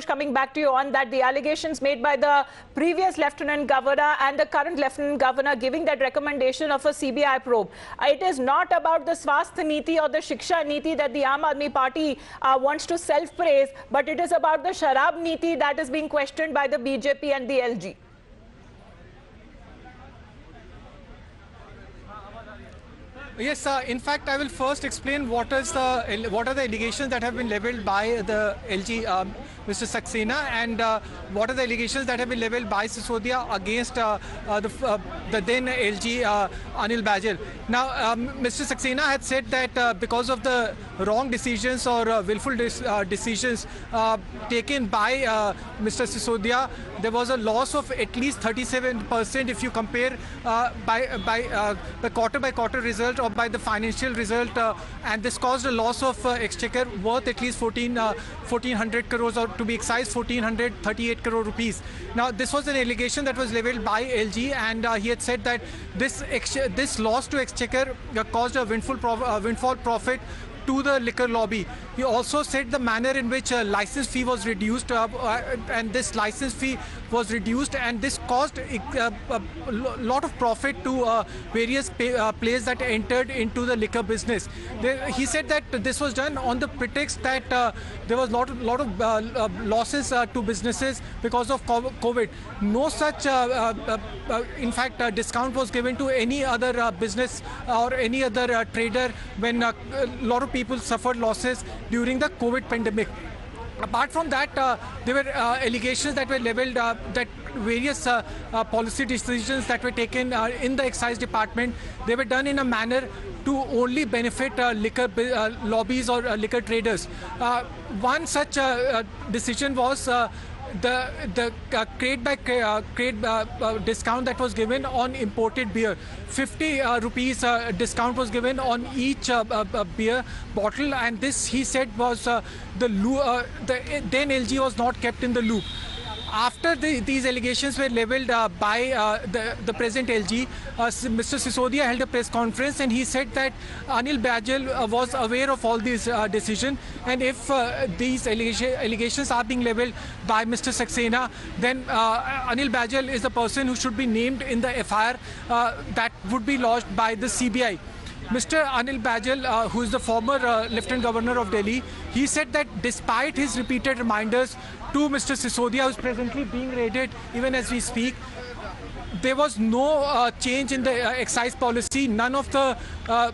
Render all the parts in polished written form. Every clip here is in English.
Coming back to you on that, the allegations made by the previous Lieutenant Governor and the current Lieutenant Governor giving that recommendation of a CBI probe. It is not about the Swasth Niti or the Shiksha Niti that the Aam Aadmi Party wants to self-praise, but it is about the Sharab Niti that is being questioned by the BJP and the LG. Yes, in fact, I will first explain what are the allegations that have been levelled by the LG, Mr. Saxena, and what are the allegations that have been levelled by Sisodia against the then LG Anil Bajal. Now, Mr. Saxena had said that because of the wrong decisions or willful decisions taken by Mr. Sisodia, there was a loss of at least 37% if you compare by the quarter-by-quarter result or by the financial result, and this caused a loss of exchequer worth at least 1,400 crores, or to be excise 1,438 crore rupees. Now, this was an allegation that was levelled by LG, and he had said that this loss to exchequer caused a windfall profit to the liquor lobby. He also said the manner in which a license fee was reduced, and this license fee was reduced, and this caused a lot of profit to various players that entered into the liquor business. He said that this was done on the pretext that there was lot of losses to businesses because of COVID. No such, in fact, discount was given to any other business or any other trader when a lot of people suffered losses during the COVID pandemic. Apart from that, there were allegations that were levelled that various policy decisions that were taken in the excise department, they were done in a manner to only benefit liquor lobbies or liquor traders. One such decision was the crate by crate discount that was given on imported beer. 50 rupees discount was given on each beer bottle, and this, he said, was the then LG was not kept in the loop. After these allegations were levelled by the present LG, Mr. Sisodia held a press conference, and he said that Anil Bajal was aware of all these decisions, and if these allegations are being levelled by Mr. Saxena, then Anil Bajal is the person who should be named in the FIR that would be lodged by the CBI. Mr. Anil Bajal, who is the former Lieutenant Governor of Delhi, he said that despite his repeated reminders to Mr. Sisodia, who is presently being raided even as we speak, there was no change in the excise policy. None of the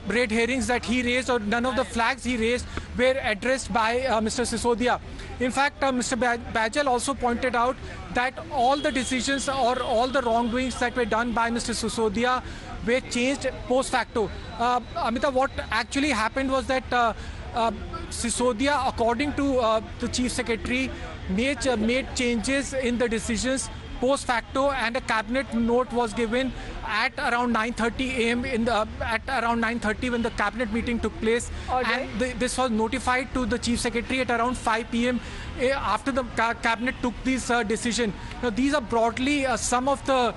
red herrings that he raised or none of the flags he raised were addressed by Mr. Sisodia. In fact, Mr. Bajal also pointed out that all the decisions or all the wrongdoings that were done by Mr. Sisodia were changed post facto. Amita, what actually happened was that Sisodia, according to the Chief Secretary, made changes in the decisions post facto, and a cabinet note was given at around 9:30 a.m. at around 9:30 when the cabinet meeting took place, and this was notified to the Chief Secretary at around 5 p.m. After the cabinet took this decision. Now, these are broadly some of the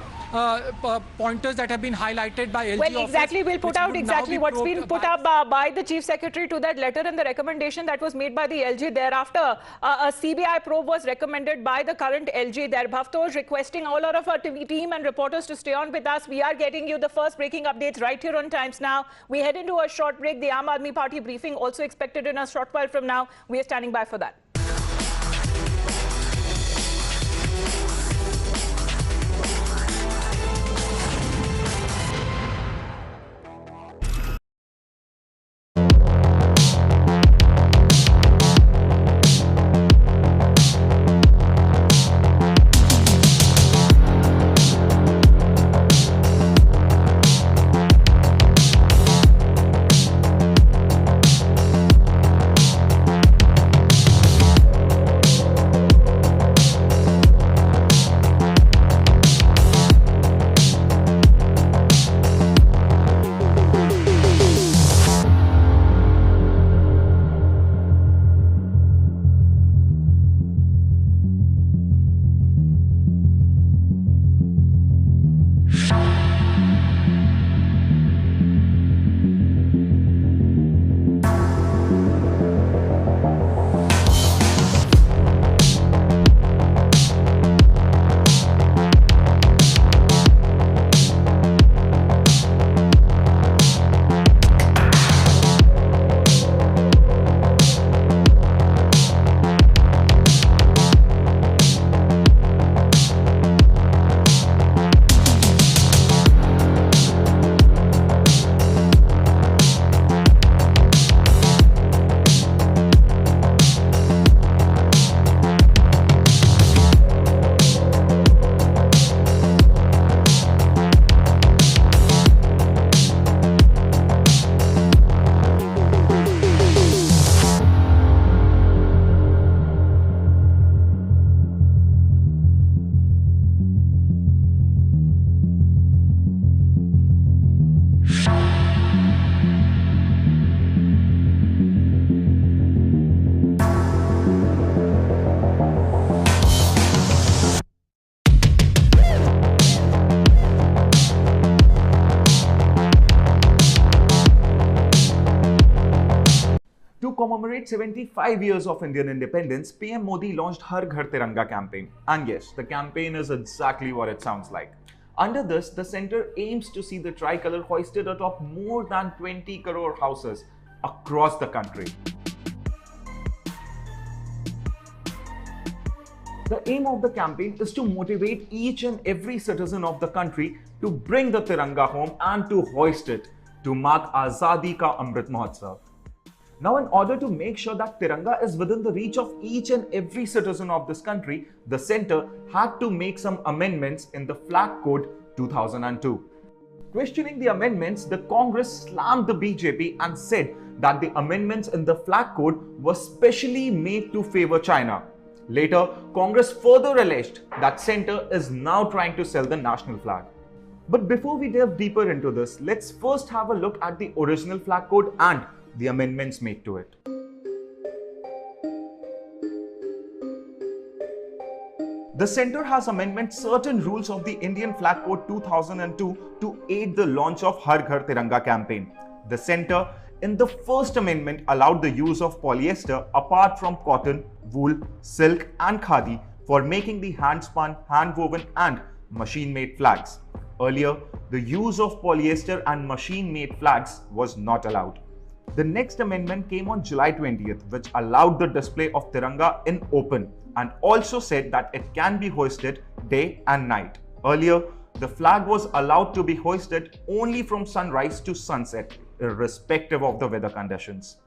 pointers that have been highlighted by LG. Well, exactly. We'll put out exactly what's been put up by the Chief Secretary to that letter and the recommendation that was made by the LG. Thereafter, a CBI probe was recommended by the current LG there. Bhavtosh, requesting all of our team and reporters to stay on with us. We are getting you the first breaking updates right here on Times Now. We head into a short break. The Aam Aadmi Party briefing also expected in a short while from now. We are standing by for that. commemorate 75 years of Indian independence, PM Modi launched Har Ghar Tiranga campaign. And yes, the campaign is exactly what it sounds like. Under this, the centre aims to see the tricolour hoisted atop more than 20 crore houses across the country. The aim of the campaign is to motivate each and every citizen of the country to bring the Tiranga home and to hoist it to mark Azadi Ka Amrit Mahotsav. Now, in order to make sure that Tiranga is within the reach of each and every citizen of this country, the centre had to make some amendments in the Flag Code 2002. Questioning the amendments, the Congress slammed the BJP and said that the amendments in the Flag Code were specially made to favour China. Later, Congress further alleged that centre is now trying to sell the national flag. But before we delve deeper into this, let's first have a look at the original Flag Code and the amendments made to it. The centre has amended certain rules of the Indian Flag Code 2002 to aid the launch of Har Ghar Tiranga campaign. The centre, in the first amendment, allowed the use of polyester apart from cotton, wool, silk and khadi for making the hand-spun, hand-woven and machine-made flags. Earlier, the use of polyester and machine-made flags was not allowed. The next amendment came on July 20th, which allowed the display of Tiranga in open and also said that it can be hoisted day and night. Earlier, the flag was allowed to be hoisted only from sunrise to sunset, irrespective of the weather conditions.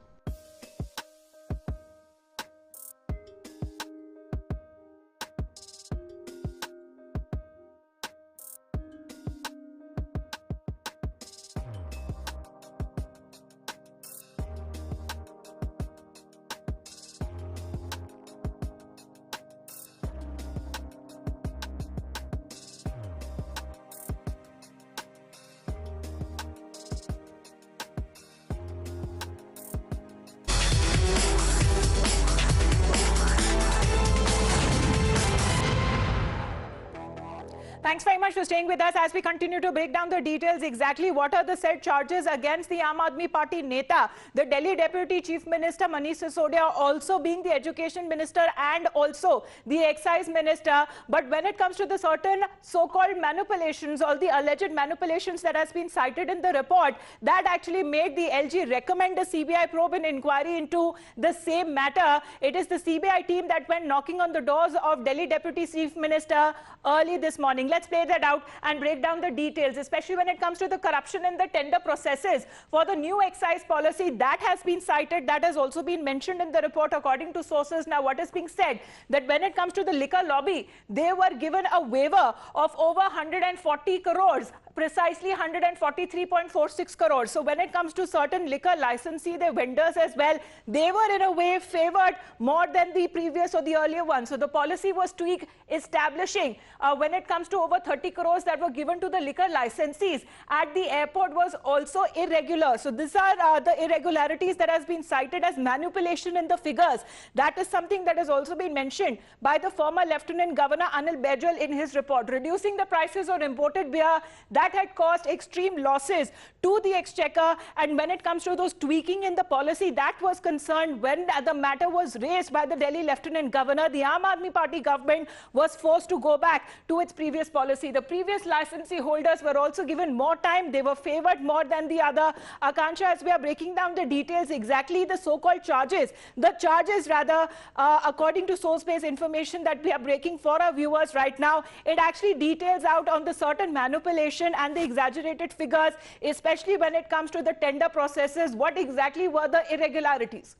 Thanks very much for staying with us as we continue to break down the details. Exactly what are the said charges against the Aam Aadmi Party Neta, the Delhi Deputy Chief Minister Manish Sisodia, also being the Education Minister and also the Excise Minister. But when it comes to the certain so-called manipulations or the alleged manipulations that has been cited in the report, that actually made the LG recommend a CBI probe and inquiry into the same matter. It is the CBI team that went knocking on the doors of Delhi Deputy Chief Minister early this morning. Let's play that out and break down the details, especially when it comes to the corruption in the tender processes for the new excise policy that has been cited, that has also been mentioned in the report according to sources. Now, what is being said that when it comes to the liquor lobby, they were given a waiver of over 140 crores, precisely 143.46 crores. So when it comes to certain liquor licensee, the vendors as well, they were in a way favored more than the previous or the earlier one. So the policy was tweaked, establishing when it comes to over 30 crores that were given to the liquor licensees at the airport was also irregular. So these are the irregularities that has been cited as manipulation in the figures. That is something that has also been mentioned by the former Lieutenant Governor Anil Bajaj in his report. Reducing the prices on imported beer, that had caused extreme losses to the exchequer. And when it comes to those tweaking in the policy, that was concerned when the matter was raised by the Delhi Lieutenant Governor. The Aam Aadmi Party government was forced to go back to its previous policy. The previous licensee holders were also given more time. They were favored more than the other. Akansha, as we are breaking down the details, exactly the so-called charges, the charges rather, according to source-based information that we are breaking for our viewers right now, it actually details out on the certain manipulation and the exaggerated figures, especially when it comes to the tender processes. What exactly were the irregularities?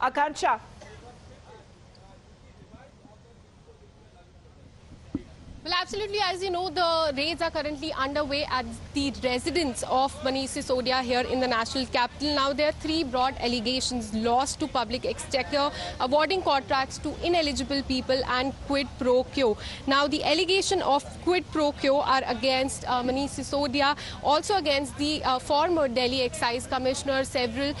Akansha. Well, absolutely. As you know, the raids are currently underway at the residence of Manish Sisodia here in the national capital. Now, there are three broad allegations: loss to public exchequer, awarding contracts to ineligible people, and quid pro quo. Now, the allegation of quid pro quo are against Manish Sisodia, also against the former Delhi Excise Commissioner, several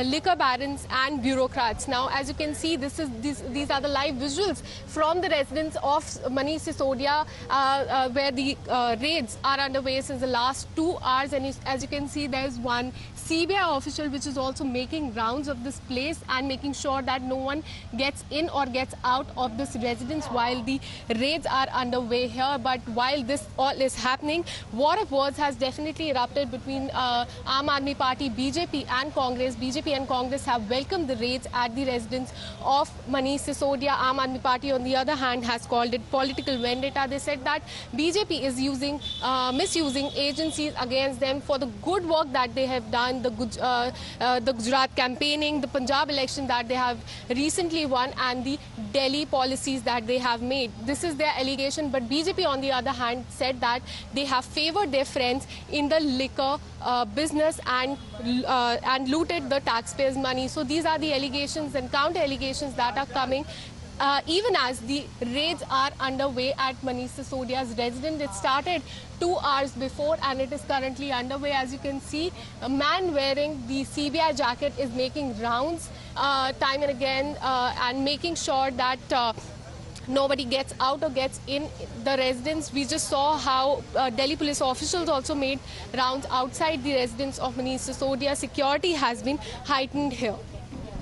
liquor barons and bureaucrats. Now, as you can see, these are the live visuals from the residence of Manish Sisodia area where the raids are underway since the last 2 hours. And as you can see, there's one CBI official which is also making rounds of this place and making sure that no one gets in or gets out of this residence while the raids are underway here. But while this all is happening, war of words has definitely erupted between Aam Aadmi Party, BJP and Congress. BJP and Congress have welcomed the raids at the residence of Manish Sisodia. Aam Aadmi Party, on the other hand, has called it political vendetta. They said that BJP is misusing agencies against them for the good work that they have done, the Gujarat campaigning, the Punjab election that they have recently won, and the Delhi policies that they have made. This is their allegation, but BJP, on the other hand, said that they have favored their friends in the liquor business and looted the taxpayers' money. So these are the allegations and counter-allegations that are coming. Even as the raids are underway at Manish Sisodia's residence. It started 2 hours before and it is currently underway. As you can see, a man wearing the CBI jacket is making rounds time and again and making sure that nobody gets out or gets in the residence. We just saw how Delhi police officials also made rounds outside the residence of Manish Sisodia. Security has been heightened here.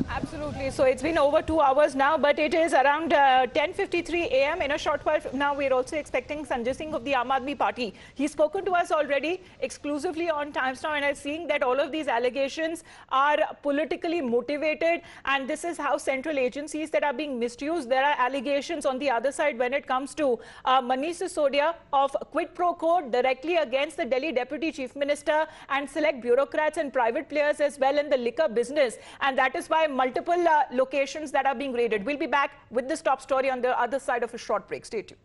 Absolutely. So it's been over 2 hours now, but it is around 10:53 a.m. In a short while now, we're also expecting Sanjay Singh of the Aam Aadmi Party. He's spoken to us already exclusively on Times Now, and I'm seeing that all of these allegations are politically motivated, and this is how central agencies that are being misused. There are allegations on the other side when it comes to Manish Sisodia of quid pro quo directly against the Delhi Deputy Chief Minister and select bureaucrats and private players as well in the liquor business, and that is why multiple locations that are being raided. We'll be back with this top story on the other side of a short break. Stay tuned.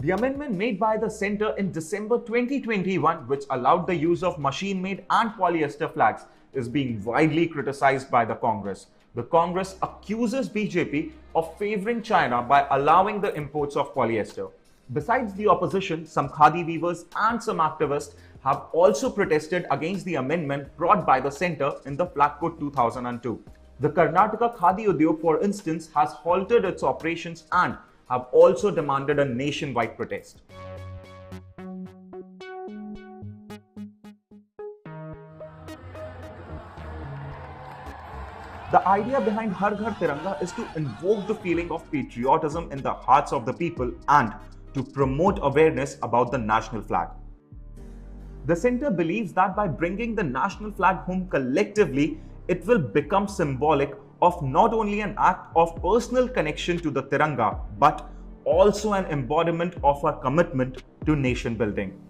The amendment made by the centre in December 2021, which allowed the use of machine-made and polyester flags, is being widely criticised by the Congress. The Congress accuses BJP of favouring China by allowing the imports of polyester. Besides the opposition, some khadi weavers and some activists have also protested against the amendment brought by the centre in the Flag Code 2002. The Karnataka Khadi Udyog, for instance, has halted its operations and have also demanded a nationwide protest. The idea behind Har Ghar Tiranga is to invoke the feeling of patriotism in the hearts of the people and to promote awareness about the national flag. The centre believes that by bringing the national flag home collectively, it will become symbolic of not only an act of personal connection to the Tiranga, but also an embodiment of our commitment to nation building.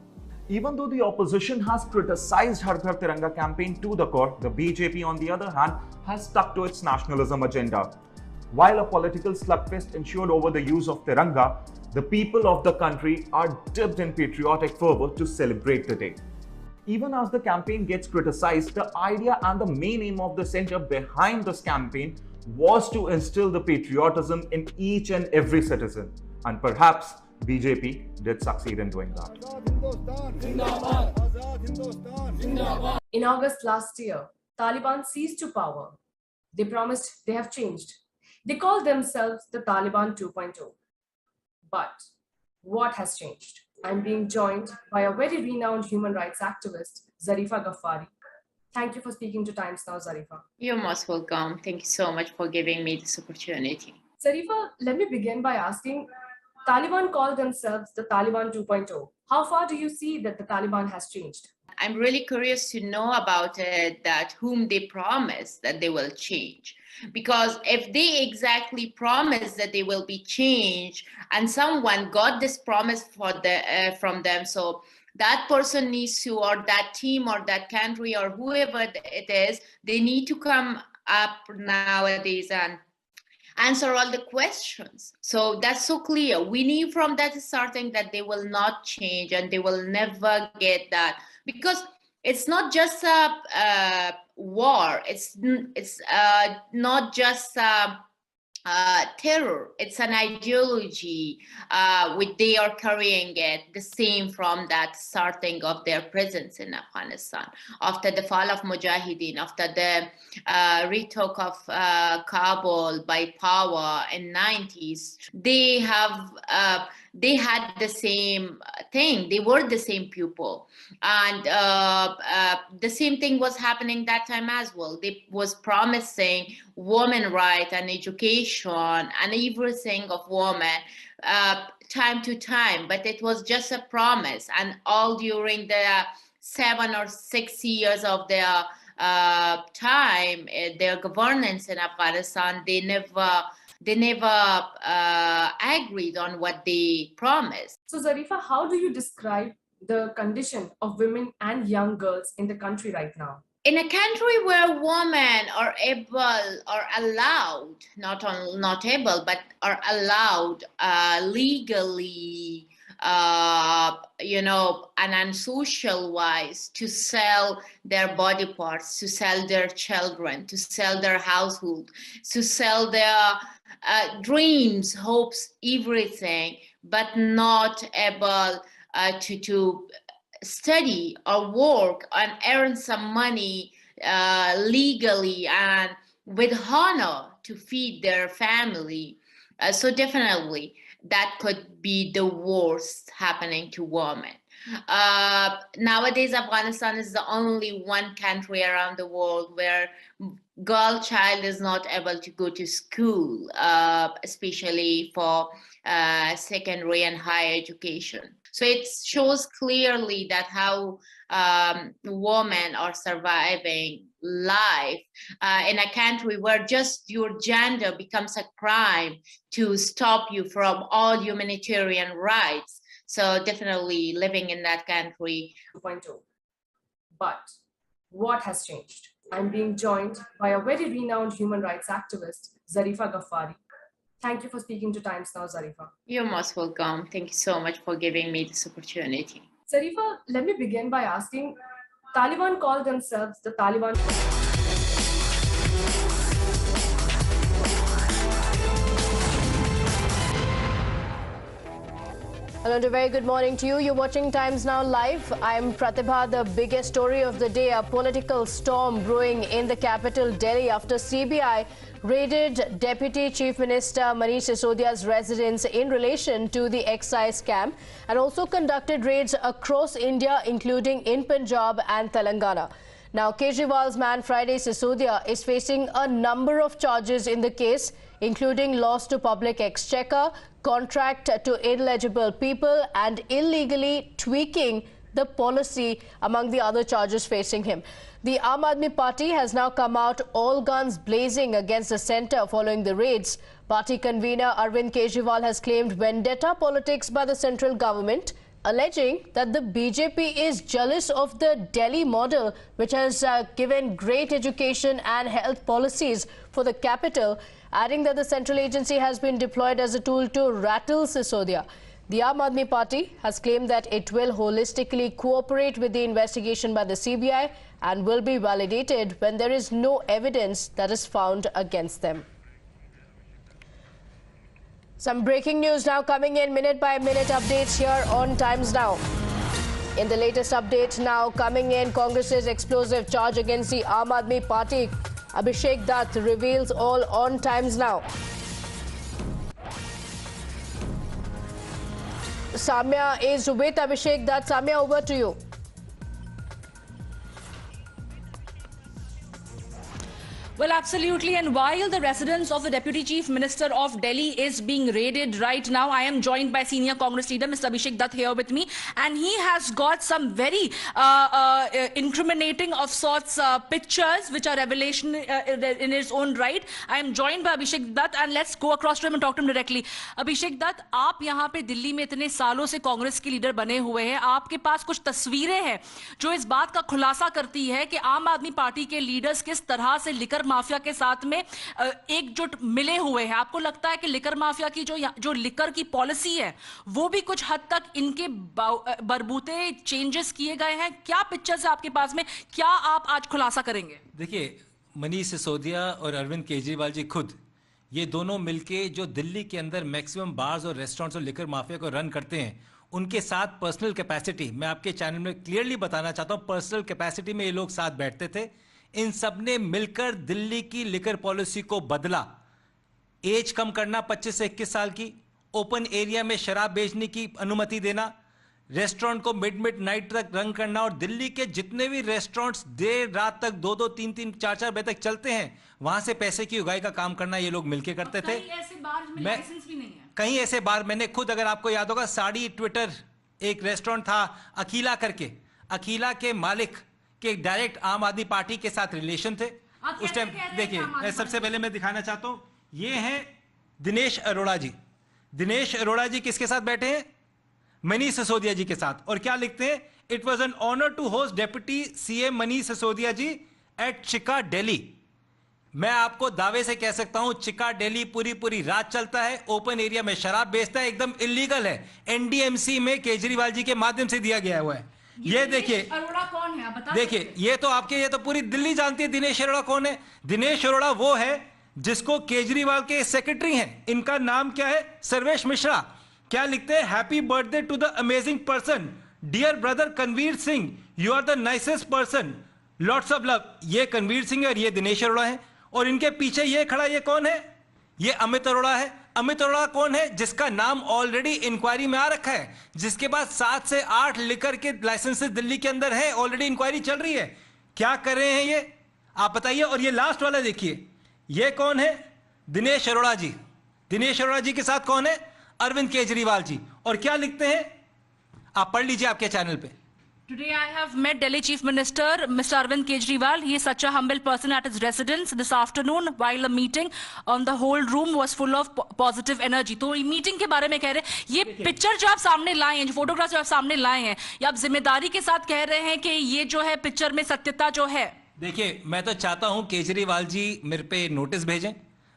Even though the opposition has criticized Har Ghar Tiranga campaign to the core, the BJP, on the other hand, has stuck to its nationalism agenda. While a political slugfest ensued over the use of Tiranga, the people of the country are dipped in patriotic fervour to celebrate the day. Even as the campaign gets criticized, the idea and the main aim of the centre behind this campaign was to instill the patriotism in each and every citizen. And perhaps BJP did succeed in doing that. In August last year, Taliban seized to power. They promised they have changed. They called themselves the Taliban 2.0. But what has changed? I'm being joined by a very renowned human rights activist, Zarifa Ghaffari. Thank you for speaking to Times Now, Zarifa. You're most welcome. Thank you so much for giving me this opportunity. Zarifa, let me begin by asking, Taliban call themselves the Taliban 2.0. How far do you see that the Taliban has changed? I'm really curious to know about it, that whom they promise that they will change. Because if they exactly promise that they will be changed and someone got this promise from them, so that person needs to, or that team or that country or whoever it is, they need to come up nowadays and answer all the questions. So that's so clear. We knew from that starting that they will not change and they will never get that, because it's not just a war. It's not just terror. It's an ideology which they are carrying it, the same from that starting of their presence in Afghanistan. After the fall of Mujahideen, after the retook of Kabul by power in 90s, they had the same thing. They were the same people. And the same thing was happening that time as well. They was promising women rights and education and everything of women time to time, but it was just a promise. And all during the 7 or 6 years of their time, their governance in Afghanistan, they never agreed on what they promised. So Zarifa, how do you describe the condition of women and young girls in the country right now? In a country where women are able or allowed, not able, but are allowed legally, and unsocial wise to sell their body parts, to sell their children, to sell their household, to sell their dreams, hopes, everything, but not able to study or work and earn some money legally and with honor to feed their family. So definitely that could be the worst happening to women. Nowadays, Afghanistan is the only one country around the world where girl child is not able to go to school, especially for secondary and higher education. So it shows clearly that how women are surviving life in a country where just your gender becomes a crime to stop you from all humanitarian rights. So definitely living in that country. 2.0. But what has changed? I'm being joined by a very renowned human rights activist, Zarifa Ghaffari. Thank you for speaking to Times Now, Zarifa. You're most welcome. Thank you so much for giving me this opportunity. Zarifa, let me begin by asking, Taliban call themselves the Taliban. Hello and a very good morning to you. You're watching Times Now Live. I'm Pratibha. The biggest story of the day, a political storm brewing in the capital, Delhi, after CBI raided Deputy Chief Minister Manish Sisodia's residence in relation to the excise scam and also conducted raids across India, including in Punjab and Telangana. Now, Kejriwal's man Friday Sisodia is facing a number of charges in the case, including loss to public exchequer, contract to ineligible people and illegally tweaking the policy, among the other charges facing him. The Aam Aadmi Party has now come out all guns blazing against the centre following the raids. Party convener Arvind Kejriwal has claimed vendetta politics by the central government, alleging that the BJP is jealous of the Delhi model, which has given great education and health policies for the capital, adding that the central agency has been deployed as a tool to rattle Sisodia. The Aam Aadmi Party has claimed that it will holistically cooperate with the investigation by the CBI and will be validated when there is no evidence that is found against them. Some breaking news now coming in, minute by minute updates here on Times Now. In the latest update now coming in, Congress's explosive charge against the Aam Aadmi Party. Abhishek Dutt reveals all on Times Now. Samya is with Abhishek Dutt. Samya, over to you. Well, absolutely. And while the residence of the Deputy Chief Minister of Delhi is being raided right now, I am joined by senior Congress leader Mr. Abhishek Dutt here with me. And he has got some very incriminating of sorts pictures, which are revelation in his own right. I am joined by Abhishek Dutt and let's go across to him and talk to him directly. Abhishek Dutt, आप यहाँ पे दिल्ली में इतने सालों से कांग्रेस के leader बने हुए हैं. आपके पास कुछ तस्वीरें हैं जो इस बात का खुलासा करती है कि आम आदमी पार्टी के लीडर्स किस तरह से लिकर माफिया के साथ में एकजुट मिले हुए हैं. आपको लगता है कि लिकर माफिया की जो लिकर की पॉलिसी है वो भी कुछ हद तक इनके बरबूते चेंजेस किए गए हैं? क्या पिक्चर्स है आपके पास में, क्या आप आज खुलासा करेंगे? देखिए, मनीष सिसोदिया और अरविंद केजरीवाल जी खुद ये दोनों मिलके जो दिल्ली के अंदर मैक्सिमम बार्स और रेस्टोरेंट्स और लिकर माफिया को रन करते हैं, उनके साथ पर्सनल कैपेसिटी, मैं आपके चैनल में क्लियरली बताना चाहता हूं, पर्सनल कैपेसिटी में ये लोग साथ बैठते थे। इन सब ने मिलकर दिल्ली की लिकर पॉलिसी को बदला। एज कम करना 25 से 21 साल की, ओपन एरिया में शराब बेचने की अनुमति देना, रेस्टोरेंट को मिड नाइट तक रन करना, और दिल्ली के जितने भी रेस्टोरेंट्स देर रात तक 2-2, 3-3, 4-4 बजे तक चलते हैं, वहां से पैसे की उगाई का काम करना ये लोग मिलके करते थे। कहीं ऐसे बार मैंने खुद, अगर आपको याद होगा, साड़ी ट्विटर एक रेस्टोरेंट था अकीला करके, अकीला के मालिक के डायरेक्ट आम आदमी पार्टी के साथ रिलेशन थे उस टाइम। देखिए, सबसे पहले मैं दिखाना चाहता हूं, ये हैं दिनेश अरोड़ा जी। दिनेश अरोड़ा जी किसके साथ बैठे हैं? मनीष सिसोदिया जी के साथ। और क्या लिखते हैं? It was an honour to host deputy CM Manish Sisodia ji at Chica Delhi. मैं आपको दावे से कह सकता हूं, चिका दिल्ली पूरी रात चलता है, ओपन एरिया में शराब बेचता है, एकदम इलीगल है, एनडीएमसी में केजरीवाल जी के माध्यम से दिया गया हुआ है। ये देखिए, अरोड़ा कौन है आप बता? देखिए, ये तो पूरी दिल्ली जानती है दिनेश अरोड़ा कौन है। दिनेश अरोड़ा वो है जिसको केजरीवाल के सेक्रेटरी हैं, इनका नाम क्या है? सर्वेश मिश्रा। क्या लिखते हैं? Happy birthday to the amazing person, dear brother Kanveer Singh, you are the nicest person, lots of love. ये कनवीर सिंह है और ये दिनेश अरोड़ा है। और इनके पीछे ये खड़ा, ये कौन है? ये अमित अरोड़ा है। अमित अरोड़ा कौन है? जिसका नाम ऑलरेडी इंक्वायरी में आ रखा है, जिसके पास 7 से 8 लिकर के लाइसेंसेस दिल्ली के अंदर है, ऑलरेडी इंक्वायरी चल रही है। क्या कर रहे हैं ये, आप बताइए। और ये लास्ट वाला देखिए, ये कौन है? दिनेश अरोड़ा जी। दिनेश अरोड़ा जी के साथ कौन है? अरविंद केजरीवाल जी। और क्या लिखते हैं, आप पढ़ लीजिए आपके चैनल पे। Today I have met Delhi Chief Minister Mr. Arvind Kejriwal. He is such a humble person at his residence this afternoon while a meeting on the whole room was full of positive energy. तो meeting के बारे में कह रहे हैं, ये picture जो आप सामने लाए हैं, जो फोटोग्राफ जो आप सामने लाए हैं, ये आप जिम्मेदारी के साथ कह रहे हैं कि ये जो है पिक्चर में सत्यता जो है? देखिए, मैं तो चाहता हूं केजरीवाल जी मेरे पे नोटिस भेजें,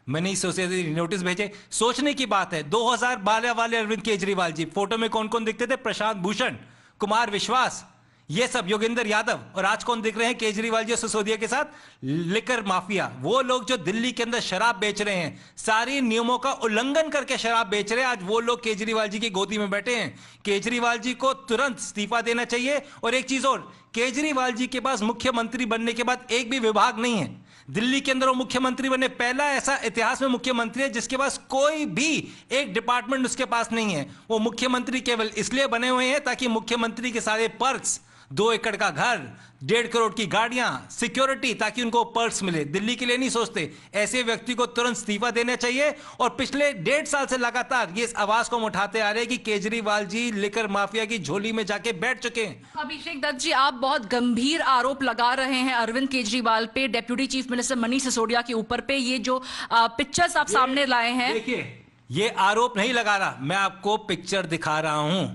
मनीष सिसोदिया नोटिस भेजे। सोचने की बात है, 2012 वाले अरविंद केजरीवाल जी फोटो में कौन कौन दिखते थे? प्रशांत भूषण, कुमार विश्वास, ये सब, योगेंद्र यादव। और आज कौन दिख रहे हैं केजरीवाल जी और सिसोदिया के साथ? Liquor mafia. वो लोग जो दिल्ली के अंदर शराब बेच रहे हैं, सारी नियमों का उल्लंघन करके शराब बेच रहे हैं, आज वो लोग केजरीवाल जी की गोदी में बैठे हैं। केजरीवाल जी को तुरंत इस्तीफा देना चाहिए। और एक चीज और, केजरीवाल जी के पास मुख्यमंत्री बनने के बाद एक भी विभाग नहीं है दिल्ली के अंदर। वो मुख्यमंत्री बने, पहला ऐसा इतिहास में मुख्यमंत्री है जिसके पास कोई भी एक डिपार्टमेंट उसके पास नहीं है। वो मुख्यमंत्री केवल इसलिए बने हुए हैं ताकि मुख्यमंत्री के सारे पर्क्स, 2 एकड़ का घर, 1.5 करोड़ की गाड़ियां, सिक्योरिटी, ताकि उनको पर्क्स मिले। दिल्ली के लिए नहीं सोचते। ऐसे व्यक्ति को तुरंत इस्तीफा देना चाहिए। और पिछले 1.5 साल से लगातार ये इस आवाज को हम उठाते आ रहे हैं कि केजरीवाल जी लिकर माफिया की झोली में जाके बैठ चुके हैं। अभिषेक दत्त जी, आप बहुत गंभीर आरोप लगा रहे हैं अरविंद केजरीवाल पे, deputy chief minister Manish Sisodia के ऊपर पे। ये जो पिक्चर्स आप सामने लाए हैं, देखिए, ये आरोप नहीं लगा रहा, मैं आपको पिक्चर दिखा रहा हूं।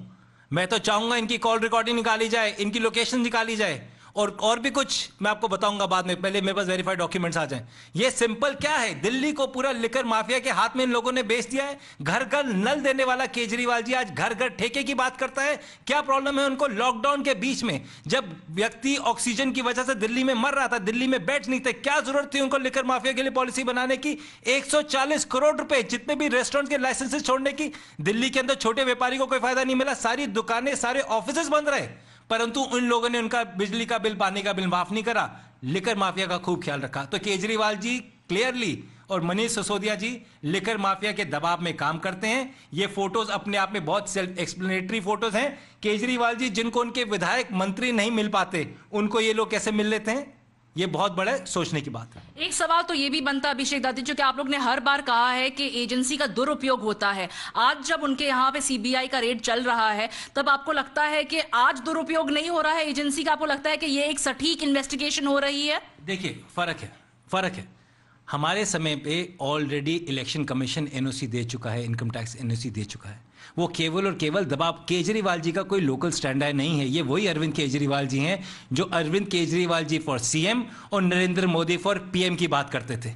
मैं तो चाहूंगा इनकी कॉल रिकॉर्डिंग निकाली जाए, इनकी लोकेशन निकाली जाए, और भी कुछ मैं आपको बताऊंगा बाद में, पहले मेरे पास वेरीफाइड डॉक्यूमेंट्स आ जाएं। ये सिंपल क्या है, दिल्ली को पूरा लिकर माफिया के हाथ में इन लोगों ने बेच दिया है। घर घर नल देने वाला केजरीवाल जी आज घर घर ठेके की बात करता है। क्या प्रॉब्लम है उनको? लॉकडाउन के बीच में जब व्यक्ति ऑक्सीजन की वजह से दिल्ली में मर रहा था, दिल्ली में बेड नहीं थे, क्या जरूरत थी उनको लिकर माफिया के लिए पॉलिसी बनाने की? 140 करोड़ रुपए जितने भी रेस्टोरेंट के लाइसेंसेस छोड़ने की। दिल्ली के अंदर छोटे व्यापारी को कोई फायदा नहीं मिला, सारी दुकानें, सारे ऑफिसेस बंद रहे, परंतु उन लोगों ने उनका बिजली का बिल, पानी का बिल माफ नहीं करा, लिकर माफिया का खूब ख्याल रखा। तो केजरीवाल जी क्लियरली और मनीष सिसोदिया जी लिकर माफिया के दबाव में काम करते हैं। ये फोटोज अपने आप में बहुत सेल्फ एक्सप्लेनेटरी फोटोज हैं। केजरीवाल जी, जिनको उनके विधायक मंत्री नहीं मिल पाते, उनको ये लोग कैसे मिल लेते हैं? ये बहुत बड़ा सोचने की बात है। एक सवाल तो ये भी बनता है अभिषेक दत्त जी, कि आप लोग ने हर बार कहा है कि एजेंसी का दुरुपयोग होता है। आज जब उनके यहाँ पे सीबीआई का रेड चल रहा है, तब आपको लगता है कि आज दुरुपयोग नहीं हो रहा है एजेंसी का? आपको लगता है कि ये एक सटीक इन्वेस्टिगेशन हो रही है? देखिए, फर्क है। हमारे समय पे ऑलरेडी इलेक्शन कमीशन एनओसी दे चुका है, इनकम टैक्स एनओसी दे चुका है। वो केवल और केवल दबाव, केजरीवाल जी का कोई लोकल स्टैंडर्ड नहीं है। ये वही अरविंद केजरीवाल जी हैं जो अरविंद केजरीवाल जी फॉर सीएम और नरेंद्र मोदी फॉर पीएम की बात करते थे।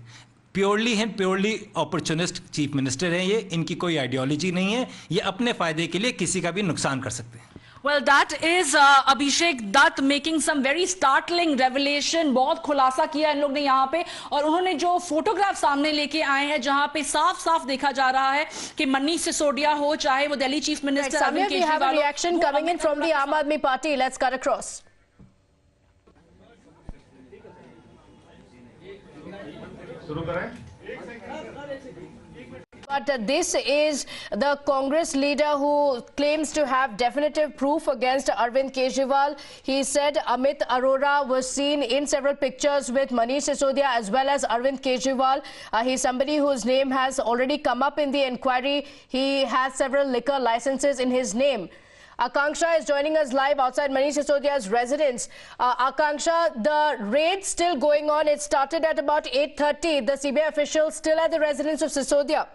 प्योरली अपॉर्चुनिस्ट चीफ मिनिस्टर हैं ये। इनकी कोई आइडियोलॉजी नहीं है, ये अपने फायदे के लिए किसी का भी नुकसान कर सकते हैं। Well, that is Abhishek Dutt making some very startling revelation. बहुत खुलासा किया इन लोग ने यहाँ पे, और उन्होंने जो फोटोग्राफ सामने लेके आए हैं जहाँ पे साफ साफ देखा जा रहा है कि मनीष सिसोदिया हो, चाहे वो Delhi chief minister Arvind Kejriwal, we have a reaction coming in from the Aam Aadmi Party. Let's cut across. शुरू करें. But this is the Congress leader who claims to have definitive proof against Arvind Kejriwal. He said Amit Arora was seen in several pictures with Manish Sisodia as well as Arvind Kejriwal. He's somebody whose name has already come up in the inquiry. He has several liquor licenses in his name. Akanksha is joining us live outside Manish Sisodia's residence. Akanksha, the raid still going on. It started at about 8:30. The CBI officials still at the residence of Sisodia.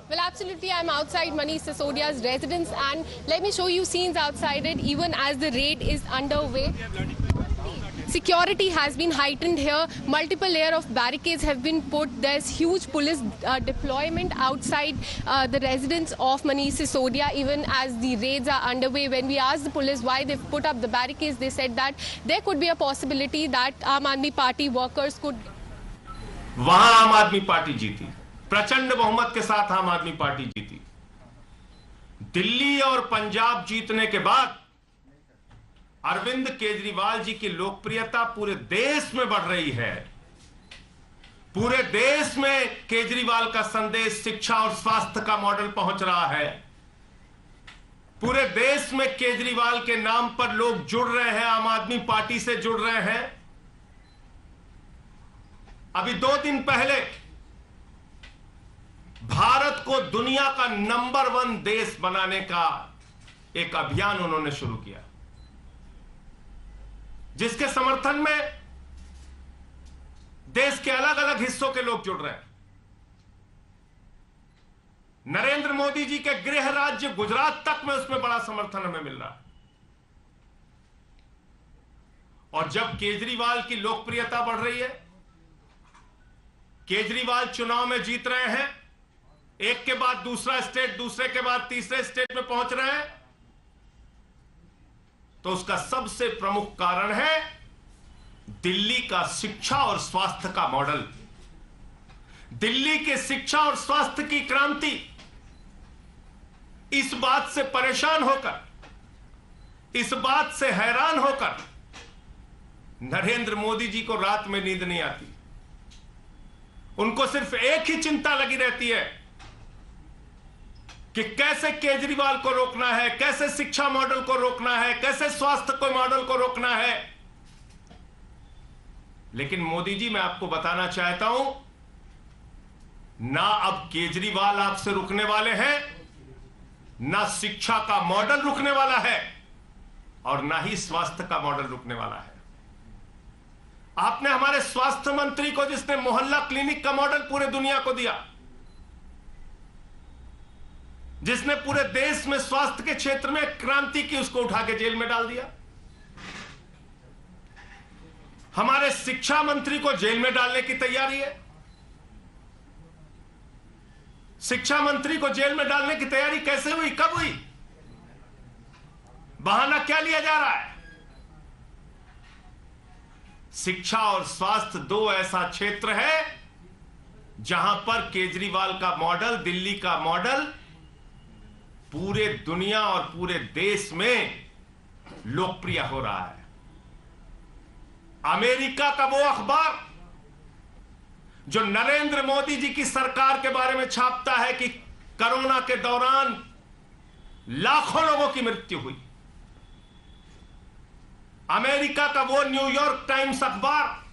Well, absolutely. I'm outside Manish Sisodia's residence, and let me show you scenes outside it even as the raid is underway. Security has been heightened here. Multiple layer of barricades have been put. There's huge police deployment outside the residence of Manish Sisodia even as the raids are underway. When we asked the police why they've put up the barricades, they said that there could be a possibility that Aam Aadmi Party workers could... वहां आम Aadmi party जीती, प्रचंड बहुमत के साथ आम Aadmi party जीती. दिल्ली और पंजाब जीतने के बाद अरविंद केजरीवाल जी की लोकप्रियता पूरे देश में बढ़ रही है. पूरे देश में केजरीवाल का संदेश शिक्षा और स्वास्थ्य का मॉडल पहुंच रहा है. पूरे देश में केजरीवाल के नाम पर लोग जुड़ रहे हैं, आम आदमी पार्टी से जुड़ रहे हैं. अभी 2 दिन पहले भारत को दुनिया का नंबर 1 देश बनाने का एक अभियान उन्होंने शुरू किया, जिसके समर्थन में देश के अलग अलग हिस्सों के लोग जुड़ रहे हैं. नरेंद्र मोदी जी के गृह राज्य गुजरात तक में उसमें बड़ा समर्थन हमें मिल रहा है. और जब केजरीवाल की लोकप्रियता बढ़ रही है, केजरीवाल चुनाव में जीत रहे हैं, एक के बाद दूसरा स्टेट, दूसरे के बाद तीसरे स्टेट में पहुंच रहे हैं, तो उसका सबसे प्रमुख कारण है दिल्ली का शिक्षा और स्वास्थ्य का मॉडल. दिल्ली के शिक्षा और स्वास्थ्य की क्रांति. इस बात से परेशान होकर, इस बात से हैरान होकर नरेंद्र मोदी जी को रात में नींद नहीं आती. उनको सिर्फ एक ही चिंता लगी रहती है कि कैसे केजरीवाल को रोकना है, कैसे शिक्षा मॉडल को रोकना है, कैसे स्वास्थ्य को मॉडल को रोकना है. लेकिन मोदी जी, मैं आपको बताना चाहता हूं, ना अब केजरीवाल आपसे रुकने वाले हैं, ना शिक्षा का मॉडल रुकने वाला है, और ना ही स्वास्थ्य का मॉडल रुकने वाला है. आपने हमारे स्वास्थ्य मंत्री को, जिसने मोहल्ला क्लिनिक का मॉडल पूरे दुनिया को दिया, जिसने पूरे देश में स्वास्थ्य के क्षेत्र में क्रांति की, उसको उठा के जेल में डाल दिया. हमारे शिक्षा मंत्री को जेल में डालने की तैयारी है. शिक्षा मंत्री को जेल में डालने की तैयारी कैसे हुई, कब हुई? बहाना क्या लिया जा रहा है? शिक्षा और स्वास्थ्य 2 ऐसा क्षेत्र है जहां पर केजरीवाल का मॉडल, दिल्ली का मॉडल पूरे दुनिया और पूरे देश में लोकप्रिय हो रहा है. अमेरिका का वो अखबार जो नरेंद्र मोदी जी की सरकार के बारे में छापता है कि कोरोना के दौरान लाखों लोगों की मृत्यु हुई, अमेरिका का वो न्यूयॉर्क टाइम्स अखबार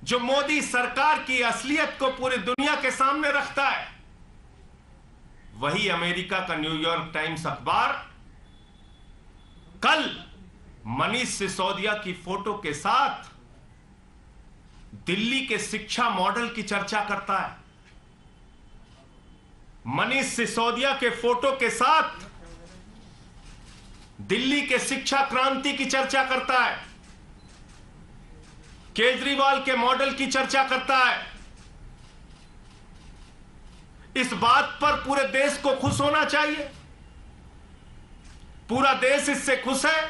जो मोदी सरकार की असलियत को पूरी दुनिया के सामने रखता है, वही अमेरिका का न्यूयॉर्क टाइम्स अखबार कल मनीष सिसोदिया की फोटो के साथ दिल्ली के शिक्षा मॉडल की चर्चा करता है. मनीष सिसोदिया के फोटो के साथ दिल्ली के शिक्षा क्रांति की चर्चा करता है, केजरीवाल के मॉडल की चर्चा करता है. इस बात पर पूरे देश को खुश होना चाहिए। पूरा देश इससे खुश है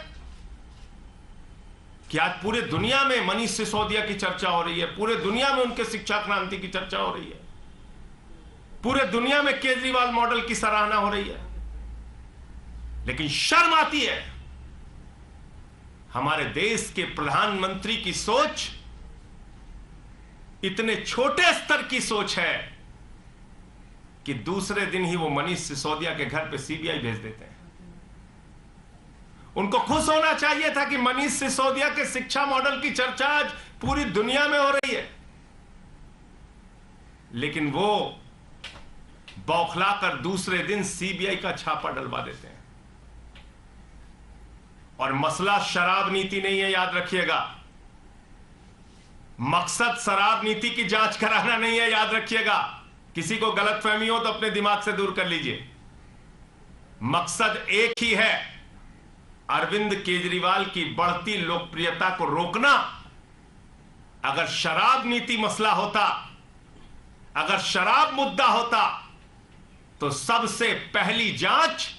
कि आज पूरे दुनिया में मनीष सिसोदिया की चर्चा हो रही है, पूरे दुनिया में उनके शिक्षा क्रांति की चर्चा हो रही है, पूरे दुनिया में केजरीवाल मॉडल की सराहना हो रही है। लेकिन शर्म आती है, हमारे देश के प्रधानमंत्री की सोच इतने छोटे स्तर की सोच है कि दूसरे दिन ही वो मनीष सिसोदिया के घर पे सीबीआई भेज देते हैं। उनको खुश होना चाहिए था कि मनीष सिसोदिया के शिक्षा मॉडल की चर्चा आज पूरी दुनिया में हो रही है, लेकिन वो बौखलाकर दूसरे दिन सीबीआई का छापा डलवा देते हैं। और मसला शराब नीति नहीं है, याद रखिएगा। मकसद शराब नीति की जांच कराना नहीं है, याद रखिएगा। किसी को गलतफहमी हो तो अपने दिमाग से दूर कर लीजिए। मकसद एक ही है, अरविंद केजरीवाल की बढ़ती लोकप्रियता को रोकना। अगर शराब नीति मसला होता, अगर शराब मुद्दा होता, तो सबसे पहली जांच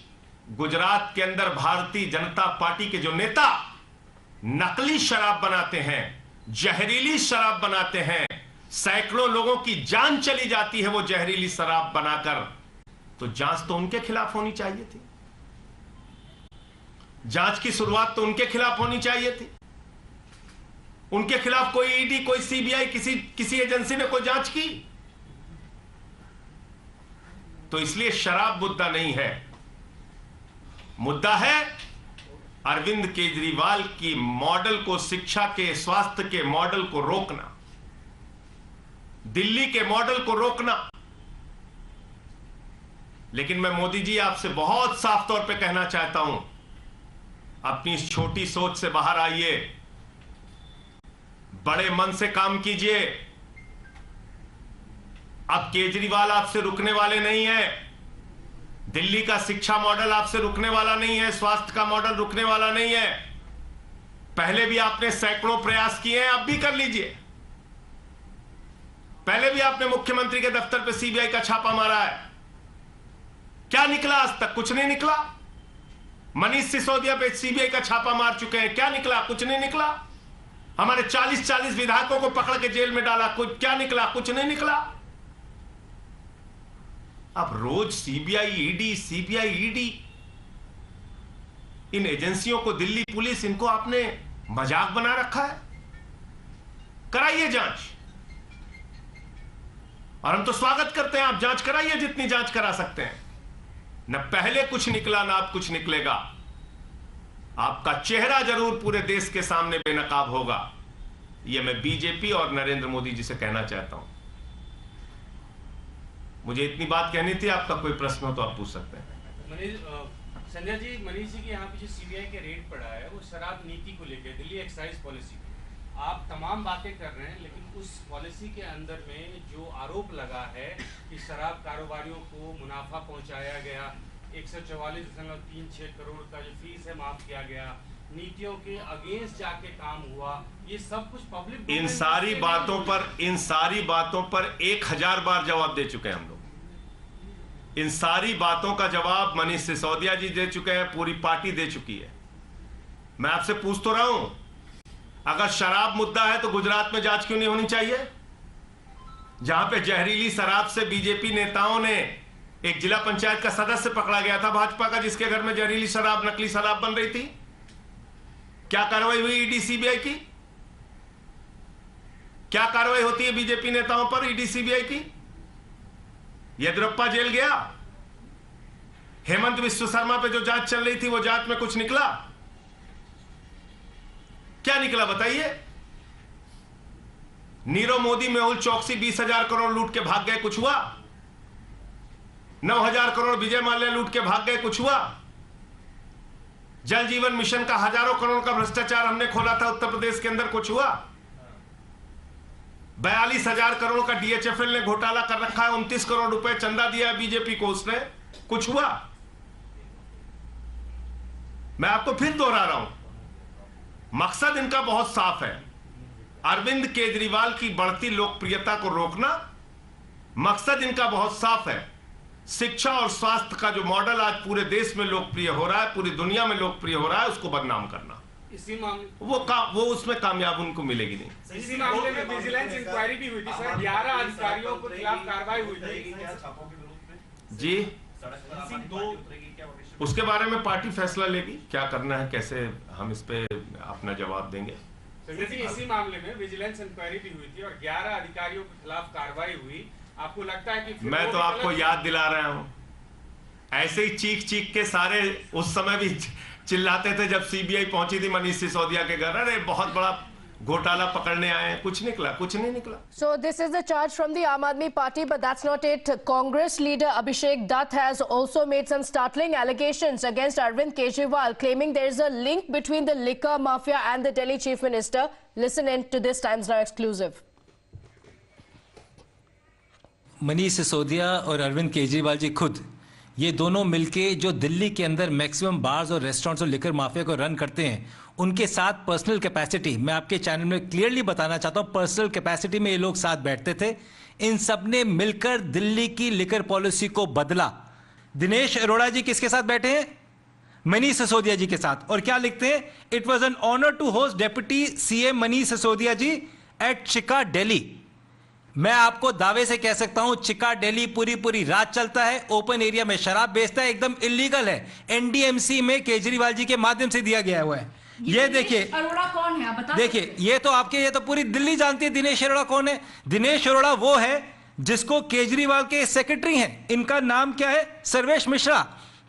गुजरात के अंदर भारतीय जनता पार्टी के जो नेता नकली शराब बनाते हैं, जहरीली शराब बनाते हैं, सैकड़ों लोगों की जान चली जाती है वो जहरीली शराब बनाकर, तो जांच तो उनके खिलाफ होनी चाहिए थी। जांच की शुरुआत तो उनके खिलाफ होनी चाहिए थी। उनके खिलाफ कोई ईडी, कोई सीबीआई, किसी एजेंसी ने कोई जांच की? तो इसलिए शराब मुद्दा नहीं है, मुद्दा है अरविंद केजरीवाल की मॉडल को, शिक्षा के, स्वास्थ्य के मॉडल को रोकना, दिल्ली के मॉडल को रोकना। लेकिन मैं मोदी जी आपसे बहुत साफ तौर पे कहना चाहता हूं, अपनी इस छोटी सोच से बाहर आइए, बड़े मन से काम कीजिए। अब केजरीवाल आपसे रुकने वाले नहीं है, दिल्ली का शिक्षा मॉडल आपसे रुकने वाला नहीं है, स्वास्थ्य का मॉडल रुकने वाला नहीं है। पहले भी आपने सैकड़ों प्रयास किए हैं, अब भी कर लीजिए। पहले भी आपने मुख्यमंत्री के दफ्तर पे सीबीआई का छापा मारा है, क्या निकला? आज तक कुछ नहीं निकला। मनीष सिसोदिया पे सीबीआई का छापा मार चुके हैं, क्या निकला? कुछ नहीं निकला। हमारे 40 विधायकों को पकड़ के जेल में डाला, कुछ क्या निकला? कुछ नहीं निकला। अब रोज सीबीआई ईडी, इन एजेंसियों को, दिल्ली पुलिस, इनको आपने मजाक बना रखा है। कराइए जांच, और हम तो स्वागत करते हैं, आप जांच कराइए जितनी जांच करा सकते हैं। न पहले कुछ निकला, ना अब कुछ निकलेगा। आपका चेहरा जरूर पूरे देश के सामने बेनकाब होगा, यह मैं बीजेपी और नरेंद्र मोदी जी से कहना चाहता हूं। मुझे इतनी बात कहनी थी, आपका कोई प्रश्न हो तो आप पूछ सकते हैं। संजय जी, मनीष जी के यहाँ पे जो सीबीआई के रेड पड़ा है वो शराब नीति को लेकर, दिल्ली एक्साइज पॉलिसी, आप तमाम बातें कर रहे हैं, लेकिन उस पॉलिसी के अंदर में जो आरोप लगा है कि शराब कारोबारियों को मुनाफा पहुंचाया गया, 144.36 करोड़ का जो फीस है माफ किया गया, नीतियों के अगेंस्ट जाके काम हुआ, ये सब कुछ पब्लिक, इन सारी बातों पर 1000 बार जवाब दे चुके हैं हम लोग। इन सारी बातों का जवाब मनीष सिसोदिया जी दे चुके हैं, पूरी पार्टी दे चुकी है। मैं आपसे पूछ तो रहा हूं, अगर शराब मुद्दा है तो गुजरात में जांच क्यों नहीं होनी चाहिए? जहां पे जहरीली शराब से बीजेपी नेताओं ने एक जिला पंचायत का सदस्य पकड़ा गया था भाजपा का, जिसके घर में जहरीली शराब, नकली शराब बन रही थी। क्या कार्रवाई हुई ईडी सीबीआई की? क्या कार्रवाई होती है बीजेपी नेताओं पर ईडी सीबीआई की? येदियुरप्पा जेल गया, हेमंत विश्व शर्मा पे जो जांच चल रही थी वो जांच में कुछ निकला? क्या निकला बताइए? नीरव मोदी, मेहुल चौकसी 20,000 करोड़ लूट के भाग गए, कुछ हुआ? 9,000 करोड़ विजय माल्या लूट के भाग गए, कुछ हुआ? जल जीवन मिशन का हजारों करोड़ का भ्रष्टाचार हमने खोला था उत्तर प्रदेश के अंदर, कुछ हुआ? 42,000 करोड़ का डीएचएफएल ने घोटाला कर रखा है, 29 करोड़ रुपए चंदा दिया है बीजेपी को, उसने कुछ हुआ? मैं आपको फिर दोहरा रहा हूं, मकसद इनका बहुत साफ है, अरविंद केजरीवाल की बढ़ती लोकप्रियता को रोकना। मकसद इनका बहुत साफ है, शिक्षा और स्वास्थ्य का जो मॉडल आज पूरे देश में लोकप्रिय हो रहा है, पूरी दुनिया में लोकप्रिय हो रहा है, उसको बदनाम करना, इसी मामले वो उसमें कामयाब उनको मिलेगी नहीं। इसी मामले में विजिलेंस इंक्वायरी भी हुई थी सर, 11 अधिकारियों के खिलाफ कार्रवाई हुई थी जी। उसके बारे में पार्टी फैसला लेगी क्या करना है, कैसे हम इस पे अपना जवाब देंगे। इसी मामले में विजिलेंस इंक्वायरी भी हुई थी और 11 अधिकारियों के खिलाफ कार्रवाई हुई। आपको लगता है कि मैं तो आपको याद दिला रहा हूं, ऐसे ही चीख चीख के सारे उस समय भी चिल्लाते थे जब सीबीआई पहुंची थी मनीष सिसोदिया के घर, अरे बहुत बड़ा घोटाला पकड़ने आए हैं, कुछ निकला, कुछ नहीं निकला। So this is the charge from the Aam Aadmi Party, but that's not it. Congress leader Abhishek Dutt has also made some startling allegations against Arvind Kejriwal, claiming there is a link between the liquor mafia and the Delhi Chief Minister. Listen in to this Times Now exclusive. Manish Sisodia और अरविंद केजरीवाल जी खुद ये दोनों मिलके जो दिल्ली के अंदर maximum bars और restaurants और लिकर माफिया को रन करते हैं, उनके साथ पर्सनल कैपेसिटी, मैं आपके चैनल में क्लियरली बताना चाहता हूं, पर्सनल कैपेसिटी में ये लोग साथ बैठते थे। इन सब ने मिलकर दिल्ली की लिकर पॉलिसी को बदला। दिनेश अरोड़ा जी किसके साथ बैठे हैं? मनीष सिसोदिया जी के साथ। और क्या लिखते हैं? It was an honour to host deputy CM Manish Sisodia ji at Chica Delhi. मैं आपको दावे से कह सकता हूं, चिका दिल्ली पूरी रात चलता है, ओपन एरिया में शराब बेचता है, एकदम इलीगल है, एनडीएमसी में केजरीवाल जी के माध्यम से दिया गया हुआ है। ये देखिए अरोड़ा कौन है, बता। देखिए ये तो पूरी दिल्ली जानती है दिनेश अरोड़ा कौन है। दिनेश अरोड़ा वो है जिसको केजरीवाल के सेक्रेटरी हैं, इनका नाम क्या है? सर्वेश मिश्रा।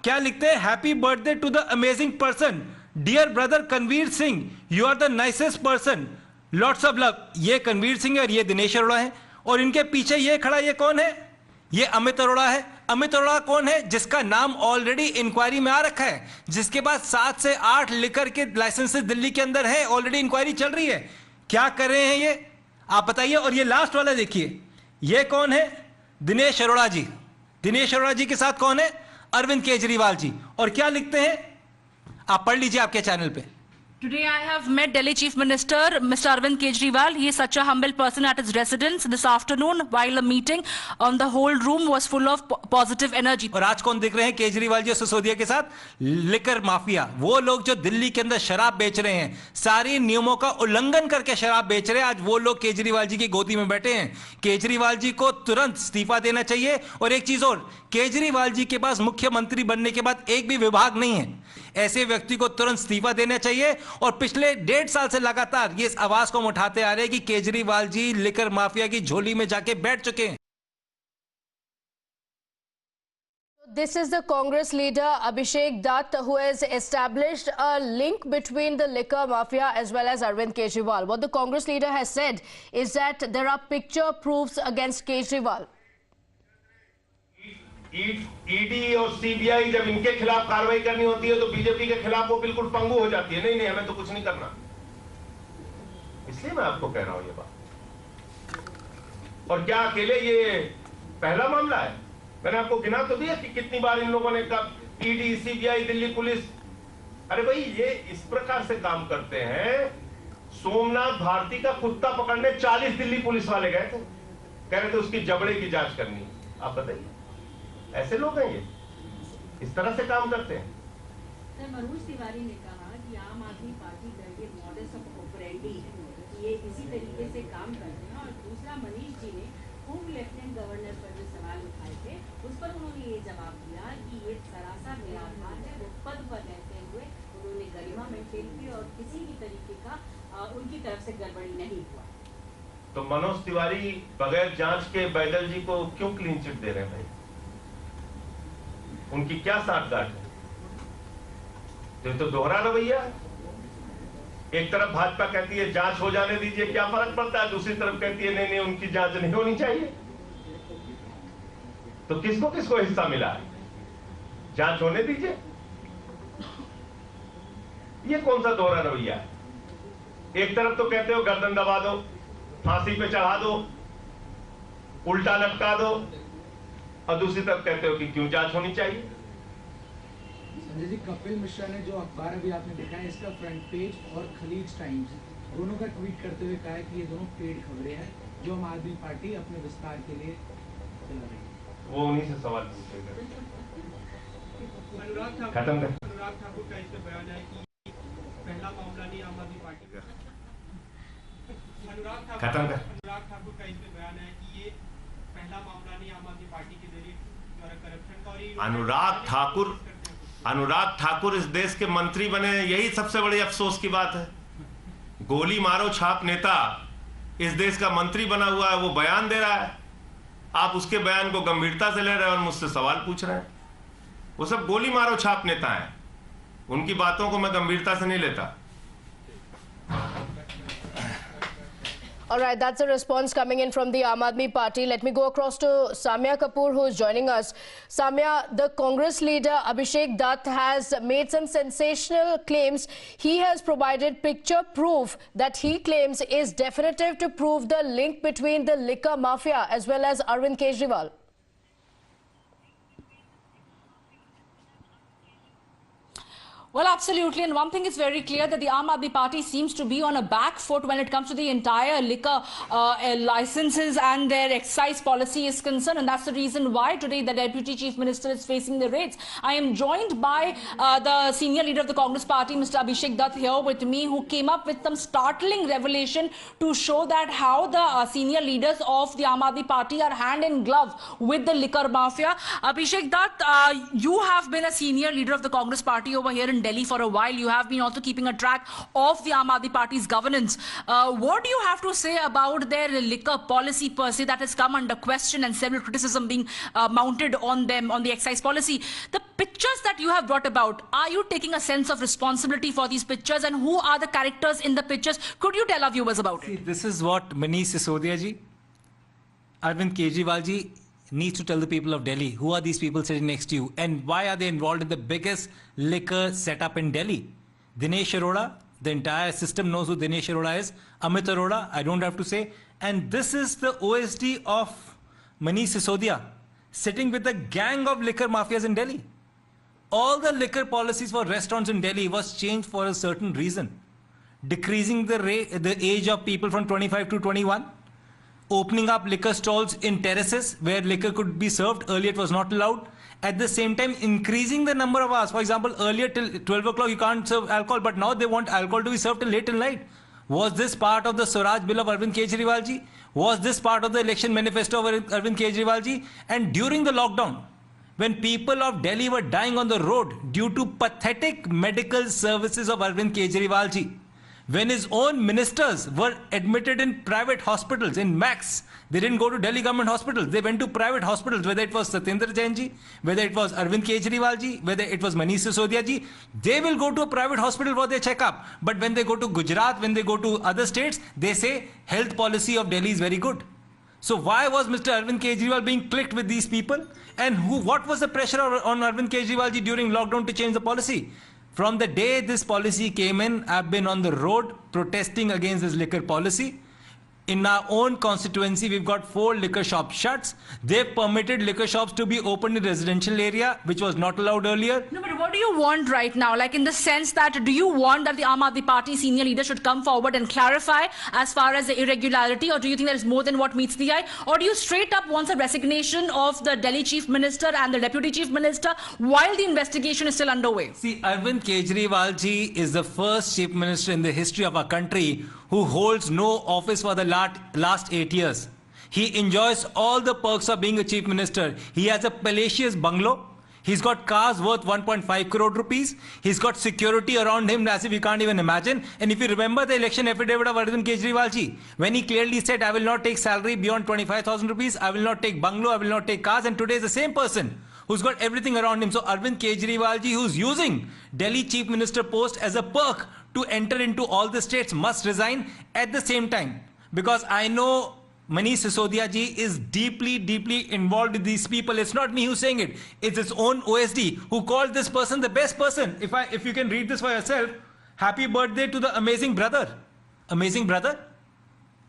क्या लिखते हैं? Happy birthday to the amazing person, dear brother Kanveer Singh, you are the nicest person, lots of love. ये कनवीर सिंह है और ये दिनेश अरोड़ा है। और इनके पीछे ये खड़ा, ये कौन है? ये अमित अरोड़ा है। अमित अरोड़ा कौन है? जिसका नाम ऑलरेडी इंक्वायरी में आ रखा है, जिसके पास 7 से 8 लिकर के लाइसेंसेस दिल्ली के अंदर है, ऑलरेडी इंक्वायरी चल रही है। क्या कर रहे हैं ये, आप बताइए। और ये लास्ट वाला देखिए, ये कौन है? दिनेश अरोड़ा जी। दिनेश अरोड़ा जी के साथ कौन है? अरविंद केजरीवाल जी। और क्या लिखते हैं, आप पढ़ लीजिए आपके चैनल पे। Today I have met Delhi Chief Minister Mr. Arvind Kejriwal. He is such a humble person at his residence this afternoon while a meeting. The whole room was full of positive energy. और आज कौन दिख रहे हैं केजरीवाल जी और सिसोदिया के साथ? Liquor mafia. वो लोग जो दिल्ली के अंदर शराब बेच रहे हैं, सारे नियमों का उल्लंघन करके शराब बेच रहे हैं, आज वो लोग केजरीवाल जी की गोदी में बैठे हैं। केजरीवाल जी को तुरंत इस्तीफा देना चाहिए। और एक चीज और, केजरीवाल जी के पास मुख्यमंत्री बनने के बाद एक भी विभाग नहीं है, ऐसे व्यक्ति को तुरंत इस्तीफा देना चाहिए। और पिछले 1.5 साल से लगातार ये इस आवाज को हम उठाते आ रहे हैं कि केजरीवाल जी लिकर माफिया की झोली में जाके बैठ चुके हैं। This is the Congress leader Abhishek Dutt, who has established a link between the liquor mafia as well as Arvind Kejriwal. What the Congress leader has said is that there are picture proofs against Kejriwal. ED और CBI जब इनके खिलाफ कार्रवाई करनी होती है तो BJP के खिलाफ वो बिल्कुल पंगु हो जाती है। नहीं हमें तो कुछ नहीं करना। इसलिए मैं आपको कह रहा हूं ये बात। और क्या अकेले ये पहला मामला है? मैंने आपको गिना तो दिया कि कितनी बार इन लोगों ने कहा, ईडी, सीबीआई, दिल्ली पुलिस। अरे भाई ये इस प्रकार से काम करते हैं। सोमनाथ भारती का कुत्ता पकड़ने 40 दिल्ली पुलिस वाले गए थे, कह रहे थे उसकी जबड़े की जांच करनी। आप बताइए, ऐसे लोग हैं ये, इस तरह से काम करते हैं। सर, मनोज तिवारी ने कहा कि आम आदमी पार्टी का ये मॉडस ऑफ ऑपरेंडी है, ये इसी तरीके से काम करते हैं। और दूसरा, मनीष जी ने होम लेफ्टिनेंट गवर्नर पर जो सवाल उठाए थे, उस पर उन्होंने ये जवाब दिया कि ये सरासर निराधार है। वो पद पर रहते हुए उन्होंने गरिमा मेंटेन की और किसी भी तरीके का उनकी तरफ से गड़बड़ी नहीं हुआ। तो मनोज तिवारी बगैर जांच के बैदल जी को क्यों क्लीन चिट दे रहे हैं भाई? उनकी क्या साठगांठ है? तो दोहरा रवैया है। एक तरफ भाजपा कहती है जांच हो जाने दीजिए, क्या फर्क पड़ता है, दूसरी तरफ कहती है नहीं उनकी जांच नहीं होनी चाहिए। तो किसको किसको हिस्सा मिला है? जांच होने दीजिए। ये कौन सा दोहरा रवैया है? एक तरफ तो कहते हो गर्दन दबा दो, फांसी पे चढ़ा दो, उल्टा लटका दो, और दूसरी तरफ कहते हो कि क्यों जांच होनी चाहिए। संजय जी, कपिल मिश्रा ने जो अखबार अभी आपने देखा है, इसका फ्रंट पेज और खलीज टाइम्स दोनों का ट्वीट करते हुए कहा है कि ये दोनों पेड खबरें हैं जो आम आदमी पार्टी अपने विस्तार के लिए चला रही है। वो उन्हीं से सवाल पूछेगा। खत्म कर। अनुराग ठाकुर का इस पे बयान है कि पहला मामला नहीं आम आदमी पार्टी का। अनुराग ठाकुर का इस पे बयान है कि ये पहला मामला नहीं आम आदमी पार्टी के जरिए द्वारा करप्शन का। और अनुराग ठाकुर इस देश के मंत्री बने, यही सबसे बड़ी अफसोस की बात है। गोली मारो छाप नेता इस देश का मंत्री बना हुआ है, वो बयान दे रहा है, आप उसके बयान को गंभीरता से ले रहे हैं और मुझसे सवाल पूछ रहे हैं। वो सब गोली मारो छाप नेता हैं, उनकी बातों को मैं गंभीरता से नहीं लेता। All right, that's a response coming in from the Aam Aadmi Party. Let me go across to Samya Kapoor, who is joining us. Samya, the Congress leader Abhishek Dutt has made some sensational claims. He has provided picture proof that he claims is definitive to prove the link between the liquor mafia as well as Arvind Kejriwal. Well, absolutely. And one thing is very clear, that the Aam Aadmi Party seems to be on a back foot when it comes to the entire liquor licenses and their excise policy is concerned. And that's the reason why today the Deputy Chief Minister is facing the raids. I am joined by the senior leader of the Congress Party, Mr. Abhishek Dutt, here with me, who came up with some startling revelation to show that how the senior leaders of the Aam Aadmi Party are hand in glove with the liquor mafia. Abhishek Dutt, you have been a senior leader of the Congress Party over here in Delhi for a while. You have been also keeping a track of the Aam Aadmi Party's governance. What do you have to say about their liquor policy per se that has come under question and several criticism being mounted on them on the excise policy? The pictures that you have brought about, are you taking a sense of responsibility for these pictures, and who are the characters in the pictures? Could you tell our viewers about it? This is what Manish Sisodia ji, Arvind Kejriwal ji needs to tell the people of Delhi. Who are these people sitting next to you, and why are they involved in the biggest liquor setup in Delhi? Dinesh Arora, the entire system knows who Dinesh Arora is. Amit Arora, I don't have to say. And this is the OSD of Manish Sisodia sitting with a gang of liquor mafias in Delhi. All the liquor policies for restaurants in Delhi was changed for a certain reason. Decreasing the age of people from 25 to 21. Opening up liquor stalls in terraces where liquor could be served. Earlier it was not allowed. At the same time, increasing the number of hours. For example, earlier till 12 o'clock you can't serve alcohol, but now they want alcohol to be served till late till night. Was this part of the Swaraj bill of Arvind Kejriwal ji? Was this part of the election manifesto of Arvind Kejriwal ji? And during the lockdown, when people of Delhi were dying on the road due to pathetic medical services of Arvind Kejriwal ji, when his own ministers were admitted in private hospitals, in Max, they didn't go to Delhi government hospitals. They went to private hospitals, whether it was Satyendra Jain ji, whether it was Arvind Kejriwal ji, whether it was Manish Sisodia ji. They will go to a private hospital for their checkup. But when they go to Gujarat, when they go to other states, they say health policy of Delhi is very good. So why was Mr. Arvind Kejriwal being clicked with these people? And what was the pressure on Arvind Kejriwal ji during lockdown to change the policy? From the day this policy came in, I've been on the road protesting against this liquor policy. In our own constituency, we've got 4 liquor shop shuts. They've permitted liquor shops to be opened in residential area, which was not allowed earlier. No, but what do you want right now? Like, in the sense that, do you want that the Aam Aadmi Party senior leader should come forward and clarify as far as the irregularity, or do you think there is more than what meets the eye? Or do you straight up want a resignation of the Delhi Chief Minister and the Deputy Chief Minister while the investigation is still underway? See, Arvind Kejriwal ji is the first Chief Minister in the history of our country who holds no office for the last 8 years. He enjoys all the perks of being a Chief Minister. He has a palatial bungalow. He's got cars worth 1.5 crore rupees. He's got security around him as if you can't even imagine. And if you remember the election affidavit of Arvind Kejriwal ji, when he clearly said, I will not take salary beyond 25,000 rupees, I will not take bungalow, I will not take cars, and today is the same person who's got everything around him. So Arvind Kejriwal ji, who's using Delhi Chief Minister post as a perk to enter into all the states, must resign at the same time. Because I know Manish Sisodia ji is deeply, deeply involved with these people. It's not me who's saying it. It's his own OSD who called this person the best person. If you can read this for yourself, happy birthday to the amazing brother. Amazing brother?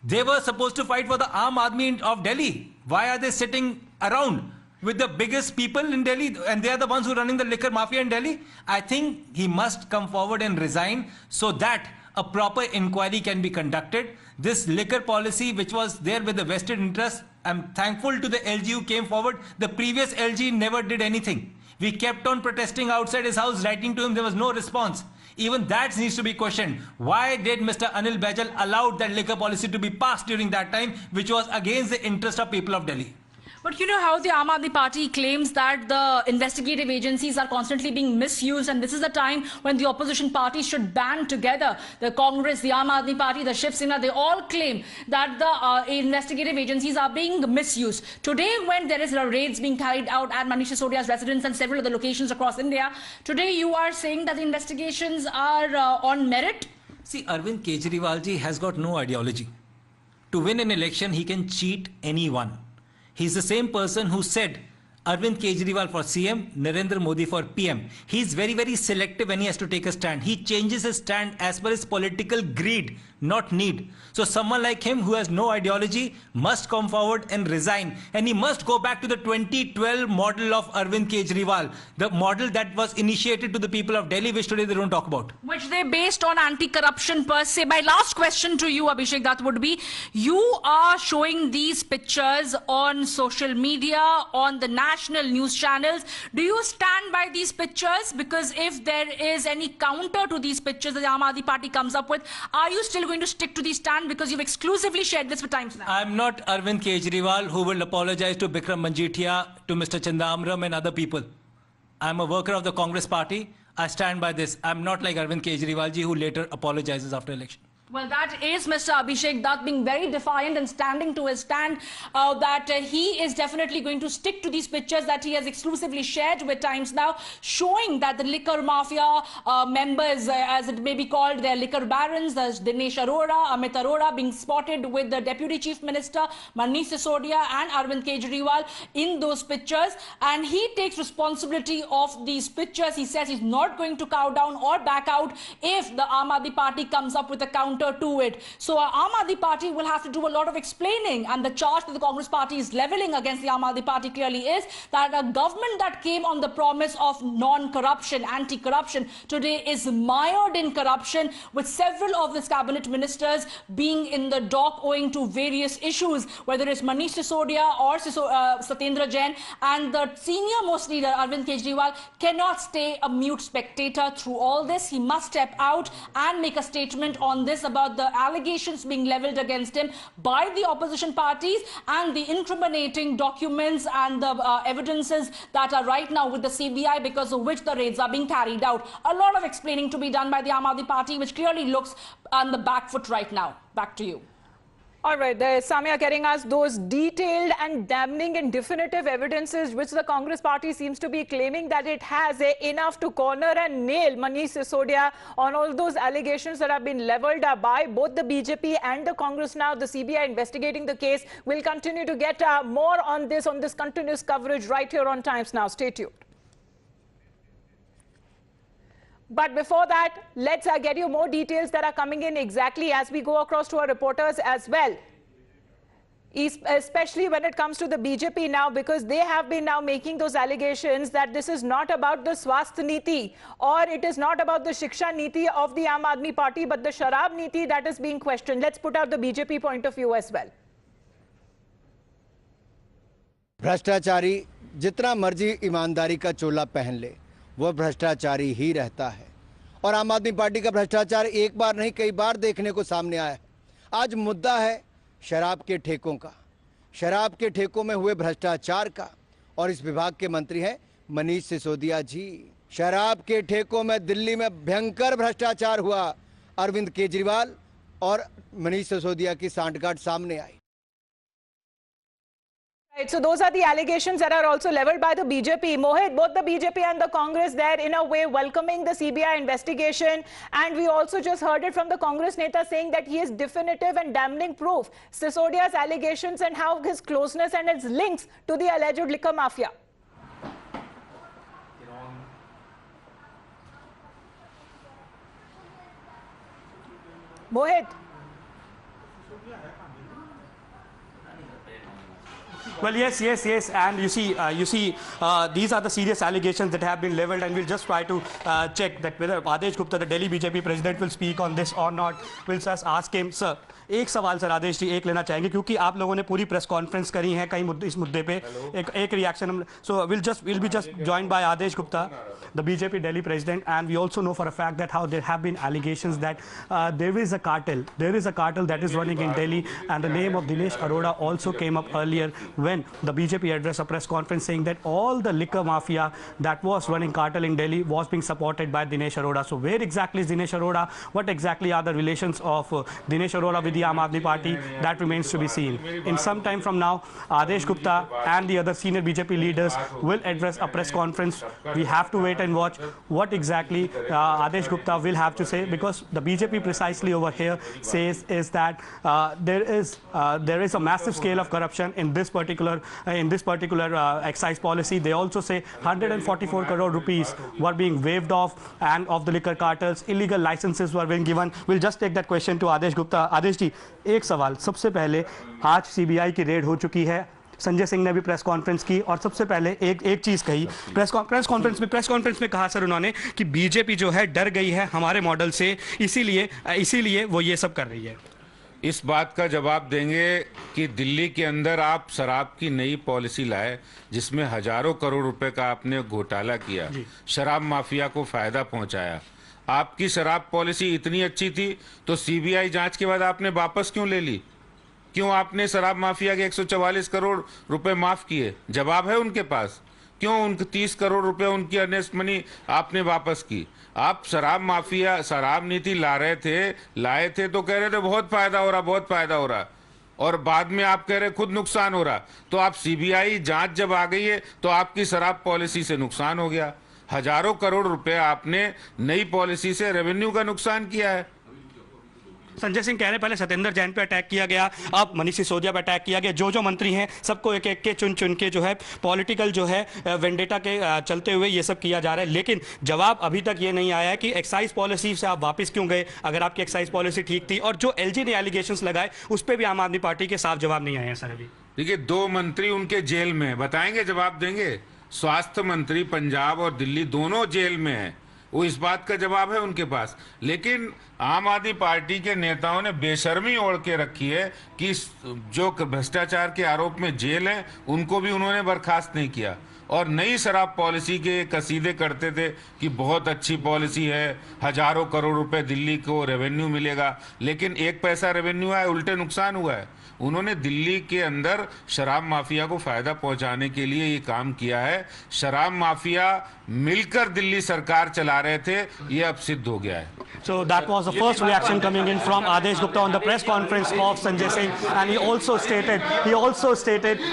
They were supposed to fight for the Aam Aadmi of Delhi. Why are they sitting around with the biggest people in Delhi, and they are the ones who are running the liquor mafia in Delhi? I think he must come forward and resign so that a proper inquiry can be conducted. This liquor policy, which was there with the vested interest, I'm thankful to the LG who came forward. The previous LG never did anything. We kept on protesting outside his house, writing to him. There was no response. Even that needs to be questioned. Why did Mr. Anil Baijal allow that liquor policy to be passed during that time, which was against the interest of people of Delhi? But you know how the Aam Aadmi Party claims that the investigative agencies are constantly being misused, and this is the time when the opposition parties should band together. The Congress, the Aam Aadmi Party, the Shiv Sena, they all claim that the investigative agencies are being misused. Today, when there is raids being carried out at Manish Sisodia's residence and several other locations across India, today you are saying that the investigations are on merit? See, Arvind Kejriwal ji has got no ideology. To win an election, he can cheat anyone. He's the same person who said Arvind Kejriwal for CM, Narendra Modi for PM. He's very, very selective when he has to take a stand. He changes his stand as per his political greed, not need. So someone like him who has no ideology must come forward and resign. And he must go back to the 2012 model of Arvind Kejriwal, the model that was initiated to the people of Delhi, which today they don't talk about. Which they based on anti-corruption per se. My last question to you, Abhishek, that would be, you are showing these pictures on social media, on the national news channels. Do you stand by these pictures? Because if there is any counter to these pictures that the Aam Aadmi Party comes up with, are you still going to stick to the stand, because you've exclusively shared this for Times Now? I'm not Arvind Kejriwal who will apologize to Bikram Manjithia, to Mr. Chindamram and other people. I'm a worker of the Congress party. I stand by this. I'm not like Arvind Kejriwal ji who later apologizes after election. Well, that is Mr. Abhishek Dutt being very defiant and standing to his stand that he is definitely going to stick to these pictures that he has exclusively shared with Times Now, showing that the liquor mafia members, as it may be called, their liquor barons, there's Dinesh Arora, Amit Arora, being spotted with the Deputy Chief Minister, Manish Sisodia and Arvind Kejriwal in those pictures. And he takes responsibility of these pictures. He says he's not going to cow down or back out if the Aam Aadmi Party comes up with a counter to it. So Aam Aadmi Party will have to do a lot of explaining, and the charge that the Congress Party is levelling against the Aam Aadmi Party clearly is that a government that came on the promise of non-corruption, anti-corruption, today is mired in corruption, with several of its cabinet ministers being in the dock owing to various issues, whether it's Manish Sisodia or Satyendra Jain, and the senior most leader Arvind Kejriwal cannot stay a mute spectator through all this. He must step out and make a statement on this, about the allegations being leveled against him by the opposition parties and the incriminating documents and the evidences that are right now with the CBI, because of which the raids are being carried out. A lot of explaining to be done by the Aam Aadmi Party, which clearly looks on the back foot right now. Back to you. All right, there's Samia getting us those detailed and damning and definitive evidences which the Congress party seems to be claiming that it has enough to corner and nail Manish Sisodia on all those allegations that have been leveled by both the BJP and the Congress. Now the CBI investigating the case. Will continue to get more on this continuous coverage right here on Times Now. Stay tuned. But before that, let's get you more details that are coming in exactly as we go across to our reporters as well. Especially when it comes to the BJP now, because they have been now making those allegations that this is not about the Swasth Niti, or it is not about the Shiksha Niti of the Aam Aadmi Party, but the Sharab Niti that is being questioned. Let's put out the BJP point of view as well. भ्रष्टाचारी जितना मर्जी ईमानदारी का चोला पहन ले, वह भ्रष्टाचारी ही रहता है। और आम आदमी पार्टी का भ्रष्टाचार एक बार नहीं कई बार देखने को सामने आया है। आज मुद्दा है शराब के ठेकों का, शराब के ठेकों में हुए भ्रष्टाचार का, और इस विभाग के मंत्री हैं मनीष सिसोदिया जी। शराब के ठेकों में दिल्ली में भयंकर भ्रष्टाचार हुआ। अरविंद केजरीवाल और मनीष सिसोदिया की सांठगांठ सामने आई। Right, so those are the allegations that are also leveled by the BJP. Mohit, both the BJP and the Congress there in a way welcoming the CBI investigation, and we also just heard it from the Congress Neta saying that he is definitive and damning proof. Sisodia's allegations and how his closeness and its links to the alleged liquor mafia. Mohit. Well, yes, and you see, these are the serious allegations that have been leveled, and we'll just try to check that whether Adesh Gupta, the Delhi BJP president, will speak on this or not. We'll just ask him, sir. एक सवाल sir आदेश जी एक लेना चाहेंगे क्योंकि आप लोगों ने पूरी प्रेस कॉन्फ्रेंस करी है कई इस मुद्दे पे एक रिएक्शन हम so will be just joined by Adesh Gupta the BJP Delhi president, and we also know for a fact that how there have been allegations that there is a cartel that is running in Delhi, and the name of Dinesh Arora also came up earlier when the BJP addressed a press conference saying that all the liquor mafia that was running cartel in Delhi was being supported by Dinesh Arora. So where exactly is Dinesh Arora? What exactly are the relations of Dinesh Arora with the Aam Aadmi Party? That remains to be seen. In some time from now, Adesh Gupta and the other senior BJP leaders will address a press conference. We have to wait and watch what exactly Adesh Gupta will have to say, because the BJP precisely over here says is that there is a massive scale of corruption in this particular excise policy. They also say 144 crore rupees were being waived off and of the liquor cartels. Illegal licenses were being given. We'll just take that question to Adesh Gupta. Adesh ji, एक सवाल सबसे पहले, आज CBI की red हो चुकी है, संजय सिंह ने भी प्रेस कॉन्फ्रेंस की और सबसे पहले एक चीज कही प्रेस कॉन्फ्रेंस में कहा सर उन्होंने कि बीजेपी जो है डर गई है हमारे मॉडल से, इसीलिए वो ये सब कर रही है। इस बात का जवाब देंगे कि दिल्ली के अंदर आप शराब की नई पॉलिसी लाए जिसमें हजारों करोड़ रुपए का आपने घोटाला किया, शराब माफिया को फायदा पहुंचाया। आपकी शराब पॉलिसी इतनी अच्छी थी तो CBI जांच के बाद आपने वापस क्यों ले ली? क्यों आपने शराब माफिया के 144 करोड़ रुपए माफ किए? जवाब है उनके पास। क्यों उनके 30 करोड़ रुपए उनकी अर्नेस्ट मनी आपने वापस की? आप शराब माफिया शराब नीति लाए थे तो कह रहे थे बहुत फायदा हो रहा और बाद में आप कह रहे खुद नुकसान हो रहा। तो आप CBI जांच जब आ गई है तो आपकी शराब पॉलिसी से नुकसान हो गया। हजारों करोड़ रुपए आपने नई पॉलिसी से रेवेन्यू का नुकसान किया है। संजय सिंह कह रहे पहले सत्येंद्र जैन पे अटैक किया गया, अब मनीष सिसोदिया पे अटैक किया गया, जो मंत्री हैं सबको एक के चुन के जो है पॉलिटिकल जो है वेंडेटा के चलते हुए ये सब किया जा रहा है। लेकिन जवाब अभी तक ये नहीं आया है कि एक्साइज पॉलिसी से आप वापस क्यों गए अगर आपकी एक्साइज पॉलिसी ठीक थी, और जो LG ने एलिगेशंस लगाए उस पर भी आम आदमी पार्टी के साफ जवाब नहीं आए हैं सर। अभी देखिए 2 मंत्री उनके जेल में, बताएंगे जवाब देंगे। स्वास्थ्य मंत्री पंजाब और दिल्ली दोनों जेल में है, वो इस बात का जवाब है उनके पास। लेकिन आम आदमी पार्टी के नेताओं ने बेशर्मी ओढ़ के रखी है कि जो भ्रष्टाचार के आरोप में जेल हैं उनको भी उन्होंने बर्खास्त नहीं किया, और नई शराब पॉलिसी के कसीदे करते थे कि बहुत अच्छी पॉलिसी है, हजारों करोड़ रुपए दिल्ली को रेवेन्यू मिलेगा। लेकिन 1 पैसा रेवेन्यू आया, उल्टे नुकसान हुआ है। उन्होंने दिल्ली के अंदर शराब माफिया को फायदा पहुंचाने के लिए ये काम किया है। शराब माफिया मिलकर दिल्ली सरकार चला रहे थे, ये अब सिद्ध हो गया है। So that was the first reaction coming in from Adesh Gupta on the press conference of Sanjay Singh, and he also stated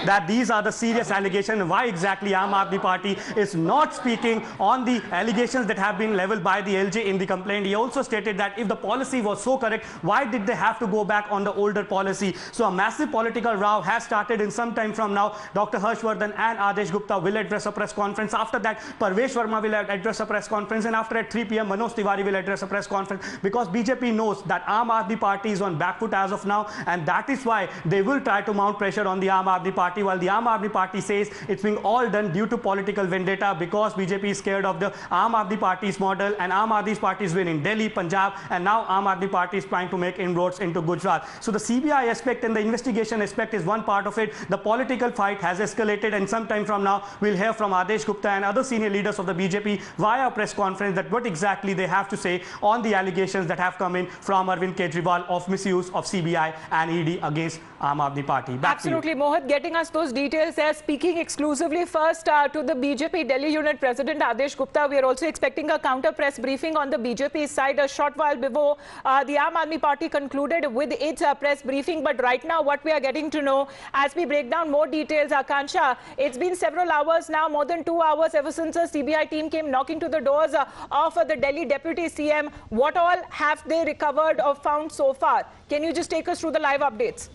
that these are the serious allegations. Why exactly Aam Aadmi Party is not speaking on the allegations that have been leveled by the LG in the complaint. He also stated that if the policy was so correct, why did they have to go back on the older policy? So a massive political row has started in some time from now. Dr. Harshvardhan and Adesh Gupta will address a press conference. After that, Parvesh Verma will address a press conference, and after at 3 p.m. Manoj Tiwari will address a press conference, because BJP knows that Aam Aadmi Party is on back foot as of now, and that is why they will try to mount pressure on the Aam Aadmi Party, while the Aam Aadmi Party says it's being all done due to political vendetta, because BJP is scared of the Aam Aadmi Party's model, and Aam Aadmi Party's win in Delhi, Punjab, and now Aam Aadmi Party is trying to make inroads into Gujarat. So the CBI aspect and the investigation aspect is one part of it. The political fight has escalated, and sometime from now we'll hear from Adesh Gupta and other senior leaders of the BJP via press conference that what exactly they have to say on the allegations that have come in from Arvind Kejriwal of misuse of CBI and ED against Aam Aadmi Party. Back Absolutely, Mohit, getting us those details there. Speaking exclusively first to the BJP Delhi unit president Adesh Gupta, we are also expecting a counter press briefing on the BJP side a short while before the Aam Aadmi Party concluded with its press briefing. But right now, what we are getting to know as we break down more details, Akansha, it's been several hours now, more than 2 hours ever since the CBI team came knocking to the doors of the Delhi Deputy CM. What all have they recovered or found so far? Can you just take us through the live updates?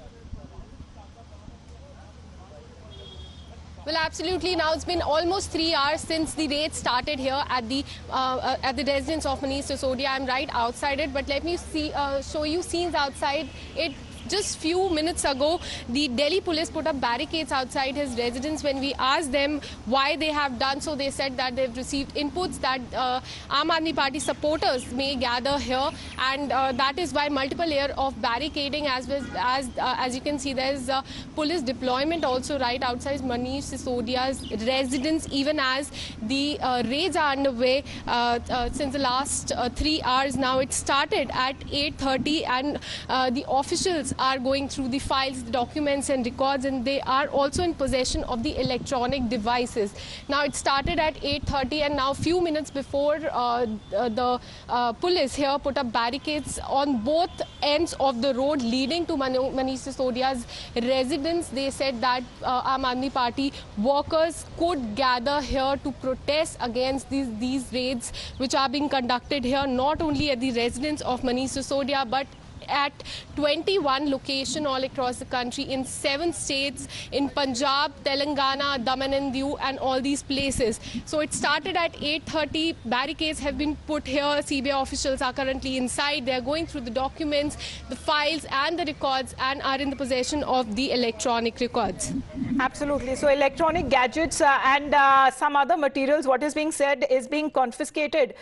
Well, absolutely. Now it's been almost 3 hours since the raid started here at the residence of Manish Sisodia. I'm right outside it, but let me show you scenes outside it. just few minutes ago, the Delhi police put up barricades outside his residence. When we asked them why they have done so, they said that they've received inputs that Aam Aadmi Party supporters may gather here, and that is why multiple layer of barricading, as you can see, there's police deployment also right outside Manish Sisodia's residence, even as the raids are underway since the last 3 hours now. It started at 8:30, and the officials are going through the files, the documents and records, and they are also in possession of the electronic devices. Now it started at 8:30, and now few minutes before the police here put up barricades on both ends of the road leading to Manish Sisodia's residence. They said that Aam Aadmi Party workers could gather here to protest against these raids which are being conducted here, not only at the residence of Manish Sisodia but at 21 locations all across the country in 7 states, in Punjab, Telangana, Daman and Diu, and all these places. So it started at 8:30. Barricades have been put here. CBI officials are currently inside. They are going through the documents, the files and the records, and are in the possession of the electronic records. Absolutely. So electronic gadgets and some other materials, what is being said, is being confiscated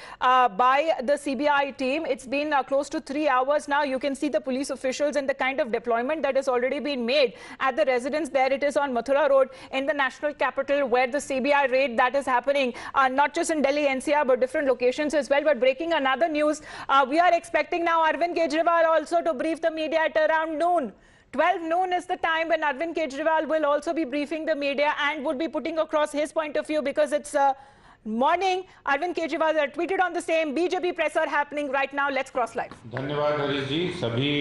by the CBI team. It's been close to 3 hours now. You can see the police officials and the kind of deployment that has already been made at the residence. There it is on Mathura Road in the national capital, where the CBI raid that is happening, not just in Delhi NCR but different locations as well. But breaking another news, we are expecting now Arvind Kejriwal also to brief the media at around noon. 12 noon is the time when Arvind Kejriwal will also be briefing the media and would be putting across his point of view, because it's morning. Arvind Kejriwal tweeted on the same. BJP presser happening right now. Let's cross live. धन्यवाद हरीश जी। सभी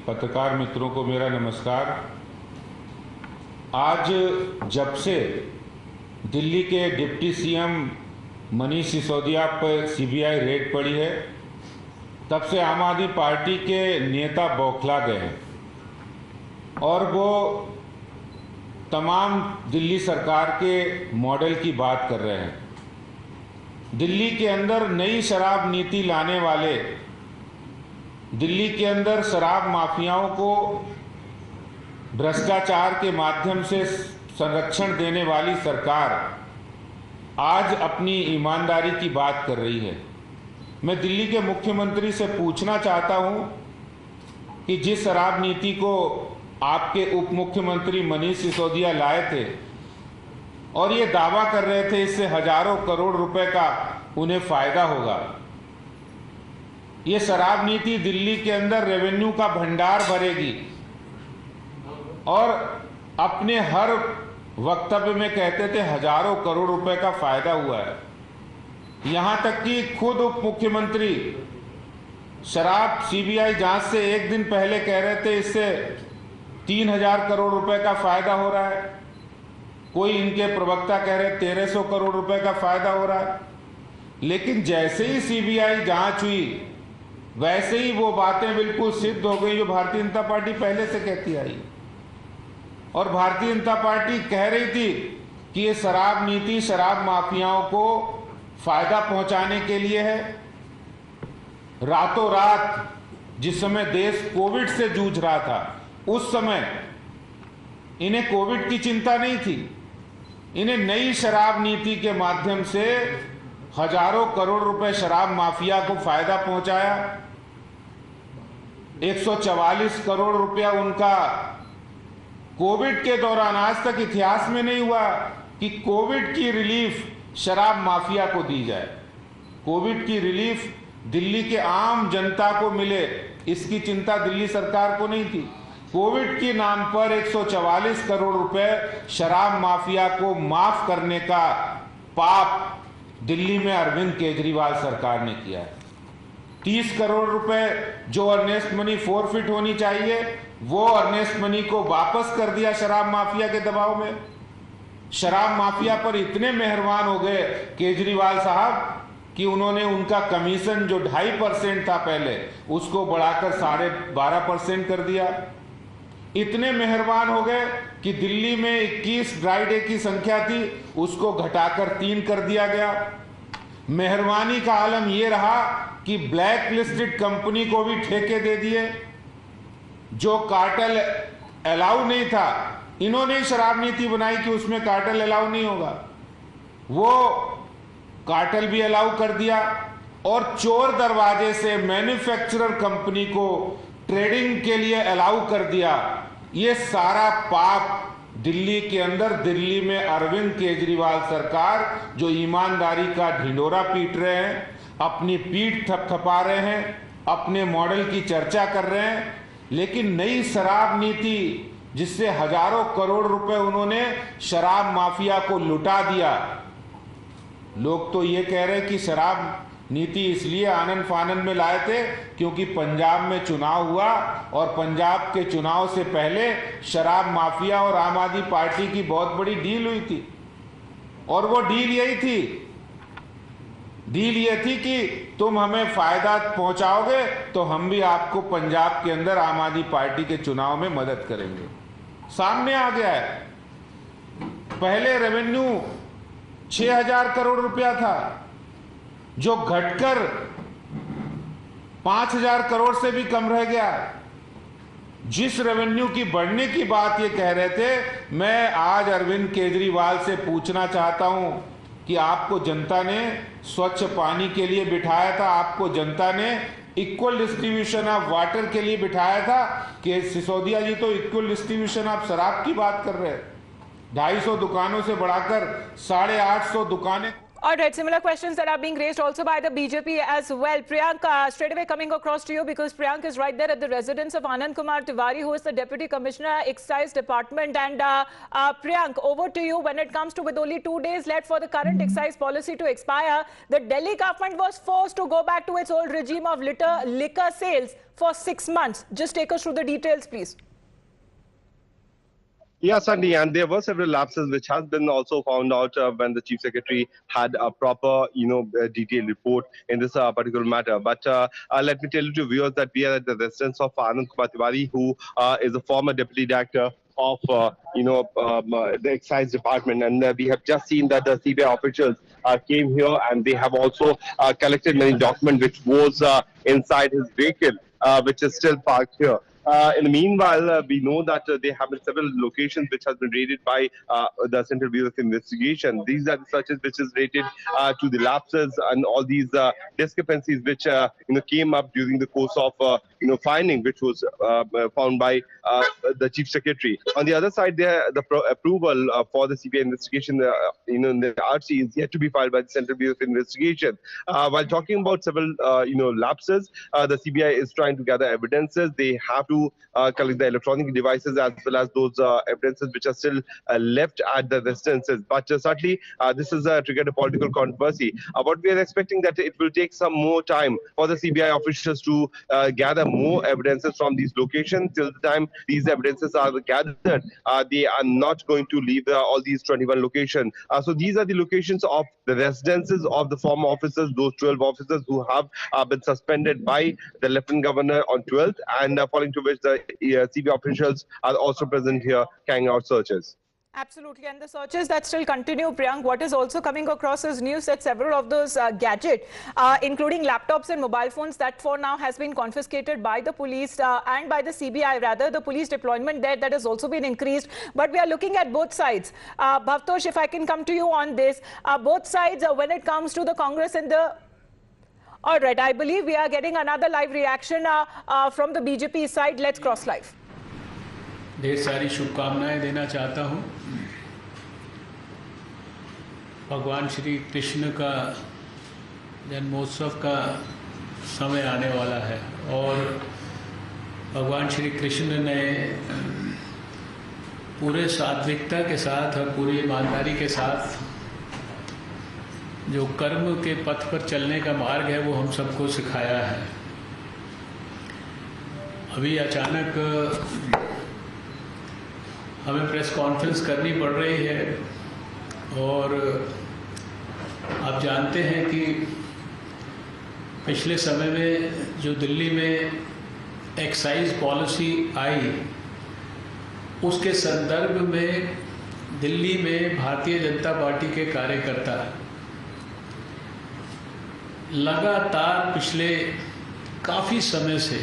पत्रकार मित्रों को मेरा नमस्कार। आज जब से दिल्ली के डिप्टी सीएम मनीष सिसोदिया पर सीबीआई रेड पड़ी है, तब से आम आदमी पार्टी के नेता बौखला गए हैं और वो तमाम दिल्ली सरकार के मॉडल की बात कर रहे हैं। दिल्ली के अंदर नई शराब नीति लाने वाले, दिल्ली के अंदर शराब माफियाओं को भ्रष्टाचार के माध्यम से संरक्षण देने वाली सरकार आज अपनी ईमानदारी की बात कर रही है। मैं दिल्ली के मुख्यमंत्री से पूछना चाहता हूं कि जिस शराब नीति को आपके उप मुख्यमंत्री मनीष सिसोदिया लाए थे और ये दावा कर रहे थे इससे हजारों करोड़ रुपए का उन्हें फायदा होगा, ये शराब नीति दिल्ली के अंदर रेवेन्यू का भंडार भरेगी और अपने हर वक्तव्य में कहते थे हजारों करोड़ रुपए का फायदा हुआ है। यहां तक कि खुद उप मुख्यमंत्री शराब सीबीआई जांच से एक दिन पहले कह रहे थे इससे 3000 करोड़ रुपए का फायदा हो रहा है, कोई इनके प्रवक्ता कह रहे 1300 करोड़ रुपए का फायदा हो रहा है। लेकिन जैसे ही सीबीआई जांच हुई वैसे ही वो बातें बिल्कुल सिद्ध हो गई जो भारतीय जनता पार्टी पहले से कहती आई। और भारतीय जनता पार्टी कह रही थी कि ये शराब नीति शराब माफियाओं को फायदा पहुंचाने के लिए है। रातों रात जिस समय देश कोविड से जूझ रहा था, उस समय इन्हें कोविड की चिंता नहीं थी, इन्हें नई शराब नीति के माध्यम से हजारों करोड़ रुपए शराब माफिया को फायदा पहुंचाया। 144 करोड़ रुपया उनका कोविड के दौरान, आज तक इतिहास में नहीं हुआ कि कोविड की रिलीफ शराब माफिया को दी जाए। कोविड की रिलीफ दिल्ली के आम जनता को मिले, इसकी चिंता दिल्ली सरकार को नहीं थी। कोविड के नाम पर 144 करोड़ रुपए शराब माफिया को माफ करने का पाप दिल्ली में अरविंद केजरीवाल सरकार ने किया है। 30 करोड़ रुपए जो अर्नेस्ट मनी फोरफिट होनी चाहिए, वो अर्नेस्ट मनी को वापस कर दिया शराब माफिया के दबाव में। शराब माफिया पर इतने मेहरबान हो गए केजरीवाल साहब कि उन्होंने उनका कमीशन जो 2.5% था पहले, उसको बढ़ाकर 12.5% कर दिया। इतने मेहरबान हो गए कि दिल्ली में 21 ड्राई डे की संख्या थी, उसको घटाकर 3 कर दिया गया। मेहरबानी का आलम यह रहा कि ब्लैक लिस्टेड कंपनी को भी ठेके दे दिए। जो कार्टेल अलाउ नहीं था, इन्होंने ही शराब नीति बनाई कि उसमें कार्टेल अलाउ नहीं होगा। वो कार्टेल भी अलाउ कर दिया और चोर दरवाजे से मैन्युफैक्चरर कंपनी को ट्रेडिंग के लिए अलाउ कर दिया। ये सारा पाप दिल्ली के अंदर, दिल्ली में अरविंद केजरीवाल सरकार जो ईमानदारी का ढिंडोरा पीट रहे हैं, अपनी पीठ थपथपा रहे हैं, अपने मॉडल की चर्चा कर रहे हैं, लेकिन नई शराब नीति जिससे हजारों करोड़ रुपए उन्होंने शराब माफिया को लुटा दिया। लोग तो ये कह रहे हैं कि शराब नीति इसलिए आनन फानन में लाए थे क्योंकि पंजाब में चुनाव हुआ और पंजाब के चुनाव से पहले शराब माफिया और आम आदमी पार्टी की बहुत बड़ी डील हुई थी। और वो डील यही थी, डील ये थी कि तुम हमें फायदा पहुंचाओगे तो हम भी आपको पंजाब के अंदर आम आदमी पार्टी के चुनाव में मदद करेंगे। सामने आ गया है, पहले रेवेन्यू 6,000 करोड़ रुपया था जो घटकर 5,000 करोड़ से भी कम रह गया। जिस रेवेन्यू की बढ़ने की बात ये कह रहे थे, मैं आज अरविंद केजरीवाल से पूछना चाहता हूं कि आपको जनता ने स्वच्छ पानी के लिए बिठाया था, आपको जनता ने इक्वल डिस्ट्रीब्यूशन ऑफ वाटर के लिए बिठाया था कि सिसोदिया जी तो इक्वल डिस्ट्रीब्यूशन ऑफ शराब की बात कर रहे हैं। 250 दुकानों से बढ़ाकर 850 दुकानें। All right, similar questions that are being raised also by the BJP as well. Priyank, straight away coming across to you because Priyank is right there at the residence of Anand Kumar Tiwari, who is the Deputy Commissioner, Excise Department. And Priyank, over to you. When it comes to with only 2 days left for the current excise policy to expire, the Delhi government was forced to go back to its old regime of liquor sales for 6 months. Just take us through the details, please. Yeah, Sandy, and there were several lapses which has been also found out when the Chief Secretary had a proper, detailed report in this particular matter. But let me tell you to viewers that we are at the residence of Anand Kumar Tiwari, who is a former Deputy Director of, the Excise Department. And we have just seen that the CBI officials came here and they have also collected many documents which was inside his vehicle, which is still parked here. In the meanwhile, we know that there have been several locations which has been raided by the Central Bureau of Investigation. These are the searches which is related to the lapses and all these discrepancies which came up during the course of finding, which was found by the Chief Secretary. On the other side, the approval for the CBI investigation, in the RC is yet to be filed by the Central Bureau of Investigation. While talking about several lapses, the CBI is trying to gather evidences. They have to collect the electronic devices as well as those evidences which are still left at the residences. But certainly, this is triggered a political controversy. What we are expecting that it will take some more time for the CBI officials to gather more evidences from these locations. Till the time these evidences are gathered, they are not going to leave all these 21 locations. So these are the locations of the residences of the former officers, those 12 officers who have been suspended by the Lieutenant Governor on 12th, and following to which the CBI officials are also present here carrying out searches. Absolutely, and the searches that still continue, Priyank. What is also coming across is news that several of those gadgets, including laptops and mobile phones, that for now has been confiscated by the police and by the CBI, rather. The police deployment there, that has also been increased. But we are looking at both sides. Bhavtosh, if I can come to you on this, both sides, when it comes to the Congress and the... All right, I believe we are getting another live reaction from the BJP side. Let's cross live. ढेर सारी शुभकामनाएं देना चाहता हूं। भगवान श्री कृष्ण का जन्मोत्सव का समय आने वाला है और भगवान श्री कृष्ण ने पूरे सात्विकता के साथ और पूरी ईमानदारी के साथ जो कर्म के पथ पर चलने का मार्ग है वो हम सबको सिखाया है। अभी अचानक हमें प्रेस कॉन्फ्रेंस करनी पड़ रही है और आप जानते हैं कि पिछले समय में जो दिल्ली में एक्साइज पॉलिसी आई उसके संदर्भ में दिल्ली में भारतीय जनता पार्टी के कार्यकर्ता लगातार पिछले काफ़ी समय से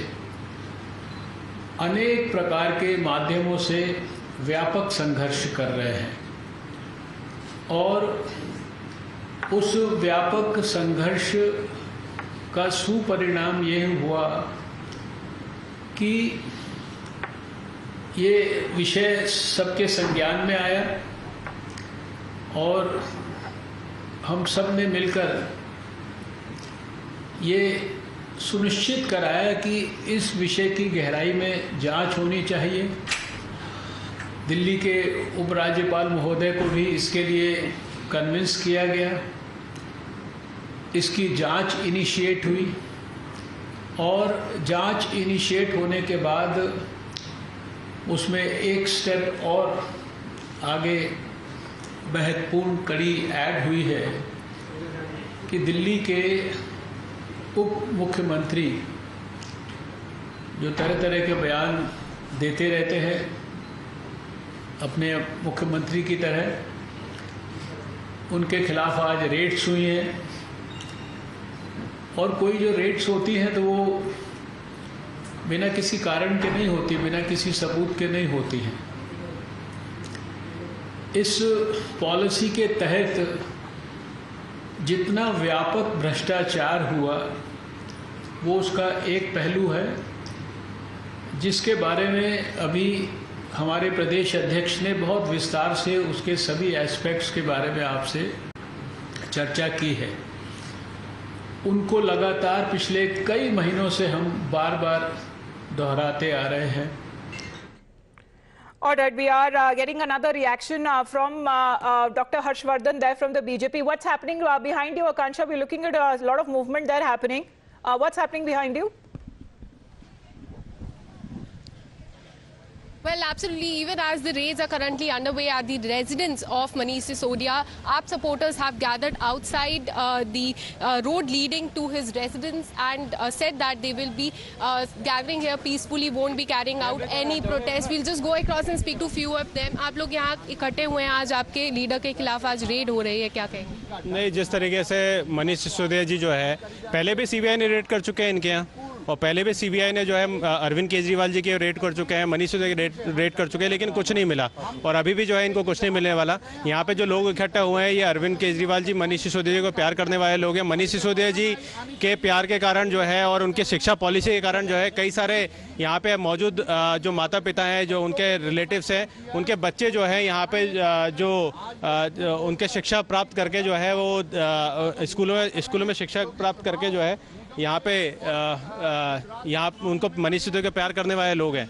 अनेक प्रकार के माध्यमों से व्यापक संघर्ष कर रहे हैं और उस व्यापक संघर्ष का सुपरिणाम ये हुआ कि ये विषय सबके संज्ञान में आया और हम सब ने मिलकर ये सुनिश्चित कराया कि इस विषय की गहराई में जांच होनी चाहिए। दिल्ली के उपराज्यपाल महोदय को भी इसके लिए कन्विंस किया गया, इसकी जांच इनिशिएट हुई और जांच इनिशिएट होने के बाद उसमें एक स्टेप और आगे महत्वपूर्ण कड़ी ऐड हुई है कि दिल्ली के उप मुख्यमंत्री जो तरह तरह के बयान देते रहते हैं अपने मुख्यमंत्री की तरह, उनके खिलाफ आज रेड्स हुई हैं और कोई जो रेड्स होती हैं तो वो बिना किसी कारण के नहीं होती, बिना किसी सबूत के नहीं होती हैं। इस पॉलिसी के तहत जितना व्यापक भ्रष्टाचार हुआ वो उसका एक पहलू है जिसके बारे में अभी हमारे प्रदेश अध्यक्ष ने बहुत विस्तार से उसके सभी एस्पेक्ट्स के बारे में आपसे चर्चा की है। उनको लगातार पिछले कई महीनों से हम बार बार दोहराते आ रहे हैं। All right, we are getting another reaction from Dr. Harshvardhan there from the BJP. What's happening behind you, Akansha? We're looking at a lot of movement there happening. What's happening behind you? Well, absolutely. Even as the raids are currently underway at the residence of Manish Sisodia, AAP supporters have gathered outside the road leading to his residence and said that they will be gathering here peacefully, won't be carrying out any protest. We'll just go across and speak to few of them. आप लोग यहाँ इकट्ठे हुए हैं, आज आपके leader के खिलाफ आज रेड हो रही है, क्या कहेंगे? नहीं, जिस तरीके से मनीष सिसोदिया जी जो है पहले भी सीबीआई ने रेड कर चुके हैं इनके यहाँ, और पहले भी सीबीआई ने जो है अरविंद केजरीवाल जी के रेड कर चुके हैं, मनीष सिसोदिया के रेड कर चुके हैं, लेकिन कुछ नहीं मिला और अभी भी जो है इनको कुछ नहीं मिलने वाला। यहाँ पे जो लोग इकट्ठा हुए हैं ये अरविंद केजरीवाल जी मनीष सिसोदिया जी को प्यार करने वाले लोग हैं। मनीष सिसोदिया जी के प्यार के कारण जो है और उनके शिक्षा पॉलिसी के कारण जो है कई सारे यहाँ पे मौजूद जो माता पिता हैं, जो उनके रिलेटिव्स हैं, उनके बच्चे जो है यहाँ पे जो उनके शिक्षा प्राप्त करके जो है वो स्कूलों में शिक्षा प्राप्त करके जो है यहाँ पे यहाँ उनको मनीष सिसोदिया का प्यार करने वाले लोग हैं।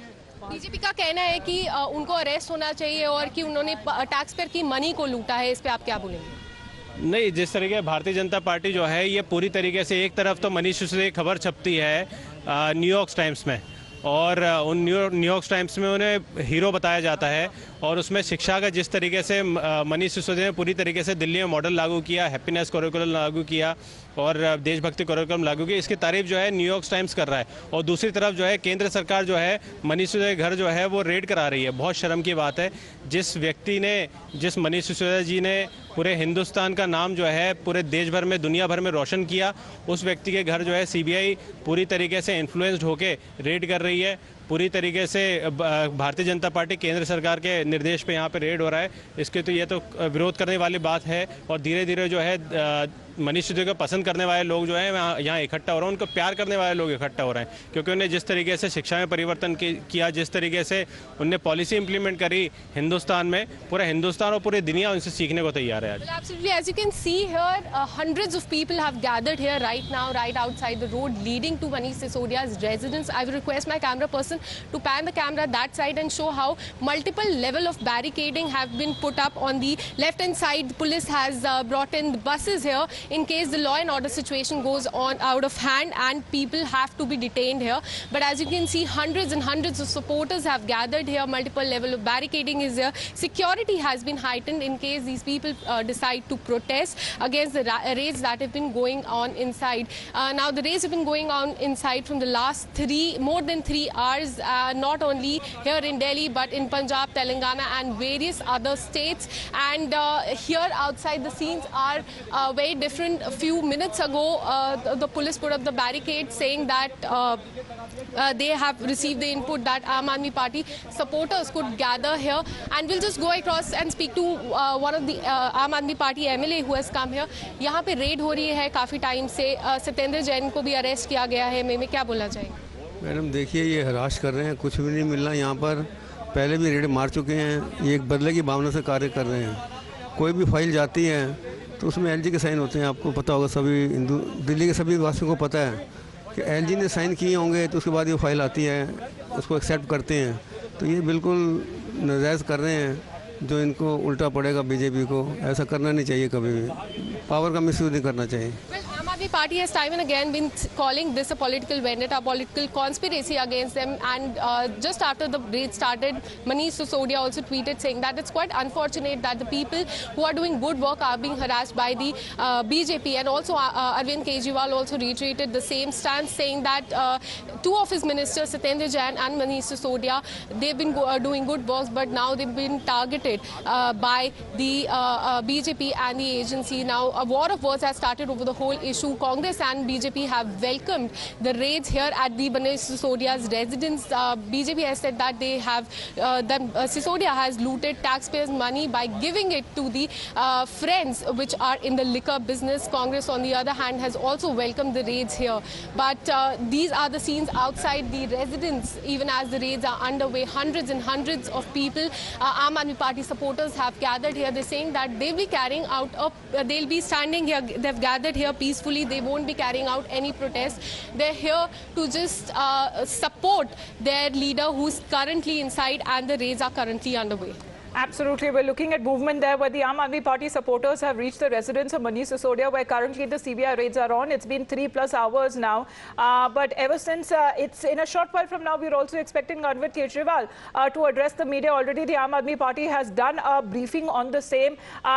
बीजेपी का कहना है कि उनको अरेस्ट होना चाहिए और कि उन्होंने टैक्स पेयर की मनी को लूटा है, इस पे आप क्या बोलेंगे? नहीं, जिस तरीके भारतीय जनता पार्टी जो है ये पूरी तरीके से एक तरफ तो मनीष सिसोदिया की खबर छपती है न्यूयॉर्क टाइम्स में और उन न्यूयॉर्क टाइम्स में उन्हें हीरो बताया जाता है और उसमें शिक्षा का जिस तरीके से मनीष सिसोदिया ने पूरी तरीके से दिल्ली में मॉडल लागू किया, हैप्पीनेस करिकुलम लागू किया और देशभक्ति करिकुलम लागू किया, इसकी तारीफ जो है न्यूयॉर्क टाइम्स कर रहा है। और दूसरी तरफ जो है केंद्र सरकार जो है मनीष सिसोदिया के घर जो है वो रेड करा रही है। बहुत शर्म की बात है, जिस मनीष सिसोदिया जी ने पूरे हिंदुस्तान का नाम जो है पूरे देश भर में, दुनिया भर में रोशन किया, उस व्यक्ति के घर जो है सीबीआई पूरी तरीके से इन्फ्लुएंस्ड होके रेड कर रही है। पूरी तरीके से भारतीय जनता पार्टी केंद्र सरकार के निर्देश पे यहाँ पे रेड हो रहा है। इसके तो ये तो विरोध करने वाली बात है और धीरे धीरे जो है मनीष सिसोदिया को पसंद करने वाले लोग जो हैं यहाँ इकट्ठा हो रहे हैं, उनको प्यार करने वाले लोग इकट्ठा हो रहे हैं, क्योंकि उन्हें जिस तरीके से शिक्षा में परिवर्तन किया, जिस तरीके से उनने पॉलिसी इंप्लीमेंट करी हिंदुस्तान में, पूरा हिंदुस्तान और पूरी दुनिया उनसे सीखने को तैयार है। Absolutely, as you can see here, hundreds of people have gathered here right now, right outside the road leading to Manish Sisodia's residence. I will request my camera person to pan the camera that side and show how multiple level of barricading have been put up on the left hand side. The police has brought in the buses here in case the law and order situation goes on out of hand and people have to be detained here. But as you can see, hundreds and hundreds of supporters have gathered here. Multiple level of barricading is here. Security has been heightened in case these people decide to protest against the raids that have been going on inside. Now the raids have been going on inside from the last more than 3 hours, not only here in Delhi but in Punjab, Telangana and various other states. And here outside the scenes are very different. different. A few minutes ago, the police put up the barricade saying that they have received the input that Aam Aadmi Party supporters could gather here. And we'll just go across and speak to one of the Aam Aadmi Party MLA who has come here. यहाँ पे red हो रही है काफ़ी time से. सत्येंद्र जैन को भी arrest किया गया है. मैं क्या बोलना चाहेंगे? मैडम देखिए, ये हरास कर रहे हैं, कुछ भी नहीं मिल रहा यहाँ पर. पहले भी रेड मार चुके हैं. ये एक बदले की भावना से कार्य कर रहे हैं. कोई भी फाइल जाती है तो उसमें एलजी के साइन होते हैं. आपको पता होगा, सभी दिल्ली के सभी वासियों को पता है कि एलजी ने साइन किए होंगे तो उसके बाद ये फाइल आती है, उसको एक्सेप्ट करते हैं. तो ये बिल्कुल नाजायज़ कर रहे हैं, जो इनको उल्टा पड़ेगा बीजेपी को. ऐसा करना नहीं चाहिए, कभी भी पावर का मिसयूज नहीं करना चाहिए. The party has time and again been calling this a political vendetta, political conspiracy against them. And just after the raid started, Manish Sisodia also tweeted saying that it's quite unfortunate that the people who are doing good work are being harassed by the BJP. And also Arvind Kejriwal also reiterated the same stance, saying that two of his ministers, Satyendra Jain and Manish Sisodia, they've been doing good work, but now they've been targeted by the BJP and the agency. Now a war of words has started over the whole issue. Congress and BJP have welcomed the raids here at the Manish Sisodia's residence. BJP has said that they have Sisodia has looted taxpayers' money by giving it to the friends which are in the liquor business. Congress, on the other hand, has also welcomed the raids here. But these are the scenes outside the residence. Even as the raids are underway, hundreds and hundreds of people, Aam Aadmi Party supporters, have gathered here. They're saying that they'll be carrying out they'll be standing here. They've gathered here peacefully. They won't be carrying out any protests. They're here to just support their leader who's currently inside, and the raids are currently underway. Absolutely. We're looking at movement there where the Aam Aadmi Party supporters have reached the residence of Manish Sisodia, where currently the CBI raids are on. It's been 3+ hours now. But ever since, it's in a short while from now, we're also expecting Arvind Kejriwal to address the media. Already the Aam Aadmi Party has done a briefing on the same.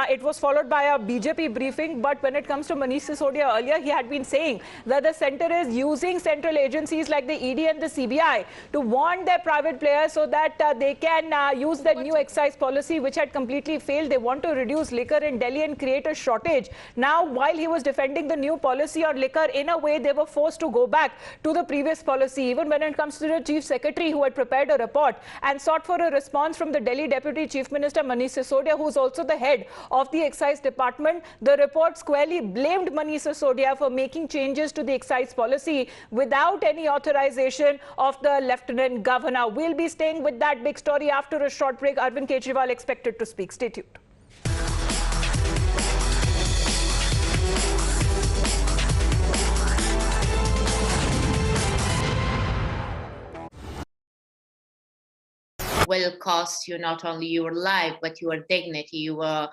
It was followed by a BJP briefing. But when it comes to Manish Sisodia, earlier he had been saying that the centre is using central agencies like the ED and the CBI to warn their private players so that they can use the new excise policy which had completely failed. They want to reduce liquor in Delhi and create a shortage. Now, while he was defending the new policy on liquor, in a way they were forced to go back to the previous policy. Even when it comes to the Chief Secretary, who had prepared a report and sought for a response from the Delhi Deputy Chief Minister Manish Sisodia, who is also the head of the Excise Department, the report squarely blamed Manish Sisodia for making changes to the excise policy without any authorization of the Lieutenant Governor. We'll be staying with that big story after a short break. Arvind Kejriwal expected to speak. Stay tuned. Will cost you not only your life, but your dignity, your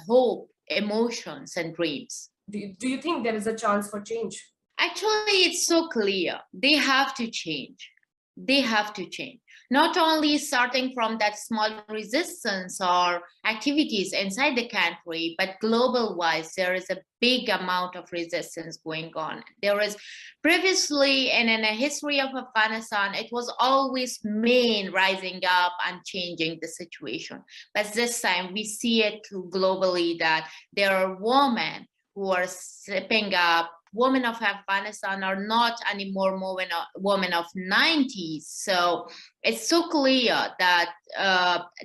hope, emotions, and dreams. Do you think there is a chance for change? Actually, it's so clear. They have to change. They have to change. Not only starting from that small resistance or activities inside the country, but global-wise, there is a big amount of resistance going on. There is previously, and in the history of Afghanistan, it was always men rising up and changing the situation. But this time, we see it globally that there are women who are stepping up. Women of Afghanistan are not anymore women of 90s. So it's so clear that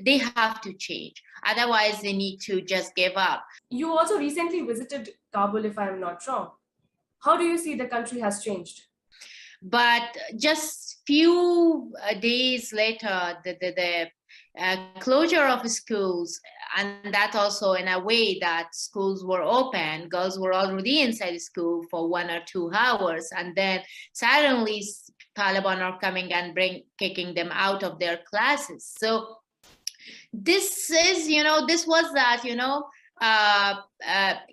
they have to change. Otherwise, they need to just give up. You also recently visited Kabul, if I'm not wrong. How do you see the country has changed? But just few days later, the closure of schools, and that also in a way that schools were open, girls were already inside school for 1 or 2 hours, and then suddenly Taliban are coming and kicking them out of their classes. So this is, this was that,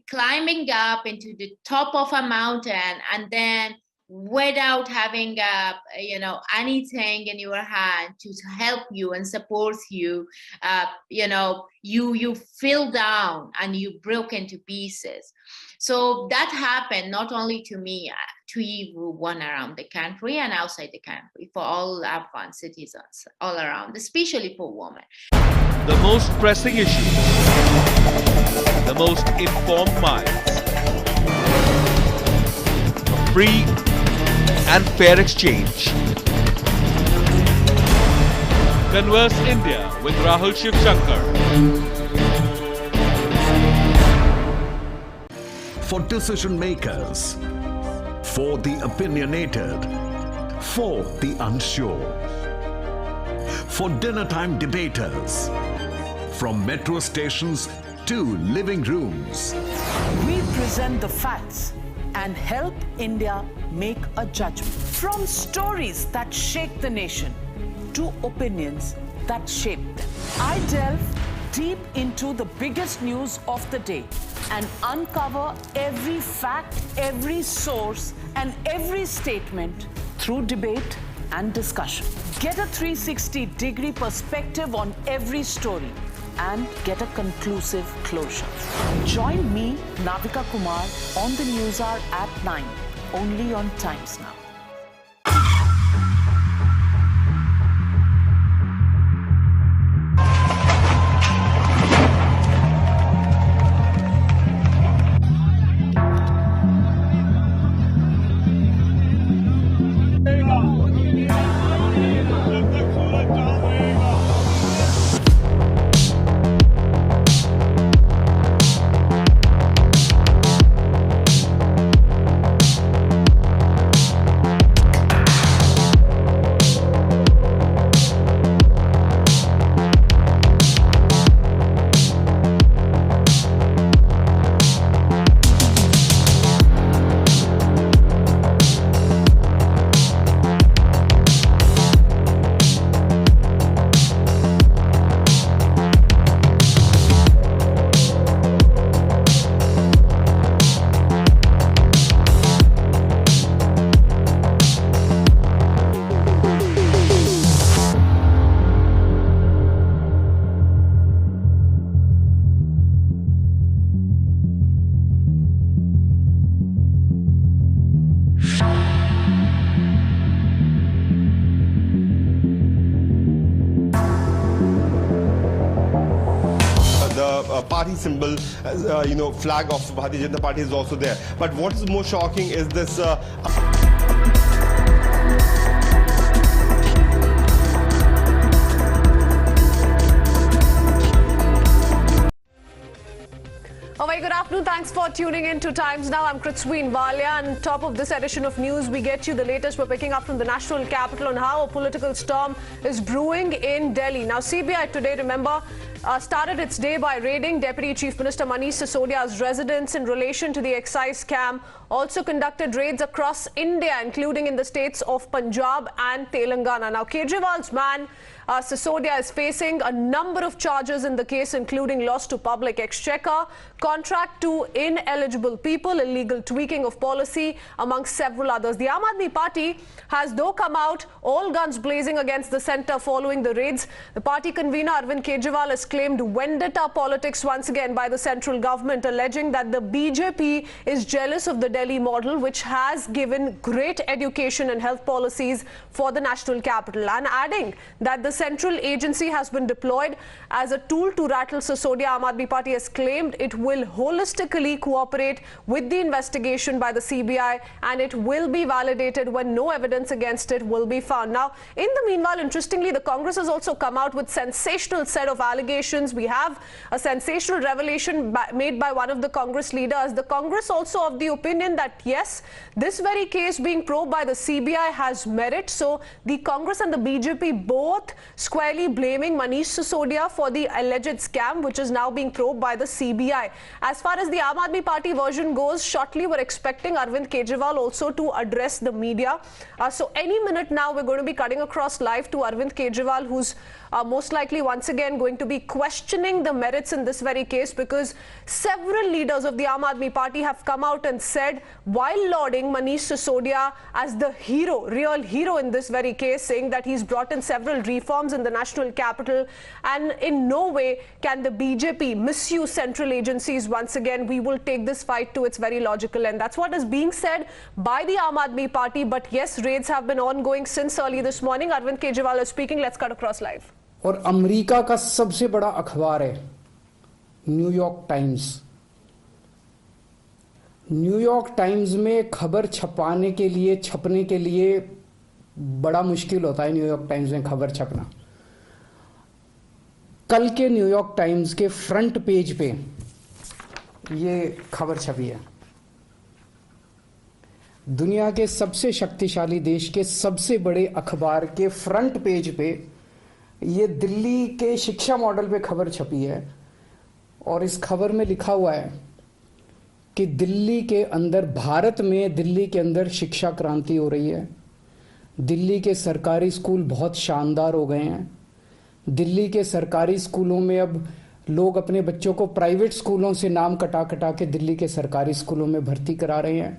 climbing up into the top of a mountain and then without having anything in your hand to help you and support you, you fell down and you broke into pieces. So that happened not only to me, to everyone around the country and outside the country, for all Afghan citizens all around, especially for women. The most pressing issues, the most informed minds, a free and fair exchange. Converse India with Rahul Shivshankar. For decision makers, for the opinionated, for the unsure, for dinner time debaters, from metro stations to living rooms. We present the facts and help India make a judgment. From stories that shake the nation to opinions that shape them. I delve deep into the biggest news of the day and uncover every fact, every source, and every statement through debate and discussion. Get a 360-degree perspective on every story and get a conclusive closure. Join me, Navika Kumar, on the News Hour at 9, only on Times Now. Party symbol, flag of Bharatiya Janata Party is also there. But what is more shocking is this. A very good afternoon. Thanks for tuning in to Times Now. I'm Kritsween Walia, and top of this edition of news, we get you the latest we're picking up from the national capital on how a political storm is brewing in Delhi. Now, CBI today, remember, started its day by raiding Deputy Chief Minister Manish Sisodia's residence in relation to the excise scam. Also conducted raids across India, including in the states of Punjab and Telangana. Now, Kejriwal's man, Sisodia, is facing a number of charges in the case, including loss to public exchequer, contract to ineligible people, illegal tweaking of policy, amongst several others. The Aam Aadmi Party has, though, come out all guns blazing against the centre following the raids. The party convener, Arvind Kejriwal, has claimed vendetta politics once again by the central government, alleging that the BJP is jealous of the Delhi model, which has given great education and health policies for the national capital, and adding that the central agency has been deployed as a tool to rattle Sisodia. Aam Aadmi Party has claimed it will holistically cooperate with the investigation by the CBI, and it will be validated when no evidence against it will be found. Now, in the meanwhile, interestingly, the Congress has also come out with sensational set of allegations. We have a sensational revelation made by one of the Congress leaders. The Congress also of the opinion that yes, this very case being probed by the CBI has merit. So the Congress and the BJP both squarely blaming Manish Sisodia for the alleged scam, which is now being probed by the CBI. As far as the Aam Aadmi Party version goes, shortly we're expecting Arvind Kejriwal also to address the media. So any minute now we're going to be cutting across live to Arvind Kejriwal, who's most likely once again going to be questioning the merits in this very case, because several leaders of the Aam Aadmi Party have come out and said, while lauding Manish Sisodia as the hero, real hero in this very case, saying that he's brought in several reforms in the national capital, and in no way can the BJP misuse central agencies. Once again, we will take this fight to its very logical end. That's what is being said by the Aam Aadmi Party. But yes, raids have been ongoing since early this morning. Arvind Kejriwal is speaking. Let's cut across live. और America का सबसे बड़ा अखबार है New York times. New York times में खबर छपने के लिए बड़ा मुश्किल होता है न्यूयॉर्क टाइम्स में खबर छपना। कल के न्यूयॉर्क टाइम्स के फ्रंट पेज पे ये खबर छपी है। दुनिया के सबसे शक्तिशाली देश के सबसे बड़े अखबार के फ्रंट पेज पे ये दिल्ली के शिक्षा मॉडल पे खबर छपी है और इस खबर में लिखा हुआ है कि दिल्ली के अंदर, भारत में दिल्ली के अंदर शिक्षा क्रांति हो रही है। दिल्ली के सरकारी स्कूल बहुत शानदार हो गए हैं। दिल्ली के सरकारी स्कूलों में अब लोग अपने बच्चों को प्राइवेट स्कूलों से नाम कटा कटा के दिल्ली के सरकारी स्कूलों में भर्ती करा रहे हैं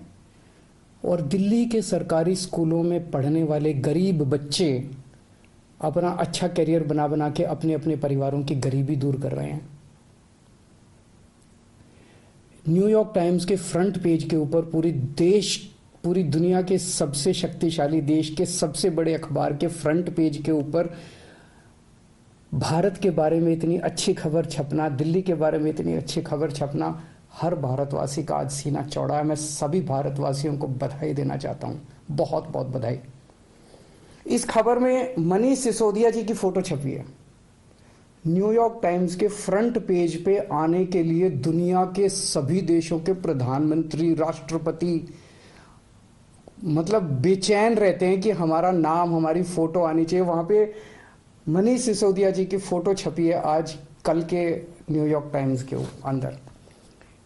और दिल्ली के सरकारी स्कूलों में पढ़ने वाले गरीब बच्चे अपना अच्छा करियर बना बना के अपने अपने परिवारों की गरीबी दूर कर रहे हैं। न्यूयॉर्क टाइम्स के फ्रंट पेज के ऊपर पूरी दुनिया के सबसे शक्तिशाली देश के सबसे बड़े अखबार के फ्रंट पेज के ऊपर भारत के बारे में इतनी अच्छी खबर छपना, दिल्ली के बारे में इतनी अच्छी खबर छपना, हर भारतवासी का आज सीना चौड़ा है। मैं सभी भारतवासियों को बधाई देना चाहता हूं, बहुत बहुत बधाई। इस खबर में मनीष सिसोदिया जी की फोटो छपी है। न्यूयॉर्क टाइम्स के फ्रंट पेज पे आने के लिए दुनिया के सभी देशों के प्रधानमंत्री, राष्ट्रपति मतलब बेचैन रहते हैं कि हमारा नाम, हमारी फोटो आनी चाहिए। वहां पे मनीष सिसोदिया जी की फोटो छपी है आज कल के न्यूयॉर्क टाइम्स के अंदर।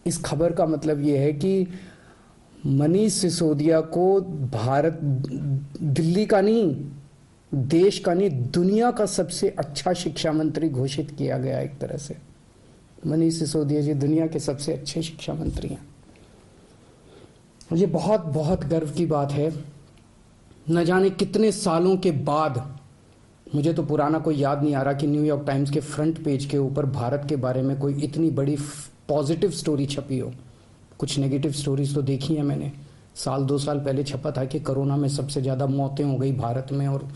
इस खबर का मतलब यह है कि मनीष सिसोदिया को भारत, दिल्ली का नहीं, देश का नहीं, दुनिया का सबसे अच्छा शिक्षा मंत्री घोषित किया गया। एक तरह से मनीष सिसोदिया जी दुनिया के सबसे अच्छे शिक्षा मंत्री हैं। ये बहुत बहुत गर्व की बात है। न जाने कितने सालों के बाद, मुझे तो पुराना कोई याद नहीं आ रहा कि न्यूयॉर्क टाइम्स के फ्रंट पेज के ऊपर भारत के बारे में कोई इतनी बड़ी पॉजिटिव स्टोरी छपी हो। कुछ नेगेटिव स्टोरीज तो देखी है मैंने। 2 साल पहले छपा था कि कोरोना में सबसे ज़्यादा मौतें हो गई भारत में, और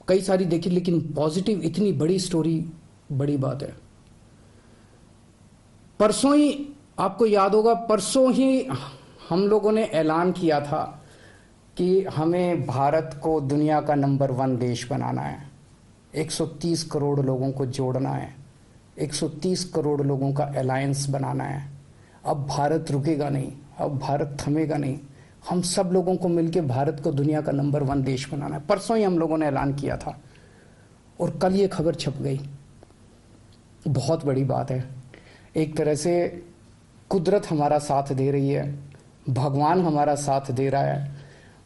कई सारी देखी, लेकिन पॉजिटिव इतनी बड़ी स्टोरी बड़ी बात है। परसों ही, आपको याद होगा, परसों ही हम लोगों ने ऐलान किया था कि हमें भारत को दुनिया का नंबर 1 देश बनाना है। 130 करोड़ लोगों को जोड़ना है, 130 करोड़ लोगों का अलायंस बनाना है। अब भारत रुकेगा नहीं, अब भारत थमेगा नहीं। हम सब लोगों को मिलकर भारत को दुनिया का नंबर 1 देश बनाना है। परसों ही हम लोगों ने ऐलान किया था और कल ये खबर छप गई। बहुत बड़ी बात है। एक तरह से कुदरत हमारा साथ दे रही है, भगवान हमारा साथ दे रहा है।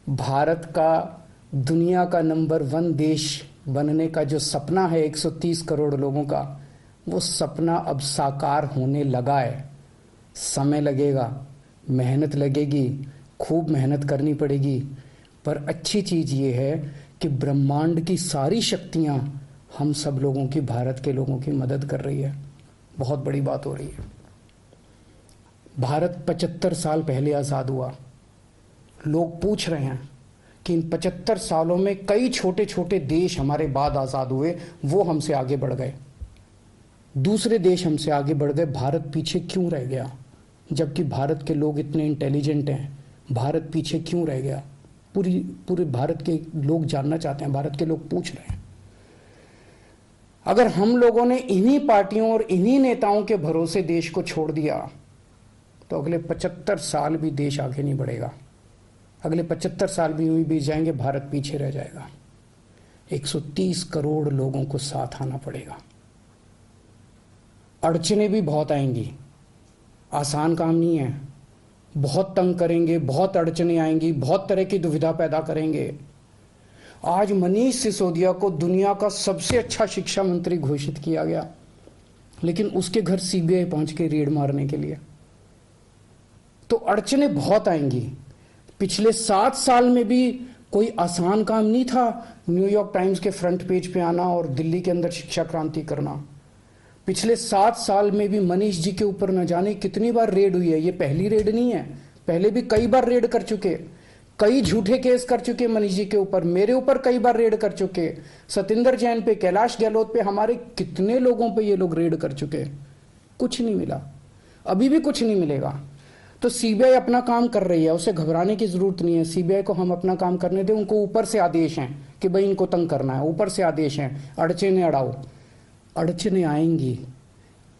भारत का दुनिया का नंबर 1 देश बनने का जो सपना है 130 करोड़ लोगों का, वो सपना अब साकार होने लगा है। समय लगेगा, मेहनत लगेगी, खूब मेहनत करनी पड़ेगी, पर अच्छी चीज़ ये है कि ब्रह्मांड की सारी शक्तियाँ हम सब लोगों की, भारत के लोगों की मदद कर रही है। बहुत बड़ी बात हो रही है। भारत 75 साल पहले आज़ाद हुआ। लोग पूछ रहे हैं कि इन 75 सालों में कई छोटे छोटे देश हमारे बाद आज़ाद हुए, वो हमसे आगे बढ़ गए, दूसरे देश हमसे आगे बढ़ गए, भारत पीछे क्यों रह गया? जबकि भारत के लोग इतने इंटेलिजेंट हैं, भारत पीछे क्यों रह गया? पूरे भारत के लोग जानना चाहते हैं, भारत के लोग पूछ रहे हैं। अगर हम लोगों ने इन्हीं पार्टियों और इन्हीं नेताओं के भरोसे देश को छोड़ दिया तो अगले 75 साल भी देश आगे नहीं बढ़ेगा। अगले 75 साल भी यूं ही बीत जाएंगे, भारत पीछे रह जाएगा। 130 करोड़ लोगों को साथ आना पड़ेगा। अड़चनें भी बहुत आएंगी, आसान काम नहीं है। बहुत तंग करेंगे, बहुत अड़चनें आएंगी, बहुत तरह की दुविधा पैदा करेंगे। आज मनीष सिसोदिया को दुनिया का सबसे अच्छा शिक्षा मंत्री घोषित किया गया, लेकिन उसके घर सीबीआई पहुंच के रेड मारने के लिए। तो अड़चनें बहुत आएंगी। पिछले 7 साल में भी कोई आसान काम नहीं था न्यूयॉर्क टाइम्स के फ्रंट पेज पे आना और दिल्ली के अंदर शिक्षा क्रांति करना। पिछले 7 साल में भी मनीष जी के ऊपर न जाने कितनी बार रेड हुई है। ये पहली रेड नहीं है, पहले भी कई बार रेड कर चुके। कई झूठे केस कर चुके मनीष जी के ऊपर, मेरे ऊपर कई बार रेड कर चुके, सतिंदर जैन पे, कैलाश गहलोत पे, हमारे कितने लोगों पे ये लोग रेड कर चुके, कुछ नहीं मिला, अभी भी कुछ नहीं मिलेगा। तो सीबीआई अपना काम कर रही है, उसे घबराने की जरूरत नहीं है। सीबीआई को हम अपना काम करने दें, उनको ऊपर से आदेश हैं कि भाई इनको तंग करना है, ऊपर से आदेश हैं, अड़चने अड़ाओ। अड़चने आएंगी,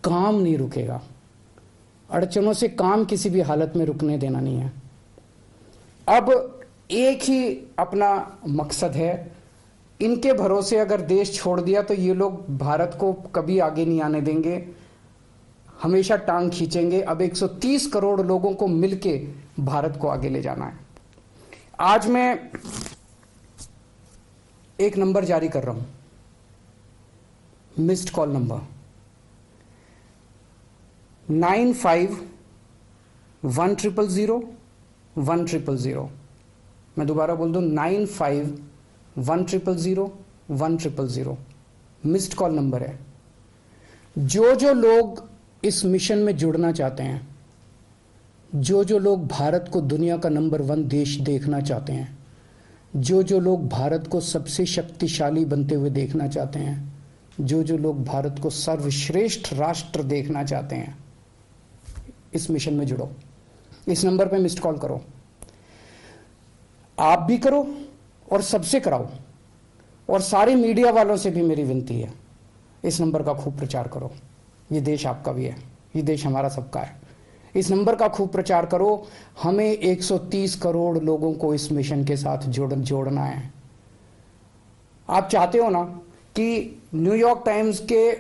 काम नहीं रुकेगा, अड़चनों से काम किसी भी हालत में रुकने देना नहीं है। अब एक ही अपना मकसद है, इनके भरोसे अगर देश छोड़ दिया तो ये लोग भारत को कभी आगे नहीं आने देंगे, हमेशा टांग खींचेंगे। अब 130 करोड़ लोगों को मिलके भारत को आगे ले जाना है। आज मैं एक नंबर जारी कर रहा हूं, मिस्ड कॉल नंबर 9510001000। मैं दोबारा बोल दूं, 9510001000 मिस्ड कॉल नंबर है। जो लोग इस मिशन में जुड़ना चाहते हैं, जो लोग भारत को दुनिया का नंबर 1 देश देखना चाहते हैं, जो लोग भारत को सबसे शक्तिशाली बनते हुए देखना चाहते हैं, जो लोग भारत को सर्वश्रेष्ठ राष्ट्र देखना चाहते हैं, इस मिशन में जुड़ो। इस नंबर पे मिस्ड कॉल करो, आप भी करो और सबसे कराओ, और सारे मीडिया वालों से भी मेरी विनती है, इस नंबर का खूब प्रचार करो। ये देश आपका भी है, ये देश हमारा सबका है। इस नंबर का खूब प्रचार करो। हमें 130 करोड़ लोगों को इस मिशन के साथ जोड़ना है। आप चाहते हो ना कि न्यूयॉर्क टाइम्स के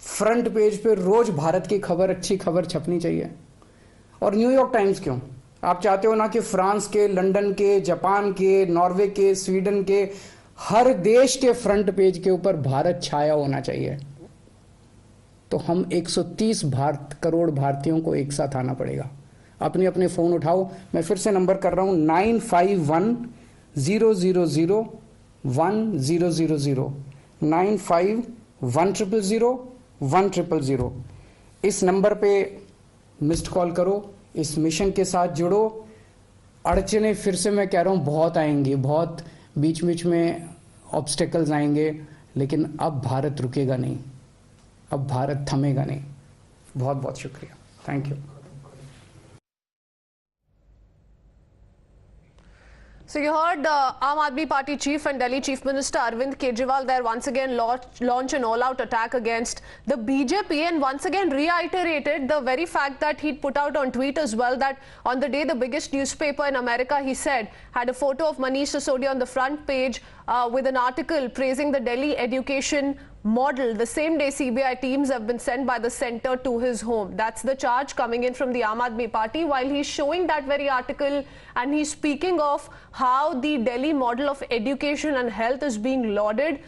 फ्रंट पेज पे रोज भारत की खबर, अच्छी खबर छपनी चाहिए। और न्यूयॉर्क टाइम्स क्यों, आप चाहते हो ना कि फ्रांस के, लंदन के, जापान के, नॉर्वे के, स्वीडन के, हर देश के फ्रंट पेज के ऊपर भारत छाया होना चाहिए। तो हम 130 करोड़ भारतीयों को एक साथ आना पड़ेगा। अपने अपने फोन उठाओ, मैं फिर से नंबर कर रहा हूं, 9510001000 9510001000। इस नंबर पे मिस्ड कॉल करो, इस मिशन के साथ जुड़ो। अड़चने फिर से मैं कह रहा हूं बहुत आएंगी, बहुत बीच में ऑब्स्टेकल्स आएंगे, लेकिन अब भारत रुकेगा नहीं, अब भारत थमेगा नहीं। बहुत बहुत शुक्रिया, thank you. So you heard Aam Aadmi Party chief and Delhi Chief Minister Arvind Kejriwal there once again launch an all-out attack against the BJP, and once again reiterated the very fact that he'd put out on tweet as well that on the day the biggest newspaper in America, he said, had a photo of Manish Sisodia on the front page with an article praising the Delhi education model. The same day CBI teams have been sent by the centre to his home. That's the charge coming in from the Aam Aadmi Party, while he's showing that very article and he's speaking of how the Delhi model of education and health is being lauded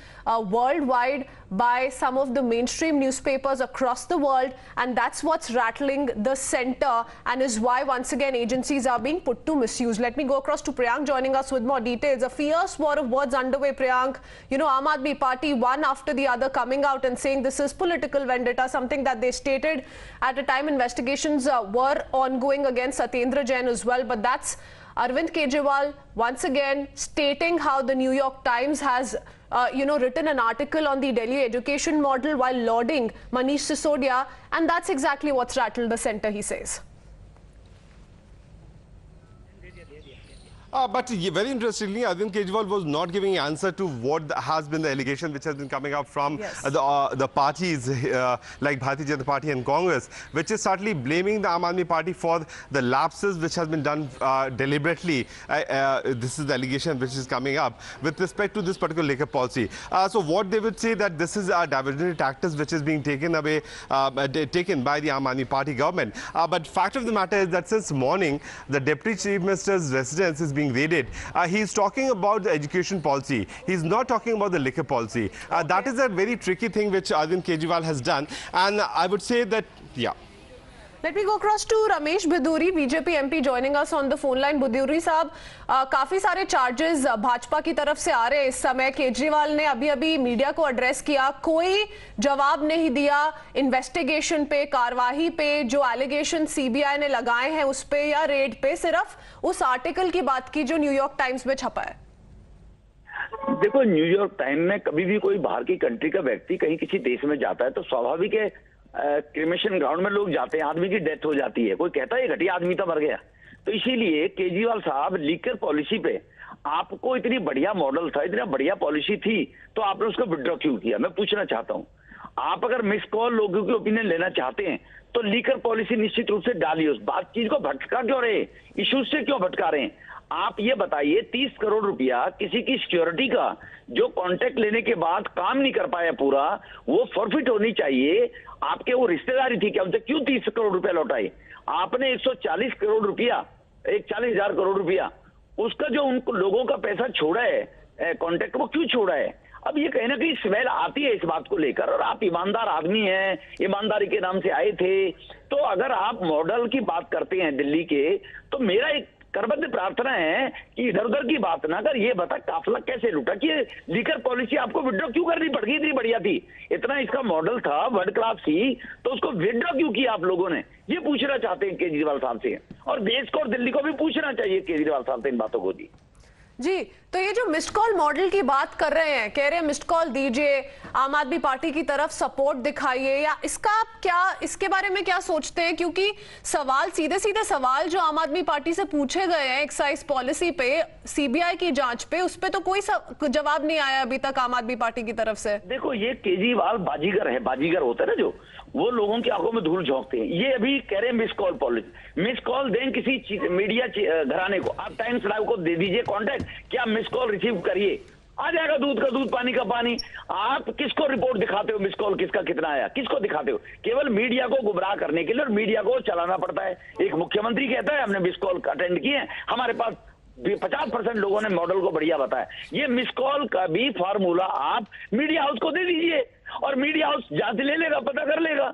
worldwide by some of the mainstream newspapers across the world, and that's what's rattling the centre and is why once again agencies are being put to misuse. Let me go across to Priyank joining us with more details. A fierce war of words underway, Priyank. You know, Aam Aadmi Party one after the other coming out and saying this is political vendetta, something that they stated at a time investigations were ongoing against Satyendra Jain as well, but that's Arvind Kejriwal once again stating how the New York Times has written an article on the Delhi education model while lauding Manish Sisodia, and that's exactly what's rattled the centre, he says. But very interestingly, Arvind Kejriwal was not giving an answer to what has been the allegation which has been coming up from the parties like Bharatiya Janata Party and Congress, which is certainly blaming the Aam Aadmi Party for the lapses which has been done deliberately. This is the allegation which is coming up with respect to this particular liquor policy. So what they would say that this is a diversionary tactics which is being taken away, taken by the Aam Aadmi Party government. But fact of the matter is that since morning, the Deputy Chief Minister's residence is being raided. He's talking about the education policy. He's not talking about the liquor policy. That is a very tricky thing which Arvind Kejriwal has done. And I would say that, yeah. Let me go across to Ramesh Bhiduri, BJP MP joining us on the phone line. Bhiduri साहब, काफी सारे charges Bhajpa की तरफ से आ रहे हैं इस समय. केजरीवाल ने अभी मीडिया को एड्रेस किया, कोई जवाब नहीं दिया इन्वेस्टिगेशन पे, कार्रवाई पे, जो एलिगेशन सीबीआई ने लगाए हैं उस पे या रेड पे, सिर्फ उस आर्टिकल की बात की जो न्यूयॉर्क टाइम्स में छपा है. देखो, न्यूयॉर्क टाइम्स में कभी भी कोई बाहर की कंट्री का व्यक्ति कहीं किसी देश में जाता है तो स्वाभाविक है क्रिमेशन ग्राउंड में लोग जाते हैं, आदमी की डेथ हो जाती है, कोई कहता है घटिया आदमी तो मर गया. तो इसीलिए केजरीवाल साहब लीकर पॉलिसी पे आपको इतनी बढ़िया मॉडल था, इतना बढ़िया पॉलिसी थी, तो आपने उसको विड्रॉ क्यों किया? मैं पूछना चाहता हूं. आप अगर मिस कॉल लोगों की ओपिनियन लेना चाहते हैं तो लीकर पॉलिसी निश्चित रूप से डालिए. उस बात चीज को भटका क्यों रहे, इश्यूज से क्यों भटका रहे हैं? आप ये बताइए, 30 करोड़ रुपया किसी की सिक्योरिटी का जो कॉन्ट्रैक्ट लेने के बाद काम नहीं कर पाया पूरा, वो फॉरफिट होनी चाहिए. आपके वो रिश्तेदारी थी क्या, उनसे क्यों 30 करोड़ रुपया लौटाए? आपने 140 करोड़ रुपया, 40,000 करोड़ रुपया, उसका जो उन लोगों का पैसा छोड़ा है कॉन्ट्रैक्ट, वो क्यों छोड़ा है? अब ये कहीं ना कहीं स्मेल आती है इस बात को लेकर. और आप ईमानदार आदमी हैं, ईमानदारी के नाम से आए थे, तो अगर आप मॉडल की बात करते हैं दिल्ली के, तो मेरा एक करबद्ध प्रार्थना है कि इधर उधर की बात ना कर, ये बता काफिला कैसे लूटा, कि लीकर पॉलिसी आपको विड्रॉ क्यों करनी पड़ गई? इतनी बढ़िया थी, इतना इसका मॉडल था वर्ल्ड क्लास थी, तो उसको विड्रॉ क्यों किया आप लोगों ने? ये पूछना चाहते हैं केजरीवाल साहब से, और देश को और दिल्ली को भी पूछना चाहिए केजरीवाल साहब से इन बातों को. जी, तो ये जो मिस्ड कॉल मॉडल की बात कर रहे हैं, कह रहे हैं मिस्ड कॉल दीजिए, आम आदमी पार्टी की तरफ सपोर्ट दिखाइए, या इसका आप क्या, इसके बारे में क्या सोचते हैं? क्योंकि सवाल, सीधे सीधे सवाल जो आम आदमी पार्टी से पूछे गए हैं एक्साइज पॉलिसी पे, सीबीआई की जांच पे, उस पे तो कोई जवाब नहीं आया अभी तक आम आदमी पार्टी की तरफ से. देखो, ये केजरीवाल बाजीगर है, बाजीगर होता है ना जो, वो लोगों की आंखों में धूल झोंकते हैं. ये अभी कह रहे हैं miss call policy. Miss call दें किसी मीडिया घराने को, आप टाइम्स लाइव को दे दीजिए कॉन्टैक्ट, क्या मिस कॉल रिसीव करिए, आ जाएगा दूध का दूध पानी का पानी. आप किसको रिपोर्ट दिखाते हो मिस कॉल किसका कितना आया, किसको दिखाते हो? केवल मीडिया को गुमराह करने के लिए, और मीडिया को चलाना पड़ता है. एक मुख्यमंत्री कहता है हमने मिस कॉल अटेंड किए हैं, हमारे पास 50% लोगों ने मॉडल को बढ़िया बताया. ये मिस कॉल का भी फार्मूला आप मीडिया हाउस को दे दीजिए, और मीडिया हाउस जांच ले लेगा, पता कर लेगा,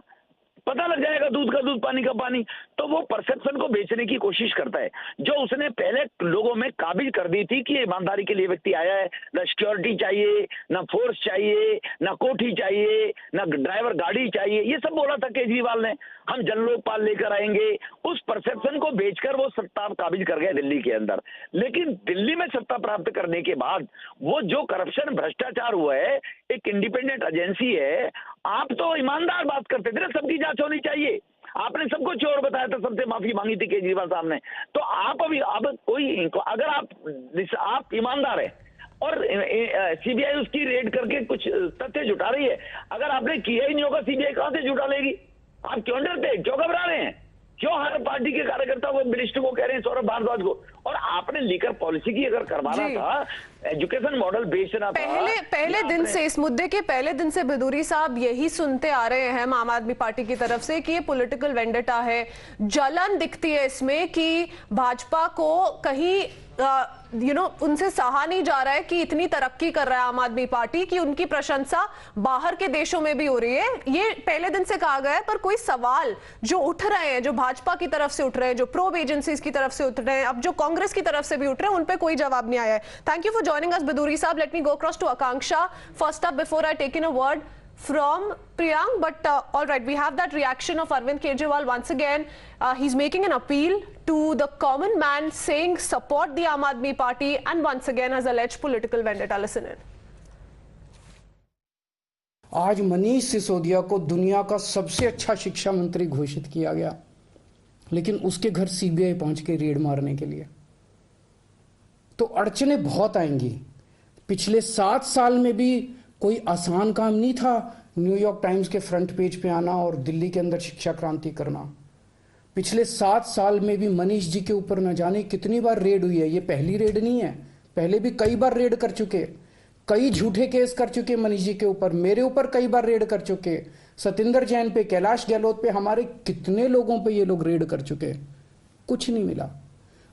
पता लग जाएगा दूध का दूध पानी का पानी. तो वो परसेप्शन को बेचने की कोशिश करता है, जो उसने पहले लोगों में काबिज कर दी थी कि ईमानदारी के लिए व्यक्ति आया है, ना सिक्योरिटी चाहिए, ना फोर्स चाहिए, ना कोठी चाहिए, ना ड्राइवर गाड़ी चाहिए. ये सब बोला था केजरीवाल ने, हम जन लोकपाल लेकर आएंगे. उस परसेप्शन को बेचकर वो सत्ता काबिज कर गए दिल्ली के अंदर. लेकिन दिल्ली में सत्ता प्राप्त करने के बाद वो जो करप्शन भ्रष्टाचार हुआ है, एक इंडिपेंडेंट एजेंसी है. आप तो ईमानदार बात करते थे ना, सबकी जांच होनी चाहिए. आपने सबको चोर बताया था, सबसे माफी मांगी थी केजरीवाल साहब ने. तो आप अभी अब कोई, अगर आप ईमानदार है और सीबीआई उसकी रेड करके कुछ तथ्य जुटा रही है, अगर आपने किया ही नहीं होगा, सीबीआई कहां से जुटा लेगी? आप क्यों डरते, क्यों घबरा रहे हैं? क्यों हर पार्टी के कार्यकर्ता को, मिनिस्टर को कह रहे हैं, सौरभ भारद्वाज को? और आपने लीकर पॉलिसी की अगर करवाना था, एजुकेशन मॉडल बेचना था, पहले दिन से, इस मुद्दे के पहले दिन से बिदुरी साहब यही सुनते आ रहे हैं आम आदमी पार्टी की तरफ से कि ये पॉलिटिकल वेंडेटा है. जलन दिखती है इसमें कि भाजपा को कहीं उनसे सहा नहीं जा रहा है कि इतनी तरक्की कर रहा है आम आदमी पार्टी, कि उनकी प्रशंसा बाहर के देशों में भी हो रही है. ये पहले दिन से कहा गया है, पर कोई सवाल जो उठ रहे हैं, जो भाजपा की तरफ से उठ रहे हैं, जो प्रोब एजेंसीज की तरफ से उठ रहे हैं, अब जो कांग्रेस की तरफ से भी उठ रहे हैं, उन पे कोई जवाब नहीं आया है. Thank you for joining us Biduri साहब. Let me go across to Akanksha first up before I take in a word from Priyank, but all right, we have that reaction of Arvind Kejriwal once again. He's making an appeal to the common man, saying support the Aam Aadmi Party, and once again has alleged political vendetta. Listen in. आज मनीष सिसोदिया को दुनिया का सबसे अच्छा शिक्षा मंत्री घोषित किया गया, लेकिन उसके घर सीबीआई पहुंच के रेड मारने के लिए. तो अड़चनें बहुत आएंगी. पिछले 7 साल में भी कोई आसान काम नहीं था न्यूयॉर्क टाइम्स के फ्रंट पेज पे आना और दिल्ली के अंदर शिक्षा क्रांति करना. पिछले 7 साल में भी मनीष जी के ऊपर न जाने कितनी बार रेड हुई है. ये पहली रेड नहीं है, पहले भी कई बार रेड कर चुके, कई झूठे केस कर चुके मनीष जी के ऊपर, मेरे ऊपर कई बार रेड कर चुके, सतिंदर जैन पे, कैलाश गहलोत पे, हमारे कितने लोगों पे ये लोग रेड कर चुके. कुछ नहीं मिला,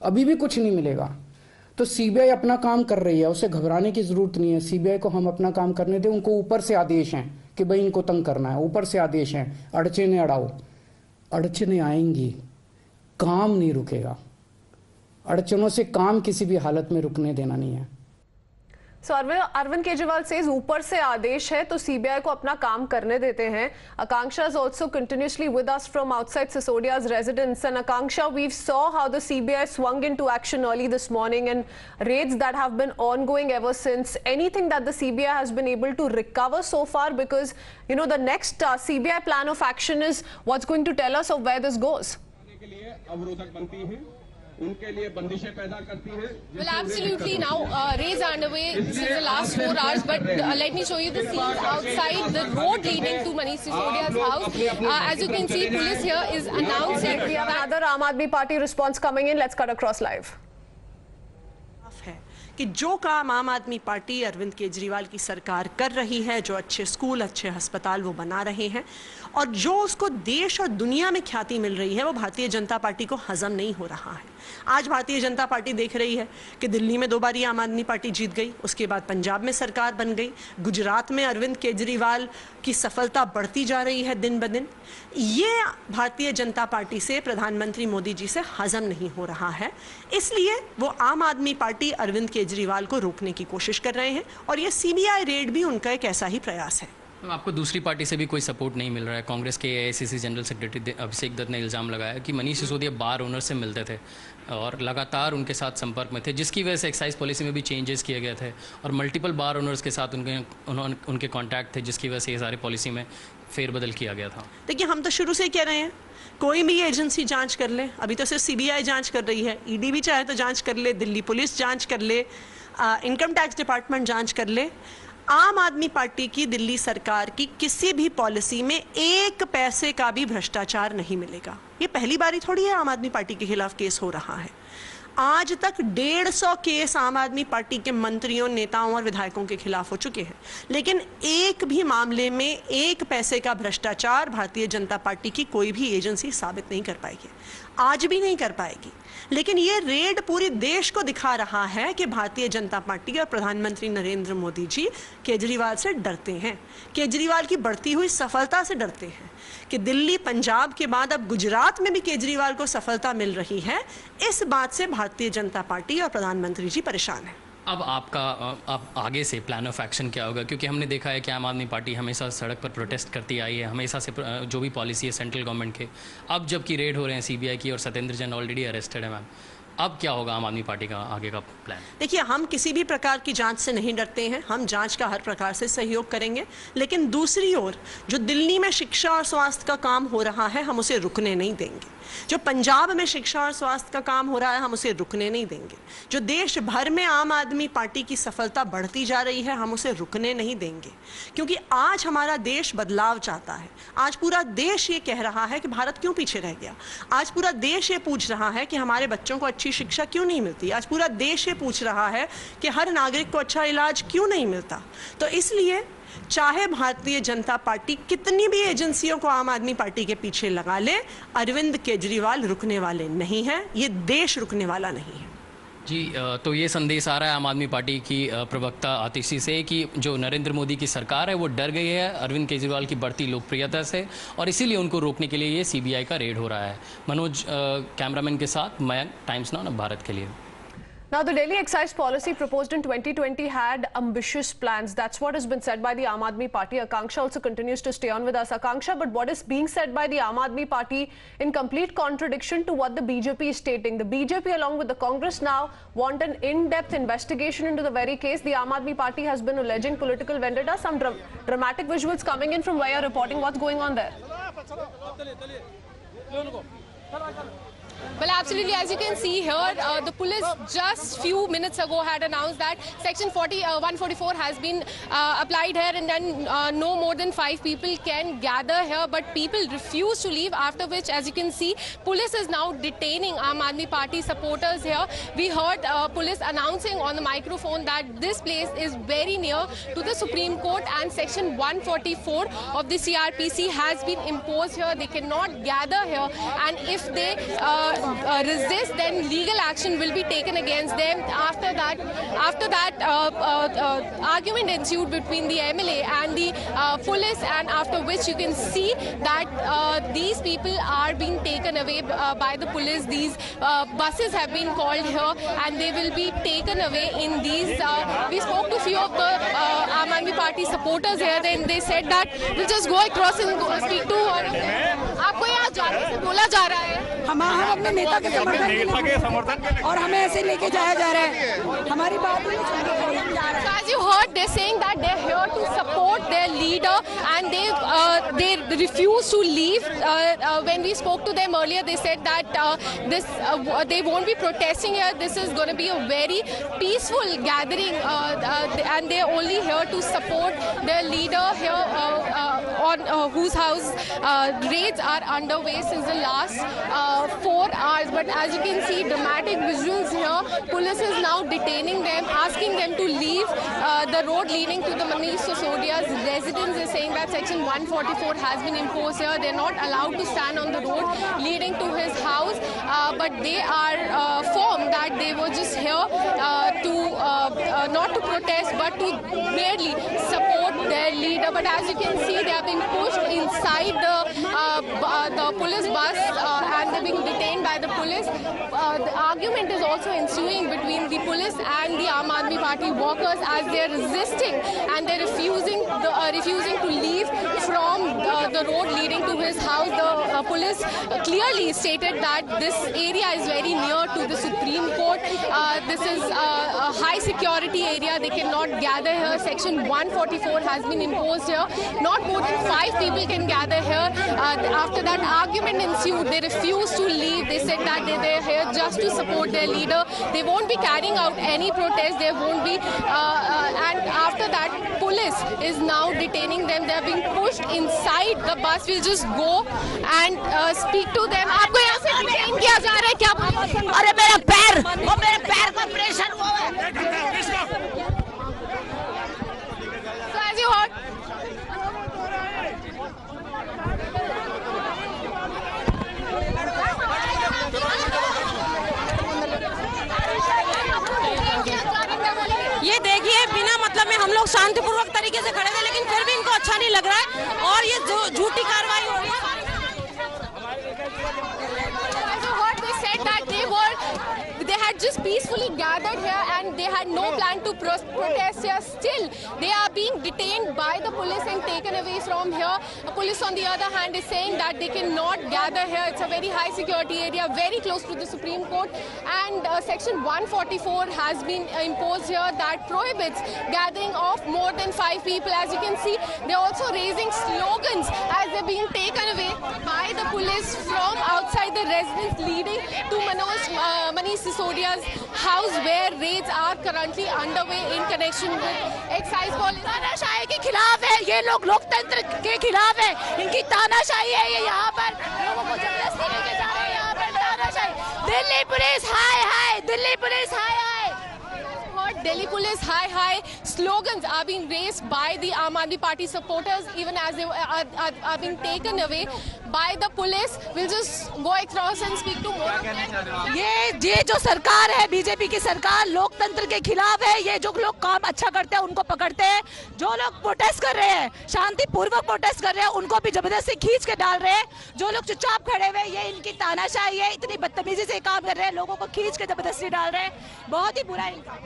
अभी भी कुछ नहीं मिलेगा. तो सीबीआई अपना काम कर रही है, उसे घबराने की जरूरत नहीं है. सीबीआई को हम अपना काम करने दें. उनको ऊपर से आदेश हैं कि भाई इनको तंग करना है, ऊपर से आदेश हैं, अड़चने अड़ाओ. अड़चनें आएंगी, काम नहीं रुकेगा। अड़चनों से काम किसी भी हालत में रुकने देना नहीं है। So Arvind Kejriwal says ऊपर से आदेश है तो CBI को अपना काम करने देते हैं. Akanksha is also continuously with us from outside Sisodia's residence. And Akanksha, we saw how the CBI swung into action early this morning and raids that have been ongoing ever since. Anything that the CBI has been able to recover so far, because you know the next CBI plan of action is what's going to tell us of where this goes. Well, absolutely. Now, raids are underway since the last 4 hours. But let me show you the scenes outside the road leading to Manish Sisodia's house. As you can see, police here is announcing. We have another Aam Aadmi Party response coming in. Let's cut across live. कि जो काम आम Aadmi party Arvind Kejriwal की सरकार कर रही है, जो अच्छे स्कूल, अच्छे अस्पताल वो बना रहे हैं, और जो उसको देश और दुनिया में ख्याति मिल रही है, वो भारतीय जनता पार्टी को हजम नहीं हो रहा है। आज भारतीय जनता पार्टी देख रही है कि दिल्ली में 2 बार आम आदमी पार्टी जीत गई, उसके बाद पंजाब में सरकार बन गई, गुजरात में अरविंद केजरीवाल की सफलता बढ़ती जा रही है दिन ब दिन। ये भारतीय जनता पार्टी से, प्रधानमंत्री मोदी जी से हजम नहीं हो रहा है, इसलिए वो आम आदमी पार्टी अरविंद केजरीवाल को रोकने की कोशिश कर रहे हैं, और ये CBI रेड भी उनका एक ऐसा ही प्रयास है। आपको दूसरी पार्टी से भी कोई सपोर्ट नहीं मिल रहा है। कांग्रेस के AICC जनरल सेक्रेटरी अभिषेक दत्त ने इल्ज़ाम लगाया कि मनीष सिसोदिया बार ओनर से मिलते थे और लगातार उनके साथ संपर्क में थे, जिसकी वजह से एक्साइज पॉलिसी में भी चेंजेस किए गए थे और मल्टीपल बार ओनर्स के साथ उनके कॉन्टैक्ट थे, जिसकी वजह से ये सारे पॉलिसी में फेरबदल किया गया था। देखिए, हम तो शुरू से ही कह रहे हैं कोई भी एजेंसी जांच कर ले। अभी तो सिर्फ CBI जांच कर रही है, ED भी चाहे तो जांच कर ले, दिल्ली पुलिस जांच कर ले, इनकम टैक्स डिपार्टमेंट जांच कर ले। आम आदमी पार्टी की दिल्ली सरकार की किसी भी पॉलिसी में 1 पैसे का भी भ्रष्टाचार नहीं मिलेगा। ये पहली बारी थोड़ी है आम आदमी पार्टी के खिलाफ केस हो रहा है। आज तक 150 केस आम आदमी पार्टी के मंत्रियों, नेताओं और विधायकों के खिलाफ हो चुके हैं, लेकिन एक भी मामले में 1 पैसे का भ्रष्टाचार भारतीय जनता पार्टी की कोई भी एजेंसी साबित नहीं कर पाएगी, आज भी नहीं कर पाएगी। लेकिन ये रेड पूरे देश को दिखा रहा है कि भारतीय जनता पार्टी और प्रधानमंत्री नरेंद्र मोदी जी केजरीवाल से डरते हैं, केजरीवाल की बढ़ती हुई सफलता से डरते हैं कि दिल्ली, पंजाब के बाद अब गुजरात में भी केजरीवाल को सफलता मिल रही है। इस बात से भारतीय जनता पार्टी और प्रधानमंत्री जी परेशान हैं। अब अब आगे से प्लान ऑफ एक्शन क्या होगा? क्योंकि हमने देखा है कि आम आदमी पार्टी हमेशा सड़क पर प्रोटेस्ट करती आई है, हमेशा से जो भी पॉलिसी है सेंट्रल गवर्नमेंट के। अब जबकि रेड हो रहे हैं CBI की और सत्येंद्र जैन ऑलरेडी अरेस्टेड है मैम, अब क्या होगा आम आदमी पार्टी का आगे का प्लान? देखिए, हम किसी भी प्रकार की जांच से नहीं डरते हैं, हम जांच का हर प्रकार से सहयोग करेंगे, लेकिन दूसरी ओर जो दिल्ली में शिक्षा और स्वास्थ्य का काम हो रहा है, हम उसे रुकने नहीं देंगे। जो पंजाब में शिक्षा और स्वास्थ्य का काम हो रहा है, हम उसे रुकने नहीं देंगे। जो देश भर में आम आदमी पार्टी की सफलता बढ़ती जा रही है, हम उसे रुकने नहीं देंगे, क्योंकि आज हमारा देश बदलाव चाहता है। आज पूरा देश ये कह रहा है कि भारत क्यों पीछे रह गया। आज पूरा देश ये पूछ रहा है कि हमारे बच्चों को अच्छी शिक्षा क्यों नहीं मिलती। आज पूरा देश ये पूछ रहा है कि हर नागरिक को अच्छा इलाज क्यों नहीं मिलता। तो इसलिए चाहे भारतीय जनता पार्टी कितनी भी एजेंसियों को आम आदमी पार्टी के पीछे लगा ले, अरविंद केजरीवाल रुकने वाले नहीं हैं, ये देश रुकने वाला नहीं है। जी, तो ये संदेश आ रहा है आम आदमी पार्टी की प्रवक्ता आतिशी से कि जो नरेंद्र मोदी की सरकार है वो डर गई है अरविंद केजरीवाल की बढ़ती लोकप्रियता से, और इसीलिए उनको रोकने के लिए ये CBI का रेड हो रहा है। मनोज कैमरामैन के साथ मयंक, टाइम्स नाउ भारत के लिए। Now, the Delhi Excise Policy proposed in 2020 had ambitious plans. That's what has been said by the Aam Aadmi Party. Akanksha also continues to stay on with us. Akanksha, but what is being said by the Aam Aadmi Party in complete contradiction to what the BJP is stating? The BJP, along with the Congress now, want an in-depth investigation into the very case. The Aam Aadmi Party has been alleging political vendetta. Some dramatic visuals coming in from where you're reporting. What's going on there? Well, absolutely. As you can see here, the police just few minutes ago had announced that Section 144 has been applied here, and then no more than 5 people can gather here. But people refuse to leave, after which, as you can see, police is now detaining Aam Aadmi Party supporters here. We heard police announcing on the microphone that this place is very near to the Supreme Court, and Section 144 of the CRPC has been imposed here. They cannot gather here, and if they resist, then legal action will be taken against them. After that argument ensued between the MLA and the police, and after which you can see that these people are being taken away by the police. These buses have been called here and they will be taken away in these. We spoke to a few of the Aam Aadmi Party supporters here, and they said that we'll just go across and speak to one of them. आपको यहाँ जाने से बोला जा रहा है, हम अपने नेता के समर्थन और हमें ऐसे लेके जाया जा रहा है, हमारी बात नहीं सुन रहे। As you heard, they're saying that they're here to support their leader and they refuse to leave. When we spoke to them earlier, they said that they won't be protesting here. This is going to be a very peaceful gathering, and they're only here to support their leader here, on whose house raids are underway since the last 4 hours. But as you can see, dramatic visuals here. Police is now detaining them, asking them to leave the road leading to the Manish Sisodia's residence. Is saying that section 144 has been imposed here. They're not allowed to stand on the road leading to his house, but they are firm that they were just here to not to protest but to merely support their leader. But as you can see, they have been pushed inside the police bus and they're being detained by the police. The argument is also ensuing between the police and the Aam Aadmi Party workers as they're resisting and they're refusing to leave from the road leading to his house. The police clearly stated that this area is very near to the Supreme Court. This is a high security area. They cannot gather here. Section 144 has been imposed here. Not more than 5 people can gather here. After that argument ensued, they refused to leave. They said that they're here just to support their leader. They won't be carrying out any protest. There won't be. And after that, police is now detaining them. They are being pushed inside the bus. We'll just go and speak to them. आपको यहाँ से detain किया जा रहा है क्या? अरे मेरा पैर को ऑपरेशन हुआ है। So as you heard, ये देखिए, बिना मतलब में हम लोग शांतिपूर्वक तरीके से खड़े थे, लेकिन फिर भी इनको अच्छा नहीं लग रहा है और ये झूठी कार्रवाई हो रही है। they had just peacefully gathered here and they had no plan to protest here. Still, they are being detained by the police and taken away from here. The police, on the other hand, is saying that they cannot gather here. It's a very high security area, very close to the Supreme Court. And section 144 has been imposed here that prohibits gathering of more than 5 people. As you can see, they're also raising slogans as they're being taken away by the police from outside the residence leading to Manish Sisodia's house, where raids are currently underway in connection with excise policy. तानाशाही के खिलाफ है ये लोग, लोकतंत्र के खिलाफ है, इनकी तानाशाही है ये। यहाँ पर लोगों को जबरदस्ती लेके जा रहे हैं, यहाँ पर तानाशाही। Delhi police hi hi, Delhi police hi hi. Delhi police high high slogans are being raised by the Aam Aadmi Party supporters even as they are being taken away by the police. We'll just go across and speak to more. ये जो सरकार है, BJP की सरकार लोकतंत्र के खिलाफ है। ये जो लोग काम अच्छा करते हैं उनको पकड़ते हैं, जो लोग प्रोटेस्ट कर रहे हैं, शांतिपूर्वक प्रोटेस्ट कर रहे हैं, उनको भी जबरदस्ती खींच के डाल रहे हैं। जो लोग चुपचाप खड़े हुए, ये इनकी तानाशाही है, इतनी बदतमीजी से काम कर रहे हैं, लोगों को खींच के जबरदस्ती डाल रहे हैं। बहुत ही बुरा इनका।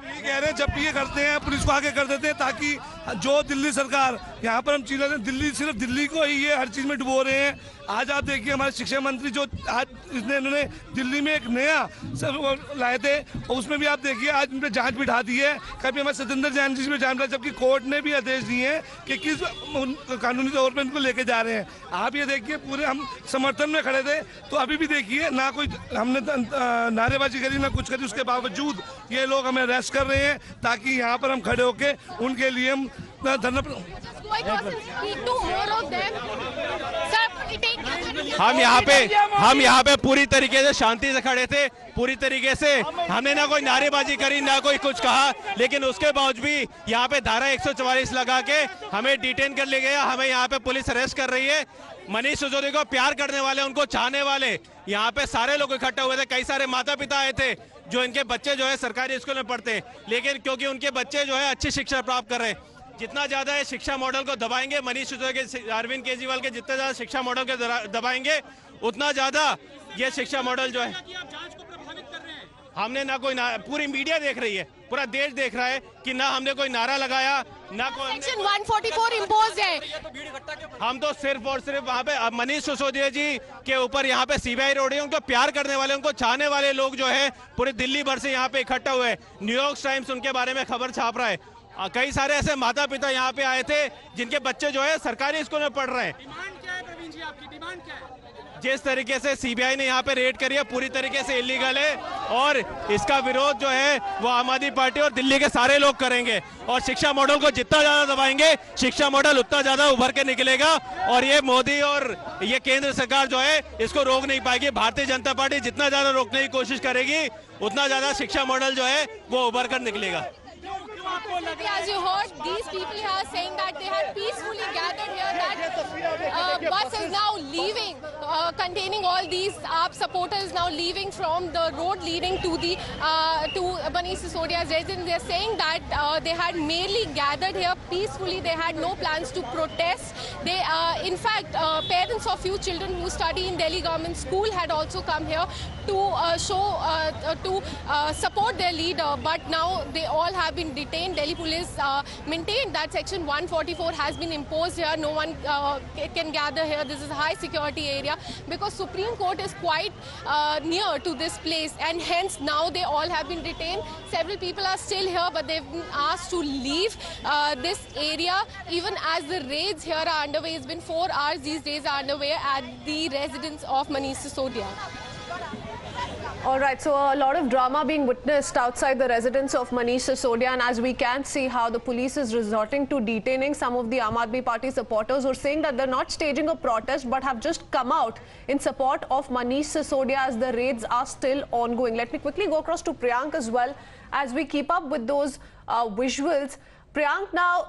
ये कह रहे हैं जब भी ये करते हैं पुलिस को आगे कर देते हैं ताकि जो दिल्ली सरकार, यहाँ पर हम चीज़ दिल्ली, सिर्फ दिल्ली को ही ये हर चीज़ में डुबो रहे हैं। आज आप देखिए हमारे शिक्षा मंत्री जो आज इन्होंने दिल्ली में एक नया सब लाए थे, और उसमें भी आप देखिए आज इन पर जांच बिठा दी है। कभी हमारे सतेंद्र जैन जी में जांच बिठा, जबकि कोर्ट ने भी आदेश दिए हैं कि किस कानूनी तौर पर इनको लेके जा रहे हैं। आप ये देखिए, पूरे हम समर्थन में खड़े थे, तो अभी भी देखिए ना कोई हमने नारेबाजी करी ना कुछ करी, उसके बावजूद ये लोग हमें अरेस्ट कर रहे हैं ताकि यहाँ पर हम खड़े होके उनके लिए हम धरना। हम यहाँ पे पूरी तरीके से शांति से खड़े थे, पूरी तरीके से हमने ना कोई नारेबाजी करी ना कोई कुछ कहा, लेकिन उसके बावजूद भी यहाँ पे धारा 144 लगा के हमें डिटेन कर ले गया। हमें यहाँ पे पुलिस अरेस्ट कर रही है। मनीष सिसोदिया को प्यार करने वाले, उनको चाहने वाले यहाँ पे सारे लोग इकट्ठे हुए थे। कई सारे माता पिता आए थे जो इनके बच्चे जो है सरकारी स्कूल में पढ़ते हैं, लेकिन क्योंकि उनके बच्चे जो है अच्छी शिक्षा प्राप्त कर रहे हैं, जितना ज्यादा ये शिक्षा मॉडल को दबाएंगे, मनीष सिसोदिया के, अरविंद केजरीवाल के जितना ज्यादा शिक्षा मॉडल को दबाएंगे, उतना ज्यादा ये शिक्षा मॉडल जो है। हमने ना कोई पूरी मीडिया देख रही है, पूरा देश देख रहा है कि ना हमने कोई नारा लगाया, ना कोई सेक्शन 144 इम्पोज है। हम तो सिर्फ और सिर्फ वहाँ पे मनीष सिसोदिया जी के ऊपर यहाँ पे सीबीआई रोड है। उनको प्यार करने वाले, उनको चाहने वाले लोग जो है पूरे दिल्ली भर से यहाँ पे इकट्ठा हुए हैं। न्यूयॉर्क टाइम्स उनके बारे में खबर छाप रहा है। कई सारे ऐसे माता पिता यहाँ पे आए थे जिनके बच्चे जो है सरकारी स्कूल में पढ़ रहे हैं। डिमांड क्या है प्रवीण जी, आपकी डिमांड क्या है? जिस तरीके से सीबीआई ने यहाँ पे रेड करी है पूरी तरीके से इलीगल है, और इसका विरोध जो है वो आम आदमी पार्टी और दिल्ली के सारे लोग करेंगे। और शिक्षा मॉडल को जितना ज्यादा दबाएंगे, शिक्षा मॉडल उतना ज्यादा उभर के निकलेगा, और ये मोदी और ये केंद्र सरकार जो है इसको रोक नहीं पाएगी। भारतीय जनता पार्टी जितना ज्यादा रोकने की कोशिश करेगी, उतना ज्यादा शिक्षा मॉडल जो है वो उभर कर निकलेगा। As you heard, these people here are saying that they had peacefully gathered here, that bus is now leaving, containing all these AAP supporters now leaving from the road leading to the to Manish Sisodia's residence. They are saying that they had merely gathered here peacefully. They had no plans to protest. They, in fact, parents of few children who study in Delhi government school had also come here to support their leader, but now they all have been detained. Delhi police maintained that section 144 has been imposed here. No one can gather here. This is a high security area because Supreme Court is quite near to this place, and hence now they all have been detained. Several people are still here, but they've been asked to leave this area even as the raids here are underway. It's been 4 hours these days are underway at the residence of Manish Sisodia. All right, so a lot of drama being witnessed outside the residence of Manish Sisodia, and as we can see how the police is resorting to detaining some of the Aam Aadmi Party supporters who are saying that they're not staging a protest but have just come out in support of Manish Sisodia as the raids are still ongoing. Let me quickly go across to Priyank as well as we keep up with those visuals. Priyank, now,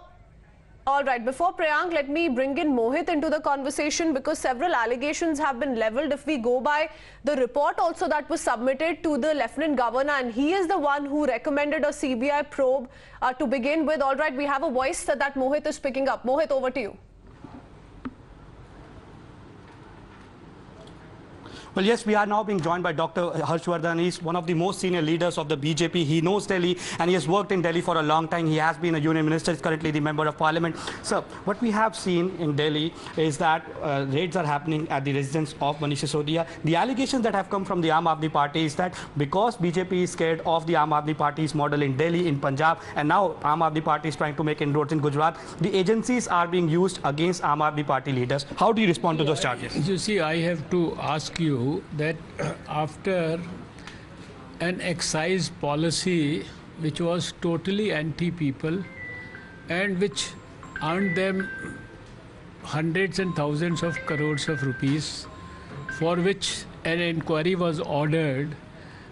all right, before Priyank, let me bring in Mohit into the conversation because several allegations have been leveled. If we go by the report also that was submitted to the Lieutenant Governor, and he is the one who recommended a CBI probe to begin with. All right, we have a voice that Mohit is picking up. Mohit, over to you. Well, yes, we are now being joined by Dr. Harshvardhan. He's one of the most senior leaders of the BJP. He knows Delhi and he has worked in Delhi for a long time. He has been a union minister, is currently the member of parliament. So what we have seen in Delhi is that raids are happening at the residence of Manish Sisodia. The allegations that have come from the Aam Aadmi Party is that because BJP is scared of the Aam Aadmi Party's model in Delhi, in Punjab, and now Aam Aadmi Party is trying to make inroads in Gujarat, the agencies are being used against Aam Aadmi Party leaders. How do you respond to those charges? You see, I have to ask you that after an excise policy which was totally anti-people and which earned them hundreds and thousands of crores of rupees, for which an inquiry was ordered,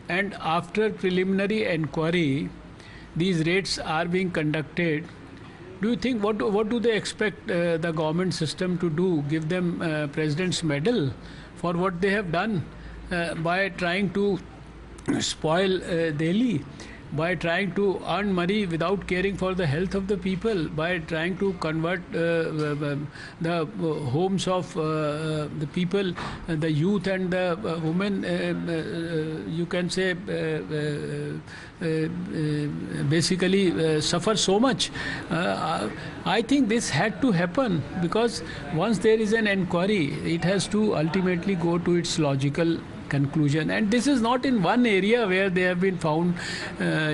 and after preliminary inquiry these raids are being conducted, do you think what do they expect the government system to do? Give them President's Medal for what they have done by trying to spoil Delhi, by trying to earn money without caring for the health of the people, by trying to convert the homes of the people, the youth and the women, you can say basically suffer so much. I think this had to happen because once there is an inquiry, it has to ultimately go to its logical conclusion, and this is not in one area where they have been found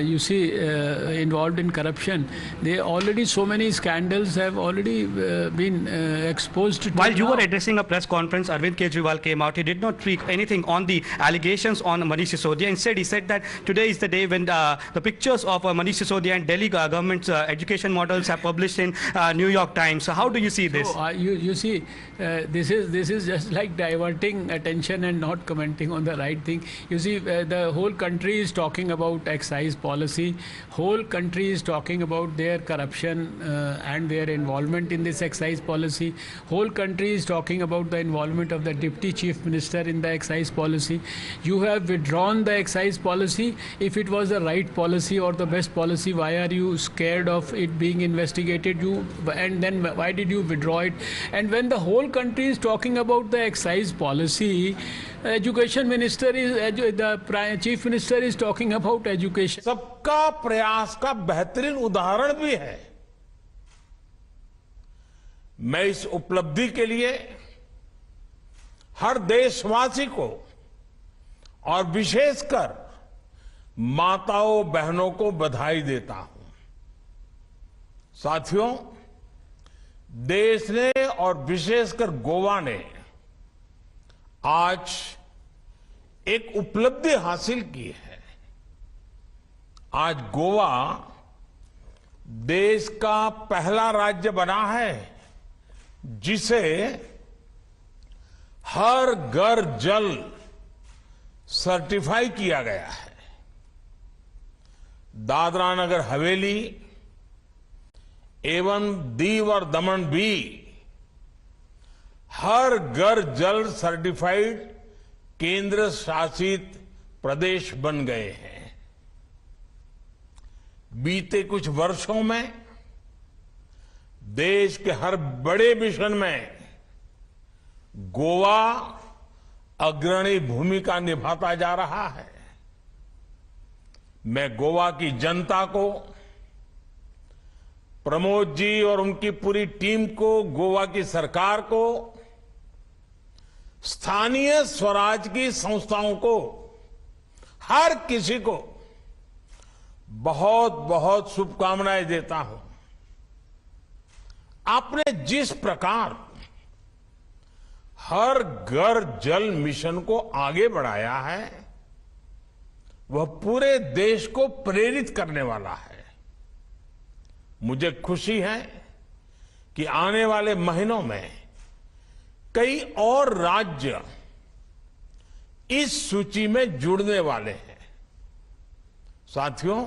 you see involved in corruption. They already, so many scandals have already been exposed to. While you were addressing a press conference, Arvind Kejriwal came out. He did not tweak anything on the allegations on Manish Sisodia. Instead, he said that today is the day when the pictures of Manish Sisodia and Delhi government's education models are published in New York Times. So how do you see this? So, you see, this is just like diverting attention and not commenting concentrating on the right thing. You see, the whole country is talking about excise policy. Whole country is talking about their corruption and their involvement in this excise policy. Whole country is talking about the involvement of the Deputy Chief Minister in the excise policy. You have withdrawn the excise policy. If it was the right policy or the best policy, why are you scared of it being investigated? And then why did you withdraw it? And when the whole country is talking about the excise policy, education minister is, the chief minister is talking about education. सबका प्रयास का बेहतरीन उदाहरण भी है। मैं इस उपलब्धि के लिए हर देशवासी को और विशेषकर माताओं बहनों को बधाई देता हूं। साथियों, देश ने और विशेषकर गोवा ने आज एक उपलब्धि हासिल की है। आज गोवा देश का पहला राज्य बना है जिसे हर घर जल सर्टिफाई किया गया है। दादरा नगर हवेली एवं दीव और दमन भी हर घर जल सर्टिफाइड केंद्र शासित प्रदेश बन गए हैं। बीते कुछ वर्षों में देश के हर बड़े मिशन में गोवा अग्रणी भूमिका निभाता जा रहा है। मैं गोवा की जनता को, प्रमोद जी और उनकी पूरी टीम को, गोवा की सरकार को, स्थानीय स्वराज की संस्थाओं को, हर किसी को बहुत बहुत शुभकामनाएं देता हूं। आपने जिस प्रकार हर घर जल मिशन को आगे बढ़ाया है वह पूरे देश को प्रेरित करने वाला है। मुझे खुशी है कि आने वाले महीनों में कई और राज्य इस सूची में जुड़ने वाले हैं। साथियों,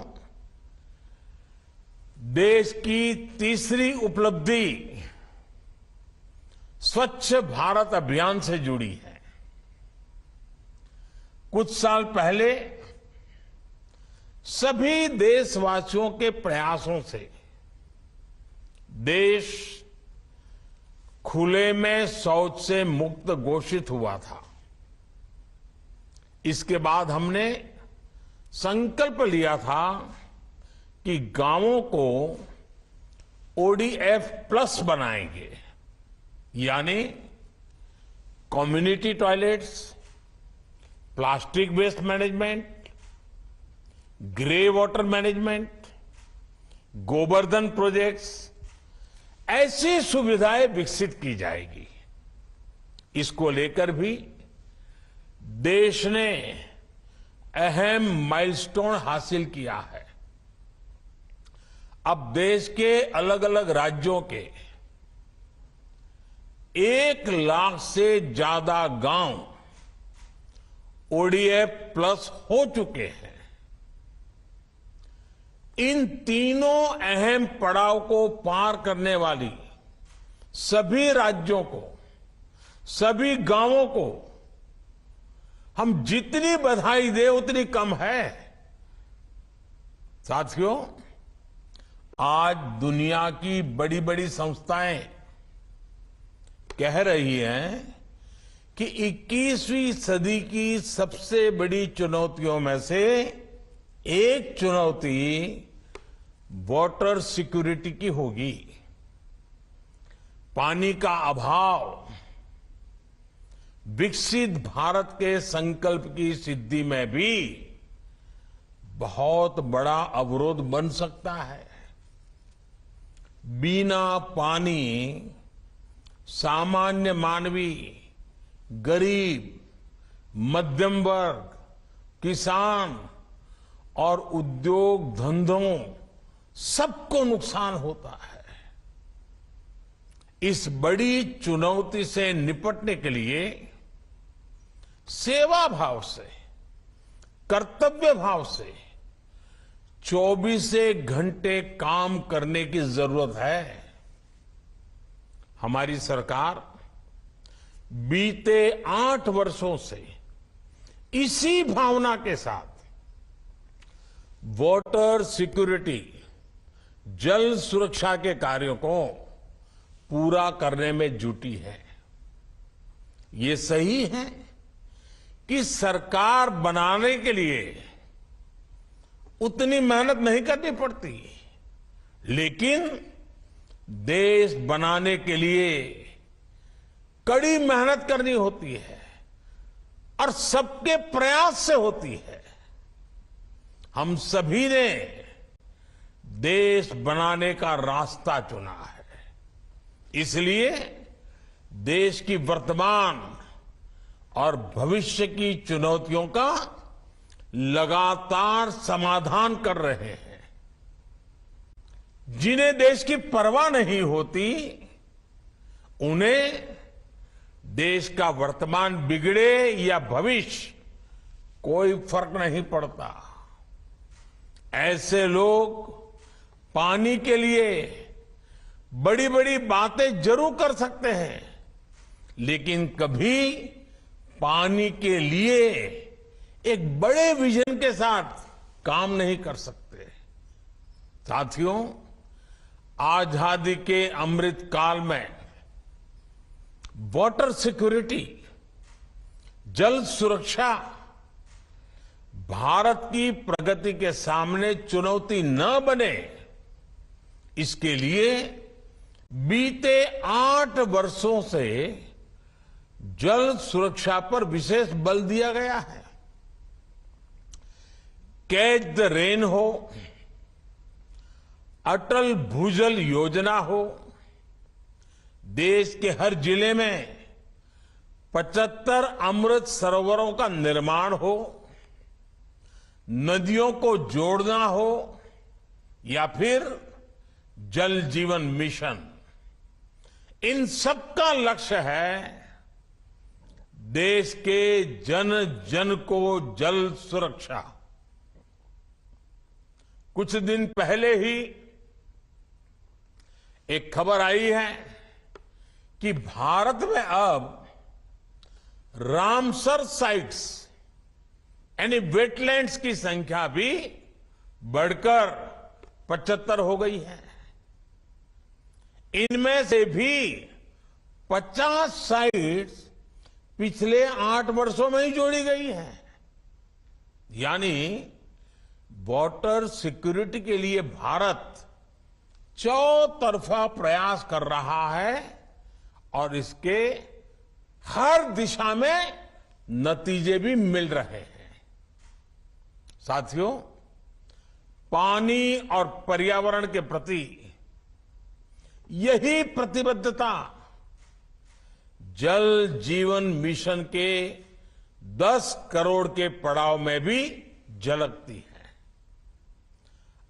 देश की तीसरी उपलब्धि स्वच्छ भारत अभियान से जुड़ी है। कुछ साल पहले सभी देशवासियों के प्रयासों से देश खुले में शौच से मुक्त घोषित हुआ था। इसके बाद हमने संकल्प लिया था कि गांवों को ओडीएफ प्लस बनाएंगे, यानी community toilets, plastic waste management, grey water management, Gobardhan projects, ऐसी सुविधाएं विकसित की जाएगी। इसको लेकर भी देश ने अहम माइलस्टोन हासिल किया है। अब देश के अलग अलग राज्यों के 1 लाख से ज्यादा गांव ओडीएफ प्लस हो चुके हैं। इन तीनों अहम पड़ाव को पार करने वाली सभी राज्यों को, सभी गांवों को हम जितनी बधाई दें उतनी कम है। साथियों, आज दुनिया की बड़ी बड़ी संस्थाएं कह रही हैं कि 21वीं सदी की सबसे बड़ी चुनौतियों में से एक चुनौती वाटर सिक्योरिटी की होगी। पानी का अभाव विकसित भारत के संकल्प की सिद्धि में भी बहुत बड़ा अवरोध बन सकता है। बिना पानी सामान्य मानवी, गरीब, मध्यम वर्ग, किसान और उद्योग धंधों सबको नुकसान होता है। इस बड़ी चुनौती से निपटने के लिए सेवा भाव से, कर्तव्य भाव से 24 घंटे काम करने की जरूरत है। हमारी सरकार बीते 8 वर्षों से इसी भावना के साथ वाटर सिक्योरिटी, जल सुरक्षा के कार्यों को पूरा करने में जुटी है। ये सही है कि सरकार बनाने के लिए उतनी मेहनत नहीं करनी पड़ती, लेकिन देश बनाने के लिए कड़ी मेहनत करनी होती है और सबके प्रयास से होती है। हम सभी ने देश बनाने का रास्ता चुना है, इसलिए देश की वर्तमान और भविष्य की चुनौतियों का लगातार समाधान कर रहे हैं। जिन्हें देश की परवाह नहीं होती, उन्हें देश का वर्तमान बिगड़े या भविष्य कोई फर्क नहीं पड़ता। ऐसे लोग पानी के लिए बड़ी बड़ी बातें जरूर कर सकते हैं, लेकिन कभी पानी के लिए एक बड़े विजन के साथ काम नहीं कर सकते। साथियों, आजादी के अमृत काल में वाटर सिक्योरिटी, जल सुरक्षा भारत की प्रगति के सामने चुनौती न बने, इसके लिए बीते 8 वर्षों से जल सुरक्षा पर विशेष बल दिया गया है। कैच द रेन हो, अटल भूजल योजना हो, देश के हर जिले में 75 अमृत सरोवरों का निर्माण हो, नदियों को जोड़ना हो, या फिर जल जीवन मिशन, इन सबका लक्ष्य है देश के जन जन को जल सुरक्षा। कुछ दिन पहले ही एक खबर आई है कि भारत में अब रामसर साइट्स यानी वेटलैंड्स की संख्या भी बढ़कर 75 हो गई है। इनमें से भी 50 साइट्स पिछले 8 वर्षों में ही जोड़ी गई है। यानी वाटर सिक्योरिटी के लिए भारत चौतरफा प्रयास कर रहा है और इसके हर दिशा में नतीजे भी मिल रहे हैं। साथियों, पानी और पर्यावरण के प्रति यही प्रतिबद्धता जल जीवन मिशन के 10 करोड़ के पड़ाव में भी झलकती है।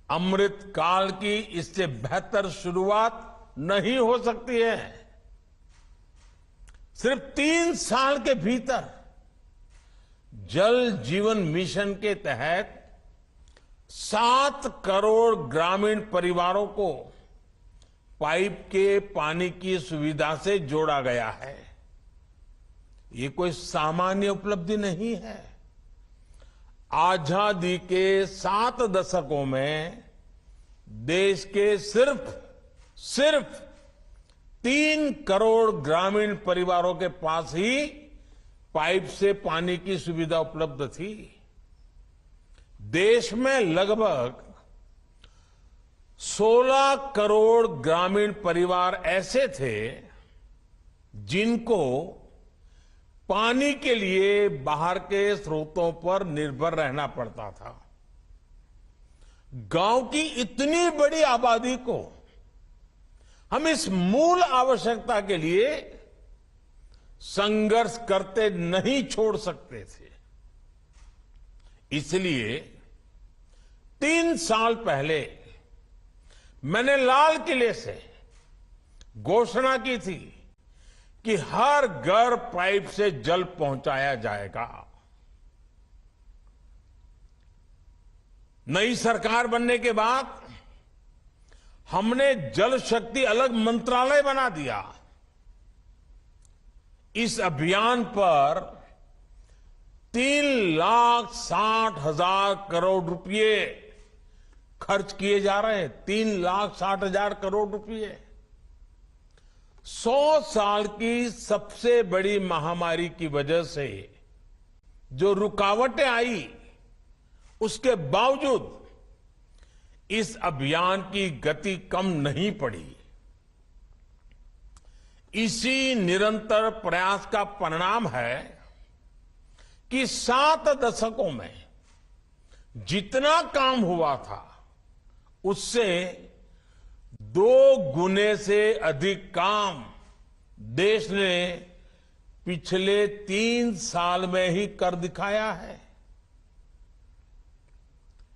अमृत काल की इससे बेहतर शुरुआत नहीं हो सकती है। सिर्फ 3 साल के भीतर जल जीवन मिशन के तहत 7 करोड़ ग्रामीण परिवारों को पाइप के पानी की सुविधा से जोड़ा गया है। ये कोई सामान्य उपलब्धि नहीं है। आजादी के 7 दशकों में देश के सिर्फ 3 करोड़ ग्रामीण परिवारों के पास ही पाइप से पानी की सुविधा उपलब्ध थी। देश में लगभग 16 करोड़ ग्रामीण परिवार ऐसे थे जिनको पानी के लिए बाहर के स्रोतों पर निर्भर रहना पड़ता था। गांव की इतनी बड़ी आबादी को हम इस मूल आवश्यकता के लिए संघर्ष करते नहीं छोड़ सकते थे। इसलिए 3 साल पहले मैंने लाल किले से घोषणा की थी कि कि हर घर पाइप से जल पहुंचाया जाएगा। नई सरकार बनने के बाद हमने जल शक्ति अलग मंत्रालय बना दिया। इस अभियान पर 3,60,000 करोड़ रुपए खर्च किए जा रहे हैं। 3,60,000 करोड़ रुपए। 100 साल की सबसे बड़ी महामारी की वजह से जो रुकावटें आई, उसके बावजूद इस अभियान की गति कम नहीं पड़ी। इसी निरंतर प्रयास का परिणाम है कि 7 दशकों में जितना काम हुआ था, उससे 2 गुने से अधिक काम देश ने पिछले 3 साल में ही कर दिखाया है।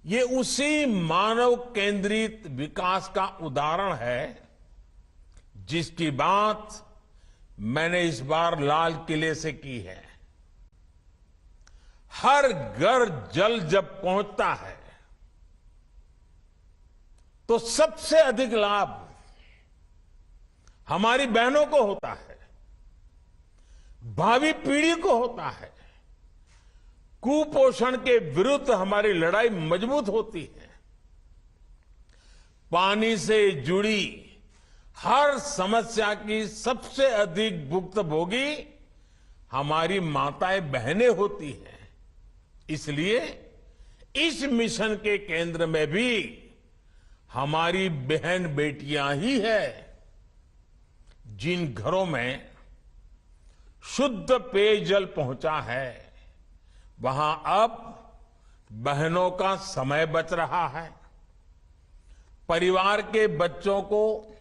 ये उसी मानव केंद्रित विकास का उदाहरण है जिसकी बात मैंने इस बार लाल किले से की है। हर घर जल जब पहुंचता है तो सबसे अधिक लाभ हमारी बहनों को होता है, भावी पीढ़ी को होता है। कुपोषण के विरुद्ध हमारी लड़ाई मजबूत होती है। पानी से जुड़ी हर समस्या की सबसे अधिक भुक्तभोगी हमारी माताएं बहनें होती हैं। इसलिए इस मिशन के केंद्र में भी हमारी बहन बेटियां ही है, जिन घरों में शुद्ध पेयजल पहुंचा है, वहां अब बहनों का समय बच रहा है। परिवार के बच्चों को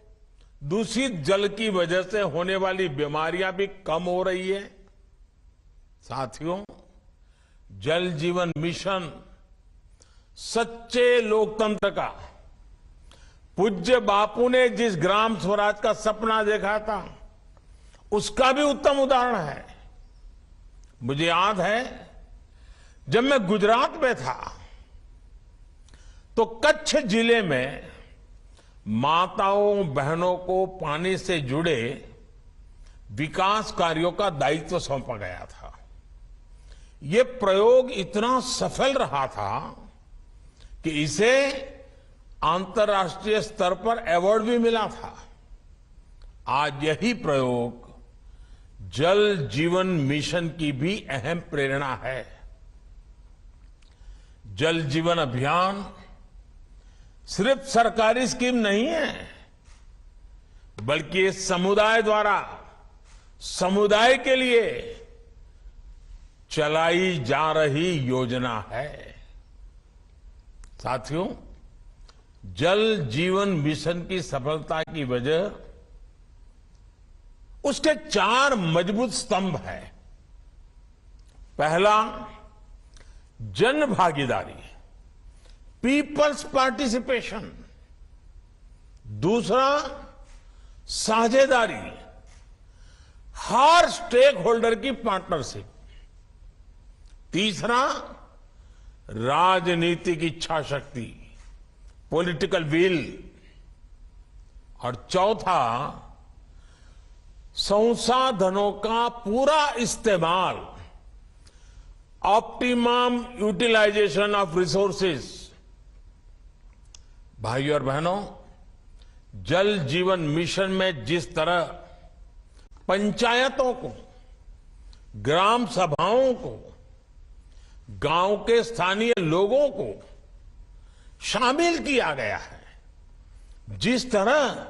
दूषित जल की वजह से होने वाली बीमारियां भी कम हो रही है। साथियों, जल जीवन मिशन सच्चे लोकतंत्र का, पूज्य बापू ने जिस ग्राम स्वराज का सपना देखा था, उसका भी उत्तम उदाहरण है। मुझे याद है, जब मैं गुजरात में था तो कच्छ जिले में माताओं बहनों को पानी से जुड़े विकास कार्यों का दायित्व सौंपा गया था। ये प्रयोग इतना सफल रहा था कि इसे अंतर्राष्ट्रीय स्तर पर अवार्ड भी मिला था। आज यही प्रयोग जल जीवन मिशन की भी अहम प्रेरणा है। जल जीवन अभियान सिर्फ सरकारी स्कीम नहीं है, बल्कि ये समुदाय द्वारा समुदाय के लिए चलाई जा रही योजना है। साथियों, जल जीवन मिशन की सफलता की वजह उसके 4 मजबूत स्तंभ हैं। पहला, जन भागीदारी, पीपल्स पार्टिसिपेशन। दूसरा, साझेदारी, हर स्टेक होल्डर की पार्टनरशिप। तीसरा, राजनीतिक इच्छा शक्ति, पॉलिटिकल विल। और चौथा, संसाधनों का पूरा इस्तेमाल, ऑप्टिमम यूटिलाइजेशन ऑफ रिसोर्सेज। भाइयों और बहनों, जल जीवन मिशन में जिस तरह पंचायतों को, ग्राम सभाओं को, गांव के स्थानीय लोगों को शामिल किया गया है, जिस तरह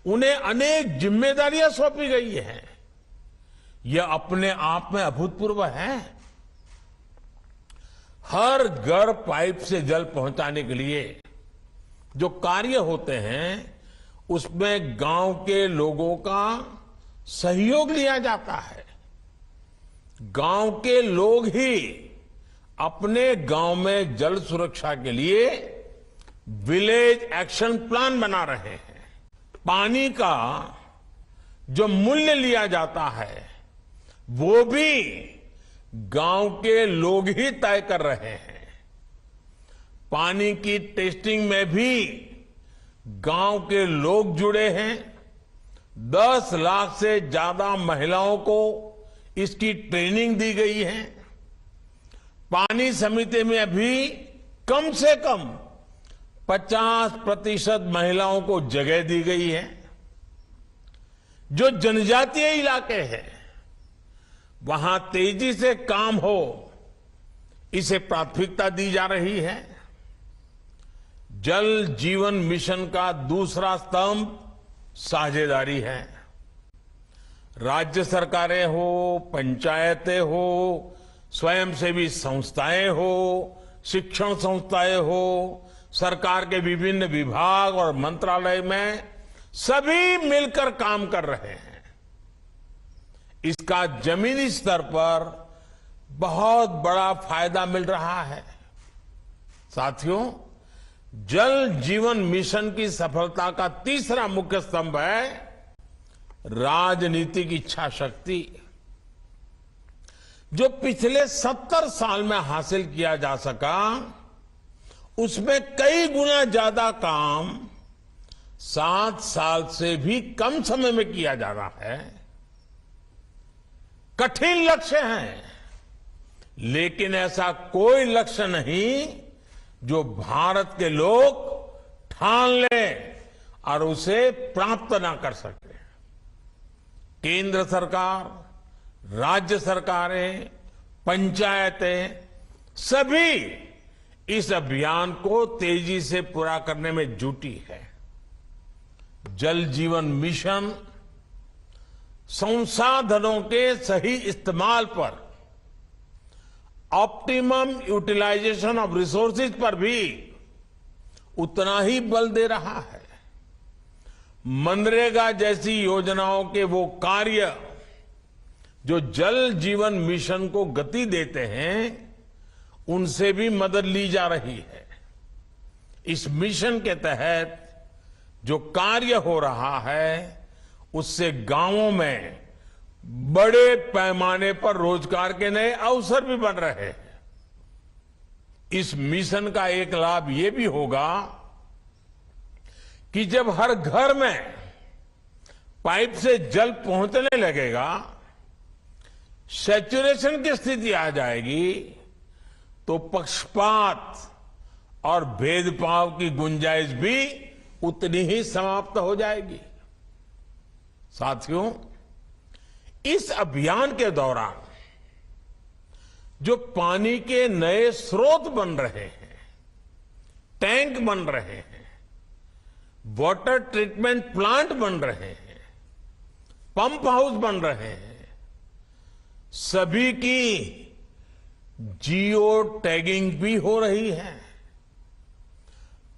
उन्हें अनेक जिम्मेदारियां सौंपी गई हैं, यह अपने आप में अभूतपूर्व है। हर घर पाइप से जल पहुंचाने के लिए जो कार्य होते हैं, उसमें गांव के लोगों का सहयोग लिया जाता है। गांव के लोग ही अपने गांव में जल सुरक्षा के लिए विलेज एक्शन प्लान बना रहे हैं। पानी का जो मूल्य लिया जाता है वो भी गांव के लोग ही तय कर रहे हैं। पानी की टेस्टिंग में भी गांव के लोग जुड़े हैं। 10 लाख से ज्यादा महिलाओं को इसकी ट्रेनिंग दी गई है। पानी समिति में अभी कम से कम 50% महिलाओं को जगह दी गई है। जो जनजातीय इलाके हैं वहां तेजी से काम हो, इसे प्राथमिकता दी जा रही है। जल जीवन मिशन का दूसरा स्तंभ साझेदारी है। राज्य सरकारें हो, पंचायतें हो, स्वयंसेवी संस्थाएं हो, शिक्षण संस्थाएं हो, सरकार के विभिन्न विभाग और मंत्रालय में सभी मिलकर काम कर रहे हैं। इसका जमीनी स्तर पर बहुत बड़ा फायदा मिल रहा है। साथियों, जल जीवन मिशन की सफलता का तीसरा मुख्य स्तंभ है राजनीतिक इच्छा शक्ति। जो पिछले 70 साल में हासिल किया जा सका, उसमें कई गुना ज्यादा काम 7 साल से भी कम समय में किया जा रहा है। कठिन लक्ष्य हैं, लेकिन ऐसा कोई लक्ष्य नहीं जो भारत के लोग ठान लें और उसे प्राप्त ना कर सके। केंद्र सरकार, राज्य सरकारें, पंचायतें सभी इस अभियान को तेजी से पूरा करने में जुटी है। जल जीवन मिशन संसाधनों के सही इस्तेमाल पर, ऑप्टिमम यूटिलाइजेशन ऑफ रिसोर्सेज पर भी उतना ही बल दे रहा है। मनरेगा जैसी योजनाओं के वो कार्य जो जल जीवन मिशन को गति देते हैं, उनसे भी मदद ली जा रही है। इस मिशन के तहत जो कार्य हो रहा है, उससे गांवों में बड़े पैमाने पर रोजगार के नए अवसर भी बन रहे हैं। इस मिशन का एक लाभ ये भी होगा कि जब हर घर में पाइप से जल पहुंचने लगेगा, सैचुरेशन की स्थिति आ जाएगी, तो पक्षपात और भेदभाव की गुंजाइश भी उतनी ही समाप्त हो जाएगी। साथियों, इस अभियान के दौरान जो पानी के नए स्रोत बन रहे हैं, टैंक बन रहे हैं, वाटर ट्रीटमेंट प्लांट बन रहे हैं, पंप हाउस बन रहे हैं, सभी की जियो टैगिंग भी हो रही है।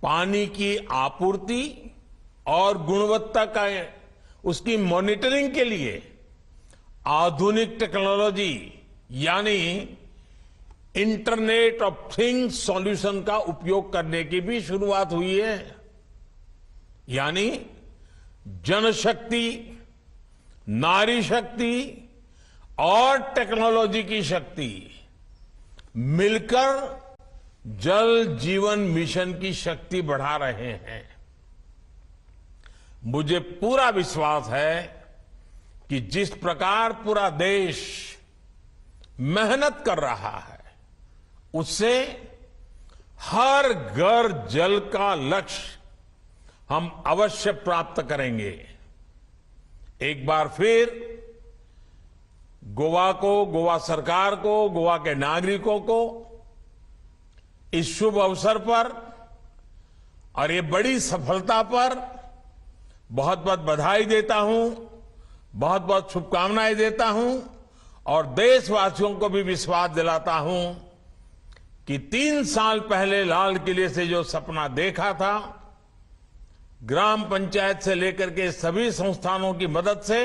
पानी की आपूर्ति और गुणवत्ता का उसकी मॉनिटरिंग के लिए आधुनिक टेक्नोलॉजी यानी इंटरनेट ऑफ थिंग्स सॉल्यूशन का उपयोग करने की भी शुरुआत हुई है। यानी जनशक्ति, नारी शक्ति और टेक्नोलॉजी की शक्ति मिलकर जल जीवन मिशन की शक्ति बढ़ा रहे हैं। मुझे पूरा विश्वास है कि जिस प्रकार पूरा देश मेहनत कर रहा है, उससे हर घर जल का लक्ष्य हम अवश्य प्राप्त करेंगे। एक बार फिर गोवा को, गोवा सरकार को, गोवा के नागरिकों को इस शुभ अवसर पर और ये बड़ी सफलता पर बहुत बहुत बधाई देता हूं, बहुत बहुत शुभकामनाएं देता हूं और देशवासियों को भी विश्वास दिलाता हूं कि 3 साल पहले लाल किले से जो सपना देखा था, ग्राम पंचायत से लेकर के सभी संस्थानों की मदद से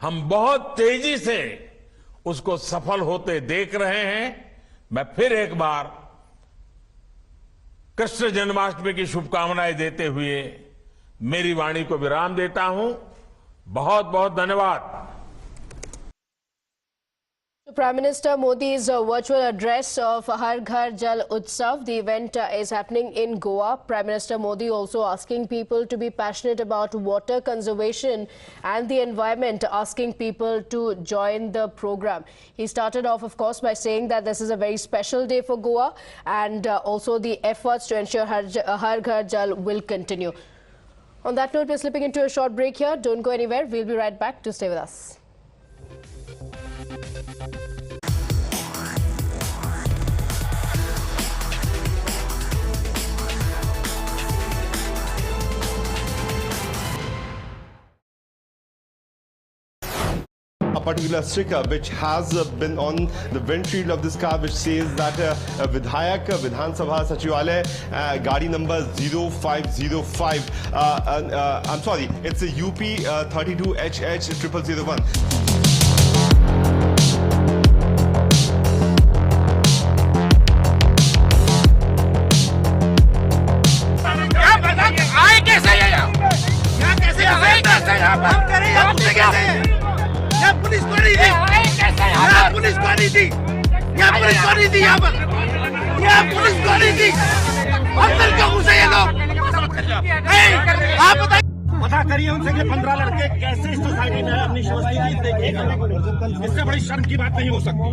हम बहुत तेजी से उसको सफल होते देख रहे हैं। मैं फिर एक बार कृष्ण जन्माष्टमी की शुभकामनाएं देते हुए मेरी वाणी को विराम देता हूं। बहुत बहुत धन्यवाद। Prime Minister Modi's virtual address of Har Ghar Jal Utsav. The event is happening in Goa. Prime Minister Modi also asking people to be passionate about water conservation and the environment, asking people to join the program. He started off, of course, by saying that this is a very special day for Goa, and also the efforts to ensure Har Ghar Jal will continue. On that note, we're slipping into a short break here. Don't go anywhere. We'll be right back. To stay with us. A particular sticker which has been on the windshield of this car, which says that Vidhayak Vidhan Sabha Sachivalay, Gadi number 0505. I'm sorry, it's a UP 32HH0001. Police को नहीं दी, यहाँ police को नहीं दी, यहाँ police को नहीं दी, यहाँ पर यहाँ पुलिस को नहीं दी। अंदर क्यों घुसे ये लोग? आप बताइए, पता करिए उनसे कि 15 लड़के कैसे इस सोसाइटी में अपनी सोसाइटी देखिएगा। इससे बड़ी शर्म की बात नहीं हो सकती।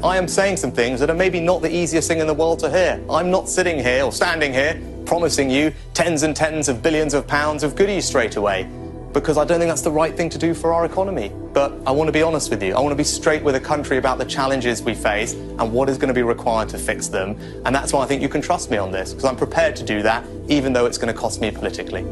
I am saying some things that are maybe not the easiest thing in the world to hear. I'm not sitting here or standing here promising you tens and tens of billions of pounds of goodies straight away, because I don't think that's the right thing to do for our economy. But I want to be honest with you. I want to be straight with the country about the challenges we face and what is going to be required to fix them. And that's why I think you can trust me on this, because I'm prepared to do that, even though it's going to cost me politically.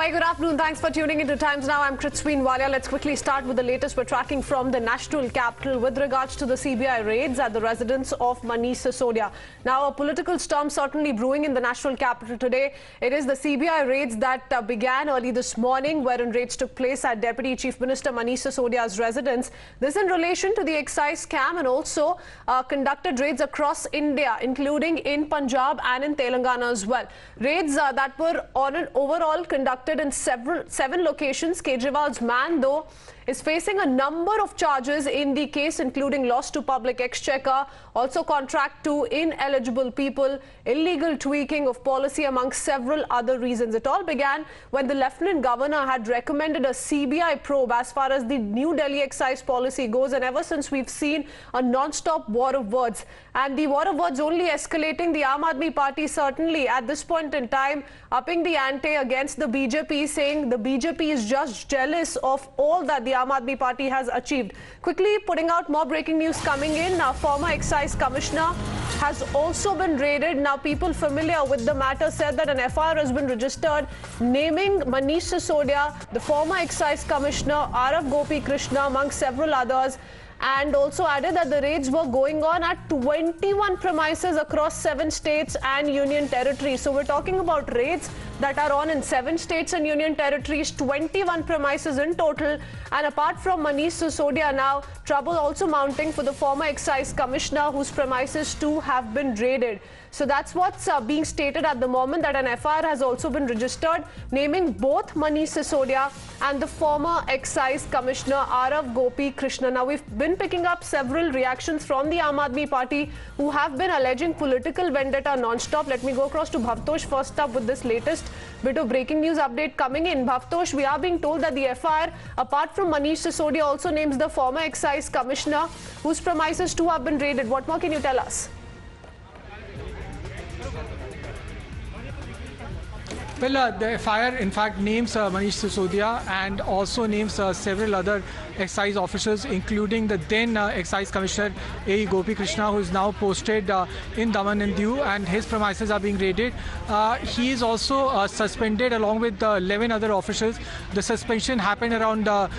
Hi, good afternoon. Thanks for tuning into Times Now. I'm Kritsween Walia. Let's quickly start with the latest we're tracking from the national capital with regards to the CBI raids at the residence of Manish Sisodia. Now, a political storm certainly brewing in the national capital today. It is the CBI raids that began early this morning, wherein raids took place at Deputy Chief Minister Manish Sisodia's residence. This in relation to the excise scam, and also conducted raids across India, including in Punjab and in Telangana as well. Raids that were on an overall conducted in seven locations. Kejriwal's man, though, is facing a number of charges in the case, including loss to public exchequer, also contract to ineligible people, illegal tweaking of policy, among several other reasons. It all began when the Lieutenant Governor had recommended a CBI probe as far as the New Delhi Excise Policy goes, and ever since we've seen a non-stop war of words. And the war of words only escalating. The Aam Aadmi Party certainly at this point in time upping the ante against the BJP, saying the BJP is just jealous of all that the Aam Aadmi Party has achieved. Quickly putting out more breaking news coming in. Now, former excise commissioner has also been raided. Now, people familiar with the matter said that an FIR has been registered naming Manish Sisodia, the former excise commissioner, Arav Gopi Krishna, among several others, and also added that the raids were going on at 21 premises across 7 states and union territories. So we're talking about raids that are on in 7 states and union territories, 21 premises in total. And apart from Manish Sisodia, now trouble also mounting for the former excise commissioner, whose premises too have been raided. So that's what's being stated at the moment, that an FIR has also been registered naming both Manish Sisodia and the former excise commissioner Arav Gopi Krishna. Now, we've been picking up several reactions from the Aam Aadmi Party, who have been alleging political vendetta non-stop. Let me go across to Bhavtosh first up with this latest bit of breaking news update coming in. Bhavtosh, we are being told that the FIR, apart from Manish Sisodia, also names the former excise commissioner, whose premises too have been raided. What more can you tell us? Well, the FIR in fact names Manish Sisodia and also names several other excise officers, including the then excise commissioner A. Gopi Krishna, who is now posted in Daman and Diu, and his premises are being raided. He is also suspended along with 11 other officials. The suspension happened around a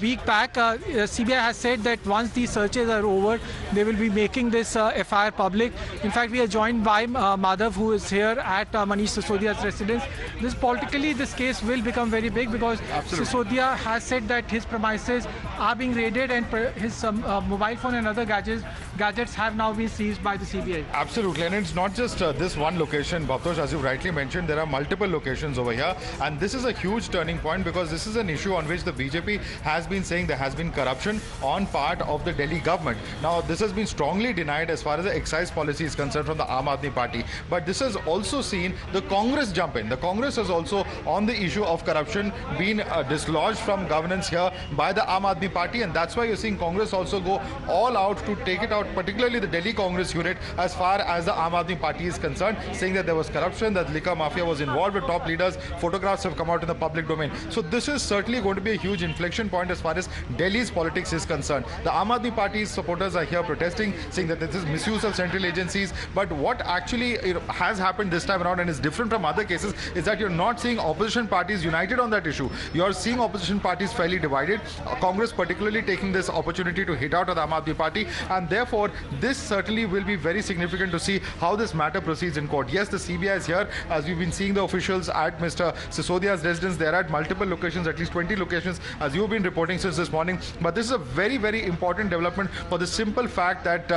week back. CBI has said that once these searches are over, they will be making this FIR public. In fact, we are joined by Madhav, who is here at Manish Sisodia's residence. This case will become very big, because Sisodia has said that his premises are being raided and his mobile phone and other gadgets have now been seized by the CBI. Absolutely, and it's not just this one location, Bhavtosh, as you rightly mentioned, there are multiple locations over here, and this is a huge turning point, because this is an issue on which the BJP has been saying there has been corruption on part of the Delhi government. Now, this has been strongly denied as far as the excise policy is concerned from the Aam Aadmi Party, but this has also seen the Congress jump in. The Congress has also, on the issue of corruption, been dislodged from governance here by the Aam Aadmi Party, and that's why you're seeing Congress also go all out to take it out, particularly the Delhi Congress unit, as far as the Aam Aadmi Party is concerned, saying that there was corruption, that liquor mafia was involved with top leaders. Photographs have come out in the public domain. So this is certainly going to be a huge inflection point as far as Delhi's politics is concerned. The Aam Aadmi Party's supporters are here protesting, saying that this is misuse of central agencies. But what actually has happened this time around, and is different from other cases, is that you're not seeing opposition parties united on that issue. You're seeing opposition parties fairly divided. Congress particularly taking this opportunity to hit out at the Aam Aadmi Party, and therefore this certainly will be very significant to see how this matter proceeds in court. Yes, the CBI is here, as we've been seeing the officials at Mr. Sisodia's residence. They're at multiple locations, at least 20 locations, as you've been reporting since this morning. But this is a very, very important development for the simple fact that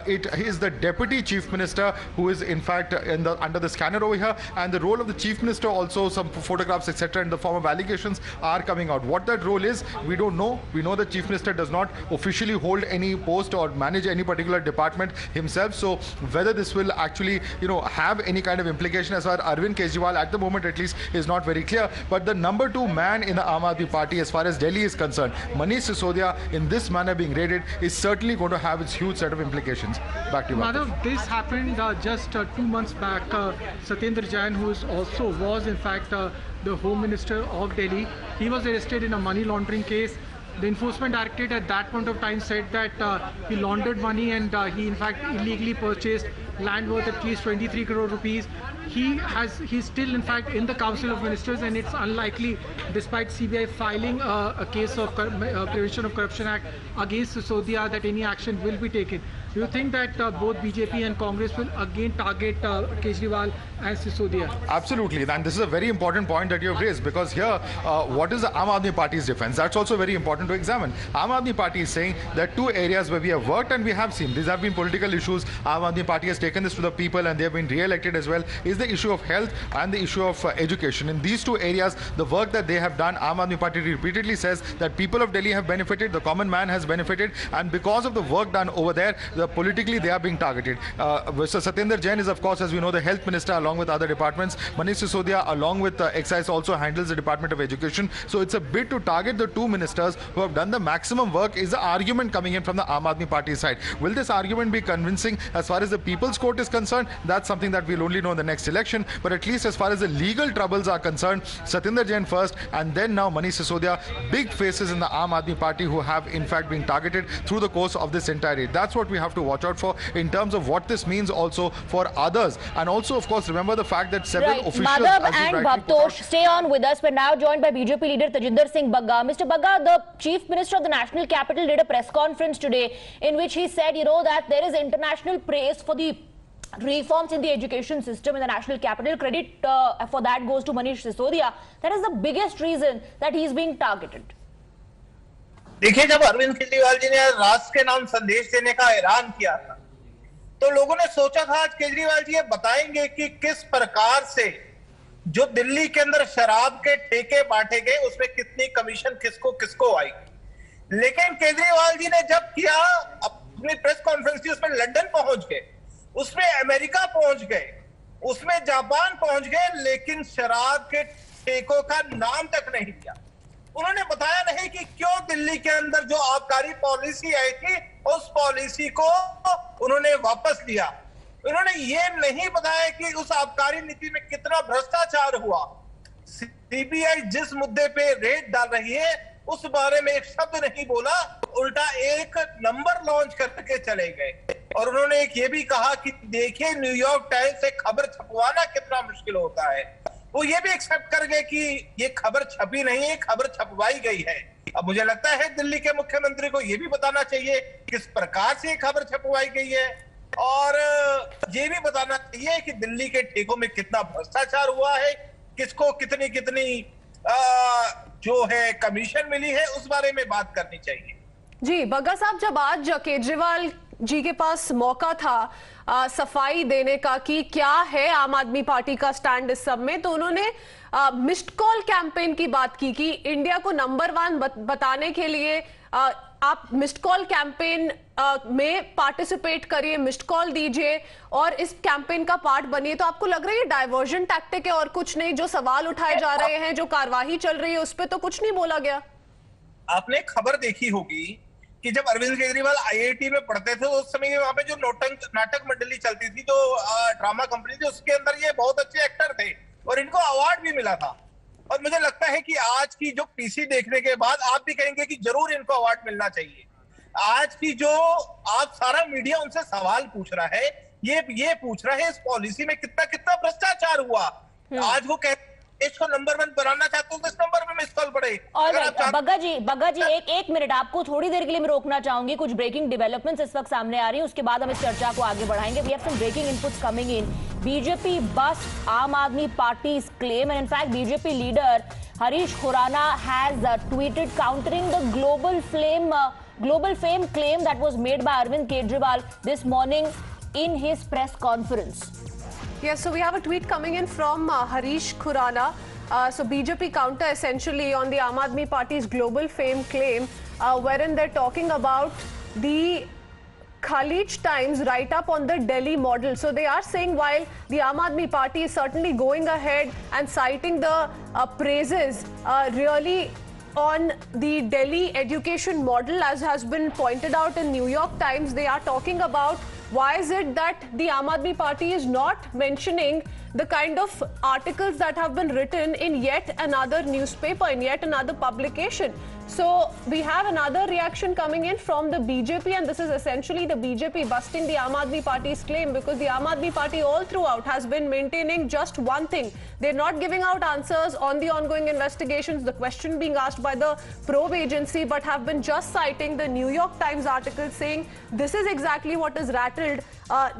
it is the Deputy Chief Minister who is in fact under the scanner over here, and the role of the Chief Minister also, some photographs, etc., in the form of allegations are coming out. What that role is, we don't know. We know the Chief Minister does not officially hold any post or manage any particular department himself. So whether this will actually, have any kind of implication as far as Arvind Kejriwal at the moment at least is not very clear. But the number 2 man in the Aam Aadmi Party as far as Delhi is concerned, Manish Sisodia, in this manner being raided, is certainly going to have its huge set of implications. Back to you, Madhav, this happened just 2 months back. Satyendra Jain, who was in fact the Home Minister of Delhi, he was arrested in a money laundering case. The Enforcement Directorate at that point of time said that he laundered money, and he in fact illegally purchased land worth at least 23 crore rupees. He's still in fact in the Council of Ministers, and it's unlikely, despite CBI filing a case of Prevention of Corruption Act against Sisodia, that any action will be taken. Do you think that both BJP and Congress will again target Kejriwal and Sisodia? Absolutely, and this is a very important point that you have raised, because here, what is the Aam Aadmi Party's defense? That's also very important to examine. Aam Aadmi Party is saying there are two areas where we have worked and we have seen. These have been political issues. Aam Aadmi Party has taken this to the people and they have been re-elected as well. Is the issue of health and the issue of education. In these two areas, the work that they have done, Aam Aadmi Party repeatedly says that people of Delhi have benefited, the common man has benefited, and because of the work done over there, politically they are being targeted. Mr. Satyendra Jain is, of course, as we know, the health minister along with other departments. Manish Sisodia along with excise also handles the Department of Education. So it's a bid to target the two ministers who have done the maximum work, is the argument coming in from the Aam Aadmi Party side. Will this argument be convincing as far as the People's Court is concerned? That's something that we'll only know in the next election. But at least as far as the legal troubles are concerned, Satyendra Jain first and then now Manish Sisodia, big faces in the Aam Aadmi Party who have in fact been targeted through the course of this entire day. That's what we have to watch out for in terms of what this means also for others. And also, of course, remember the fact that several officials... Madhav and Bhavtosh, stay on with us. We're now joined by BJP leader Tajinder Singh Bagga. Mr. Bagga, the Chief Minister of the National Capital did a press conference today in which he said, that there is international praise for the reforms in the education system in the national capital. Credit for that goes to Manish Sisodia. That is the biggest reason that he is being targeted. देखिए, जब अरविंद केजरीवाल जी ने राष्ट्र के नाम संदेश देने का ऐलान किया था, तो लोगों ने सोचा था आज केजरीवाल जी ये बताएंगे कि किस प्रकार से जो दिल्ली के अंदर शराब के ठेके बांटे गए उसमें कितनी कमीशन किसको किसको आई। लेकिन केजरीवाल जी ने जब किया अपनी प्रेस कॉन्फ्रेंस की, उसमें लंदन पहुंच गए, उसमें अमेरिका पहुंच गए, उसमें जापान पहुंच गए, लेकिन शराब के ठेकों का नाम तक नहीं दिया। उन्होंने बताया नहीं कि क्यों दिल्ली के अंदर जो आबकारी पॉलिसी आई थी उस पॉलिसी को उन्होंने वापस लिया। उन्होंने ये नहीं बताया कि उस आबकारी नीति में कितना भ्रष्टाचार हुआ। सीबीआई जिस मुद्दे पे रेड डाल रही है उस बारे में एक शब्द नहीं बोला, उल्टा एक नंबर लॉन्च करके चले गए। और उन्होंने एक ये भी कहा कि देखिए न्यूयॉर्क टाइम्स से खबर छपवाना कितना मुश्किल होता है। वो ये भी एक्सेप्ट कर गए कि ये खबर छपी नहीं है, खबर छपवाई गई है। अब मुझे लगता है दिल्ली के मुख्यमंत्री को ये भी बताना चाहिए किस प्रकार से ये खबर छपवाई गई है, और ये भी बताना चाहिए कि दिल्ली के ठेकों में कितना भ्रष्टाचार हुआ है, किसको कितनी कितनी जो है कमीशन मिली है, उस बारे में बात करनी चाहिए। जी बग्गा साहब, जब आज केजरीवाल जी के पास मौका था सफाई देने का कि क्या है आम आदमी पार्टी का स्टैंड इस सब में, तो उन्होंने मिस्ड कॉल कैंपेन की बात की कि इंडिया को नंबर 1 बताने के लिए आप मिस्ड कॉल कैंपेन में पार्टिसिपेट करिए, मिस्ड कॉल दीजिए और इस कैंपेन का पार्ट बनिए। तो आपको लग रहा है ये डाइवर्जन टैक्टिक है और कुछ नहीं? जो सवाल उठाए जा रहे हैं, जो कार्यवाही चल रही है, उस पर तो कुछ नहीं बोला गया। आपने खबर देखी होगी कि जब अरविंद केजरीवाल आईआईटी में पढ़ते थे उस समय वहां पे जो नाटक मंडली चलती थी, जो ड्रामा कंपनी थी, उसके अंदर ये बहुत अच्छे एक्टर थे और इनको अवार्ड भी मिला था। और मुझे लगता है कि आज की जो पीसी देखने के बाद आप भी कहेंगे कि जरूर इनको अवार्ड मिलना चाहिए। आज की जो आप सारा मीडिया उनसे सवाल पूछ रहा है, ये पूछ रहा है इस पॉलिसी में कितना कितना भ्रष्टाचार हुआ। आज वो कहते देश को नंबर 1 बनाना चाहते हो तो इस नंबर में मिस कॉल पड़े। बग्गा जी एक मिनट आपको थोड़ी देर के लिए मैं रोकना चाहूंगी। कुछ ब्रेकिंग डेवलपमेंट्स इस वक्त सामने आ रही हैं, उसके बाद हम इस चर्चा को आगे बढ़ाएंगे। We have some breaking inputs coming in. BJP bust Aam Aadmi पार्टी's claim, and in fact BJP leader Harish Khurana has tweeted countering the global fame claim that was made by Arvind Kejriwal this morning in his press conference. Yes, so we have a tweet coming in from Harish Khurana. So BJP counter essentially on the Aam Aadmi Party's global fame claim, wherein they're talking about the Khalij Times write-up on the Delhi model. So they are saying while the Aam Aadmi Party is certainly going ahead and citing the praises really on the Delhi education model, as has been pointed out in New York Times, they are talking about why is it that the Aam Aadmi Party is not mentioning the kind of articles that have been written in yet another newspaper, in yet another publication. So we have another reaction coming in from the BJP, and this is essentially the BJP busting the Aam Aadmi Party's claim, because the Aam Aadmi Party all throughout has been maintaining just one thing. They're not giving out answers on the ongoing investigations, the question being asked by the probe agency, but have been just citing the New York Times article saying this is exactly what has rattled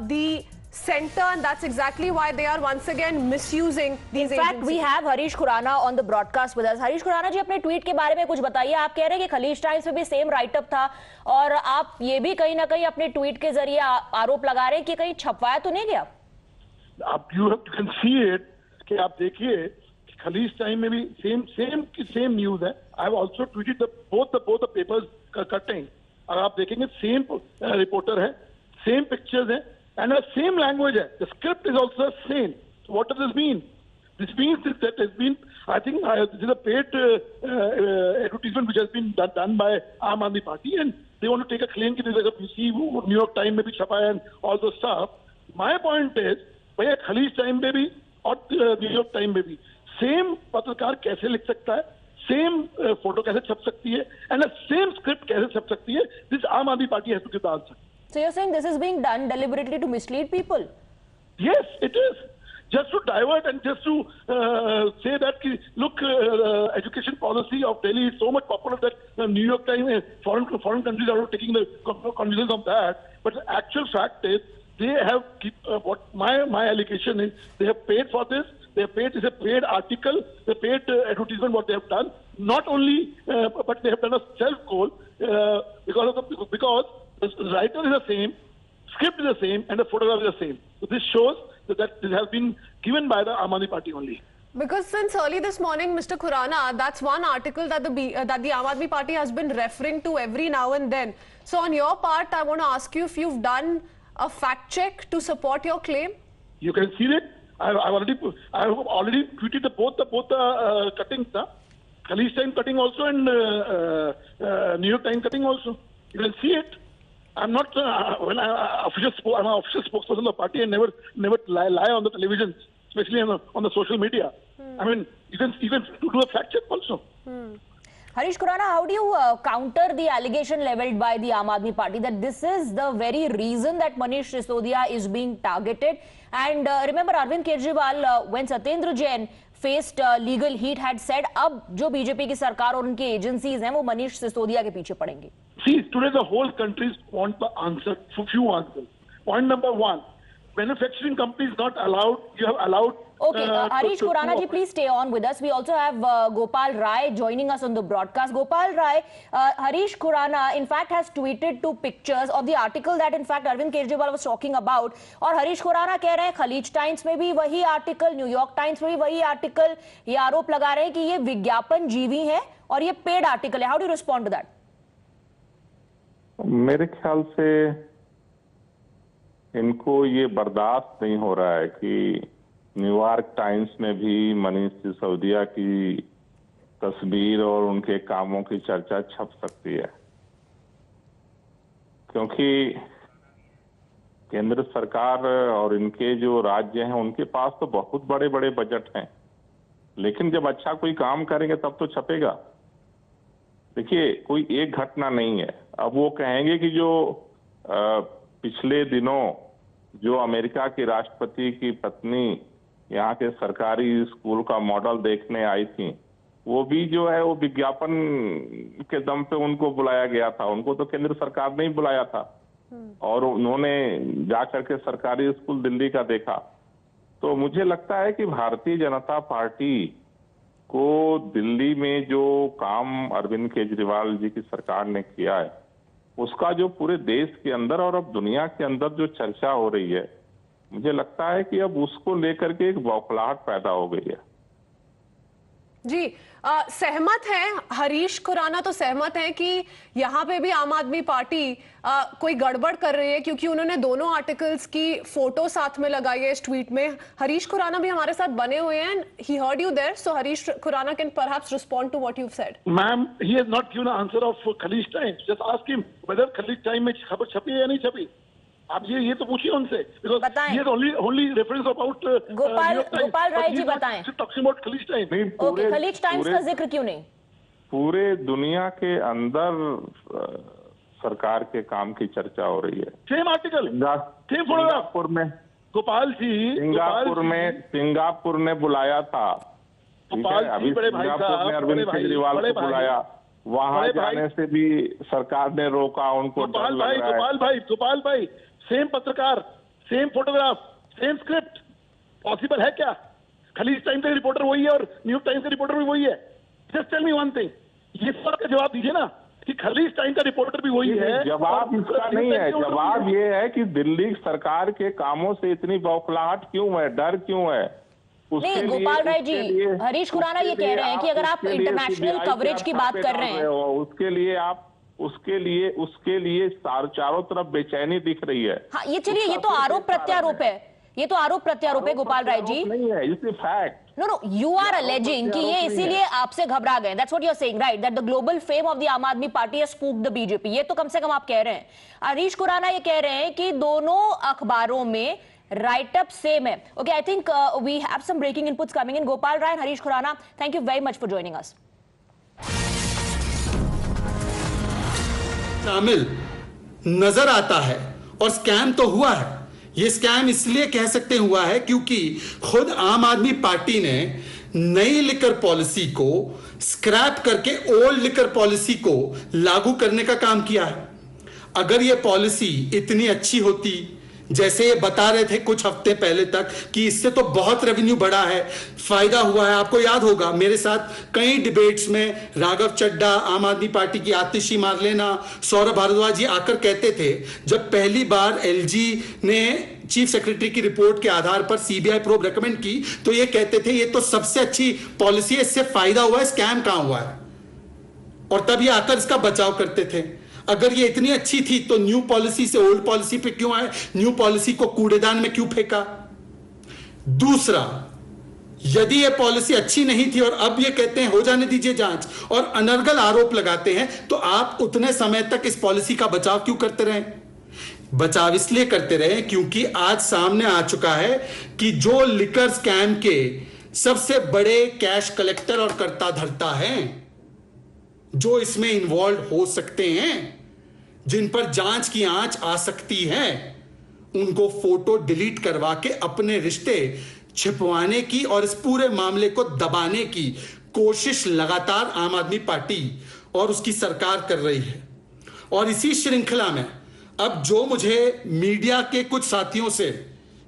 the center, and that's exactly why they are once again misusing these agencies. In fact, we have Harish Khurana on the broadcast with us. Harish Khurana जी, अपने tweet के बारे में कुछ बताइए। आप कह रहे हैं कि खलीज टाइम्स में भी सेम राइटअप था, और आप ये भी कहीं ना कहीं अपने ट्वीट के जरिए आरोप लगा रहे हैं कि कहीं छपवाया तो नहीं गया। आप you can see it कि आप देखिए खलीज टाइम में भी सेम न्यूज है। I have also tweeted both the papers cutting, और आप देखेंगे सेम रिपोर्टर है, सेम पिक्चर्स है, and the same language. The script is also same. So what does this mean? This means that has been, I think, this is a paid advertisement which has been done by Aam Aadmi Party, and they want to take a claim that you see New York Times maybe chapa and all those stuff. My point is, भैया खलीज time में भी और New York time में भी same पत्रकार कैसे लिख सकता है, सेम फोटो कैसे छप सकती है, एंड सेम स्क्रिप्ट कैसे छप सकती है? This Aam Aadmi party has to give the answer. So you're saying this is being done deliberately to mislead people? Yes, it is. Just to divert and just to say that, look, education policy of Delhi is so much popular that New York Times, foreign countries are taking the cognizance of that. But the actual fact is, they have what my allegation is, they have paid for this. They have paid. It's a paid article. They paid advertisement. What they have done, not only, but they have done a self-goal because the writer is the same, script is the same, and the photograph is the same. So this shows that this has been given by the Aam Aadmi Party only. Because since early this morning, Mr. Khurana, that's one article that the Aam Aadmi Party has been referring to every now and then. So on your part, I want to ask you if you've done a fact check to support your claim. You can see it. I have already tweeted both the cuttings, Khaleej Time cutting also and New York Times cutting also. You can see it. I'm not I'm an official spokesperson of the party and never lie on the television, especially on the social media. I mean, you can do a fact check also. Harish Khurana, how do you counter the allegation leveled by the Aam Aadmi Party that this is the very reason that Manish Sisodia is being targeted? And remember, Arvind Kejriwal, when Satyendra Jain faced legal heat, had said, अब जो BJP की सरकार और उनकी agencies हैं वो मनीष सिसोदिया के पीछे पड़ेंगी. See, today the whole country want the answer, few answers. Point number one, manufacturing companies not allowed. You have allowed. Okay, Harish Khurana ji, please stay on with us. We also have Gopal Rai joining us on the broadcast. Gopal Rai, Harish Khurana in fact has tweeted two pictures of the article that in fact Arvind Kejriwal was talking about. और हरीश खुराना कह रहे हैं खलीज Times में भी वही article, New York times में भी वही आर्टिकल, ये आरोप लगा रहे हैं कि ये विज्ञापन जीवी है और ये पेड आर्टिकल है. How do respond to that? मेरे ख्याल से इनको ये बर्दाश्त नहीं हो रहा है कि न्यूयॉर्क टाइम्स में भी मनीष सिसोदिया की तस्वीर और उनके कामों की चर्चा छप सकती है, क्योंकि केंद्र सरकार और इनके जो राज्य हैं उनके पास तो बहुत बड़े बड़े बजट हैं, लेकिन जब अच्छा कोई काम करेंगे तब तो छपेगा. देखिए, कोई एक घटना नहीं है. अब वो कहेंगे कि जो पिछले दिनों जो अमेरिका के राष्ट्रपति की पत्नी यहाँ के सरकारी स्कूल का मॉडल देखने आई थी, वो भी जो है वो विज्ञापन के दम पे उनको बुलाया गया था. उनको तो केंद्र सरकार ने ही बुलाया था और उन्होंने जाकर के सरकारी स्कूल दिल्ली का देखा. तो मुझे लगता है कि भारतीय जनता पार्टी को दिल्ली में जो काम अरविंद केजरीवाल जी की सरकार ने किया है, उसका जो पूरे देश के अंदर और अब दुनिया के अंदर जो चर्चा हो रही है, मुझे लगता है कि अब उसको लेकर के एक बौखलाहट पैदा हो गई है. जी, सहमत हैं हरीश खुराना, तो सहमत हैं कि यहाँ पे भी आम आदमी पार्टी कोई गड़बड़ कर रही है, क्योंकि उन्होंने दोनों आर्टिकल्स की फोटो साथ में लगाई है इस ट्वीट में. हरीश खुराना भी हमारे साथ बने हुए हैं. He heard you there, so Harish Khurana can perhaps respond to what you have said. Ma'am, he has not given answer of Khaleej Times. Just ask him whether Khaleej time में खबर छपी है या नहीं छपी. आप ये तो पूछिए उनसे, because only reference about Gopal Rai ji बताएं. Talking about Khaleej Times. Okay, Khaleej Times का जिक्र क्यों नहीं? पूरे दुनिया के अंदर सरकार के काम की चर्चा हो रही है। सेम आर्टिकल, सेम सिंगापुर में गोपाल जी, सिंगापुर ने बुलाया था, गोपाल अभी बड़े भाई सिंगापुर में अरविंद केजरीवाल को बुलाया, वहां जाने से भी सरकार ने रोका उनको। गोपाल भाई सेम पत्रकार, same photograph, same script, possible है क्या? खलीज टाइम्स का रिपोर्टर वही है और न्यूयॉर्क टाइम्स का रिपोर्टर भी वही है। Just tell me one thing, ये सवाल का जवाब दीजिए ना कि खलीज टाइम्स का रिपोर्टर भी वही है। जवाब इसका नहीं है, जवाब ये है कि दिल्ली सरकार के कामों से इतनी बौखलाहट क्यों है, डर क्यों है? नहीं गोपाल राय जी, हरीश खुराना ये कह रहे हैं कि अगर आप इंटरनेशनल कवरेज की बात कर रहे हैं, उसके लिए चारों तरफ बेचैनी दिख रही है। हाँ ये चलिए, ये तो आरोप प्रत्यारोप है, ये तो आरोप प्रत्यारोप है गोपाल राय जी। नहीं है, it's a fact. No, you are alleging कि ये इसीलिए आपसे घबरा गए। That's what you're saying, right? That the global fame of the आम Aadmi party has spooked the BJP. ये तो कम से कम आप कह रहे हैं। हरीश खुराना ये कह रहे हैं कि दोनों अखबारों में राइट अप सेम है। Okay, I think we have some breaking inputs coming in. Gopal Rai and Harish Khurana, thank you very much for joining us. शामिल नजर आता है और स्कैम तो हुआ है। ये स्कैम इसलिए कह सकते हुआ है क्योंकि खुद आम आदमी पार्टी ने नई लिकर पॉलिसी को स्क्रैप करके ओल्ड लिकर पॉलिसी को लागू करने का काम किया है। अगर ये पॉलिसी इतनी अच्छी होती जैसे ये बता रहे थे कुछ हफ्ते पहले तक कि इससे तो बहुत रेवेन्यू बढ़ा है, फायदा हुआ है। आपको याद होगा मेरे साथ कई डिबेट्स में राघव चड्डा, आम आदमी पार्टी की आतिशी मार लेना, सौरभ भारद्वाज जी आकर कहते थे, जब पहली बार एलजी ने चीफ सेक्रेटरी की रिपोर्ट के आधार पर सीबीआई प्रोब रेकमेंड की तो ये कहते थे ये तो सबसे अच्छी पॉलिसी है, इससे फायदा हुआ है, स्कैम कहां हुआ है। और तब ये आकर इसका बचाव करते थे। अगर ये इतनी अच्छी थी तो न्यू पॉलिसी से ओल्ड पॉलिसी पे क्यों आए, न्यू पॉलिसी को कूड़ेदान में क्यों फेंका? दूसरा, यदि ये पॉलिसी अच्छी नहीं थी और अब ये कहते हैं हो जाने दीजिए जांच और अनर्गल आरोप लगाते हैं, तो आप उतने समय तक इस पॉलिसी का बचाव क्यों करते रहे? बचाव इसलिए करते रहे क्योंकि आज सामने आ चुका है कि जो लिकर स्कैम के सबसे बड़े कैश कलेक्टर और कर्ता धर्ता हैं, जो इसमें इन्वॉल्व हो सकते हैं, जिन पर जांच की आंच आ सकती है, उनको फोटो डिलीट करवा के अपने रिश्ते छिपवाने की और इस पूरे मामले को दबाने की कोशिश लगातार आम आदमी पार्टी और उसकी सरकार कर रही है। और इसी श्रृंखला में अब जो मुझे मीडिया के कुछ साथियों से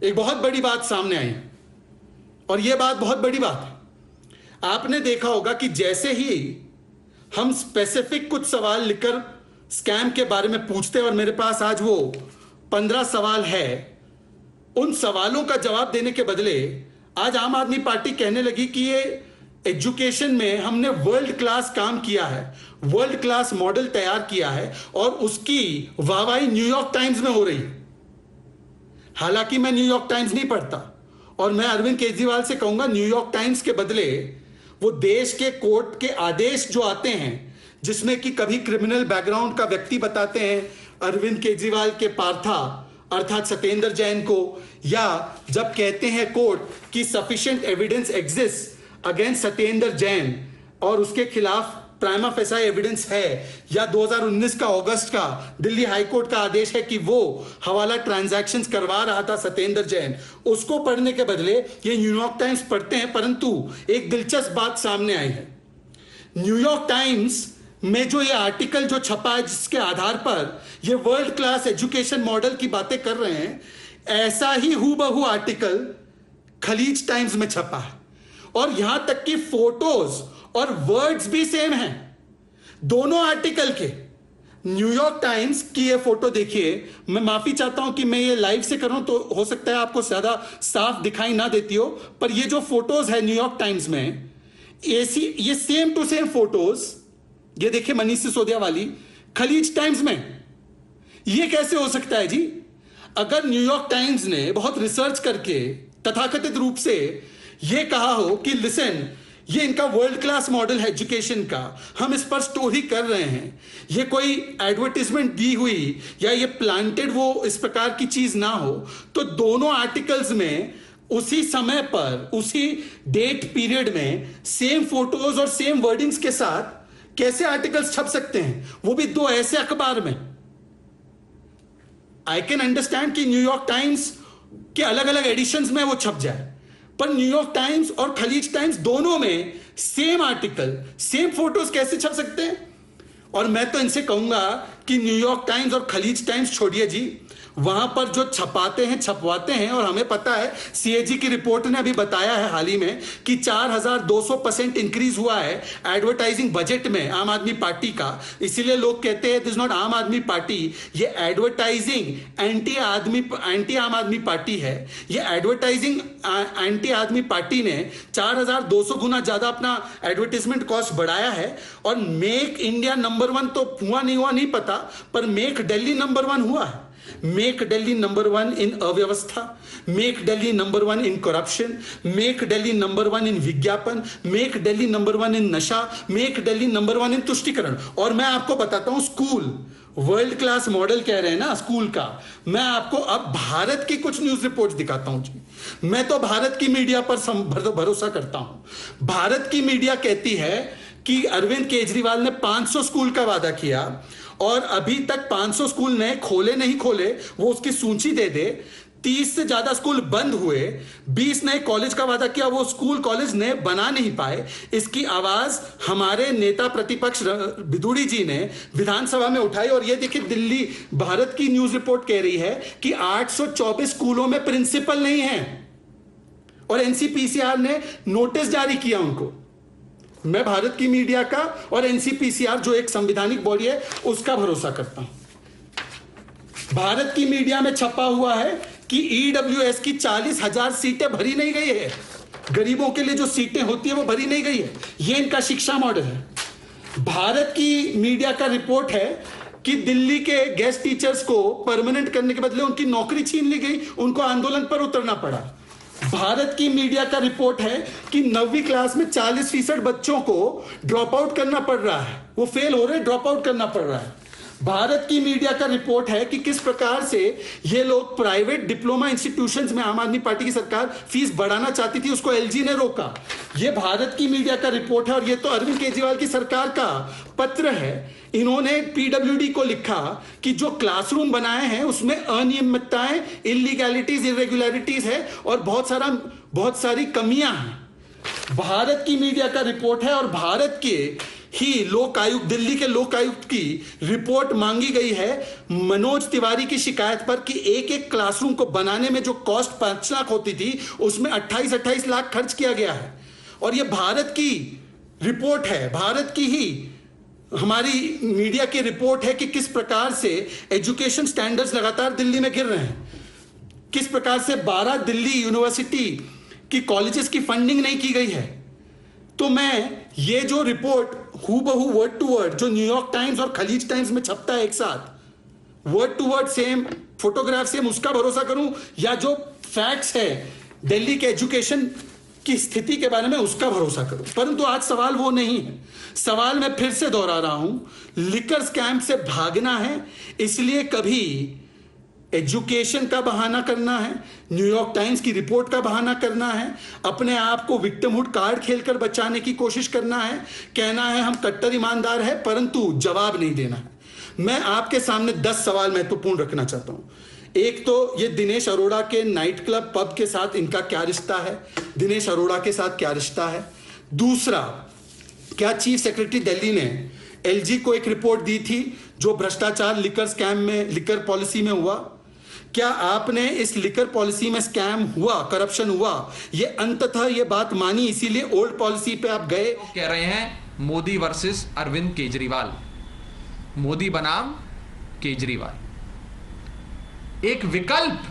एक बहुत बड़ी बात सामने आई, और यह बात बहुत बड़ी बात है। आपने देखा होगा कि जैसे ही हम स्पेसिफिक कुछ सवाल लिखकर स्कैम के बारे में पूछते हैं, और मेरे पास आज वो 15 सवाल है, उन सवालों का जवाब देने के बदले आज आम आदमी पार्टी कहने लगी कि ये एजुकेशन में हमने वर्ल्ड क्लास काम किया है, वर्ल्ड क्लास मॉडल तैयार किया है, और उसकी वाहवाही न्यूयॉर्क टाइम्स में हो रही है। हालांकि मैं न्यूयॉर्क टाइम्स नहीं पढ़ता, और मैं अरविंद केजरीवाल से कहूंगा न्यूयॉर्क टाइम्स के बदले वो देश के कोर्ट के आदेश जो आते हैं, जिसमें कि कभी क्रिमिनल बैकग्राउंड का व्यक्ति बताते हैं अरविंद केजरीवाल के पार्था अर्थात सत्येंद्र जैन को, या जब कहते हैं कोर्ट कि sufficient evidence exist against Satyendra Jain और उसके खिलाफ प्राइमा फेसी एविडेंस है, या 2019 का अगस्त का दिल्ली हाईकोर्ट का आदेश है कि वो हवाला ट्रांजैक्शंस करवा रहा था सत्येंद्र जैन, उसको पढ़ने के बदले ये न्यूयॉर्क टाइम्स पढ़ते हैं। परंतु एक दिलचस्प बात सामने आई है, न्यूयॉर्क टाइम्स में जो ये आर्टिकल जो छपा है, जिसके आधार पर ये वर्ल्ड क्लास एजुकेशन मॉडल की बातें कर रहे हैं, ऐसा ही हूबहू आर्टिकल खलीज टाइम्स में छपा है, और यहां तक कि फोटोज और वर्ड्स भी सेम हैं दोनों आर्टिकल के। न्यूयॉर्क टाइम्स की ये फोटो देखिए, मैं माफी चाहता हूं कि मैं ये लाइव से कर रहा हूं तो हो सकता है आपको ज्यादा साफ दिखाई ना देती हो, पर ये जो फोटोज है न्यूयॉर्क टाइम्स में, ये सेम टू सेम फोटोज ये देखिए मनीष सिसोदिया वाली खलीज टाइम्स में। ये कैसे हो सकता है जी? अगर न्यूयॉर्क टाइम्स ने बहुत रिसर्च करके तथाकथित रूप से ये कहा हो कि लिसन, ये इनका वर्ल्ड क्लास मॉडल है एजुकेशन का, हम इस पर स्टोरी कर रहे हैं, ये कोई एडवर्टाइजमेंट दी हुई या ये प्लांटेड वो इस प्रकार की चीज ना हो, तो दोनों आर्टिकल्स में उसी समय पर उसी डेट पीरियड में सेम फोटोज और सेम वर्डिंग्स के साथ कैसे आर्टिकल्स छप सकते हैं, वो भी 2 ऐसे अखबार में? आई कैन अंडरस्टैंड कि न्यूयॉर्क टाइम्स के अलग अलग एडिशंस में वो छप जाए, पर न्यूयॉर्क टाइम्स और खलीज टाइम्स दोनों में सेम आर्टिकल, सेम फोटोज कैसे छप सकते हैं? और मैं तो इनसे कहूंगा कि न्यूयॉर्क टाइम्स और खलीज टाइम्स छोड़िए जी, वहां पर जो छपाते हैं छपवाते हैं, और हमें पता है सीएजी की रिपोर्ट ने अभी बताया है हाल ही में कि 4200% इंक्रीज हुआ है एडवर्टाइजिंग बजट में आम आदमी पार्टी का। इसीलिए लोग कहते हैं दिस नॉट आम आदमी पार्टी, ये एडवर्टाइजिंग एंटी आम आदमी पार्टी है। ये एडवर्टाइजिंग एंटी आदमी पार्टी ने 4200 गुना ज्यादा अपना एडवर्टाइजमेंट कॉस्ट बढ़ाया है। और मेक इंडिया नंबर 1 तो हुआ नहीं पता, पर मेक दिल्ली नंबर 1 हुआ है। मेक दिल्ली नंबर 1 इन अव्यवस्था, make Delhi number 1 in corruption, make Delhi number 1 इन विज्ञापन, मेक दिल्ली नंबर 1 इन नशा, मेक दिल्ली नंबर 1 इन तुष्टिकरण। और मैं आपको बताता हूं, स्कूल वर्ल्ड क्लास मॉडल कह रहे हैं ना स्कूल का, मैं आपको अब भारत की कुछ न्यूज रिपोर्ट्स दिखाता हूं जी। मैं तो भारत की मीडिया पर भरोसा करता हूं। भारत की मीडिया कहती है कि अरविंद केजरीवाल ने 500 स्कूल का वादा किया और अभी तक 500 स्कूल नए खोले नहीं खोले, वो उसकी सूची दे दे। 30 से ज्यादा स्कूल बंद हुए, 20 नए कॉलेज का वादा किया, वो स्कूल कॉलेज नए बना नहीं पाए। इसकी आवाज हमारे नेता प्रतिपक्ष बिदुड़ी जी ने विधानसभा में उठाई। और ये देखिए, दिल्ली भारत की न्यूज रिपोर्ट कह रही है कि 824 स्कूलों में प्रिंसिपल नहीं है और एनसीपीसीआर ने नोटिस जारी किया उनको। मैं भारत की मीडिया का और एनसीपीसीआर जो एक संवैधानिक बॉडी है उसका भरोसा करता हूं। भारत की मीडिया में छपा हुआ है कि ईडब्ल्यूएस की 40,000 सीटें भरी नहीं गई है। गरीबों के लिए जो सीटें होती है वो भरी नहीं गई है। ये इनका शिक्षा मॉडल है। भारत की मीडिया का रिपोर्ट है कि दिल्ली के गेस्ट टीचर्स को परमानेंट करने के बदले उनकी नौकरी छीन ली गई, उनको आंदोलन पर उतरना पड़ा। भारत की मीडिया का रिपोर्ट है कि 9वीं क्लास में 40% बच्चों को ड्रॉप आउट करना पड़ रहा है, वो फेल हो रहे, ड्रॉप आउट करना पड़ रहा है। भारत की मीडिया का रिपोर्ट है कि किस प्रकार से ये लोग प्राइवेट डिप्लोमा इंस्टीट्यूशंस में आम आदमी पार्टी की सरकार फीस बढ़ाना चाहती थी, उसको एलजी ने रोका। ये भारत की मीडिया का रिपोर्ट है और ये तो अरविंद केजरीवाल की सरकार का पत्र है। इन्होंने पीडब्ल्यूडी को लिखा कि जो क्लासरूम बनाए हैं उसमें अनियमितताएं, इलीगैलिटीज, इरेगुलरिटीज है और बहुत सारी कमियां हैं। भारत की मीडिया का रिपोर्ट है और भारत के ही लोकायुक्त, दिल्ली के लोकायुक्त की रिपोर्ट मांगी गई है मनोज तिवारी की शिकायत पर कि एक क्लासरूम को बनाने में जो कॉस्ट 5 लाख होती थी उसमें 28 लाख खर्च किया गया है। और यह भारत की रिपोर्ट है, भारत की ही हमारी मीडिया की रिपोर्ट है कि किस प्रकार से एजुकेशन स्टैंडर्ड्स लगातार दिल्ली में गिर रहे हैं, किस प्रकार से 12 दिल्ली यूनिवर्सिटी की कॉलेजेस की फंडिंग नहीं की गई है। तो मैं ये जो रिपोर्ट हूबहू वर्ड टू वर्ड जो न्यूयॉर्क टाइम्स और खलीज टाइम्स में छपता है एक साथ, word to word same, photograph same, उसका भरोसा करूं या जो फैक्ट्स है दिल्ली के एजुकेशन की स्थिति के बारे में उसका भरोसा करूं। परंतु आज सवाल वो नहीं है। सवाल मैं फिर से दोहरा रहा हूं, लिकर स्कैम से भागना है, इसलिए कभी एजुकेशन का बहाना करना है, न्यूयॉर्क टाइम्स की रिपोर्ट का बहाना करना है, अपने आप को विक्टिमहुड कार्ड खेलकर बचाने की कोशिश करना है, कहना है हम कट्टर ईमानदार है, परंतु जवाब नहीं देना है। मैं आपके सामने 10 सवाल महत्वपूर्ण रखना चाहता हूं। एक तो ये दिनेश अरोड़ा के नाइट क्लब पब के साथ इनका क्या रिश्ता है, दिनेश अरोड़ा के साथ क्या रिश्ता है। दूसरा, क्या चीफ सेक्रेटरी दिल्ली ने एलजी को एक रिपोर्ट दी थी जो भ्रष्टाचार लिकर स्कैम में, लिकर पॉलिसी में हुआ? क्या आपने इस लिकर पॉलिसी में स्कैम हुआ, करप्शन हुआ, ये अंततः ये बात मानी, इसीलिए ओल्ड पॉलिसी पे आप गए? कह रहे हैं मोदी वर्सेस अरविंद केजरीवाल, मोदी बनाम केजरीवाल। एक विकल्प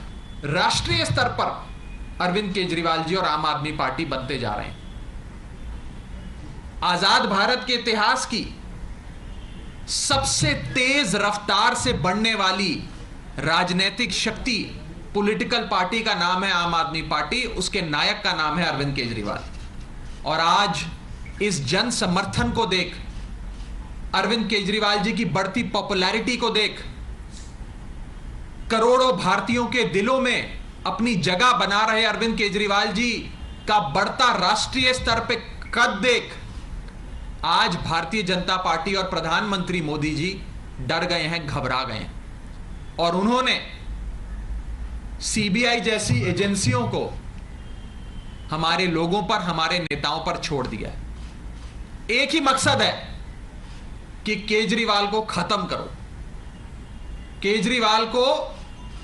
राष्ट्रीय स्तर पर अरविंद केजरीवाल जी और आम आदमी पार्टी बनते जा रहे हैं। आजाद भारत के इतिहास की सबसे तेज रफ्तार से बढ़ने वाली राजनीतिक शक्ति, पॉलिटिकल पार्टी का नाम है आम आदमी पार्टी, उसके नायक का नाम है अरविंद केजरीवाल। और आज इस जन समर्थन को देख, अरविंद केजरीवाल जी की बढ़ती पॉपुलैरिटी को देख, करोड़ों भारतीयों के दिलों में अपनी जगह बना रहे अरविंद केजरीवाल जी का बढ़ता राष्ट्रीय स्तर पे कद देख, आज भारतीय जनता पार्टी और प्रधानमंत्री मोदी जी डर गए हैं, घबरा गए हैं और उन्होंने सीबीआई जैसी एजेंसियों को हमारे लोगों पर, हमारे नेताओं पर छोड़ दिया है। एक ही मकसद है कि केजरीवाल को खत्म करो, केजरीवाल को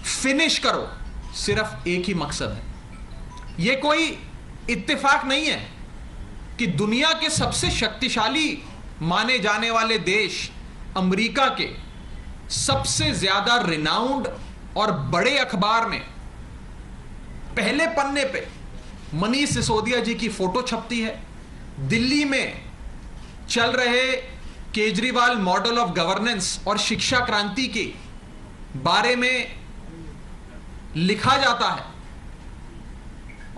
फिनिश करो, सिर्फ एक ही मकसद है। यह कोई इत्तेफाक नहीं है कि दुनिया के सबसे शक्तिशाली माने जाने वाले देश अमेरिका के सबसे ज्यादा रिनाउंड और बड़े अखबार में पहले पन्ने पे मनीष सिसोदिया जी की फोटो छपती है। दिल्ली में चल रहे केजरीवाल मॉडल ऑफ गवर्नेंस और शिक्षा क्रांति के बारे में लिखा जाता है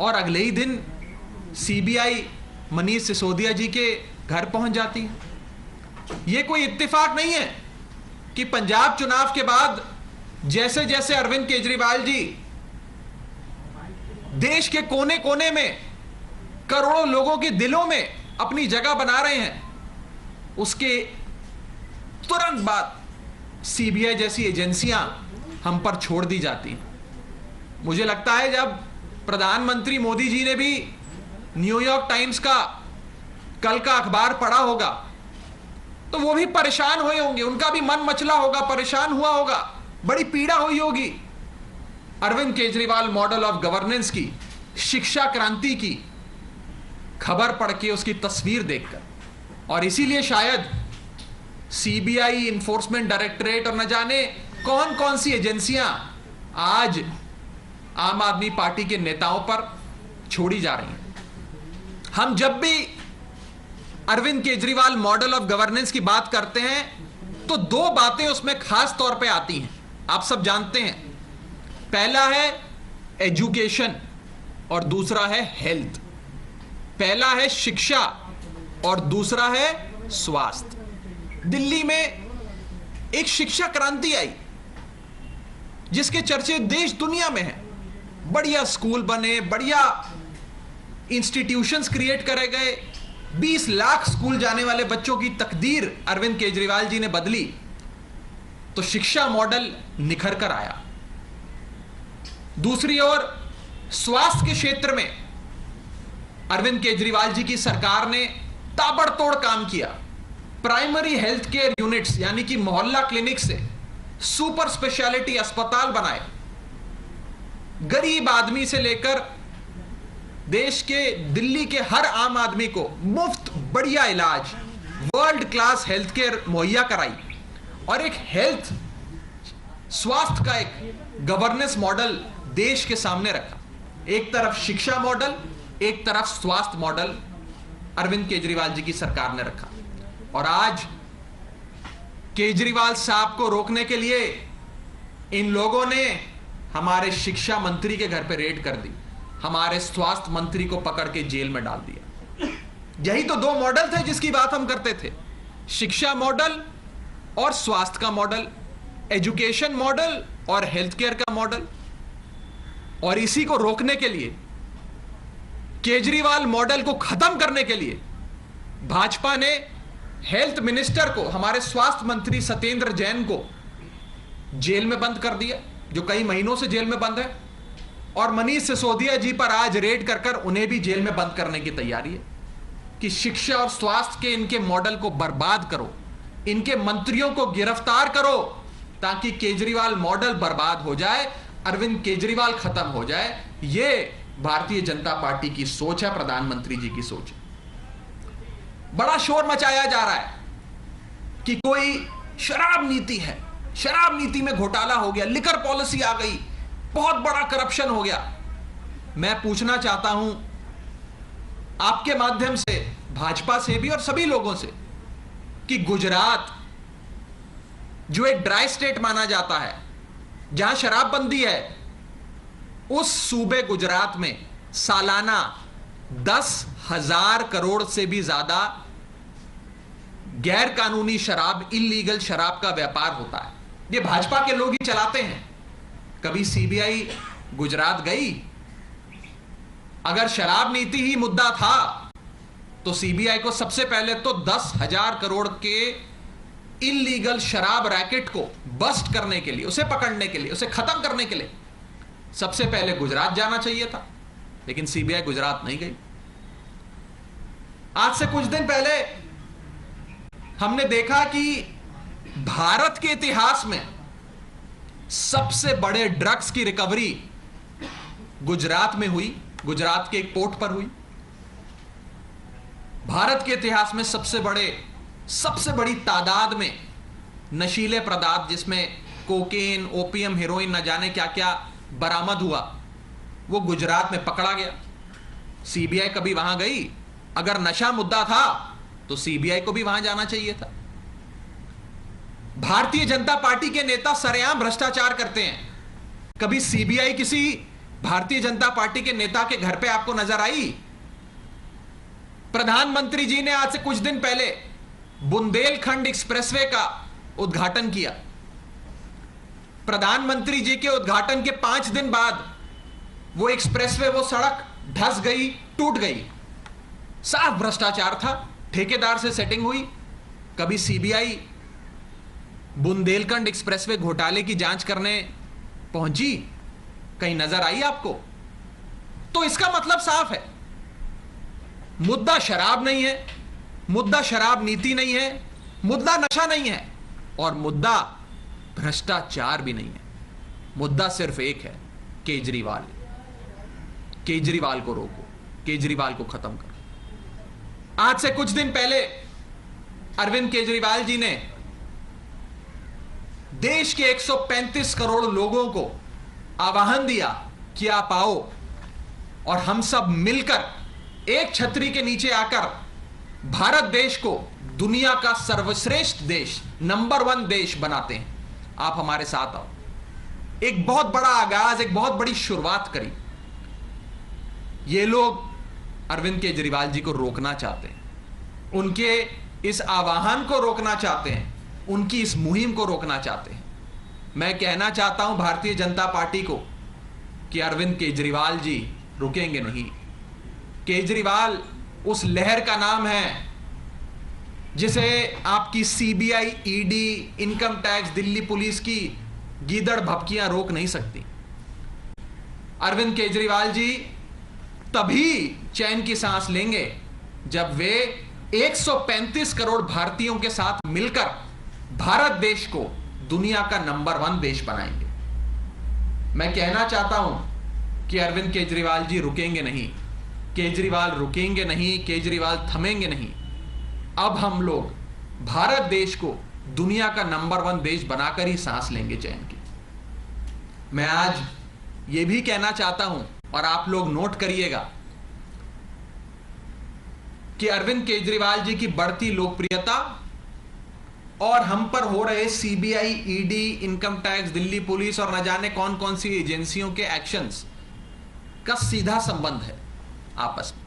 और अगले ही दिन सीबीआई मनीष सिसोदिया जी के घर पहुंच जाती है। यह कोई इत्तेफाक नहीं है कि पंजाब चुनाव के बाद जैसे जैसे अरविंद केजरीवाल जी देश के कोने कोने में करोड़ों लोगों के दिलों में अपनी जगह बना रहे हैं, उसके तुरंत बाद सीबीआई जैसी एजेंसियां हम पर छोड़ दी जाती हैं। मुझे लगता है जब प्रधानमंत्री मोदी जी ने भी न्यूयॉर्क टाइम्स का कल का अखबार पढ़ा होगा तो वो भी परेशान हुए होंगे, उनका भी मन मचला होगा, परेशान हुआ होगा, बड़ी पीड़ा हुई होगी Arvind Kejriwal model of governance की, शिक्षा क्रांति की खबर पढ़ के, उसकी तस्वीर देखकर। और इसीलिए शायद सीबीआई, इन्फोर्समेंट डायरेक्टरेट और न जाने कौन कौन सी एजेंसियां आज आम आदमी पार्टी के नेताओं पर छोड़ी जा रही हैं। हम जब भी Arvind Kejriwal model of governance की बात करते हैं तो दो बातें उसमें खास तौर पे आती हैं, आप सब जानते हैं। पहला है एजुकेशन और दूसरा है हेल्थ। पहला है शिक्षा और दूसरा है स्वास्थ्य। दिल्ली में एक शिक्षा क्रांति आई जिसके चर्चे देश दुनिया में हैं। बढ़िया स्कूल बने, बढ़िया इंस्टीट्यूशंस क्रिएट करे गए, 20 लाख स्कूल जाने वाले बच्चों की तकदीर अरविंद केजरीवाल जी ने बदली, तो शिक्षा मॉडल निखर कर आया। दूसरी ओर स्वास्थ्य के क्षेत्र में अरविंद केजरीवाल जी की सरकार ने ताबड़तोड़ काम किया। प्राइमरी हेल्थ केयर यूनिट्स यानी कि मोहल्ला क्लिनिक से सुपर स्पेशलिटी अस्पताल बनाए। गरीब आदमी से लेकर देश के दिल्ली के हर आम आदमी को मुफ्त बढ़िया इलाज, वर्ल्ड क्लास हेल्थ केयर मुहैया कराई और एक हेल्थ स्वास्थ्य का एक गवर्नेंस मॉडल देश के सामने रखा। एक तरफ शिक्षा मॉडल, एक तरफ स्वास्थ्य मॉडल अरविंद केजरीवाल जी की सरकार ने रखा। और आज केजरीवाल साहब को रोकने के लिए इन लोगों ने हमारे शिक्षा मंत्री के घर पे रेड कर दी, हमारे स्वास्थ्य मंत्री को पकड़ के जेल में डाल दिया। यही तो दो मॉडल थे जिसकी बात हम करते थे, शिक्षा मॉडल और स्वास्थ्य का मॉडल, एजुकेशन मॉडल और हेल्थ केयर का मॉडल। और इसी को रोकने के लिए, केजरीवाल मॉडल को खत्म करने के लिए भाजपा ने हेल्थ मिनिस्टर को, हमारे स्वास्थ्य मंत्री सत्येंद्र जैन को जेल में बंद कर दिया, जो कई महीनों से जेल में बंद है। और मनीष सिसोदिया जी पर आज रेड कर कर उन्हें भी जेल में बंद करने की तैयारी है कि शिक्षा और स्वास्थ्य के इनके मॉडल को बर्बाद करो, इनके मंत्रियों को गिरफ्तार करो ताकि केजरीवाल मॉडल बर्बाद हो जाए, अरविंद केजरीवाल खत्म हो जाए। यह भारतीय जनता पार्टी की सोच है, प्रधानमंत्री जी की सोच है। बड़ा शोर मचाया जा रहा है कि कोई शराब नीति है, शराब नीति में घोटाला हो गया, लिकर पॉलिसी आ गई, बहुत बड़ा करप्शन हो गया। मैं पूछना चाहता हूं आपके माध्यम से भाजपा से भी और सभी लोगों से कि गुजरात जो एक ड्राई स्टेट माना जाता है, जहां शराबबंदी है, उस सूबे गुजरात में सालाना 10,000 करोड़ से भी ज्यादा गैर कानूनी शराब, इलीगल शराब का व्यापार होता है। ये भाजपा के लोग ही चलाते हैं। कभी सीबीआई गुजरात गई? अगर शराब नीति ही मुद्दा था तो सीबीआई को सबसे पहले तो 10,000 करोड़ के इल्लीगल शराब रैकेट को बस्ट करने के लिए, उसे पकड़ने के लिए, उसे खत्म करने के लिए सबसे पहले गुजरात जाना चाहिए था, लेकिन सीबीआई गुजरात नहीं गई। आज से कुछ दिन पहले हमने देखा कि भारत के इतिहास में सबसे बड़े ड्रग्स की रिकवरी गुजरात में हुई, गुजरात के एक पोर्ट पर हुई। भारत के इतिहास में सबसे बड़ी तादाद में नशीले पदार्थ, जिसमें कोकेन, ओपियम, हेरोइन, न जाने क्या क्या बरामद हुआ, वो गुजरात में पकड़ा गया। सीबीआई कभी वहां गई? अगर नशा मुद्दा था तो सीबीआई को भी वहां जाना चाहिए था। भारतीय जनता पार्टी के नेता सरेआम भ्रष्टाचार करते हैं। कभी सीबीआई किसी भारतीय जनता पार्टी के नेता के घर पे आपको नजर आई? प्रधानमंत्री जी ने आज से कुछ दिन पहले बुंदेलखंड एक्सप्रेसवे का उद्घाटन किया। प्रधानमंत्री जी के उद्घाटन के 5 दिन बाद वो एक्सप्रेसवे, वो सड़क धंस गई, टूट गई। साफ भ्रष्टाचार था, ठेकेदार से सेटिंग हुई। कभी सीबीआई बुंदेलखंड एक्सप्रेसवे घोटाले की जांच करने पहुंची? कहीं नजर आई आपको? तो इसका मतलब साफ है, मुद्दा शराब नहीं है, मुद्दा शराब नीति नहीं है, मुद्दा नशा नहीं है, और मुद्दा भ्रष्टाचार भी नहीं है। मुद्दा सिर्फ एक है, केजरीवाल। केजरीवाल को रोको, केजरीवाल को खत्म करो। आज से कुछ दिन पहले अरविंद केजरीवाल जी ने देश के 135 करोड़ लोगों को आह्वान दिया कि आप आओ और हम सब मिलकर एक छतरी के नीचे आकर भारत देश को दुनिया का सर्वश्रेष्ठ देश, नंबर 1 देश बनाते हैं। आप हमारे साथ आओ। एक बहुत बड़ा आगाज, एक बहुत बड़ी शुरुआत करी। ये लोग अरविंद केजरीवाल जी को रोकना चाहते हैं, उनके इस आह्वान को रोकना चाहते हैं, उनकी इस मुहिम को रोकना चाहते हैं। मैं कहना चाहता हूं भारतीय जनता पार्टी को कि अरविंद केजरीवाल जी रुकेंगे नहीं। केजरीवाल उस लहर का नाम है जिसे आपकी CBI, ED, income tax, Delhi police की गीदड़ भपकियां रोक नहीं सकती। अरविंद केजरीवाल जी तभी चैन की सांस लेंगे जब वे 135 करोड़ भारतीयों के साथ मिलकर भारत देश को दुनिया का नंबर 1 देश बनाएंगे। मैं कहना चाहता हूं कि अरविंद केजरीवाल जी रुकेंगे नहीं, केजरीवाल रुकेंगे नहीं, केजरीवाल थमेंगे नहीं। अब हम लोग भारत देश को दुनिया का नंबर 1 देश बनाकर ही सांस लेंगे चैन की। मैं आज यह भी कहना चाहता हूं, और आप लोग नोट करिएगा, कि अरविंद केजरीवाल जी की बढ़ती लोकप्रियता और हम पर हो रहे CBI, ED, income tax, Delhi police और न जाने कौन कौन सी एजेंसियों के एक्शंस का सीधा संबंध है आपस में।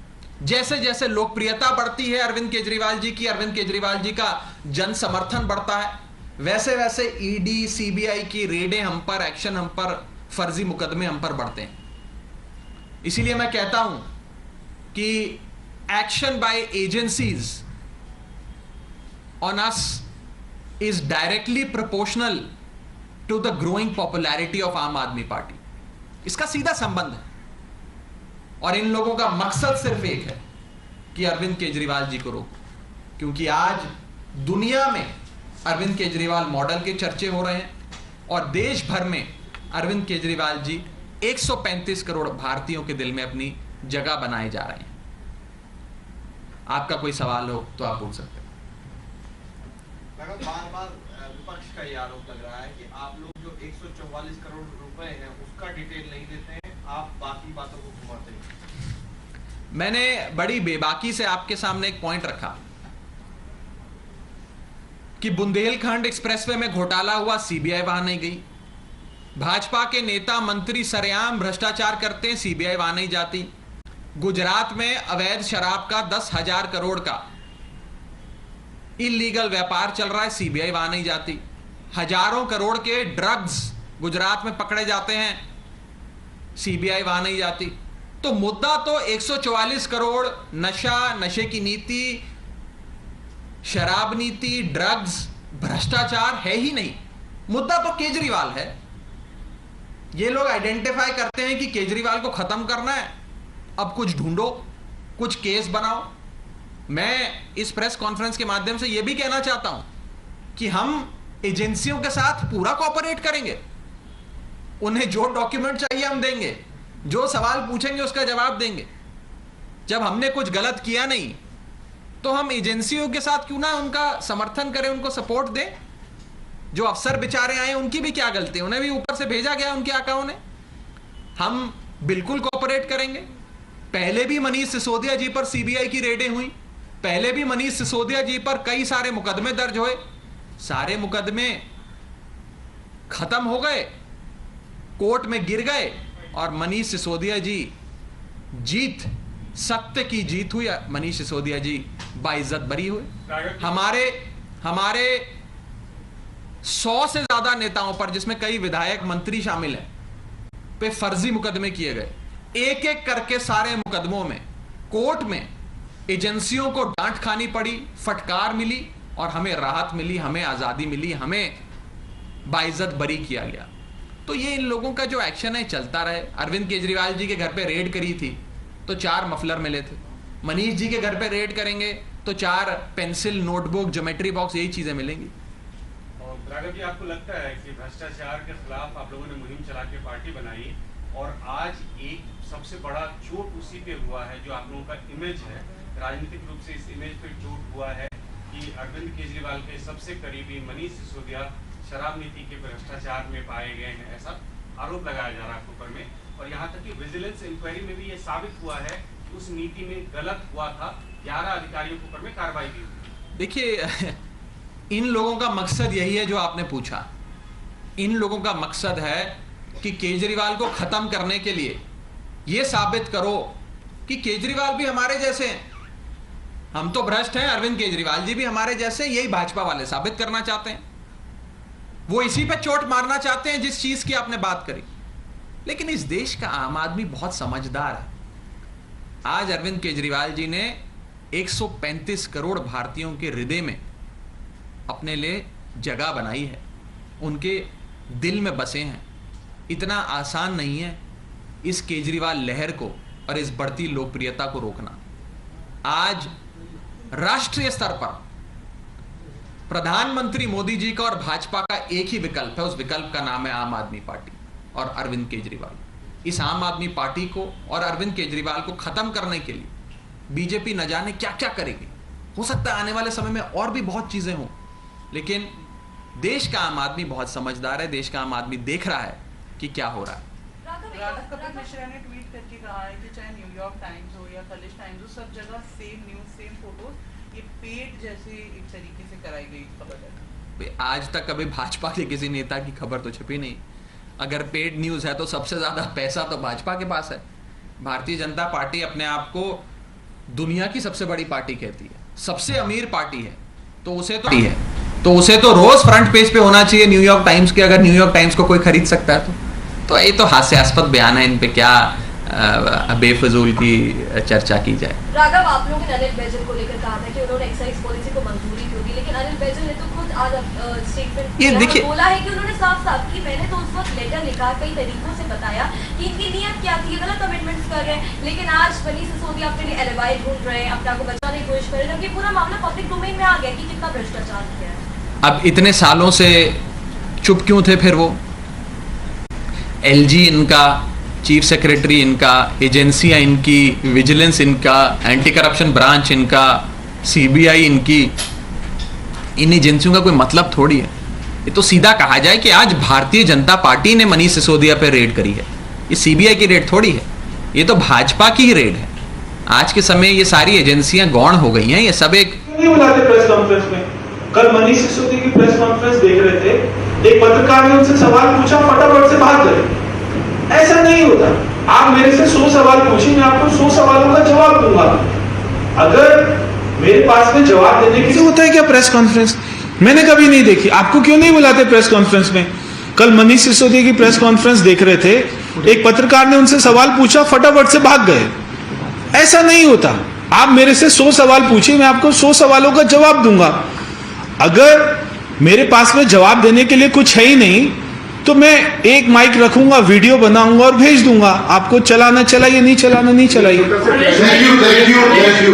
जैसे जैसे लोकप्रियता बढ़ती है अरविंद केजरीवाल जी की, अरविंद केजरीवाल जी का जन समर्थन बढ़ता है, वैसे वैसे ईडी, सीबीआई की रेडें हम पर, एक्शन हम पर, फर्जी मुकदमे हम पर बढ़ते हैं। इसीलिए मैं कहता हूं कि action by agencies on us is directly proportional to the growing popularity of आम आदमी पार्टी। इसका सीधा संबंध है, और इन लोगों का मकसद सिर्फ एक है कि अरविंद केजरीवाल जी को रोको, क्योंकि आज दुनिया में अरविंद केजरीवाल मॉडल के चर्चे हो रहे हैं और देश भर में अरविंद केजरीवाल जी 135 करोड़ भारतीयों के दिल में अपनी जगह बनाए जा रहे हैं। आपका कोई सवाल हो तो आप पूछ सकते हैं। बार बार विपक्ष का ये आरोप लग रहा है कि आप लोग जो 144 करोड़ रुपए हैं उसका डिटेल नहीं देते हैं, आप बाकी बातों को घुमाते हैं। मैंने बड़ी बेबाकी से आपके सामने एक पॉइंट रखा कि बुंदेलखंड एक्सप्रेसवे में घोटाला हुआ, सीबीआई वहां नहीं गई। भाजपा के नेता मंत्री सरेआम भ्रष्टाचार करते हैं, सीबीआई वहां नहीं जाती। गुजरात में अवैध शराब का 10,000 करोड़ का इलीगल व्यापार चल रहा है, सीबीआई वहां नहीं जाती। हजारों करोड़ के ड्रग्स गुजरात में पकड़े जाते हैं, सीबीआई वहां नहीं जाती। तो मुद्दा तो 144 करोड़ नशा, नशे की नीति, शराब नीति, ड्रग्स, भ्रष्टाचार है ही नहीं। मुद्दा तो केजरीवाल है। ये लोग आइडेंटिफाई करते हैं कि केजरीवाल को खत्म करना है, अब कुछ ढूंढो, कुछ केस बनाओ। मैं इस प्रेस कॉन्फ्रेंस के माध्यम से यह भी कहना चाहता हूं कि हम एजेंसियों के साथ पूरा कोऑपरेट करेंगे। उन्हें जो डॉक्यूमेंट चाहिए हम देंगे, जो सवाल पूछेंगे उसका जवाब देंगे। जब हमने कुछ गलत किया नहीं तो हम एजेंसियों के साथ क्यों ना उनका समर्थन करें, उनको सपोर्ट दें। जो अफसर बेचारे आए उनकी भी क्या गलती, उन्हें भी ऊपर से भेजा गया उनके आकाओं ने। हम बिल्कुल कोऑपरेट करेंगे। पहले भी मनीष सिसोदिया जी पर सीबीआई की रेडें हुई, पहले भी मनीष सिसोदिया जी पर कई सारे मुकदमे दर्ज हुए, सारे मुकदमे खत्म हो गए, कोर्ट में गिर गए और मनीष सिसोदिया जी जीत, सत्य की जीत हुई। मनीष सिसोदिया जी बाइज्जत बरी हुए। हमारे 100 से ज्यादा नेताओं पर, जिसमें कई विधायक मंत्री शामिल हैं, पे फर्जी मुकदमे किए गए। एक एक करके सारे मुकदमों में कोर्ट में एजेंसियों को डांट खानी पड़ी, फटकार मिली और हमें राहत मिली, हमें आजादी मिली, हमें बाइज्जत बरी किया गया। तो ये इन लोगों का जो एक्शन है चलता रहे। अरविंद केजरीवाल जी के घर पे रेड करी थी तो 4 मफलर मिले थे। मनीष जी के घर पे रेड करेंगे तो 4 पेंसिल, नोटबुक, ज्योमेट्री बॉक्स, यही चीजें मिलेंगी। और राघव जी, आपको लगता है कि भ्रष्टाचार के खिलाफ आप लोगों ने मुहिम चला के पार्टी बनाई और आज एक सबसे बड़ा चोट उसी पे हुआ है जो आप लोगों का इमेज है, राजनीतिक रूप से इस इमेज पे चोट हुआ है कि अरविंद केजरीवाल के सबसे करीबी मनीष सिसोदिया शराब नीति के भ्रष्टाचार में पाए गए हैं, ऐसा आरोप लगाया जा रहा है ऊपर में। और यहाँ तक कि विजिलेंस इंक्वायरी में भी ये साबित हुआ है कि उस नीति में गलत हुआ था, 11 अधिकारियों के ऊपर में कार्रवाई की हुई। देखिए, इन लोगों का मकसद यही है जो आपने पूछा। इन लोगों का मकसद है कि केजरीवाल को खत्म करने के लिए यह साबित करो कि केजरीवाल भी हमारे जैसे हैं, हम तो भ्रष्ट हैं, अरविंद केजरीवाल जी भी हमारे जैसे हैं। यही भाजपा वाले साबित करना चाहते हैं। वो इसी पे चोट मारना चाहते हैं जिस चीज की आपने बात करी। लेकिन इस देश का आम आदमी बहुत समझदार है। आज अरविंद केजरीवाल जी ने 135 करोड़ भारतीयों के हृदय में अपने लिए जगह बनाई है, उनके दिल में बसे हैं। इतना आसान नहीं है इस केजरीवाल लहर को और इस बढ़ती लोकप्रियता को रोकना। आज राष्ट्रीय स्तर पर प्रधानमंत्री मोदी जी का और भाजपा का एक ही विकल्प है, उस विकल्प का नाम है आम आदमी पार्टी और अरविंद केजरीवाल। इस आम आदमी पार्टी को और अरविंद केजरीवाल को खत्म करने के लिए बीजेपी न जाने क्या क्या करेगी। हो सकता है आने वाले समय में और भी बहुत चीजें हों, लेकिन देश का आम आदमी बहुत समझदार है। देश का आम आदमी देख रहा है कि क्या हो रहा है। कपिल मिश्रा ने ट्वीट करके कहा है कि चाहे न्यूयॉर्क टाइम्स हो या कलिश टाइम्स हो, सब जगह सेम न्यूज, सेम फोटोज, ये पेड जैसे एक तरीके से कराई गई खबर है। आज तक कभी भाजपा के किसी नेता की खबर तो छपी नहीं। अगर पेड न्यूज है तो सबसे ज्यादा पैसा तो भाजपा के पास है। भारतीय जनता पार्टी अपने आप को दुनिया की सबसे बड़ी पार्टी कहती है, सबसे अमीर पार्टी है, तो उसे तो रोज फ्रंट पेज पे होना चाहिए न्यूयॉर्क टाइम्स के। अगर न्यूयॉर्क टाइम्स को कोई खरीद सकता है तो ये तो हास्यास्पद बयान है। इन पे क्या बेफजूल की चर्चा की जाए। राघव, आप लोगों ने अनिल बैजल को लेकर कहा था कि उन्होंने एक्साइज पॉलिसी को मंजूरी क्यों दी, लेकिन अनिल बैजल ने तो खुद आज स्टेटमेंट बोला है कि उन्होंने साफ कि मैंने तो उस वक्त लेटर लिखा, कई तरीकों से बताया कि इनकी नीयत क्या थी, गलत कमिटमेंट्स कर रहे हैं। लेकिन आज मनीष सिसोदिया अपने लिए एलिबाई ढूंढ रहे हैं, अपने आप को बचाने की कोशिश कर रहे हैं, जबकि पूरा मामला पब्लिक डोमेन में आ गया कि कितना भ्रष्टाचार किया है। अब इतने सालों से चुप क्यों थे फिर वो? एलजी इनका, चीफ सेक्रेटरी इनका, एजेंसियां इनकी, विजिलेंस इनका, एंटी करप्शन ब्रांच इनका, सीबीआई इनकी, इन एजेंसियों का कोई मतलब थोड़ी है। ये तो सीधा कहा जाए कि आज भारतीय जनता पार्टी ने मनीष सिसोदिया पे रेड करी है, ये सीबीआई की रेड थोड़ी है, ये तो भाजपा की ही रेड है। आज के समय ये सारी एजेंसियां गौण हो गई हैं। ये सब एक नहीं बुलाते प्रेस कॉन्फ्रेंस में। कल मनीष सिसोदिया की प्रेस कॉन्फ्रेंस देख रहे थे, एक पत्रकार ने उनसे सवाल पूछा, फटाफट से भाग गए। ऐसा नहीं होता। आप मेरे से 100 सवाल पूछिए, मैं आपको 100 सवालों का जवाब दूंगा। अगर मेरे पास में जवाब देने के लिए होता है क्या प्रेस कॉन्फ्रेंस? मैंने कभी नहीं देखी। आपको क्यों नहीं बुलाते प्रेस कॉन्फ्रेंस में? कल मनीष सिसोदिया की प्रेस कॉन्फ्रेंस देख रहे थे, एक पत्रकार ने उनसे सवाल पूछा, फटाफट से भाग गए। ऐसा नहीं होता। आप मेरे से 100 सवाल पूछिए, मैं आपको 100 सवालों का जवाब दूंगा। अगर मेरे पास में जवाब देने के लिए कुछ है ही नहीं तो मैं एक माइक रखूंगा, वीडियो बनाऊंगा और भेज दूंगा। आपको चलाना चलाइए, नहीं चलाना नहीं चलाइए।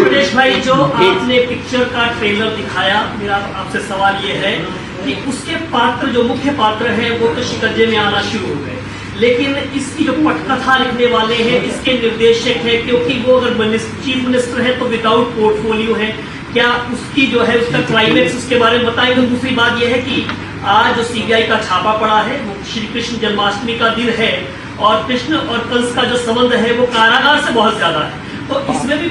मनीष भाई, जो आपने पिक्चर का ट्रेलर दिखाया, मेरा आपसे सवाल ये है कि उसके पात्र, जो मुख्य पात्र हैं, वो तो शिकंजे में आना शुरू हो गए, लेकिन इसकी जो पटकथा लिखने वाले हैं, इसके निर्देशक हैं, क्योंकि वो अगर चीफ मिनिस्टर है तो विदाउट पोर्टफोलियो है, क्या उसकी जो है उसका क्लाइमेक्स उसके बारे में बताएंगे। दूसरी बात यह है कि आज जो सीबीआई का छापा पड़ा है वो श्री कृष्ण जन्माष्टमी का दिन है और कृष्ण और कंस का जो संबंध है वो कारागार से बहुत ज्यादा है, तो इसमें भी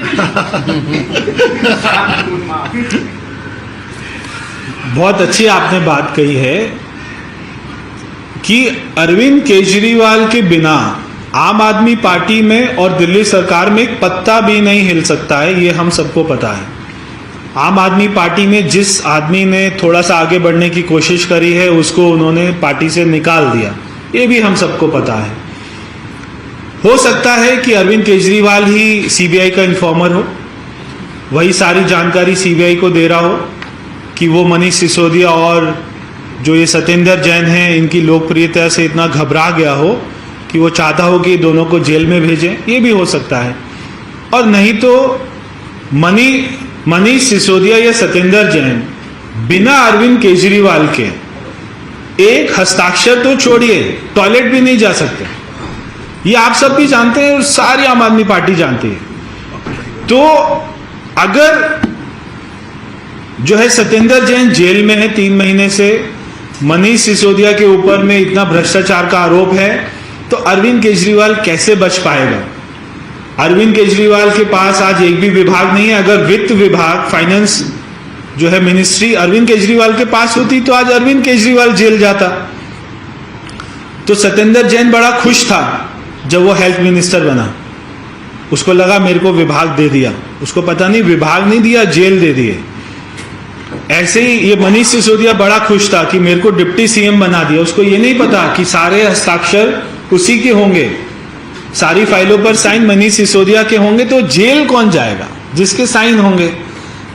बहुत अच्छी आपने बात कही है कि अरविंद केजरीवाल के बिना आम आदमी पार्टी में और दिल्ली सरकार में एक पत्ता भी नहीं हिल सकता है, ये हम सबको पता है। आम आदमी पार्टी में जिस आदमी ने थोड़ा सा आगे बढ़ने की कोशिश करी है उसको उन्होंने पार्टी से निकाल दिया, ये भी हम सबको पता है। हो सकता है कि अरविंद केजरीवाल ही सीबीआई का इन्फॉर्मर हो, वही सारी जानकारी सीबीआई को दे रहा हो कि वो मनीष सिसोदिया और जो ये सत्येंद्र जैन हैं, इनकी लोकप्रियता से इतना घबरा गया हो कि वो चाहता हो कि दोनों को जेल में भेजें, ये भी हो सकता है। और नहीं तो मनीष सिसोदिया या सत्येंद्र जैन बिना अरविंद केजरीवाल के एक हस्ताक्षर तो छोड़िए, टॉयलेट भी नहीं जा सकते। ये आप सब भी जानते हैं और सारी आम आदमी पार्टी जानती है। तो अगर जो है सत्येंद्र जैन जेल में है 3 महीने से, मनीष सिसोदिया के ऊपर में इतना भ्रष्टाचार का आरोप है, तो अरविंद केजरीवाल कैसे बच पाएगा। अरविंद केजरीवाल के पास आज एक भी विभाग नहीं है। अगर वित्त विभाग, फाइनेंस जो है मिनिस्ट्री अरविंद केजरीवाल के पास होती तो आज अरविंद केजरीवाल जेल जाता। तो सत्येंद्र जैन बड़ा खुश था जब वो हेल्थ मिनिस्टर बना, उसको लगा मेरे को विभाग दे दिया, उसको पता नहीं विभाग नहीं दिया, जेल दे दिए। ऐसे ही ये मनीष सिसोदिया बड़ा खुश था कि मेरे को डिप्टी सीएम बना दिया, उसको ये नहीं पता कि सारे हस्ताक्षर उसी के होंगे, सारी फाइलों पर साइन मनीष सिसोदिया के होंगे, तो जेल कौन जाएगा जिसके साइन होंगे।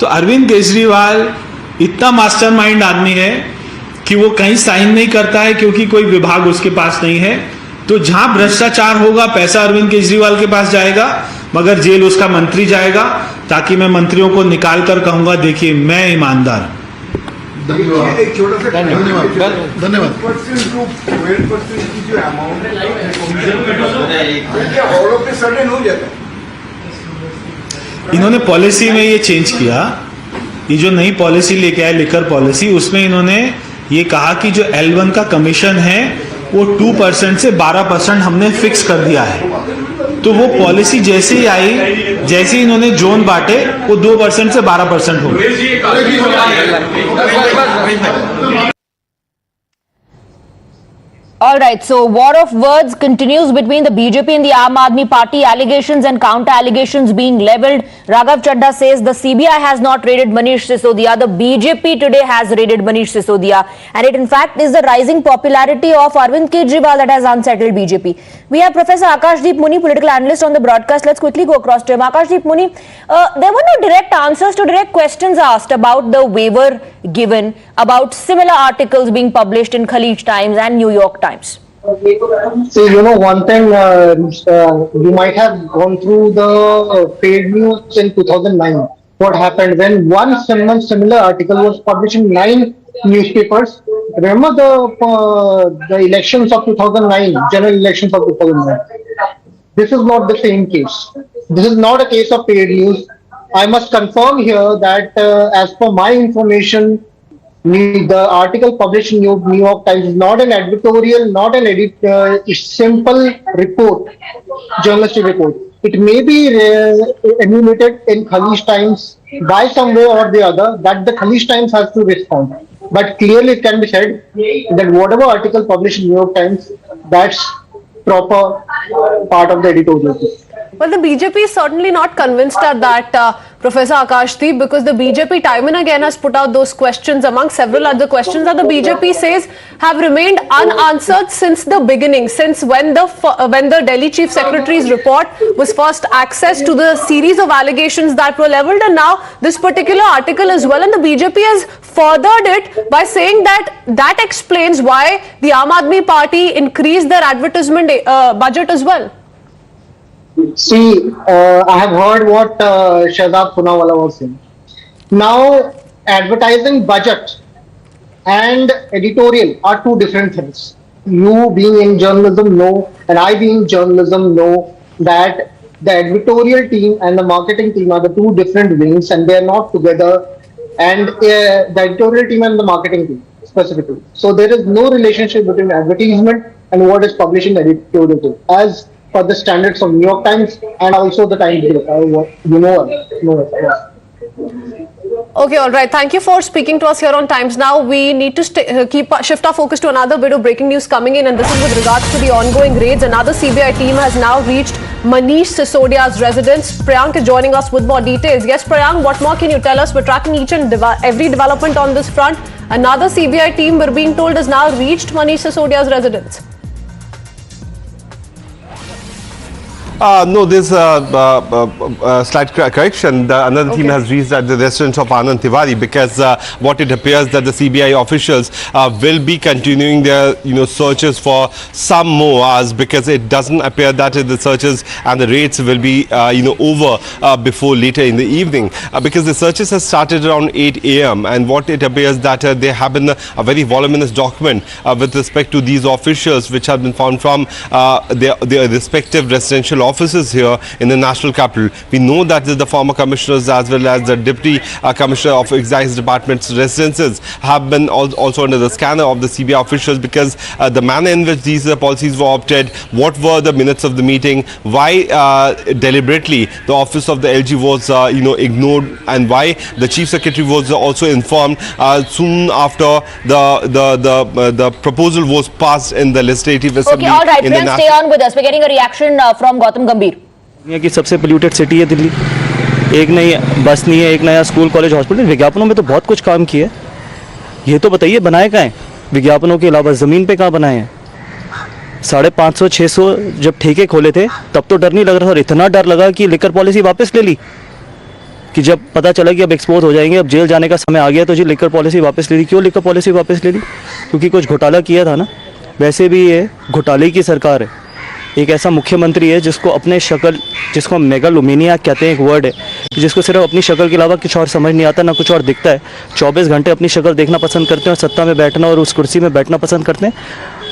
तो अरविंद केजरीवाल इतना मास्टरमाइंड आदमी है कि वो कहीं साइन नहीं करता है क्योंकि कोई विभाग उसके पास नहीं है। तो जहां भ्रष्टाचार होगा पैसा अरविंद केजरीवाल के पास जाएगा, मगर जेल उसका मंत्री जाएगा, ताकि मैं मंत्रियों को निकाल कर कहूंगा देखिए मैं ईमानदार। एक छोटा सा धन्यवाद। इन्होंने पॉलिसी में ये चेंज किया, ये जो नई पॉलिसी लेके आए लिकर पॉलिसी, उसमें इन्होंने ये कहा कि जो L1 का कमीशन है वो 2% से 12% हमने फिक्स कर दिया है। तो वो पॉलिसी जैसे ही आई, जैसे ही इन्होंने जोन बांटे, वो 2% से 12% हो गए। All right, so war of words continues between the BJP and the Aam Aadmi Party, allegations and counter-allegations being levelled. Raghav Chadha says the CBI has not raided Manish Sisodia. The BJP today has raided Manish Sisodia. And it in fact is the rising popularity of Arvind Kejriwal that has unsettled BJP. We have Professor Akashdeep Muni, political analyst on the broadcast. Let's quickly go across to him. Akashdeep Muni, there were no direct answers to direct questions asked about the waiver given, about similar articles being published in Khaleej Times and New York Times. See, you know, one thing, you might have gone through the paid news in 2009. What happened when one similar article was published in 9 newspapers? Remember the elections of 2009, general elections of 2009. This is not the same case. This is not a case of paid news. I must confirm here that as per my information, the article published in New York Times is not an editorial, not an it's simple report, journalistic report. It may be emulated in Khaleej Times by some way or the other that the Khaleej Times has to respond. But clearly it can be said that whatever article published in New York Times, that's proper part of the editorial. Well, the BJP is certainly not convinced that Professor Akashdeep, because the BJP time and again has put out those questions among several other questions that the BJP says have remained unanswered since the beginning, since when the Delhi Chief Secretary's report was first accessed to the series of allegations that were leveled, and now this particular article as well, and the BJP has furthered it by saying that explains why the Aam Aadmi Party increased their advertisement budget as well. See, I have heard what Shahzad Poonawalla was saying. Now, advertising budget and editorial are two different things. You being in journalism know, and I being in journalism know that the editorial team and the marketing team are the two different wings, and they are not together. And the editorial team and the marketing team specifically. So there is no relationship between advertisement and what is published in the editorial team, as for the standards of New York Times and also the Times Group. Okay, all right. Thank you for speaking to us here on Times Now. We need to shift our focus to another bit of breaking news coming in, and this is with regards to the ongoing raids. Another CBI team has now reached Manish Sisodia's residence. Priyank is joining us with more details. Yes, Priyank, what more can you tell us? We're tracking each and every development on this front. Another CBI team, we're being told, has now reached Manish Sisodia's residence. No, there's a slight correction. Another team has reached at the residence of Anand Tiwari, because what it appears that the CBI officials will be continuing their searches for some more hours, because it doesn't appear that the searches and the raids will be over before later in the evening, because the searches have started around 8 a.m. and what it appears that there have been a very voluminous document with respect to these officials, which have been found from their respective residential offices here in the national capital. We know that the former commissioners as well as the deputy commissioner of excise department's residences have been also under the scanner of the CBI officials, because the manner in which these policies were opted, what were the minutes of the meeting, why deliberately the office of the LG was ignored, and why the chief secretary was also informed soon after the proposal was passed in the legislative assembly. Okay, all right, friends, stay on with us. We're getting a reaction from Gautam Gambhir. दुनिया की सबसे polluted city है दिल्ली, एक नई बस नहीं है, एक नया स्कूल कॉलेज हॉस्पिटल, विज्ञापनों में तो बहुत कुछ काम किया है, ये तो बताइए बनाए कहाँ हैं? विज्ञापनों के अलावा ज़मीन पे कहाँ बनाए हैं? 550-600 जब ठेके खोले थे तब तो डर नहीं लग रहा था, और इतना डर लगा कि लिकर पॉलिसी वापस ले ली, कि जब पता चला कि अब एक्सपोज हो जाएंगे, अब जेल जाने का समय आ गया, तो जी लिकर पॉलिसी वापस ले ली। क्यों लिकर पॉलिसी वापस ले ली? क्योंकि कुछ घोटाला किया था ना। वैसे भी ये घोटाले की सरकार है। एक ऐसा मुख्यमंत्री है जिसको अपने शक्ल, जिसको मेगालोमेनियाक कहते हैं, एक वर्ड है, जिसको सिर्फ अपनी शक्ल के अलावा कुछ और समझ नहीं आता, ना कुछ और दिखता है। 24 घंटे अपनी शक्ल देखना पसंद करते हैं और सत्ता में बैठना और उस कुर्सी में बैठना पसंद करते हैं।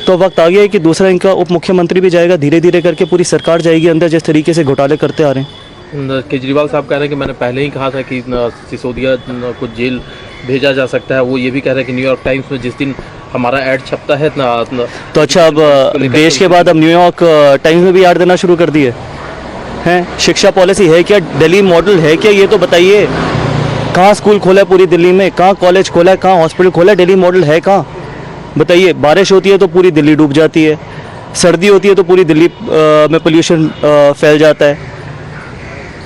तो वक्त आ गया है कि दूसरा इनका उप मुख्यमंत्री भी जाएगा, धीरे धीरे करके पूरी सरकार जाएगी अंदर, जिस तरीके से घोटाले करते आ रहे हैं। केजरीवाल साहब कह रहे हैं कि मैंने पहले ही कहा था कि सिसोदिया को जेल भेजा जा सकता है। वो ये भी कह रहे हैं कि न्यूयॉर्क टाइम्स में जिस दिन हमारा ऐड छपता है तो अच्छा, अब देश के बाद अब न्यूयॉर्क टाइम्स में भी ऐड देना शुरू कर दिए हैं। शिक्षा पॉलिसी है क्या? दिल्ली मॉडल है क्या? ये तो बताइए। कहाँ स्कूल खोला है पूरी दिल्ली में? कहाँ कॉलेज खोला है? कहाँ हॉस्पिटल खोला है? दिल्ली मॉडल है कहाँ? बताइए। बारिश होती है तो पूरी दिल्ली डूब जाती है, सर्दी होती है तो पूरी दिल्ली में पोल्यूशन फैल जाता है,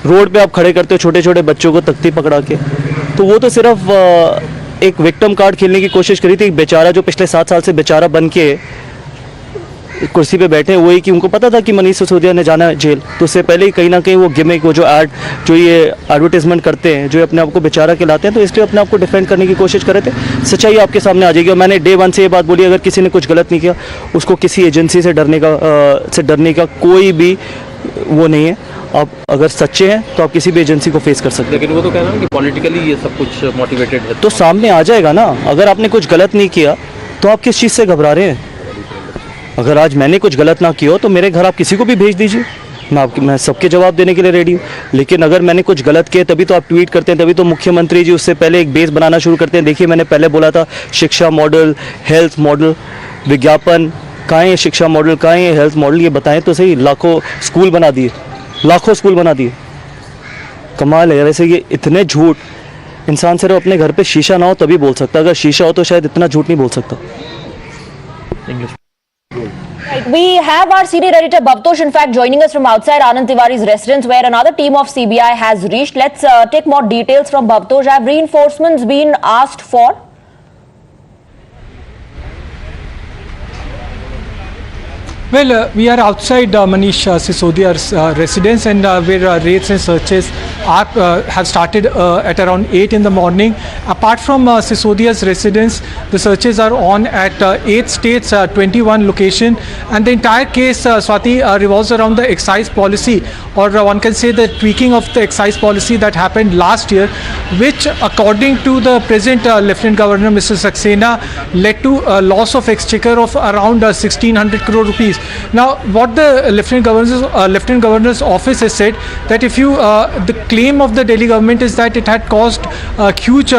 रोड पे आप खड़े करते हो छोटे छोटे बच्चों को तख्ती पकड़ा के। तो वो तो सिर्फ एक विक्टिम कार्ड खेलने की कोशिश करी थी। बेचारा जो पिछले 7 साल से बेचारा बन के कुर्सी पे बैठे, वही कि उनको पता था कि मनीष सिसोदिया ने जाना है जेल, तो उससे पहले ही कहीं ना कहीं वो गिमिक, वो जो ये एडवर्टाइजमेंट करते हैं, जो अपने आप को बेचारा के लाते हैं, तो इसलिए अपने आप को डिफेंड करने की कोशिश कर रहे थे। सच्चाई आपके सामने आ जाएगी। और मैंने डे 1 से ये बात बोली, अगर किसी ने कुछ गलत नहीं किया, उसको किसी एजेंसी से डरने का कोई भी वो नहीं है। आप अगर सच्चे हैं तो आप किसी भी एजेंसी को फेस कर सकते हैं। लेकिन वो तो कह रहा है कि पॉलिटिकली ये सब कुछ मोटिवेटेड है, तो सामने आ जाएगा ना। अगर आपने कुछ गलत नहीं किया तो आप किस चीज़ से घबरा रहे हैं? अगर आज मैंने कुछ गलत ना किया तो मेरे घर आप किसी को भी भेज दीजिए, मैं सबके जवाब देने के लिए रेडी हूँ। लेकिन अगर मैंने कुछ गलत किया तभी तो आप ट्वीट करते हैं, तभी तो मुख्यमंत्री जी उससे पहले एक बेस बनाना शुरू करते हैं। देखिए, मैंने पहले बोला था शिक्षा मॉडल, हेल्थ मॉडल, विज्ञापन, कहाँ है शिक्षा मॉडल, कहाँ है हेल्थ मॉडल, ये बताएं तो सही। लाखों स्कूल बना दिए, लाखों स्कूल बना दिए, कमाल है। वैसे ये इतने झूठ, इंसान सिर्फ अपने घर पे शीशा ना हो तभी बोल सकता, अगर शीशा हो तो शायद इतना झूठ नहीं बोल सकता। Right. We have our senior editor Bhavtosh, in fact, joining us from outside Anand Tiwari's residence, where another team of CBI has reached. Let's take more details from Bhavtosh. Have reinforcements been asked for? Well, we are outside Manish Sisodia's residence, and where raids and searches have started at around 8 in the morning. Apart from Sisodia's residence, the searches are on at 8 states, 21 locations, and the entire case, Swati, revolves around the excise policy, or one can say the tweaking of the excise policy that happened last year, which, according to the present Lieutenant Governor, Mr. Saxena, led to a loss of exchequer of around 1,600 crore rupees. Now, what the Lieutenant Governor's office has said, that if you the claim of the Delhi government is that it had caused huge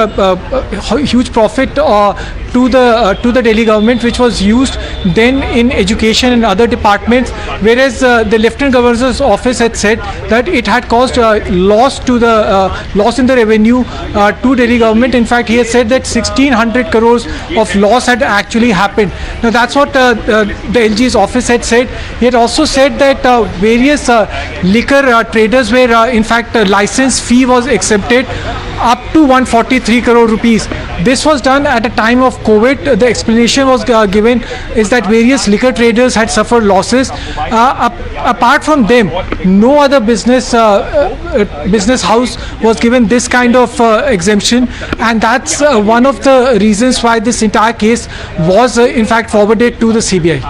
profit to the Delhi government, which was used then in education and other departments, whereas the Lieutenant Governor's office had said that it had caused loss in the revenue to Delhi government. In fact, he has said that 1,600 crores of loss had actually happened. Now, that's what the LG's office had said. He had also said that various liquor traders were, in fact, license fee was accepted up to 143 crore rupees. This was done at a time of COVID. The explanation was given is that various liquor traders had suffered losses. Apart from them, no other business house was given this kind of exemption, and that's one of the reasons why this entire case was in fact forwarded to the CBI.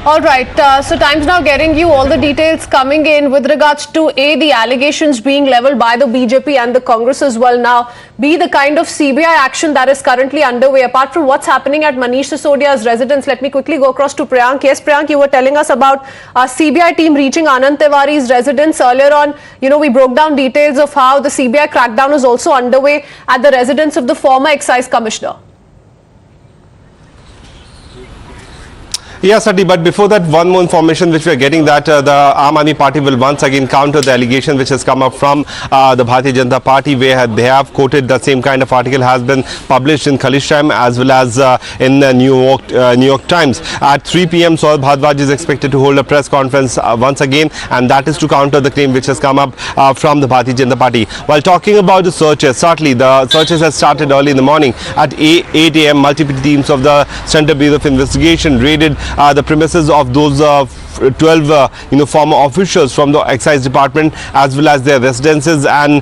All right, so time's now getting you all the details coming in with regards to the allegations being leveled by the BJP and the Congress as well now, B, the kind of CBI action that is currently underway. Apart from what's happening at Manish Sisodia's residence, let me quickly go across to Priyank. Yes, Priyank, you were telling us about a CBI team reaching Anand Tiwari's residence. Earlier on, we broke down details of how the CBI crackdown is also underway at the residence of the former Excise Commissioner. Yes, Adi, but before that, one more information which we are getting, that the Aam Aadmi Party will once again counter the allegation which has come up from the Bharatiya Janata Party, where they have quoted the same kind of article has been published in Khaleej Time as well as in New York Times. At 3 p.m, Saurabh Bhardwaj is expected to hold a press conference once again, and that is to counter the claim which has come up from the Bharatiya Janata Party. While talking about the searches, certainly the searches have started early in the morning. At 8 a.m, multiple teams of the Central Bureau of Investigation raided the premises of those 12 former officials from the Excise Department, as well as their residences and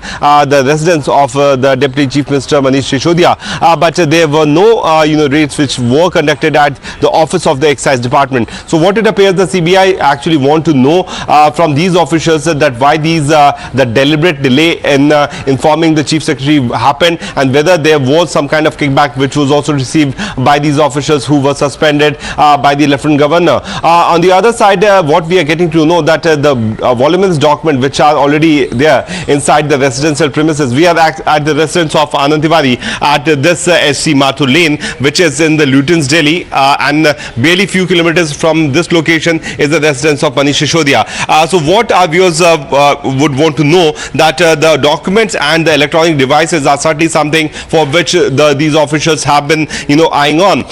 the residence of the Deputy Chief Minister Manish Sisodia. But there were no raids which were conducted at the office of the Excise Department. So what it appears the CBI actually want to know from these officials that why the deliberate delay in informing the Chief Secretary happened, and whether there was some kind of kickback which was also received by these officials who were suspended by the Lieutenant Governor. On the other side, what we are getting to know that the voluminous document which are already there inside the residential premises. We are at the residence of Anand Tiwari at this SC Mathur Lane, which is in the Luton's Delhi, and barely few kilometers from this location is the residence of Manish Sisodia. So what our viewers would want to know, that the documents and the electronic devices are certainly something for which these officials have been eyeing on.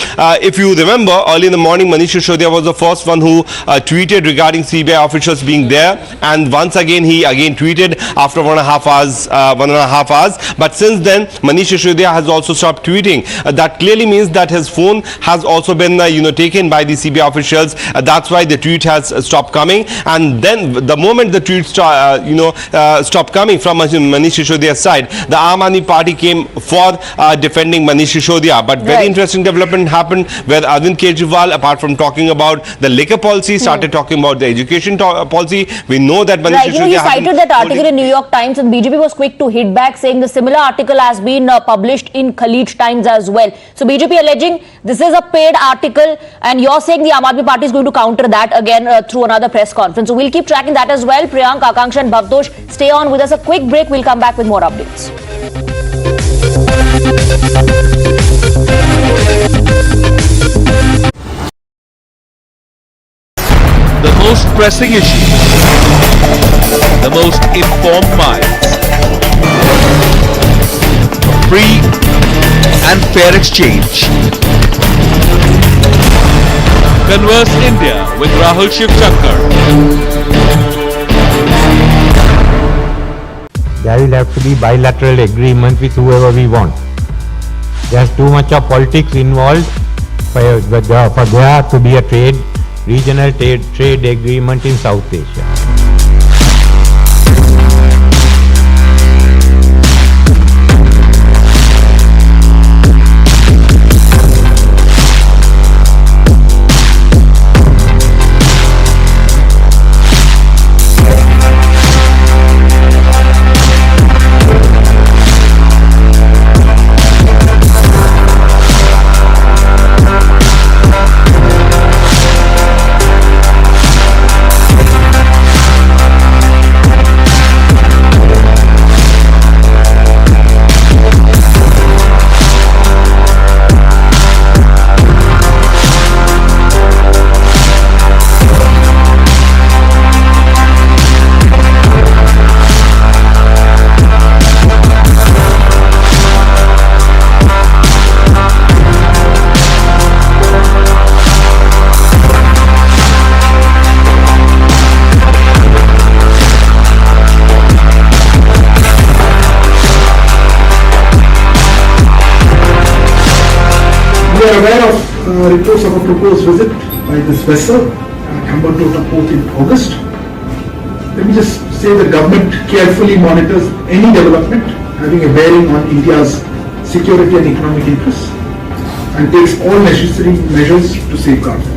If you remember, early in the morning, Manish Sisodia was the first one who tweeted regarding CBI officials being there, and once again he tweeted after 1.5 hours. But since then, Manish Sisodia has also stopped tweeting. That clearly means that his phone has also been taken by the CBI officials. That's why the tweet has stopped coming, and then the moment the tweet stopped coming from Manish Sisodia's side, the Aam Aadmi Party came for defending Manish Sisodia. But very interesting development happened where Arvind Kejriwal, apart from talking about the liquor policy, started talking about the education policy. We know that Manish Sisodia he cited that article in New York Times, and BJP was quick to hit back, saying the similar article has been published in Khaleej Times as well. So BJP alleging this is a paid article, and you're saying the Aam Aadmi Party is going to counter that again through another press conference. So we'll keep tracking that as well. Priyank, Akanksha and Bhavtosh, stay on with us. A quick break. We'll come back with more updates. The most pressing issues, the most informed minds, free and fair exchange. Converse India with Rahul Shivshankar. There will have to be bilateral agreement with whoever we want. There's too much of politics involved for there to be a regional trade agreement in South Asia. We are aware of reports of a proposed visit by this vessel, Cambodia port in August. Let me just say the government carefully monitors any development having a bearing on India's security and economic interests and takes all necessary measures to safeguard them.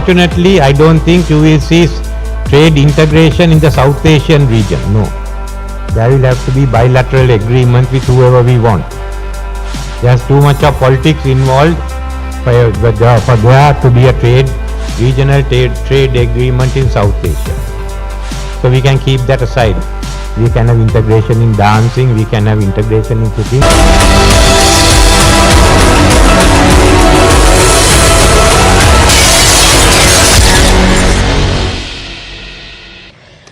Unfortunately, I don't think you will see trade integration in the South Asian region. No. There will have to be bilateral agreement with whoever we want. There's too much of politics involved for there to be a regional trade agreement in South Asia. So we can keep that aside. We can have integration in dancing, we can have integration in cooking.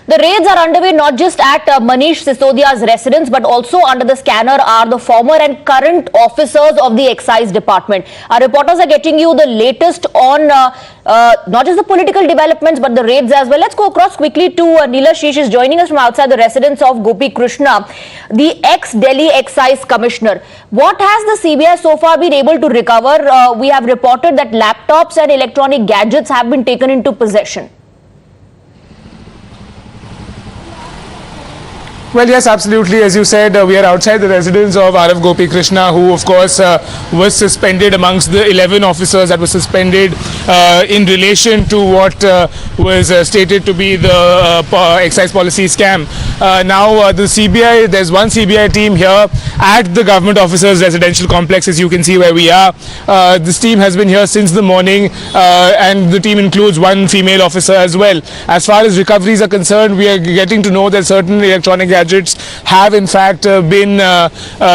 The raids are underway not just at Manish Sisodia's residence but also under the scanner are the former and current officers of the Excise Department. Our reporters are getting you the latest on not just the political developments but the raids as well. Let's go across quickly to Neela Sheesh is joining us from outside the residence of Gopi Krishna, the ex-Delhi Excise Commissioner. What has the CBI so far been able to recover? We have reported that laptops and electronic gadgets have been taken into possession. Well, yes, absolutely. As you said, we are outside the residence of Arav Gopi Krishna, who, of course, was suspended amongst the 11 officers that were suspended in relation to what was stated to be the excise policy scam. Now, the CBI, there's one CBI team here at the government officers' residential complex, as you can see where we are. This team has been here since the morning, and the team includes one female officer as well. As far as recoveries are concerned, we are getting to know that certain electronic gadgets have in fact been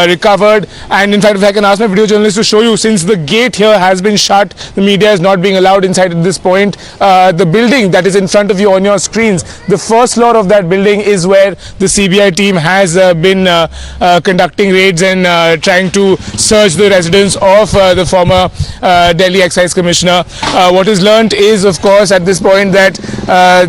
recovered, and in fact, if I can ask my video journalist to show you, since the gate here has been shut, the media is not being allowed inside at this point. The building that is in front of you on your screens, the first floor of that building is where the CBI team has been conducting raids and trying to search the residence of the former Delhi Excise Commissioner. What is learnt is, of course, at this point that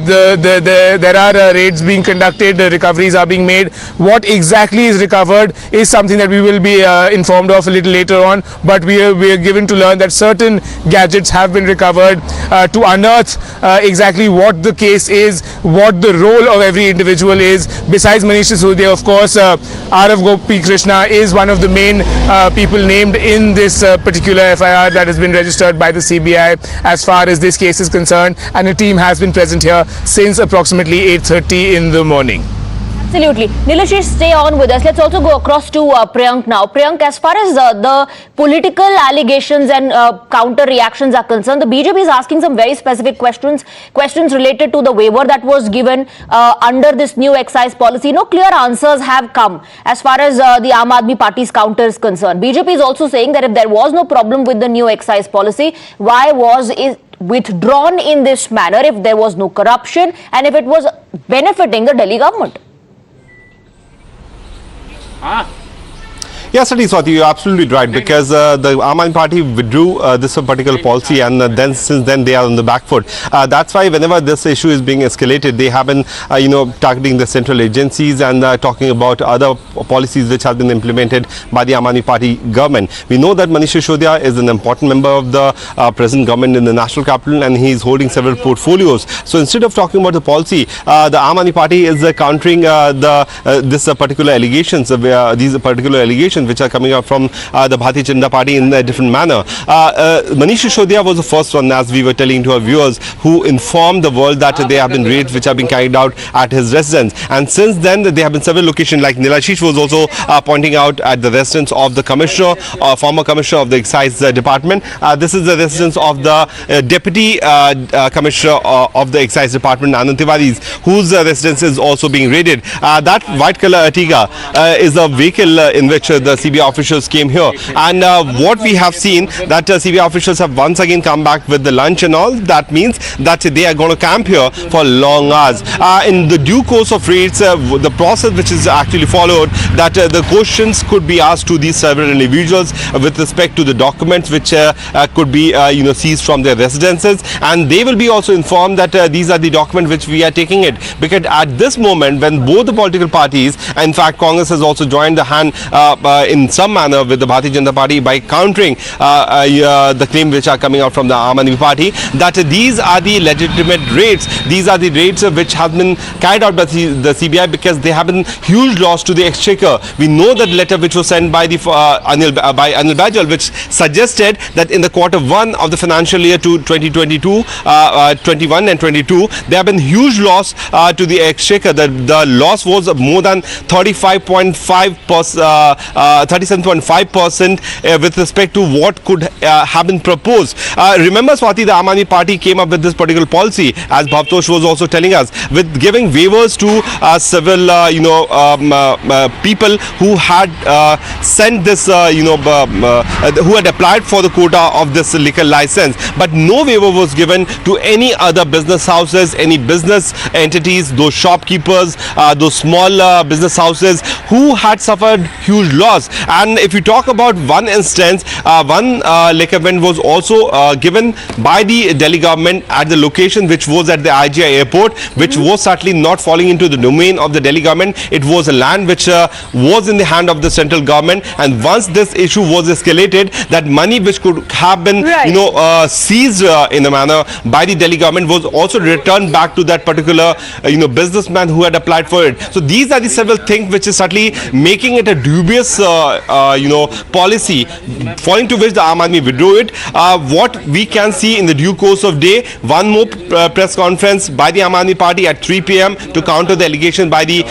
there are raids being conducted, recoveries are being made. What exactly is recovered is something that we will be informed of a little later on, but we are given to learn that certain gadgets have been recovered to unearth exactly what the case is, what the role of every individual is. Besides Manish Sisodia, of course, Arav Gopi Krishna is one of the main people named in this particular FIR that has been registered by the CBI as far as this case is concerned, and a team has been present here since approximately 8:30 in the morning. Absolutely. Nilashish, stay on with us. Let's also go across to Priyank now. Priyank, as far as the political allegations and counter reactions are concerned, the BJP is asking some very specific questions related to the waiver that was given under this new excise policy. No clear answers have come as far as the Aam Aadmi Party's counter is concerned. BJP is also saying that if there was no problem with the new excise policy, why was it withdrawn in this manner if there was no corruption and if it was benefiting the Delhi government? Yes, Swati, you're absolutely right, because the Aam Aadmi Party withdrew this particular policy, and then since then they are on the back foot. That's why whenever this issue is being escalated, they have been targeting the central agencies and talking about other policies which have been implemented by the Aam Aadmi Party government. We know that Manish Sisodia is an important member of the present government in the national capital, and he is holding several portfolios. So instead of talking about the policy, the Aam Aadmi Party is countering this particular allegations, these particular allegations which are coming up from the Bharatiya Janata Party in a different manner. Manish Sisodia was the first one, as we were telling to our viewers, who informed the world that there have been raids which have been carried out at his residence. And since then, there have been several locations, like Nilashish was also pointing out, at the residence of the commissioner, former commissioner of the excise department. This is the residence of the deputy commissioner of the excise department, Anand Tiwari's, whose residence is also being raided. That white color Ertiga is a vehicle in which the CBI officials came here, and what we have seen that CBI officials have once again come back with the lunch and all. That means that they are going to camp here for long hours. In the due course of raids, the process which is actually followed, that the questions could be asked to these several individuals with respect to the documents which could be seized from their residences, and they will be also informed that these are the documents which we are taking it, because at this moment when both the political parties, in fact Congress has also joined the hand in some manner with the Bharatiya Janata Party by countering the claim which are coming out from the Aam Aadmi Party, that these are the legitimate raids. These are the raids which have been carried out by the CBI because they have been huge loss to the exchequer. We know that letter which was sent by the Anil Bajal, which suggested that in the Q1 of the financial year to 2022, 21 and 22, there have been huge loss to the exchequer. The loss was more than 37.5% with respect to what could have been proposed. Remember, Swati, the Aam Aadmi Party came up with this particular policy, as Bhavtosh was also telling us, with giving waivers to several people who had sent this, who had applied for the quota of this liquor license, but no waiver was given to any other business houses, any business entities, those shopkeepers, those small business houses who had suffered huge loss. was. And if you talk about one instance, one liquor bin was also given by the Delhi government at the location which was at the IGI airport, which was certainly not falling into the domain of the Delhi government. It was a land which was in the hand of the central government, and once this issue was escalated, that money which could have been seized in a manner by the Delhi government was also returned back to that particular businessman who had applied for it. So these are the several things which is certainly making it a dubious policy, following to which the Aam Aadmi withdrew it. What we can see in the due course of day, one more press conference by the Aam Aadmi Party at 3 p.m. to counter the allegation by the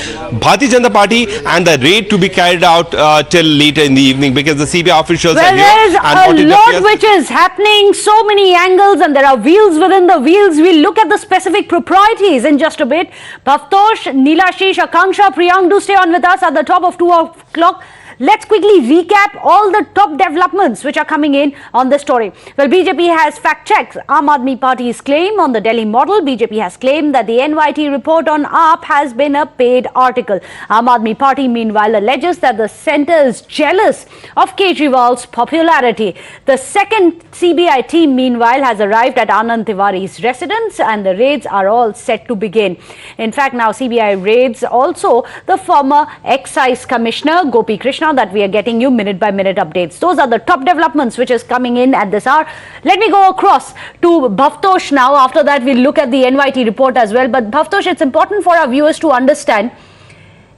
Bharatiya Janata Party, and the raid to be carried out till later in the evening, because the CBI officials are here. There is a lot which is happening, so many angles, and there are wheels within the wheels. We'll look at the specific proprieties in just a bit. Bhavtosh, Neelashish, Akanksha, Priyank, do stay on with us at the top of 2 o'clock. Let's quickly recap all the top developments which are coming in on this story. Well, BJP has fact-checked Aam Aadmi Party's claim on the Delhi model. BJP has claimed that the NYT report on AAP has been a paid article. Aam Aadmi Party, meanwhile, alleges that the centre is jealous of Kejriwal's popularity. The second CBI team, meanwhile, has arrived at Anand Tiwari's residence, and the raids are all set to begin. In fact, now CBI raids also the former Excise Commissioner, Gopi Krishna, that we are getting you minute by minute updates. Those are the top developments which is coming in at this hour. Let me go across to Bhavtosh now. After that, we'll look at the NYT report as well. But Bhavtosh, it's important for our viewers to understand,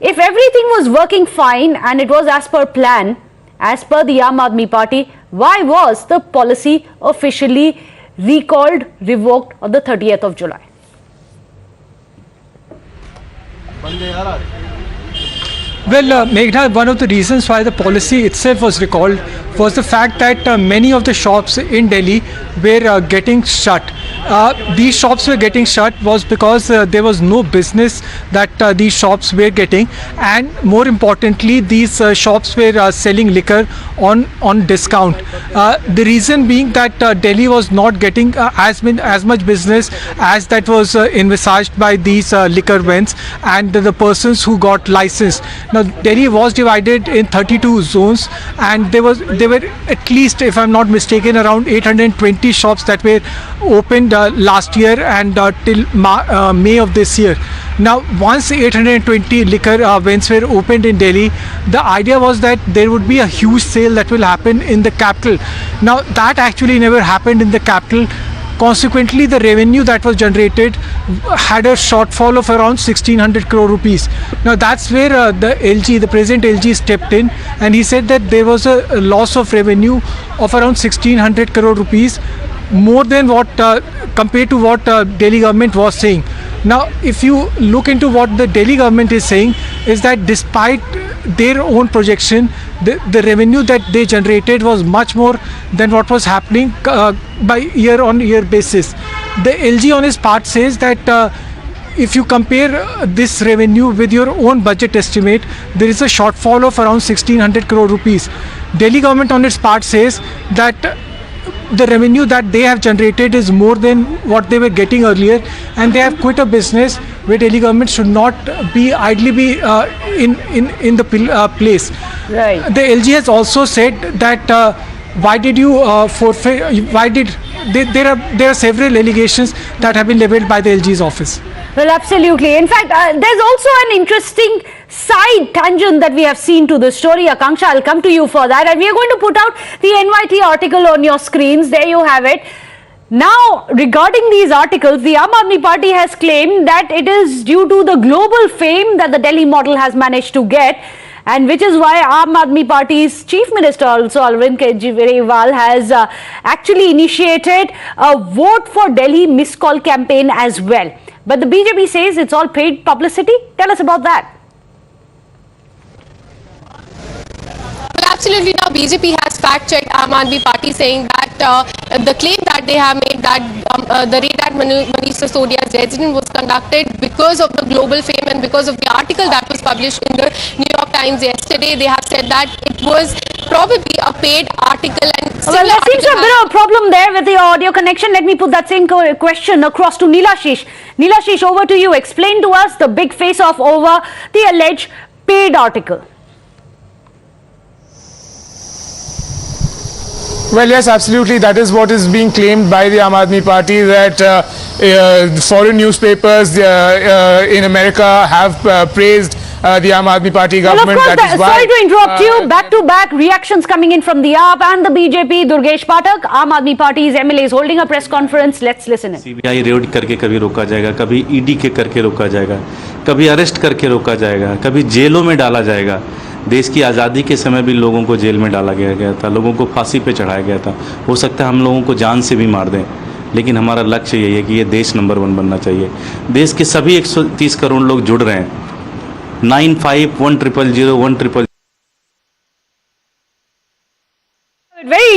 if everything was working fine and it was as per plan, as per the Aam Aadmi Party, why was the policy officially recalled, revoked on the 30th of July? Well, Meghna, one of the reasons why the policy itself was recalled was the fact that many of the shops in Delhi were getting shut. These shops were getting shut was because there was no business that these shops were getting, and more importantly, these shops were selling liquor on discount. The reason being that Delhi was not getting as much business as that was envisaged by these liquor vends and the persons who got licensed. Now, Delhi was divided in 32 zones, and there were at least, if I'm not mistaken, around 820 shops that were opened last year and till May of this year. Now, once 820 liquor vends were opened in Delhi, the idea was that there would be a huge sale that will happen in the capital. Now, that actually never happened in the capital. Consequently, the revenue that was generated had a shortfall of around 1600 crore rupees. Now, that's where the President LG stepped in, and he said that there was a loss of revenue of around 1600 crore rupees, more than what compared to what Delhi government was saying. Now, if you look into what the Delhi government is saying, is that despite their own projection, the revenue that they generated was much more than what was happening by year-on-year basis. The LG on his part says that if you compare this revenue with your own budget estimate, there is a shortfall of around 1600 crore rupees. Delhi government on its part says that the revenue that they have generated is more than what they were getting earlier, and they have quit a business where Delhi government should not be idly be in the place. Right. The LG has also said that why did you forfeit? Why did there are several allegations that have been leveled by the LG's office. Well, absolutely. In fact, there's also an interesting side tangent that we have seen to the story. Akanksha, I'll come to you for that. And we are going to put out the NYT article on your screens. There you have it. Now, regarding these articles, the Aam Aadmi Party has claimed that it is due to the global fame that the Delhi model has managed to get, and which is why Aam Aadmi Party's Chief Minister, also Arvind Kejriwal, has actually initiated a vote for Delhi missed call campaign as well. But the BJP says it's all paid publicity. Tell us about that. Well, absolutely. Now, BJP has fact-checked Aam Aadmi Party, saying that the claim that they have made that the raid at Manish Sisodia's residence was conducted because of the global fame and because of the article that was published in the New York Times yesterday. They have said that it was probably a paid article. And well, there seems to have been a problem there with the audio connection. Let me put that same question across to Neelashish. Neelashish, over to you. Explain to us the big face-off over the alleged paid article. Well, yes, absolutely. That is what is being claimed by the Aam Aadmi Party, that foreign newspapers in America have praised the Aam Aadmi Party government. Well, of course, sorry to interrupt you. Back-to-back reactions coming in from the AAP and the BJP. Durgesh Pathak, Aam Aadmi Party's MLA, is holding a press conference. Let's listen in. CBI red करके कभी रोका जाएगा, कभी ED के करके रोका जाएगा, कभी अरेस्ट करके रोका जाएगा, कभी जेलों में डाला जाएगा। देश की आज़ादी के समय भी लोगों को जेल में डाला गया था, लोगों को फांसी पे चढ़ाया गया था। हो सकता है हम लोगों को जान से भी मार दें, लेकिन हमारा लक्ष्य यही है कि ये देश नंबर 1 बनना चाहिए। देश के सभी 130 करोड़ लोग जुड़ रहे हैं। 951000 Very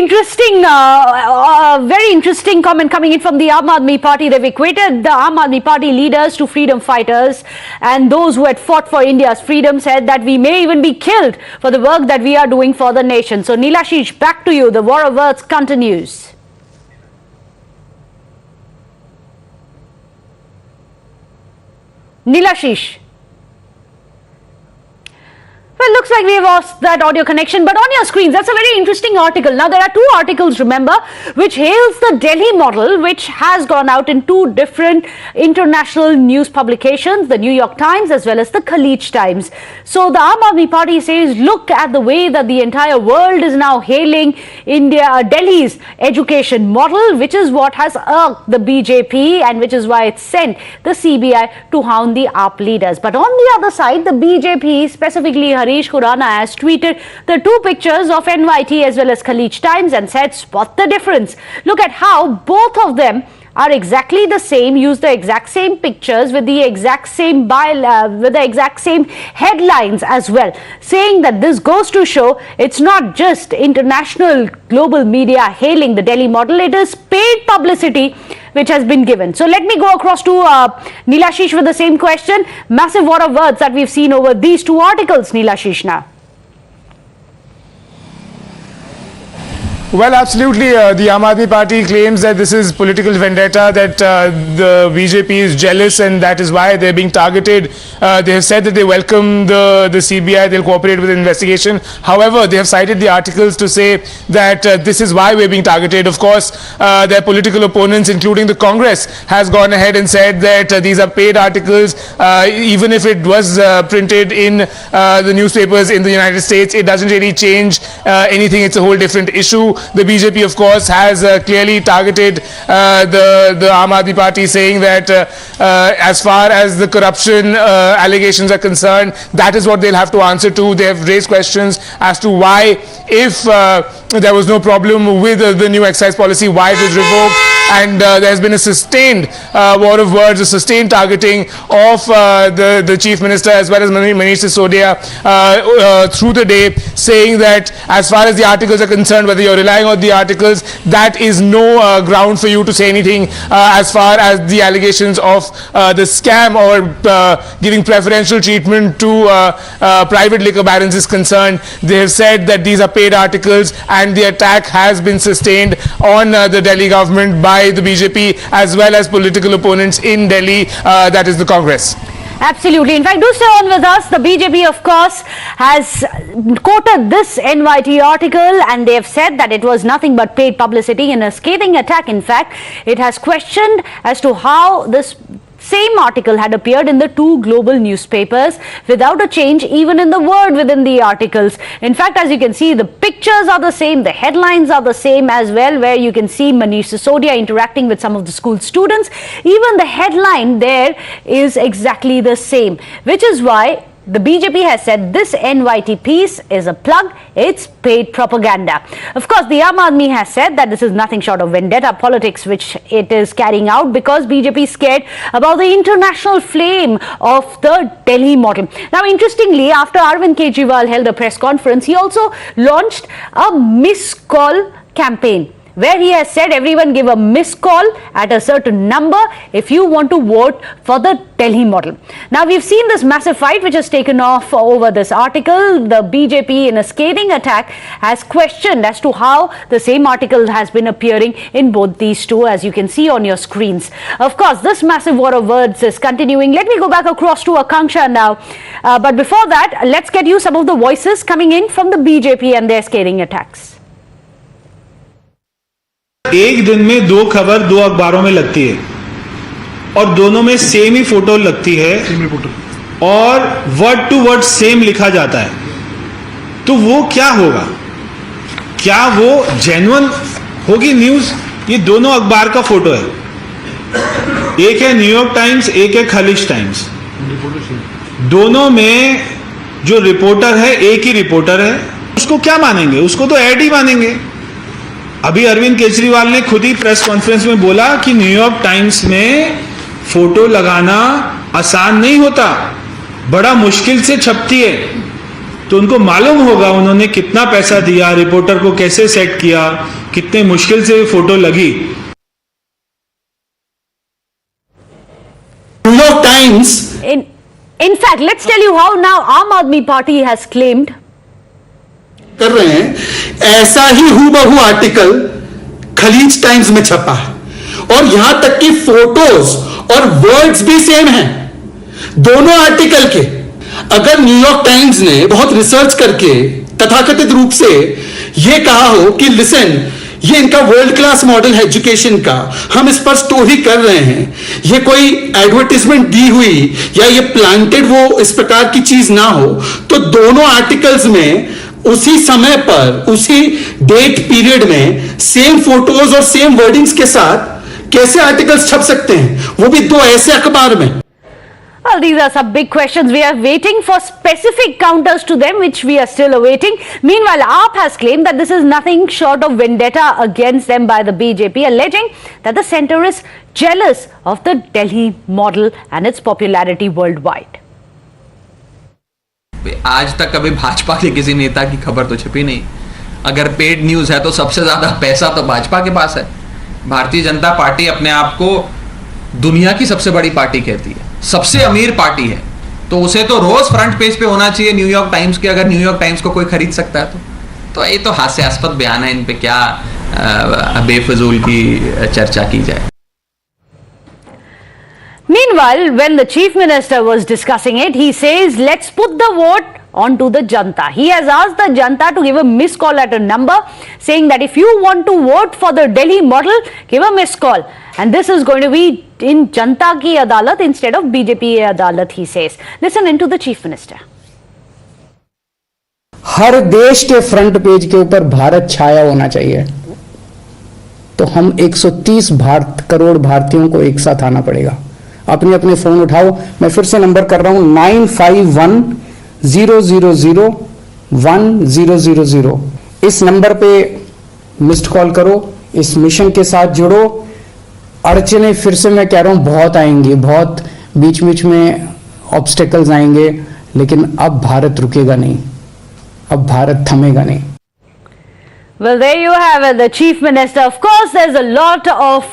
interesting comment coming in from the Aam Aadmi Party. They've equated the Aam Aadmi Party leaders to freedom fighters, and those who had fought for India's freedom said that we may even be killed for the work that we are doing for the nation. So Nilashish, back to you. The war of words continues. Nilashish. Well, looks like we have lost that audio connection, but on your screens, that's a very interesting article. Now, there are two articles, remember, which hails the Delhi model, which has gone out in two different international news publications, the New York Times as well as the Khaleej Times. So, the Aam Aadmi Party says, look at the way that the entire world is now hailing Delhi's education model, which is what has irked the BJP and which is why it sent the CBI to hound the AAP leaders. But on the other side, the BJP, specifically Harish Khurana, has tweeted the two pictures of NYT as well as Khaleej Times and said, spot the difference. Look at how both of them are exactly the same, use the exact same pictures with the exact same headlines as well, saying that this goes to show it's not just international global media hailing the Delhi model, it is paid publicity which has been given. So let me go across to Nilashish with the same question. Massive war of words that we've seen over these two articles, Nilashish, now. Well, absolutely. The Aam Aadmi Party claims that this is political vendetta, that the BJP is jealous and that is why they're being targeted. They have said that they welcome the CBI, they'll cooperate with the investigation. However, they have cited the articles to say that this is why we're being targeted. Of course, their political opponents, including the Congress, has gone ahead and said that these are paid articles. Even if it was printed in the newspapers in the United States, it doesn't really change anything. It's a whole different issue. The BJP, of course, has clearly targeted the Aam Aadmi Party, saying that as far as the corruption allegations are concerned, that is what they'll have to answer to. They have raised questions as to why, if there was no problem with the new excise policy, why it was revoked. And there has been a sustained war of words, a sustained targeting of the Chief Minister as well as Manish Sisodia through the day, saying that as far as the articles are concerned, whether you're relying on the articles, that is no ground for you to say anything as far as the allegations of the scam or giving preferential treatment to private liquor barons is concerned. They have said that these are paid articles and the attack has been sustained on the Delhi government by the BJP as well as political opponents in Delhi, that is the Congress. Absolutely. In fact, do stay on with us. The BJP, of course, has quoted this NYT article and they have said that it was nothing but paid publicity in a scathing attack. In fact, it has questioned as to how this same article had appeared in the two global newspapers without a change even in the word within the articles. In fact, as you can see, the pictures are the same, the headlines are the same as well, where you can see Manish Sisodia interacting with some of the school students. Even the headline there is exactly the same, which is why the BJP has said this NYT piece is a plug, it's paid propaganda. Of course, the Aam Aadmi has said that this is nothing short of vendetta politics which it is carrying out because BJP is scared about the international flame of the Delhi model. Now, interestingly, after Arvind Kejriwal held a press conference, he also launched a miss call campaign, where he has said everyone give a missed call at a certain number if you want to vote for the Delhi model. Now, we've seen this massive fight which has taken off over this article. The BJP, in a scathing attack, has questioned as to how the same article has been appearing in both these two, as you can see on your screens. Of course, this massive war of words is continuing. Let me go back across to Akanksha now. But before that, let's get you some of the voices coming in from the BJP and their scathing attacks. एक दिन में 2 खबर 2 अखबारों में लगती है और दोनों में सेम ही फोटो लगती है और वर्ड टू वर्ड सेम लिखा जाता है, तो वो क्या होगा? क्या वो जेन्युइन होगी न्यूज? ये दोनों अखबार का फोटो है, एक है न्यूयॉर्क टाइम्स, एक है खलीज टाइम्स। दोनों में जो रिपोर्टर है एक ही रिपोर्टर है, उसको क्या मानेंगे? उसको तो ऐड ही मानेंगे। अभी अरविंद केजरीवाल ने खुद ही प्रेस कॉन्फ्रेंस में बोला कि न्यूयॉर्क टाइम्स में फोटो लगाना आसान नहीं होता, बड़ा मुश्किल से छपती है। तो उनको मालूम होगा उन्होंने कितना पैसा दिया, रिपोर्टर को कैसे सेट किया, कितने मुश्किल से फोटो लगी। New York times In fact, let's tell you how now Aam Aadmi Party has claimed कर रहे हैं, ऐसा ही हूबहू आर्टिकल खलीज टाइम्स में छपा है और यहां तक कि फोटोज और वर्ड्स भी सेम हैं दोनों आर्टिकल के। अगर न्यूयॉर्क टाइम्स ने बहुत रिसर्च करके तथाकथित रूप से यह कहा हो कि लिसन, ये इनका वर्ल्ड क्लास मॉडल है एजुकेशन का, हम इस पर स्टोरी कर रहे हैं, ये कोई एडवर्टाइजमेंट दी हुई या ये प्लांटेड वो इस प्रकार की चीज ना हो, तो दोनों आर्टिकल्स में उसी समय पर उसी डेट पीरियड में सेम फोटोज और सेम वर्डिंग्स के साथ कैसे आर्टिकल्स छप सकते हैं, वो भी 2 ऐसे अखबार में? Well, these are some big questions. We are waiting for specific counters to them, which we are still awaiting. Meanwhile, AAP has claimed that this is nothing short of vendetta against them by the BJP, alleging that the centre is jealous of the Delhi model and its popularity worldwide. आज तक कभी भाजपा के किसी नेता की खबर तो छपी नहीं। अगर पेड न्यूज है तो सबसे ज्यादा पैसा तो भाजपा के पास है। भारतीय जनता पार्टी अपने आप को दुनिया की सबसे बड़ी पार्टी कहती है, सबसे अमीर पार्टी है, तो उसे तो रोज फ्रंट पेज पे होना चाहिए न्यूयॉर्क टाइम्स के। अगर न्यूयॉर्क टाइम्स को कोई खरीद सकता है तो ये तो हास्यास्पद बयान है, इन पे क्या बेफजूल की चर्चा की जाए। Meanwhile, when the Chief Minister was discussing it, he says, let's put the vote onto the Janta. He has asked the Janta to give a missed call at a number, saying that if you want to vote for the Delhi model, give a missed call. And this is going to be in Janta ki Adalat instead of BJP Adalat, he says. Listen into the Chief Minister. हर देश के front page के ऊपर भारत छाया होना चाहिए, तो हम 130 करोड़ भारतीयों को एक साथ आना पड़ेगा। अपने अपने फोन उठाओ, मैं फिर से नंबर कर रहा हूं 9510001000। इस नंबर पे मिस्ड कॉल करो, इस मिशन के साथ जुड़ो। अड़चने फिर से मैं कह रहा हूं बहुत आएंगी, बहुत बीच बीच में ऑब्स्टेकल्स आएंगे, लेकिन अब भारत रुकेगा नहीं, अब भारत थमेगा नहीं। Well, there you have it, the Chief Minister. Of course, there's a lot of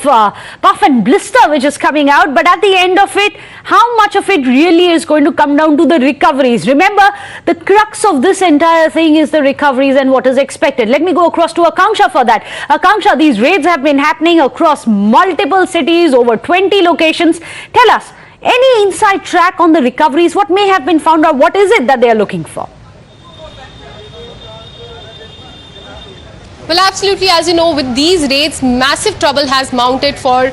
puff and blister which is coming out, but at the end of it, how much of it really is going to come down to the recoveries? Remember, the crux of this entire thing is the recoveries and what is expected. Let me go across to Akanksha for that. Akanksha, these raids have been happening across multiple cities, over 20 locations. Tell us, any inside track on the recoveries? What may have been found out? What is it that they are looking for? Well, absolutely. As you know, with these raids, massive trouble has mounted for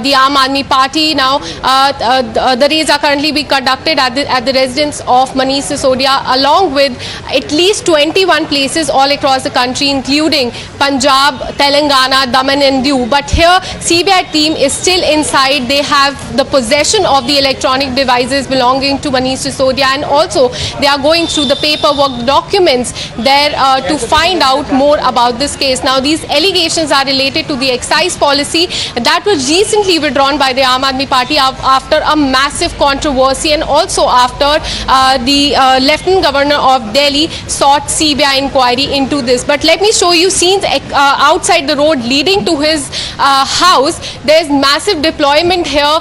the Aam Aadmi Party. Now, the raids are currently being conducted at the residence of Manish Sisodia, along with at least 21 places all across the country, including Punjab, Telangana, Daman and Diu. But here, CBI team is still inside. They have the possession of the electronic devices belonging to Manish Sisodia, and also they are going through the paperwork documents there to find out more about this case. Now, these allegations are related to the excise policy that was recently withdrawn by the Aam Aadmi Party after a massive controversy, and also after the Lieutenant Governor of Delhi sought CBI inquiry into this. But let me show you scenes outside the road leading to his house. There's massive deployment here.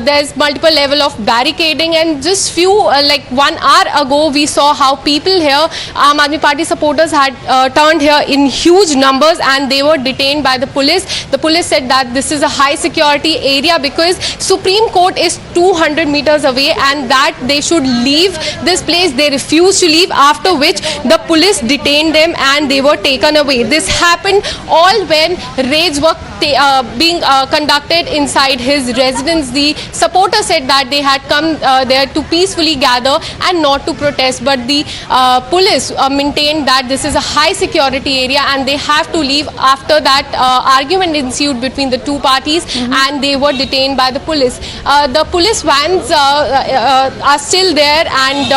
There's multiple level of barricading, and just few like 1 hour ago we saw how people here, Aam Aadmi Party supporters, had turned here in huge numbers, and they were detained by the police. The police said that this is a high security area because Supreme Court is 200 meters away and that they should leave this place. They refused to leave, after which the police detained them and they were taken away. This happened all when raids were being conducted inside his residence. The supporters said that they had come there to peacefully gather and not to protest, but the police maintained that this is a high security area and they have to leave. After that argument ensued between the two parties and they were detained by the police. The police vans are still there, and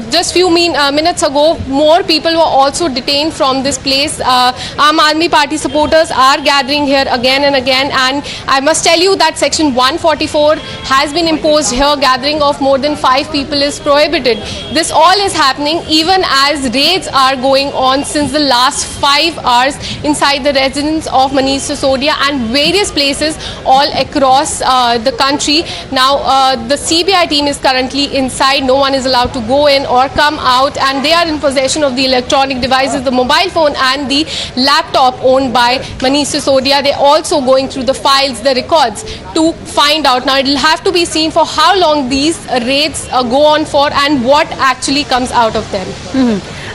just few minutes ago, more people were also detained from this place. Aam Aadmi Party supporters are gathering here again and again, and I must tell you that Section 144 has been imposed here. Gathering of more than 5 people is prohibited. This all is happening even as raids are going on since the last 5 hours inside the residence of Manish Sisodia and various places all across the country. Now, the CBI team is currently inside. No one is allowed to go in or come out, and they are in possession of the electronic devices, the mobile phone and the laptop owned by Manish Sisodia. They're also going through the files, the records, to find out. Now, it will have to be seen for how long these raids go on for and what actually comes out of them.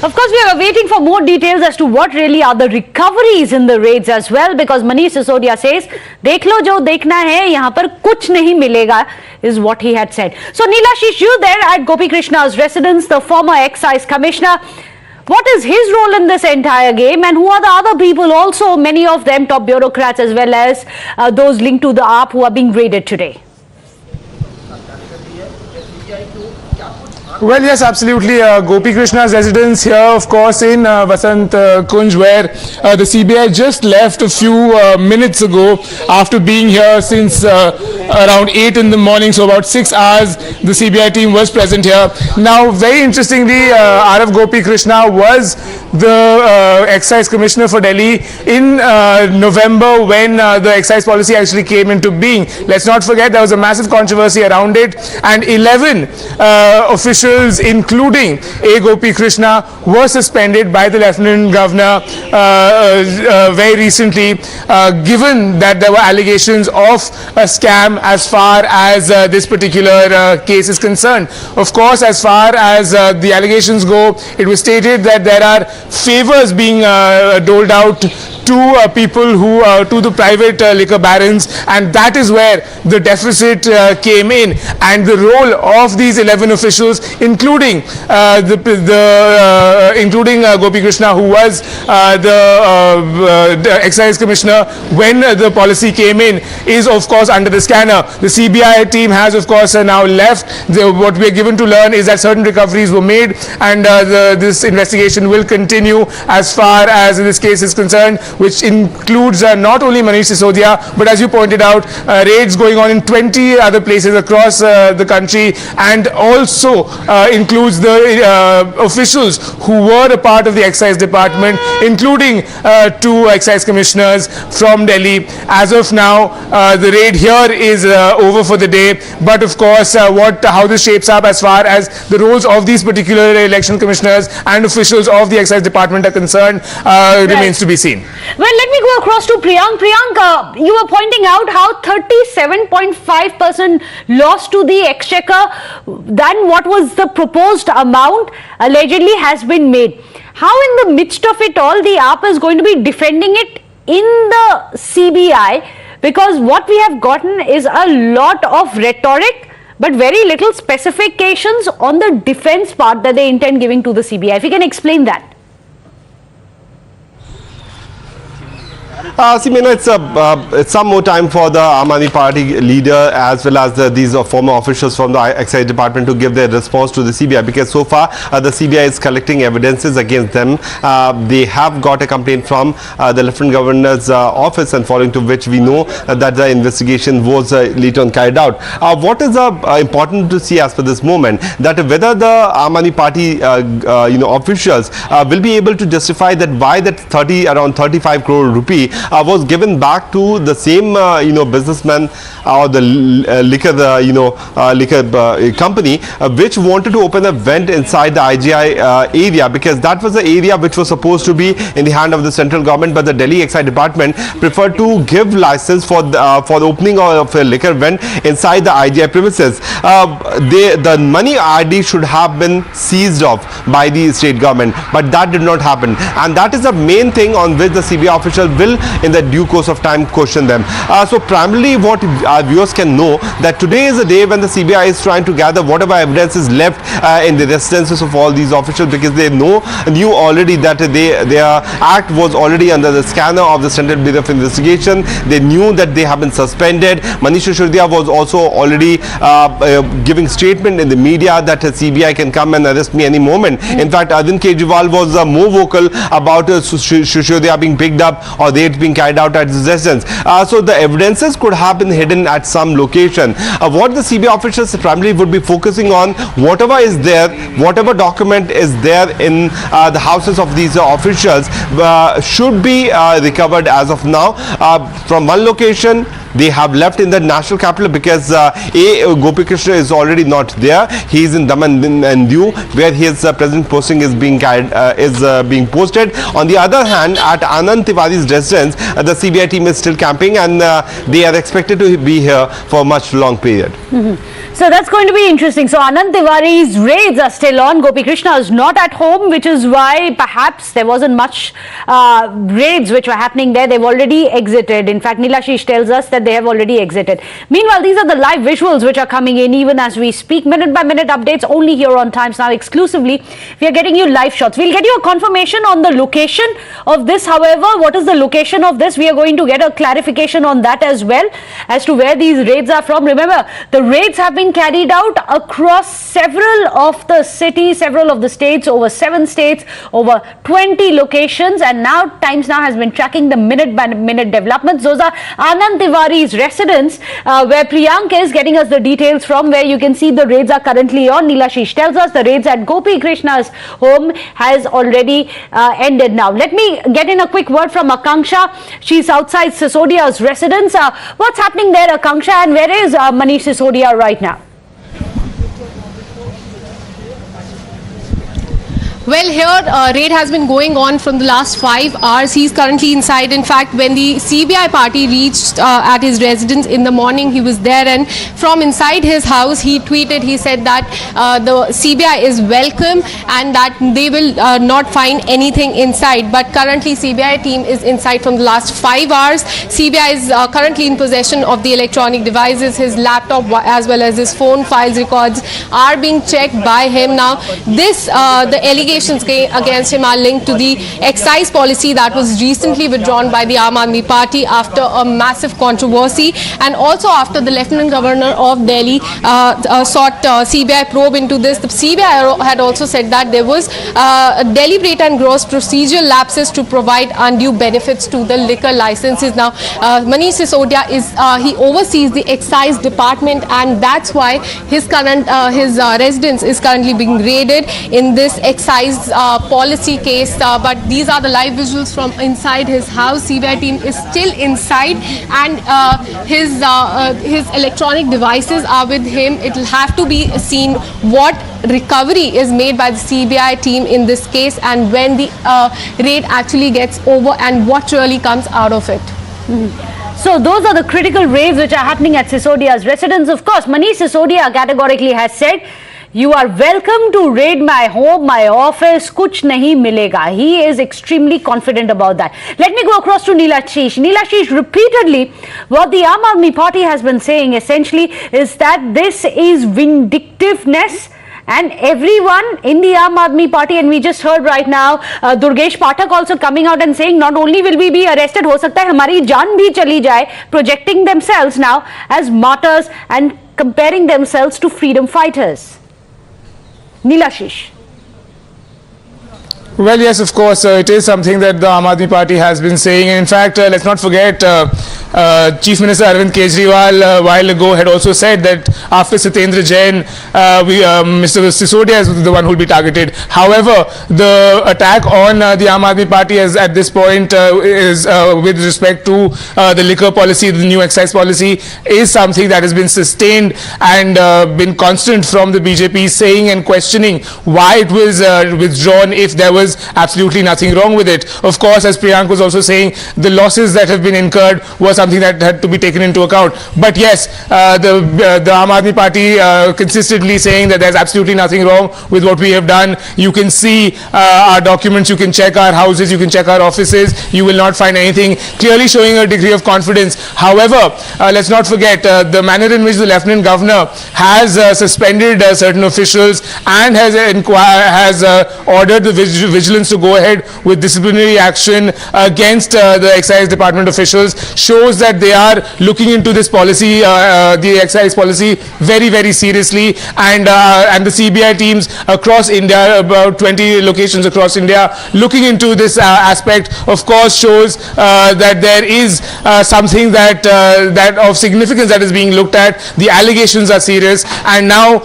Of course, we are waiting for more details as to what really are the recoveries in the raids as well, because Manish Sisodia says, "Dekh lo jo dekhna hai, yahan par kuch nahi milega," is what he had said. So, Nilashish, you there at Gopi Krishna's residence, the former excise commissioner, what is his role in this entire game, and who are the other people, also many of them top bureaucrats as well as those linked to the AAP, who are being raided today? Well, yes, absolutely. Gopi Krishna's residence here, of course, in Vasant Kunj, where the CBI just left a few minutes ago after being here since around 8 in the morning, so about 6 hours the CBI team was present here. Now, very interestingly, Arav Gopi Krishna was the excise commissioner for Delhi in November when the excise policy actually came into being. Let's not forget there was a massive controversy around it, and 11 officials, including A. Gopi Krishna, were suspended by the Lieutenant Governor very recently, given that there were allegations of a scam as far as this particular case is concerned. Of course, as far as the allegations go, it was stated that there are favors being doled out to people who to the private liquor barons, and that is where the deficit came in, and the role of these 11 officials, including including Gopi Krishna, who was the excise commissioner when the policy came in, is of course under the scanner. The CBI team has of course now left. What we are given to learn is that certain recoveries were made, and this investigation will continue as far as this case is concerned, which includes not only Manish Sisodia, but as you pointed out, raids going on in 20 other places across the country, and also includes the officials who were a part of the excise department, including 2 excise commissioners from Delhi. As of now, the raid here is over for the day, but of course how this shapes up as far as the roles of these particular election commissioners and officials of the excise department are concerned remains to be seen. Well, let me go across to Priyank. Priyank, you were pointing out how 37.5% loss to the exchequer than what was the proposed amount allegedly has been made. How in the midst of it all the AAP is going to be defending it in the CBI, because what we have gotten is a lot of rhetoric but very little specifications on the defense part that they intend giving to the CBI. If you can explain that. It's some more time for the Aam Aadmi Party leader as well as these former officials from the excise department to give their response to the CBI, because so far the CBI is collecting evidences against them. They have got a complaint from the Lieutenant Governor's office, and following to which we know that the investigation was later on carried out. What is important to see as per this moment, that whether the Aam Aadmi Party officials will be able to justify that why that around 35 crore rupee was given back to the same businessman or the liquor company which wanted to open a vent inside the IGI area, because that was the area which was supposed to be in the hand of the central government, but the Delhi Excise Department preferred to give license for the opening of a liquor vent inside the IGI premises. The money ID should have been seized off by the state government, but that did not happen, and that is the main thing on which the CBI official will in the due course of time question them. So primarily what our viewers can know, that today is a day when the CBI is trying to gather whatever evidence is left in the residences of all these officials, because they knew already that their act was already under the scanner of the Central Bureau of Investigation. They knew that they have been suspended. Manish Sisodia was also already giving statement in the media that CBI can come and arrest me any moment. In fact, Arvind Kejriwal was more vocal about Sisodia being picked up or raids being carried out at his residence. So the evidences could have been hidden at some location. What the CBI officials primarily would be focusing on, whatever is there, whatever document is there in the houses of these officials should be recovered as of now. From one location they have left in the national capital, because Gopi Krishna is already not there. He is in Daman and Diu, where his present posting is being being posted. On the other hand, at Anand Tiwari's residence, the CBI team is still camping, and they are expected to be here for a much long period. So that's going to be interesting. So Anand Tiwari's raids are still on. Gopi Krishna is not at home, which is why perhaps there wasn't much raids which were happening there. They've already exited. In fact, Nilashish tells us that they have already exited. Meanwhile, these are the live visuals which are coming in even as we speak. Minute by minute updates only here on Times Now exclusively. We are getting you live shots. We'll get you a confirmation on the location of this. However, what is the location of this? We are going to get a clarification on that as well, as to where these raids are from. Remember, the raids have been carried out across several of the cities, several of the states, over 7 states, over 20 locations, and now Times Now has been tracking the minute by minute developments. Those are Anand Tiwari's residence, where Priyank is getting us the details from, where you can see the raids are currently on. Nilashish tells us the raids at Gopi Krishna's home has already ended now. Let me get in a quick word from Akanksha. She's outside Sisodia's residence. What's happening there, Akanksha, and where is Manish Sisodia right now? Well, here raid has been going on from the last 5 hours. He's currently inside. In fact, when the CBI party reached at his residence in the morning, he was there, and from inside his house he tweeted, he said that the CBI is welcome and that they will not find anything inside. But currently CBI team is inside from the last 5 hours. CBI is currently in possession of the electronic devices. His laptop as well as his phone files records are being checked by him now. This the allegations against him are linked to the excise policy that was recently withdrawn by the Aam Aadmi Party after a massive controversy, and also after the Lieutenant Governor of Delhi sought CBI probe into this. The CBI had also said that there was deliberate and gross procedural lapses to provide undue benefits to the liquor licenses. Now, Manish Sisodia he oversees the excise department, and that's why his current residence is currently being raided in this excise policy case. But these are the live visuals from inside his house. CBI team is still inside, and his electronic devices are with him. It will have to be seen what recovery is made by the CBI team in this case, and when the raid actually gets over and what really comes out of it. So those are the critical raids which are happening at Sisodia's residence. Of course, Manish Sisodia categorically has said, "You are welcome to raid my home, my office, kuch nahi milega." He is extremely confident about that. Let me go across to Nilashish. Nilashish, repeatedly, what the Aam Aadmi Party has been saying essentially is that this is vindictiveness, and everyone in the Aam Aadmi Party, and we just heard right now Durgesh Pathak also coming out and saying, not only will we be arrested, ho sakta hai hamari jaan bhi chali jaye, projecting themselves now as martyrs and comparing themselves to freedom fighters. Nilashish. Well, yes, of course, it is something that the Aam Aadmi Party has been saying. And in fact, let's not forget, Chief Minister Arvind Kejriwal a while ago had also said that after Satendra Jain, Mr. Sisodia is the one who will be targeted. However, the attack on the Aam Aadmi Party at this point is with respect to the liquor policy, the new excise policy, is something that has been sustained and been constant from the BJP, saying and questioning why it was withdrawn if there was absolutely nothing wrong with it. Of course, as Priyank was also saying, the losses that have been incurred was something that had to be taken into account. But yes, the Aam Aadmi Party consistently saying that there's absolutely nothing wrong with what we have done. You can see our documents, you can check our houses, you can check our offices, you will not find anything, clearly showing a degree of confidence. However, let's not forget the manner in which the Lieutenant Governor has suspended certain officials and has ordered the vigilance to go ahead with disciplinary action against the Excise Department officials, shows that they are looking into this policy, the excise policy, very, very seriously, and the CBI teams across India, about 20 locations across India, looking into this aspect, of course, shows that there is something that of significance that is being looked at. The allegations are serious, and now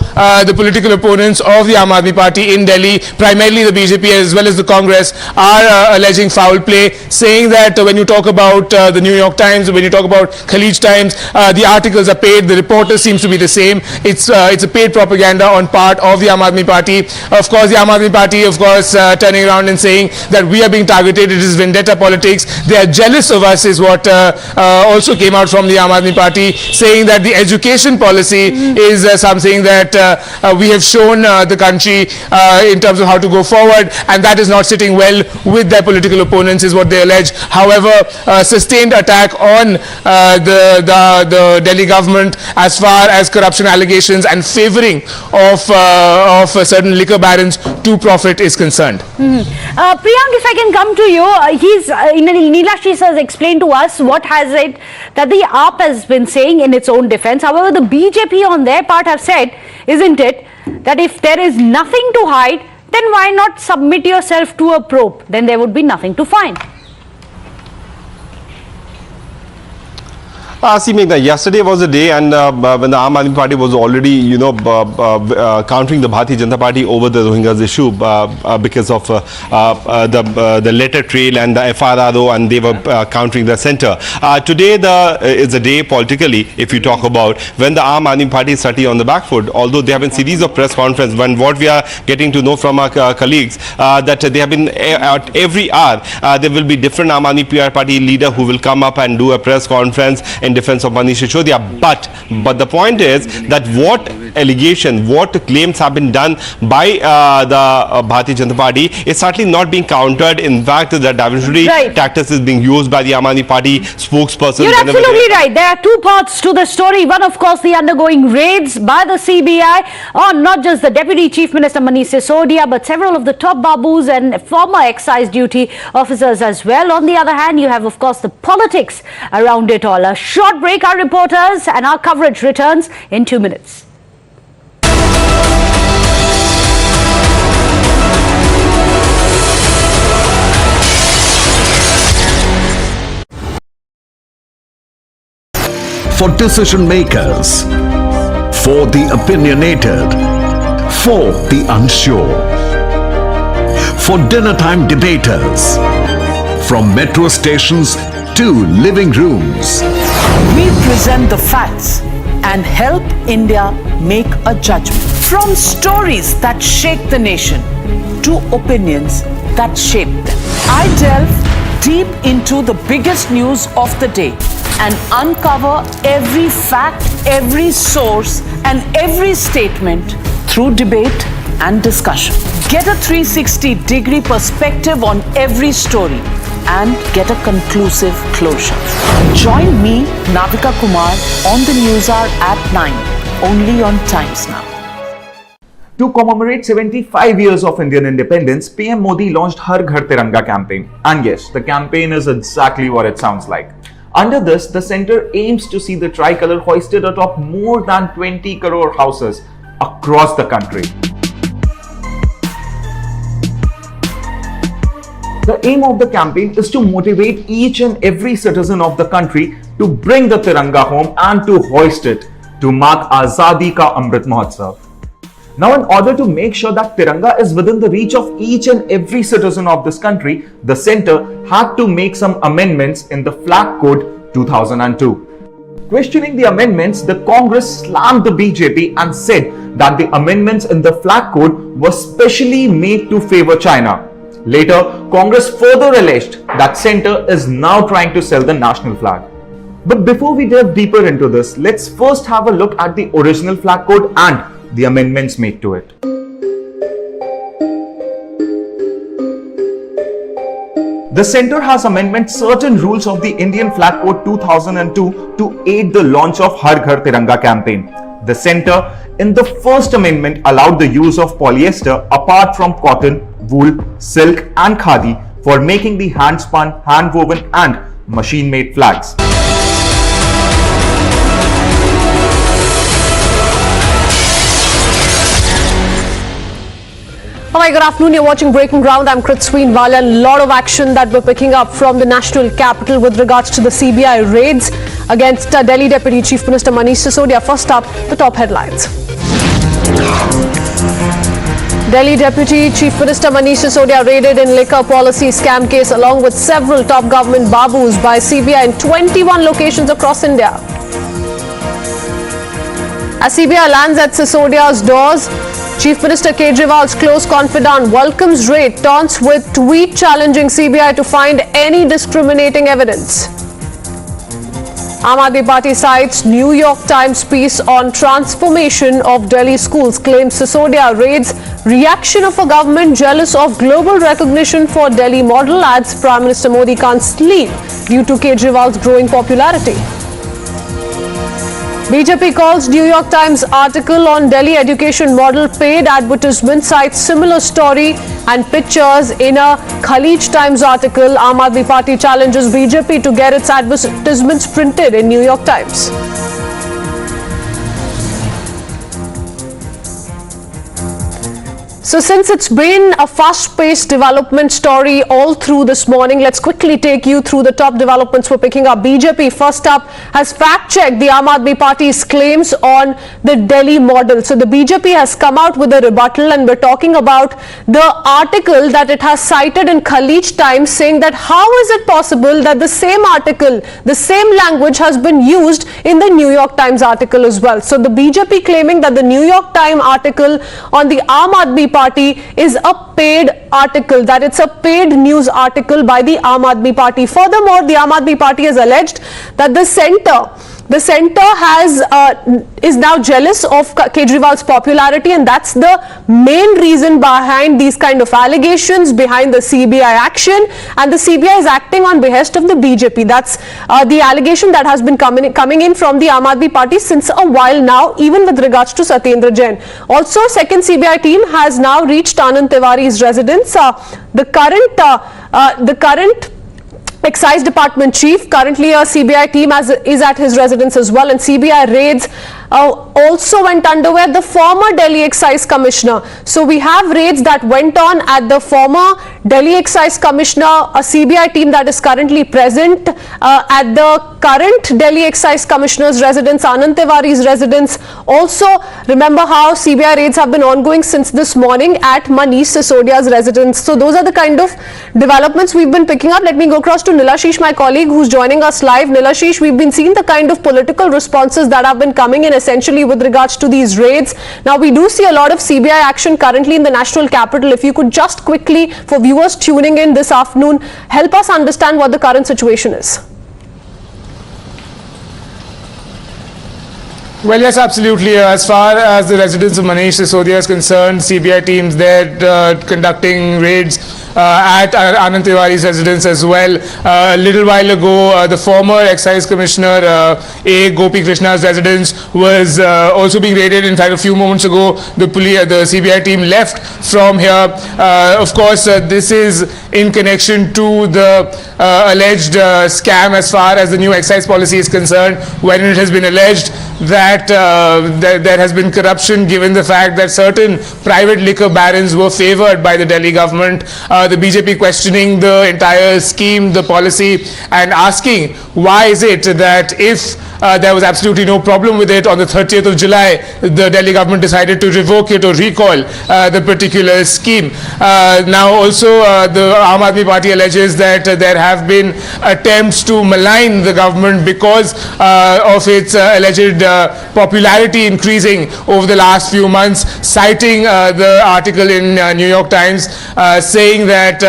the political opponents of the Aam Aadmi Party in Delhi, primarily the BJP as well as the Congress, are alleging foul play, saying that when you talk about the New York Times, when you talk about Khalij Times, the articles are paid, the reporter seems to be the same. It's a paid propaganda on part of the Aam Aadmi Party. Of course, the Aam Aadmi Party, of course, turning around and saying that we are being targeted, it is vendetta politics, they are jealous of us, is what also came out from the Aam Aadmi Party, saying that the education policy is something that we have shown the country in terms of how to go forward, and that is not sitting well with their political opponents, is what they allege. However, sustained attack on the Delhi government as far as corruption allegations and favouring of certain liquor barons to profit is concerned. Priyank, if I can come to you, Nilashish has explained to us what has it that the AAP has been saying in its own defence. However, the BJP on their part have said, isn't it, that if there is nothing to hide, then why not submit yourself to a probe? Then there would be nothing to find. See, Meghna, yesterday was a day, and when the Aam Aadmi Party was already, countering the Bharatiya Janata Party over the Rohingyas issue because of the letter trail and the FRRO, and they were countering the centre. Today is a day politically, if you talk about, when the Aam Aadmi Party is slightly on the back foot, although there have been series of press conferences. When what we are getting to know from our colleagues, that they have been at every hour, there will be different Aam Aadmi Party leader who will come up and do a press conference in defense of Manish Sisodia. But the point is that what allegation, what claims have been done by the Bharatiya Janata Party is certainly not being countered. In fact, the diversionary tactics is being used by the Aam Aadmi Party spokesperson. You're absolutely right. There are two parts to the story. One, of course, the undergoing raids by the CBI on not just the Deputy Chief Minister Manish Sisodia, but several of the top babus and former excise duty officers as well. On the other hand, you have, of course, the politics around it all. A short break, our reporters, and our coverage returns in 2 minutes. For decision makers, for the opinionated, for the unsure, for dinner time debaters, from metro stations to living rooms. We present the facts and help India make a judgment. From stories that shake the nation to opinions that shape them. I delve deep into the biggest news of the day and uncover every fact, every source, and every statement through debate and discussion. Get a 360-degree perspective on every story and get a conclusive closure. Join me, Navika Kumar, on the News Hour at 9, only on Times Now. To commemorate 75 years of Indian independence, PM Modi launched Har Ghar Tiranga campaign. And yes, the campaign is exactly what it sounds like. Under this, the centre aims to see the tricolour hoisted atop more than 20 crore houses across the country. The aim of the campaign is to motivate each and every citizen of the country to bring the Tiranga home and to hoist it to mark Azadi Ka Amrit Mahotsav. Now, in order to make sure that Tiranga is within the reach of each and every citizen of this country, the centre had to make some amendments in the Flag Code 2002. Questioning the amendments, the Congress slammed the BJP and said that the amendments in the Flag Code were specially made to favour China. Later, Congress further alleged that centre is now trying to sell the national flag. But before we delve deeper into this, let's first have a look at the original Flag Code and the amendments made to it. The centre has amended certain rules of the Indian Flag Code 2002 to aid the launch of Har Ghar Tiranga campaign. The centre, in the first amendment, allowed the use of polyester apart from cotton, wool, silk and khadi for making the hand-spun, hand-woven and machine-made flags. Hi, good afternoon. You're watching Breaking Ground. I'm Kritsween Wala. A lot of action that we're picking up from the national capital with regards to the CBI raids against Delhi Deputy Chief Minister Manish Sisodia. First up, the top headlines. Delhi Deputy Chief Minister Manish Sisodia raided in liquor policy scam case along with several top government babus by CBI in 21 locations across India. As CBI lands at Sisodia's doors, Chief Minister Kejriwal's close confidant welcomes raid, taunts with tweet challenging CBI to find any discriminating evidence. Aam Aadmi Party cites New York Times piece on transformation of Delhi schools, claims Sisodia raids reaction of a government jealous of global recognition for Delhi model, adds Prime Minister Modi can't sleep due to Kejriwal's growing popularity. BJP calls New York Times article on Delhi education model paid advertisement, cites similar story and pictures in a Khalij Times article. Aam Aadmi Party challenges BJP to get its advertisements printed in New York Times. So since it's been a fast-paced development story all through this morning, let's quickly take you through the top developments we're picking up. BJP, first up, has fact-checked the Aam Aadmi Party's claims on the Delhi model. So the BJP has come out with a rebuttal, and we're talking about the article that it has cited in Khalij Times, saying that how is it possible that the same article, the same language has been used in the New York Times article as well. So the BJP claiming that the New York Times article on the Aam Aadmi Party is a paid article, that it's a paid news article by the Aam Aadmi Party. Furthermore, the Aam Aadmi Party has alleged that the centre is now jealous of Kejriwal's popularity, and that's the main reason behind these kind of allegations, behind the CBI action, and the CBI is acting on behest of the BJP. That's the allegation that has been coming in from the Aam Aadmi Party since a while now, even with regards to Satyendra Jain. Also, second CBI team has now reached Anand Tiwari's residence. The current Excise Department Chief, currently a CBI team is at his residence as well, and CBI raids also went underway at the former Delhi Excise Commissioner. So we have raids that went on at the former Delhi Excise Commissioner, a CBI team that is currently present at the current Delhi Excise Commissioner's residence, Anand Tiwari's residence. Also, remember how CBI raids have been ongoing since this morning at Manish Sisodia's residence. So those are the kind of developments we've been picking up. Let me go across to Nilashish, my colleague, who's joining us live. Nilashish, we've been seeing the kind of political responses that have been coming in essentially with regards to these raids. Now, we do see a lot of CBI action currently in the national capital. If you could just quickly, for viewers tuning in this afternoon, help us understand what the current situation is. Well, yes, absolutely. As far as the residence of Manish Sisodia is concerned, CBI teams there conducting raids at Anand Tiwari's residence as well. A little while ago, the former Excise Commissioner A. Gopi Krishna's residence was also being raided. In fact, a few moments ago, the CBI team left from here. Of course, this is in connection to the alleged scam as far as the new excise policy is concerned, wherein it has been alleged that that there has been corruption, given the fact that certain private liquor barons were favored by the Delhi government. The BJP questioning the entire scheme, the policy, and asking why is it that if there was absolutely no problem with it on the 30th of July, the Delhi government decided to revoke it or recall the particular scheme. Now also the Aam Aadmi Party alleges that there have been attempts to malign the government because of its alleged popularity increasing over the last few months, citing the article in New York Times saying that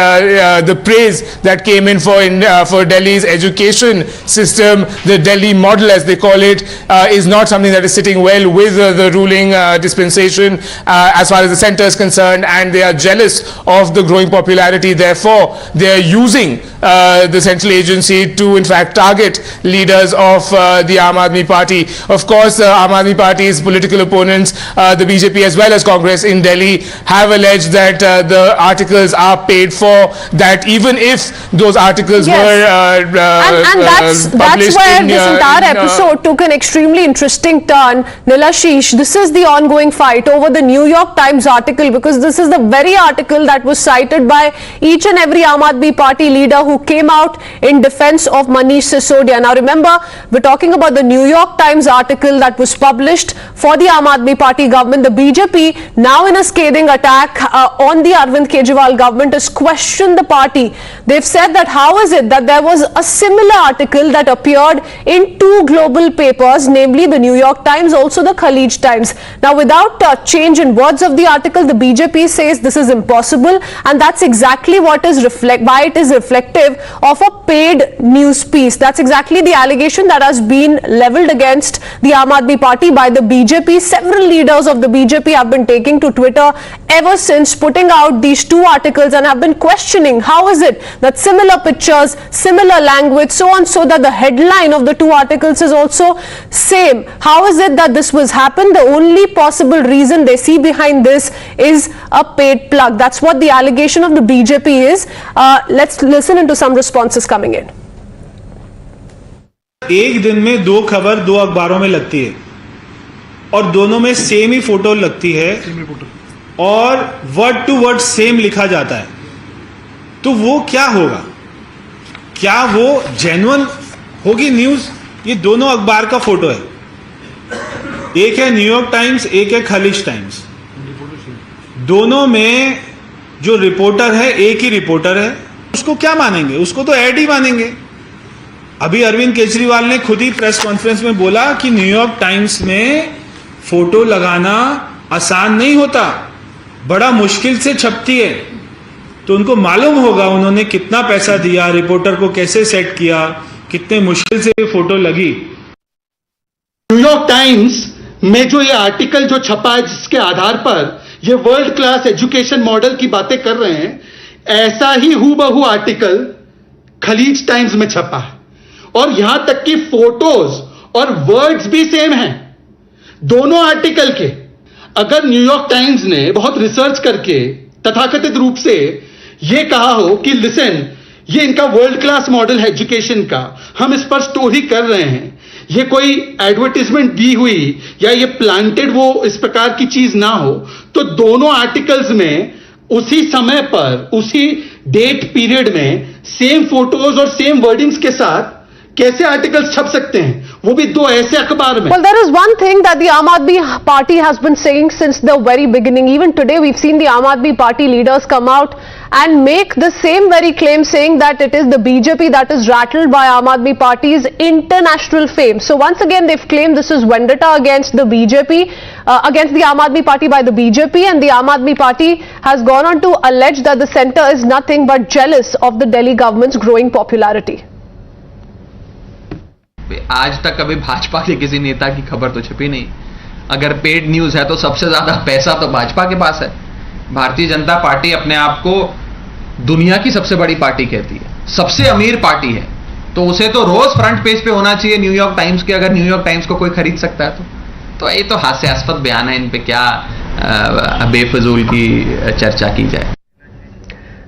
the praise that came in for Delhi's education system, the Delhi model as they call it, is not something that is sitting well with the ruling dispensation as far as the centre is concerned, and they are jealous of the growing popularity. Therefore, they are using the central agency to in fact target leaders of the Aam Aadmi Party. Of course, Aam Aadmi Party's political opponents, the BJP as well as Congress in Delhi, have alleged that the articles are paid for, that even if those articles were and that's where this entire episode took an extremely interesting turn. Nilashish, this is the ongoing fight over the New York Times article, because this is the very article that was cited by each and every Aam Aadmi Party leader who came out in defense of Manish Sisodia. Now remember, we're talking about the New York Times article that was published for the Aam Aadmi Party government. The BJP, now in a scathing attack on the Arvind Kejriwal government, has questioned the party. They've said that how is it that there was a similar article that appeared in two global papers, namely the New York Times, also the Khalij Times. Now without change in words of the article, the BJP says this is impossible, and that's exactly what is why it is reflective of a paid news piece. That's exactly the allegation that has been leveled against the Aam Aadmi Party by the BJP. Several leaders of the BJP have been taking to Twitter ever since, putting out these two articles, and have been questioning how is it that similar pictures, similar language, so on, so that the headline of the two articles is also same. How is it that this was happened? The only possible reason they see behind this is a paid plug. That's what the allegation of the BJP is. Let's listen into some responses coming in. एक दिन में दो खबर दो अखबारों में लगती है और दोनों में सेम ही फोटो लगती है और वर्ड टू वर्ड सेम लिखा जाता है, तो वो क्या होगा? क्या वो जेन्युइन होगी न्यूज? ये दोनों अखबार का फोटो है, एक है न्यूयॉर्क टाइम्स, एक है खलीज टाइम्स। दोनों में जो रिपोर्टर है एक ही रिपोर्टर है, उसको क्या मानेंगे? उसको तो ऐड ही मानेंगे। अभी अरविंद केजरीवाल ने खुद ही प्रेस कॉन्फ्रेंस में बोला कि न्यूयॉर्क टाइम्स में फोटो लगाना आसान नहीं होता, बड़ा मुश्किल से छपती है। तो उनको मालूम होगा उन्होंने कितना पैसा दिया, रिपोर्टर को कैसे सेट किया, कितने मुश्किल से फोटो लगी। न्यूयॉर्क टाइम्स में जो ये आर्टिकल जो छपा है, जिसके आधार पर ये वर्ल्ड क्लास एजुकेशन मॉडल की बातें कर रहे हैं, ऐसा ही हूबहू आर्टिकल खलीज टाइम्स में छपा है और यहां तक कि फोटोज और वर्ड्स भी सेम हैं दोनों आर्टिकल के। अगर न्यूयॉर्क टाइम्स ने बहुत रिसर्च करके तथाकथित रूप से यह कहा हो कि लिसन, ये इनका वर्ल्ड क्लास मॉडल है एजुकेशन का, हम इस पर स्टोरी कर रहे हैं, ये कोई एडवर्टाइजमेंट दी हुई या ये प्लांटेड वो इस प्रकार की चीज ना हो, तो दोनों आर्टिकल्स में उसी समय पर उसी डेट पीरियड में सेम फोटोज और सेम वर्डिंग्स के साथ कैसे आर्टिकल्स छप सकते हैं, वो भी दो ऐसे अखबार में? Well, there is one thing that the Aam Aadmi Party has been saying since the very beginning. Even today we've seen the Aam Aadmi Party leaders come out and make the same very claim, saying that it is the BJP that is rattled by Aam Aadmi Party's international fame. So once again they've claimed this is vendetta against the BJP, against the Aam Aadmi Party by the BJP, and the Aam Aadmi Party has gone on to allege that the centre is nothing but jealous of the Delhi government's growing popularity. आज तक कभी भाजपा के किसी नेता की खबर तो छपी नहीं। अगर पेड न्यूज है तो सबसे ज्यादा पैसा तो भाजपा के पास है। भारतीय जनता पार्टी अपने आप को दुनिया की सबसे बड़ी पार्टी कहती है, सबसे अमीर पार्टी है, तो उसे तो रोज फ्रंट पेज पे होना चाहिए न्यूयॉर्क टाइम्स के, अगर न्यूयॉर्क टाइम्स को कोई खरीद सकता है तो ये तो हास्यास्पद बयान है, इन पे क्या बेफजूल की चर्चा की जाए।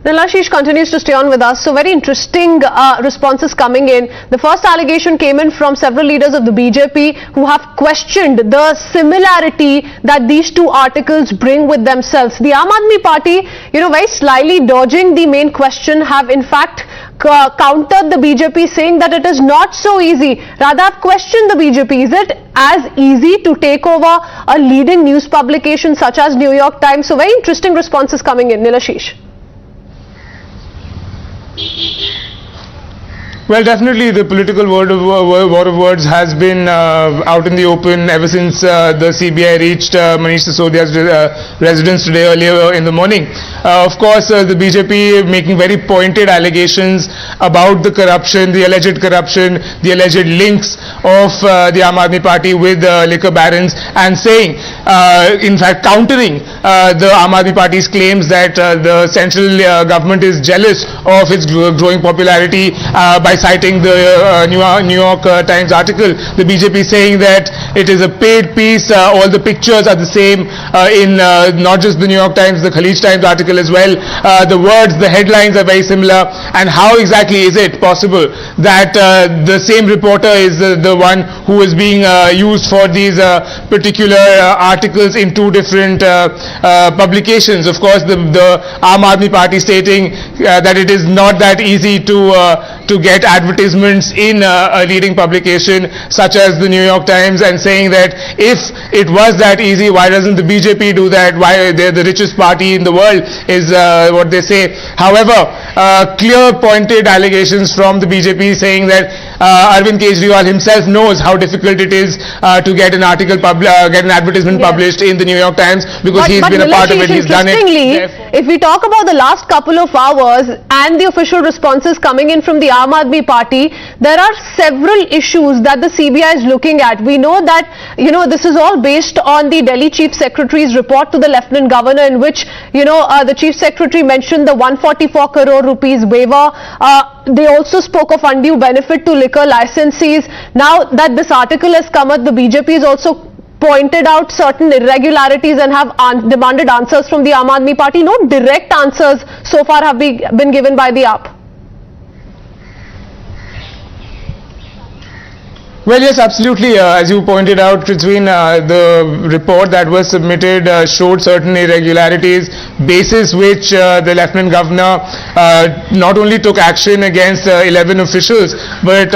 Nilashish continues to stay on with us. So very interesting responses coming in. The first allegation came in from several leaders of the BJP who have questioned the similarity that these two articles bring with themselves. The Aam Aadmi Party, very slyly dodging the main question, have in fact countered the BJP, saying that it is not so easy. Rather, have questioned the BJP. Is it as easy to take over a leading news publication such as New York Times? So very interesting responses coming in. Nilashish. Well, definitely the political war of words has been out in the open ever since the CBI reached Manish Sisodia's residence today earlier in the morning. Of course, the BJP making very pointed allegations about the corruption, the alleged links of the Aam Aadmi Party with liquor barons, and saying, in fact, countering the Aam Aadmi Party's claims that the central government is jealous of its growing popularity by citing the New York Times article. The BJP saying that it is a paid piece, all the pictures are the same in not just the New York Times, the Khalij Times article as well. The words, the headlines are very similar. And how exactly is it possible that the same reporter is the one who is being used for these particular articles in two different publications? Of course, the Aam Aadmi Party stating that it is not that easy to get advertisements in a leading publication such as the New York Times, and saying that if it was that easy, why doesn't the BJP do that? Why they're the richest party in the world is what they say. However, clear pointed allegations from the BJP saying that Arvind Kejriwal himself knows how difficult it is to get an article get an advertisement published in the New York Times, because he's been a part of it, he's done it. If we talk about the last couple of hours and the official responses coming in from the Aam Aadmi Party, there are several issues that the CBI is looking at. We know that, this is all based on the Delhi Chief Secretary's report to the Lieutenant Governor, in which, the Chief Secretary mentioned the 144 crore rupees waiver. They also spoke of undue benefit to liquor licensees. Now that this article has come up, the BJP is also pointed out certain irregularities and have demanded answers from the Aam Aadmi Party. No direct answers so far have been given by the AAP. Well, yes, absolutely. As you pointed out, between the report that was submitted showed certain irregularities, basis which the Lieutenant Governor not only took action against 11 officials, but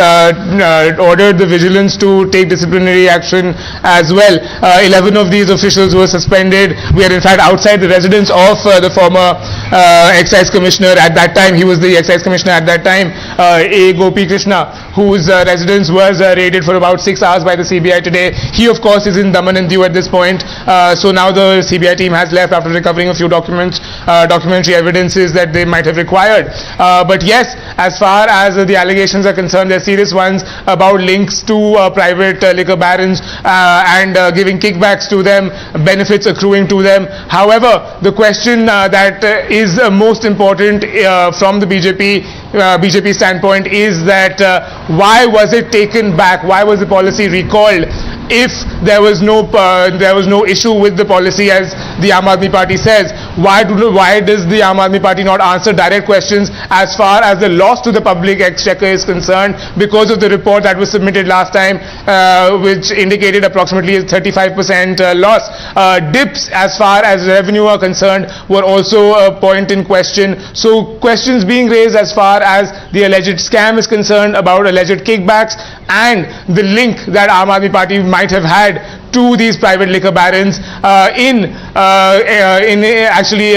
ordered the vigilance to take disciplinary action as well. 11 of these officials were suspended. We are in fact outside the residence of the former Excise Commissioner at that time. He was the Excise Commissioner at that time, A. Gopi Krishna, whose residence was raided for about 6 hours by the CBI today. He, of course, is in Daman and Diu at this point. So now the CBI team has left after recovering a few documentary evidences that they might have required. But yes, as far as the allegations are concerned, they're serious ones about links to private liquor barons and giving kickbacks to them, benefits accruing to them. However, the question that is most important from the BJP standpoint is that why was it taken back? Why was the policy recalled if there was no issue with the policy, as the Aam Aadmi Party says? Why does the Aam Aadmi Party not answer direct questions as far as the loss to the public exchequer is concerned, because of the report that was submitted last time, which indicated approximately a 35% loss? Dips as far as revenue are concerned were also a point in question. So questions being raised as far as the alleged scam is concerned, about alleged kickbacks, and the link that Aam Aadmi Party might have had to these private liquor barons in actually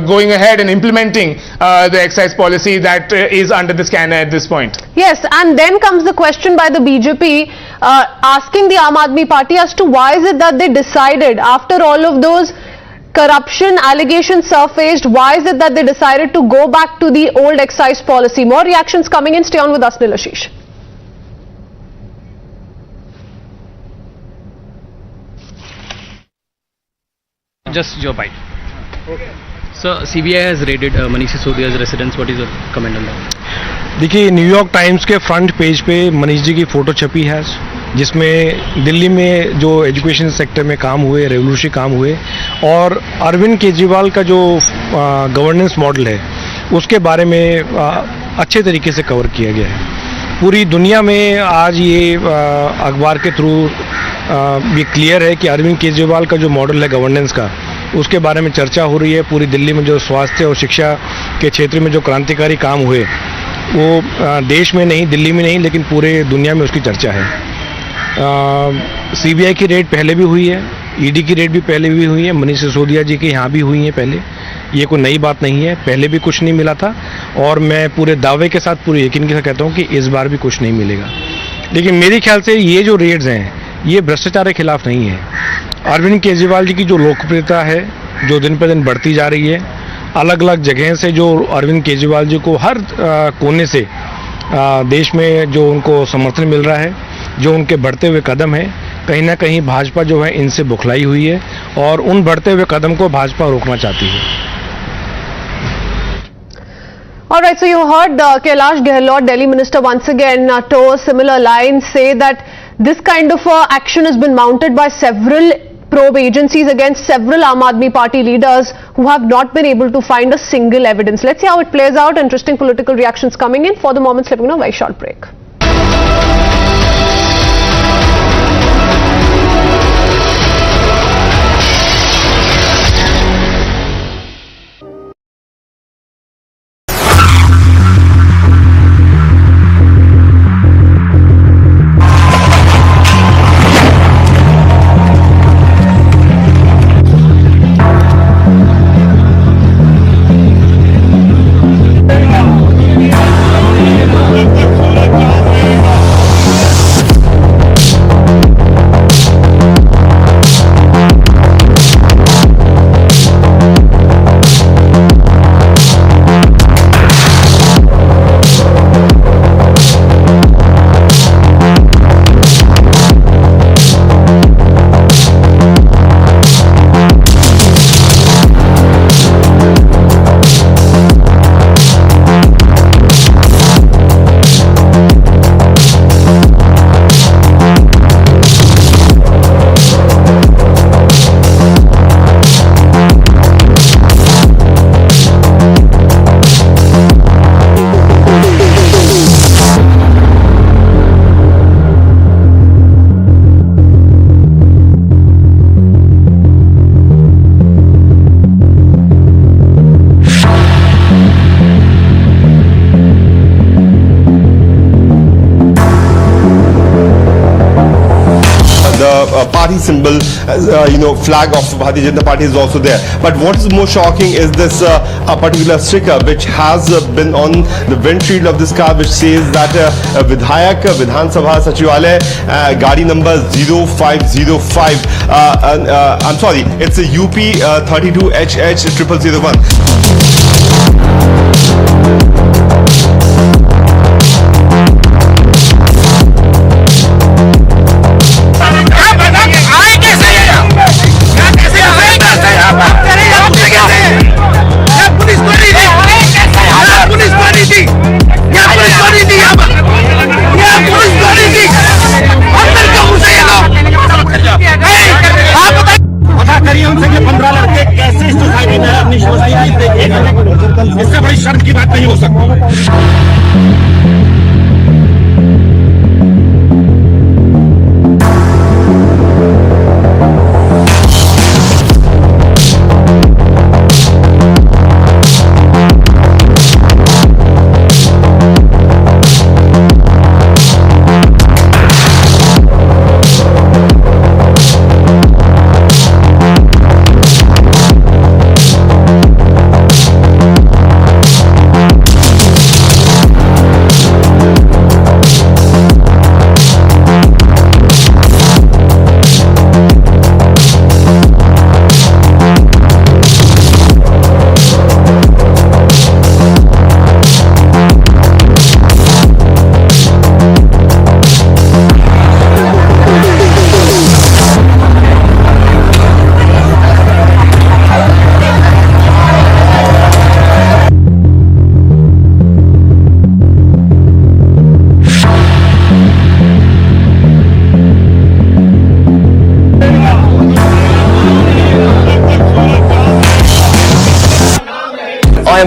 going ahead and implementing the excise policy that is under the scanner at this point. Yes, and then comes the question by the BJP asking the Aam Aadmi Party as to why is it that they decided, after all of those corruption allegations surfaced, why is it that they decided to go back to the old excise policy? More reactions coming in. Stay on with us, Nilashish. Just your bite. Okay. So CBI has raided Manish Sisodia's residence. What is your comment on that? देखिए, New York times के front page पे मनीष जी की photo छपी है, जिसमें दिल्ली में जो education sector में काम हुए, रेवोल्यूशनरी काम हुए, और अरविंद केजरीवाल का जो गवर्नेंस मॉडल है, उसके बारे में अच्छे तरीके से कवर किया गया है। पूरी दुनिया में आज ये अखबार के थ्रू ये क्लियर है कि अरविंद केजरीवाल का जो मॉडल है गवर्नेंस का, उसके बारे में चर्चा हो रही है। पूरी दिल्ली में जो स्वास्थ्य और शिक्षा के क्षेत्र में जो क्रांतिकारी काम हुए, वो देश में नहीं, दिल्ली में नहीं, लेकिन पूरे दुनिया में उसकी चर्चा है। CBI की रेड पहले भी हुई है, ED की रेड भी पहले भी हुई है, मनीष सिसोदिया जी के यहाँ भी हुई है पहले। ये कोई नई बात नहीं है, पहले भी कुछ नहीं मिला था और मैं पूरे दावे के साथ, पूरे यकीन के साथ कहता हूँ कि इस बार भी कुछ नहीं मिलेगा। लेकिन मेरे ख्याल से ये जो रेड्स हैं, ये भ्रष्टाचार के खिलाफ नहीं है। अरविंद केजरीवाल जी की जो लोकप्रियता है, जो दिन पर दिन बढ़ती जा रही है, अलग अलग जगह से जो अरविंद केजरीवाल जी को हर कोने से देश में जो उनको समर्थन मिल रहा है, जो उनके बढ़ते हुए कदम हैं, कहीं ना कहीं भाजपा जो है इनसे बुखलाई हुई है और उन बढ़ते हुए कदम को भाजपा रोकना चाहती है। All right, so you heard Kailash Gehlot, Delhi Minister, once again toe a similar line, say that this kind of action has been mounted by several probe agencies against several Aam Aadmi Party leaders who have not been able to find a single evidence. Let's see how it plays out. Interesting political reactions coming in. For the moment, slipping a very short break. Party symbol, flag of Bharatiya Janata Party is also there. But what is more shocking is this a particular sticker which has been on the windshield of this car, which says that Vidhayak Vidhan Sabha Sachivalaya, Gadi number 0505. I'm sorry, it's a UP 32HH0001. इससे बड़ी शर्म की बात नहीं हो सकती।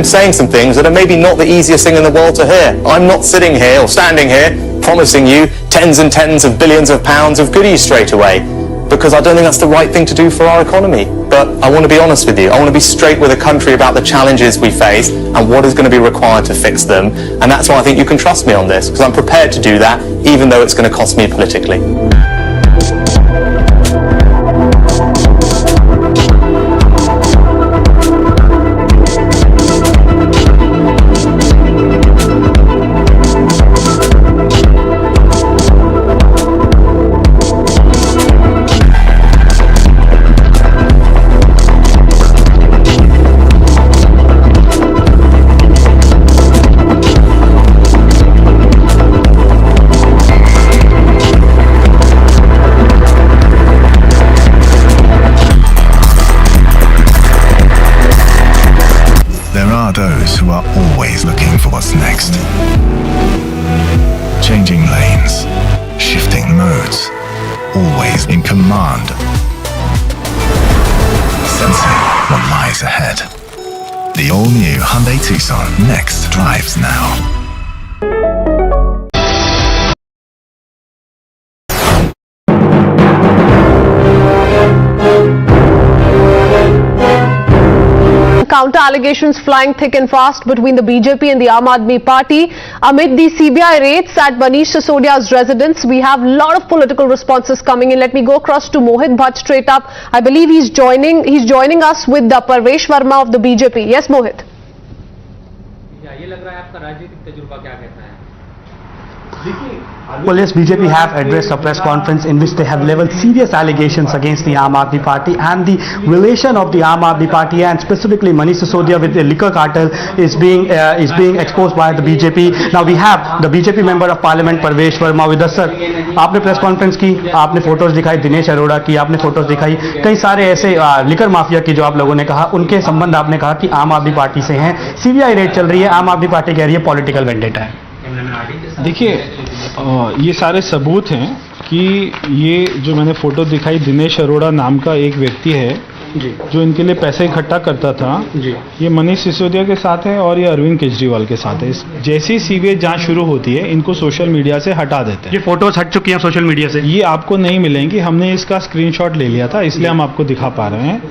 I'm saying some things that are maybe not the easiest thing in the world to hear. I'm not sitting here or standing here promising you tens and tens of billions of pounds of goodies straight away, because I don't think that's the right thing to do for our economy. But I want to be honest with you. I want to be straight with the country about the challenges we face and what is going to be required to fix them. And that's why I think you can trust me on this, because I'm prepared to do that, even though it's going to cost me politically. Those who are always looking for what's next. Changing lanes, shifting modes, always in command. Sensing what lies ahead. The all-new Hyundai Tucson Next drives now. Counter allegations flying thick and fast between the BJP and the Aam Aadmi Party amid the CBI raids at Manish Sisodia's residence. We have a lot of political responses coming in. Let me go across to Mohit Bhatt straight up. I believe he's joining us with the Parvesh Verma of the BJP. Yes, Mohit. ये लग रहा है आपका राजनीतिक तजुर्बा क्या कहता है? Well, yes, BJP have addressed a press conference in which they have leveled serious allegations against the Aam Aadmi Party and the relation of the Aam Aadmi Party and specifically Manish Sisodia with the liquor cartel is being exposed by the BJP. Now we have the BJP member of Parliament Parvesh Verma with us, sir. आपने press conference की, आपने photos दिखाई दिनेश अरोड़ा की, आपने photos दिखाई कई सारे ऐसे लिकर माफिया की जो आप लोगों ने कहा उनके संबंध आपने कहा कि आम आदमी पार्टी से हैं, सीबीआई रेड चल रही है, आम आदमी पार्टी कह रही है पॉलिटिकल वेंडेटा है। देखिए ये सारे सबूत हैं कि ये जो मैंने फ़ोटो दिखाई दिनेश अरोड़ा नाम का एक व्यक्ति है जो इनके लिए पैसे इकट्ठा करता था, ये मनीष सिसोदिया के साथ है और ये अरविंद केजरीवाल के साथ है। जैसी सीबीआई जांच शुरू होती है इनको सोशल मीडिया से हटा देते हैं। ये फोटोज हट चुकी हैं सोशल मीडिया से, ये आपको नहीं मिलेंगी, हमने इसका स्क्रीनशॉट ले लिया था इसलिए हम आपको दिखा पा रहे हैं।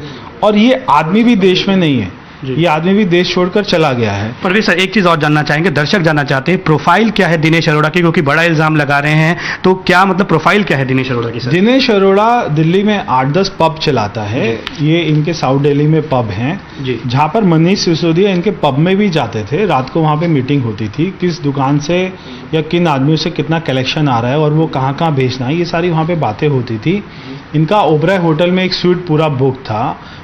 और ये आदमी भी देश में नहीं है, ये आदमी भी देश छोड़कर चला गया है। परवेश सर, एक चीज और जानना चाहेंगे, दर्शक जानना चाहते हैं प्रोफाइल क्या है दिनेश अरोड़ा की, क्योंकि बड़ा इल्जाम लगा रहे हैं, तो क्या मतलब प्रोफाइल क्या है दिनेश अरोड़ा की? सर दिनेश अरोड़ा दिल्ली में 8-10 पब चलाता है, ये इनके साउथ दिल्ली में पब हैं जहाँ पर मनीष सिसोदिया इनके पब में भी जाते थे। रात को वहाँ पे मीटिंग होती थी, किस दुकान से या किन आदमियों से कितना कलेक्शन आ रहा है और वो कहाँ कहाँ भेजना है, ये सारी वहाँ पे बातें होती थी। इनका ओबराय होटल में एक स्वीट पूरा बुक था,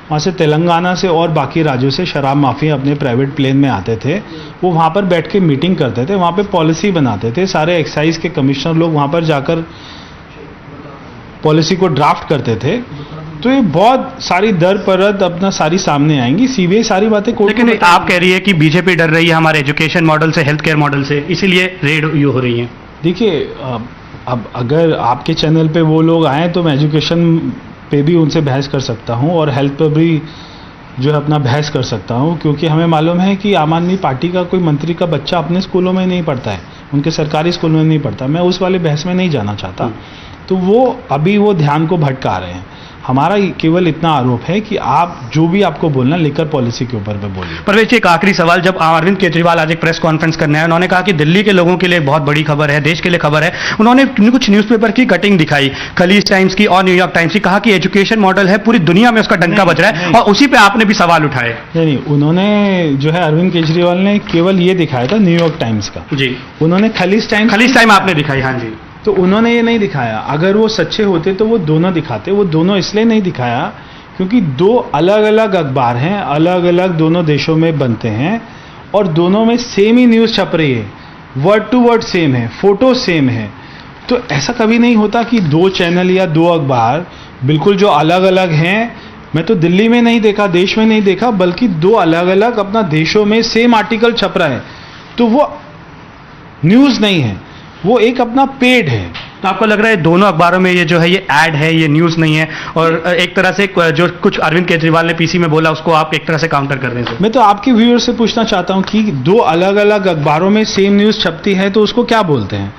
वहाँ से तेलंगाना से और बाकी राज्यों से शराब माफिया अपने प्राइवेट प्लेन में आते थे, वो वहाँ पर बैठ के मीटिंग करते थे, वहाँ पे पॉलिसी बनाते थे, सारे एक्साइज के कमिश्नर लोग वहाँ पर जाकर पॉलिसी को ड्राफ्ट करते थे। तो ये बहुत सारी दर परत अपना सारी सामने आएंगी, सीबीआई सारी बातें कोर्ट। लेकिन आप कह रही है कि बीजेपी डर रही है हमारे एजुकेशन मॉडल से, हेल्थ केयर मॉडल से, इसीलिए रेड हो रही है। देखिए अब अगर आपके चैनल पे वो लोग आए तो मैं एजुकेशन पे भी उनसे बहस कर सकता हूँ और हेल्थ पर भी जो है अपना बहस कर सकता हूँ, क्योंकि हमें मालूम है कि आम आदमी पार्टी का कोई मंत्री का बच्चा अपने स्कूलों में नहीं पढ़ता है, उनके सरकारी स्कूलों में नहीं पढ़ता। मैं उस वाले बहस में नहीं जाना चाहता, तो वो अभी वो ध्यान को भटका रहे हैं। हमारा केवल इतना आरोप है कि आप जो भी आपको बोलना लिकर पॉलिसी के ऊपर पे बोलिए। परवेश, एक आखिरी सवाल, जब अरविंद केजरीवाल आज एक प्रेस कॉन्फ्रेंस करने आए, उन्होंने कहा कि दिल्ली के लोगों के लिए बहुत बड़ी खबर है, देश के लिए खबर है। उन्होंने कुछ न्यूज़पेपर की कटिंग दिखाई, खलीज टाइम्स की और न्यूयॉर्क टाइम्स की, कहा कि एजुकेशन मॉडल है पूरी दुनिया में उसका डंका बज रहा है, और उसी पे आपने भी सवाल उठाए। नहीं, उन्होंने जो है अरविंद केजरीवाल ने केवल ये दिखाया था न्यूयॉर्क टाइम्स का जी, उन्होंने खलीज टाइम आपने दिखाई। हाँ जी, तो उन्होंने ये नहीं दिखाया। अगर वो सच्चे होते तो वो दोनों दिखाते, वो दोनों इसलिए नहीं दिखाया क्योंकि दो अलग अलग अखबार हैं, अलग अलग दोनों देशों में बनते हैं और दोनों में सेम ही न्यूज़ छप रही है, वर्ड टू वर्ड सेम है, फोटो सेम है। तो ऐसा कभी नहीं होता कि दो चैनल या दो अखबार बिल्कुल जो अलग अलग हैं, मैं तो दिल्ली में नहीं देखा, देश में नहीं देखा, बल्कि दो अलग अलग अपना देशों में सेम आर्टिकल छप रहा है, तो वो न्यूज़ नहीं है, वो एक अपना पेड है। तो आपको लग रहा है दोनों अखबारों में ये जो है ये ऐड है, ये न्यूज़ नहीं है, और एक तरह से जो कुछ अरविंद केजरीवाल ने पीसी में बोला उसको आप एक तरह से काउंटर कर रहे हैं? मैं तो आपके व्यूअर से पूछना चाहता हूं कि दो अलग अलग अखबारों में सेम न्यूज़ छपती है तो उसको क्या बोलते हैं?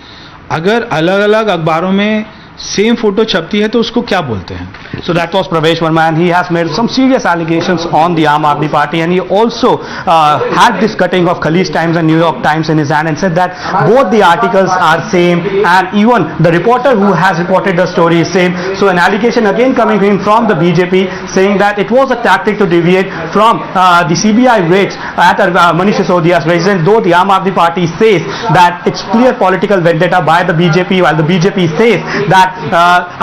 अगर अलग अलग अखबारों में सेम फोटो छपती है तो उसको क्या बोलते हैं? So that was Pravesh Verma, and he has made some serious allegations on the Aam Aadmi Party, and he also had this cutting of Khaleej Times and New York Times in his hand and said that both the articles are same, and even the reporter who has reported the story is same. So an allegation again coming in from the BJP saying that it was a tactic to deviate from the CBI raids at Manish Sisodia's residence, though the Aam Aadmi Party says that it's clear political vendetta by the BJP, while the BJP says that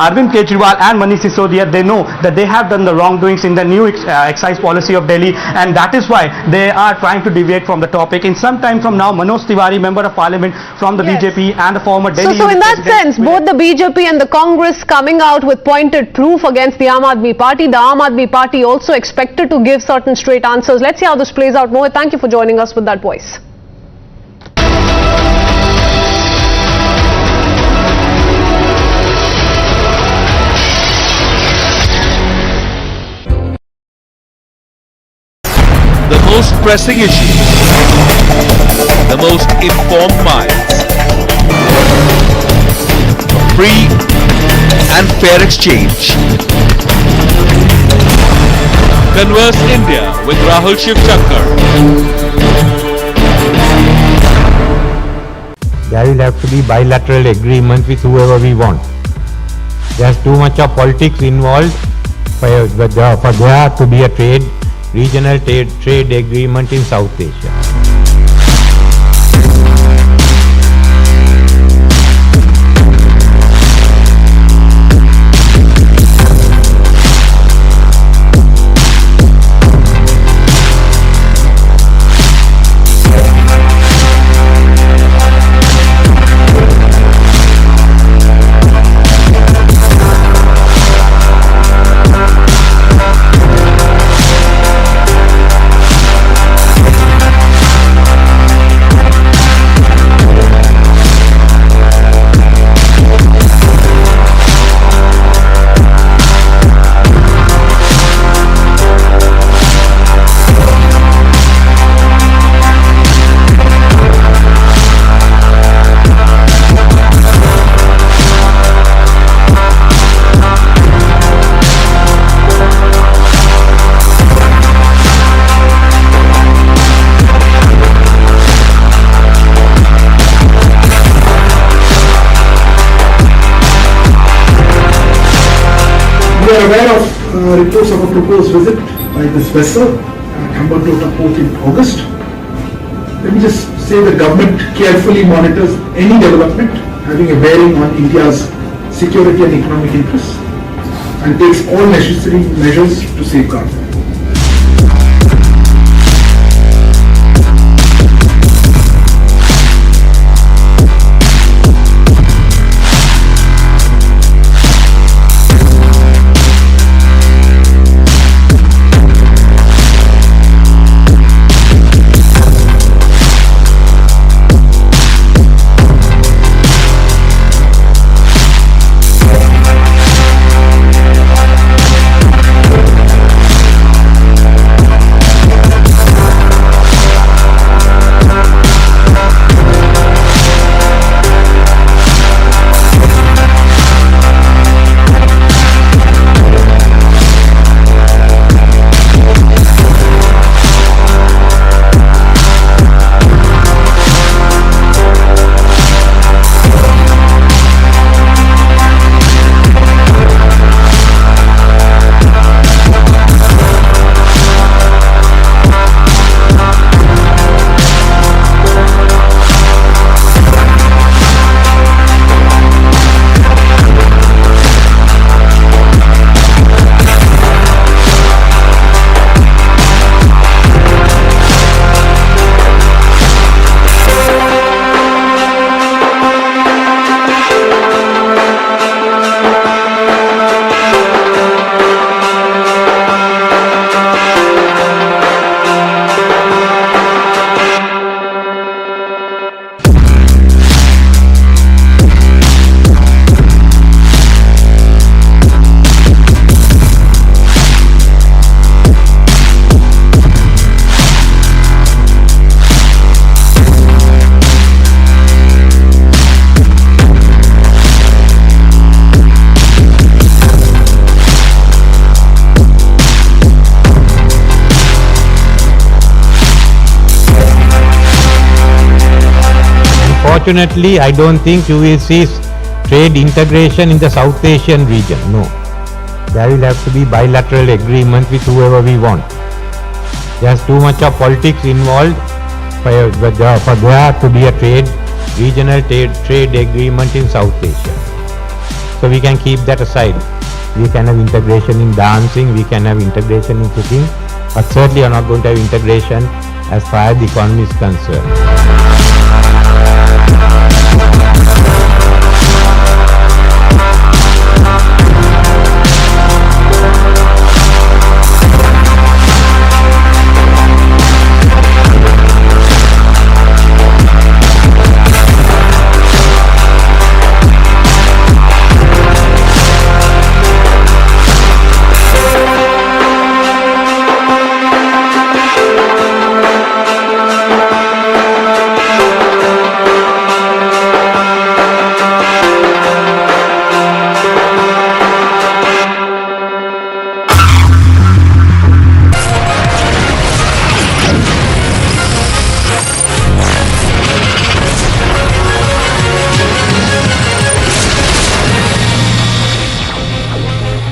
Arvind Kejriwal and Manish Sisodia, they know that they have done the wrongdoings in the new excise policy of Delhi, and that is why they are trying to deviate from the topic. In some time from now, Manoj Tiwari, member of parliament from the BJP and the former Delhi... So in that sense, both the BJP and the Congress coming out with pointed proof against the Aam Aadmi Party. The Aam Aadmi Party also expected to give certain straight answers. Let's see how this plays out. Mohit, thank you for joining us with that voice. The most pressing issues, the most informed minds, free and fair exchange. Converse India with Rahul Shivshankar. There will have to be bilateral agreement with whoever we want. There's too much of politics involved for there to be a regional trade agreement in South Asia. We are aware of reports of a proposed visit by this vessel Khambhatota port in August. Let me just say the government carefully monitors any development having a bearing on India's security and economic interests and takes all necessary measures to safeguard them. unfortunately, I don't think you will see trade integration in the South Asian region. No. There will have to be bilateral agreement with whoever we want. There's too much of politics involved for there to be a regional trade agreement in South Asia. So we can keep that aside. We can have integration in dancing, we can have integration in cooking, but certainly are not going to have integration as far as the economy is concerned.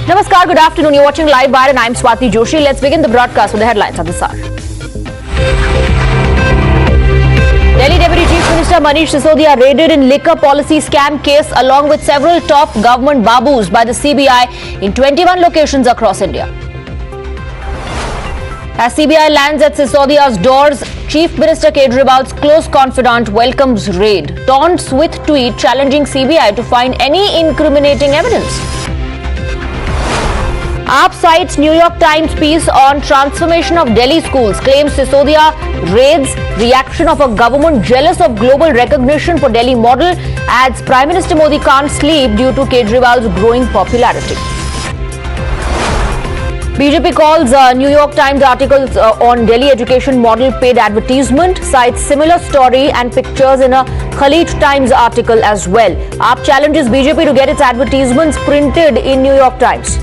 Namaskar, good afternoon. You're watching Live Wire and I'm Swati Joshi. Let's begin the broadcast with the headlines at this hour. Delhi Deputy Chief Minister Manish Sisodia raided in liquor policy scam case along with several top government babus by the CBI in 21 locations across India. As CBI lands at Sisodia's doors, Chief Minister Kejriwal's close confidant welcomes raid, taunts with tweet challenging CBI to find any incriminating evidence. AAP cites New York Times piece on transformation of Delhi schools, claims Sisodia raids reaction of a government jealous of global recognition for Delhi model, adds Prime Minister Modi can't sleep due to Kejriwal's growing popularity. BJP calls New York Times articles on Delhi education model paid advertisement, cites similar story and pictures in a Khalid Times article as well. AAP challenges BJP to get its advertisements printed in New York Times.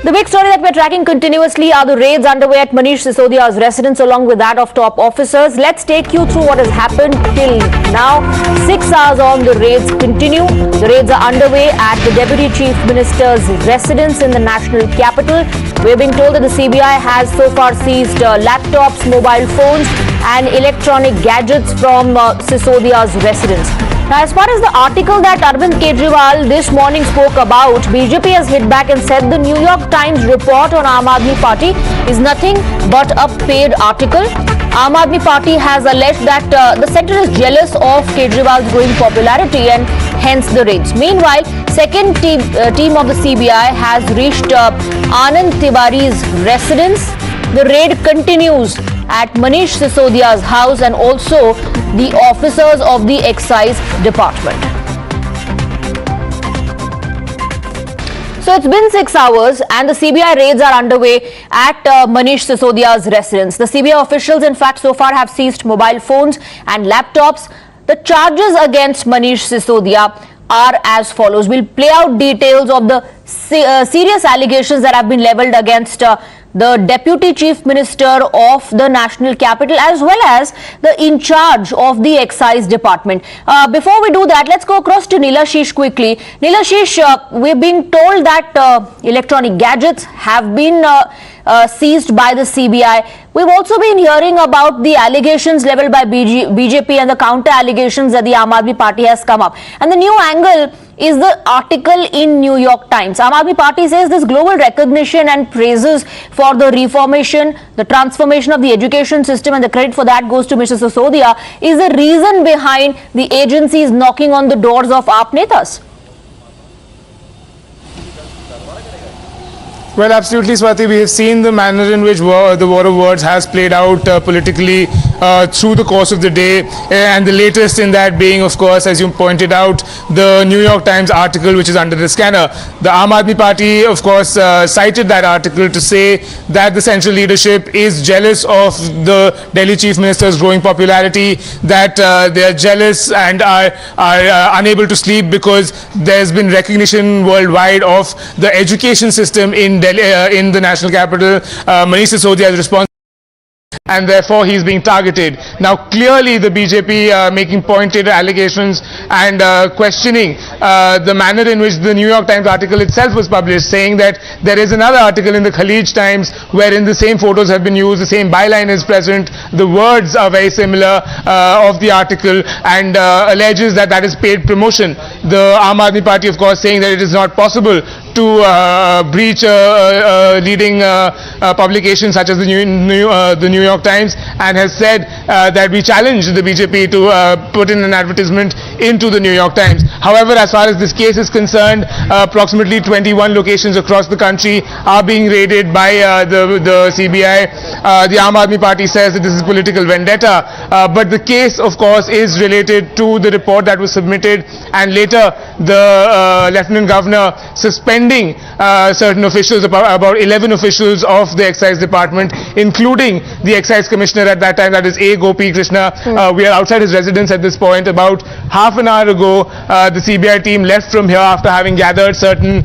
The big story that we're tracking continuously are the raids underway at Manish Sisodia's residence along with that of top officers. Let's take you through what has happened till now. 6 hours on, the raids continue. The raids are underway at the Deputy Chief Minister's residence in the national capital. We're being told that the CBI has so far seized laptops, mobile phones and electronic gadgets from Sisodia's residence. Now, as far as the article that Arvind Kejriwal this morning spoke about, BJP has hit back and said the New York Times report on Aam Aadmi Party is nothing but a paid article. Aam Aadmi Party has alleged that the sector is jealous of Kejriwal's growing popularity and hence the raids. Meanwhile, second team of the CBI has reached Anand Tiwari's residence. The raid continues at Manish Sisodia's house and also the officers of the Excise Department. So it's been 6 hours and the CBI raids are underway at Manish Sisodia's residence. The CBI officials in fact so far have seized mobile phones and laptops. The charges against Manish Sisodia are as follows. We'll play out details of the serious allegations that have been leveled against the Deputy Chief Minister of the National Capital as well as the in charge of the Excise Department. Before we do that, let's go across to Nilashish quickly. Nilashish, we're being told that electronic gadgets have been seized by the CBI. We've also been hearing about the allegations leveled by BJP and the counter allegations that the Aam Aadmi Party has come up. And the new angle is the article in New York Times. Aam Aadmi Party says this global recognition and praises for the reformation, the transformation of the education system, and the credit for that goes to Mr. Sisodia, is the reason behind the agencies knocking on the doors of AAP netas. Well, absolutely, Swati. We have seen the manner in which the war of words has played out politically through the course of the day, and the latest in that being, of course, as you pointed out, the New York Times article which is under the scanner. The Aam Aadmi Party, of course, cited that article to say that the central leadership is jealous of the Delhi Chief Minister's growing popularity, that they are jealous and are unable to sleep because there's been recognition worldwide of the education system in Delhi, in the national capital. Manish Sisodia is responsible. and therefore he's being targeted. Now clearly the BJP making pointed allegations and questioning the manner in which the New York Times article itself was published, saying that there is another article in the Khalij Times wherein the same photos have been used, the same byline is present, the words are very similar of the article, and alleges that that is paid promotion. The Aam Aadmi Party of course saying that it is not possible to breach a leading publication such as the New York Times, and has said that we challenge the BJP to put in an advertisement into the New York Times. However, as far as this case is concerned, approximately 21 locations across the country are being raided by the CBI. The Aam Aadmi Party says that this is political vendetta, but the case of course is related to the report that was submitted, and later the Lieutenant Governor suspending certain officials, about 11 officials of the Excise Department, including the Excise Commissioner at that time, that is A. Gopi Krishna. We are outside his residence at this point. About half an hour ago, the CBI team left from here after having gathered certain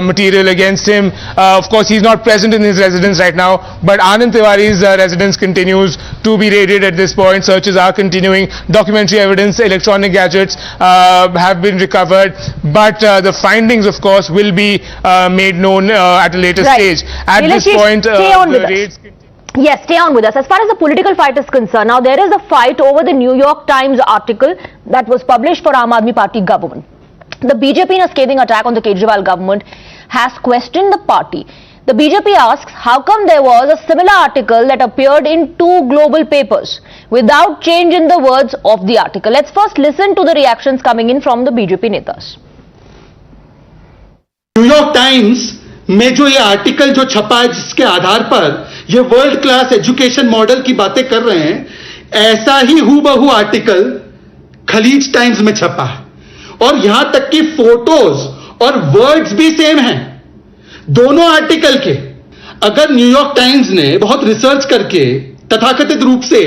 material against him. Of course, he's not present in his residence right now, but Anand Tiwari's residence continues to be raided at this point. Searches are continuing. Documentary evidence, electronic gadgets have been recovered, but the findings, of course, will be made known at a later stage. At this point, the raids... Yes, stay on with us. As far as the political fight is concerned, now there is a fight over the New York Times article that was published for Aam Aadmi Party government. The BJP, in a scathing attack on the Kejriwal government, has questioned the party. The BJP asks, how come there was a similar article that appeared in 2 global papers without change in the words of the article? Let's first listen to the reactions coming in from the BJP netas. New York times में जो ये article जो छपा है, जिसके आधार पर ये world class education model की बातें कर रहे हैं, ऐसा ही हूबहू आर्टिकल खलीज टाइम्स में छपा है, और यहां तक कि फोटोज और वर्ड्स भी सेम हैं दोनों आर्टिकल के। अगर न्यूयॉर्क टाइम्स ने बहुत रिसर्च करके तथाकथित रूप से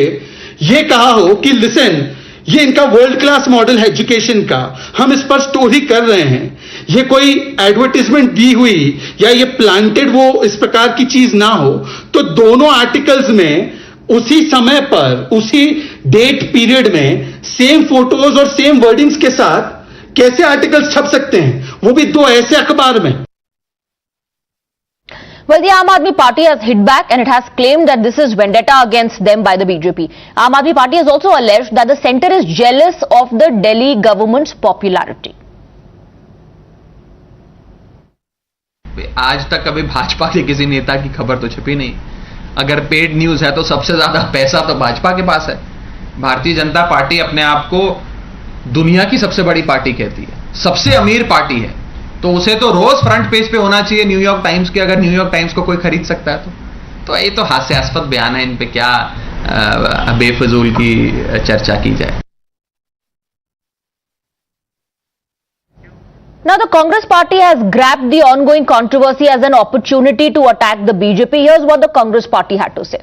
ये कहा हो कि लिसन, ये इनका वर्ल्ड क्लास मॉडल है एजुकेशन का, हम इस पर स्टोरी कर रहे हैं, ये कोई एडवर्टाइजमेंट दी हुई या ये प्लांटेड वो इस प्रकार की चीज ना हो, तो दोनों आर्टिकल्स में उसी समय पर, उसी डेट पीरियड में सेम फोटोज और सेम वर्डिंग्स के साथ कैसे आर्टिकल्स छप सकते हैं, वो भी 2 ऐसे अखबार में। Well, the Aam Aadmi Party has hit back and it has claimed that this is vendetta against them by the BJP. Aam Aadmi Party has also alleged that the centre is jealous of the Delhi government's popularity. आज तक कभी भाजपा के किसी नेता की खबर तो छपी नहीं। अगर पेड न्यूज है तो सबसे ज्यादा पैसा तो भाजपा के पास है। भारतीय जनता पार्टी अपने आप को दुनिया की सबसे बड़ी पार्टी कहती है, सबसे अमीर पार्टी है, तो उसे तो रोज फ्रंट पेज पे होना चाहिए न्यूयॉर्क टाइम्स के। अगर न्यूयॉर्क टाइम्स को कोई खरीद सकता है तो ये तो हास्यास्पद बयान है, इन पे क्या बेफजूल की चर्चा की जाए। Now, the Congress party has grabbed the ongoing controversy as an opportunity to attack the BJP. Here's what the Congress party had to say.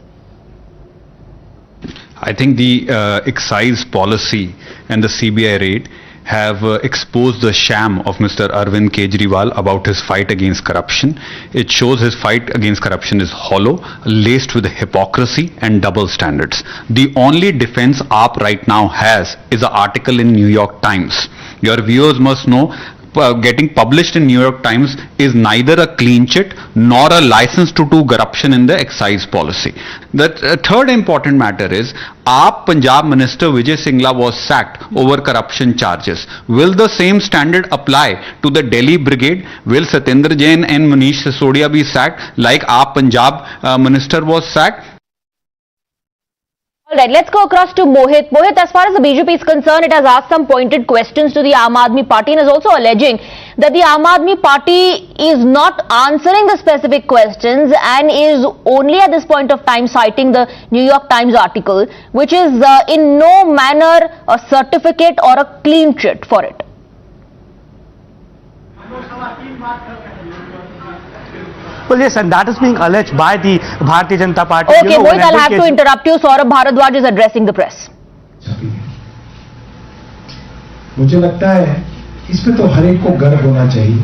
I think the excise policy and the CBI raid have exposed the sham of Mr. Arvind Kejriwal about his fight against corruption. It shows his fight against corruption is hollow, laced with hypocrisy and double standards. The only defense AAP right now has is an article in New York Times. Your viewers must know getting published in New York Times is neither a clean chit nor a license to do corruption in the excise policy. The third important matter is AAP Punjab Minister Vijay Singla was sacked over corruption charges. Will the same standard apply to the Delhi Brigade? Will Satyendra Jain and Manish Sisodia be sacked like AAP Punjab Minister was sacked? All right, let's go across to Mohit. Mohit, as far as the BJP is concerned, it has asked some pointed questions to the Aam Aadmi Party and is also alleging that the Aam Aadmi Party is not answering the specific questions and is only at this point of time citing the New York Times article, which is in no manner a certificate or a clean chit for it. Well, yes, and that is being alleged by the Bharatiya Janata Party. Okay, Mohit, I'll have to interrupt you. Saurabh Bharadwaj is addressing the press. मुझे लगता है इस पे तो हर एक को गर्व होना चाहिए।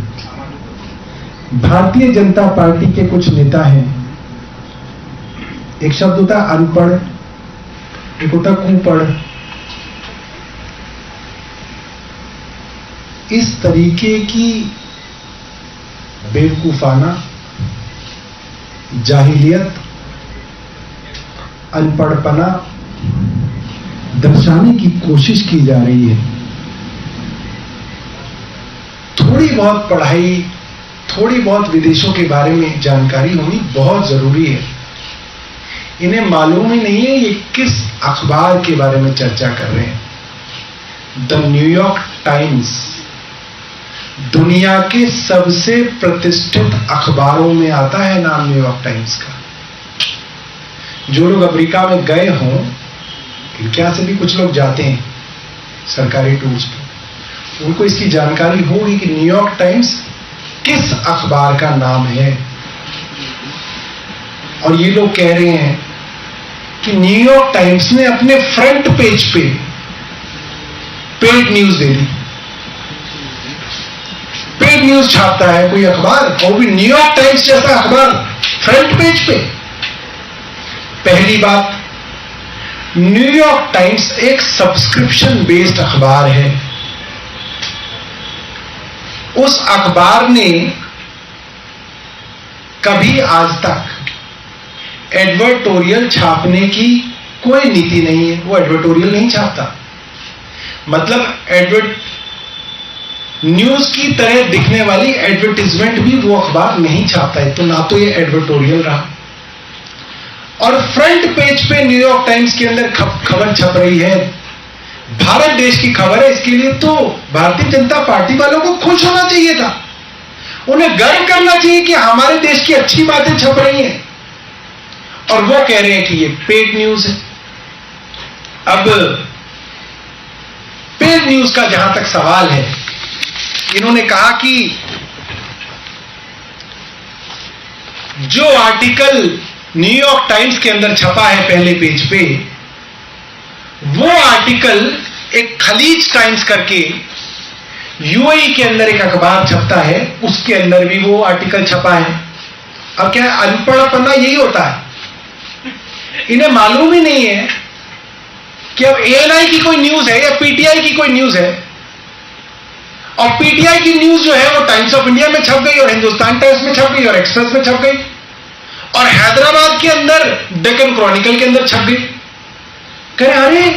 भारतीय जनता पार्टी के कुछ नेता हैं एक शब्द होता है अनपढ़, एक होता है कुपढ़। इस तरीके की बेवकूफाना, जाहिलियत, अनपढ़पना दर्शाने की कोशिश की जा रही है। थोड़ी बहुत पढ़ाई, थोड़ी बहुत विदेशों के बारे में जानकारी होनी बहुत जरूरी है। इन्हें मालूम ही नहीं है ये किस अखबार के बारे में चर्चा कर रहे हैं। द न्यूयॉर्क टाइम्स दुनिया के सबसे प्रतिष्ठित अखबारों में आता है नाम न्यूयॉर्क टाइम्स का। जो लोग अफ्रीका में गए हों, इनके से भी कुछ लोग जाते हैं सरकारी टूर्स पर, उनको इसकी जानकारी होगी कि न्यूयॉर्क टाइम्स किस अखबार का नाम है। और ये लोग कह रहे हैं कि न्यूयॉर्क टाइम्स ने अपने फ्रंट पेज पे पेड न्यूज दे दी। पेड न्यूज छापता है कोई अखबार, और भी न्यूयॉर्क टाइम्स जैसा अखबार फ्रंट पेज पे। पहली बात, न्यूयॉर्क टाइम्स एक सब्सक्रिप्शन बेस्ड अखबार है। उस अखबार ने कभी आज तक एडवर्टोरियल छापने की कोई नीति नहीं है। वो एडवर्टोरियल नहीं छापता, मतलब न्यूज की तरह दिखने वाली एडवर्टीजमेंट भी वो अखबार नहीं छापता है। तो ना तो ये एडवर्टोरियल रहा, और फ्रंट पेज पे न्यूयॉर्क टाइम्स के अंदर खबर छप रही है, भारत देश की खबर है। इसके लिए तो भारतीय जनता पार्टी वालों को खुश होना चाहिए था, उन्हें गर्व करना चाहिए कि हमारे देश की अच्छी बातें छप रही हैं। और वो कह रहे हैं कि ये पेड न्यूज है। अब पेड न्यूज का जहां तक सवाल है, इन्होंने कहा कि जो आर्टिकल न्यूयॉर्क टाइम्स के अंदर छपा है पहले पेज पे, वो आर्टिकल एक खलीज टाइम्स करके यूएई के अंदर एक अखबार छपता है, उसके अंदर भी वो आर्टिकल छपा है। अब क्या है, अनपढ़पना यही होता है। इन्हें मालूम ही नहीं है कि अब एएनआई की कोई न्यूज है या पीटीआई की कोई न्यूज है, और पीटीआई की न्यूज जो है वो टाइम्स ऑफ इंडिया में छप गई, और हिंदुस्तान टाइम्स में छप गई, और एक्सप्रेस में छप गई, और हैदराबाद के अंदर डेक्कन क्रॉनिकल के अंदर छप गई। कह रहे अरे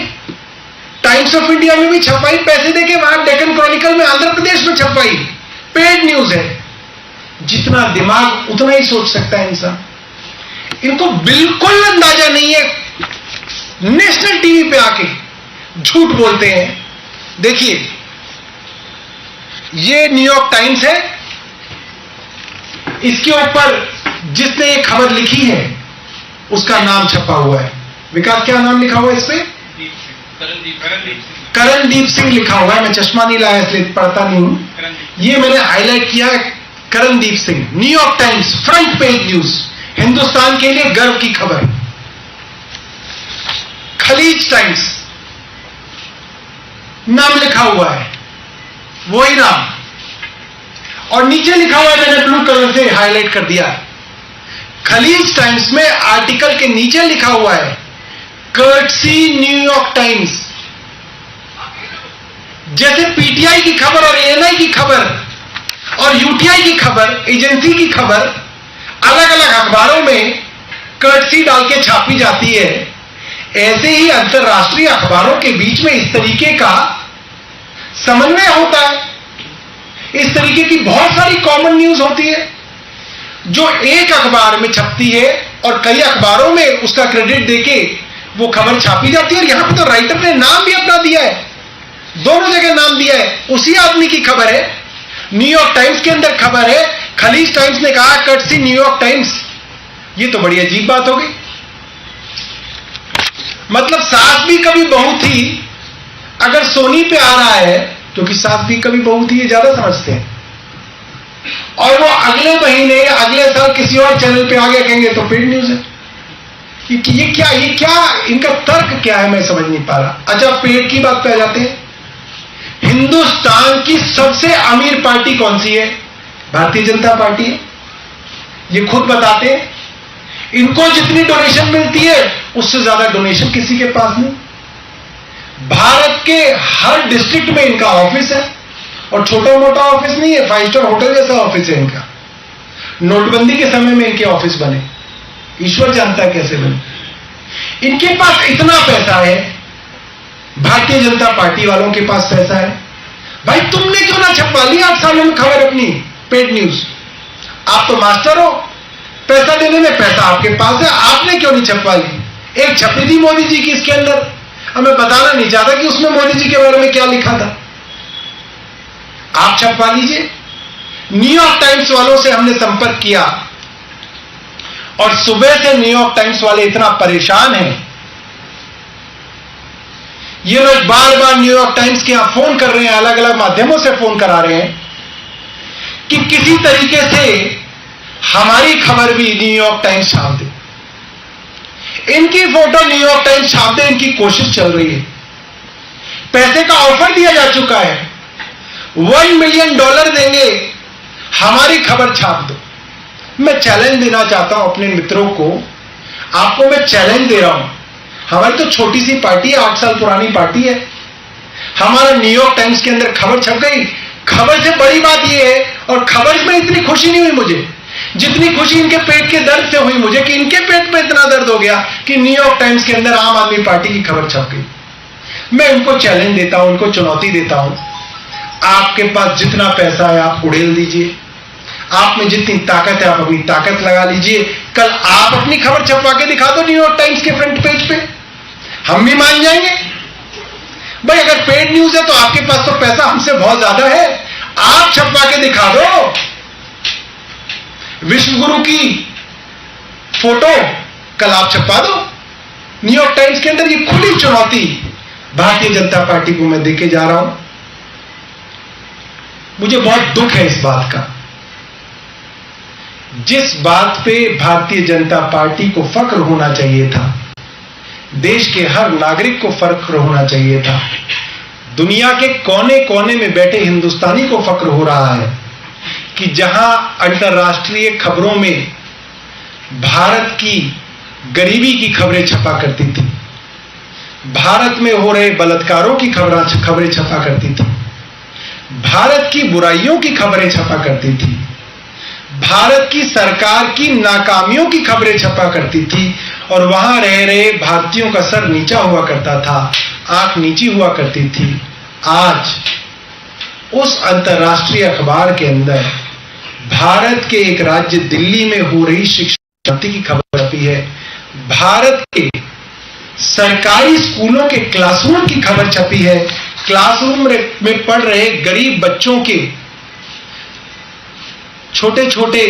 टाइम्स ऑफ इंडिया में भी छपाई, पैसे देके वहां डेक्कन क्रॉनिकल में आंध्र प्रदेश में छपाई, पेड न्यूज है। जितना दिमाग उतना ही सोच सकता है इंसान। इनको बिल्कुल अंदाजा नहीं है, नेशनल टीवी पे आके झूठ बोलते हैं। देखिए, ये न्यूयॉर्क टाइम्स है, इसके ऊपर जिसने ये खबर लिखी है उसका नाम छपा हुआ है। विकास, क्या नाम लिखा हुआ है इस पे? करणदीप सिंह लिखा हुआ है। मैं चश्मा नहीं लाया इसलिए पढ़ता नहीं हूं, ये मैंने हाईलाइट किया है। Karandeep Singh, New York times, front page news, Hindustan के लिए गर्व की खबर। खलीज टाइम्स नाम लिखा हुआ है, वही नाम, और नीचे लिखा हुआ है, मैंने ब्लू कलर से हाईलाइट कर दिया। खलीज टाइम्स में आर्टिकल के नीचे लिखा हुआ है कर्टसी न्यूयॉर्क टाइम्स। जैसे पीटीआई की खबर और एएनआई की खबर और यूटीआई की खबर, एजेंसी की खबर अलग अलग अखबारों में कर्टसी डाल के छापी जाती है, ऐसे ही अंतरराष्ट्रीय अखबारों के बीच में इस तरीके का समन्वय होता है। इस तरीके की बहुत सारी कॉमन न्यूज होती है जो एक अखबार में छपती है और कई अखबारों में उसका क्रेडिट देके वो खबर छापी जाती है। और यहां पे तो राइटर ने नाम भी अपना दिया है, दोनों जगह नाम दिया है, उसी आदमी की खबर है। न्यूयॉर्क टाइम्स के अंदर खबर है, खलीज टाइम्स ने कहा कर्टसी न्यूयॉर्क टाइम्स। ये तो बड़ी अजीब बात हो गई। मतलब सास भी कभी बहू थी, अगर सोनी पे आ रहा है क्योंकि सास भी कभी बहू थी, ये ज्यादा समझते हैं, और वो अगले महीने या अगले साल किसी और चैनल पे आ गया, कहेंगे तो पेड न्यूज है। ये क्या इनका तर्क क्या है, मैं समझ नहीं पा रहा। अच्छा, पेड की बात पे आ जाते हैं। हिंदुस्तान की सबसे अमीर पार्टी कौन सी है? भारतीय जनता पार्टी है, ये खुद बताते हैं। इनको जितनी डोनेशन मिलती है उससे ज्यादा डोनेशन किसी के पास नहीं। भारत के हर डिस्ट्रिक्ट में इनका ऑफिस है, और छोटा मोटा ऑफिस नहीं है, 5 स्टार होटल जैसा ऑफिस है इनका। नोटबंदी के समय में इनके ऑफिस बने, ईश्वर जानता है कैसे बने। इनके पास इतना पैसा है, भारतीय जनता पार्टी वालों के पास पैसा है। भाई तुमने क्यों ना छपवा ली 8 सालों में खबर अपनी पेड न्यूज? आप तो मास्टर हो, पैसा देने में पैसा आपके पास है, आपने क्यों नहीं छपवा ली? एक छपी थी मोदी जी की इसके अंदर, हमें बताना नहीं चाहता कि उसमें मोदी जी के बारे में क्या लिखा था। आप छपवा लीजिए। न्यूयॉर्क टाइम्स वालों से हमने संपर्क किया, और सुबह से न्यूयॉर्क टाइम्स वाले इतना परेशान हैं, ये लोग बार बार न्यूयॉर्क टाइम्स के यहां फोन कर रहे हैं, अलग अलग माध्यमों से फोन करा रहे हैं कि किसी तरीके से हमारी खबर भी न्यूयॉर्क टाइम्स छाप दे, इनकी फोटो न्यूयॉर्क टाइम्स छाप दे, इनकी कोशिश चल रही है। पैसे का ऑफर दिया जा चुका है, $1 मिलियन देंगे, हमारी खबर छाप दो। मैं चैलेंज देना चाहता हूं अपने मित्रों को, आपको मैं चैलेंज दे रहा हूं। हमारी तो छोटी सी पार्टी है, 8 साल पुरानी पार्टी है, हमारा न्यूयॉर्क टाइम्स के अंदर खबर छप गई। खबर से बड़ी बात यह है, और खबर में इतनी खुशी नहीं हुई मुझे जितनी खुशी इनके पेट के दर्द से हुई मुझे, कि इनके पेट में इतना दर्द हो गया कि न्यूयॉर्क टाइम्स के अंदर आम आदमी पार्टी की खबर छप गई। मैं इनको चैलेंज देता हूं, इनको चुनौती देता हूं, आपके पास जितना पैसा है आप उड़ेल दीजिए, आप में जितनी ताकत है आप अपनी ताकत लगा लीजिए। कल आप अपनी खबर छपवा के दिखा दो न्यूयॉर्क टाइम्स के फ्रंट पेज पे, हम भी मान जाएंगे। भाई अगर पेड न्यूज है तो आपके पास तो पैसा हमसे बहुत ज्यादा है, आप छपवा के दिखा दो विश्व गुरु की फोटो, कल आप छपवा दो न्यूयॉर्क टाइम्स के अंदर। ये खुली चुनौती भारतीय जनता पार्टी को मैं देके जा रहा हूं। मुझे बहुत दुख है इस बात का, जिस बात पे भारतीय जनता पार्टी को फख्र होना चाहिए था, देश के हर नागरिक को फख्र होना चाहिए था, दुनिया के कोने कोने में बैठे हिंदुस्तानी को फख्र हो रहा है कि जहां अंतर्राष्ट्रीय खबरों में भारत की गरीबी की खबरें छपा करती थी, भारत में हो रहे बलात्कारों की खबरें छपा करती थी, भारत की बुराइयों की खबरें छपा करती थी, भारत की सरकार की नाकामियों की खबरें छपा करती थी, और वहां रह रहे भारतीयों का सर नीचा हुआ करता था, आंख नीची हुआ करती थी। आज उस अंतर्राष्ट्रीय अखबार के अंदर भारत के एक राज्य दिल्ली में हो रही शिक्षा क्रांति की खबर छपी है, भारत के सरकारी स्कूलों के क्लासरूम की खबर छपी है, क्लासरूम में पढ़ रहे गरीब बच्चों के छोटे छोटे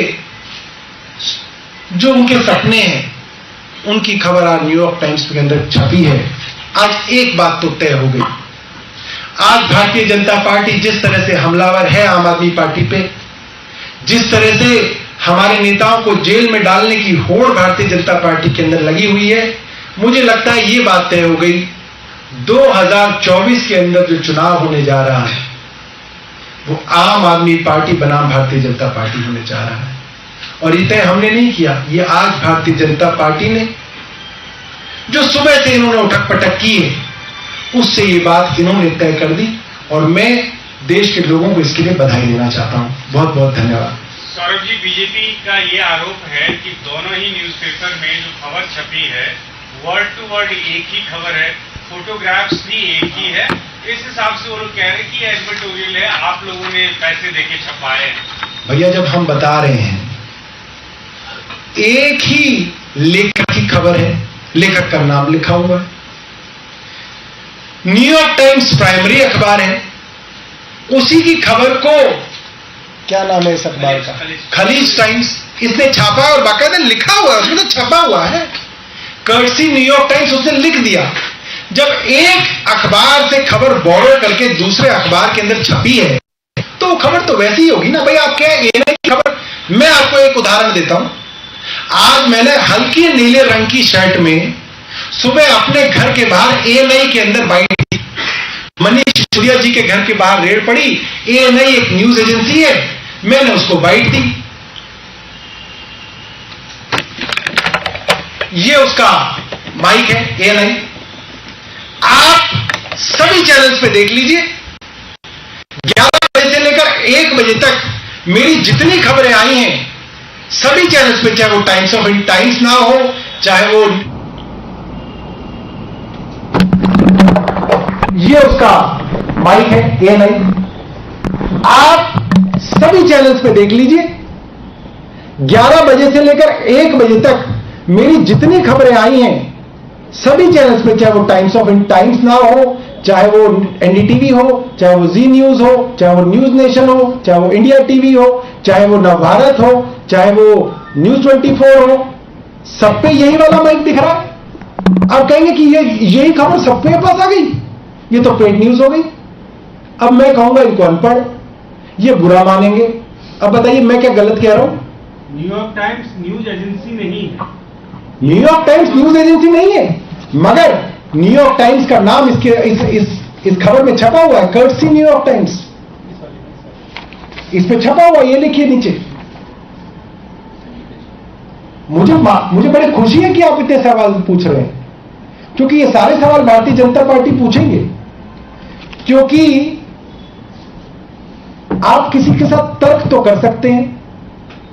जो उनके सपने हैं उनकी खबर आज न्यूयॉर्क टाइम्स के अंदर छपी है। आज एक बात तो तय हो गई, आज भारतीय जनता पार्टी जिस तरह से हमलावर है आम आदमी पार्टी पे, जिस तरह से हमारे नेताओं को जेल में डालने की होड़ भारतीय जनता पार्टी के अंदर लगी हुई है, मुझे लगता है ये बात तय हो गई 2024 के अंदर जो चुनाव होने जा रहा है वो आम आदमी पार्टी बनाम भारतीय जनता पार्टी होने जा रहा है। और ये तय हमने नहीं किया, ये आज भारतीय जनता पार्टी ने जो सुबह से इन्होंने उठक पटक की है उससे ये बात इन्होंने तय कर दी, और मैं देश के लोगों को इसके लिए बधाई देना चाहता हूं। बहुत बहुत धन्यवाद। सौरभ जी, बीजेपी का ये आरोप है कि दोनों ही न्यूज़पेपर में जो खबर छपी है वर्ड टू वर्ड एक ही खबर है, फोटोग्राफ्स भी एक ही है। इस हिसाब से वो लोग कह रहे हैं कि एडिटोरियल है, आप लोगों ने पैसे देके छपाए। भैया जब हम बता रहे हैं एक ही लेखक की खबर है, लेखक का नाम लिखा हुआ है, न्यूयॉर्क टाइम्स प्राइमरी अखबार है, उसी की खबर को क्या नाम है इस अखबार का, खलीज टाइम्स, इसने छापा और बाकायदा लिखा हुआ है, उसमें तो छपा हुआ है, कर्सी न्यूयॉर्क टाइम्स उसने लिख दिया। जब एक अखबार से खबर बोरो करके दूसरे अखबार के अंदर छपी है तो खबर तो वैसी ही होगी ना। भाई आप क्या एएनआई की खबर, मैं आपको एक उदाहरण देता हूं। आज मैंने हल्की नीले रंग की शर्ट में सुबह अपने घर के बाहर एएनआई के अंदर बाइट दी। मनीष सिसोदिया जी के घर के बाहर रेड पड़ी, एएनआई एक न्यूज एजेंसी है, मैंने उसको बाइट दी। ये उसका माइक है, ANI। आप सभी चैनल्स पे देख लीजिए, 11 बजे से लेकर 1 बजे तक मेरी जितनी खबरें आई हैं सभी चैनल्स पे, चाहे वो टाइम्स ऑफ टाइम्स ना हो, चाहे वो ये उसका माइक है, ANI। आप सभी चैनल्स पे देख लीजिए, 11 बजे से लेकर 1 बजे तक मेरी जितनी खबरें आई हैं सभी चैनल्स पे, चाहे वो टाइम्स ऑफ टाइम्स ना हो, चाहे वो NDTV हो, चाहे वो जी न्यूज हो, चाहे वो न्यूज नेशन हो, चाहे वो इंडिया टीवी हो, चाहे वो नवभारत हो, चाहे वो न्यूज 24 हो, सब पे यही वाला माइक दिख रहा है। आप कहेंगे कि यही खबर सबके पास आ गई, ये तो पेड न्यूज हो गई। अब मैं कहूंगा इनको अनपढ़, ये बुरा मानेंगे। अब बताइए मैं क्या गलत कह रहा हूं? न्यूयॉर्क टाइम्स न्यूज एजेंसी नहीं है। न्यूयॉर्क टाइम्स न्यूज एजेंसी नहीं है, मगर न्यूयॉर्क टाइम्स का नाम इसके इस खबर में छपा हुआ है, कर्टसी न्यूयॉर्क टाइम्स, इस पे छपा हुआ, ये लिखिए नीचे। मुझे बड़ी खुशी है कि आप इतने सवाल पूछ रहे हैं, क्योंकि ये सारे सवाल भारतीय जनता पार्टी पूछेंगे, क्योंकि आप किसी के साथ तर्क तो कर सकते हैं,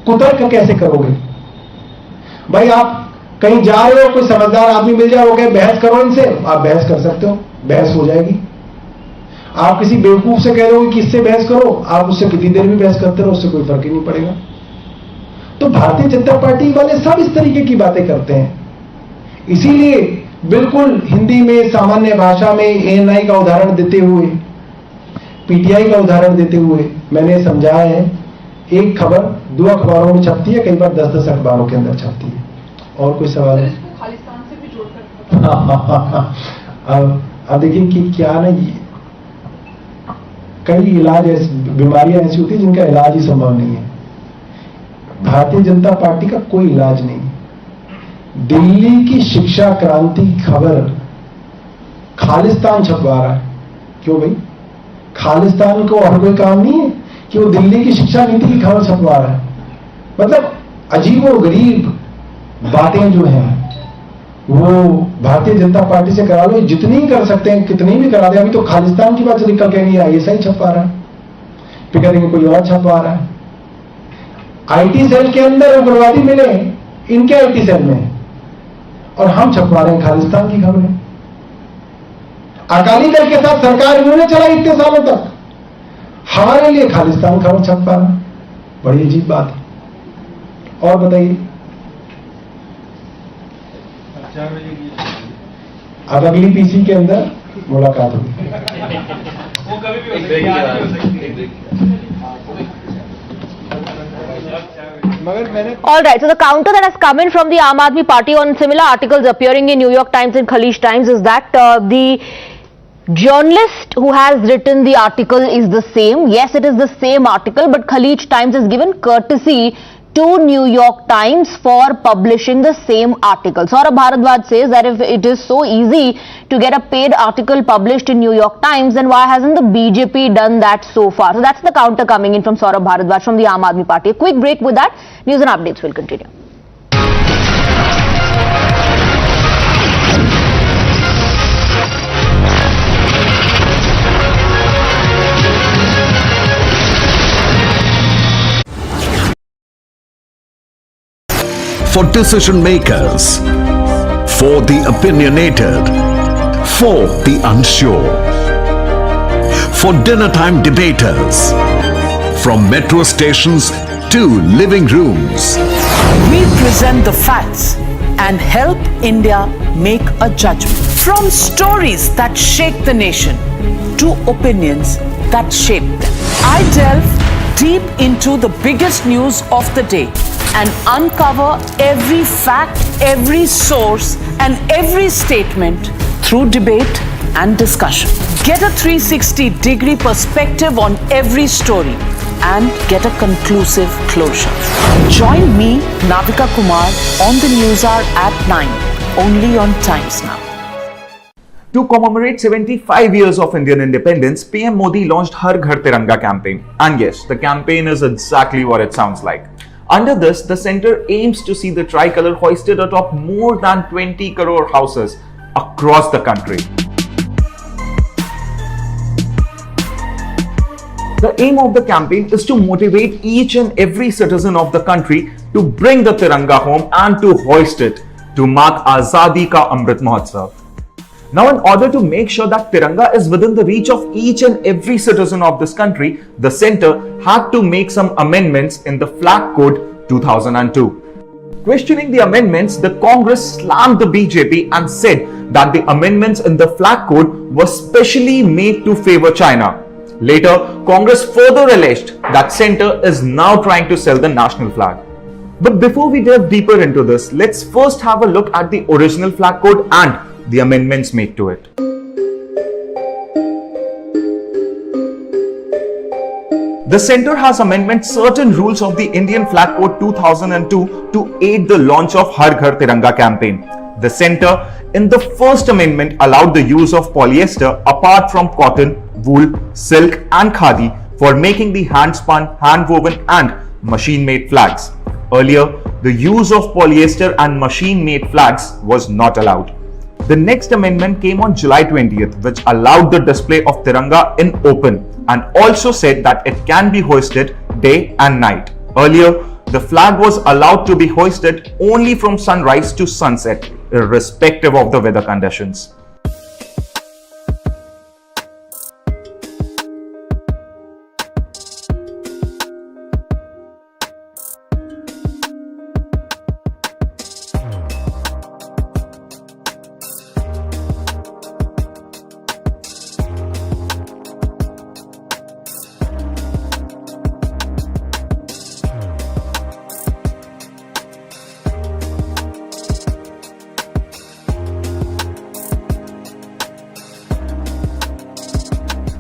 कुतर्क कैसे करोगे? भाई आप कहीं जा रहे हो, कोई समझदार आदमी मिल जाए, वो कहे बहस करो इनसे, आप बहस कर सकते हो, बहस हो जाएगी। आप किसी बेवकूफ से कह दोगे कि इससे बहस करो, आप उससे कितनी देर भी बहस करते रहो, उससे कोई फर्क ही नहीं पड़ेगा। तो भारतीय जनता पार्टी वाले सब इस तरीके की बातें करते हैं। इसीलिए बिल्कुल हिंदी में, सामान्य भाषा में ANI का उदाहरण देते हुए, PTI का उदाहरण देते हुए मैंने समझाया है, एक खबर 2 अखबारों में छपती है, कई बार 10-10 अखबारों के अंदर छपती है। और कोई सवाल है? खालिस्तान से भी जोड़कर अब देखिए कि क्या ना, कई इलाज बीमारियां ऐसी होती है जिनका इलाज ही संभव नहीं है। भारतीय जनता पार्टी का कोई इलाज नहीं। दिल्ली की शिक्षा क्रांति खबर खालिस्तान छपवा रहा है। क्यों भाई? खालिस्तान को और कोई काम नहीं है कि वो दिल्ली की शिक्षा नीति की खबर छपवा रहा है? मतलब अजीबोगरीब बातें जो हैं वो भारतीय जनता पार्टी से करा लो, जितनी कर सकते हैं कितनी भी करा दे। अभी तो खालिस्तान की बात से निकल कहेंगे ISI छपवा रहा है, फिर कहेंगे कोई और छपवा रहा है। IT सेल के अंदर उग्रवादी मिले, इनके IT सेल में, और हम छपवा रहे हैं खालिस्तान की खबरें। अकाली दल के साथ सरकार इन्होंने चलाई इतने सालों तक, हमारे लिए खालिस्तान खबर छपवा रहा, बड़ी अजीब बात है। और बताइए, अब अगली PC के अंदर मुलाकात होगी। All right, so the counter that has come in from the Aam Aadmi Party on similar articles appearing in New York Times and Khaleej Times is that the journalist who has written the article is the same. Yes, it is the same article, but Khaleej Times has given courtesy to New York Times for publishing the same article. Saurabh Bharadwaj says that if it is so easy to get a paid article published in New York Times, then why hasn't the BJP done that so far? So that's the counter coming in from Saurabh Bharadwaj from the Aam Aadmi Party. A quick break with that. News and updates will continue. For decision makers, for the opinionated, for the unsure, for dinner time debaters, from metro stations to living rooms. We present the facts and help India make a judgment. From stories that shake the nation to opinions that shape them. I delve deep into the biggest news of the day and uncover every fact, every source, and every statement through debate and discussion. Get a 360-degree perspective on every story and get a conclusive closure. Join me, Navika Kumar, on the News Hour at 9, only on Times Now. To commemorate 75 years of Indian independence, PM Modi launched Har Ghar Tiranga campaign. And yes, the campaign is exactly what it sounds like. Under this, the center aims to see the tricolor hoisted atop more than 20 crore houses across the country. The aim of the campaign is to motivate each and every citizen of the country to bring the Tiranga home and to hoist it to mark Azadi Ka Amrit Mahotsav. Now, in order to make sure that Tiranga is within the reach of each and every citizen of this country, the centre had to make some amendments in the Flag Code 2002. Questioning the amendments, the Congress slammed the BJP and said that the amendments in the Flag Code were specially made to favour China. Later, Congress further alleged that centre is now trying to sell the national flag. But before we delve deeper into this, let's first have a look at the original Flag Code and the amendments made to it. The centre has amended certain rules of the Indian Flag Code 2002 to aid the launch of Har Ghar Tiranga campaign. The centre, in the first amendment, allowed the use of polyester apart from cotton, wool, silk and khadi for making the hand-spun, hand-woven and machine-made flags. Earlier, the use of polyester and machine-made flags was not allowed. The next amendment came on July 20th, which allowed the display of Tiranga in open and also said that it can be hoisted day and night. Earlier, the flag was allowed to be hoisted only from sunrise to sunset, irrespective of the weather conditions.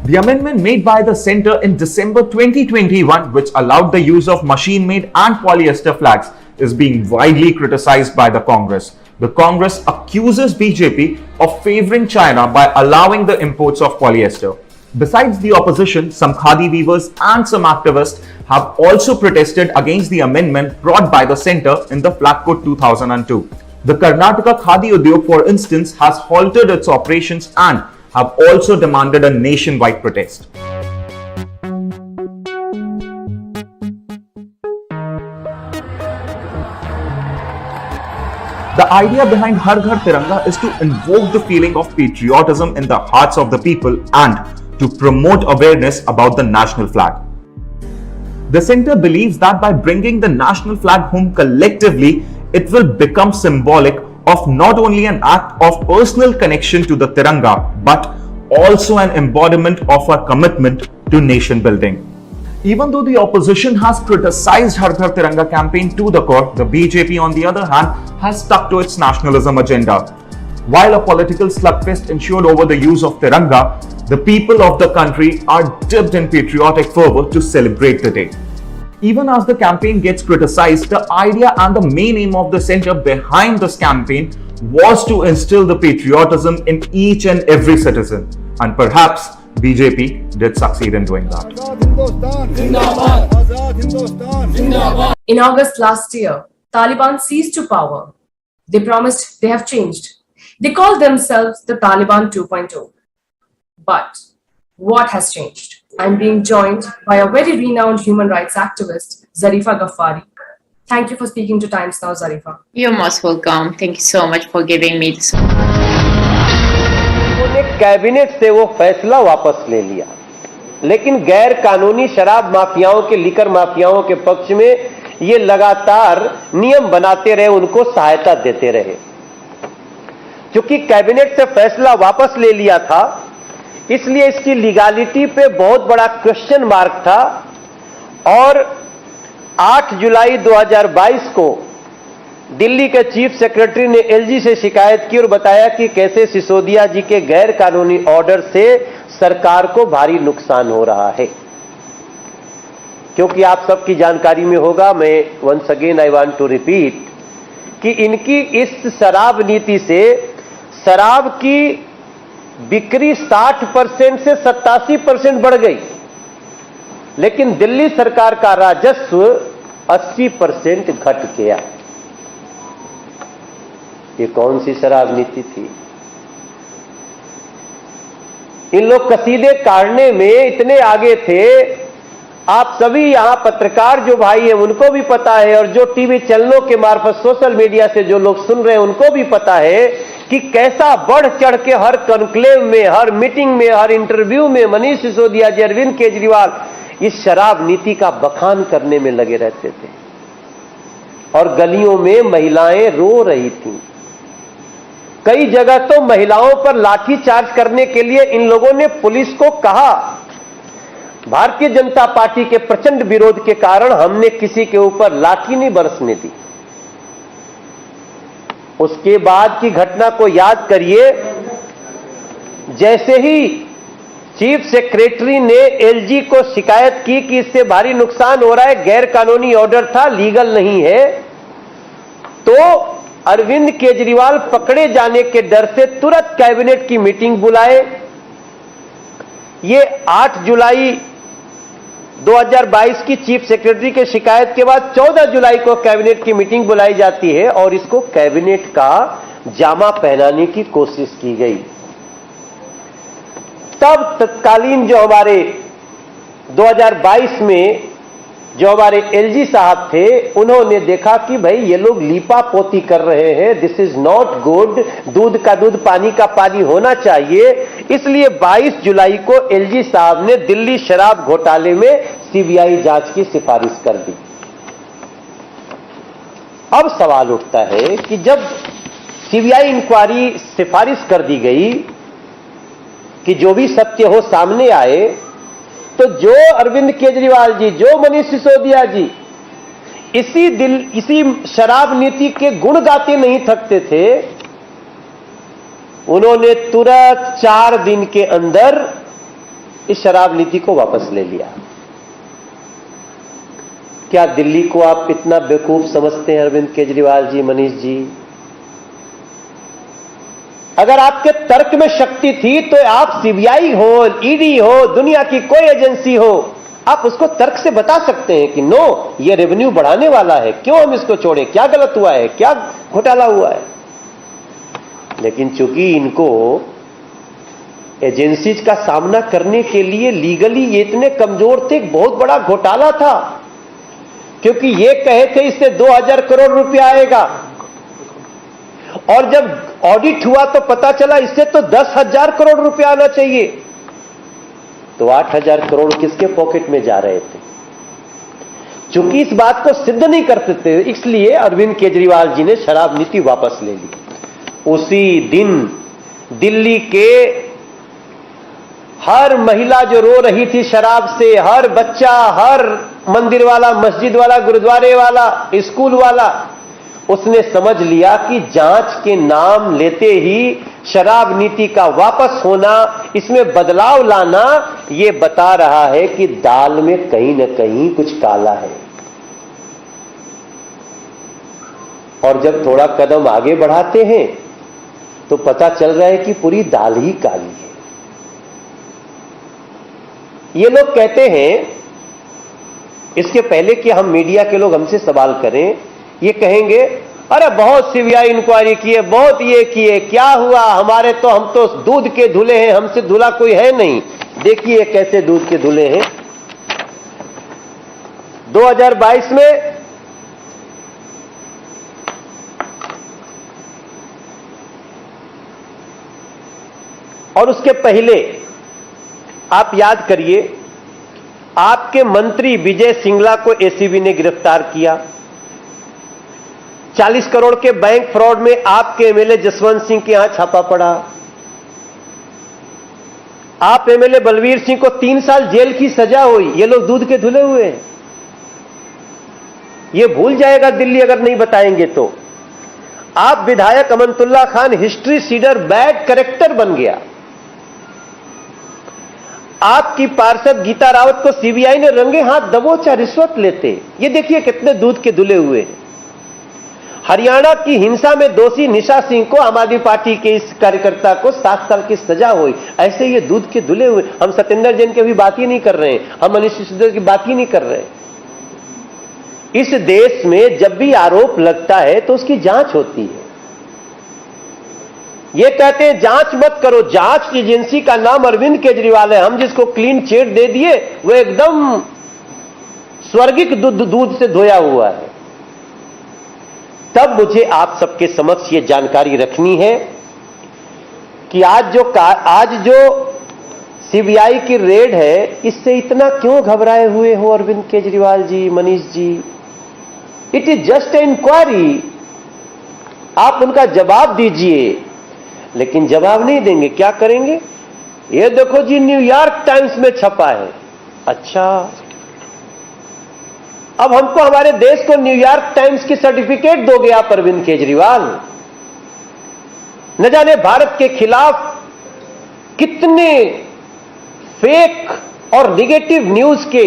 The amendment made by the centre in December 2021, which allowed the use of machine-made and polyester flags, is being widely criticized by the Congress. The Congress accuses BJP of favouring China by allowing the imports of polyester. Besides the opposition, some khadi weavers and some activists have also protested against the amendment brought by the centre in the Flag Code 2002. The Karnataka Khadi Udyog, for instance, has halted its operations and have also demanded a nationwide protest. The idea behind Har Ghar Tiranga is to invoke the feeling of patriotism in the hearts of the people and to promote awareness about the national flag. The centre believes that by bringing the national flag home collectively, it will become symbolic of not only an act of personal connection to the Tiranga, but also an embodiment of our commitment to nation building. Even though the opposition has criticized Har Ghar Tiranga campaign to the core, the BJP on the other hand has stuck to its nationalism agenda. While a political slugfest ensued over the use of Tiranga, the people of the country are dipped in patriotic fervour to celebrate the day. Even as the campaign gets criticized, the idea and the main aim of the centre behind this campaign was to instill the patriotism in each and every citizen. And perhaps BJP did succeed in doing that. In August last year, Taliban seized to power. They promised they have changed. They called themselves the Taliban 2.0. But what has changed? I'm being joined by a very renowned human rights activist, Zarifa Ghaffari. Thank you for speaking to Times Now, Zarifa. You're most welcome. Thank you so much for giving me this. उन्होंने cabinet से वो फैसला वापस ले लिया, लेकिन गैर कानूनी शराब माफियाओं के, लिकर माफियाओं के पक्ष में ये लगातार नियम बनाते रहे, उनको सहायता देते रहे। क्योंकि कैबिनेट से फैसला वापस ले लिया था, इसलिए इसकी लीगैलिटी पे बहुत बड़ा क्वेश्चन मार्क था। और 8 जुलाई 2022 को दिल्ली के चीफ सेक्रेटरी ने एलजी से शिकायत की और बताया कि कैसे सिसोदिया जी के गैर कानूनी ऑर्डर से सरकार को भारी नुकसान हो रहा है। क्योंकि आप सबकी जानकारी में होगा, मैं once again I want to repeat कि इनकी इस शराब नीति से शराब की बिक्री 60% से 87% बढ़ गई, लेकिन दिल्ली सरकार का राजस्व 80% घट गया। ये कौन सी शराब नीति थी? इन लोग कसीदे काढ़ने में इतने आगे थे, आप सभी यहां पत्रकार जो भाई हैं उनको भी पता है, और जो टीवी चैनलों के मार्फत सोशल मीडिया से जो लोग सुन रहे हैं उनको भी पता है कि कैसा बढ़ चढ़ के हर कॉन्क्लेव में, हर मीटिंग में, हर इंटरव्यू में मनीष सिसोदिया जी, अरविंद केजरीवाल इस शराब नीति का बखान करने में लगे रहते थे। और गलियों में महिलाएं रो रही थीं। कई जगह तो महिलाओं पर लाठीचार्ज करने के लिए इन लोगों ने पुलिस को कहा। भारतीय जनता पार्टी के प्रचंड विरोध के कारण हमने किसी के ऊपर लाठी नहीं बरसने दी। उसके बाद की घटना को याद करिए। जैसे ही चीफ सेक्रेटरी ने एलजी को शिकायत की कि इससे भारी नुकसान हो रहा है, गैर कानूनी ऑर्डर था, लीगल नहीं है, तो अरविंद केजरीवाल पकड़े जाने के डर से तुरंत कैबिनेट की मीटिंग बुलाए। ये 8 जुलाई 2022 की चीफ सेक्रेटरी के शिकायत के बाद 14 जुलाई को कैबिनेट की मीटिंग बुलाई जाती है और इसको कैबिनेट का जामा पहनाने की कोशिश की गई। तब तत्कालीन जो हमारे 2022 में जो हमारे एलजी साहब थे, उन्होंने देखा कि भाई ये लोग लीपा पोती कर रहे हैं, दिस इज नॉट गुड, दूध का दूध पानी का पानी होना चाहिए। इसलिए 22 जुलाई को एलजी साहब ने दिल्ली शराब घोटाले में सीबीआई जांच की सिफारिश कर दी। अब सवाल उठता है कि जब सीबीआई इंक्वायरी सिफारिश कर दी गई कि जो भी सत्य हो सामने आए, तो जो अरविंद केजरीवाल जी, जो मनीष सिसोदिया जी इसी शराब नीति के गुण गाते नहीं थकते थे, उन्होंने तुरंत 4 दिन के अंदर इस शराब नीति को वापस ले लिया। क्या दिल्ली को आप इतना बेवकूफ समझते हैं अरविंद केजरीवाल जी, मनीष जी? अगर आपके तर्क में शक्ति थी तो आप सीबीआई हो, ईडी हो, दुनिया की कोई एजेंसी हो, आप उसको तर्क से बता सकते हैं कि नो, ये रेवेन्यू बढ़ाने वाला है, क्यों हम इसको छोड़ें, क्या गलत हुआ है, क्या घोटाला हुआ है। लेकिन चूंकि इनको एजेंसीज का सामना करने के लिए लीगली ये इतने कमजोर थे, बहुत बड़ा घोटाला था, क्योंकि ये कहे थे इससे 2000 करोड़ रुपया आएगा, और जब ऑडिट हुआ तो पता चला इससे तो 10,000 करोड़ रुपया आना चाहिए। तो 8,000 करोड़ किसके पॉकेट में जा रहे थे? चूंकि इस बात को सिद्ध नहीं करते थे, इसलिए अरविंद केजरीवाल जी ने शराब नीति वापस ले ली। उसी दिन दिल्ली के हर महिला जो रो रही थी शराब से, हर बच्चा, हर मंदिर वाला, मस्जिद वाला, गुरुद्वारे वाला, स्कूल वाला, उसने समझ लिया कि जांच के नाम लेते ही शराब नीति का वापस होना, इसमें बदलाव लाना, यह बता रहा है कि दाल में कहीं न कहीं कुछ काला है। और जब थोड़ा कदम आगे बढ़ाते हैं तो पता चल रहा है कि पूरी दाल ही काली है। ये लोग कहते हैं, इसके पहले कि हम मीडिया के लोग हमसे सवाल करें, ये कहेंगे अरे बहुत सीबीआई इंक्वायरी की है, बहुत ये किए, क्या हुआ, हमारे तो, हम तो दूध के धुले हैं, हमसे धुला कोई है नहीं। देखिए कैसे दूध के धुले हैं। 2022 में और उसके पहले आप याद करिए, आपके मंत्री विजय सिंगला को एसीबी ने गिरफ्तार किया। 40 करोड़ के बैंक फ्रॉड में आपके एमएलए जसवंत सिंह के यहां छापा पड़ा। आप एमएलए बलवीर सिंह को 3 साल जेल की सजा हुई। ये लोग दूध के धुले हुए हैं। ये भूल जाएगा दिल्ली अगर नहीं बताएंगे तो। आप विधायक Amanatullah Khan history sheeter, bad character बन गया। आपकी पार्षद गीता रावत को सीबीआई ने रंगे हाथ दबोचा, रिश्वत लेते। ये देखिए कितने दूध के धुले हुए हैं। हरियाणा की हिंसा में दोषी निशा सिंह को, आम आदमी पार्टी के इस कार्यकर्ता को 7 साल की सजा हुई। ऐसे ये दूध के धुले हुए। हम सत्येंद्र जैन की भी बात ही नहीं कर रहे हैं, हम मनीष सिसोदिया की बात ही नहीं कर रहे हैं। इस देश में जब भी आरोप लगता है तो उसकी जांच होती है। ये कहते हैं जांच मत करो, जांच एजेंसी का नाम अरविंद केजरीवाल है। हम जिसको क्लीन चिट दे दिए वो एकदम स्वर्गिक दूध से धोया हुआ है। तब मुझे आप सबके समक्ष ये जानकारी रखनी है कि आज जो सीबीआई की रेड है, इससे इतना क्यों घबराए हुए हो Arvind Kejriwal ji, Manish ji? It is just a inquiry. आप उनका जवाब दीजिए, लेकिन जवाब नहीं देंगे। क्या करेंगे? ये देखो जी, न्यूयॉर्क टाइम्स में छपा है। अच्छा, अब हमको हमारे देश को न्यूयॉर्क टाइम्स की सर्टिफिकेट दोगे आप अरविंद केजरीवाल? न जाने भारत के खिलाफ कितने फेक और निगेटिव न्यूज के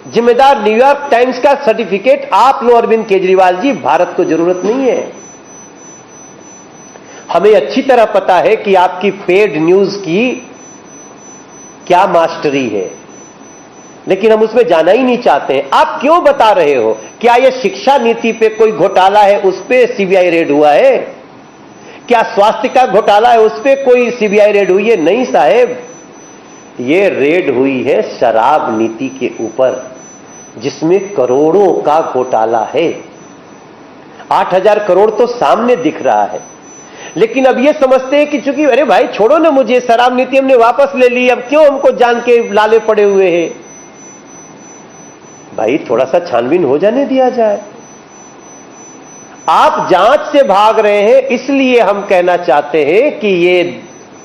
जिम्मेदार न्यूयॉर्क टाइम्स का सर्टिफिकेट आप लो अरविंद केजरीवाल जी। भारत को जरूरत नहीं है। हमें अच्छी तरह पता है कि आपकी फेड न्यूज की क्या मास्टरी है, लेकिन हम उसमें जाना ही नहीं चाहते हैं। आप क्यों बता रहे हो? क्या यह शिक्षा नीति पे कोई घोटाला है, उस पे सीबीआई रेड हुआ है? क्या स्वास्थ्य का घोटाला है, उस पे कोई सीबीआई रेड हुई है? नहीं साहेब, ये रेड हुई है शराब नीति के ऊपर, जिसमें करोड़ों का घोटाला है। 8,000 करोड़ तो सामने दिख रहा है, लेकिन अब ये समझते हैं कि चूंकि अरे भाई छोड़ो ना, मुझे शराब नीति हमने वापस ले ली, अब क्यों हमको जान के लाले पड़े हुए हैं? भाई थोड़ा सा छानबीन हो जाने दिया जाए। आप जांच से भाग रहे हैं, इसलिए हम कहना चाहते हैं कि ये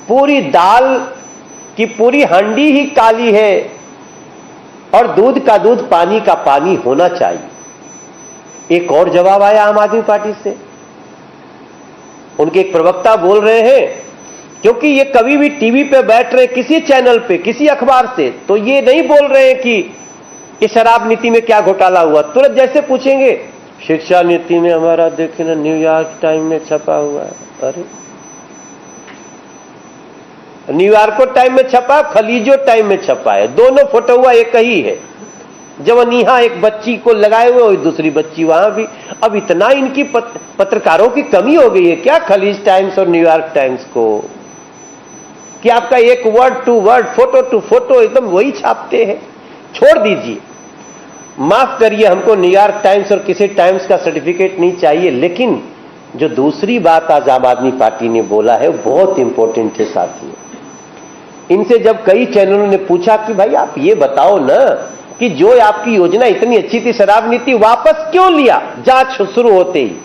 पूरी दाल की पूरी हांडी ही काली है और दूध का दूध पानी का पानी होना चाहिए। एक और जवाब आया आम आदमी पार्टी से। उनके एक प्रवक्ता बोल रहे हैं, क्योंकि ये कभी भी टीवी पे बैठ रहे किसी चैनल पे, किसी अखबार से, तो ये नहीं बोल रहे हैं कि इस शराब नीति में क्या घोटाला हुआ। तुरंत जैसे पूछेंगे शिक्षा नीति में हमारा देखे ना न्यूयॉर्क टाइम में छपा हुआ है। अरे न्यूयॉर्को टाइम में छपा, खलीजो टाइम में छपा है, दोनों फोटो हुआ एक ही है। जब यहां एक बच्ची को लगाए हुए और दूसरी बच्ची वहां भी। अब इतना इनकी पत्रकारों की कमी हो गई है क्या खलीज टाइम्स और न्यूयॉर्क टाइम्स को, कि आपका एक word to word, photo to photo एकदम वही छापते हैं? छोड़ दीजिए, माफ करिए, हमको न्यूयॉर्क टाइम्स और किसी टाइम्स का सर्टिफिकेट नहीं चाहिए। लेकिन जो दूसरी बात आज आम आदमी पार्टी ने बोला है वो बहुत इंपॉर्टेंट है साथियों। इनसे जब कई चैनलों ने पूछा कि भाई आप ये बताओ ना कि जो आपकी योजना इतनी अच्छी थी शराब नीति, वापस क्यों लिया जांच शुरू होते ही?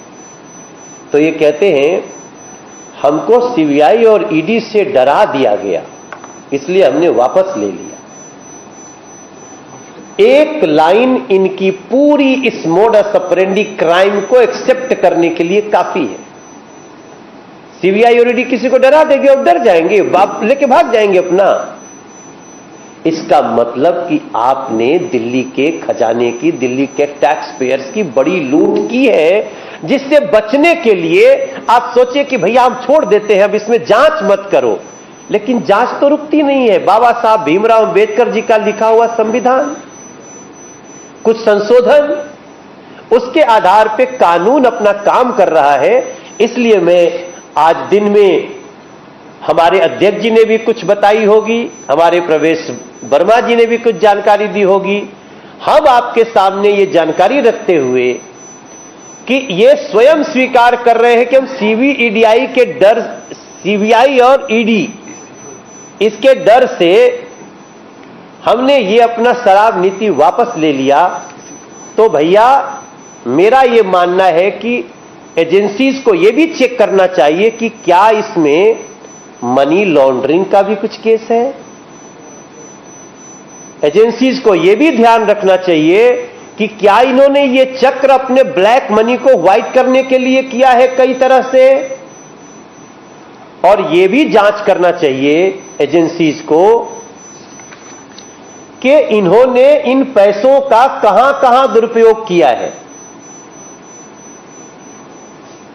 तो ये कहते हैं हमको सीबीआई और ईडी से डरा दिया गया, इसलिए हमने वापस ले लिया। एक लाइन इनकी पूरी इस मोडस ऑपरेंडी क्राइम को एक्सेप्ट करने के लिए काफी है। सीबीआई और ईडी किसी को डरा देंगे और डर जाएंगे, बाप लेके भाग जाएंगे अपना। इसका मतलब कि आपने दिल्ली के खजाने की, दिल्ली के टैक्स पेयर्स की बड़ी लूट की है, जिससे बचने के लिए आप सोचे कि भैया हम छोड़ देते हैं, अब इसमें जांच मत करो। लेकिन जांच तो रुकती नहीं है। बाबा साहब भीमराव अंबेडकर जी का लिखा हुआ संविधान, कुछ संशोधन, उसके आधार पे कानून अपना काम कर रहा है। इसलिए मैं आज दिन में हमारे अध्यक्ष जी ने भी कुछ बताई होगी, हमारे प्रवेश वर्मा जी ने भी कुछ जानकारी दी होगी। हम आपके सामने ये जानकारी रखते हुए कि ये स्वयं स्वीकार कर रहे हैं कि हम सीबीईडीआई के डर, सीबीआई और ईडी इसके डर से हमने ये अपना शराब नीति वापस ले लिया। तो भैया मेरा ये मानना है कि एजेंसीज को ये भी चेक करना चाहिए कि क्या इसमें मनी लॉन्ड्रिंग का भी कुछ केस है। एजेंसीज को यह भी ध्यान रखना चाहिए कि क्या इन्होंने ये चक्र अपने ब्लैक मनी को व्हाइट करने के लिए किया है कई तरह से, और यह भी जांच करना चाहिए एजेंसीज को कि इन्होंने इन पैसों का कहां कहां दुरुपयोग किया है।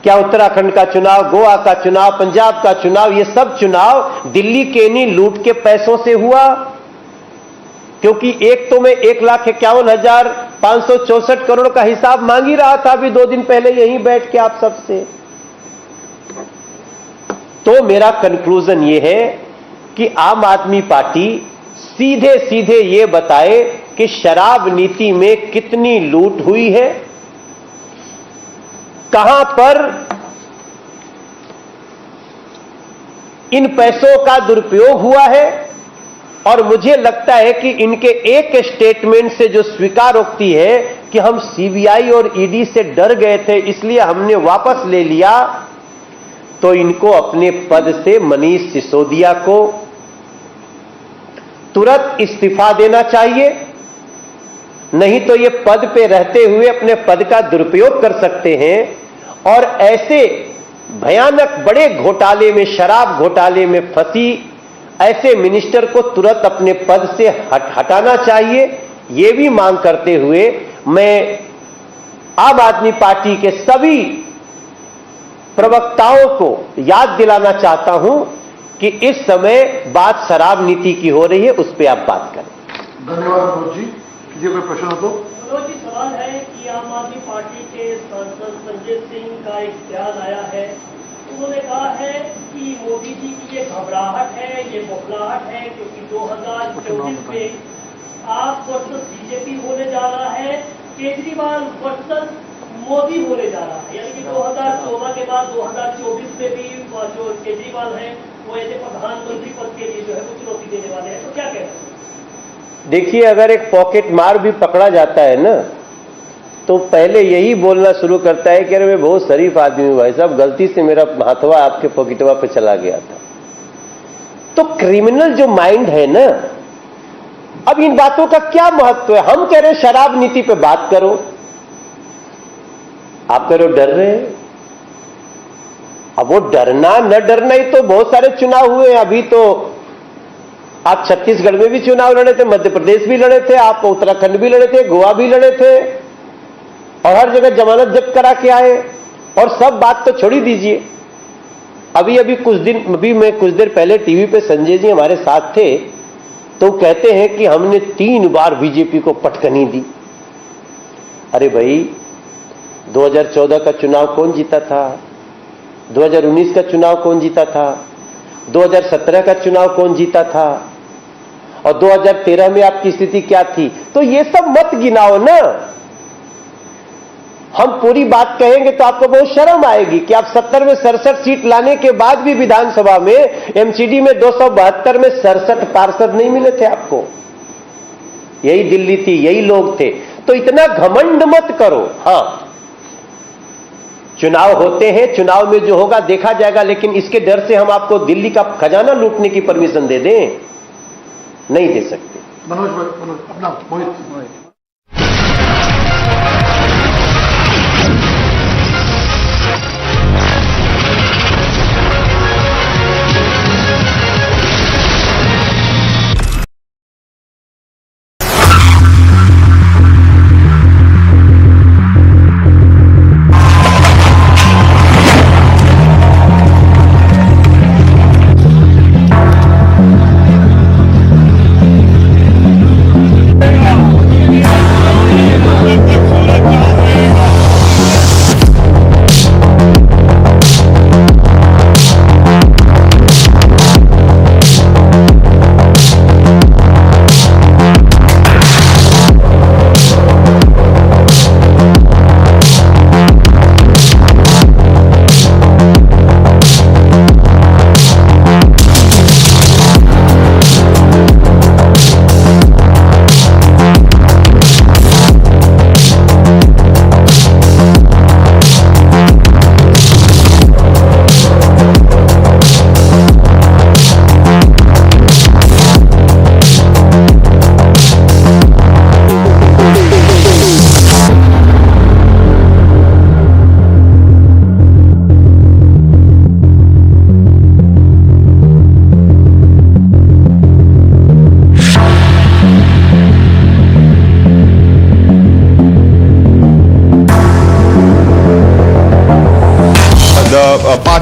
क्या उत्तराखंड का चुनाव, गोवा का चुनाव, पंजाब का चुनाव, ये सब चुनाव दिल्ली के इन्हीं लूट के पैसों से हुआ? क्योंकि एक तो में 1,51,000 564 करोड़ का हिसाब मांग ही रहा था अभी 2 दिन पहले यहीं बैठ के आप सबसे। तो मेरा कंक्लूजन यह है कि आम आदमी पार्टी सीधे सीधे ये बताए कि शराब नीति में कितनी लूट हुई है, कहां पर इन पैसों का दुरुपयोग हुआ है। और मुझे लगता है कि इनके एक स्टेटमेंट से जो स्वीकारोक्ति है कि हम सीबीआई और ईडी से डर गए थे इसलिए हमने वापस ले लिया, तो इनको अपने पद से मनीष सिसोदिया को तुरंत इस्तीफा देना चाहिए, नहीं तो ये पद पे रहते हुए अपने पद का दुरुपयोग कर सकते हैं और ऐसे भयानक बड़े घोटाले में, शराब घोटाले में फंसी ऐसे मिनिस्टर को तुरंत अपने पद से हटाना चाहिए। ये भी मांग करते हुए मैं आम आदमी पार्टी के सभी प्रवक्ताओं को याद दिलाना चाहता हूं कि इस समय बात शराब नीति की हो रही है, उस पर आप बात करें। धन्यवाद मनोज जी। किसी कोई प्रश्न हो तो? मनोज जी, सवाल है कि आम आदमी पार्टी के सांसद संजय सिंह का एक बयान आया है, उन्होंने कहा है कि मोदी जी की ये घबराहट है, ये बौखलाहट है क्योंकि 2024 में आप वर्सेस बीजेपी होने जा रहा है, केजरीवाल वर्सेस मोदी होने जा रहा है, यानी कि 2014 के बाद 2024 में भी जो केजरीवाल है वो ऐसे प्रधानमंत्री पद के लिए जो है वो चुनौती देने वाले हैं, तो क्या कहते हैं? देखिए, अगर एक पॉकेट मार भी पकड़ा जाता है ना तो पहले यही बोलना शुरू करता है कि अरे मैं बहुत शरीफ आदमी हूं भाई साहब, गलती से मेरा हाथवा आपके पॉकेटवा पे चला गया था। तो क्रिमिनल जो माइंड है ना, अब इन बातों का क्या महत्व है? हम कह रहे शराब नीति पे बात करो, आप कह रहे हो डर रहे हैं। अब वो डरना न डरना ही तो बहुत सारे चुनाव हुए हैं। अभी तो आप छत्तीसगढ़ में भी चुनाव लड़े थे, मध्य प्रदेश भी लड़े थे, आप उत्तराखंड भी लड़े थे, गोवा भी लड़े थे और हर जगह जमानत जब्त करा के आए। और सब बात तो छोड़ ही दीजिए, अभी मैं कुछ देर पहले टीवी पे संजय जी हमारे साथ थे तो कहते हैं कि हमने 3 बार बीजेपी को पटकनी दी। अरे भाई, 2014 का चुनाव कौन जीता था? 2019 का चुनाव कौन जीता था? 2017 का चुनाव कौन जीता था? और 2013 में आपकी स्थिति क्या थी? तो ये सब मत गिनाओ ना। हम पूरी बात कहेंगे तो आपको बहुत शर्म आएगी कि आप 70 में 67 सीट लाने के बाद भी विधानसभा में एमसीडी में 272 में 67 पार्षद नहीं मिले थे आपको। यही दिल्ली थी, यही लोग थे। तो इतना घमंड मत करो। हां, चुनाव होते हैं, चुनाव में जो होगा देखा जाएगा, लेकिन इसके डर से हम आपको दिल्ली का खजाना लूटने की परमिशन दे दें? नहीं दे सकते। मनोज अपना मोहित।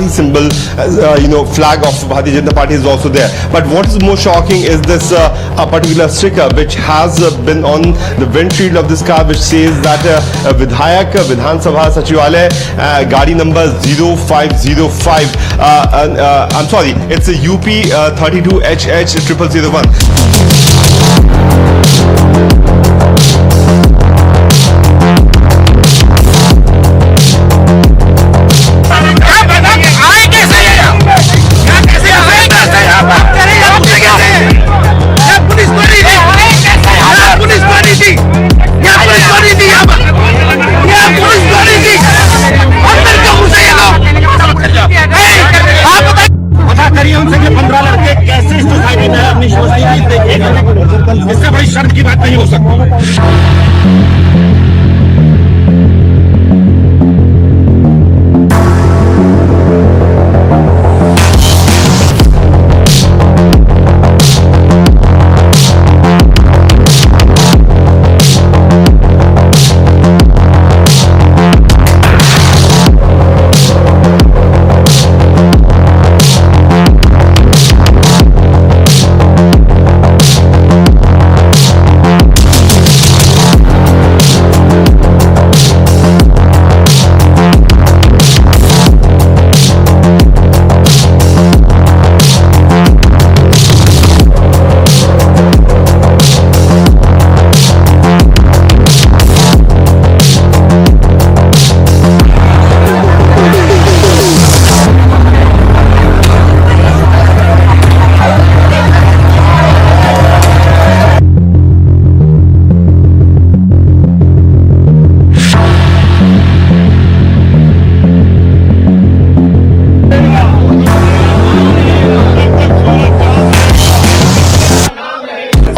party symbol, flag of Bharatiya Janata Party is also there. But what is more shocking is this a particular sticker which has been on the windshield of this car, which says that Vidhayak Vidhan Sabha Sachivalaya, Gadi number 0505. I'm sorry, it's a UP 32HH0001. इससे बड़ी शर्म की बात नहीं हो सकती।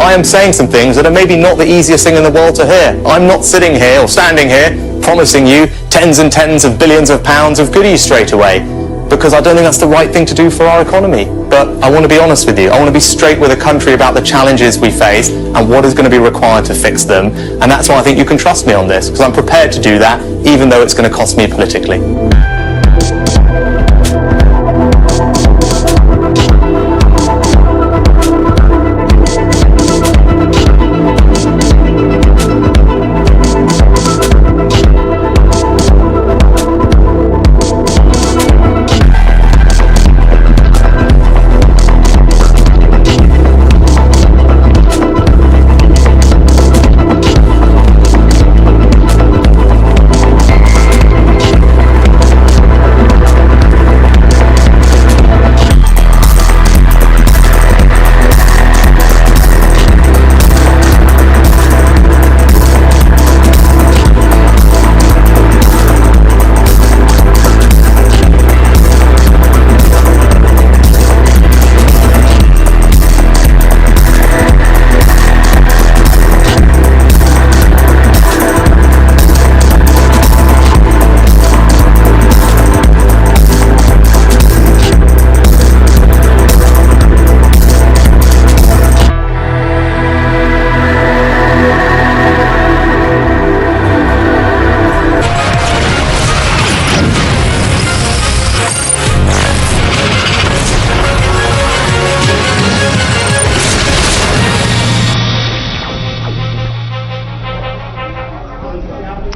I am saying some things that are maybe not the easiest thing in the world to hear. I'm not sitting here or standing here promising you tens and tens of billions of pounds of goodies straight away, because I don't think that's the right thing to do for our economy. But I want to be honest with you. I want to be straight with the country about the challenges we face and what is going to be required to fix them. And that's why I think you can trust me on this, because I'm prepared to do that, even though it's going to cost me politically.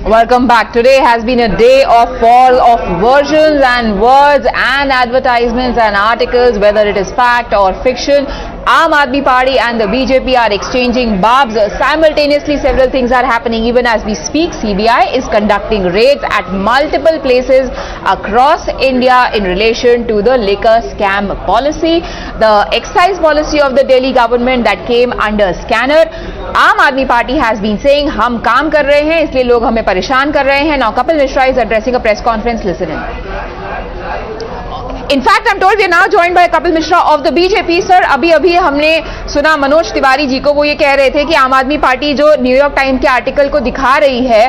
Welcome back. Today has been a day of fall of versions and words and advertisements and articles, whether it is fact or fiction. Aam Aadmi Party and the BJP are exchanging barbs. Simultaneously, several things are happening. Even as we speak, CBI is conducting raids at multiple places across India in relation to the liquor scam policy. The excise policy of the Delhi government that came under scanner. Aam Aadmi Party has been saying, हम काम कर रहे हैं, इसलिए लोग हमें परेशान कर रहे हैं. Now, Kapil Mishra is addressing a press conference. Listen in. In fact, I'm told we are now joined by Kapil Mishra of the BJP. Sir, अभी हमने सुना मनोज तिवारी जी को, वो ये कह रहे थे कि आम आदमी पार्टी जो न्यूयॉर्क टाइम के आर्टिकल को दिखा रही है,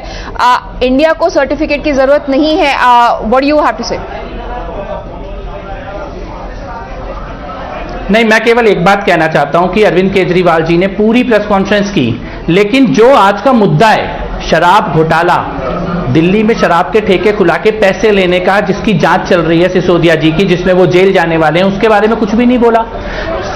इंडिया को सर्टिफिकेट की जरूरत नहीं है. What do you have to say? नहीं, मैं केवल एक बात कहना चाहता हूं कि अरविंद केजरीवाल जी ने पूरी प्रेस कॉन्फ्रेंस की, लेकिन जो आज का मुद्दा है, शराब घोटाला, दिल्ली में शराब के ठेके खुला के पैसे लेने का, जिसकी जांच चल रही है सिसोदिया जी की, जिसमें वो जेल जाने वाले हैं, उसके बारे में कुछ भी नहीं बोला।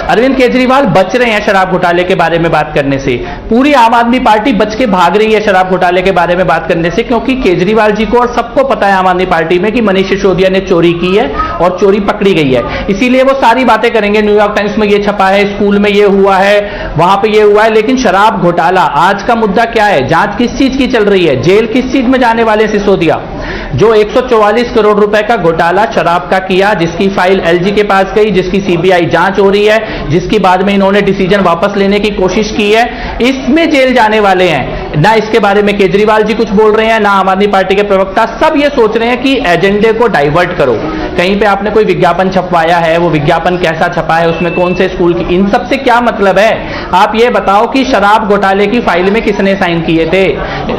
अरविंद केजरीवाल बच रहे हैं शराब घोटाले के बारे में बात करने से। पूरी आम आदमी पार्टी बच के भाग रही है शराब घोटाले के बारे में बात करने से, क्योंकि केजरीवाल जी को और सबको पता है आम आदमी पार्टी में कि मनीष सिसोदिया ने चोरी की है और चोरी पकड़ी गई है। इसीलिए वो सारी बातें करेंगे, न्यूयॉर्क टाइम्स में ये छपा है, स्कूल में ये हुआ है, वहां पे ये हुआ है। लेकिन शराब घोटाला आज का मुद्दा क्या है? जांच किस चीज की चल रही है? जेल किस चीज में जाने वाले सिसोदिया? जो 144 करोड़ रुपए का घोटाला शराब का किया, जिसकी फाइल एलजी के पास गई, जिसकी सीबीआई जांच हो रही है, जिसकी बाद में इन्होंने डिसीजन वापस लेने की कोशिश की है, इसमें जेल जाने वाले हैं। ना इसके बारे में केजरीवाल जी कुछ बोल रहे हैं, ना आम आदमी पार्टी के प्रवक्ता। सब ये सोच रहे हैं कि एजेंडे को डाइवर्ट करो। कहीं पे आपने कोई विज्ञापन छपवाया है, वो विज्ञापन कैसा छपा है, उसमें कौन से स्कूल की, इन सब से क्या मतलब है? आप ये बताओ कि शराब घोटाले की फाइल में किसने साइन किए थे?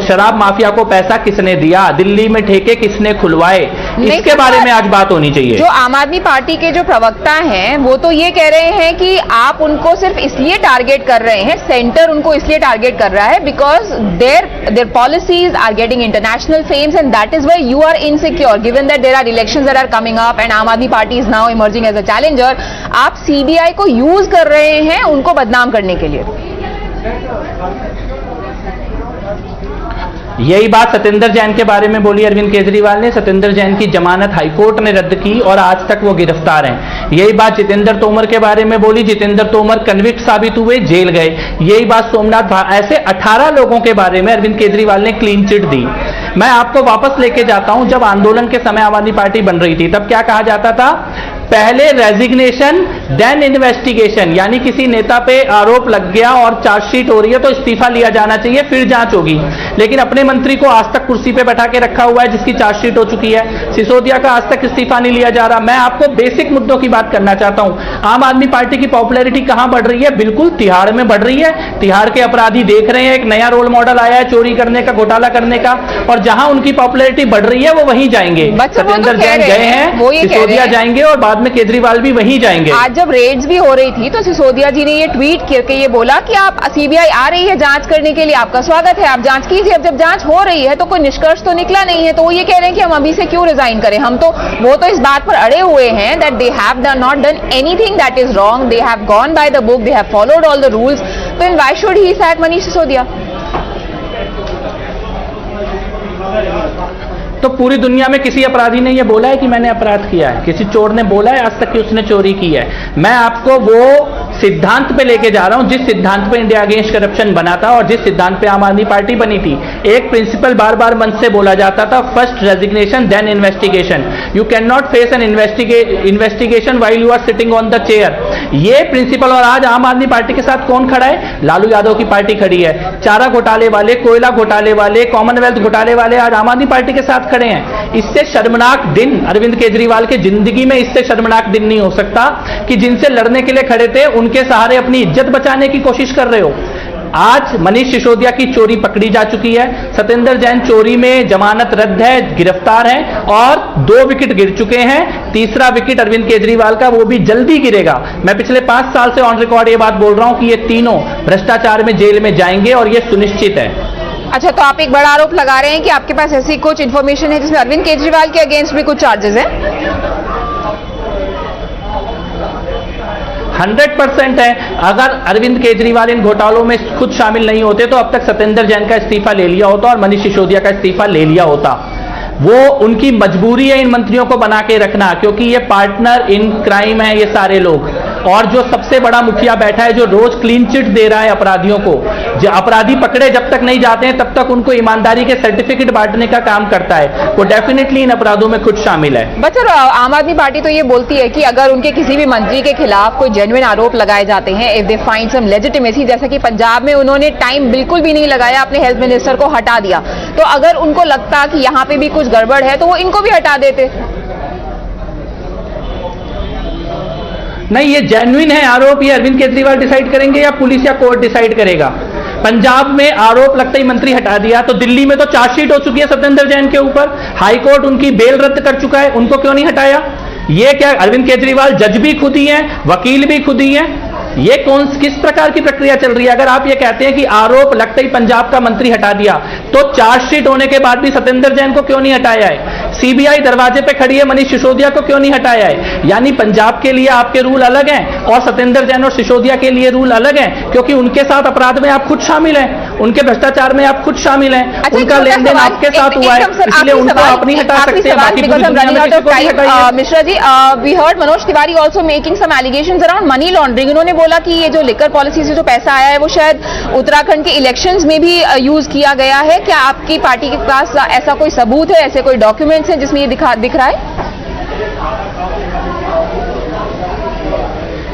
शराब माफिया को पैसा किसने दिया? दिल्ली में ठेके किसने खुलवाए? इसके बारे में आज बात होनी चाहिए। जो आम आदमी पार्टी के जो प्रवक्ता हैं वो तो ये कह रहे हैं कि आप उनको सिर्फ इसलिए टारगेट कर रहे हैं, सेंटर उनको इसलिए टारगेट कर रहा है because their policies are getting international fame and that is why you are insecure given that there are elections that are coming up and Aam Aadmi Party is now emerging as a challenger. आप CBI को use कर रहे हैं उनको बदनाम करने के लिए। यही बात सत्येंद्र जैन के बारे में बोली अरविंद केजरीवाल ने। सत्येंद्र जैन की जमानत हाईकोर्ट ने रद्द की और आज तक वो गिरफ्तार हैं। यही बात जितेंद्र तोमर के बारे में बोली। जितेंद्र तोमर कन्विक्ट साबित हुए, जेल गए। यही बात सोमनाथ, ऐसे 18 लोगों के बारे में अरविंद केजरीवाल ने क्लीन चिट दी। मैं आपको वापस लेके जाता हूं, जब आंदोलन के समय आम आदमी पार्टी बन रही थी तब क्या कहा जाता था? पहले रेजिग्नेशन देन इन्वेस्टिगेशन, यानी किसी नेता पे आरोप लग गया और चार्जशीट हो रही है तो इस्तीफा लिया जाना चाहिए, फिर जांच होगी। लेकिन अपने मंत्री को आज तक कुर्सी पे बैठा के रखा हुआ है जिसकी चार्जशीट हो चुकी है। सिसोदिया का आज तक इस्तीफा नहीं लिया जा रहा। मैं आपको बेसिक मुद्दों की बात करना चाहता हूं। आम आदमी पार्टी की पॉपुलैरिटी कहां बढ़ रही है? बिल्कुल तिहाड़ में बढ़ रही है। तिहाड़ के अपराधी देख रहे हैं एक नया रोल मॉडल आया है चोरी करने का, घोटाला करने का, और जहां उनकी पॉपुलैरिटी बढ़ रही है वो वहीं जाएंगे। सत्येंद्र जैन गए हैं, सिसोदिया जाएंगे और बाद में केजरीवाल भी वहीं जाएंगे। आज जब रेड्स भी हो रही थी तो सिसोदिया जी ने ये ट्वीट करके ये बोला कि आप सीबीआई आ रही है जांच करने के लिए, आपका स्वागत है, आप जांच कीजिए। अब जब जांच हो रही है तो कोई निष्कर्ष तो निकला नहीं है, तो वो ये कह रहे हैं कि हम अभी से क्यों रिजाइन करें। वो तो इस बात पर अड़े हुए हैं that they have not done anything that is wrong, they have gone by the book, they have followed all the rules, then why should he sack Manish Sisodia? तो पूरी दुनिया में किसी अपराधी ने यह बोला है कि मैंने अपराध किया है? किसी चोर ने बोला है आज तक कि उसने चोरी की है? मैं आपको वो सिद्धांत पे लेके जा रहा हूं जिस सिद्धांत पे इंडिया अगेंस्ट करप्शन बना था और जिस सिद्धांत पे आम आदमी पार्टी बनी थी। एक प्रिंसिपल बार बार मंच से बोला जाता था, first resignation then investigation. You can not face an investigation while you are sitting on the chair. ये प्रिंसिपल, और आज आम आदमी पार्टी के साथ कौन खड़ा है? लालू यादव की पार्टी खड़ी है। चारा घोटाले वाले, कोयला घोटाले वाले, कॉमनवेल्थ घोटाले वाले आज आम आदमी पार्टी के साथ खड़े हैं। इससे शर्मनाक दिन अरविंद केजरीवाल के जिंदगी में इससे शर्मनाक दिन नहीं हो सकता कि जिनसे लड़ने के लिए खड़े थे उनके सहारे अपनी इज्जत बचाने की कोशिश कर रहे हो। आज मनीष सिसोदिया की चोरी पकड़ी जा चुकी है, सत्येंद्र जैन चोरी में जमानत रद्द है, गिरफ्तार है, और 2 विकेट गिर चुके हैं। तीसरा विकेट अरविंद केजरीवाल का, वो भी जल्दी गिरेगा। मैं पिछले 5 साल से ऑन रिकॉर्ड ये बात बोल रहा हूं कि ये तीनों भ्रष्टाचार में जेल में जाएंगे और ये सुनिश्चित है। अच्छा, तो आप एक बड़ा आरोप लगा रहे हैं कि आपके पास ऐसी कुछ इंफॉर्मेशन है जिसमें अरविंद केजरीवाल के अगेंस्ट भी कुछ चार्जेस हैं? 100% है। अगर अरविंद केजरीवाल इन घोटालों में खुद शामिल नहीं होते तो अब तक सत्येंद्र जैन का इस्तीफा ले लिया होता और मनीष सिसोदिया का इस्तीफा ले लिया होता। वो उनकी मजबूरी है इन मंत्रियों को बना के रखना, क्योंकि ये पार्टनर इन क्राइम है ये सारे लोग। और जो सबसे बड़ा मुखिया बैठा है जो रोज क्लीन चिट दे रहा है अपराधियों को, जो अपराधी पकड़े जब तक नहीं जाते हैं तब तक उनको ईमानदारी के सर्टिफिकेट बांटने का काम करता है, वो डेफिनेटली इन अपराधों में खुद शामिल है। बट सर, आम आदमी पार्टी तो ये बोलती है कि अगर उनके किसी भी मंत्री के खिलाफ कोई जेन्युइन आरोप लगाए जाते हैं, if they find some legitimacy, जैसा कि पंजाब में उन्होंने टाइम बिल्कुल भी नहीं लगाया, अपने हेल्थ मिनिस्टर को हटा दिया, तो अगर उनको लगता कि यहाँ पे भी कुछ गड़बड़ है तो वो इनको भी हटा देते। नहीं, ये जेन्युइन है आरोप, ये अरविंद केजरीवाल डिसाइड करेंगे या पुलिस या कोर्ट डिसाइड करेगा? पंजाब में आरोप लगता ही मंत्री हटा दिया, तो दिल्ली में तो चार्जशीट हो चुकी है सत्येंद्र जैन के ऊपर, हाईकोर्ट उनकी बेल रद्द कर चुका है, उनको क्यों नहीं हटाया? ये क्या अरविंद केजरीवाल जज भी खुद ही हैं, वकील भी खुद ही हैं? ये किस प्रकार की प्रक्रिया चल रही है? अगर आप ये कहते हैं कि आरोप लगते ही पंजाब का मंत्री हटा दिया, तो चार्जशीट होने के बाद भी सत्येंद्र जैन को क्यों नहीं हटाया है? सीबीआई दरवाजे पे खड़ी है, मनीष सिसोदिया को क्यों नहीं हटाया है? यानी पंजाब के लिए आपके रूल अलग हैं और सत्येंद्र जैन और सिसोदिया के लिए रूल अलग हैं, क्योंकि उनके साथ अपराध में आप खुद शामिल हैं, उनके भ्रष्टाचार में आप खुद शामिल हैं, उनका लेन देन आपके साथ हुआ है, इसलिए उनको आप नहीं हटा सकते। Mishra ji, we heard Manoj Tiwari also making some allegations around money laundering. उन्होंने बोला कि ये जो लिकर पॉलिसी से जो पैसा आया है वो शायद उत्तराखंड के इलेक्शंस में भी यूज किया गया है। क्या आपकी पार्टी के पास ऐसा कोई सबूत है, ऐसे कोई डॉक्यूमेंट्स हैं जिसमें ये दिख रहा है?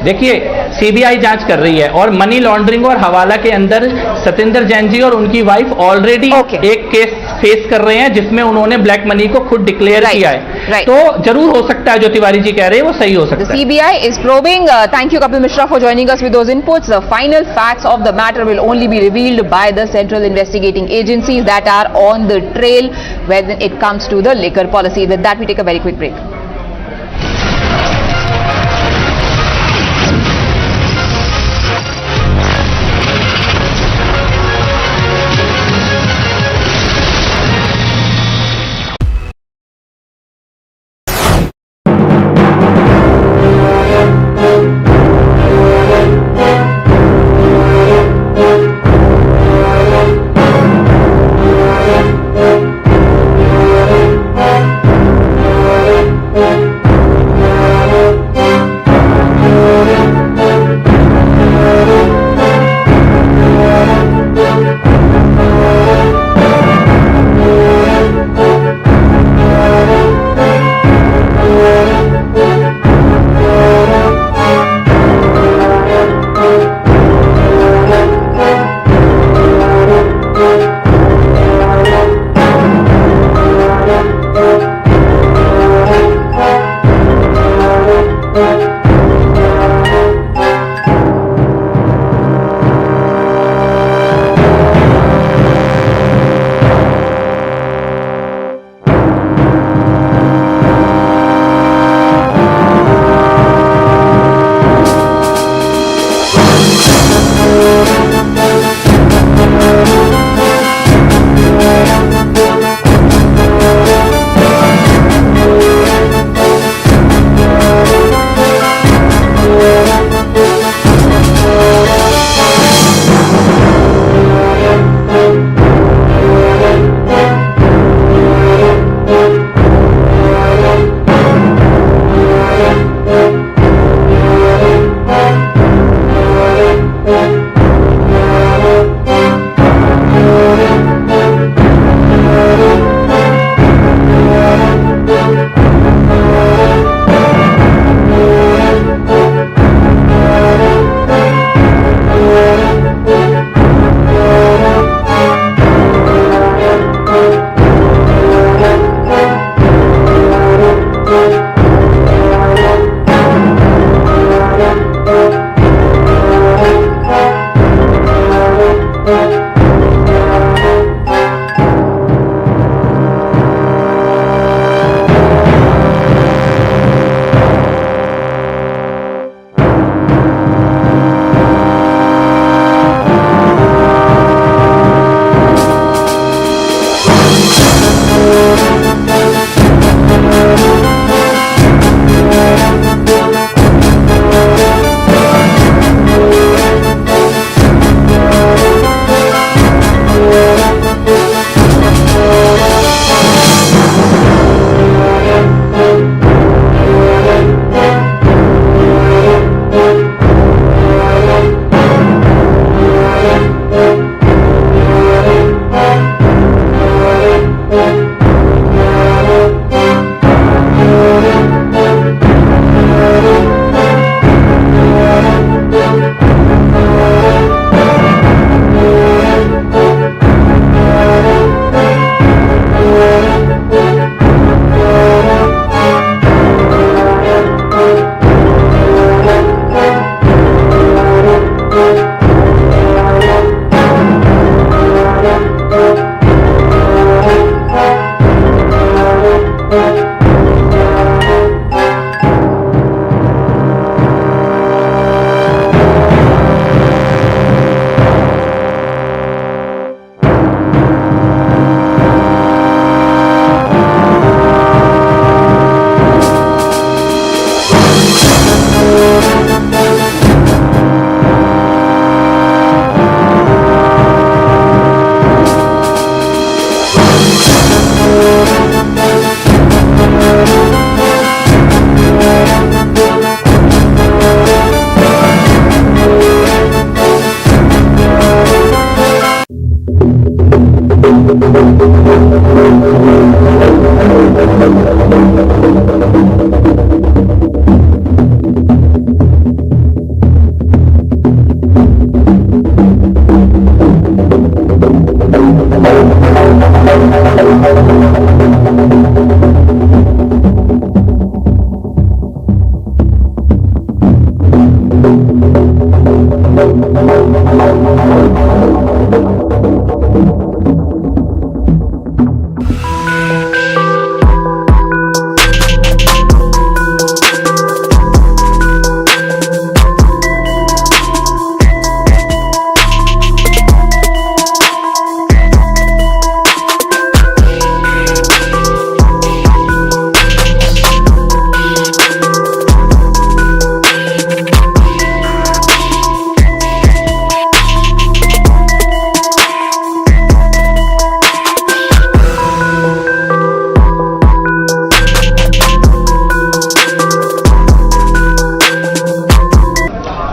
देखिए, सीबीआई जांच कर रही है और मनी लॉन्ड्रिंग और हवाला के अंदर सत्येंद्र जैन जी और उनकी वाइफ ऑलरेडी एक केस फेस कर रहे हैं जिसमें उन्होंने ब्लैक मनी को खुद डिक्लेयर किया है। तो जरूर हो सकता है जो तिवारी जी कह रहे हैं वो सही हो सकता है। CBI is probing. Thank you, Kapil Mishra, for joining us with those inputs. The final facts of the matter will only be revealed by the central investigating agencies that are on the trail when it comes to the liquor policy. With that, we take a very quick break.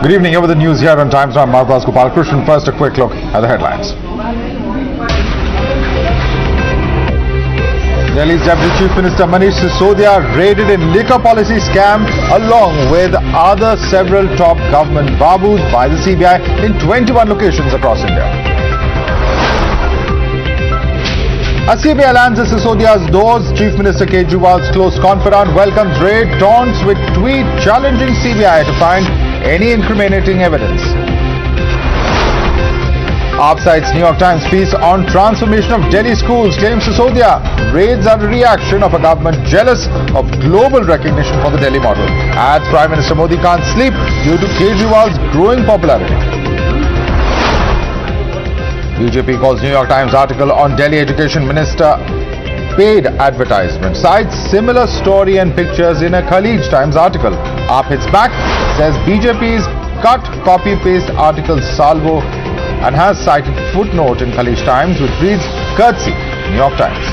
Good evening. Over the news here on Times Now. Marvas Gopalakrishnan. First, a quick look at the headlines. Delhi's Deputy Chief Minister Manish Sisodia raided in liquor policy scam along with other several top government babus by the CBI in 21 locations across India. As CBI lands at Sisodia's doors, Chief Minister Kejriwal's close confidant welcomes raid, taunts with tweet challenging CBI to find any incriminating evidence. Upside's New York Times piece on transformation of Delhi schools claims Sisodia raids are a reaction of a government jealous of global recognition for the Delhi model. Adds Prime Minister Modi can't sleep due to Kejriwal's growing popularity. BJP calls New York Times article on Delhi Education Minister paid advertisement. Cites similar story and pictures in a Khalij Times article. Aap hits back, says BJP's cut copy-paste article salvo and has cited footnote in Khalij Times which reads courtesy New York Times.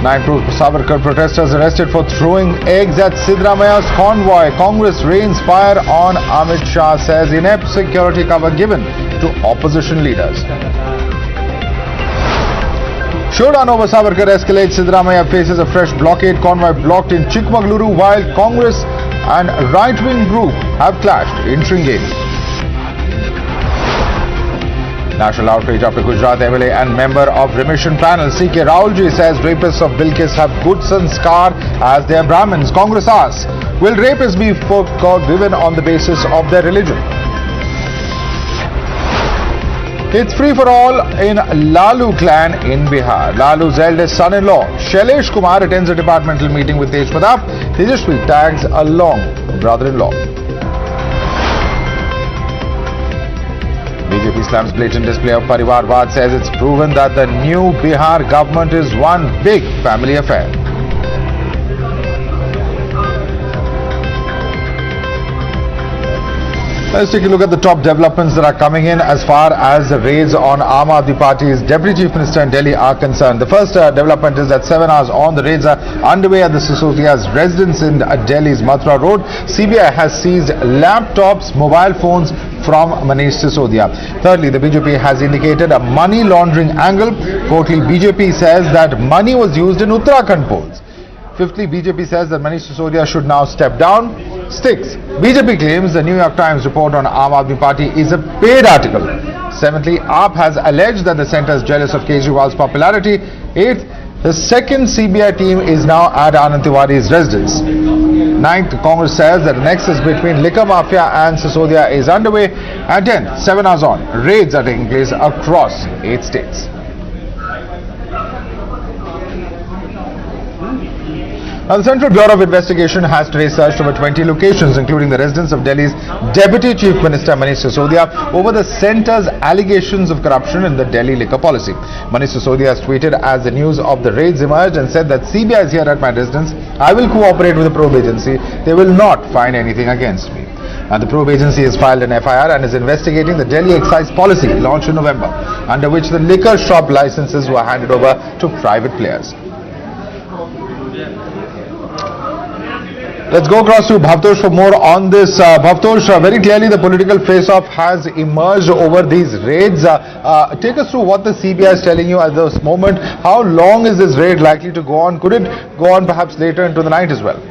9 Savarkar protesters arrested for throwing eggs at Siddaramaya's convoy. Congress rains fire on Amit Shah, says inept security cover given to opposition leaders. Showdown over Savarkar escalates. Siddaramaya faces a fresh blockade. Convoy blocked in Chikmagaluru while Congress and right-wing group have clashed in Sringeri. National outrage after Gujarat MLA and member of remission panel C.K. Rahulji says rapists of Billkis have good sanskar as they are Brahmins. Congress asks, will rapists be forgiven on the basis of their religion? It's free for all in Lalu clan in Bihar. Lalu's eldest son-in-law, Shailesh Kumar, attends a departmental meeting with Tej Pratap. Tejashwi tags along brother-in-law. BJP slams blatant display of Parivarvad, says it's proven that the new Bihar government is one big family affair. Let's take a look at the top developments that are coming in as far as the raids on Aam Aadmi Party's Deputy Chief Minister in Delhi are concerned. The first development is that 7 hours on, the raids are underway at the Sisodia's residence in Delhi's Mathura Road. CBI has seized laptops, mobile phones from Manish Sisodia. Thirdly, the BJP has indicated a money laundering angle. Fourthly, BJP says that money was used in Uttarakhand polls. Fifthly, BJP says that Manish Sisodia should now step down. Sixth, BJP claims the New York Times report on Aam Aadmi Party is a paid article. Seventhly, AAP has alleged that the centre is jealous of Kejriwal's popularity. Eighth, the second CBI team is now at Anand Tiwari's residence. Ninth, Congress says that the nexus between liquor mafia and Sisodia is underway. And 10th, 7 hours on, raids are taking place across 8 states. Now, the Central Bureau of Investigation has today searched over 20 locations, including the residence of Delhi's Deputy Chief Minister Manish Sisodia, over the centre's allegations of corruption in the Delhi liquor policy. Manish Sisodia has tweeted as the news of the raids emerged and said that CBI is here at my residence. I will cooperate with the probe agency. They will not find anything against me. And the probe agency has filed an FIR and is investigating the Delhi Excise Policy launched in November, under which the liquor shop licenses were handed over to private players. Let's go across to Bhavtosh for more on this. Bhavtosh, very clearly the political face-off has emerged over these raids. Take us through what the CBI is telling you at this moment. How long is this raid likely to go on? Could it go on perhaps later into the night as well?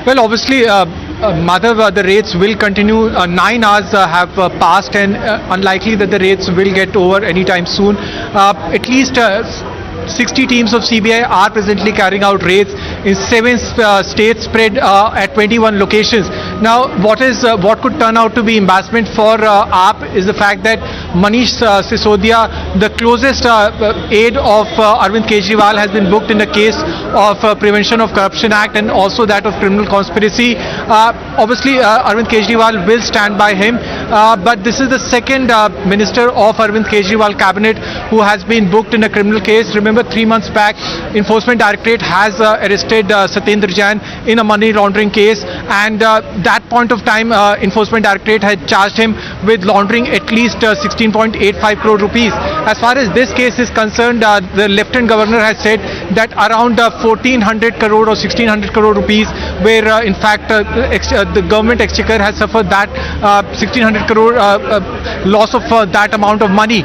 Well, obviously, Madhav, the raids will continue. 9 hours have passed, and unlikely that the raids will get over anytime soon. At least 60 teams of CBI are presently carrying out raids in 7 states spread at 21 locations. Now, what could turn out to be embarrassment for AAP is the fact that Manish Sisodia, the closest aide of Arvind Kejriwal, has been booked in a case of Prevention of Corruption Act and also that of criminal conspiracy. Obviously, Arvind Kejriwal will stand by him, but this is the second minister of Arvind Kejriwal cabinet who has been booked in a criminal case. Remember, 3 months back, Enforcement Directorate has arrested Satyendra Jain in a money laundering case, and that point of time, Enforcement Directorate had charged him with laundering at least 16.85 crore rupees. As far as this case is concerned, the Lieutenant Governor has said that around 1400 crore or 1600 crore rupees, where in fact the government exchequer has suffered that 1600 crore loss of that amount of money.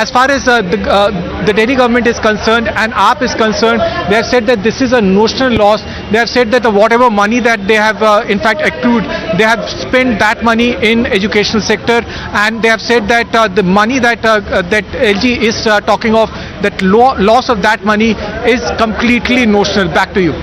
As far as the Delhi government is concerned and AAP is concerned, they have said that this is a notional loss. They have said that whatever money that they have in fact accrued, they have spent that money in educational sector, and they have said that the money that LG is talking of, that loss of that money is completely notional. Back to you.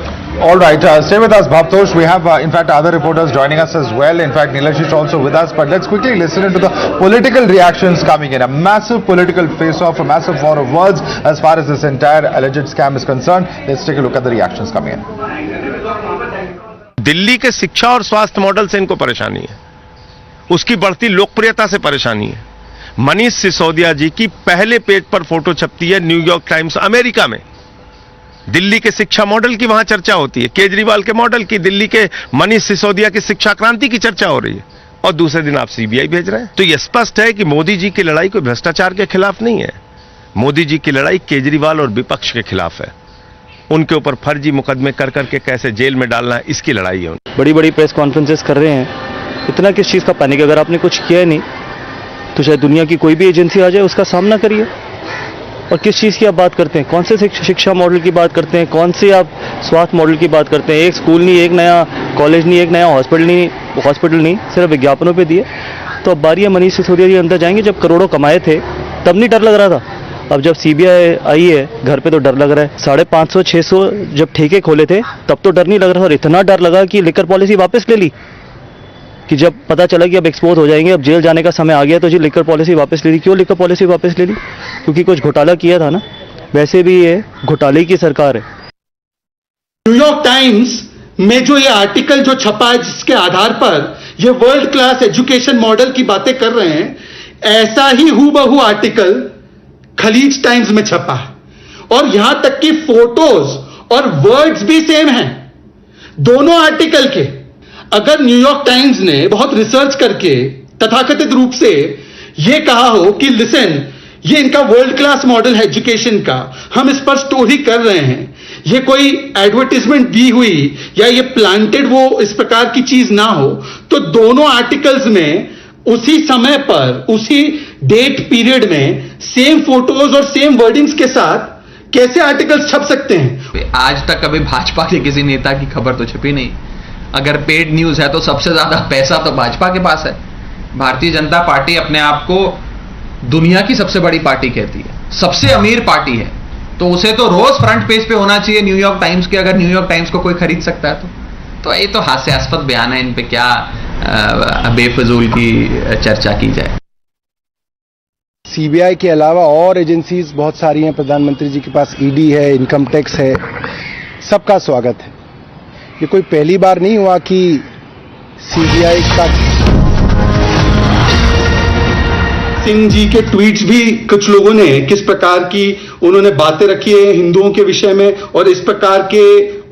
All right, stay with us, Bhavtosh. We have, in fact, other reporters joining us as well. In fact, Nilashish also with us. But let's quickly listen into the political reactions coming in. A massive political face-off, a massive war of words as far as this entire alleged scam is concerned. Let's take a look at the reactions coming in. Delhi के शिक्षा और स्वास्थ्य model से इनको परेशानी है, उसकी बढ़ती लोकप्रियता से परेशानी है। मनीष सिसोदिया जी की पहले पेज पर फोटो छपती है न्यूयॉर्क टाइम्स अमेरिका में। दिल्ली के शिक्षा मॉडल की वहां चर्चा होती है, केजरीवाल के मॉडल की, दिल्ली के मनीष सिसोदिया की शिक्षा क्रांति की चर्चा हो रही है, और दूसरे दिन आप सीबीआई भेज रहे हैं। तो यह स्पष्ट है कि मोदी जी की लड़ाई कोई भ्रष्टाचार के खिलाफ नहीं है, मोदी जी की लड़ाई केजरीवाल और विपक्ष के खिलाफ है। उनके ऊपर फर्जी मुकदमे कर करके कैसे जेल में डालना है, इसकी लड़ाई है। बड़ी बड़ी प्रेस कॉन्फ्रेंसेस कर रहे हैं, इतना किस चीज़ का पैनिक? अगर आपने कुछ किया नहीं तो शायद दुनिया की कोई भी एजेंसी आ जाए, उसका सामना करिए। और किस चीज़ की आप बात करते हैं? कौन से शिक्षा मॉडल की बात करते हैं? कौन से आप स्वास्थ्य मॉडल की बात करते हैं? एक स्कूल नहीं, एक नया कॉलेज नहीं, एक नया हॉस्पिटल नहीं, सिर्फ विज्ञापनों पे दिए। तो अब बारी है मनीष सिसोदिया जी अंदर जाएंगे। जब करोड़ों कमाए थे तब नहीं डर लग रहा था, अब जब सीबीआई आई है घर पे तो डर लग रहा है। 550-600 जब ठेके खोले थे तब तो डर नहीं लग रहा था, और इतना डर लगा कि लिकर पॉलिसी वापस ले ली, कि जब पता चला कि अब एक्सपोज हो जाएंगे, अब जेल जाने का समय आ गया, तो जी लिकर पॉलिसी वापस ले ली। क्यों लिकर पॉलिसी वापस ले ली? क्योंकि कुछ घोटाला किया था ना। वैसे भी ये घोटाले की सरकार है। न्यूयॉर्क टाइम्स में जो ये आर्टिकल जो छपा है, जिसके आधार पर ये वर्ल्ड क्लास एजुकेशन मॉडल की बातें कर रहे हैं, ऐसा ही हूबहू आर्टिकल खलीज टाइम्स में छपा है, और यहां तक कि फोटोज और वर्ड्स भी सेम हैं दोनों आर्टिकल के। अगर न्यूयॉर्क टाइम्स ने बहुत रिसर्च करके तथाकथित रूप से यह कहा हो कि लिसन, ये इनका वर्ल्ड क्लास मॉडल है एजुकेशन का, हम इस पर स्टोरी कर रहे हैं, ये कोई एडवर्टाइजमेंट दी हुई या ये प्लांटेड वो इस प्रकार की चीज ना हो, तो दोनों आर्टिकल्स में उसी समय पर, उसी डेट पीरियड में सेम फोटोज और सेम वर्डिंग्स के साथ कैसे आर्टिकल्स छप सकते हैं? आज तक कभी भाजपा के किसी नेता की खबर तो छपी नहीं। अगर पेड न्यूज है तो सबसे ज्यादा पैसा तो भाजपा के पास है। भारतीय जनता पार्टी अपने आप को दुनिया की सबसे बड़ी पार्टी कहती है, सबसे अमीर पार्टी है, तो उसे तो रोज फ्रंट पेज पे होना चाहिए न्यूयॉर्क टाइम्स के, अगर न्यूयॉर्क टाइम्स को कोई खरीद सकता है तो ये तो हास्यास्पद बयान है, इन पे क्या बेफजूल की चर्चा की जाए। सीबीआई के अलावा और एजेंसीज बहुत सारी हैं, प्रधानमंत्री जी के पास ईडी है, इनकम टैक्स है, सबका स्वागत है। ये कोई पहली बार नहीं हुआ कि सीबीआई का। सिंह जी के ट्वीट्स भी कुछ लोगों ने किस प्रकार की उन्होंने बातें रखी है हिंदुओं के विषय में, और इस प्रकार के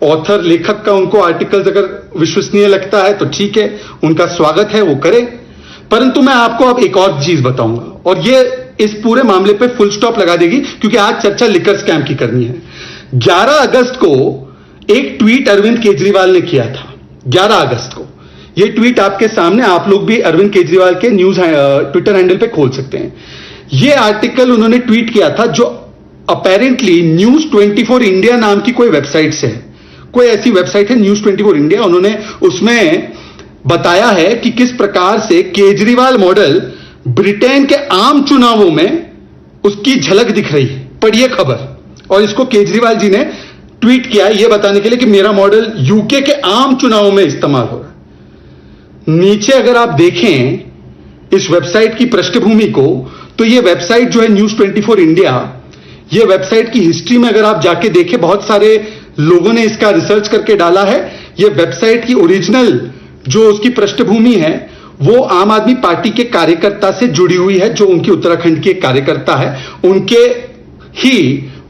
ऑथर लेखक का उनको आर्टिकल्स अगर विश्वसनीय लगता है तो ठीक है, उनका स्वागत है, वो करें। परंतु मैं आपको अब एक और चीज बताऊंगा, और ये इस पूरे मामले पे फुल स्टॉप लगा देगी, क्योंकि आज चर्चा लिकर स्कैम की करनी है। 11 अगस्त को एक ट्वीट अरविंद केजरीवाल ने किया था। 11 अगस्त को यह ट्वीट आपके सामने, आप लोग भी अरविंद केजरीवाल के न्यूज ट्विटर हैंडल पे खोल सकते हैं। यह आर्टिकल उन्होंने ट्वीट किया था जो अपेरेंटली न्यूज 24 इंडिया नाम की कोई वेबसाइट से है, कोई ऐसी वेबसाइट है न्यूज 24 इंडिया। उन्होंने उसमें बताया है कि किस प्रकार से केजरीवाल मॉडल ब्रिटेन के आम चुनावों में उसकी झलक दिख रही है। पढ़िए खबर, और इसको केजरीवाल जी ने ट्वीट किया है यह बताने के लिए कि मेरा मॉडल यूके के आम चुनावों में इस्तेमाल हो रहा है। नीचे अगर आप देखें इस वेबसाइट की पृष्ठभूमि को, तो यह वेबसाइट जो है न्यूज 24 इंडिया, यह वेबसाइट की हिस्ट्री में अगर आप जाके देखें, बहुत सारे लोगों ने इसका रिसर्च करके डाला है। यह वेबसाइट की ओरिजिनल जो उसकी पृष्ठभूमि है वो आम आदमी पार्टी के कार्यकर्ता से जुड़ी हुई है, जो उनकी उत्तराखंड के एक कार्यकर्ता है। उनके ही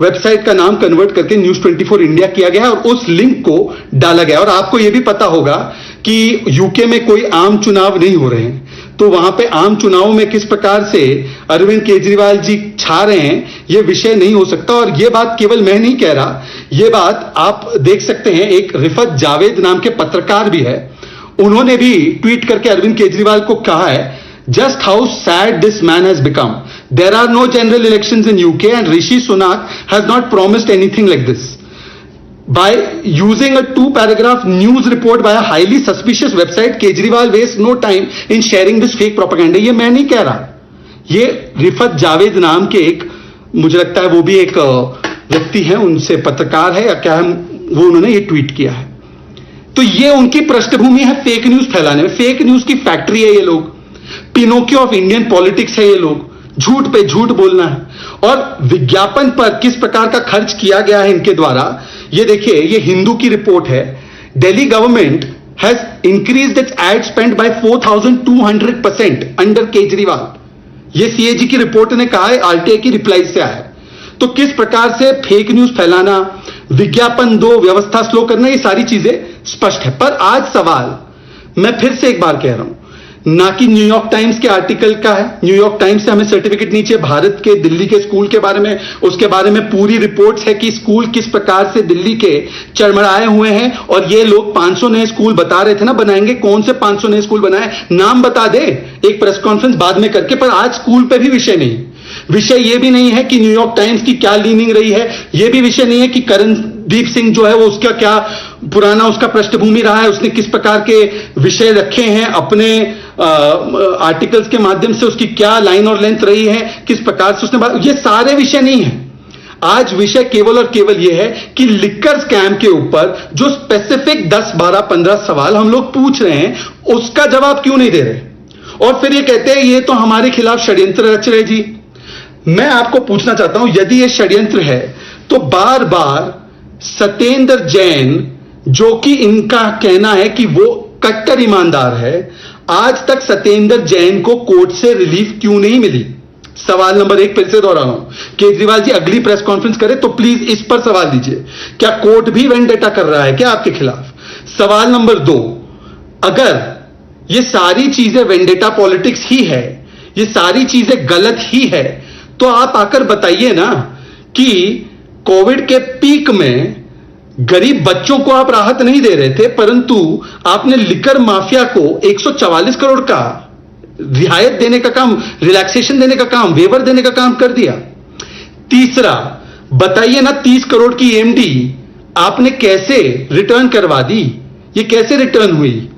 वेबसाइट का नाम कन्वर्ट करके न्यूज 24 इंडिया किया गया है और उस लिंक को डाला गया। और आपको यह भी पता होगा कि यूके में कोई आम चुनाव नहीं हो रहे हैं, तो वहां पे आम चुनावों में किस प्रकार से अरविंद केजरीवाल जी छा रहे हैं, यह विषय नहीं हो सकता। और यह बात केवल मैं नहीं कह रहा, यह बात आप देख सकते हैं, एक रिफत जावेद नाम के पत्रकार भी है, उन्होंने भी ट्वीट करके अरविंद केजरीवाल को कहा है, just how sad this man has become, there are no general elections in UK and Rishi Sunak has not promised anything like this. By using a 2-paragraph news report by a highly suspicious website, Kejriwal wastes no time in sharing this fake propaganda. ये मैं नहीं कह रहा, ये रिफत जावेद नाम के एक, मुझे लगता है वो भी एक व्यक्ति है, उनसे पत्रकार है या क्या है, वो उन्होंने ये ट्वीट किया है। तो ये उनकी पृष्ठभूमि है फेक न्यूज फैलाने में। फेक न्यूज की फैक्ट्री है ये लोग, पिनोकियो ऑफ इंडियन पॉलिटिक्स है ये लोग, झूठ पे झूठ बोलना है। और विज्ञापन पर किस प्रकार का खर्च किया गया है इनके द्वारा, ये देखिए, ये हिंदू की रिपोर्ट है। Delhi government has increased it's ad spend by 4200% under Kejriwal. ये सीएजी की रिपोर्ट ने कहा है, आरटीआई की रिप्लाई से आया है। तो किस प्रकार से फेक न्यूज फैलाना, विज्ञापन दो, व्यवस्था स्लो करना, ये सारी चीजें स्पष्ट है। पर आज सवाल मैं फिर से एक बार कह रहा हूं, ना कि न्यूयॉर्क टाइम्स के आर्टिकल का है। न्यूयॉर्क टाइम्स से हमें सर्टिफिकेट नीचे भारत के दिल्ली के स्कूल के बारे में, उसके बारे में पूरी रिपोर्ट्स है कि स्कूल किस प्रकार से दिल्ली के चरमराए हुए हैं। और ये लोग 500 नए स्कूल बता रहे थे ना बनाएंगे, कौन से 500 नए स्कूल बनाए, नाम बता दे एक प्रेस कॉन्फ्रेंस बाद में करके। पर आज स्कूल पे भी विषय नहीं, विषय यह भी नहीं है कि न्यूयॉर्क टाइम्स की क्या लीनिंग रही है, यह भी विषय नहीं है कि करणदीप सिंह जो है वो उसका क्या पुराना उसका पृष्ठभूमि रहा है, उसने किस प्रकार के विषय रखे हैं अपने आर्टिकल्स के माध्यम से, उसकी क्या लाइन और लेंथ रही है, किस प्रकार से उसने बात, ये सारे विषय नहीं है। आज विषय केवल और केवल यह है कि लिकर स्कैम के ऊपर जो स्पेसिफिक 10, 12, 15 सवाल हम लोग पूछ रहे हैं, उसका जवाब क्यों नहीं दे रहे। और फिर ये कहते हैं ये तो हमारे खिलाफ षड्यंत्र रच रहे जी। मैं आपको पूछना चाहता हूं, यदि ये षड्यंत्र है तो बार बार सत्येंद्र जैन, जो कि इनका कहना है कि वो कट्टर ईमानदार है, आज तक सत्येंद्र जैन को कोर्ट से रिलीफ क्यों नहीं मिली। सवाल नंबर 1 फिर से दोहरा रहा हूं, केजरीवाल जी अगली प्रेस कॉन्फ्रेंस करें तो प्लीज इस पर सवाल दीजिए, क्या कोर्ट भी वेंडेटा कर रहा है क्या आपके खिलाफ। सवाल नंबर 2, अगर ये सारी चीजें वेंडेटा पॉलिटिक्स ही है, ये सारी चीजें गलत ही है, तो आप आकर बताइए ना कि कोविड के पीक में गरीब बच्चों को आप राहत नहीं दे रहे थे, परंतु आपने लिकर माफिया को 144 करोड़ का रियायत देने का काम, रिलैक्सेशन देने का काम, वेवर देने का काम कर दिया। तीसरा, बताइए ना 30 करोड़ की एमडी आपने कैसे रिटर्न करवा दी, ये कैसे रिटर्न हुई,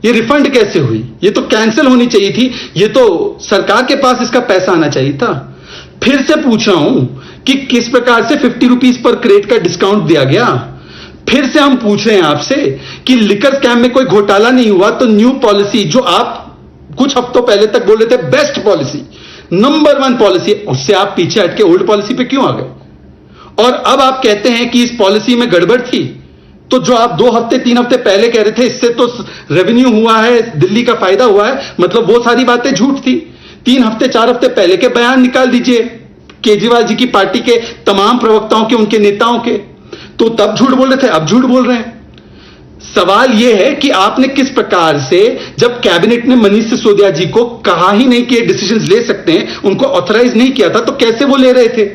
ये रिफंड कैसे हुई, ये तो कैंसिल होनी चाहिए थी, ये तो सरकार के पास इसका पैसा आना चाहिए था। फिर से पूछ रहा हूं कि किस प्रकार से 50 रुपीज पर क्रेट का डिस्काउंट दिया गया। फिर से हम पूछ रहे हैं आपसे कि लिकर स्कैम में कोई घोटाला नहीं हुआ, तो न्यू पॉलिसी जो आप कुछ हफ्तों पहले तक बोल रहे थे बेस्ट पॉलिसी, नंबर 1 पॉलिसी, उससे आप पीछे हटके ओल्ड पॉलिसी पे क्यों आ गए। और अब आप कहते हैं कि इस पॉलिसी में गड़बड़ थी, तो जो आप 2 हफ्ते 3 हफ्ते पहले कह रहे थे इससे तो रेवेन्यू हुआ है, दिल्ली का फायदा हुआ है, मतलब वो सारी बातें झूठ थी। 3 हफ्ते 4 हफ्ते पहले के बयान निकाल दीजिए केजरीवाल जी की पार्टी के तमाम प्रवक्ताओं के, उनके नेताओं के, तो तब झूठ बोल रहे थे, अब झूठ बोल रहे हैं। सवाल यह है कि आपने किस प्रकार से, जब कैबिनेट ने मनीष सिसोदिया जी को कहा ही नहीं कि ये डिसीजंस ले सकते हैं, उनको ऑथराइज नहीं किया था, तो कैसे वो ले रहे थे।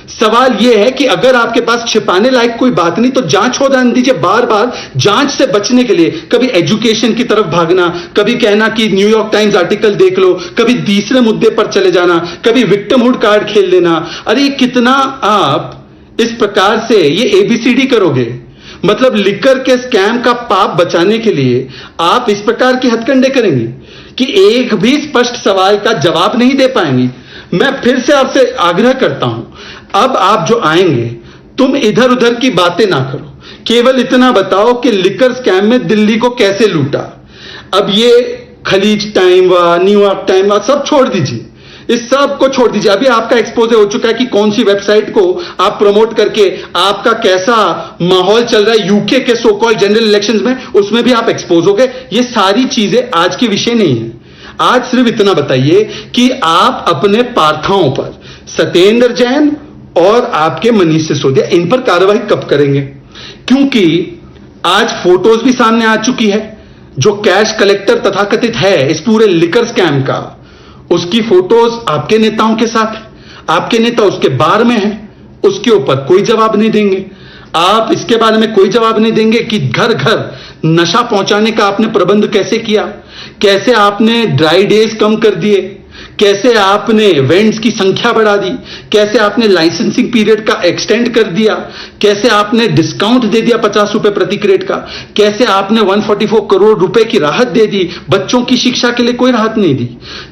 सवाल यह है कि अगर आपके पास छिपाने लायक कोई बात नहीं तो जांच हो जाने दीजिए। बार बार जांच से बचने के लिए कभी एजुकेशन की तरफ भागना, कभी कहना कि न्यूयॉर्क टाइम्स आर्टिकल देख लो, कभी तीसरे मुद्दे पर चले जाना, कभी विक्टिमहुड कार्ड खेल लेना। अरे कितना आप इस प्रकार से ये एबीसीडी करोगे? मतलब लिकर के स्कैम का पाप बचाने के लिए आप इस प्रकार की हथकंडे करेंगे कि एक भी स्पष्ट सवाल का जवाब नहीं दे पाएंगे। मैं फिर से आपसे आग्रह करता हूं, अब आप जो आएंगे तुम इधर उधर की बातें ना करो, केवल इतना बताओ कि लिकर स्कैम में दिल्ली को कैसे लूटा। अब ये खलीज टाइम व न्यूयॉर्क टाइम व सब छोड़ दीजिए, इस सब को छोड़ दीजिए। अभी आपका एक्सपोज हो चुका है कि कौन सी वेबसाइट को आप प्रमोट करके आपका कैसा माहौल चल रहा है यूके के सो कॉल्ड जनरल इलेक्शंस में, उसमें भी आप एक्सपोज हो गए। ये सारी चीजें आज के विषय नहीं है। आज सिर्फ इतना बताइए कि आप अपने पार्थाओं पर सत्येंद्र जैन और आपके मनीष सिसोदिया इन पर कार्रवाई कब करेंगे? क्योंकि आज फोटोज भी सामने आ चुकी है। जो कैश कलेक्टर तथाकथित है इस पूरे लिकर स्कैम का, उसकी फोटोज आपके नेताओं के साथ है, आपके नेता उसके बार में है, उसके ऊपर कोई जवाब नहीं देंगे। आप इसके बारे में कोई जवाब नहीं देंगे कि घर घर नशा पहुंचाने का आपने प्रबंध कैसे किया, कैसे आपने ड्राई डेज कम कर दिए, कैसे आपने वेंट्स की संख्या बढ़ा दी, कैसे आपने लाइसेंसिंग पीरियड का एक्सटेंड कर दिया, कैसे आपने डिस्काउंट दे दिया 50 रुपए प्रति क्रेट का, कैसे आपने 144 करोड़ रुपए की राहत दे दी, बच्चों की शिक्षा के लिए कोई राहत नहीं दी,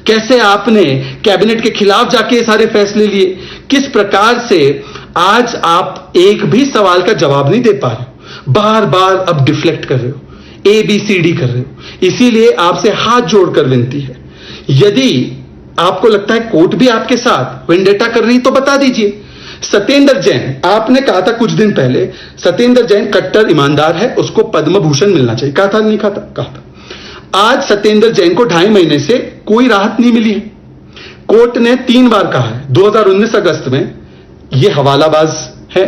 कैसे आपने कैबिनेट के खिलाफ जाके सारे फैसले लिए। किस प्रकार से आज आप एक भी सवाल का जवाब नहीं दे पा रहे हो, बार बार अब डिफ्लेक्ट कर रहे हो, एबीसीडी कर रहे हो। इसीलिए आपसे हाथ जोड़कर विनती है, यदि आपको लगता है कोर्ट भी आपके साथ वेंडेटा कर रही तो बता दीजिए। सत्येंद्र जैन, आपने कहा था कुछ दिन पहले सत्येंद्र जैन कट्टर ईमानदार है, उसको पद्म भूषण मिलना चाहिए, कहा था नहीं कहा था? कहा था। आज सत्येंद्र जैन को 2.5 महीने से कोई राहत नहीं मिली है। कोर्ट ने 3 बार कहा है, 2019 अगस्त में यह हवालाबाज है,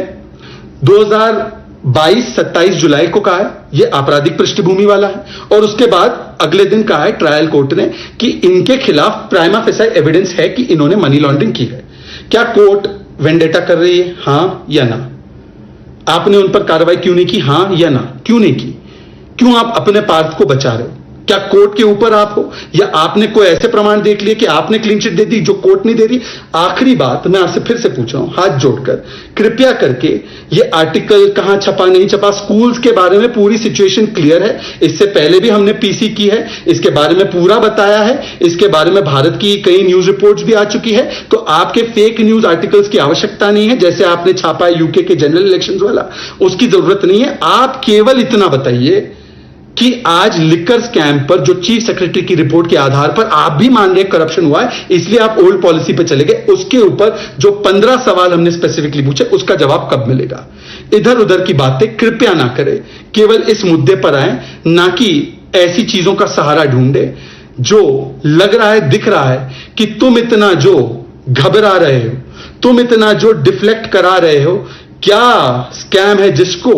2022-27 जुलाई को कहा है यह आपराधिक पृष्ठभूमि वाला है, और उसके बाद अगले दिन कहा है ट्रायल कोर्ट ने कि इनके खिलाफ प्राइमा फेसी एविडेंस है कि इन्होंने मनी लॉन्ड्रिंग की है। क्या कोर्ट वेंडेटा कर रही है, हां या ना? आपने उन पर कार्रवाई क्यों नहीं की, हां या ना? क्यों नहीं की? क्यों आप अपने पार्थ को बचा रहे हो? क्या कोर्ट के ऊपर आप हो, या आपने कोई ऐसे प्रमाण देख लिए कि आपने क्लीन चिट दे दी जो कोर्ट नहीं दे रही? आखिरी बात मैं आपसे फिर से पूछ रहा हूं, हाथ जोड़कर, कृपया करके ये आर्टिकल कहां छपा नहीं छपा, स्कूल्स के बारे में पूरी सिचुएशन क्लियर है। इससे पहले भी हमने पीसी की है, इसके बारे में पूरा बताया है, इसके बारे में भारत की कई न्यूज रिपोर्ट्स भी आ चुकी है। तो आपके फेक न्यूज आर्टिकल्स की आवश्यकता नहीं है, जैसे आपने छापा है यूके के जनरल इलेक्शंस वाला, उसकी जरूरत नहीं है। आप केवल इतना बताइए कि आज लिकर स्कैम पर जो चीफ सेक्रेटरी की रिपोर्ट के आधार पर आप भी मान रहे करप्शन हुआ है, इसलिए आप ओल्ड पॉलिसी पे चले गए, उसके ऊपर जो 15 सवाल हमने स्पेसिफिकली पूछे उसका जवाब कब मिलेगा? इधर उधर की बातें कृपया ना करें, केवल इस मुद्दे पर आए, ना कि ऐसी चीजों का सहारा ढूंढे जो लग रहा है, दिख रहा है कि तुम इतना जो घबरा रहे हो, तुम इतना जो डिफ्लेक्ट करा रहे हो, क्या स्कैम है जिसको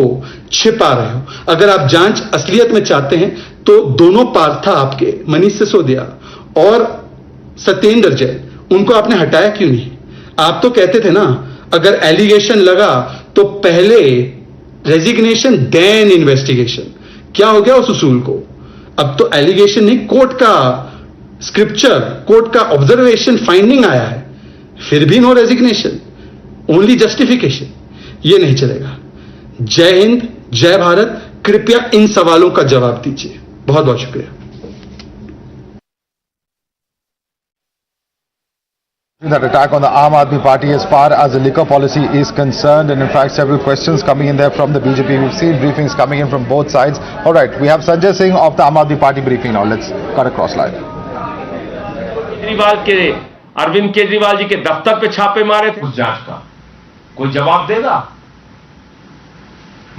छिपा रहे हो। अगर आप जांच असलियत में चाहते हैं तो दोनों पार्था आपके, मनीष सिसोदिया और सत्येंद्र जैन, उनको आपने हटाया क्यों नहीं? आप तो कहते थे ना, अगर एलिगेशन लगा तो पहले रेजिग्नेशन देन इन्वेस्टिगेशन। क्या हो गया उस उसूल को? अब तो एलिगेशन नहीं, कोर्ट का स्क्रिप्चर, कोर्ट का ऑब्जर्वेशन फाइंडिंग आया है, फिर भी नो रेजिग्नेशन, ओनली जस्टिफिकेशन। ये नहीं चलेगा। जय हिंद, जय भारत। कृपया इन सवालों का जवाब दीजिए। बहुत बहुत शुक्रिया। That attack on the Aam Aadmi Party as far as the liquor policy is concerned, and in fact several questions coming in there from the BJP. We've seen briefings coming in from both sides. All right, we have Sanjay Singh of the Aam Aadmi Party briefing now. Let's cut across live. Kejriwal के, अरविंद केजरीवाल जी के दफ्तर पे छापे मारे थे, उस जांच का कोई जवाब देगा?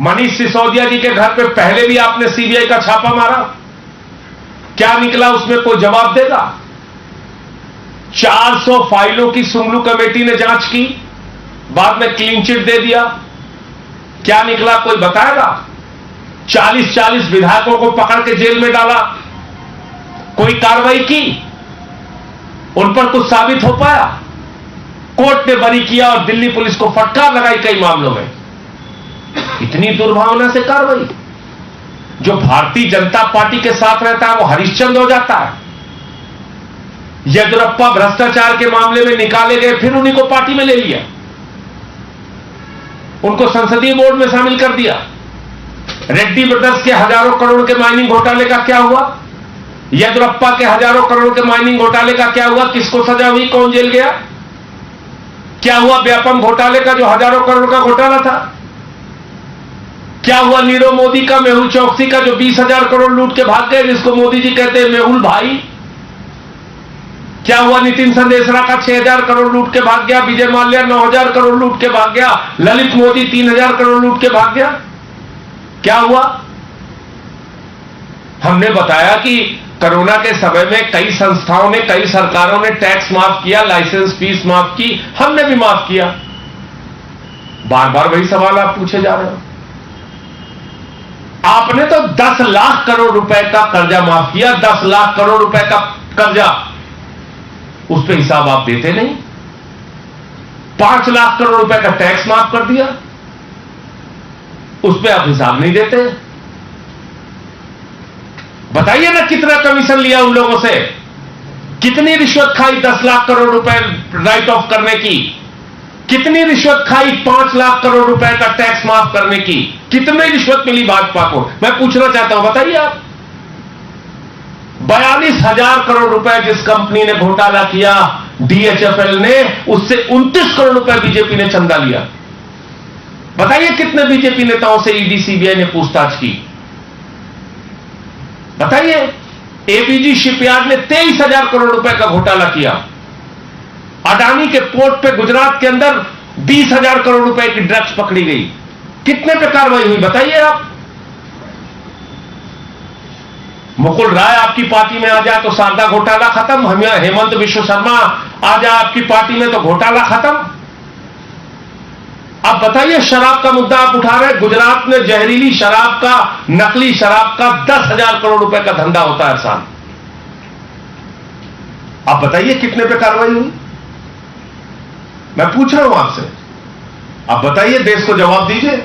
मनीष सिसोदिया जी के घर पे पहले भी आपने सीबीआई का छापा मारा, क्या निकला उसमें? कोई जवाब देगा? 400 फाइलों की सुंगलू कमेटी ने जांच की, बाद में क्लीन चिट दे दिया, क्या निकला? कोई बताएगा? 40-40 विधायकों को पकड़ के जेल में डाला, कोई कार्रवाई की? उन पर कुछ साबित हो पाया? कोर्ट ने बरी किया और दिल्ली पुलिस को फटकार लगाई कई मामलों में। इतनी दुर्भावना से कार्रवाई। जो भारतीय जनता पार्टी के साथ रहता है वो हरिश्चंद्र हो जाता है। येदियुरप्पा भ्रष्टाचार के मामले में निकाले गए, फिर उन्हीं को पार्टी में ले लिया, उनको संसदीय बोर्ड में शामिल कर दिया। रेड्डी ब्रदर्स के हजारों करोड़ के माइनिंग घोटाले का क्या हुआ? येदियुरप्पा के हजारों करोड़ के माइनिंग घोटाले का क्या हुआ? किसको सजा हुई? कौन जेल गया? क्या हुआ व्यापम घोटाले का, जो हजारों करोड़ का घोटाला था? क्या हुआ नीरव मोदी का, मेहुल चौकसी का, जो 20,000 करोड़ लूट के भाग गए, जिसको मोदी जी कहते हैं मेहुल भाई? क्या हुआ नितिन संदेशरा का 6,000 करोड़ लूट के भाग गया, विजय माल्या 9,000 करोड़ लूट के भाग गया, ललित मोदी 3,000 करोड़ लूट के भाग गया? क्या हुआ? हमने बताया कि कोरोना के समय में कई संस्थाओं ने, कई सरकारों ने टैक्स माफ किया, लाइसेंस फीस माफ की, हमने भी माफ किया। बार बार वही सवाल आप पूछे जा रहे हो। आपने तो 10 लाख करोड़ रुपए का कर्जा माफ किया, 10 लाख करोड़ रुपए का कर्जा, उस पर हिसाब आप देते नहीं। 5 लाख करोड़ रुपए का टैक्स माफ कर दिया, उस पर आप हिसाब नहीं देते। बताइए ना कितना कमीशन लिया उन लोगों से, कितनी रिश्वत खाई 10 लाख करोड़ रुपए राइट ऑफ करने की, कितनी रिश्वत खाई 5 लाख करोड़ रुपए का टैक्स माफ करने की, कितनी रिश्वत मिली भाजपा को? मैं पूछना चाहता हूं, बताइए आप। 42,000 करोड़ रुपए जिस कंपनी ने घोटाला किया DHFL ने, उससे 29 करोड़ रुपए बीजेपी ने चंदा लिया। बताइए कितने बीजेपी नेताओं से ED CBI ने पूछताछ की? बताइए। APG शिपयार्ड ने 23,000 करोड़ रुपए का घोटाला किया। अडानी के पोर्ट पे गुजरात के अंदर 20,000 करोड़ रुपए की ड्रग्स पकड़ी गई। कितने पे कार्रवाई हुई बताइए आप। मुकुल राय आपकी पार्टी में आ जाए तो शारदा घोटाला खत्म, हेमंत विश्व शर्मा आ जाए आपकी पार्टी में तो घोटाला खत्म। अब बताइए, शराब का मुद्दा आप उठा रहे हैं। गुजरात में जहरीली शराब का, नकली शराब का 10,000 करोड़ रुपए का धंधा होता है हर साल। आप बताइए कितने पे कार्रवाई हुई? मैं पूछ रहा हूं आपसे, आप बताइए, देश को जवाब दीजिए।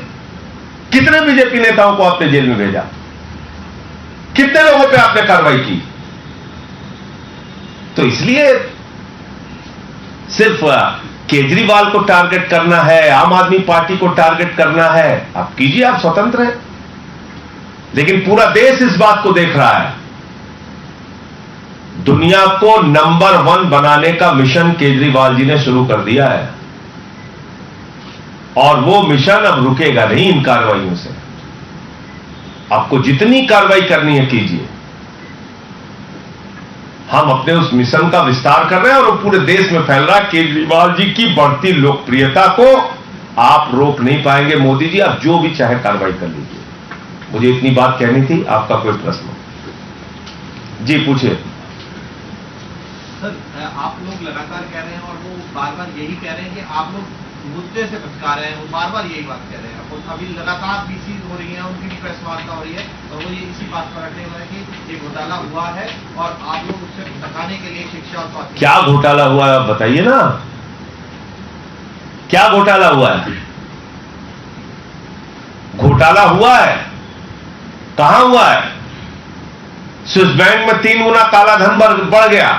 कितने बीजेपी नेताओं को आपने जेल में भेजा? कितने लोगों पे आपने कार्रवाई की? तो इसलिए सिर्फ केजरीवाल को टारगेट करना है, आम आदमी पार्टी को टारगेट करना है, आप कीजिए, आप स्वतंत्र हैं। लेकिन पूरा देश इस बात को देख रहा है। दुनिया को नंबर 1 बनाने का मिशन केजरीवाल जी ने शुरू कर दिया है, और वो मिशन अब रुकेगा नहीं इन कार्रवाइयों से। आपको जितनी कार्रवाई करनी है कीजिए। हम अपने उस मिशन का विस्तार कर रहे हैं और वो पूरे देश में फैल रहा है। केजरीवाल जी की बढ़ती लोकप्रियता को आप रोक नहीं पाएंगे। मोदी जी, आप जो भी चाहे कार्रवाई कर लीजिए। मुझे इतनी बात कहनी थी। आपका कोई प्रश्न? जी पूछिए। सर, आप लोग लगातार कह रहे हैं और वो बार बार यही कह रहे हैं कि आप लोग मुद्दे से भटका रहे हैं। वो बार बार यही बात कह रहे हैं। अभी लगातार BC हो रही है, उनकी भी प्रेस वार्ता हो रही है, और वो ये इसी बात पर अटके हुए हैं कि ये घोटाला हुआ है और आप लोग उससे भटकाने के लिए शिक्षा और स्वास्थ्य। क्या घोटाला हुआ है बताइए ना, क्या घोटाला हुआ है? घोटाला हुआ है, कहां हुआ है? स्विस बैंक में 3 गुना काला धन बढ़ गया।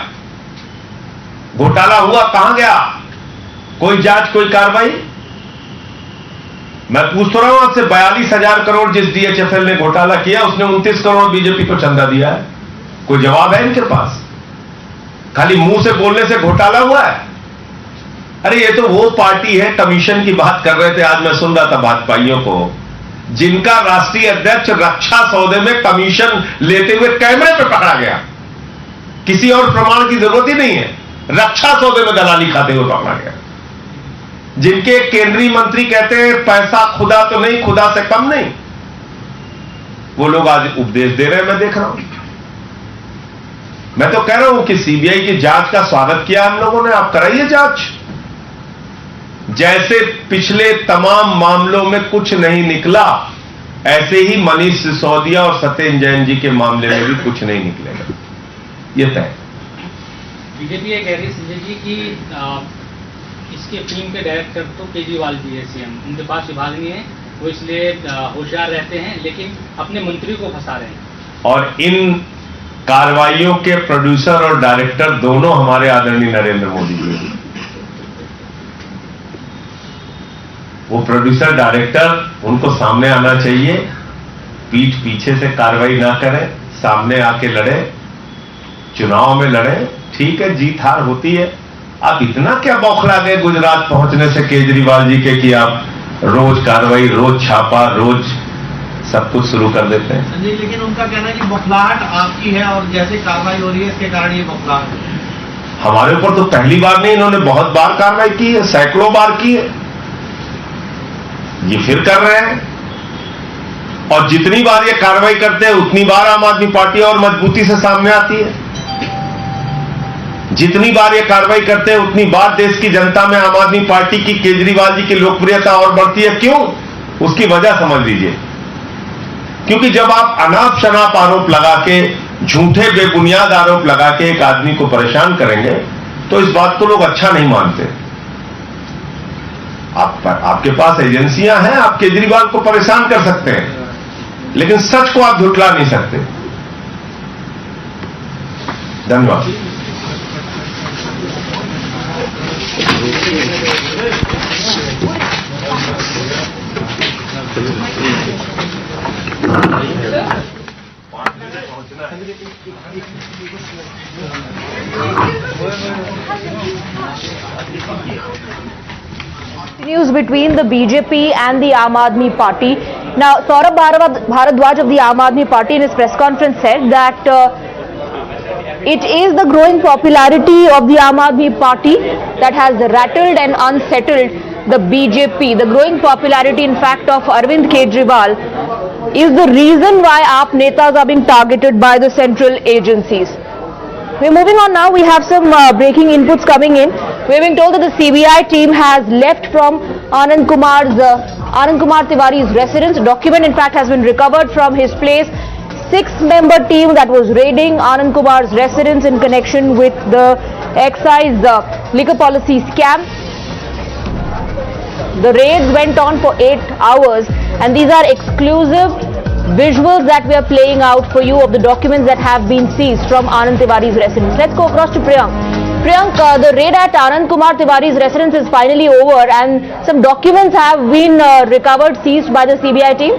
घोटाला हुआ, कहां गया? कोई जांच, कोई कार्रवाई? मैं पूछ तो रहा हूं आपसे, 42,000 करोड़ जिस DHFL ने घोटाला किया, उसने 29 करोड़ बीजेपी को चंदा दिया है। कोई जवाब है इनके पास? खाली मुंह से बोलने से घोटाला हुआ है? अरे ये तो वो पार्टी है, कमीशन की बात कर रहे थे आज मैं सुन रहा था भाजपाइयों को, जिनका राष्ट्रीय अध्यक्ष रक्षा सौदे में कमीशन लेते हुए कैमरे पे पकड़ा गया। किसी और प्रमाण की जरूरत ही नहीं है, रक्षा सौदे में दलाली खाते हुए पकड़ा गया। जिनके केंद्रीय मंत्री कहते हैं पैसा खुदा तो नहीं, खुदा से कम नहीं, वो लोग आज उपदेश दे रहे हैं। मैं देख रहा हूं। मैं तो कह रहा हूं कि CBI की जांच का स्वागत किया हम लोगों ने। आप कराइए जांच। जैसे पिछले तमाम मामलों में कुछ नहीं निकला, ऐसे ही मनीष सिसोदिया और सत्येंद्र जैन जी के मामले में भी कुछ नहीं निकलेगा, ये तय। बीजेपी ये कह रही है संजय जी कि इसके फिल्म के डायरेक्टर तो केजरीवाल जी है सीएम, उनके पास विभाग नहीं है, वो इसलिए होशियार रहते हैं, लेकिन अपने मंत्री को फंसा रहे हैं। और इन कार्रवाइयों के प्रोड्यूसर और डायरेक्टर दोनों हमारे आदरणीय नरेंद्र मोदी जी हैं। वो प्रोड्यूसर डायरेक्टर उनको सामने आना चाहिए, पीठ पीछे से कार्रवाई ना करें, सामने आके लड़े, चुनाव में लड़े। ठीक है, जीत हार होती है। आप इतना क्या बौखला गए गुजरात पहुंचने से केजरीवाल जी के कि आप रोज कार्रवाई, रोज छापा, रोज सब कुछ शुरू कर देते हैं। जी, लेकिन उनका कहना है कि बौखलाहट आपकी है और जैसे कार्रवाई हो रही है इसके कारण ये बौखलाहट है। हमारे ऊपर तो पहली बार नहीं, इन्होंने बहुत बार कार्रवाई की है, सैकड़ों बार की है, ये फिर कर रहे हैं। और जितनी बार ये कार्रवाई करते हैं उतनी बार आम आदमी पार्टी और मजबूती से सामने आती है। जितनी बार ये कार्रवाई करते हैं उतनी बार देश की जनता में आम आदमी पार्टी की, केजरीवाल जी की लोकप्रियता और बढ़ती है। क्यों? उसकी वजह समझ लीजिए। क्योंकि जब आप अनाप शनाप आरोप लगा के, झूठे बेबुनियाद आरोप लगा के एक आदमी को परेशान करेंगे तो इस बात को लोग अच्छा नहीं मानते। आपके पास एजेंसियां हैं, आप केजरीवाल को परेशान कर सकते हैं, लेकिन सच को आप झुठला नहीं सकते। धन्यवाद। News between the BJP and the Aam Aadmi Party. Now, Saurabh Bharadwaj of the Aam Aadmi Party in his press conference said that it is the growing popularity of the Aam Aadmi Party that has rattled and unsettled the BJP. The growing popularity, in fact, of Arvind Kejriwal is the reason why AAP netas are being targeted by the central agencies. We're moving on now. We have some breaking inputs coming in. We're being told that the CBI team has left from Anand Kumar Tiwari's residence. A document, in fact, has been recovered from his place. 6-member team that was raiding Anand Kumar's residence in connection with the excise liquor policy scam. The raids went on for 8 hours, and these are exclusive visuals that we are playing out for you of the documents that have been seized from Anand Tiwari's residence. Let's go across to Priyank. Priyank, the raid at Anand Kumar Tiwari's residence is finally over, and some documents have been recovered, seized by the CBI team.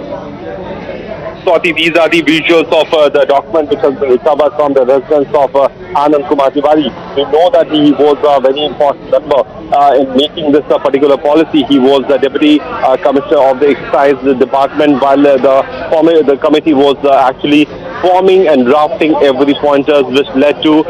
Swati, these are the visuals of the document which has been recovered from the residence of Anand Kumar Tiwari. We know that he was a very important member in making this particular policy. He was the Deputy Commissioner of the Excise Department while the committee was actually forming and drafting every pointers which led to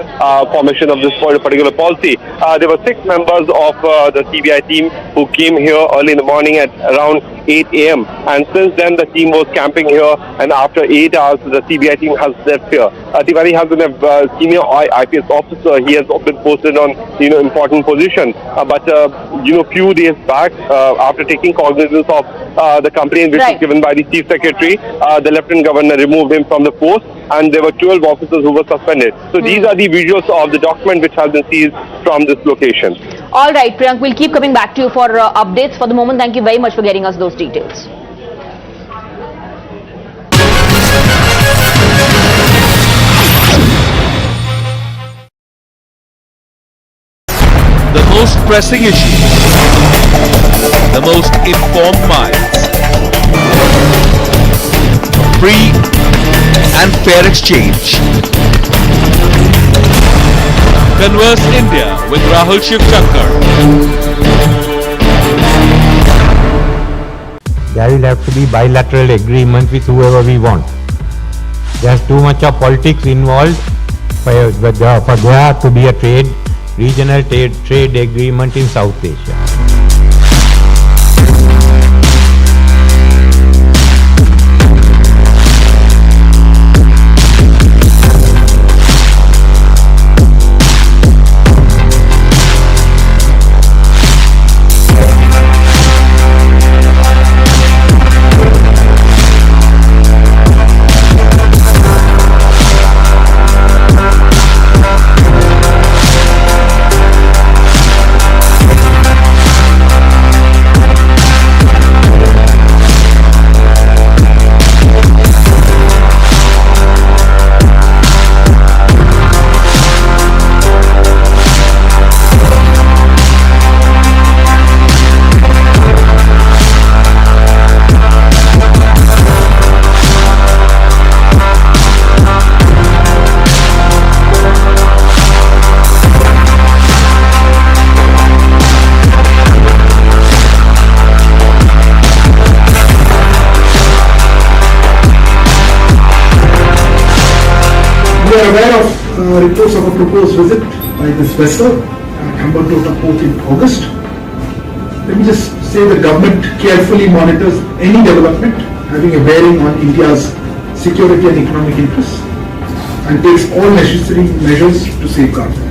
formation of this particular policy. There were 6 members of the CBI team who came here early in the morning at around 8 a.m. and since then the team was camping here, and after 8 hours the CBI team has left here. Tiwari has been a senior IPS officer. He has been posted on important position, but few days back after taking cognizance of the complaint which was given by the Chief Secretary, the Lieutenant Governor removed him from the post, and there were 12 officers who were suspended. So these are the visuals of the document which has been seized from this location. All right, Priyank, we'll keep coming back to you for updates. For the moment, thank you very much for getting us those details. The most pressing issues, the most informed minds, free and fair exchange. Converse India with Rahul Shivshankar. There will have to be bilateral agreement with whoever we want. There's too much of politics involved for there to be a regional trade agreement in South Asia. reports of a proposed visit by this vessel, Hambantota port in August. Let me just say the government carefully monitors any development having a bearing on India's security and economic interests and takes all necessary measures to safeguard them.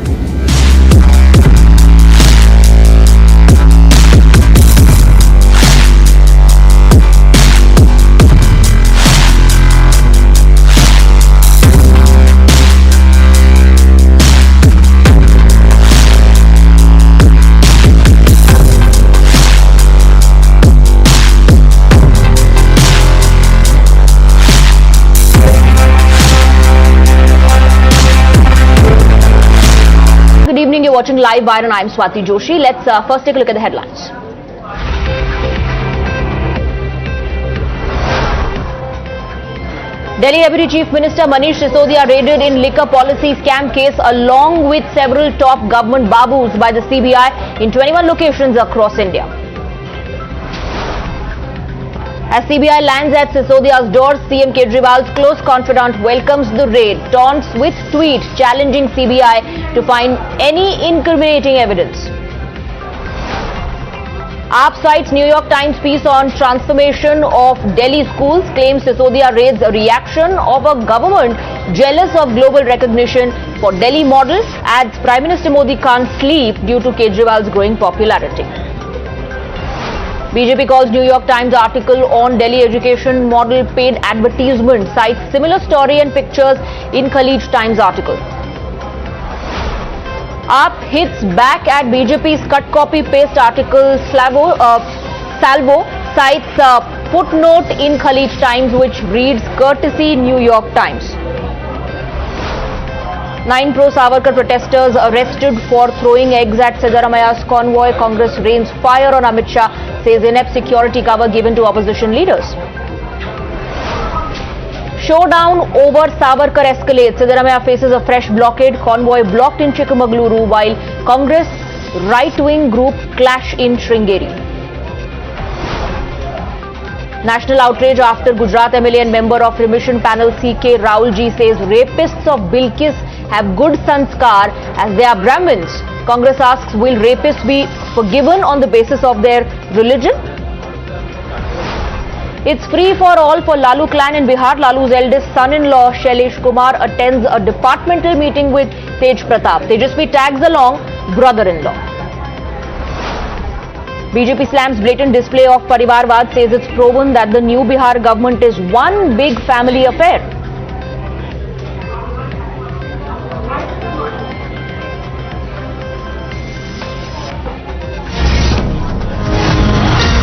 You're watching Live Wire and I'm Swati Joshi. Let's first take a look at the headlines. Delhi Deputy Chief Minister Manish Sisodia raided in liquor policy scam case along with several top government babus by the CBI in 21 locations across India. As CBI lands at Sisodia's door, CM Kejriwal's close confidant welcomes the raid, taunts with tweet challenging CBI to find any incriminating evidence. AAP cites New York Times piece on transformation of Delhi schools, claims Sisodia raids a reaction of a government jealous of global recognition for Delhi model, adds Prime Minister Modi can't sleep due to Kejriwal's growing popularity. BJP calls New York Times article on Delhi education model paid advertisement, cites similar story and pictures in Khalij Times article. AAP hits back at BJP's cut copy paste article Salvo, cites footnote in Khalij Times which reads courtesy New York Times. 9 pro-Savarkar protesters arrested for throwing eggs at Siddharamaya's convoy. Congress rains fire on Amit Shah, says inept security cover given to opposition leaders. Showdown over Savarkar escalates. Siddaramaya faces a fresh blockade. Convoy blocked in Chikmagaluru while Congress right-wing group clash in Sringeri. National outrage after Gujarat MLA and member of remission panel CK Rahulji says rapists of Billkis have good sanskar as they are Brahmins. Congress asks, will rapists be forgiven on the basis of their religion? It's free for all for Lalu clan in Bihar. Lalu's eldest son-in-law, Shailesh Kumar, attends a departmental meeting with Tej Pratap. Tejasvi tags along brother-in-law. BJP slams blatant display of Parivarvad, says it's proven that the new Bihar government is one big family affair.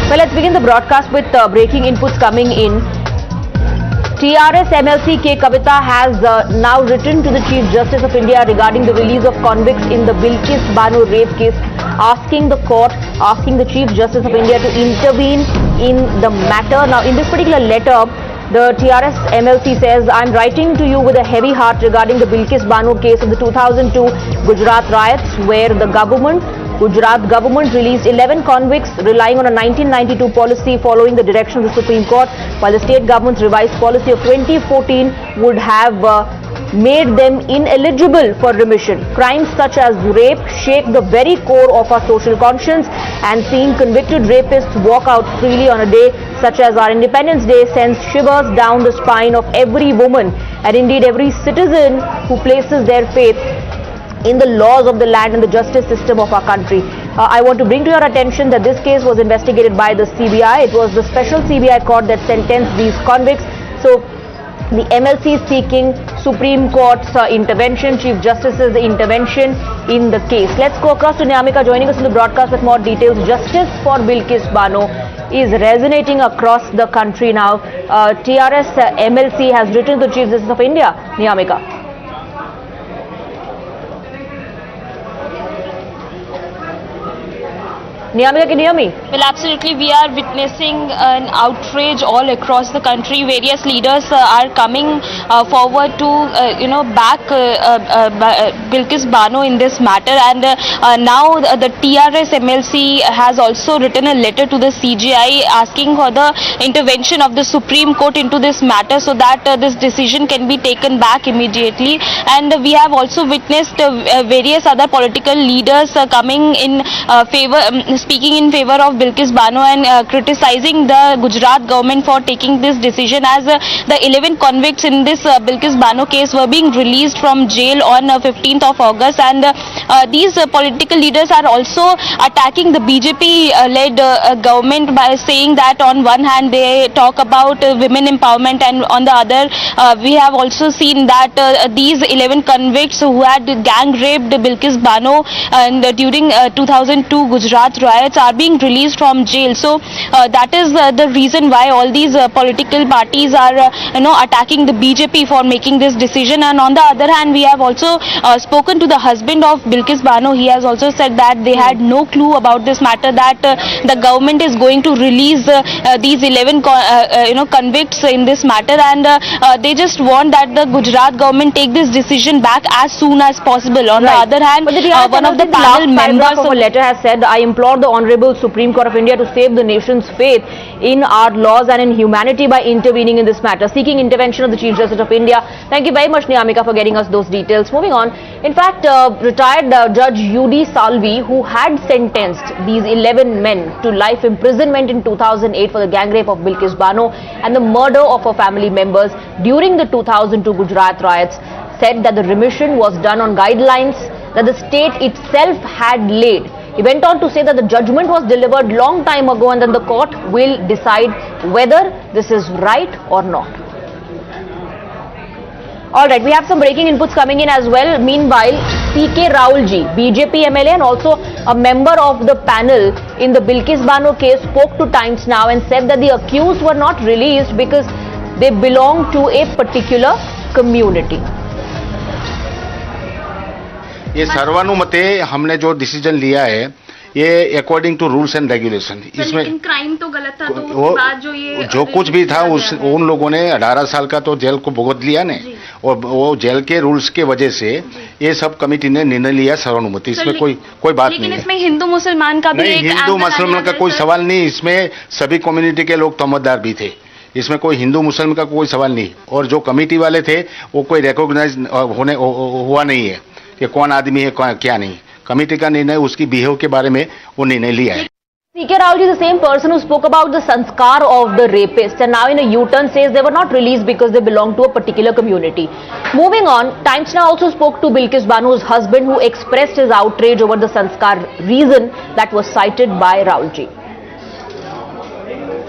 Well, let's begin the broadcast with breaking inputs coming in. TRS MLC K. Kavita has now written to the Chief Justice of India regarding the release of convicts in the Billkis Bano rape case, asking the Chief Justice of India to intervene in the matter. Now, in this particular letter, the TRS MLC says, I'm writing to you with a heavy heart regarding the Billkis Bano case of the 2002 Gujarat riots, where the Gujarat government released 11 convicts relying on a 1992 policy following the direction of the Supreme Court, while the state government's revised policy of 2014 would have made them ineligible for remission. Crimes such as rape shake the very core of our social conscience, and seeing convicted rapists walk out freely on a day such as our Independence Day sends shivers down the spine of every woman and indeed every citizen who places their faith in the laws of the land and the justice system of our country. I want to bring to your attention that this case was investigated by the CBI. It was the special CBI court that sentenced these convicts. So the MLC is seeking Supreme Court's intervention, Chief Justice's intervention in the case. Let's go across to Nyamika joining us in the broadcast with more details. Justice for Billkis Bano is resonating across the country now. TRS MLC has written to Chief Justice of India. Nyamika. Niyamika, can you hear me? Well, absolutely. We are witnessing an outrage all across the country. Various leaders are coming forward to, back Billkis Bano in this matter. And now the TRS MLC has also written a letter to the CGI asking for the intervention of the Supreme Court into this matter so that this decision can be taken back immediately. And we have also witnessed various other political leaders coming in speaking in favor of Billkis Bano and criticizing the Gujarat government for taking this decision, as the 11 convicts in this Billkis Bano case were being released from jail on 15th of August, and these political leaders are also attacking the BJP-led government by saying that on one hand they talk about women empowerment, and on the other we have also seen that these 11 convicts who had gang raped Billkis Bano and during 2002 Gujarat riots are being released from jail. So that is the reason why all these political parties are attacking the BJP for making this decision. And on the other hand, we have also spoken to the husband of Billkis Bano. He has also said that they had no clue about this matter, that the government is going to release these 11 convicts in this matter, and they just want that the Gujarat government take this decision back as soon as possible. On the other hand, one of the panel members of a letter has said, I implore the Honorable Supreme Court of India to save the nation's faith in our laws and in humanity by intervening in this matter, seeking intervention of the Chief Justice of India. Thank you very much, Niyamika, for getting us those details. Moving on, in fact, retired Judge U.D. Salvi, who had sentenced these 11 men to life imprisonment in 2008 for the gang rape of Billkis Bano and the murder of her family members during the 2002 Gujarat riots, said that the remission was done on guidelines that the state itself had laid. He went on to say that the judgment was delivered long time ago and then the court will decide whether this is right or not. Alright, we have some breaking inputs coming in as well. Meanwhile, C.K. Raulji, BJP MLA and also a member of the panel in the Billkis Bano case, spoke to Times Now and said that the accused were not released because they belong to a particular community. ये सर्वानुमते हमने जो decision लिया है ये according to rules and regulation, इसमें crime तो गलत था, तो वो बाद जो कुछ भी था उन लोगों ने 18 साल का तो जेल को भुगत लिया ने, और वो जेल के रूल्स के वजह से ये सब कमेटी ने निर्णय लिया सर्वानुमति। इसमें कोई बात नहीं है। इसमें हिंदू मुसलमान का भी एक हिंदू मुसलमान का कोई सवाल नहीं, इसमें सभी कम्युनिटी के लोग तहमतदार भी थे, इसमें कोई हिंदू मुसलमान का कोई सवाल नहीं। और जो कमेटी वाले थे वो कोई रिकॉग्नाइज हुआ नहीं है कि कौन आदमी है क्या नहीं। कमेटी का निर्णय उसकी बिहेव के बारे में वो निर्णय लिया है। C.K. Raul is the same person who spoke about the sanskar of the rapists and now in a U-turn says they were not released because they belong to a particular community. Moving on, Times Now also spoke to Billkis Bano's husband who expressed his outrage over the sanskar reason that was cited by Raul ji.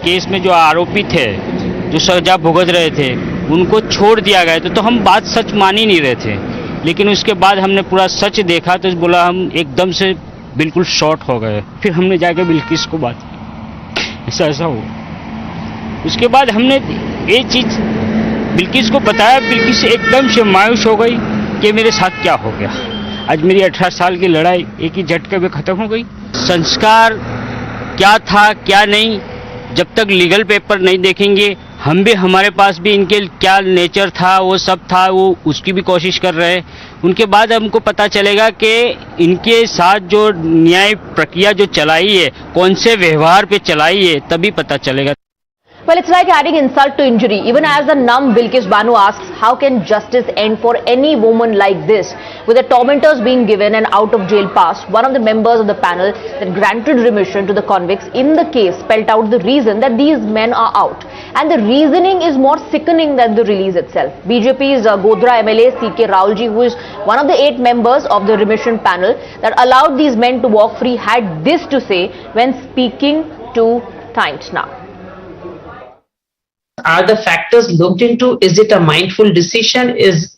Case में जो आरोपी थे, जो सजा भुगत रहे थे, उनको छोड़ दिया गया तो हम बात सच मान ही नहीं रहे थे। लेकिन उसके बाद हमने पूरा सच देखा तो बोला हम एकदम से बिल्कुल शॉर्ट हो गए। फिर हमने जाके बिल्किस को बात की, ऐसा हो। उसके बाद हमने ये चीज़ बिल्किस को बताया, बिल्किस एकदम से मायूस हो गई कि मेरे साथ क्या हो गया। आज मेरी 18 साल की लड़ाई एक ही झटके में ख़त्म हो गई। संस्कार क्या था क्या नहीं, जब तक लीगल पेपर नहीं देखेंगे हम भी, हमारे पास भी इनके क्या नेचर था वो सब था, वो उसकी भी कोशिश कर रहे हैं। उनके बाद हमको पता चलेगा कि इनके साथ जो न्याय प्रक्रिया जो चलाई है, कौन से व्यवहार पे चलाई है, तभी पता चलेगा। Well, it's like adding insult to injury. Even as the numb Billkis Bano asks, how can justice end for any woman like this? With the tormentors being given an out-of-jail pass, one of the members of the panel that granted remission to the convicts in the case spelled out the reason that these men are out. And the reasoning is more sickening than the release itself. BJP's Godhra MLA C.K. Raulji, who is one of the 8 members of the remission panel that allowed these men to walk free, had this to say when speaking to Times Now. Are the factors looked into? Is it a mindful decision? Is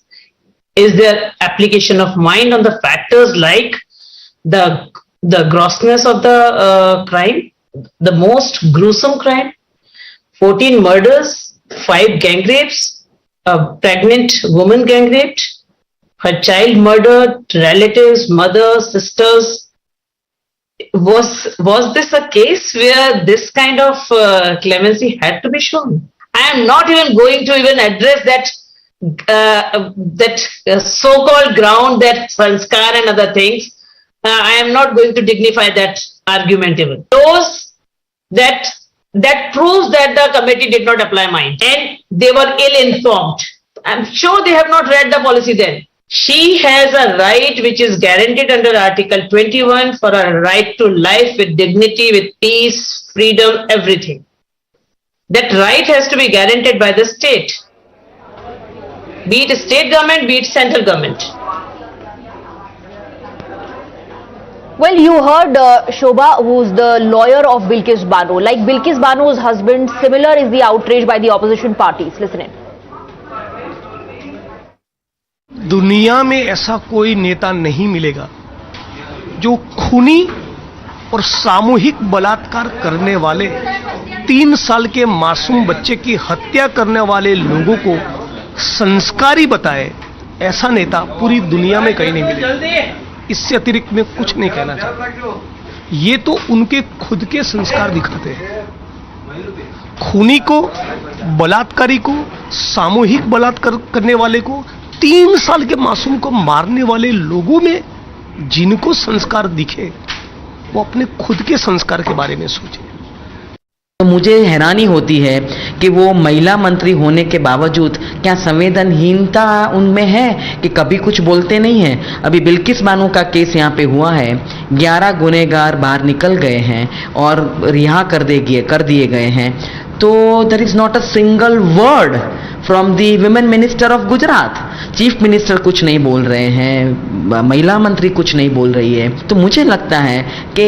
there application of mind on the factors like the grossness of the crime, the most gruesome crime, 14 murders, 5 gang rapes, a pregnant woman gang raped, her child murdered, relatives, mother, sisters, was this a case where this kind of clemency had to be shown? I am not even going to even address that so-called ground, that sanskar and other things. I am not going to dignify that argument even. That proves that the committee did not apply mind and they were ill-informed. I'm sure they have not read the policy then. She has a right which is guaranteed under Article 21 for a right to life with dignity, with peace, freedom, everything. That right has to be guaranteed by the state. Be it state government, be it central government. Well, you heard Shobha, who's the lawyer of Billkis Bano. Like Billkis Bano's husband, similar is the outrage by the opposition parties. Listen in. दुनिया में ऐसा कोई नेता नहीं मिलेगा जो खूनी और सामूहिक बलात्कार करने वाले 3 साल के मासूम बच्चे की हत्या करने वाले लोगों को संस्कारी बताए। ऐसा नेता पूरी दुनिया में कहीं नहीं मिलेगा। इससे अतिरिक्त मैं कुछ नहीं कहना चाहता। ये तो उनके खुद के संस्कार दिखाते हैं। खूनी को, बलात्कारी को, सामूहिक बलात्कार करने वाले को, 3 साल के मासूम को मारने वाले लोगों में जिनको संस्कार दिखे, वो अपने खुद के संस्कार के बारे में सोचे। तो मुझे हैरानी होती है कि वो महिला मंत्री होने के बावजूद क्या संवेदनहीनता उनमें है कि कभी कुछ बोलते नहीं हैं। अभी बिल्किस बानो का केस यहाँ पे हुआ है, 11 गुनहगार बाहर निकल गए हैं और रिहा कर दिए गए हैं। तो there is not a single word from the women minister of Gujarat. Chief minister कुछ नहीं बोल रहे हैं, महिला मंत्री कुछ नहीं बोल रही है। तो मुझे लगता है कि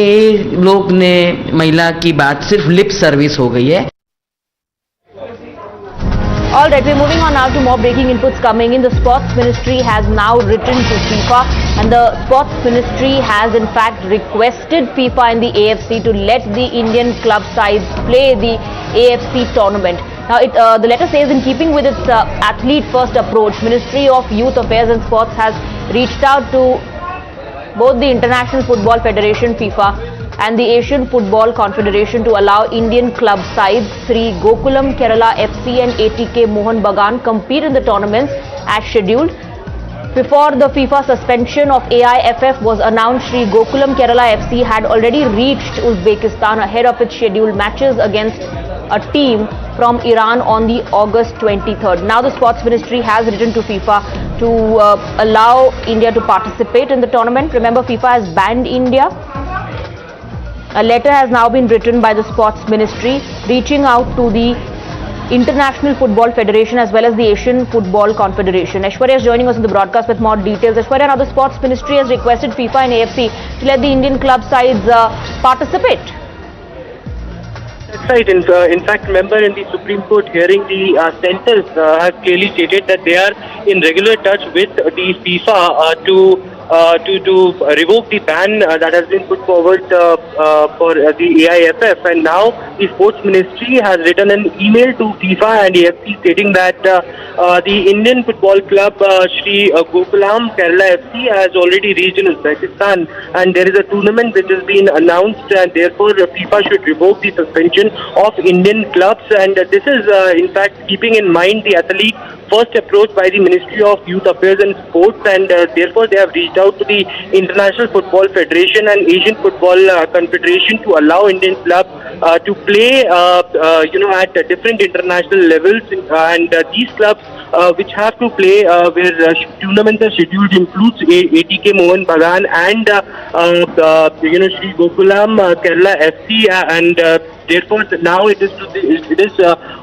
लोग ने महिला की बात सिर्फ लिप सर्विस हो गई है। All right, we're moving on now to more breaking inputs coming in. The Sports Ministry has now written to FIFA, and the Sports Ministry has in fact requested FIFA and the AFC to let the Indian club sides play the AFC tournament. Now, the letter says, in keeping with its athlete-first approach, Ministry of Youth Affairs and Sports has reached out to both the International Football Federation (FIFA) and the Asian Football Confederation to allow Indian club sides Sri Gokulam Kerala FC and ATK Mohan Bagan compete in the tournaments as scheduled. Before the FIFA suspension of AIFF was announced, Sri Gokulam Kerala FC had already reached Uzbekistan ahead of its scheduled matches against a team from Iran on the August 23rd. Now the Sports Ministry has written to FIFA to allow India to participate in the tournament. Remember, FIFA has banned India. A letter has now been written by the Sports Ministry reaching out to the International Football Federation as well as the Asian Football Confederation. Aishwarya is joining us in the broadcast with more details. Aishwarya, now the Sports Ministry has requested FIFA and AFC to let the Indian club sides participate. That's right. In fact, remember in the Supreme Court hearing, the centers have clearly stated that they are in regular touch with the FIFA to revoke the ban that has been put forward for the AIFF, and now the Sports Ministry has written an email to FIFA and AFC stating that the Indian football club Sri Gokulam Kerala FC has already reached in Uzbekistan, and there is a tournament which has been announced, and therefore FIFA should revoke the suspension of Indian clubs. And this is in fact keeping in mind the athlete first approach by the Ministry of Youth Affairs and Sports, and therefore they have reached out to the International Football Federation and Asian Football Confederation to allow Indian clubs to play at different international levels, and these clubs which have to play where tournaments are scheduled includes ATK Mohan Bagan and Sri Gokulam Kerala FC, and therefore now it is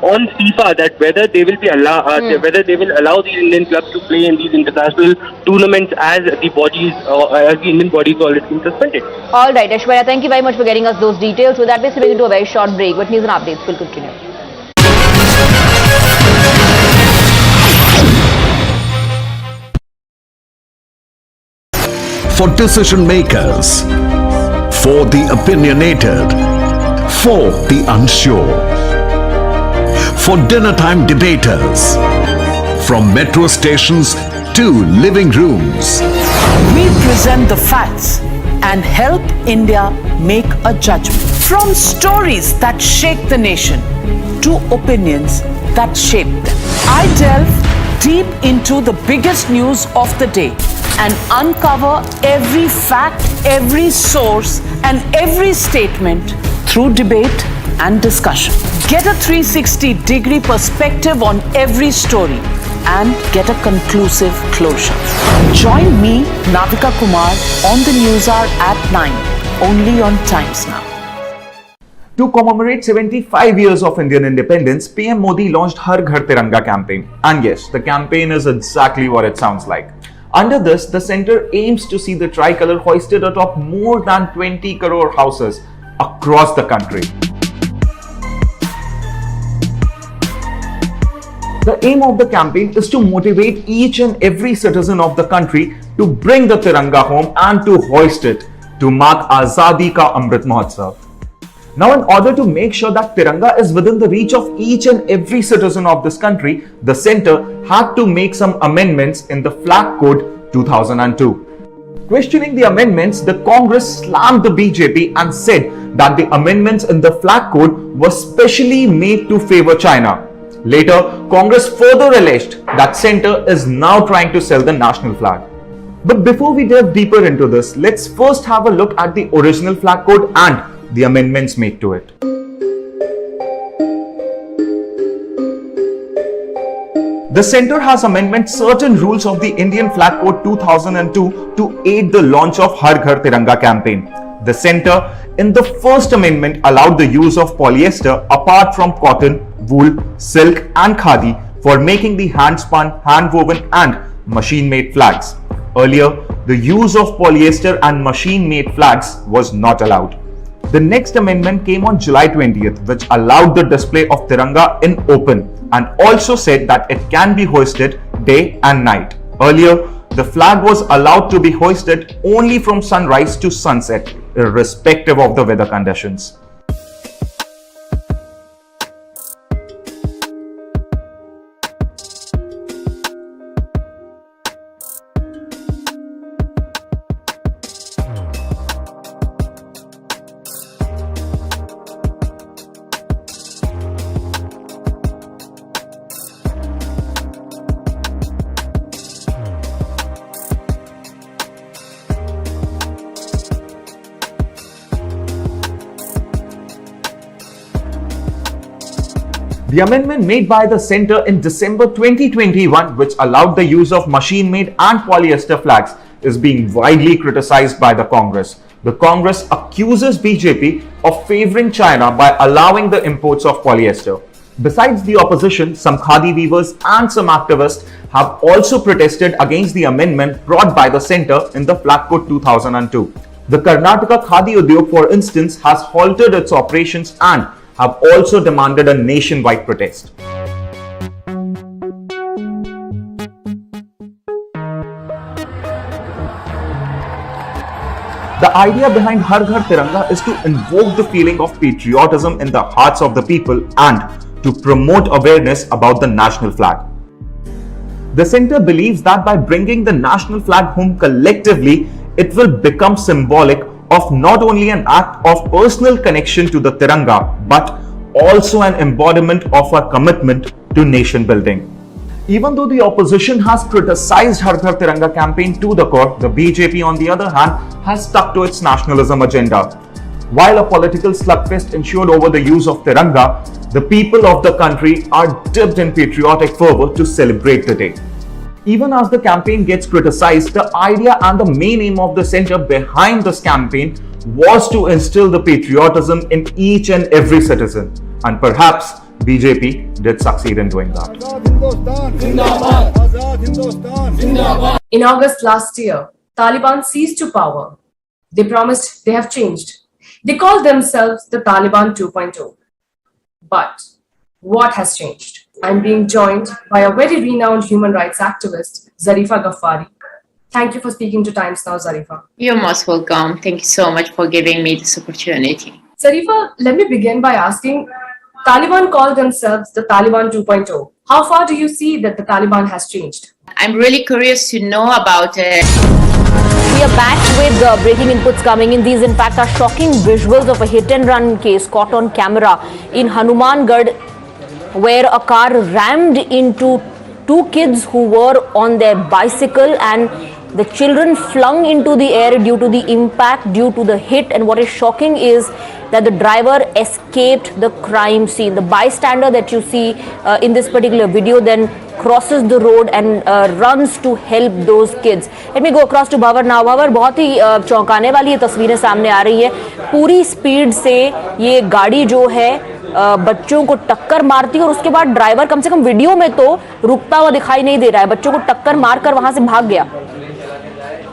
on FIFA that whether they will allow these Indian clubs to play in these international tournaments as the Indian bodies already been suspended. All right, Aishwarya, thank you very much for getting us those details. With that, we're going to a very short break, but news and updates will continue. For decision makers, for the opinionated, for the unsure, for dinner time debaters, from metro stations to living rooms. We present the facts and help India make a judgment. From stories that shake the nation to opinions that shape them, I delve deep into the biggest news of the day and uncover every fact, every source, and every statement through debate and discussion. Get a 360-degree perspective on every story and get a conclusive closure. Join me, Navika Kumar, on the News Hour at 9, only on Times Now. To commemorate 75 years of Indian independence, PM Modi launched Har Ghar Tiranga campaign. And yes, the campaign is exactly what it sounds like. Under this, the centre aims to see the tricolour hoisted atop more than 20 crore houses across the country. The aim of the campaign is to motivate each and every citizen of the country to bring the Tiranga home and to hoist it to mark Azadi Ka Amrit Mahotsav. Now, in order to make sure that Tiranga is within the reach of each and every citizen of this country, the centre had to make some amendments in the Flag Code 2002. Questioning the amendments, the Congress slammed the BJP and said that the amendments in the Flag Code were specially made to favour China. Later, Congress further alleged that centre is now trying to sell the national flag. But before we delve deeper into this, let's first have a look at the original Flag Code and the amendments made to it. The centre has amended certain rules of the Indian Flag Code 2002 to aid the launch of Har Ghar Tiranga campaign. The centre, in the first amendment, allowed the use of polyester apart from cotton, wool, silk and khadi for making the hand-spun, hand-woven and machine-made flags. Earlier, the use of polyester and machine-made flags was not allowed. The next amendment came on July 20th, which allowed the display of Tiranga in open and also said that it can be hoisted day and night. Earlier, the flag was allowed to be hoisted only from sunrise to sunset, irrespective of the weather conditions. The amendment made by the centre in December 2021, which allowed the use of machine-made and polyester flags, is being widely criticised by the Congress. The Congress accuses BJP of favouring China by allowing the imports of polyester. Besides the opposition, some khadi weavers and some activists have also protested against the amendment brought by the centre in the Flag Code 2002. The Karnataka Khadi Udyog, for instance, has halted its operations and have also demanded a nationwide protest. The idea behind Har Ghar Tiranga is to invoke the feeling of patriotism in the hearts of the people and to promote awareness about the national flag. The centre believes that by bringing the national flag home collectively, it will become symbolic of not only an act of personal connection to the Tiranga, but also an embodiment of our commitment to nation building. Even though the opposition has criticized Har Ghar Tiranga campaign to the core, the BJP on the other hand has stuck to its nationalism agenda. While a political slugfest ensued over the use of Tiranga, the people of the country are dipped in patriotic fervour to celebrate the day. Even as the campaign gets criticized, the idea and the main aim of the centre behind this campaign was to instill the patriotism in each and every citizen. And perhaps BJP did succeed in doing that. In August last year, Taliban seized to power. They promised they have changed. They called themselves the Taliban 2.0. But what has changed? I'm being joined by a very renowned human rights activist, Zarifa Ghaffari. Thank you for speaking to Times Now, Zarifa. You're most welcome. Thank you so much for giving me this opportunity. Zarifa, let me begin by asking, Taliban call themselves the Taliban 2.0. How far do you see that the Taliban has changed? I'm really curious to know about it. We are back with breaking inputs coming in. These, in fact, are shocking visuals of a hit-and-run case caught on camera in Hanumangarh, where a car rammed into two kids who were on their bicycle, and the children flung into the air due to the impact, due to the hit. And what is shocking is that the driver escaped the crime scene. The bystander that you see in this particular video then crosses the road and runs to help those kids. Let me go across to Bhavar now. Bhavar, बहुत ही चौंकाने वाली ये तस्वीरें सामने आ रही है. पूरी speed से ये गाड़ी जो है बच्चों को टक्कर मारती है और उसके बाद ड्राइवर कम से कम वीडियो में तो रुकता हुआ दिखाई नहीं दे रहा है. बच्चों को टक्कर मारकर वहां से भाग गया.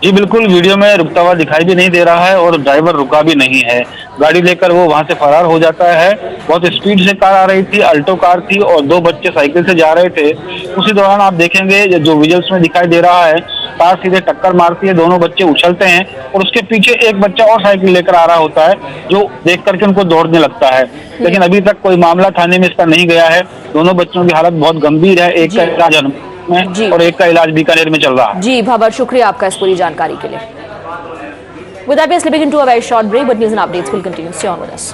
जी बिल्कुल, वीडियो में रुकता हुआ दिखाई भी नहीं दे रहा है और ड्राइवर रुका भी नहीं है. गाड़ी लेकर वो वहां से फरार हो जाता है. बहुत स्पीड से कार आ रही थी, अल्टो कार थी और दो बच्चे साइकिल से जा रहे थे. उसी दौरान आप देखेंगे जो विजुअल्स में दिखाई दे रहा है, कार सीधे टक्कर मारती है, दोनों बच्चे उछलते हैं और उसके पीछे एक बच्चा और साइकिल लेकर आ रहा होता है जो देख करके उनको दौड़ने लगता है. लेकिन अभी तक कोई मामला थाने में इसका नहीं गया है. दोनों बच्चों की हालत बहुत गंभीर है. एक का इलाज में और एक का इलाज बीकानेर में चल रहा है. जी भावर, शुक्रिया आपका इस पूरी जानकारी के लिए. With that, we are slipping into a very short break, but news and updates will continue. Stay on with us.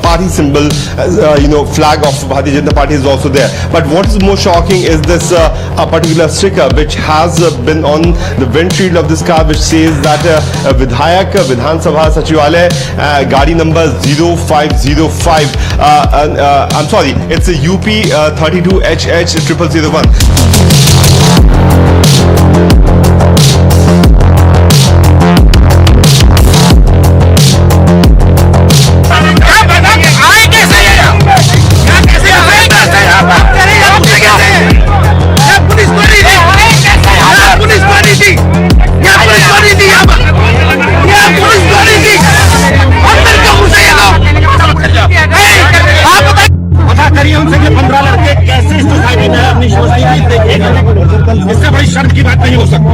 Party symbol, flag of Bharatiya Janata Party is also there. But what is more shocking is this a particular sticker which has been on the windshield of this car, which says that Vidhayak Vidhan Sabha Sachivalay, Gadi number 0505. I'm sorry, it's a UP 32HH0001. इससे बड़ी शर्म की बात नहीं हो सकती.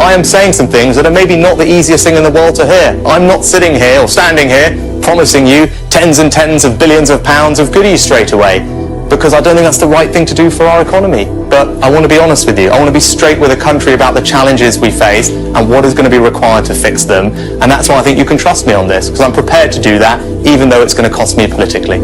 I am saying some things that are maybe not the easiest thing in the world to hear. I'm not sitting here or standing here promising you tens and tens of billions of pounds of goodies straight away, because I don't think that's the right thing to do for our economy. But I want to be honest with you. I want to be straight with the country about the challenges we face and what is going to be required to fix them. And that's why I think you can trust me on this, because I'm prepared to do that, even though it's going to cost me politically.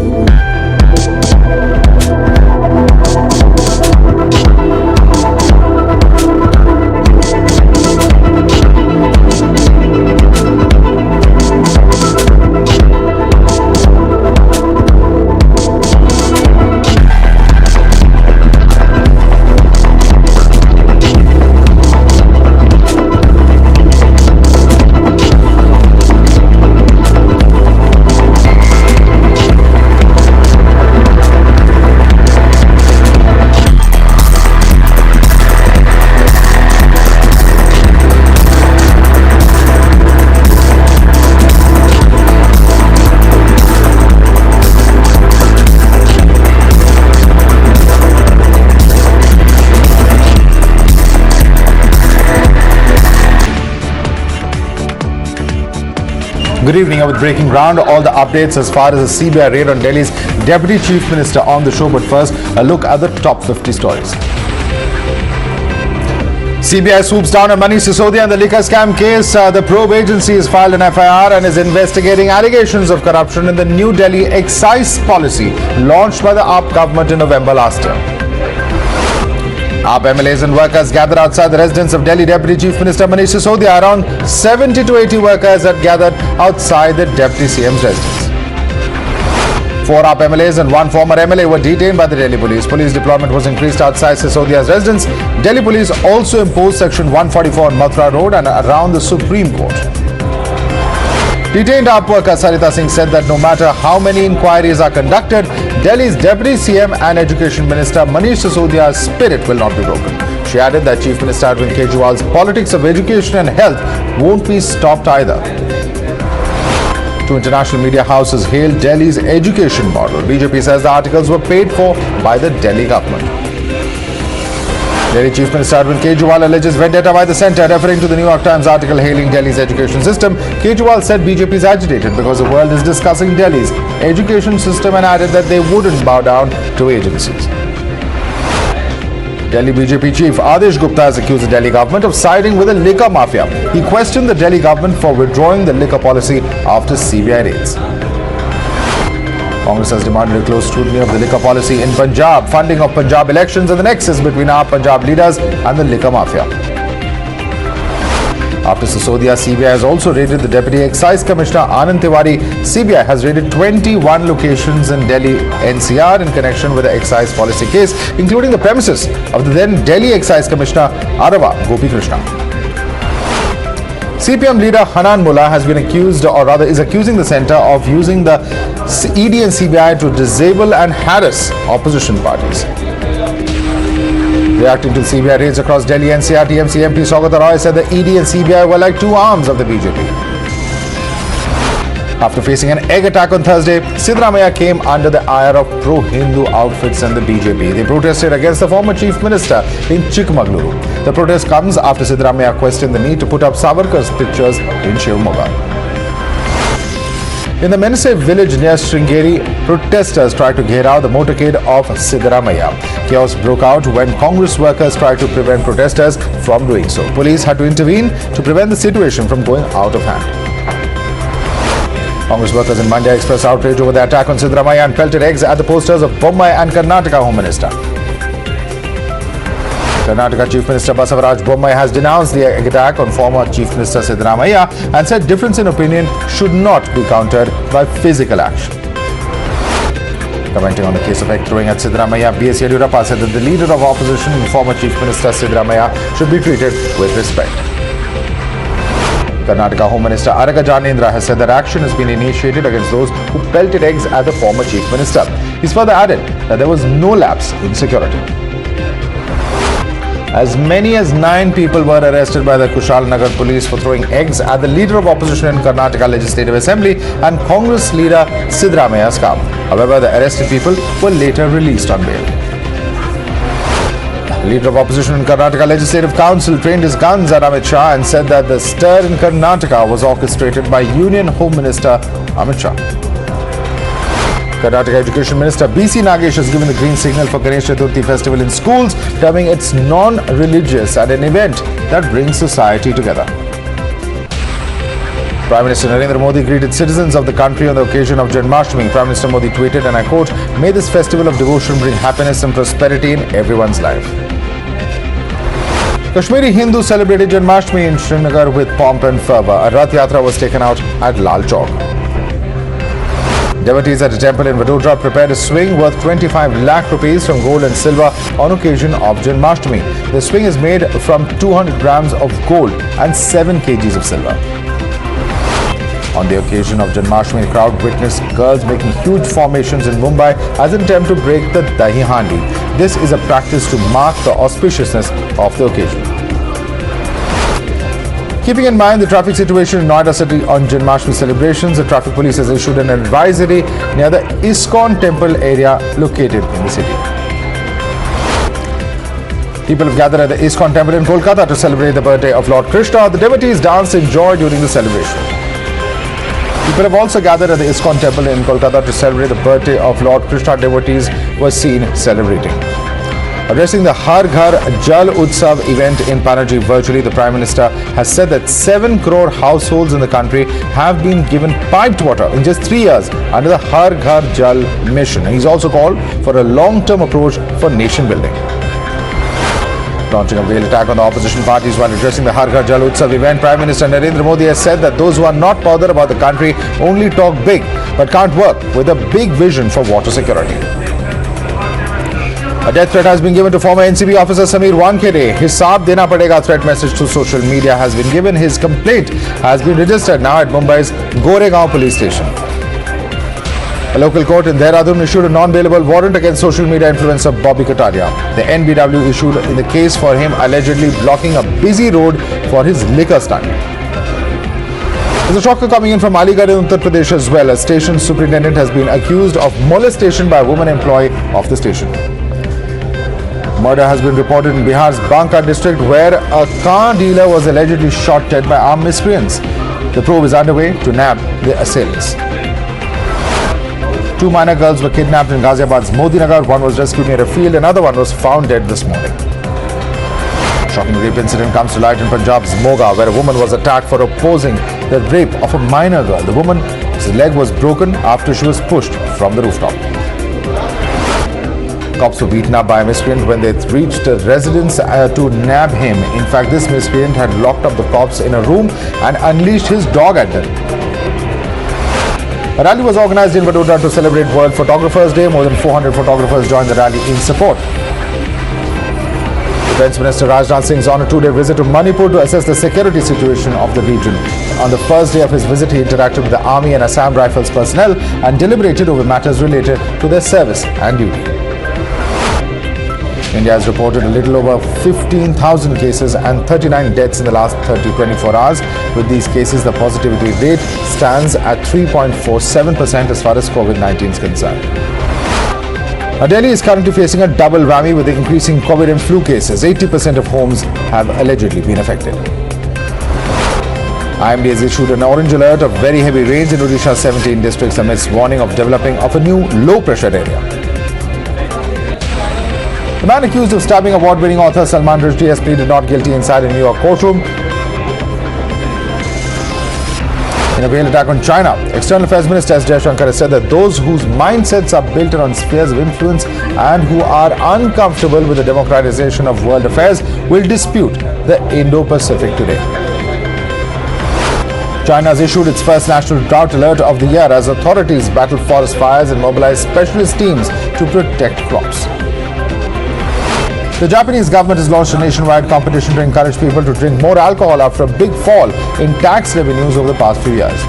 Good evening. With breaking ground, all the updates as far as the CBI raid on Delhi's Deputy Chief Minister on the show. But first, a look at the top 50 stories. CBI swoops down on Manish Sisodia and the liquor scam case. The probe agency has filed an FIR and is investigating allegations of corruption in the New Delhi Excise Policy launched by the AAP government in November last year. AAP MLAs and workers gathered outside the residence of Delhi Deputy Chief Minister Manish Sisodia. Around 70 to 80 workers had gathered outside the Deputy CM's residence. 4 AAP MLAs and 1 former MLA were detained by the Delhi police. Police deployment was increased outside Sisodia's residence. Delhi police also imposed Section 144 on Mathura Road and around the Supreme Court. Detained AAP worker Sarita Singh said that no matter how many inquiries are conducted, Delhi's Deputy CM and Education Minister Manish Sisodia's spirit will not be broken. She added that Chief Minister Arvind Kejriwal's politics of education and health won't be stopped either. 2 international media houses hailed Delhi's education model. BJP says the articles were paid for by the Delhi government. Delhi Chief Minister Arvind Kejriwal alleges vendetta by the centre. Referring to the New York Times article hailing Delhi's education system, Kejriwal said BJP is agitated because the world is discussing Delhi's education system and added that they wouldn't bow down to agencies. Delhi BJP chief Adesh Gupta has accused the Delhi government of siding with the liquor mafia. He questioned the Delhi government for withdrawing the liquor policy after CBI raids. Congress has demanded a close scrutiny of the liquor policy in Punjab, funding of Punjab elections and the nexus between our Punjab leaders and the liquor mafia. After Sisodia, CBI has also raided the Deputy Excise Commissioner Anand Tiwari. CBI has raided 21 locations in Delhi NCR in connection with the excise policy case, including the premises of the then Delhi Excise Commissioner Arava Gopi Krishna. CPM leader Hanan Mullah has been accused, or rather is accusing the centre of using the ED and CBI to disable and harass opposition parties. Reacting to the CBI raids across Delhi NCR, TMC MP Saugata Roy said the ED and CBI were like two arms of the BJP. After facing an egg attack on Thursday, Siddaramaiah came under the ire of pro-Hindu outfits and the BJP. They protested against the former chief minister in Chikmagaluru. The protest comes after Siddaramaiah questioned the need to put up Savarkar's pictures in Shivamogga. In the Menase village near Sringeri, protesters tried to ghair the motorcade of Siddaramaiah. Chaos broke out when Congress workers tried to prevent protesters from doing so. Police had to intervene to prevent the situation from going out of hand. Congress workers in Mandya expressed outrage over the attack on Siddaramaiah and pelted eggs at the posters of Bommai and Karnataka Home Minister. Karnataka Chief Minister Basavaraj Bommai has denounced the attack on former Chief Minister Siddaramaiah and said difference in opinion should not be countered by physical action. Commenting on the case of egg throwing at Siddaramaiah, B.S. Yediyurappa said that the leader of opposition and former Chief Minister Siddaramaiah should be treated with respect. Karnataka Home Minister Araga Janendra has said that action has been initiated against those who pelted eggs at the former Chief Minister. He's further added that there was no lapse in security. As many as 9 people were arrested by the Kushalnagar police for throwing eggs at the leader of opposition in Karnataka Legislative Assembly and Congress leader Siddaramaiah's car. However, the arrested people were later released on bail. Leader of opposition in Karnataka Legislative Council trained his guns at Amit Shah and said that the stir in Karnataka was orchestrated by Union Home Minister Amit Shah. Karnataka Education Minister B.C. Nagesh has given the green signal for Ganesh Chaturthi festival in schools, terming it non-religious and an event that brings society together. Prime Minister Narendra Modi greeted citizens of the country on the occasion of Janmashtami. Prime Minister Modi tweeted, and I quote, "May this festival of devotion bring happiness and prosperity in everyone's life." Kashmiri Hindus celebrated Janmashtami in Srinagar with pomp and fervour. A Rath Yatra was taken out at Lal Chowk. Devotees at a temple in Vadodara prepared a swing worth 25 lakh rupees from gold and silver on occasion of Janmashtami. The swing is made from 200 grams of gold and 7 kgs of silver. On the occasion of Janmashtami, the crowd witnessed girls making huge formations in Mumbai as an attempt to break the Dahi Handi. This is a practice to mark the auspiciousness of the occasion. Keeping in mind the traffic situation in Noida city on Janmashtami celebrations, the traffic police has issued an advisory near the ISKCON temple area located in the city. People have gathered at the ISKCON temple in Kolkata to celebrate the birthday of Lord Krishna. The devotees danced in joy during the celebration. People have also gathered at the ISKCON temple in Kolkata to celebrate the birthday of Lord Krishna. Devotees were seen celebrating. Addressing the Har Ghar Jal Utsav event in Panaji virtually, the Prime Minister has said that 7 crore households in the country have been given piped water in just 3 years under the Har Ghar Jal mission. He's also called for a long-term approach for nation building. Launching a veiled attack on the opposition parties while addressing the Har Ghar Jal Utsav event, Prime Minister Narendra Modi has said that those who are not bothered about the country only talk big but can't work with a big vision for water security. A death threat has been given to former NCB officer Sameer Wankhede. His Saab Dena Padega threat message through social media has been given. His complaint has been registered now at Mumbai's Goregaon police station. A local court in Dehradun issued a non-bailable warrant against social media influencer Bobby Kataria. The NBW issued in the case for him allegedly blocking a busy road for his liquor stand. There's a shocker coming in from Aligarh in Uttar Pradesh as well. A station superintendent has been accused of molestation by a woman employee of the station. Murder has been reported in Bihar's Banka district where a car dealer was allegedly shot dead by armed miscreants. The probe is underway to nab the assailants. 2 minor girls were kidnapped in Ghaziabad's Modinagar. One was rescued near a field, another one was found dead this morning. A shocking rape incident comes to light in Punjab's Moga, where a woman was attacked for opposing the rape of a minor girl. The woman's leg was broken after she was pushed from the rooftop. Cops were beaten up by a miscreant when they reached a residence to nab him. In fact, this miscreant had locked up the cops in a room and unleashed his dog at them. A rally was organized in Vadodara to celebrate World Photographers Day. More than 400 photographers joined the rally in support. Defence Minister Rajnath Singh's on a 2-day visit to Manipur to assess the security situation of the region. On the first day of his visit, he interacted with the Army and Assam Rifles personnel and deliberated over matters related to their service and duty. India has reported a little over 15,000 cases and 39 deaths in the last 24 hours. With these cases, the positivity rate stands at 3.47% as far as COVID-19 is concerned. Now, Delhi is currently facing a double whammy with the increasing COVID and flu cases. 80% of homes have allegedly been affected. IMD has issued an orange alert of very heavy rains in Odisha's 17 districts amidst warning of developing of a new low-pressure area. The man accused of stabbing award-winning author Salman Rushdie has pleaded not guilty inside a New York courtroom. In a veiled attack on China, External Affairs Minister S. Jaishankar has said that those whose mindsets are built on spheres of influence and who are uncomfortable with the democratization of world affairs will dispute the Indo-Pacific today. China has issued its first national drought alert of the year as authorities battle forest fires and mobilize specialist teams to protect crops. The Japanese government has launched a nationwide competition to encourage people to drink more alcohol after a big fall in tax revenues over the past few years.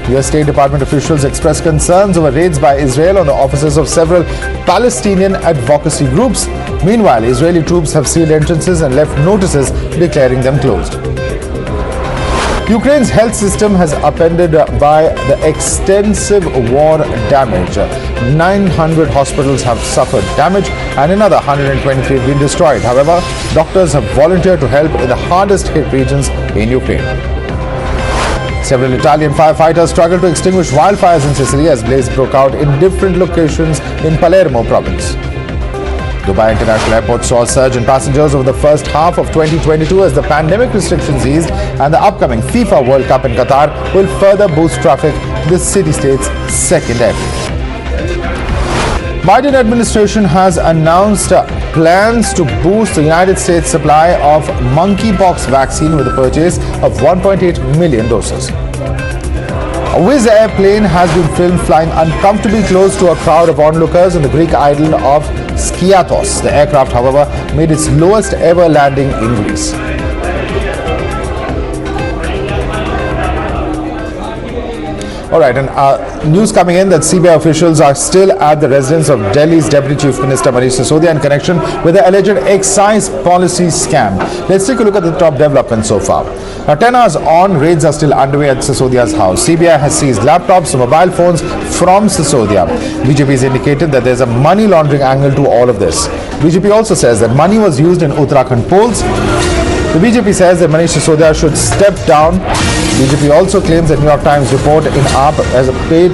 US State Department officials expressed concerns over raids by Israel on the offices of several Palestinian advocacy groups. Meanwhile, Israeli troops have sealed entrances and left notices declaring them closed. Ukraine's health system has upended by the extensive war damage. 900 hospitals have suffered damage and another 123 have been destroyed. However, doctors have volunteered to help in the hardest hit regions in Ukraine. Several Italian firefighters struggled to extinguish wildfires in Sicily as blaze broke out in different locations in Palermo province. Dubai International Airport saw a surge in passengers over the first half of 2022 as the pandemic restrictions eased, and the upcoming FIFA World Cup in Qatar will further boost traffic to the city-state's second airport. Biden administration has announced plans to boost the United States supply of monkeypox vaccine with the purchase of 1.8 million doses. A Wizz Air plane has been filmed flying uncomfortably close to a crowd of onlookers on the Greek island of Skiathos. The aircraft, however, made its lowest ever landing in Greece. Alright, and news coming in that CBI officials are still at the residence of Delhi's Deputy Chief Minister Manish Sisodia in connection with the alleged excise policy scam. Let's take a look at the top developments so far. Now, 10 hours on, raids are still underway at Sisodia's house. CBI has seized laptops and mobile phones from Sisodia. BJP has indicated that there's a money laundering angle to all of this. BJP also says that money was used in Uttarakhand polls. The BJP says that Manish Sisodia should step down. BJP also claims that New York Times report in AAP as a paid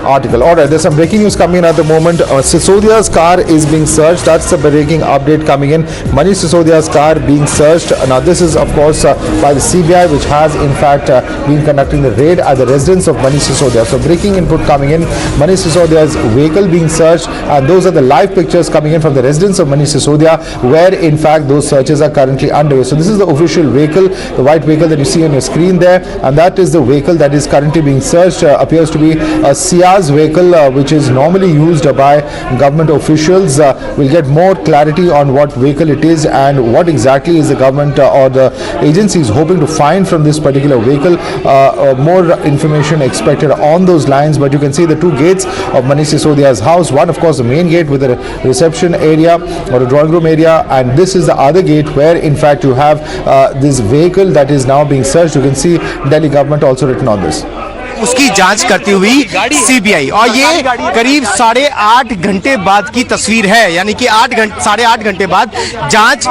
article. Alright, there's some breaking news coming in at the moment. Sisodia's car is being searched. That's the breaking update coming in. Manish Sisodia's car being searched. Now this is of course by the CBI, which has in fact been conducting the raid at the residence of Manish Sisodia. So breaking input coming in. Manish Sisodia's vehicle being searched, and those are the live pictures coming in from the residence of Manish Sisodia, where in fact those searches are currently underway. So this is the official vehicle, the white vehicle that you see on your screen there, and that is the vehicle that is currently being searched. Appears to be a Sia's vehicle, which is normally used by government officials. We'll get more clarity on what vehicle it is and what exactly is the government or the agency is hoping to find from this particular vehicle. More information expected on those lines, but you can see the two gates of Manish Sisodia's house. One, of course, the main gate with a reception area or a drawing room area, and this is the other gate where in fact you have this vehicle that is now being searched. You can see Delhi government also written on this. उसकी जांच करती हुई CBI, और ये करीब 8.5 घंटे बाद की तस्वीर है, यानी कि 8.5 घंटे बाद जांच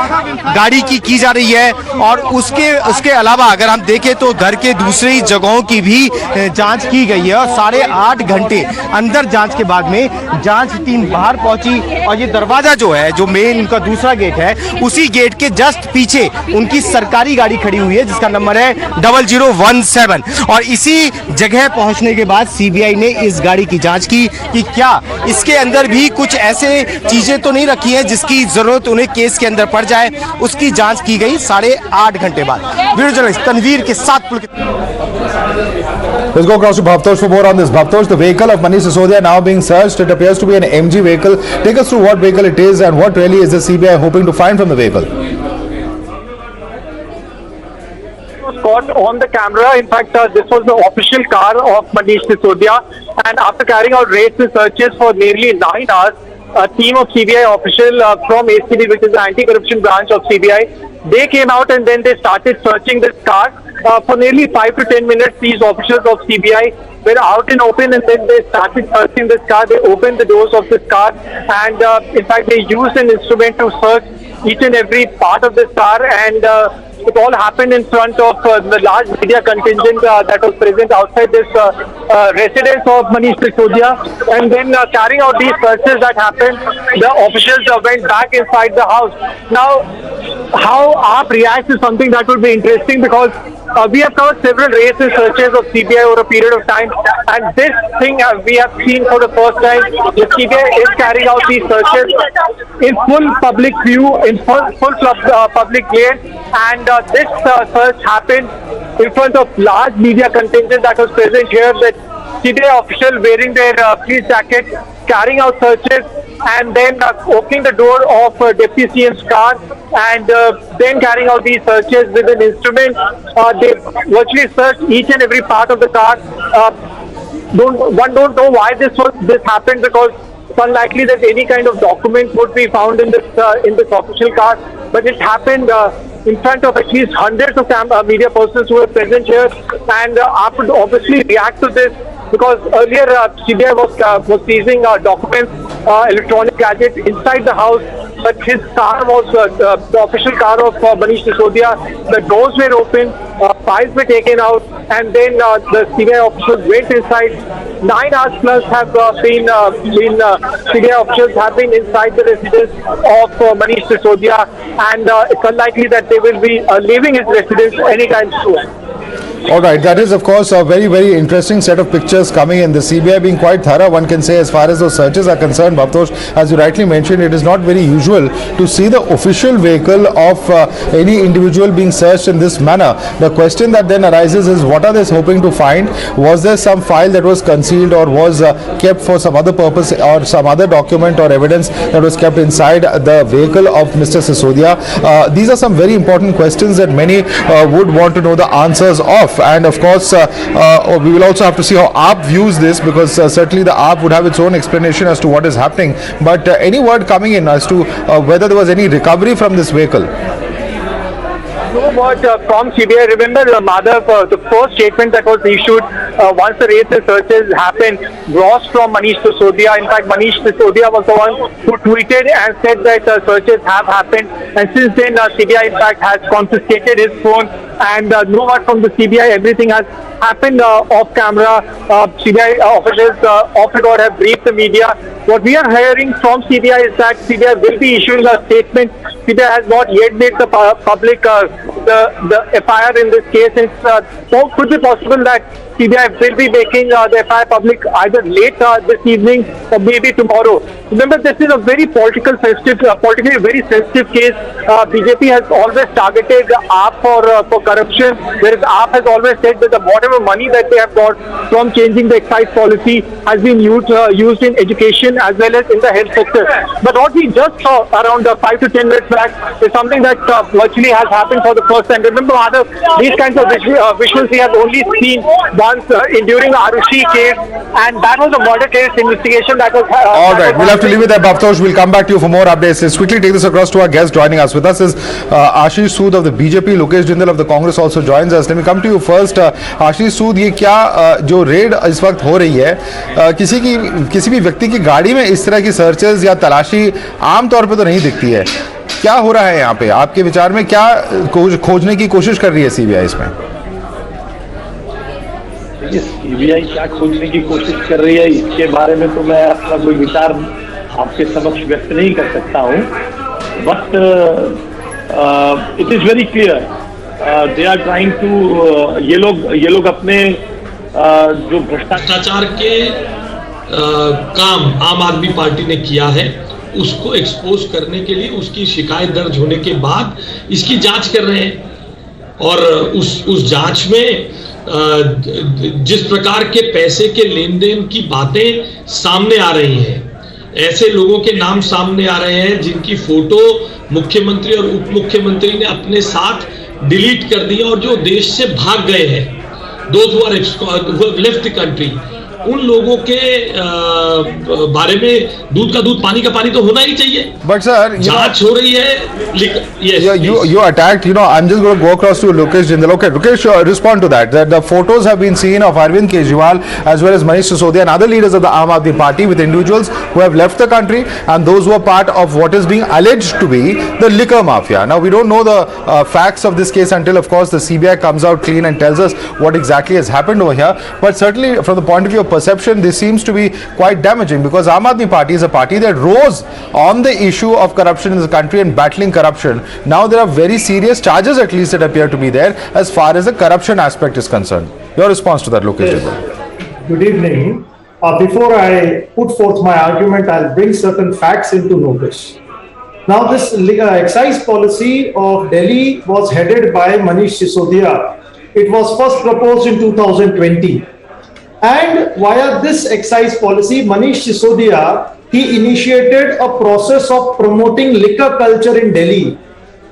गाड़ी की जा रही है। और उसके अलावा अगर हम देखें तो घर के दूसरी जगहों की भी जांच की गई है, और 8.5 घंटे अंदर जांच के बाद में जांच टीम बाहर पहुंची। और ये दरवाजा जो है, जो मेन उनका दूसरा गेट है, उसी गेट के जस्ट पीछे उनकी सरकारी गाड़ी खड़ी हुई है जिसका नंबर है 0017, और इसी जगह पहुंचने के बाद सीबीआई ने इस गाड़ी की जांच की कि क्या इसके अंदर भी कुछ ऐसे चीजें तो नहीं रखी हैं जिसकी जरूरत उन्हें केस के अंदर पड़ जाए। उसकी जांच की गई 8.5 घंटे बाद। वीडियो जर्नलिस्ट तनवीर के साथ। Let's go across to Bhavtosh for more on this. Bhavtosh, the vehicle of Manish Sisodia now being searched. It appears to be an MG vehicle. Take us through what vehicle it is and what really is the CBI hoping to find from the vehicle. Caught on the camera. In fact, this was the official car of Manish Sisodia, and after carrying out raids and searches for nearly 9 hours, a team of CBI officials from ACB, which is the anti-corruption branch of CBI, they came out and then they started searching this car. For nearly 5 to 10 minutes, these officials of CBI were out in open, and then they started searching this car. They opened the doors of this car, and in fact, they used an instrument to search each and every part of this car, and it all happened in front of the large media contingent that was present outside this residence of Manish Sisodia. And then carrying out these searches that happened, the officials went back inside the house. Now, how AAP reacts is something that will be interesting, because we have covered several raids and searches of CBI over a period of time, and this thing we have seen for the first time. The CBI is carrying out these searches in full public view, in full public glare, and this search happened in front of large media contingent that was present here. That CBI official wearing their police jacket, carrying out searches, and then opening the door of Deputy CM's car, and then carrying out these searches with an instrument. They virtually searched each and every part of the car. One don't know why this happened, because it's unlikely that any kind of document would be found in this official car. But it happened in front of at least hundreds of media persons who were present here, and AAP would obviously react to this. because earlier CBI was seizing documents, electronic gadgets inside the house, but his car was the official car of Manish Sisodia. The doors were open, files were taken out, and then the CBI officials went inside. 9 hours plus have been CBI officials have been inside the residence of Manish Sisodia, and it's unlikely that they will be leaving his residence anytime soon. All right, that is of course a very, very interesting set of pictures coming in. The CBI being quite thorough, one can say, as far as those searches are concerned. Bhavtosh, as you rightly mentioned, it is not very usual to see the official vehicle of any individual being searched in this manner. The question that then arises is, what are they hoping to find? Was there some file that was concealed or was kept for some other purpose, or some other document or evidence that was kept inside the vehicle of Mr. Sisodia? These are some very important questions that many would want to know the answers of. And of course, we will also have to see how AAP views this, because certainly the AAP would have its own explanation as to what is happening. But any word coming in as to whether there was any recovery from this vehicle? No word from CBI. Remember, Madhav, the first statement that was issued once the raids and searches happened was from Manish Sisodia. In fact, Manish Sisodia was the one who tweeted and said that searches have happened. And since then, CBI in fact has confiscated his phone, and no word from the CBI. Everything has happened off camera. CBI officials off record have briefed the media. What we are hearing from CBI is that CBI will be issuing a statement. CBI has not yet made the public the FIR in this case. So could be possible that CBI will be making the FIR public either late this evening or maybe tomorrow. Remember, this is a very politically very sensitive case. BJP has always targeted AAP for corruption, whereas AAP has always said that whatever money that they have got from changing the excise policy has been used in education as well as in the health sector. But what we just saw around 5 to 10 minutes back is something that virtually has happened for the first time. Remember, Madhav, these kinds of visuals we have only seen once during the Arushi case, and that was a murder case investigation that was... All right, we'll have to leave it there, Bhavtosh. We'll come back to you for more updates. Let's quickly take this across to our guest. Joining us with us is Ashish Sood of the BJP. Lokesh Jindal of the Congress also joins us. Let me come to you first. Ashish Sood, ये क्या जो red इस वक्त हो रही है, किसी भी व्यक्ति की गाड़ी में इस तरह की सर्चेज या तलाशी आमतौर पे तो नहीं दिखती है. क्या हो रहा है यहाँ पे? आपके विचार में क्या खोजने की कोशिश कर रही है सीबीआई इसमें? सीबीआई क्या खोजने की कोशिश कर रही है इसके बारे में तो मैं अपना कोई विचार आपके समक्ष व्यक्त नहीं कर सकता हूँ. But it is very clear they are trying to ये लोग अपने जो भ्रष्टाचार के काम आम आदमी पार्टी ने किया है उसको एक्सपोज करने के लिए उसकी शिकायत दर्ज होने के बाद इसकी जांच कर रहे हैं. और उस जांच में जिस प्रकार के पैसे के लेन देन की बातें सामने आ रही हैं, ऐसे लोगों के नाम सामने आ रहे हैं जिनकी फोटो मुख्यमंत्री और उप मुख्यमंत्री ने अपने साथ डिलीट कर दी और जो देश से भाग गए हैं, those who have left the country, उन लोगों के बारे में दूध का दूध पानी का पानी तो होना ही चाहिए. But sir, जांच हो रही है. Yes, you attacked. I'm just going to go across to Lokesh Jindal. Okay, Lokesh, respond to that. That the photos have been seen of Arvind Kejriwal as well as Manish Sisodia and other leaders of the Aam Aadmi Party with individuals who have left the country and those who are part of what is being alleged to be the liquor mafia. Now we don't know the facts of this case until, of course, the CBI comes out clean and tells us what exactly has happened over here. But certainly, from the point of view of perception, this seems to be quite damaging because Aam Aadmi Party is a party that rose on the issue of corruption in the country and battling corruption. Now there are very serious charges, at least, that appear to be there as far as the corruption aspect is concerned. Your response to that, Lokesh? Yes. Good evening. Before I put forth my argument, I'll bring certain facts into notice. Now, this excise policy of Delhi was headed by Manish Sisodia. It was first proposed in 2020. And via this excise policy, Manish Sisodia, he initiated a process of promoting liquor culture in Delhi.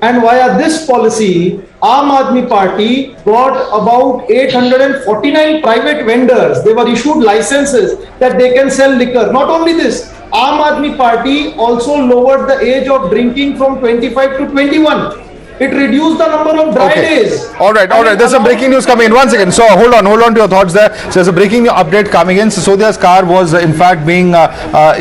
And via this policy, Aam Aadmi Party got about 849 private vendors. They were issued licenses that they can sell liquor. Not only this, Aam Aadmi Party also lowered the age of drinking from 25 to 21. It reduced the number of dry days. All right. There's some breaking news coming in. 1 second. So hold on to your thoughts there. So there's a breaking update coming in. Sisodia's car was in fact being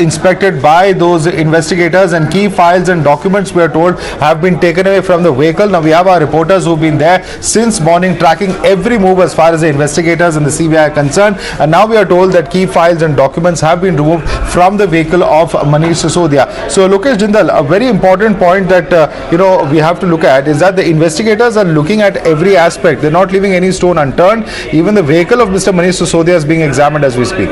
inspected by those investigators, and key files and documents, we are told, have been taken away from the vehicle. Now we have our reporters who've been there since morning, tracking every move as far as the investigators and the CBI are concerned. And now we are told that key files and documents have been removed from the vehicle of Manish Sisodia. So Lokesh Jindal, a very important point that we have to look at is that the investigators are looking at every aspect. They're not leaving any stone unturned. Even the vehicle of Mr. Manish Sisodia is being examined as we speak.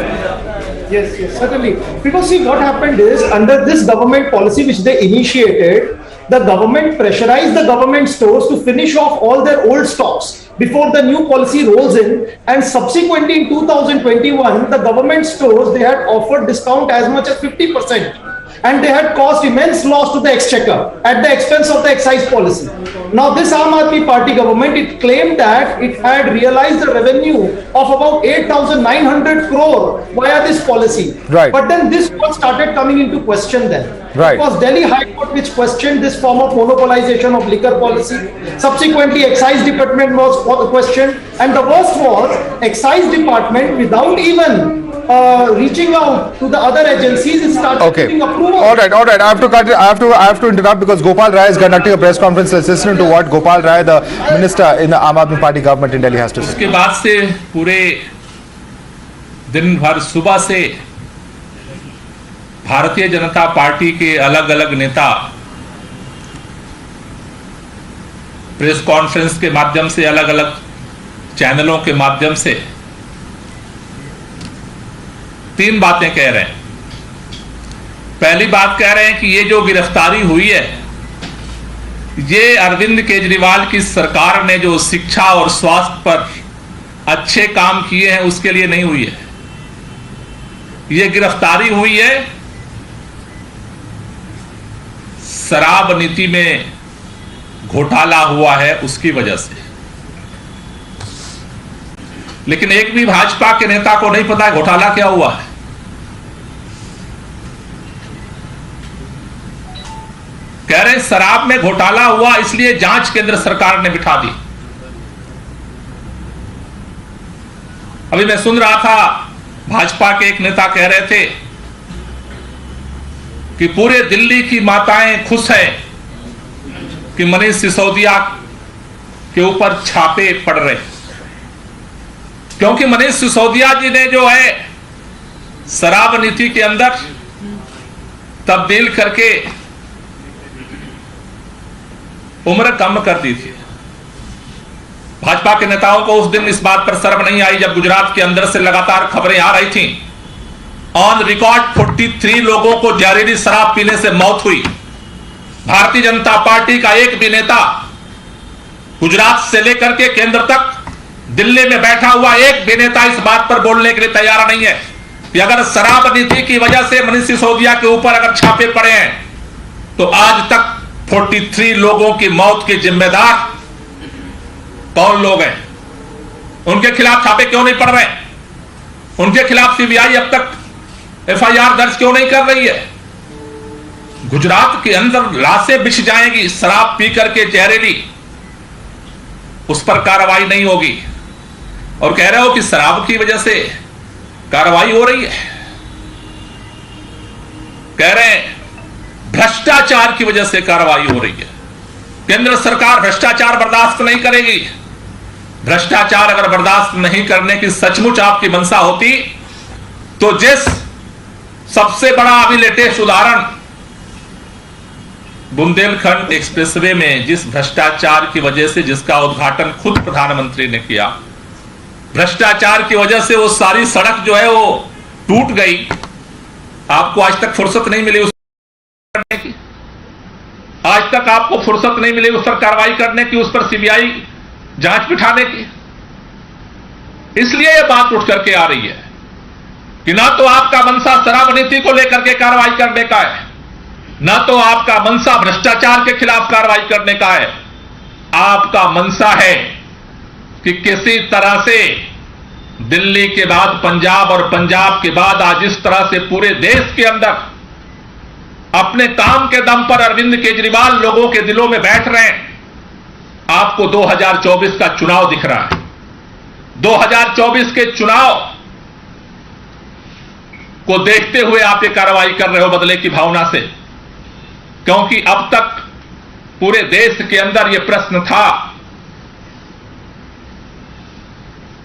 Yes, certainly. Because see, what happened is, under this government policy which they initiated, the government pressurized the government stores to finish off all their old stocks before the new policy rolls in, and subsequently in 2021, the government stores, they had offered discount as much as 50%. And they had caused immense loss to the exchequer at the expense of the excise policy. Now this Aam Aadmi Party government, it claimed that it had realized the revenue of about 8,900 crore via this policy. Right. But then this was started coming into question then. Right. It was Delhi High Court which questioned this form of monopolization of liquor policy. Subsequently, Excise Department was questioned, and the worst was Excise Department, without even reaching out to the other agencies, it started giving approval. All right. I have to interrupt because Gopal Rai is conducting a press conference. Let's listen to what Gopal Rai, the minister in the Aam Aadmi Party government in Delhi, has to say. उसके बाद से पूरे दिन भर सुबह से Bharatiya Janata party के अलग अलग नेता प्रेस कॉन्फ्रेंस के माध्यम से, अलग अलग चैनलों के माध्यम से 3 बातें कह रहे हैं। पहली बात कह रहे हैं कि ये जो गिरफ्तारी हुई है, ये अरविंद केजरीवाल की सरकार ने जो शिक्षा और स्वास्थ्य पर अच्छे काम किए हैं उसके लिए नहीं हुई है। ये गिरफ्तारी हुई है शराब नीति में घोटाला हुआ है उसकी वजह से। लेकिन एक भी भाजपा के नेता को नहीं पता है घोटाला क्या हुआ है। कह रहे शराब में घोटाला हुआ इसलिए जांच केंद्र सरकार ने बिठा दी। अभी मैं सुन रहा था, भाजपा के एक नेता कह रहे थे कि पूरे दिल्ली की माताएं खुश हैं कि मनीष सिसोदिया के ऊपर छापे पड़ रहे, क्योंकि मनीष सिसोदिया जी ने जो है शराब नीति के अंदर तब्दील करके उम्र कम कर दी थी। भाजपा के नेताओं को उस दिन इस बात पर शर्म नहीं आई जब गुजरात के अंदर से लगातार खबरें आ रही थीं। ऑन रिकॉर्ड 43 लोगों को जहरीली शराब पीने से मौत हुई। भारतीय जनता पार्टी का एक भी नेता गुजरात से लेकर के केंद्र तक दिल्ली में बैठा हुआ एक भी नेता इस बात पर बोलने के लिए तैयार नहीं है कि अगर शराब नीति की वजह से मनीष सिसोदिया के ऊपर अगर छापे पड़े हैं तो आज तक 43 लोगों की मौत के जिम्मेदार कौन लोग हैं? उनके खिलाफ छापे क्यों नहीं पड़ रहे? उनके खिलाफ सीबीआई अब तक एफआईआर दर्ज क्यों नहीं कर रही है? गुजरात के अंदर लाशें बिछ जाएंगी शराब पी करके जहरीली, उस पर कार्रवाई नहीं होगी, और कह रहे हो कि शराब की वजह से कार्रवाई हो रही है। कह रहे हैं भ्रष्टाचार की वजह से कार्रवाई हो रही है। केंद्र सरकार भ्रष्टाचार बर्दाश्त नहीं करेगी। भ्रष्टाचार अगर बर्दाश्त नहीं करने की सचमुच आपकी मंशा होती तो जिस सबसे बड़ा अभी लेटेस्ट उदाहरण बुंदेलखंड एक्सप्रेसवे में जिस भ्रष्टाचार की वजह से जिसका उद्घाटन खुद प्रधानमंत्री ने किया, भ्रष्टाचार की वजह से वो सारी सड़क जो है वो टूट गई। आपको आज तक फुर्सत नहीं मिली उस करने की, आज तक आपको फुर्सत नहीं मिली उस पर कार्रवाई करने की, उस पर सीबीआई जांच बिठाने की। इसलिए यह बात उठ करके आ रही है कि ना तो आपका मंशा शराब नीति को लेकर के कार्रवाई करने का है, ना तो आपका मंशा भ्रष्टाचार के खिलाफ कार्रवाई करने का है। आपका मंशा है कि किसी तरह से दिल्ली के बाद पंजाब और पंजाब के बाद आज इस तरह से पूरे देश के अंदर अपने काम के दम पर अरविंद केजरीवाल लोगों के दिलों में बैठ रहे हैं, आपको 2024 का चुनाव दिख रहा है। 2024 के चुनाव को देखते हुए आप ये कार्रवाई कर रहे हो बदले की भावना से, क्योंकि अब तक पूरे देश के अंदर यह प्रश्न था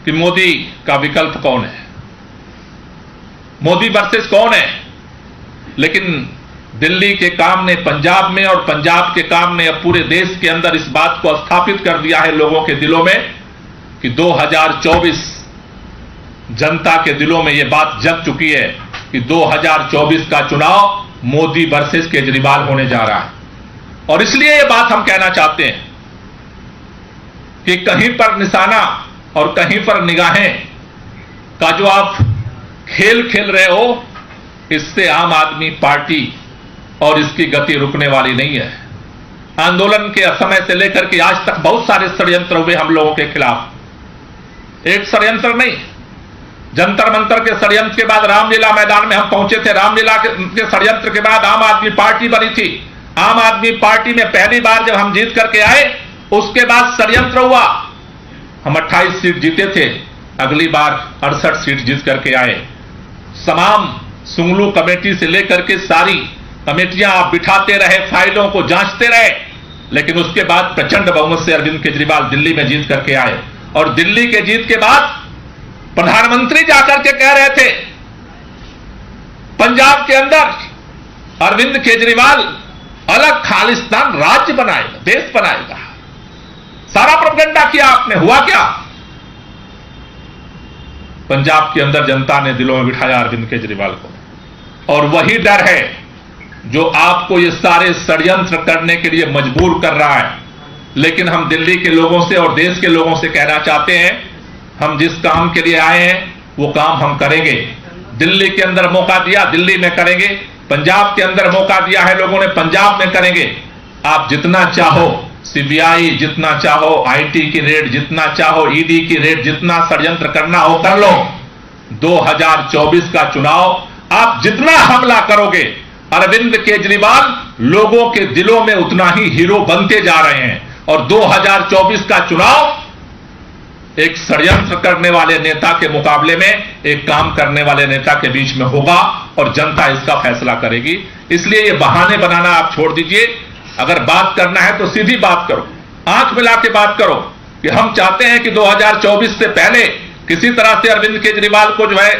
कि मोदी का विकल्प कौन है, मोदी वर्सेस कौन है। लेकिन दिल्ली के काम ने पंजाब में और पंजाब के काम ने अब पूरे देश के अंदर इस बात को स्थापित कर दिया है लोगों के दिलों में कि 2024 जनता के दिलों में यह बात जग चुकी है कि 2024 का चुनाव मोदी वर्सेस केजरीवाल होने जा रहा है। और इसलिए यह बात हम कहना चाहते हैं कि कहीं पर निशाना और कहीं पर निगाहें का जो आप खेल खेल रहे हो, इससे आम आदमी पार्टी और इसकी गति रुकने वाली नहीं है। आंदोलन के समय से लेकर के आज तक बहुत सारे षड्यंत्र हुए हम लोगों के खिलाफ। एक षड्यंत्र नहीं, जंतर मंतर के षड्यंत्र के बाद रामलीला मैदान में हम पहुंचे थे। रामलीला के षड्यंत्र के बाद आम आदमी पार्टी बनी थी। आम आदमी पार्टी में पहली बार जब हम जीत करके आए, उसके बाद षड्यंत्र हुआ। हम 28 सीट जीते थे, अगली बार 68 सीट जीत करके आए। तमाम सुंगलू कमेटी से लेकर के सारी कमेटियां आप बिठाते रहे, फाइलों को जांचते रहे, लेकिन उसके बाद प्रचंड बहुमत से अरविंद केजरीवाल दिल्ली में जीत करके आए। और दिल्ली के जीत के बाद प्रधानमंत्री जाकर के कह रहे थे पंजाब के अंदर अरविंद केजरीवाल अलग खालिस्तान राज्य बनाएगा, देश बनाएगा। सारा प्रोपेगेंडा किया आपने, हुआ क्या? पंजाब के अंदर जनता ने दिलों में बिठाया अरविंद केजरीवाल को। और वही डर है जो आपको ये सारे षड्यंत्र करने के लिए मजबूर कर रहा है। लेकिन हम दिल्ली के लोगों से और देश के लोगों से कहना चाहते हैं, हम जिस काम के लिए आए हैं वो काम हम करेंगे। दिल्ली के अंदर मौका दिया, दिल्ली में करेंगे। पंजाब के अंदर मौका दिया है लोगों ने, पंजाब में करेंगे। आप जितना चाहो सीबीआई, जितना चाहो आईटी की रेड, जितना चाहो ईडी की रेड, जितना षड्यंत्र करना हो कर लो। 2024 का चुनाव आप जितना हमला करोगे, अरविंद केजरीवाल लोगों के दिलों में उतना ही हीरो बनते जा रहे हैं। और 2024 का चुनाव एक षड्यंत्र करने वाले नेता के मुकाबले में एक काम करने वाले नेता के बीच में होगा और जनता इसका फैसला करेगी। इसलिए ये बहाने बनाना आप छोड़ दीजिए। अगर बात करना है तो सीधी बात करो, आंख मिला के बात करो कि हम चाहते हैं कि 2024 से पहले किसी तरह से अरविंद केजरीवाल को जो है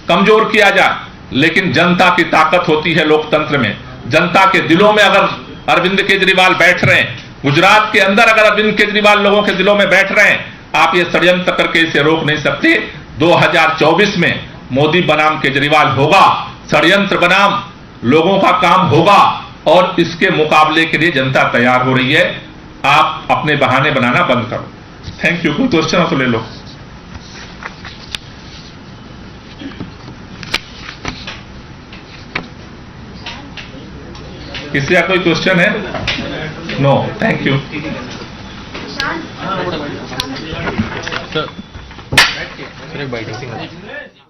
कमजोर किया जाए। लेकिन जनता की ताकत होती है लोकतंत्र में। जनता के दिलों में अगर अरविंद केजरीवाल बैठ रहे हैं, गुजरात के अंदर अगर अरविंद केजरीवाल लोगों के दिलों में बैठ रहे हैं, आप ये षड्यंत्र करके इसे रोक नहीं सकते। 2024 में मोदी बनाम केजरीवाल होगा, षड्यंत्र बनाम लोगों का काम होगा और इसके मुकाबले के लिए जनता तैयार हो रही है। आप अपने बहाने बनाना बंद करो। Thank you. कोई क्वेश्चन हो तो ले लो। किसी का कोई क्वेश्चन है? No, thank you.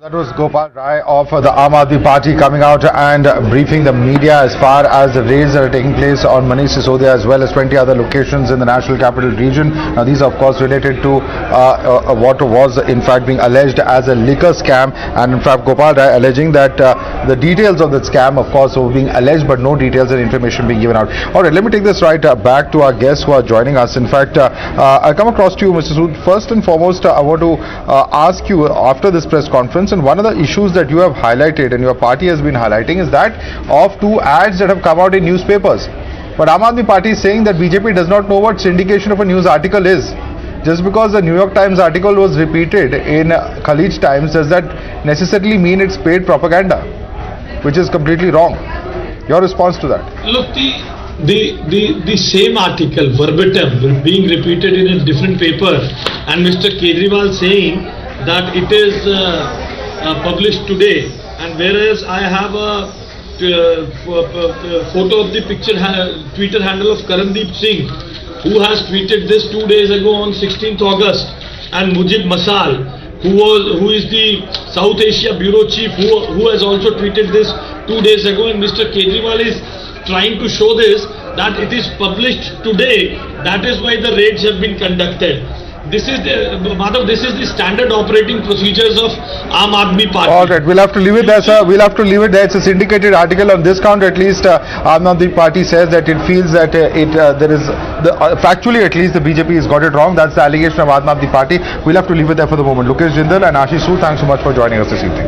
That was Gopal Rai of the Aam Aadmi Party coming out and briefing the media as far as the raids that are taking place on Manish Sisodia as well as 20 other locations in the National Capital Region. Now these are of course related to what was in fact being alleged as a liquor scam, and in fact Gopal Rai alleging that the details of that scam of course were being alleged but no details and information being given out. Alright, let me take this right back to our guests who are joining us. In fact, I come across to you, Mr. Sood. First and foremost, I want to ask you after this press conference, and one of the issues that you have highlighted and your party has been highlighting is that of two ads that have come out in newspapers. But Aam Aadmi Party is saying that BJP does not know what syndication of a news article is. Just because the New York Times article was repeated in Khalij Times, does that necessarily mean it's paid propaganda, which is completely wrong? Your response to that? Look, the same article verbatim being repeated in a different paper, and Mr. Kejriwal saying that it is published today, and whereas I have a photo of the picture Twitter handle of Karandeep Singh, who has tweeted this 2 days ago on 16th August, and Mujib Masal, who is the South Asia Bureau Chief, who has also tweeted this 2 days ago, and Mr. Kejriwal is trying to show this that it is published today. That is why the raids have been conducted. This is the standard operating procedures of Aam Aadmi Party. All right, we'll have to leave it there, sir. We'll have to leave it there. It's a syndicated article on this count. At least Aam Aadmi Party says that it feels that factually at least the BJP has got it wrong. That's the allegation of Aam Aadmi Party. We'll have to leave it there for the moment. Lokesh Jindal and Ashish Sood, thanks so much for joining us this evening.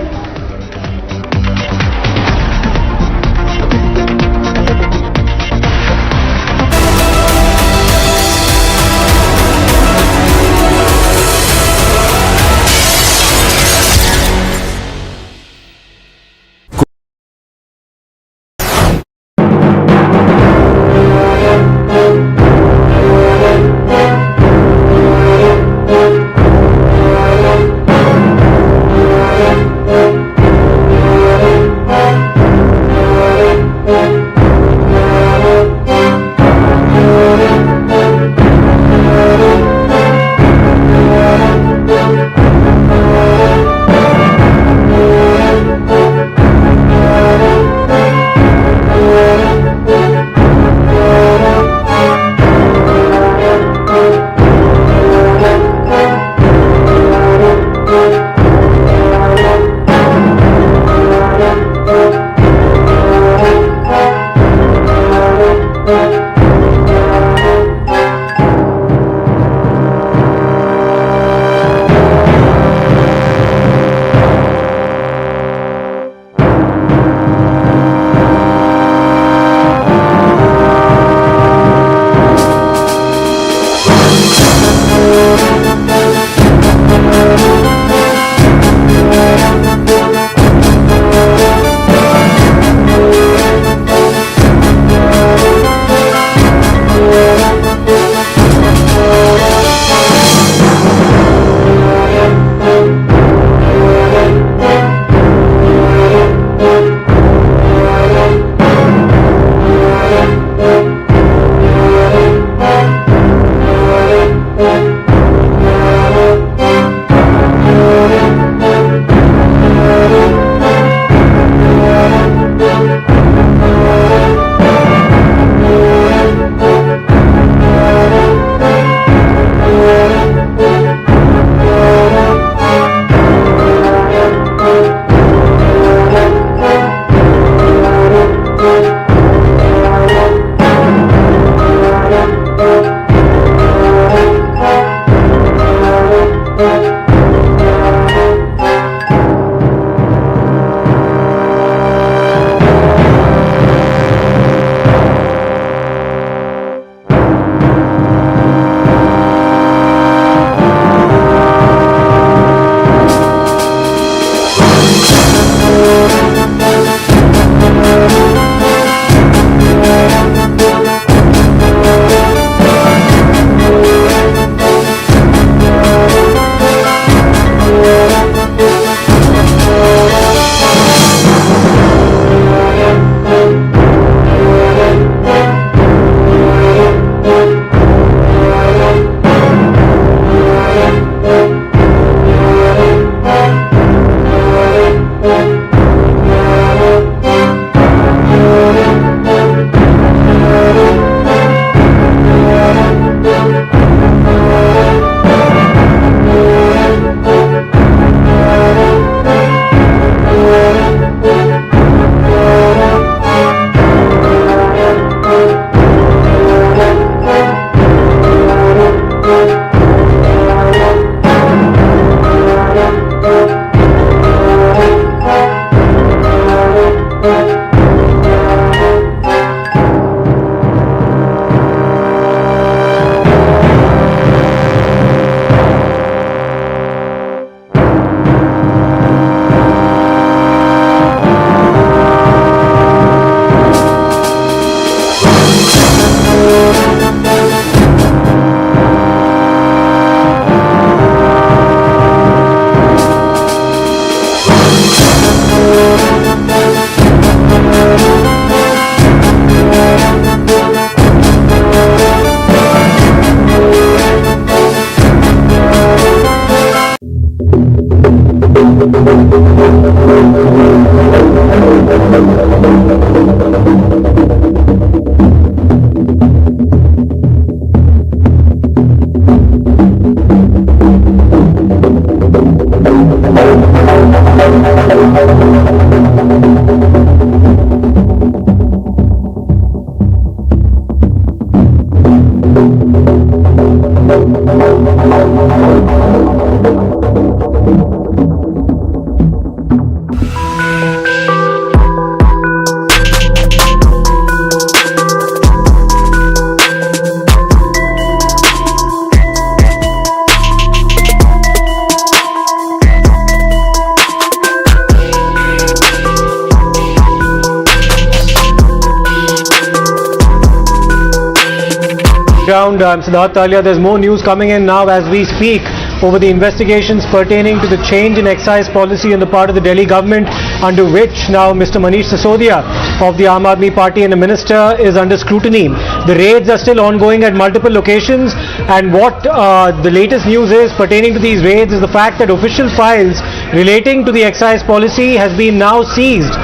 Ground, Siddharth, earlier there's more news coming in now as we speak over the investigations pertaining to the change in excise policy on the part of the Delhi government, under which now Mr. Manish Sisodia of the Aam Aadmi Party and the minister is under scrutiny. The raids are still ongoing at multiple locations, and what the latest news is pertaining to these raids is the fact that official files relating to the excise policy has been now seized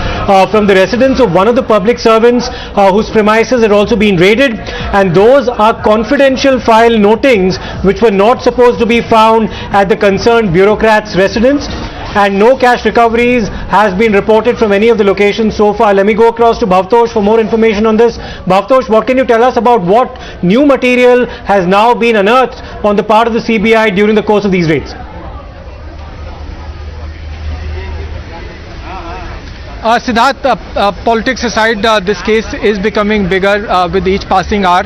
from the residence of one of the public servants whose premises had also been raided, and those are confidential file notings which were not supposed to be found at the concerned bureaucrat's residence, and no cash recoveries has been reported from any of the locations so far. Let me go across to Bhavtosh for more information on this. Bhavtosh, what can you tell us about what new material has now been unearthed on the part of the CBI during the course of these raids? Siddharth, politics aside, this case is becoming bigger with each passing hour.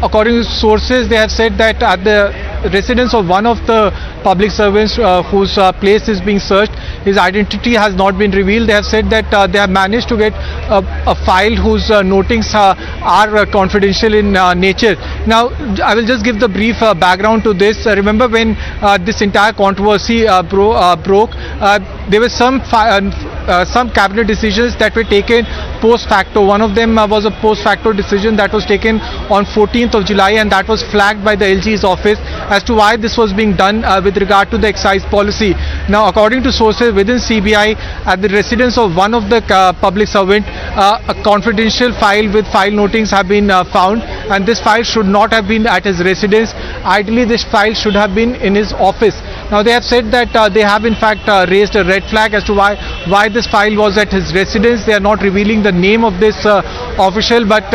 According to sources, they have said that at the residence of one of the public servants whose place is being searched, his identity has not been revealed. They have said that they have managed to get a file whose notings are confidential in nature. Now, I will just give the brief background to this. Remember when this entire controversy broke, there were some cabinet decisions that were taken post facto. One of them was a post facto decision that was taken on 14th of July, and that was flagged by the LG's office as to why this was being done with regard to the excise policy. Now, according to sources within CBI, at the residence of one of the public servant, a confidential file with file notings have been found, and this file should not have been at his residence. Ideally, this file should have been in his office. Now, they have said that they have in fact raised a red flag as to why this file was at his residence. They are not revealing the name of this official, but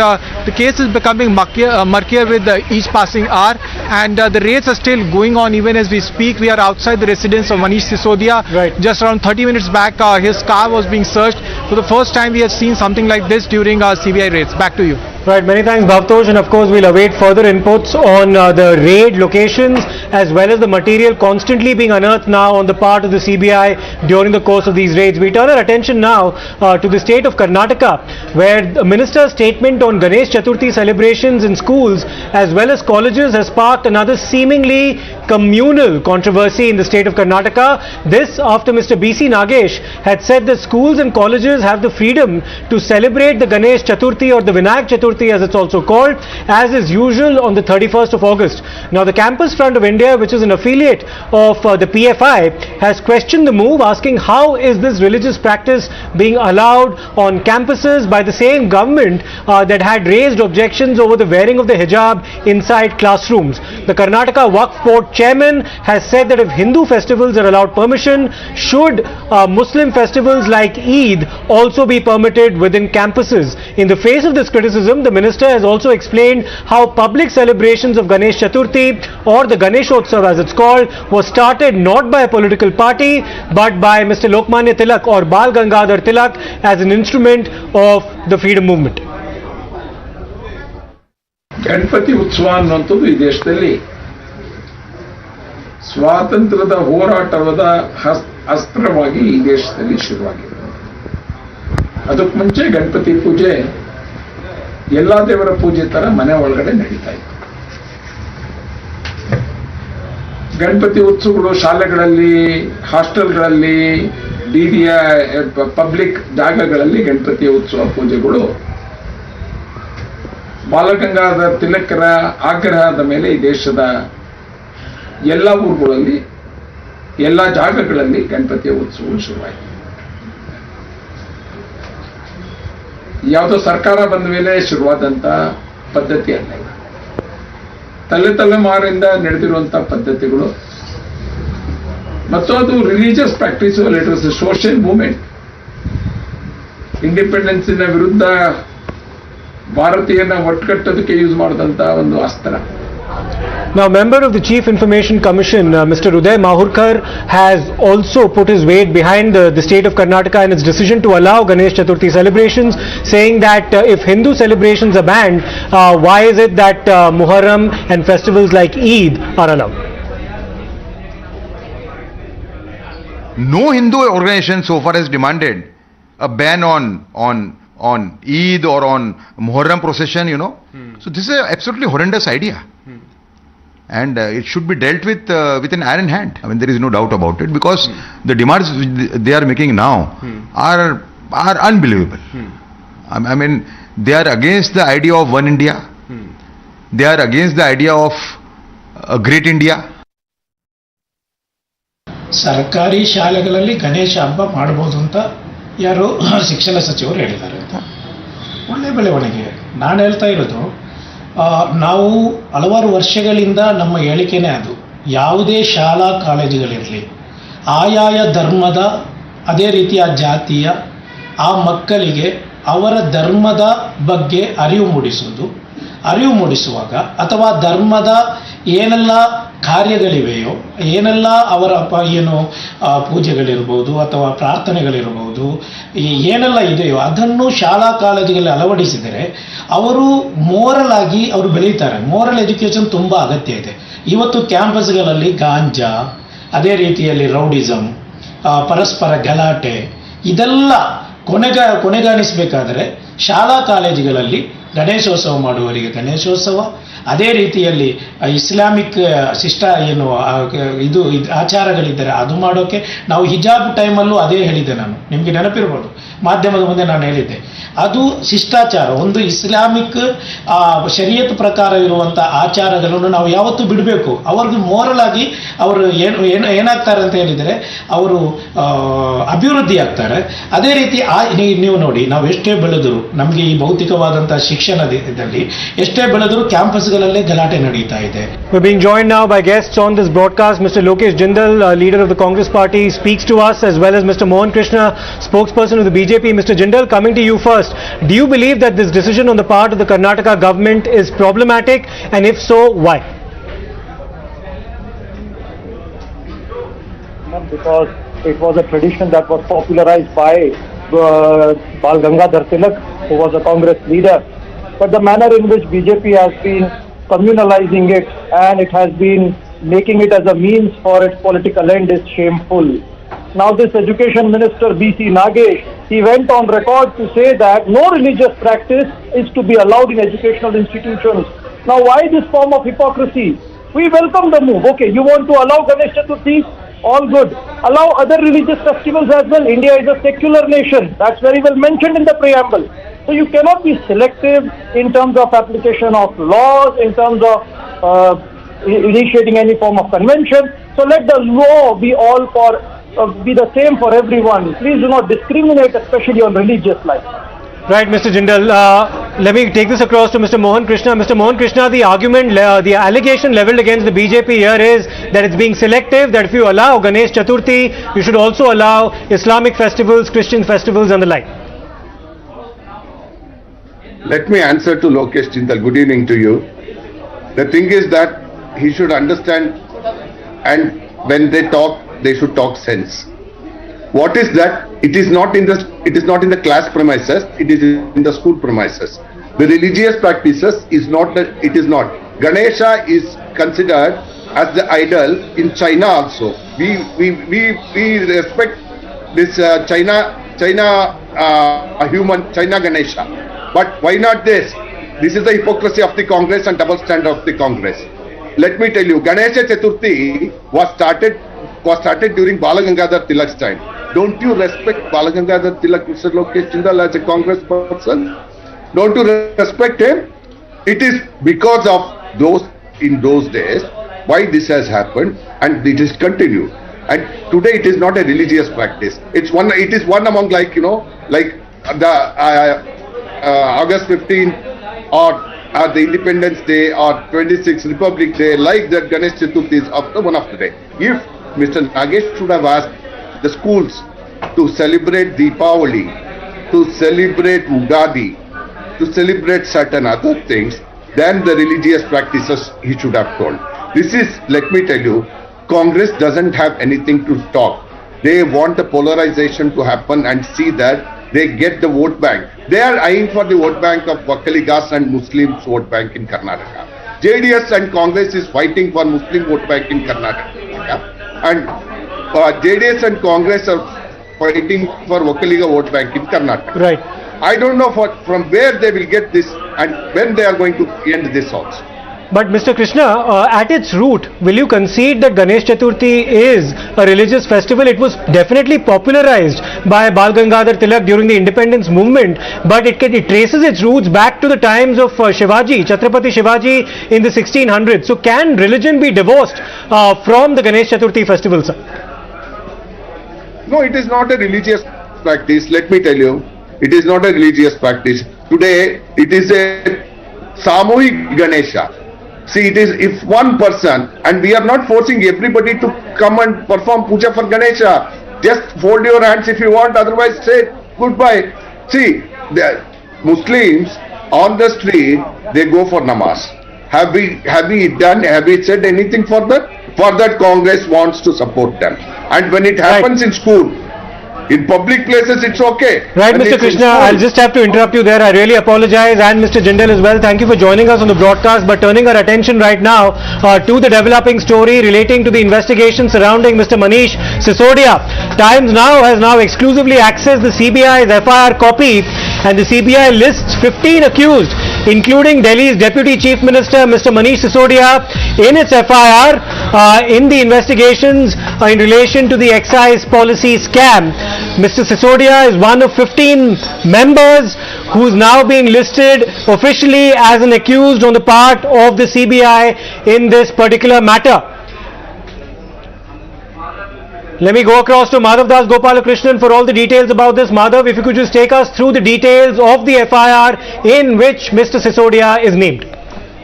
the case is becoming murkier with each passing hour, and the raids are still going on even as we speak. We are outside the residence of Manish Sisodia. Right. Just around 30 minutes back, his car was being searched. For the first time, we have seen something like this during CBI raids. Back to you. Right, many thanks Bhavtosh, and of course we'll await further inputs on the raid locations as well as the material constantly being unearthed now on the part of the CBI during the course of these raids. We turn our attention now to the state of Karnataka, where the minister's statement on Ganesh Chaturthi celebrations in schools as well as colleges has sparked another seemingly communal controversy in the state of Karnataka. This after Mr. BC Nagesh had said that schools and colleges have the freedom to celebrate the Ganesh Chaturthi or the Vinayak Chaturthi as it's also called, as is usual on the 31st of August. Now, the Campus Front of India, which is an affiliate of the PFI, has questioned the move, asking how is this religious practice being allowed on campuses by the same government that had raised objections over the wearing of the hijab inside classrooms. The Karnataka Waqf Board chairman has said that if Hindu festivals are allowed permission, should Muslim festivals like Eid also be permitted within campuses. In the face of this criticism, the minister has also explained how public celebrations of Ganesh Chaturthi, or the Ganeshotsav as it's called, was started not by a political party but by Mr. Lokmanya Tilak or Bal Gangadhar Tilak as an instrument of the freedom movement. Ganapati ಉತ್ಸವ ಅನ್ನುವಂಥದ್ದು ಈ ದೇಶದಲ್ಲಿ ಸ್ವಾತಂತ್ರ್ಯದ ಹೋರಾಟದ ಅಸ್ತ್ರವಾಗಿ ಈ ದೇಶದಲ್ಲಿ ಶುರುವಾಗಿದೆ. ಅದಕ್ಕೆ ಮುಂಚೆ ಗಣಪತಿ ಪೂಜೆ ಎಲ್ಲ ದೇವರ ಪೂಜೆ ತರ ಮನೆ ಒಳಗಡೆ ನಡೀತಾ ಇತ್ತು. ಗಣಪತಿ ಉತ್ಸವಗಳು ಶಾಲೆಗಳಲ್ಲಿ, ಹಾಸ್ಟೆಲ್ಗಳಲ್ಲಿ, ಡಿಡಿಯ ಪಬ್ಲಿಕ್ ಜಾಗಗಳಲ್ಲಿ ಗಣಪತಿ ಉತ್ಸವ ಪೂಜೆಗಳು ಬಾಲಗಂಗಾಧರ ತಿಲಕರ ಆಗ್ರಹದ ಮೇಲೆ ಈ ದೇಶದ ಎಲ್ಲ ಊರುಗಳಲ್ಲಿ, ಎಲ್ಲ ಜಾಗಗಳಲ್ಲಿ ಗಣಪತಿಯ ಉತ್ಸವ ಶುರುವಾಯಿತು. ಯಾವುದೋ ಸರ್ಕಾರ ಬಂದ ಮೇಲೆ ಶುರುವಾದಂತ ಪದ್ಧತಿ ಅಲ್ಲ, ತಲೆಮಾರಿಂದ ನಡೆದಿರುವಂತ ಪದ್ಧತಿಗಳು, ಮತ್ತು ಅದು religious practice. It was a social movement. ಇಂಡಿಪೆಂಡೆನ್ಸಿನ ವಿರುದ್ಧ ಭಾರತೀಯನ ಒಟ್ಟುಕಟ್ಟೋದಕ್ಕೆ ಯೂಸ್ ಮಾಡಿದಂತ ಒಂದು ಅಸ್ತ್ರ. Now, member of the Chief Information Commission, Mr. Uday Mahurkar, has also put his weight behind the state of Karnataka and its decision to allow Ganesh Chaturthi celebrations, saying that if Hindu celebrations are banned, why is it that Muharram and festivals like Eid are allowed? No Hindu organization so far has demanded a ban on on Eid or on Muharram procession, So this is an absolutely horrendous idea. And it should be dealt with an iron hand. I mean, there is no doubt about it, because the demands they are making now are unbelievable. I mean, they are against the idea of one India. They are against the idea of a great India. ಸರ್ಕಾರಿ ಶಾಲೆಗಳಲ್ಲಿ ಗಣೇಶ ಹಬ್ಬ ಮಾಡಬಹುದು ಅಂತ ಯಾರು ಶಿಕ್ಷಣ ಸಚಿವರು ಹೇಳಿದ್ದಾರೆ ಅಂತ ಒಳ್ಳೆ ಬೆಳವಣಿಗೆ. ನಾನು ಹೇಳ್ತಾ ಇರೋದು, ನಾವು ಹಲವಾರು ವರ್ಷಗಳಿಂದ ನಮ್ಮ ಹೇಳಿಕೆನೇ ಅದು, ಯಾವುದೇ ಶಾಲಾ ಕಾಲೇಜುಗಳಿರಲಿ ಆಯಾಯ ಧರ್ಮದ ಅದೇ ರೀತಿಯ ಜಾತಿಯ ಆ ಮಕ್ಕಳಿಗೆ ಅವರ ಧರ್ಮದ ಬಗ್ಗೆ ಅರಿವು ಮೂಡಿಸುವಾಗ ಅಥವಾ ಧರ್ಮದ ಏನೆಲ್ಲ ಕಾರ್ಯಗಳಿವೆಯೋ, ಏನೆಲ್ಲ ಅವರ ಪೂಜೆಗಳಿರ್ಬೋದು ಅಥವಾ ಪ್ರಾರ್ಥನೆಗಳಿರ್ಬೋದು, ಏನೆಲ್ಲ ಇದೆಯೋ ಅದನ್ನು ಶಾಲಾ ಕಾಲೇಜುಗಳಲ್ಲಿ ಅಳವಡಿಸಿದರೆ ಅವರು ಮೋರಲ್ ಆಗಿ ಅವರು ಬೆಳೀತಾರೆ. ಮೋರಲ್ ಎಜುಕೇಷನ್ ತುಂಬ ಅಗತ್ಯ ಇದೆ. ಇವತ್ತು ಕ್ಯಾಂಪಸ್ಗಳಲ್ಲಿ ಗಾಂಜಾ, ಅದೇ ರೀತಿಯಲ್ಲಿ ರೌಡಿಸಮ್, ಪರಸ್ಪರ ಗಲಾಟೆ, ಇದೆಲ್ಲ ಕೊನೆಗಾಣಿಸಬೇಕಾದರೆ ಶಾಲಾ ಕಾಲೇಜುಗಳಲ್ಲಿ ಗಣೇಶೋತ್ಸವ ಮಾಡುವವರಿಗೆ ಗಣೇಶೋತ್ಸವ, ಅದೇ ರೀತಿಯಲ್ಲಿ ಇಸ್ಲಾಮಿಕ್ ಇದು ಆಚಾರಗಳಿದ್ದರೆ ಅದು ಮಾಡೋಕ್ಕೆ ನಾವು ಹಿಜಾಬ್ ಟೈಮಲ್ಲೂ ಅದೇ ಹೇಳಿದ್ದೆ. ನಾನು ನಿಮಗೆ ನೆನಪಿರ್ಬೋದು, ಮಾಧ್ಯಮದ ಮುಂದೆ ನಾನು ಹೇಳಿದ್ದೆ, ಅದು ಶಿಷ್ಟಾಚಾರ. ಒಂದು ಇಸ್ಲಾಮಿಕ್ ಶರೀಯತ್ ಪ್ರಕಾರ ಇರುವಂಥ ಆಚಾರಗಳನ್ನು ನಾವು ಯಾವತ್ತೂ ಬಿಡಬೇಕು. ಅವ್ರಿಗೆ ಮೋರಲ್ ಆಗಿ ಅವರು ಏನಾಗ್ತಾರೆ ಅಂತ ಹೇಳಿದರೆ ಅವರು ಅಭಿವೃದ್ಧಿ ಆಗ್ತಾರೆ. ಅದೇ ರೀತಿ ನೀವು ನೋಡಿ, ನಾವು ಎಷ್ಟೇ ಬೆಳೆದರೂ ನಮಗೆ ಈ ಭೌತಿಕವಾದಂಥ ಶಿಕ್ಷಣದಲ್ಲಿ ಎಷ್ಟೇ ಬೆಳೆದರೂ ಕ್ಯಾಂಪಸ್ಗಳಲ್ಲೇ ಗಲಾಟೆ ನಡೀತಾ ಇದೆ. We're being joined now by guests on this broadcast. Mr. Lokesh Jindal, leader of the Congress party, speaks to us, as well as Mr. Mohan Krishna, spokesperson of the BJP. Mr. Jindal, coming to you first, do you believe that this decision on the part of the Karnataka government is problematic, and if so, why? Because it was a tradition that was popularized by Bal Gangadhar Tilak, who was a Congress leader. But the manner in which BJP has been communalizing it and it has been making it as a means for its political end is shameful. Now this Education Minister B.C. Nagesh, he went on record to say that no religious practice is to be allowed in educational institutions. Now why this form of hypocrisy? We welcome the move. Okay, you want to allow Ganesh Chaturthi? All good. Allow other religious festivals as well. India is a secular nation. That's very well mentioned in the preamble. So you cannot be selective in terms of application of laws, in terms of initiating any form of convention. So let the law be be the same for everyone. Please do not discriminate, especially on religious life. Right, Mr. Jindal. Let me take this across to Mr. Mohan Krishna. Mr. Mohan Krishna, the argument, the allegation leveled against the BJP here is that it's being selective, that if you allow Ganesh Chaturthi, you should also allow Islamic festivals, Christian festivals and the like. Let me answer to Lokesh Jindal. Good evening to you. The thing is that he should understand, and when they talk, they should talk sense. What is that? It is not in the class premises, it is in the school premises. The religious practices is not. Ganesha is considered as the idol in China also. We respect this China Ganesha. But why not this? This is the hypocrisy of the Congress and double standard of the Congress. Let me tell you, Ganesha Chaturthi was started during Bal Gangadhar Tilak's time. Don't you respect Bal Gangadhar Tilak, Mr. Lokesh Jindal, as a Congress person? Don't you respect him? It is because of in those days why this has happened, and it is continued. And today it is not a religious practice. It is one among like the August 15 or the Independence Day or 26th Republic Day, like that Ganesh Chaturthi is one of the day. If Mr. Nagesh should have asked the schools to celebrate Deepavali, to celebrate Ugadi, to celebrate certain other things, then the religious practices he should have told. This is, let me tell you, Congress doesn't have anything to talk. They want the polarization to happen and see that they get the vote bank. They are eyeing for the vote bank of Vakaligas and Muslims vote bank in Karnataka. JDS and Congress is fighting for Muslim vote bank in Karnataka. And JDS and Congress are fighting for Vakaliga vote bank in Karnataka. Right. I don't know from where they will get this and when they are going to end this also. But Mr. Krishna, at its root, will you concede that Ganesh Chaturthi is a religious festival? It was definitely popularized by Bal Gangadhar Tilak during the independence movement, but it traces its roots back to the times of Shivaji, Chhatrapati Shivaji in the 1600s. So can religion be divorced from the Ganesh Chaturthi festival, sir? No, it is not a religious practice. Let me tell you, it is not a religious practice. Today, it is a Samohik Ganesha. See, it is if one person, and we are not forcing everybody to come and perform puja for Ganesha. Just fold your hands if you want, otherwise say goodbye. See, the Muslims on the street, they go for namaz. Have we said anything for that? For that, Congress wants to support them. And when it happens in school, in public places, it's okay. Right, Mr. Krishna, I'll just have to interrupt you there. I really apologize, and Mr. Jindal as well. Thank you for joining us on the broadcast, but turning our attention right now to the developing story relating to the investigation surrounding Mr. Manish Sisodia. Times Now has now exclusively accessed the CBI's FIR copy, and the CBI lists 15 accused, including Delhi's Deputy Chief Minister, Mr. Manish Sisodia, in its FIR in the investigations in relation to the excise policy scam. Mr. Sisodia is one of 15 members who is now being listed officially as an accused on the part of the CBI in this particular matter. Let me go across to Madhav Das Gopalakrishnan for all the details about this. Madhav, if you could just take us through the details of the FIR in which Mr. Sisodia is named.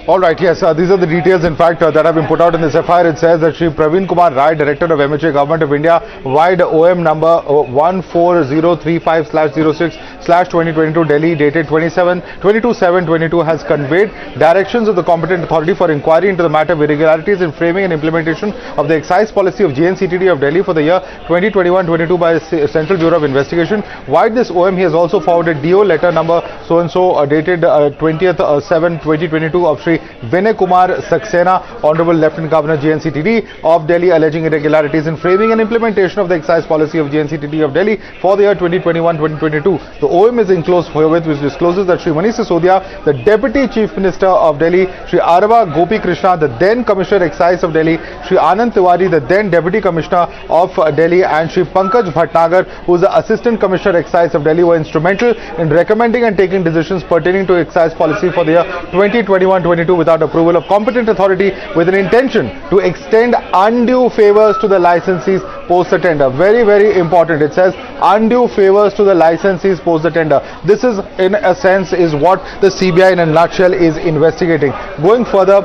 All right, yes, these are the details, in fact, that have been put out in this FIR. It says that Shri Praveen Kumar Rai, Director of MHA, Government of India, wide OM number 14035/06/2022, Delhi, dated 22/7/22, has conveyed directions of the competent authority for inquiry into the matter of irregularities in framing and implementation of the excise policy of JNCTD of Delhi for the year 2021-22 by the Central Bureau of Investigation. Wide this OM, he has also forwarded DO letter number so-and-so dated 20th/7/2022 of Shri Vinay Kumar Saxena, Honorable Lieutenant Governor JNCTD of Delhi, alleging irregularities in framing and implementation of the excise policy of JNCTD of Delhi for the year 2021-2022. The OM is enclosed herewith, which discloses that Shri Manish Sisodia, the Deputy Chief Minister of Delhi, Shri Arva Gopi Krishna, the then Commissioner Excise of Delhi, Shri Anand Tiwari, the then Deputy Commissioner of Delhi, and Shri Pankaj Bhatnagar, who is the Assistant Commissioner Excise of Delhi, were instrumental in recommending and taking decisions pertaining to excise policy for the year 2021-22 without approval of competent authority, with an intention to extend undue favors to the licensees post the tender. Very, very important. It says undue favors to the licensees post the tender. This is, in a sense, is what the CBI in a nutshell is investigating. Going further,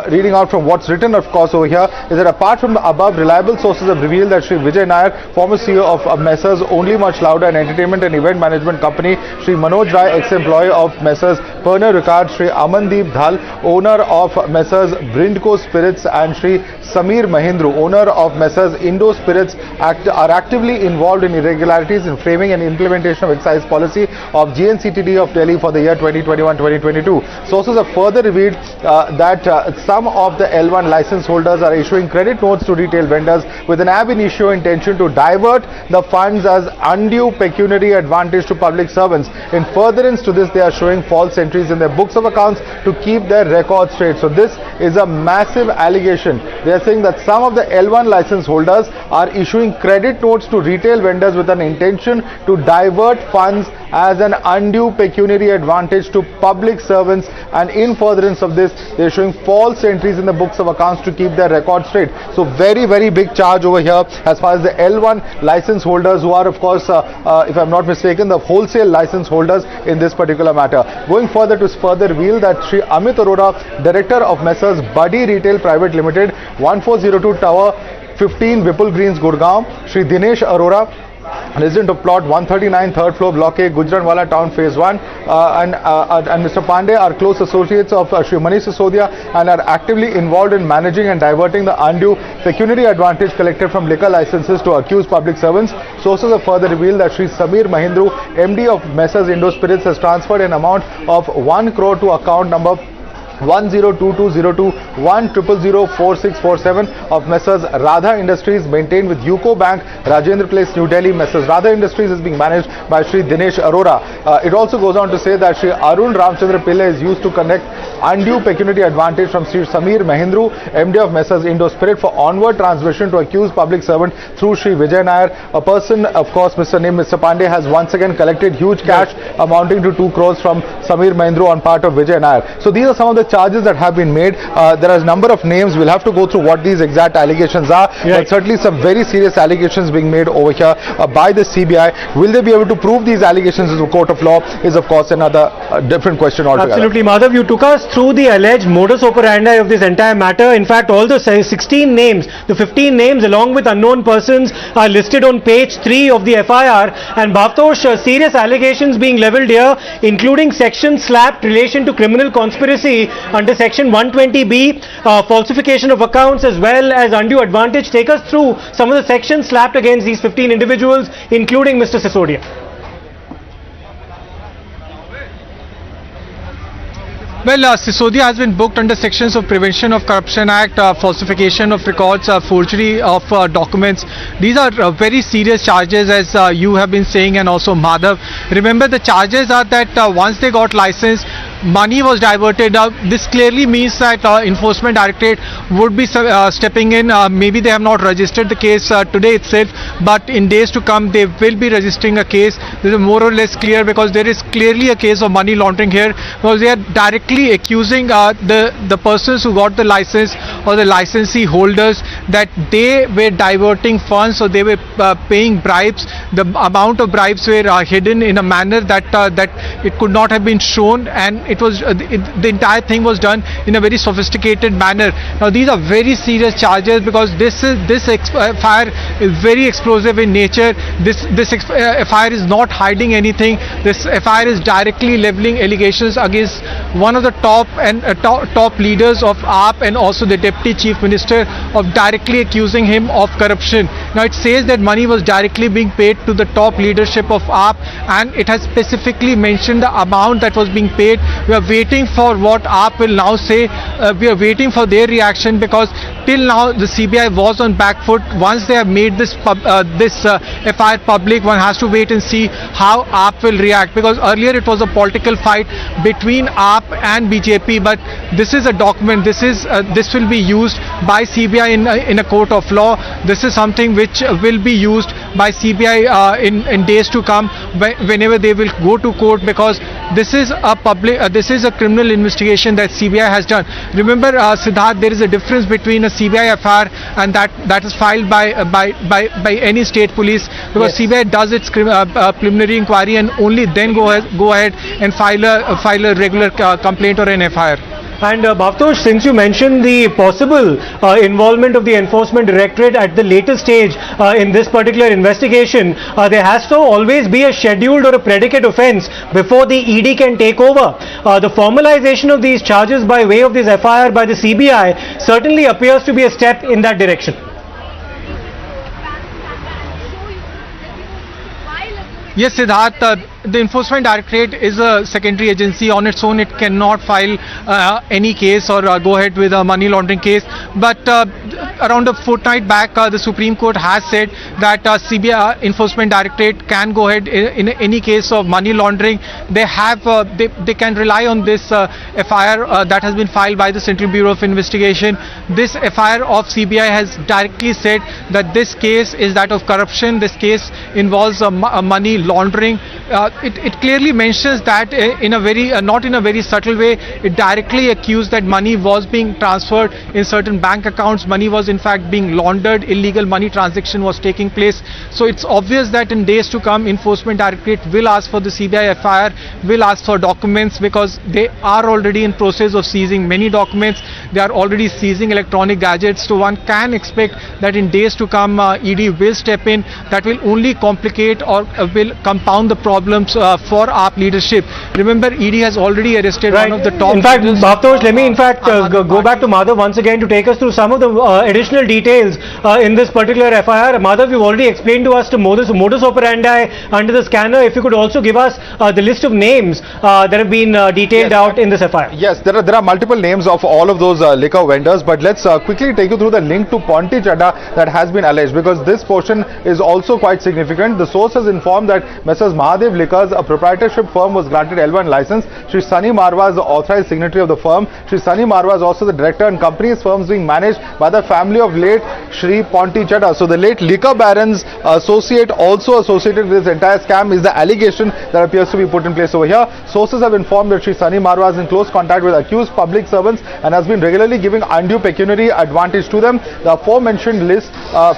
reading out from what's written, of course, over here, is that apart from the above, reliable sources have revealed that Shri Vijay Nair, former CEO of Messrs. Only Much Louder, an entertainment and event management company, Shri Manoj Rai, ex-employee of Messrs. Pernod Ricard, Shri Amandeep Dhal, owner of Messrs. Brindco Spirits, and Shri Samir Mahindru, owner of Messrs. Indo Spirits, are actively involved in irregularities in framing and implementation of excise policy of GNCTD of Delhi for the year 2021-2022. Sources have further revealed that some of the L1 license holders are issuing credit notes to retail vendors with an ab initio intention to divert the funds as undue pecuniary advantage to public servants. In furtherance to this, they are showing false entries in their books of accounts to keep their records straight. So this is a massive allegation. They are saying that some of the L1 license holders are issuing credit notes to retail vendors with an intention to divert funds as an undue pecuniary advantage to public servants, and in furtherance of this, they are showing false entries in the books of accounts to keep their records straight. So very, very big charge over here as far as the L1 license holders, who are, of course, if I'm not mistaken, the wholesale license holders in this particular matter. Going further, to further reveal that Shri Amit Arora, Director of Messrs. Buddy Retail Private Limited, 1402 Tower 15, Vipul Greens, Gurgaon, Shri Dinesh Arora, resident of plot 139, 3rd floor, Block A, Gujranwala Town, Phase 1, and Mr. Pandey are close associates of Shri Manish Sisodia and are actively involved in managing and diverting the undue pecuniary advantage collected from liquor licenses to accused public servants. Sources have further revealed that Shri Samir Mahindru, MD of Messrs. Indo Spirits, has transferred an amount of 1 crore to account number 10220210004647 of Messrs. Radha Industries, maintained with UCO Bank, Rajendra Place, New Delhi. Messrs. Radha Industries is being managed by Shri Dinesh Arora. It also goes on to say that Shri Arun Ramchandra Pillai is used to connect undue pecuniary advantage from Shri Samir Mahindru, MD of Messrs. Indo Spirit, for onward transmission to accused public servant through Shri Vijay Nair. A person, of course, Mr. Pandey, has once again collected huge cash amounting to 2 crores from Samir Mahindru on part of Vijay Nair. So these are some of the charges that have been made. There are a number of names. We'll have to go through what these exact allegations are. But certainly some very serious allegations being made over here by the CBI. Will they be able to prove these allegations in the court of law is, of course, another different question altogether. Absolutely, Madhav. You took us through the alleged modus operandi of this entire matter. In fact, all the 16 names, the 15 names along with unknown persons are listed on page 3 of the FIR. And Bhavtosh, serious allegations being levelled here, including section slapped relation to criminal conspiracy under section 120B, falsification of accounts as well as undue advantage. Take us through some of the sections slapped against these 15 individuals, including Mr. Sisodia. Well, Sisodia has been booked under sections of Prevention of Corruption Act, falsification of records, forgery of documents. These are very serious charges, as you have been saying, and also Madhav. Remember, the charges are that once they got license, money was diverted. This clearly means that Enforcement Directorate would be stepping in. Maybe they have not registered the case today itself, but in days to come they will be registering a case. This is more or less clear because there is clearly a case of money laundering here, because they are directly accusing the persons who got the license or the licensee holders that they were diverting funds, or they were paying bribes. The amount of bribes were hidden in a manner that it could not have been shown, and it was the entire thing was done in a very sophisticated manner. Now these are very serious charges, because this FIR is very explosive in nature. This FIR is not hiding anything. This FIR is directly levelling allegations against one of the top leaders of AAP and also the Deputy Chief Minister, of directly accusing him of corruption. Now it says that money was directly being paid to the top leadership of AAP, and it has specifically mentioned the amount that was being paid. We are waiting for what AAP will now say. We are waiting for their reaction, because till now the CBI was on back foot. Once they have made this FIR public, one has to wait and see how AAP will react, because earlier it was a political fight between AAP and BJP, but this is a document. This will be used by CBI in a court of law. This is something which will be used by CBI in days to come, whenever they will go to court, because this is a criminal investigation that CBI has done. Remember, Siddharth, there is a difference between a CBI FIR and that is filed by any state police, because CBI does its preliminary inquiry and only then go ahead and file a regular complaint or an FIR. And Bhavtosh, since you mentioned the possible involvement of the Enforcement Directorate at the later stage in this particular investigation, there has to always be a scheduled or a predicate offence before the ED can take over. The formalization of these charges by way of this FIR by the CBI certainly appears to be a step in that direction. Yes, Siddharth, the Enforcement Directorate is a secondary agency. On its own, it cannot file any case or go ahead with a money laundering case. But around a fortnight back, the Supreme Court has said that CBI Enforcement Directorate can go ahead in any case of money laundering. They can rely on this FIR that has been filed by the Central Bureau of Investigation. This FIR of CBI has directly said that this case is that of corruption. This case involves money laundering. It clearly mentions that in a very not in a very subtle way. It directly accused that money was being transferred in certain bank accounts. Money was in fact being laundered. Illegal money transaction was taking place. So it's obvious that in days to come, Enforcement Directorate will ask for the CBI FIR, will ask for documents, because they are already in process of seizing many documents. They are already seizing electronic gadgets. So one can expect that in days to come, ED will step in. That will only complicate or will compound the problems problems for AAP leadership. Remember, ED has already arrested one of the top. In fact, leaders. Bhavtosh, let me go back to Madhav once again to take us through some of the additional details in this particular FIR. Madhav, you've already explained to us the modus operandi under the scanner. If you could also give us the list of names that have been detailed out in this FIR. Yes, there are multiple names of all of those liquor vendors, but let's quickly take you through the link to Ponti Chadda that has been alleged, because this portion is also quite significant. The source has informed that Messrs. Mahadev Liquors, a proprietorship firm, was granted L1 license. Shri Sunny Marwa is the authorized signatory of the firm. Shri Sunny Marwa is also the director, and company's firms being managed by the family of late Shri Ponti Chadda. So the late liquor baron's associate, also associated with this entire scam, is the allegation that appears to be put in place over here. Sources have informed that Shri Sunny Marwa is in close contact with accused public servants and has been regularly giving undue pecuniary advantage to them. The aforementioned list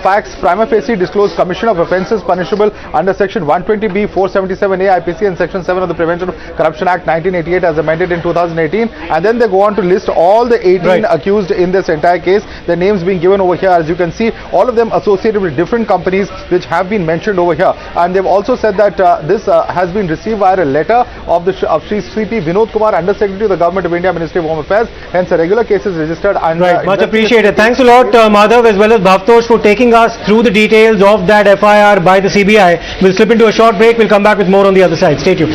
facts prima facie disclose commission of offences punishable under section 120B, 477A IPC and section 7 of the Prevention of Corruption Act 1988 as amended in 2018, and then they go on to list all the 18 accused in this entire case. The names being given over here, as you can see, all of them associated with different companies which have been mentioned over here, and they've also said that this has been received via a letter of Shri CP Vinod Kumar, Under Secretary of the Government of India, Ministry of Home Affairs. Hence a regular case is registered and much appreciated. Thanks a lot, Madhav, as well as Bhavtosh, for taking us through the details of that FIR by the CBI. We'll slip into a short break. We'll come back with more on the other side. Stay tuned.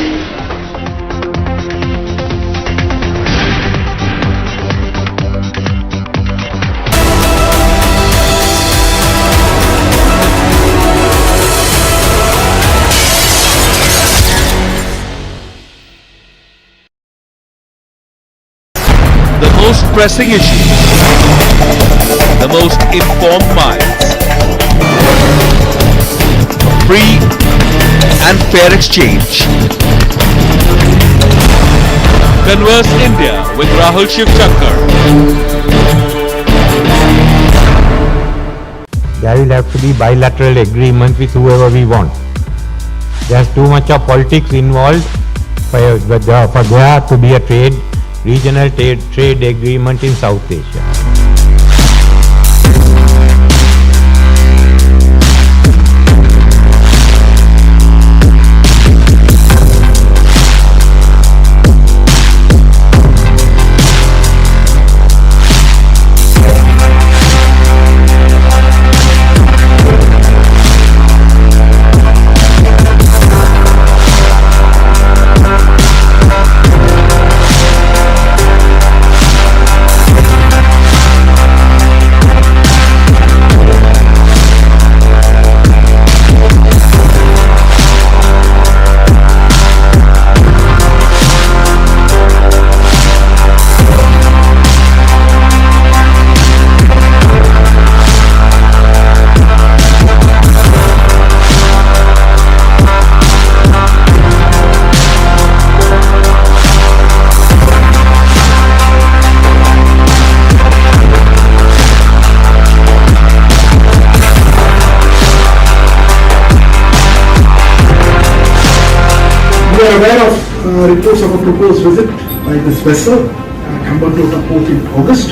The most pressing issues, the most informed minds, free and fair exchange. Converse India with Rahul Shivshankar. There will have to be bilateral agreement with whoever we want. There's too much of politics involved for there to be a regional trade agreement in South Asia. We are aware of reports of a proposed visit by this vessel, Khambantota port in August.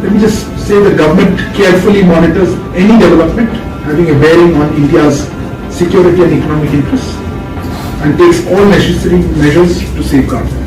Let me just say the government carefully monitors any development having a bearing on India's security and economic interests and takes all necessary measures to safeguard them.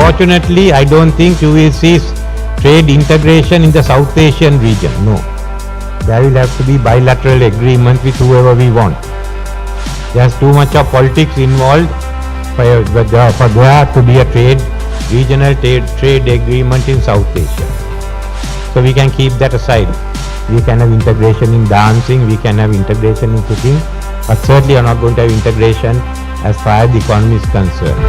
Unfortunately, I don't think you will see trade integration in the South Asian region. No. There will have to be bilateral agreement with whoever we want. There's too much of politics involved for there to be a regional trade agreement in South Asia. So we can keep that aside. We can have integration in dancing, we can have integration in cooking, but certainly are not going to have integration as far as the economy is concerned.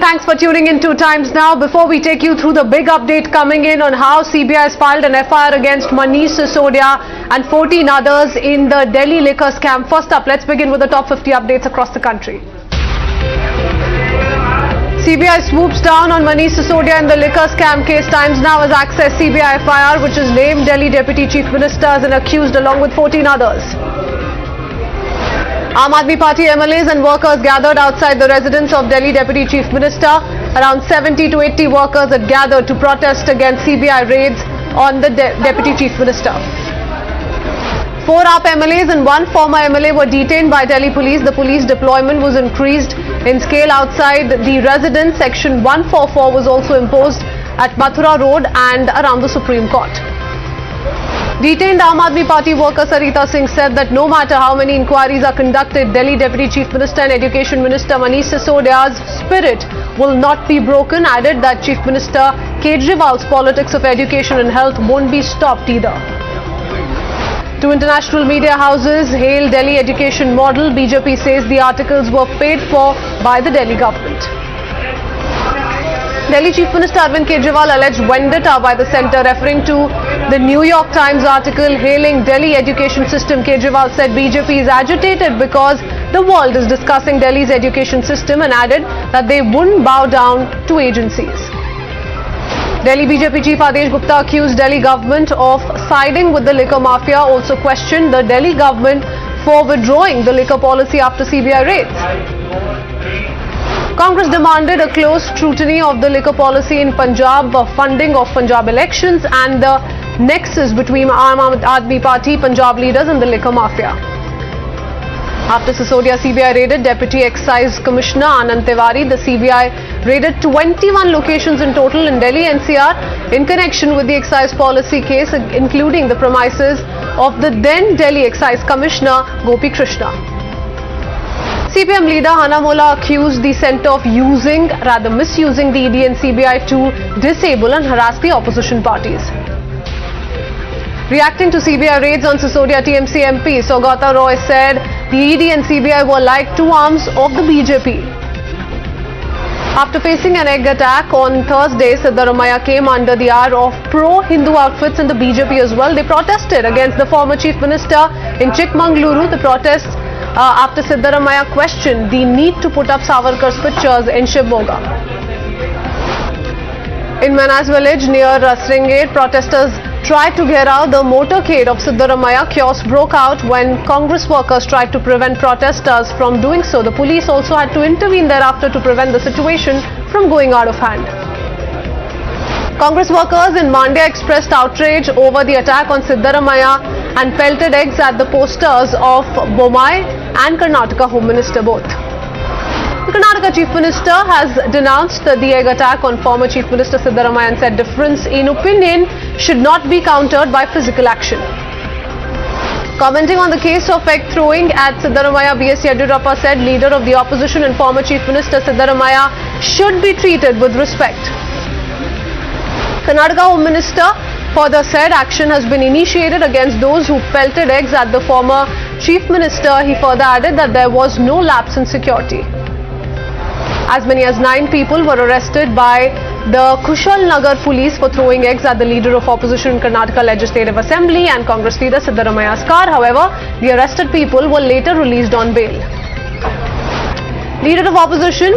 Thanks for tuning in 2 Times Now. Before we take you through the big update coming in on how CBI has filed an FIR against Manish Sisodia and 14 others in the Delhi liquor scam. First up, let's begin with the top 50 updates across the country. CBI swoops down on Manish Sisodia in the liquor scam case. Times Now has accessed CBI FIR, which has named Delhi Deputy Chief Minister as an accused along with 14 others. Aam Aadmi Party MLAs and workers gathered outside the residence of Delhi Deputy Chief Minister. Around 70 to 80 workers had gathered to protest against CBI raids on the Deputy Chief Minister. 4 AAP MLAs and 1 former MLA were detained by Delhi police. The police deployment was increased in scale outside the residence. Section 144 was also imposed at Mathura Road and around the Supreme Court. Detained Aam Aadmi Party worker Sarita Singh said that no matter how many inquiries are conducted, Delhi Deputy Chief Minister and Education Minister Manish Sisodia's spirit will not be broken. Added that Chief Minister Kejriwal's politics of education and health won't be stopped either. 2 international media houses hail Delhi education model. BJP says the articles were paid for by the Delhi government. Delhi Chief Minister Arvind Kejriwal alleged vendetta by the centre, referring to the New York Times article hailing Delhi education system. Kejriwal said BJP is agitated because the world is discussing Delhi's education system and added that they wouldn't bow down to agencies. Delhi BJP Chief Adesh Gupta accused Delhi government of siding with the liquor mafia, also questioned the Delhi government for withdrawing the liquor policy after CBI raids. Congress demanded a close scrutiny of the liquor policy in Punjab, funding of Punjab elections and the nexus between Aam Aadmi Party, Punjab leaders and the liquor mafia. After Sisodia CBI raided Deputy Excise Commissioner Anand Tiwari, the CBI raided 21 locations in total in Delhi NCR in connection with the excise policy case, including the premises of the then Delhi Excise Commissioner Gopi Krishna. CPM leader Hana Mola accused the centre of misusing the ED and CBI to disable and harass the opposition parties. Reacting to CBI raids on Sisodia TMC MP, Saugata Roy said the ED and CBI were like 2 arms of the BJP. After facing an egg attack on Thursday, Siddaramaiah came under the ire of pro-Hindu outfits in the BJP as well. They protested against the former Chief Minister in Chikmagaluru. The protests after Siddaramaiah questioned the need to put up Savarkar's pictures in Shivmoga. In Manas village near Sringed, protesters tried to gherav the motorcade of Siddaramaiah. Chaos broke out when Congress workers tried to prevent protesters from doing so. The police also had to intervene thereafter to prevent the situation from going out of hand. Congress workers in Mandya expressed outrage over the attack on Siddaramaiah and pelted eggs at the posters of Bommai and Karnataka Home Minister both. The Karnataka Chief Minister has denounced the egg attack on former Chief Minister Siddaramaiah and said difference in opinion should not be countered by physical action. Commenting on the case of egg throwing at Siddaramaiah, B.S. Yediyurappa said leader of the opposition and former Chief Minister Siddaramaiah should be treated with respect. Karnataka Home Minister further said action has been initiated against those who pelted eggs at the former Chief Minister. He further added that there was no lapse in security. As many as 9 people were arrested by the Kushal Nagar police for throwing eggs at the leader of opposition in Karnataka Legislative Assembly and Congress leader Siddaramaiah's car. However, the arrested people were later released on bail. Leader of opposition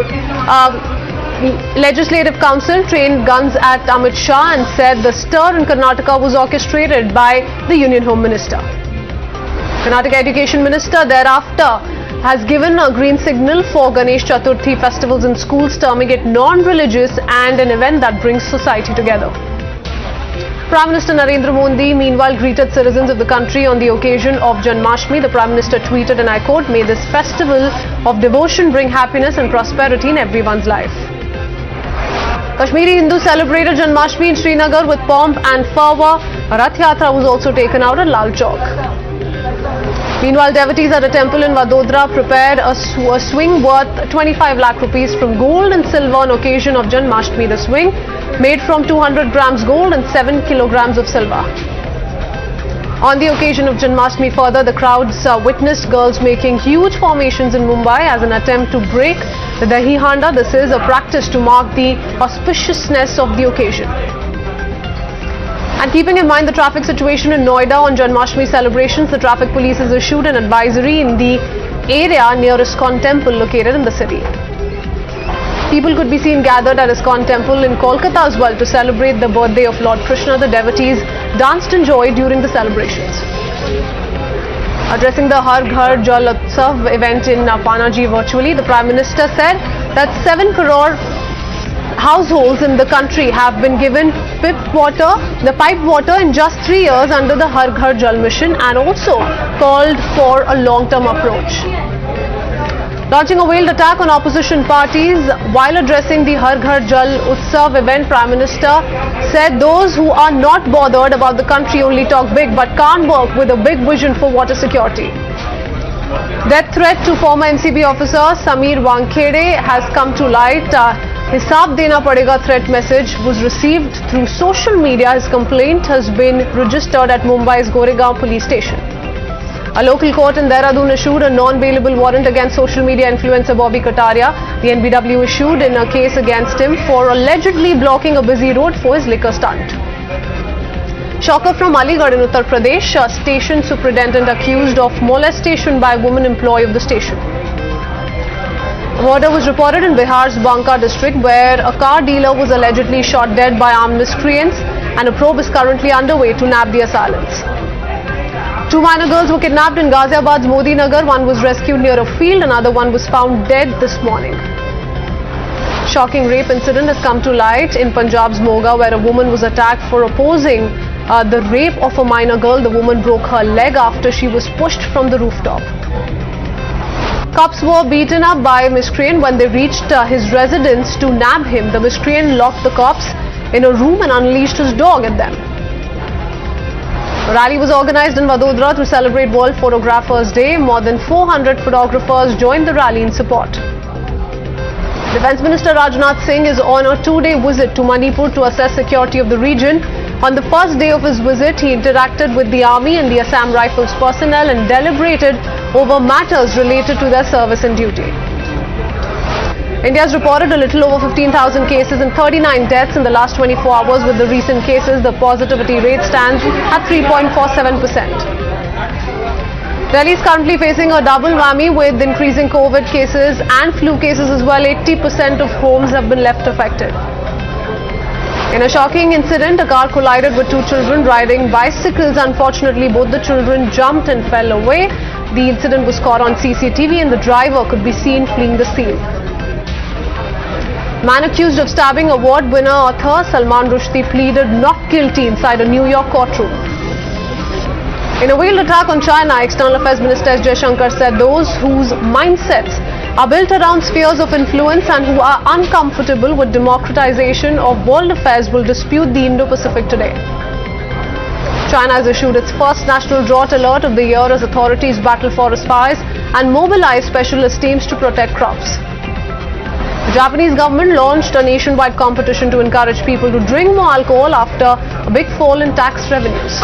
Legislative Council trained guns at Amit Shah and said the stir in Karnataka was orchestrated by the Union Home Minister. Karnataka Education Minister thereafter has given a green signal for Ganesh Chaturthi festivals in schools, terming it non-religious and an event that brings society together. Prime Minister Narendra Modi meanwhile greeted citizens of the country on the occasion of Janmashtami. The Prime Minister tweeted, and I quote, "May this festival of devotion bring happiness and prosperity in everyone's life." Kashmiri Hindus celebrated Janmashtami in Srinagar with pomp and fervour. A Rath Yatra was also taken out at Lal Chowk. Meanwhile, devotees at a temple in Vadodara prepared a swing worth 25 lakh rupees from gold and silver on occasion of Janmashtami. The swing, made from 200 grams gold and 7 kilograms of silver. On the occasion of Janmashtami, further, the crowds witnessed girls making huge formations in Mumbai as an attempt to break the Dahi Handa. This is a practice to mark the auspiciousness of the occasion. And keeping in mind the traffic situation in Noida on Janmashtami celebrations, the traffic police has issued an advisory in the area near Iskcon temple located in the city. People could be seen gathered at Iskcon temple in Kolkata as well to celebrate the birthday of Lord Krishna. The devotees danced in joy during the celebrations. Addressing the Har Ghar Jal Utsav event in Panaji virtually, the Prime Minister said that 7 crore households in the country have been given piped water in just 3 years under the Har Ghar Jal mission, and also called for a long-term approach. Launching a veiled attack on opposition parties while addressing the Har Ghar Jal Utsav event, Prime Minister said those who are not bothered about the country only talk big but can't work with a big vision for water security. Death threat to former NCB officer Sameer Wankhede has come to light. Hisab Dena Padega threat message was received through social media. His complaint has been registered at Mumbai's Goregaon police station. A local court in Dehradun issued a non-bailable warrant against social media influencer Bobby Kataria. The NBW issued in a case against him for allegedly blocking a busy road for his liquor stunt. Shocker from Aligarh in Uttar Pradesh. A station superintendent accused of molestation by a woman employee of the station. A murder was reported in Bihar's Banka district, where a car dealer was allegedly shot dead by armed miscreants, and a probe is currently underway to nab the assailants. 2 minor girls were kidnapped in Ghaziabad's Modi Nagar. One was rescued near a field, another one was found dead this morning. Shocking rape incident has come to light in Punjab's Moga, where a woman was attacked for opposing the rape of a minor girl. The woman broke her leg after she was pushed from the rooftop. Cops were beaten up by a miscreant when they reached his residence to nab him. The miscreant locked the cops in a room and unleashed his dog at them. A rally was organized in Vadodara to celebrate World Photographers Day. More than 400 photographers joined the rally in support. Defence Minister Rajnath Singh is on a 2-day visit to Manipur to assess security of the region. On the first day of his visit, he interacted with the Army and the Assam Rifles personnel and deliberated over matters related to their service and duty. India has reported a little over 15,000 cases and 39 deaths in the last 24 hours. With the recent cases, the positivity rate stands at 3.47%. Delhi is currently facing a double whammy with increasing COVID cases and flu cases as well. 80% of homes have been left affected. In a shocking incident, a car collided with 2 children riding bicycles. Unfortunately, both the children jumped and fell away. The incident was caught on CCTV and the driver could be seen fleeing the scene. Man accused of stabbing award winner author Salman Rushdie pleaded not guilty inside a New York courtroom. In a veiled attack on China, External Affairs Minister S. Jaishankar said those whose mindsets are built around spheres of influence and who are uncomfortable with democratization of world affairs will dispute the Indo-Pacific today. China has issued its first national drought alert of the year as authorities battle forest fires and mobilize specialist teams to protect crops. The Japanese government launched a nationwide competition to encourage people to drink more alcohol after a big fall in tax revenues.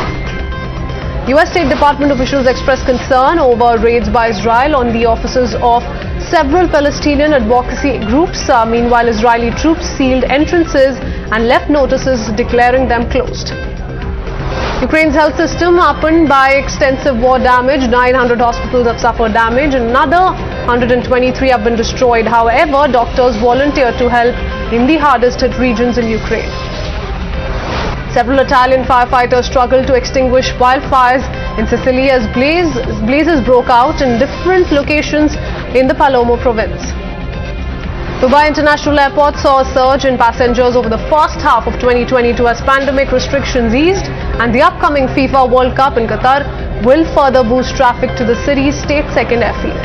US State Department officials expressed concern over raids by Israel on the offices of several Palestinian advocacy groups. Meanwhile, Israeli troops sealed entrances and left notices declaring them closed. Ukraine's health system upended by extensive war damage. 900 hospitals have suffered damage and another 123 have been destroyed. However, doctors volunteer to help in the hardest hit regions in Ukraine. Several Italian firefighters struggled to extinguish wildfires in Sicily as blazes broke out in different locations in the Palermo province. Dubai International Airport saw a surge in passengers over the first half of 2022 as pandemic restrictions eased, and the upcoming FIFA World Cup in Qatar will further boost traffic to the city's state-second airfield.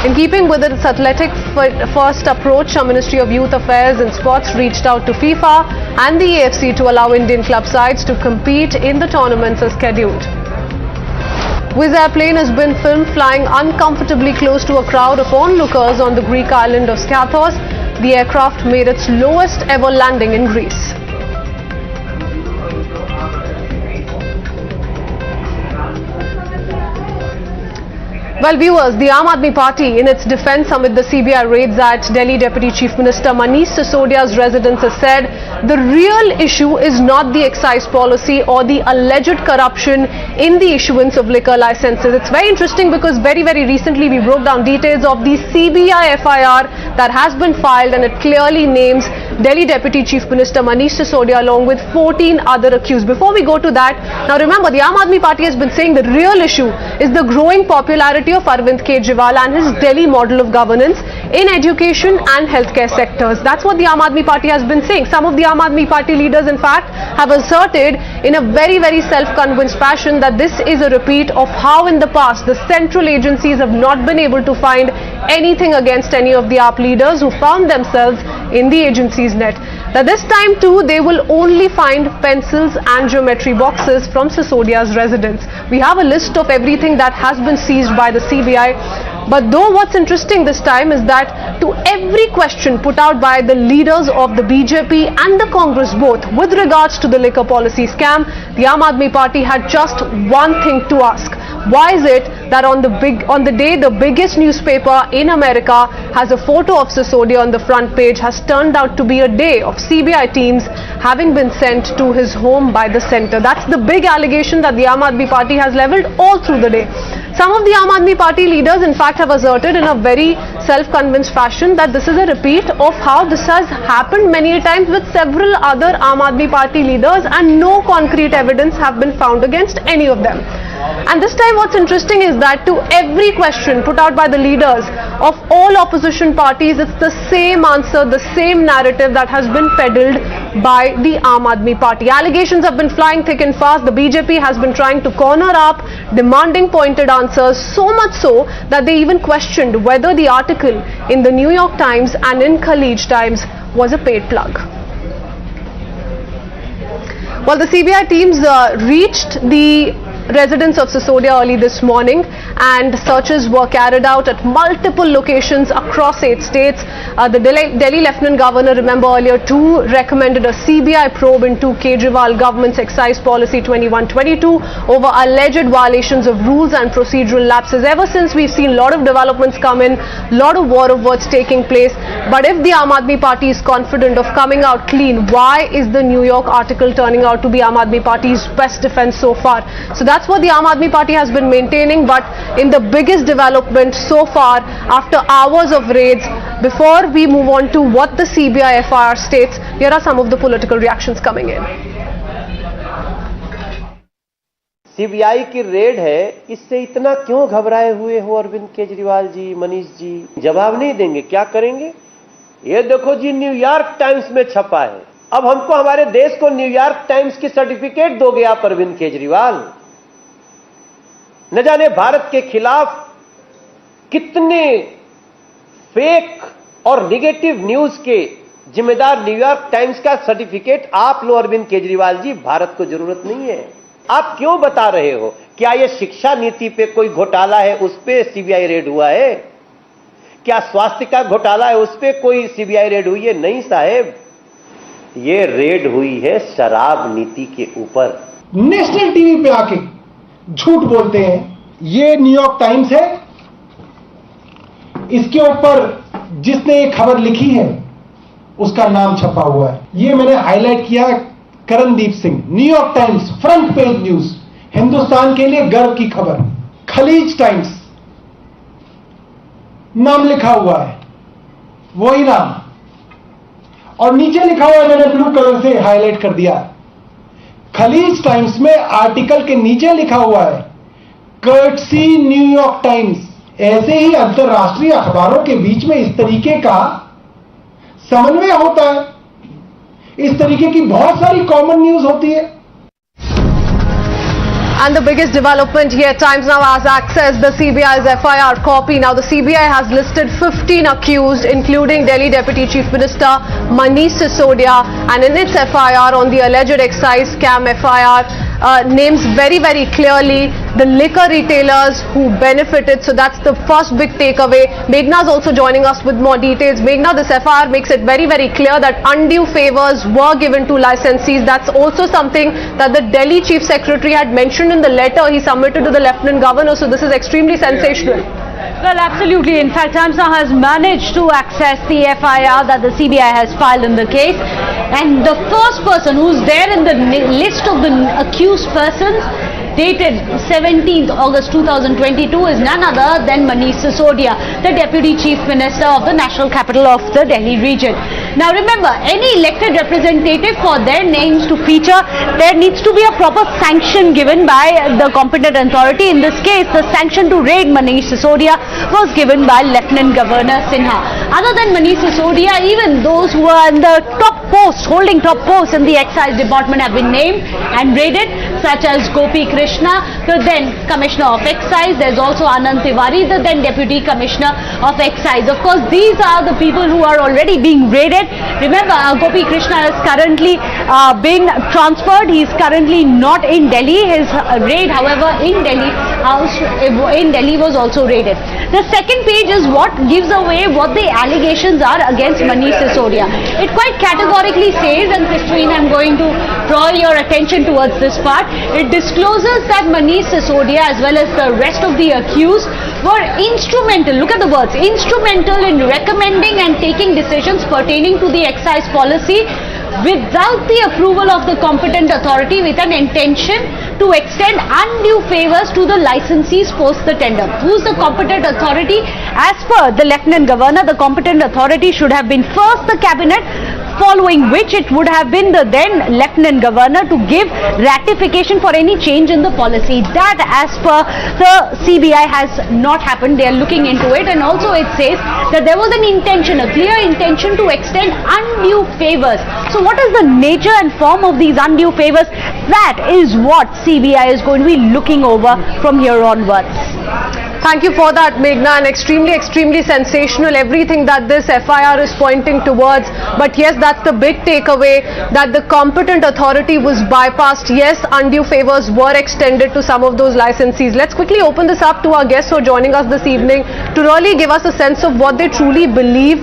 In keeping with its athletic-first approach, the Ministry of Youth Affairs and Sports reached out to FIFA and the AFC to allow Indian club sides to compete in the tournaments as scheduled. Wizz airplane has been filmed flying uncomfortably close to a crowd of onlookers on the Greek island of Skathos. The aircraft made its lowest ever landing in Greece. Well, viewers, the Aam Aadmi Party, in its defence amid the CBI raids at Delhi Deputy Chief Minister Manish Sisodia's residence, has said the real issue is not the excise policy or the alleged corruption in the issuance of liquor licenses. It's very interesting because very recently we broke down details of the CBI FIR that has been filed, and it clearly names Delhi Deputy Chief Minister Manish Sisodia along with 14 other accused. Before we go to that, now remember, the Aam Aadmi Party has been saying the real issue is the growing popularity of Arvind Kejriwal and his Delhi model of governance in education and healthcare sectors. That's what the Aam Aadmi Party has been saying. Some of the Aam Aadmi Party leaders, in fact, have asserted in a very self-convinced fashion that this is a repeat of how in the past the central agencies have not been able to find anything against any of the AAP leaders who found themselves in the agency's net. That this time too they will only find pencils and geometry boxes from Sisodia's residence. We have a list of everything that has been seized by the CBI. But though what's interesting this time is that to every question put out by the leaders of the BJP and the Congress both with regards to the liquor policy scam, the Aam Aadmi Party had just one thing to ask. Why is it that on the day the biggest newspaper in America has a photo of Sisodia on the front page has turned out to be a day of CBI teams having been sent to his home by the centre? That's the big allegation that the Aam Aadmi Party has levelled all through the day. Some of the Aam Aadmi Party leaders, in fact, have asserted in a very self-convinced fashion that this is a repeat of how this has happened many times with several other Aam Aadmi Party leaders, and no concrete evidence have been found against any of them. And this time what's interesting is that to every question put out by the leaders of all opposition parties, it's the same answer, the same narrative that has been peddled by the Aam Aadmi Party. Allegations have been flying thick and fast. The BJP has been trying to corner up, demanding pointed answers, so much so that they even questioned whether the article in the New York Times and in Khaleej Times was a paid plug. Well, the CBI teams reached the residence of Sisodia early this morning, and searches were carried out at multiple locations across 8 states. The Delhi Lieutenant Governor, remember earlier too, recommended a CBI probe into Kejriwal government's excise policy 21-22 over alleged violations of rules and procedural lapses. Ever since, we've seen a lot of developments come in, a lot of war of words taking place. But if the Aam Aadmi Party is confident of coming out clean, why is the New York article turning out to be Aam Aadmi Party's best defense so far? So that's what the Aam Aadmi Party has been maintaining. But in the biggest development so far, after hours of raids, before we move on to what the CBI FIR states, here are some of the political reactions coming in. CBI की red है, इससे इतना क्यों घबराए हुए हो अरविंद केजरीवाल जी, मनीष जी? जवाब नहीं देंगे, क्या करेंगे? ये देखो जी, न्यूयॉर्क टाइम्स में छपा है। अब हमको, हमारे देश को न्यूयॉर्क टाइम्स की सर्टिफिकेट दोगे आप अरविंद केजरीवाल? न जाने भारत के खिलाफ कितने फेक और नेगेटिव न्यूज के जिम्मेदार न्यूयॉर्क टाइम्स का सर्टिफिकेट आप लो अरविंद केजरीवाल जी। भारत को जरूरत नहीं है। आप क्यों बता रहे हो? क्या ये शिक्षा नीति पे कोई घोटाला है, उस पे सीबीआई रेड हुआ है? क्या स्वास्थ्य का घोटाला है, उस पे कोई सीबीआई रेड हुई है? नहीं साहेब, ये रेड हुई है शराब नीति के ऊपर। नेशनल टीवी पे आके झूठ बोलते हैं। ये न्यूयॉर्क टाइम्स है, इसके ऊपर जिसने ये खबर लिखी है उसका नाम छपा हुआ है। ये मैंने हाईलाइट किया, Karandeep Singh, New York times, front page news, Hindustan के लिए गर्व की खबर। खलीज टाइम्स नाम लिखा हुआ है, वही नाम, और नीचे लिखा हुआ है, मैंने ब्लू कलर से हाईलाइट कर दिया। खलीज टाइम्स में आर्टिकल के नीचे लिखा हुआ है, कर्टसी न्यूयॉर्क टाइम्स, ऐसे ही अंतर्राष्ट्रीय अखबारों के बीच में इस तरीके का समन्वय होता है, इस तरीके की बहुत सारी कॉमन न्यूज होती है। And the biggest development here, Times Now has accessed the CBI's FIR copy. Now the CBI has listed 15 accused, including Delhi Deputy Chief Minister Manish Sisodia, and in its FIR on the alleged excise scam FIR, names very clearly the liquor retailers who benefited. So that's the first big takeaway. Meghna is also joining us with more details. Meghna, this FIR makes it very clear that undue favors were given to licensees. That's also something that the Delhi Chief Secretary had mentioned in the letter he submitted to the Lieutenant Governor. So this is extremely sensational. Well, absolutely. In fact, Times Now has managed to access the FIR that the CBI has filed in the case. And the first person who's there in the list of the accused persons, dated 17th August 2022, is none other than Manish Sisodia, the Deputy Chief Minister of the National Capital of the Delhi region. Now remember, any elected representative, for their names to feature, there needs to be a proper sanction given by the competent authority. In this case, the sanction to raid Manish Sisodia was given by Lieutenant Governor Sinha. Other than Manish Sisodia, even those who are in the top posts, holding top posts in the excise department, have been named and raided, such as Gopi Krishna, the then Commissioner of Excise. There's also Anand Tiwari, the then Deputy Commissioner of Excise. Of course, these are the people who are already being raided. Remember, Gopi Krishna is currently being transferred. He is currently not in Delhi. His raid, however, in Delhi was also raided. The second page is what gives away what the allegations are against Manish Sisodia. It quite categorically says, and Christine, I'm going to draw your attention towards this part. It discloses that Manish Sisodia as well as the rest of the accused were instrumental, look at the words, instrumental in recommending and taking decisions pertaining to the excise policy without the approval of the competent authority, with an intention to extend undue favors to the licensees post the tender. Who's the competent authority? As per the Lieutenant Governor, the competent authority should have been first the Cabinet, following which it would have been the then Lieutenant Governor to give ratification for any change in the policy. That, as per the CBI, has not happened. They are looking into it, and also it says that there was an intention, a clear intention to extend undue favors. So what is the nature and form of these undue favors? That is what CBI is going to be looking over from here onwards. Thank you for that, Meghna, and extremely sensational, everything that this FIR is pointing towards. But yes, that's the big takeaway, that the competent authority was bypassed. Yes, undue favors were extended to some of those licensees. Let's quickly open this up to our guests who are joining us this evening to really give us a sense of what they truly believe,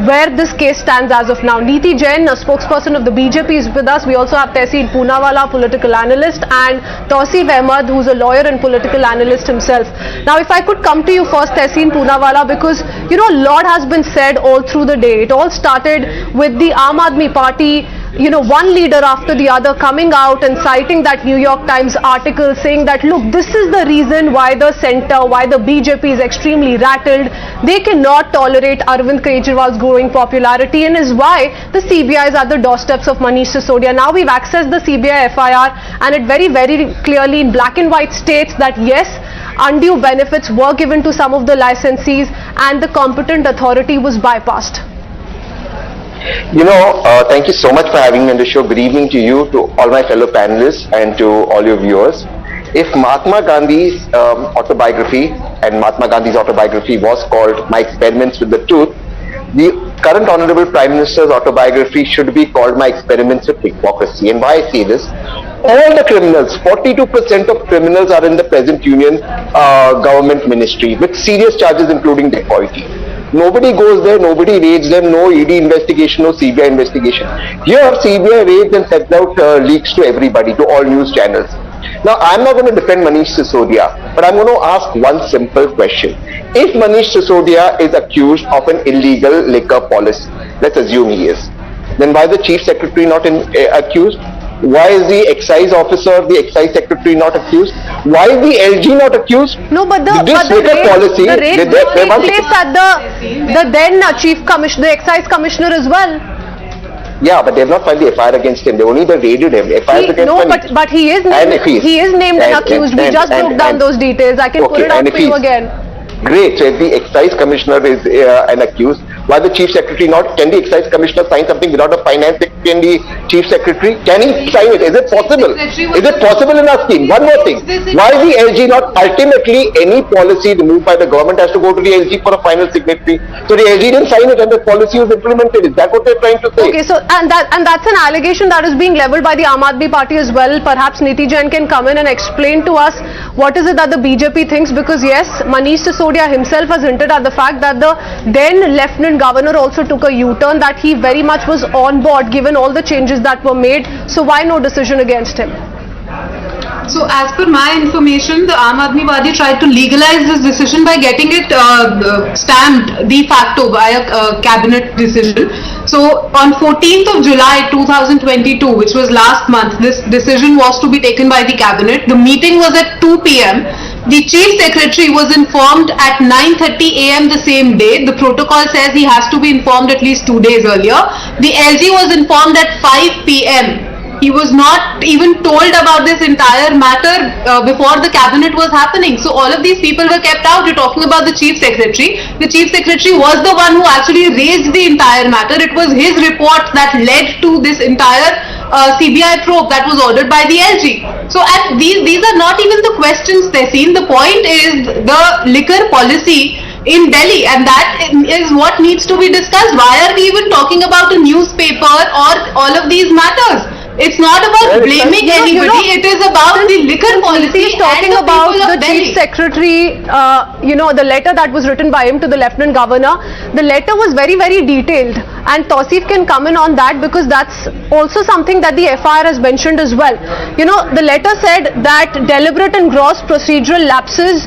where this case stands as of now. Neeti Jain, a spokesperson of the BJP, is with us. We also have Tehseen Poonawala, political analyst, and Tausif Ahmed, who's a lawyer and political analyst himself. Now, if I could come to you first, Tehseen Poonawala, because, you know, a lot has been said all through the day. It all started with the Aam Aadmi Party, you know, one leader after the other coming out and citing that New York Times article saying that, look, this is the reason why the centre, why the BJP is extremely rattled. They cannot tolerate Arvind Kejriwal's growing popularity, and is why the CBI is at the doorsteps of Manish Sisodia. Now we've accessed the CBI FIR, and it very clearly in black and white states that yes, undue benefits were given to some of the licensees and the competent authority was bypassed. You know, thank you so much for having me on the show. Good evening to you, to all my fellow panelists, and to all your viewers. If Mahatma Gandhi's autobiography, and Mahatma Gandhi's autobiography was called My Experiments with the Truth, the current Honorable Prime Minister's autobiography should be called My Experiments with Hypocrisy. And why I say this? All the criminals, 42% of criminals are in the present union government ministry with serious charges including dacoity. Nobody goes there, nobody raids them, no ED investigation, no CBI investigation. Here CBI raids and sets out leaks to everybody, to all news channels. Now I'm not going to defend Manish Sisodia, but I'm going to ask one simple question. If Manish Sisodia is accused of an illegal liquor policy, let's assume he is, then why is the Chief Secretary not accused? Why is the excise officer, the excise secretary not accused? Why is the LG not accused? No, but the raid was placed at the then Chief Commissioner, the excise commissioner as well. Yeah, but they have not filed the FIR against him. They only raided him. But he is named, an accused. We just broke down those details. I can put it up for you again. Great. So if the excise commissioner is an accused, why the chief secretary not? Can the excise commissioner sign something without a finance secretary and the chief secretary? Can he sign it? Is it possible? Is it possible in our scheme? One more thing. Why the LG not? Ultimately, any policy removed by the government has to go to the LG for a final signatory. So the LG didn't sign it and the policy was implemented. Is that what they're trying to say? Okay, so and that's an allegation that is being leveled by the Aam Aadmi Party as well. Perhaps Niti Jain can come in and explain to us what is it that the BJP thinks, because yes, Manish Sisodia himself has hinted at the fact that the then Lieutenant Governor also took a U-turn, that he very much was on board given all the changes that were made. So why no decision against him? So as per my information, the Aam Aadmi Party tried to legalize this decision by getting it stamped de facto by a cabinet decision. So on 14th of July 2022, which was last month, this decision was to be taken by the cabinet. The meeting was at 2 p.m. The chief secretary was informed at 9:30 a.m. the same day. The protocol says he has to be informed at least 2 days earlier. The LG was informed at 5 p.m. He was not even told about this entire matter before the cabinet was happening. So all of these people were kept out. You're talking about the chief secretary. The chief secretary was the one who actually raised the entire matter. It was his report that led to this entire CBI probe that was ordered by the LG. So and these are not even the questions they're seen. The point is the liquor policy in Delhi, and that is what needs to be discussed. Why are we even talking about a newspaper or all of these matters? It's not about blaming anybody. It is about the liquor policy. He's talking about the chief secretary, the letter that was written by him to the Lieutenant Governor. The letter was very, very detailed, and Tausif can come in on that because that's also something that the FIR has mentioned as well. The letter said that deliberate and gross procedural lapses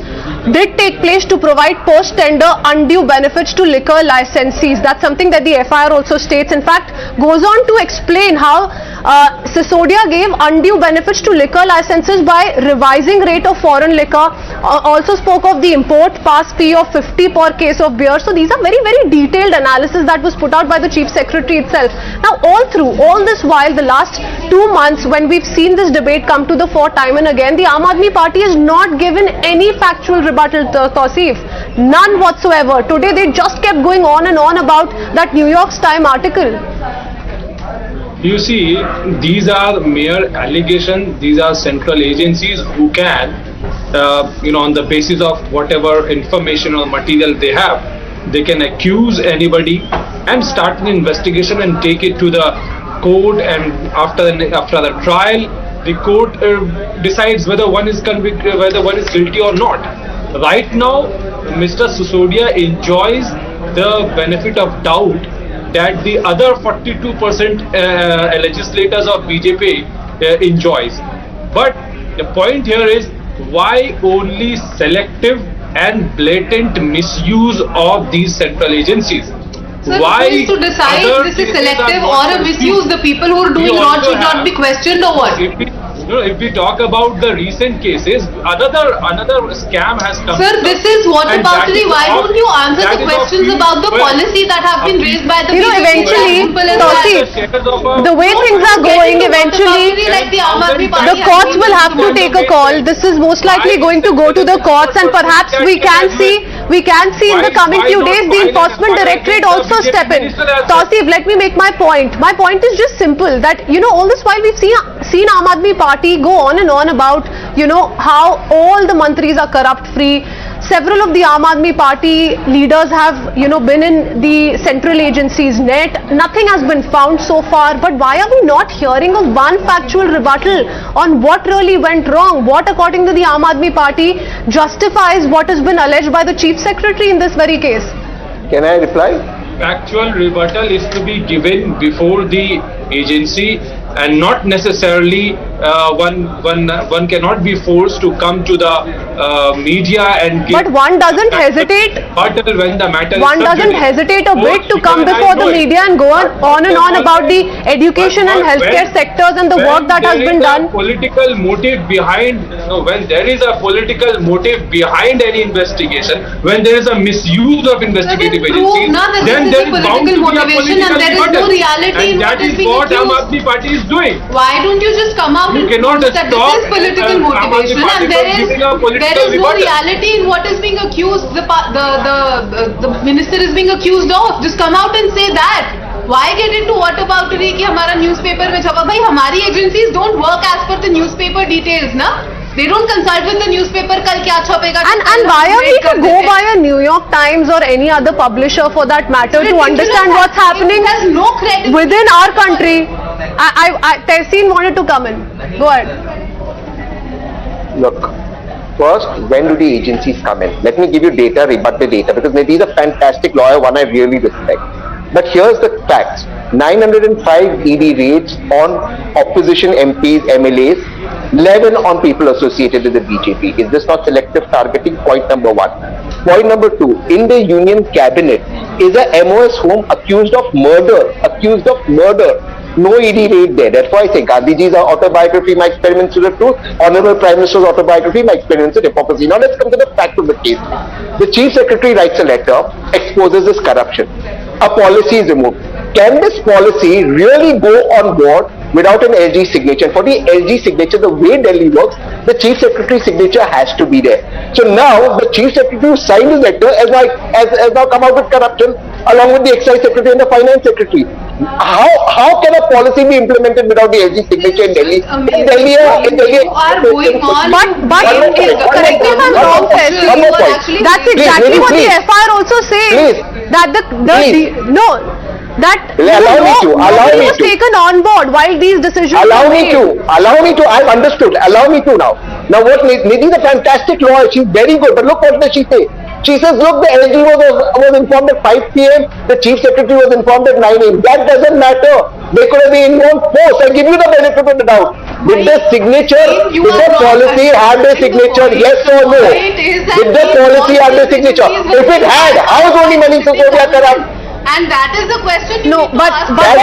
did take place to provide post-tender undue benefits to liquor licensees. That's something that the FIR also states. In fact, goes on to explain how Sisodia gave undue benefits to liquor licenses by revising rate of foreign liquor, also spoke of the import pass fee of 50 per case of beer. So these are very, very detailed analysis that was put out by the chief secretary itself. Now all this while, the last 2 months when we've seen this debate come to the fore time and again, the Aam Aadmi Party has not given any factual rebuttal to Tausif. None whatsoever. Today they just kept going on and on about that New York Times article. You see, these are mere allegations. These are central agencies who can, on the basis of whatever information or material they have, they can accuse anybody and start an investigation and take it to the court. And after the trial, the court decides whether one is convicted, whether one is guilty or not. Right now, Mr. Sisodia enjoys the benefit of doubt that the other 42% legislators of BJP enjoys. But the point here is, why only selective and blatant misuse of these central agencies? Sir, why who is to decide this is selective or a misuse? The people who are doing wrong should not be questioned or what? If we talk about the recent cases, another scam has come. Sir, this is what about the. Why don't you answer the questions about the policy that have been raised by the BJP? Eventually, the way things are going, eventually the courts will have to take a call. This is most likely going to go to the courts, and perhaps we can see in the coming few days the enforcement directorate also step in. Tausif, let me make my point. My point is just simple, that all this while we've seen Aam Aadmi Party go on and on about how all the mantris are corrupt free. Several of the Aam Aadmi Party leaders have been in the central agencies net. Nothing has been found so far. But why are we not hearing of one factual rebuttal on what really went wrong? What, according to the Aam Aadmi Party, justifies what has been alleged by the chief secretary in this very case? Can I reply? Factual rebuttal is to be given before the agency, and not necessarily one cannot be forced to come to the media and give. But one doesn't hesitate. When the matter one doesn't hesitate a bit to come before the media and go on and on about the education and healthcare sectors and the work that has been done. Political motive behind, when there is a political motive behind any investigation, when there is a misuse of investigative agencies, then there is bound to be a political rebuttal. And there is no reality in what is being what Aam Aadmi Party is doing. Why don't you just come out You and cannot prove that this stop is political Aam Aadmi motivation Party and from giving a political there is no rebuttal. reality in what is being accused, the minister is being accused of. Just come out and say that. Why get into whataboutery कि हमारा newspaper में छपा? भाई हमारी agencies don't work as per the newspaper details ना. They don't consult with the newspaper कल क्या छपेगा. And why are we to go by a New York Times or any other publisher for that matter to understand what's happening within our country? Tehseen wanted to come in. Go ahead. Look, first, when do the agencies come in? Let me give you data, rebut the data, because maybe he's a fantastic lawyer, one I really respect. But here's the facts. 905 ED raids on opposition MPs, MLAs, 11 on people associated with the BJP. Is this not selective targeting? Point number one. Point number two, in the Union Cabinet is a MOS home accused of murder. No ED raid there. Therefore, I say Gandhiji's autobiography, my experiments with the truth. Honorable Prime Minister's autobiography, my experiments with hypocrisy. Now let's come to the fact of the case. The Chief Secretary writes a letter, exposes this corruption. A policy is removed. Can this policy really go on board without an LG signature? For the LG signature, the way Delhi works, the Chief Secretary's signature has to be there. So now the Chief Secretary who signed his letter has now come out with corruption along with the Excise Secretary and the Finance Secretary. How can a policy be implemented without the LG signature in Delhi? In Delhi, but correct me if I'm wrong, Tehseen. That's exactly what the FIR also says. That nobody was taken on board while these decisions were made. Allow me to, I've understood, allow me to now. Now what, Nidhi is a fantastic lawyer, she's very good, but look what does she say? She says, look, the LG was informed at 5 p.m., the Chief Secretary was informed at 9 a.m. That doesn't matter. They could have been informed first. I give you the benefit of the doubt. Did the signature, did the policy have the signature, yes or no? Did the policy have the signature? If it had, how is only Manish Sisodia corrupt? And that is the question. No, but then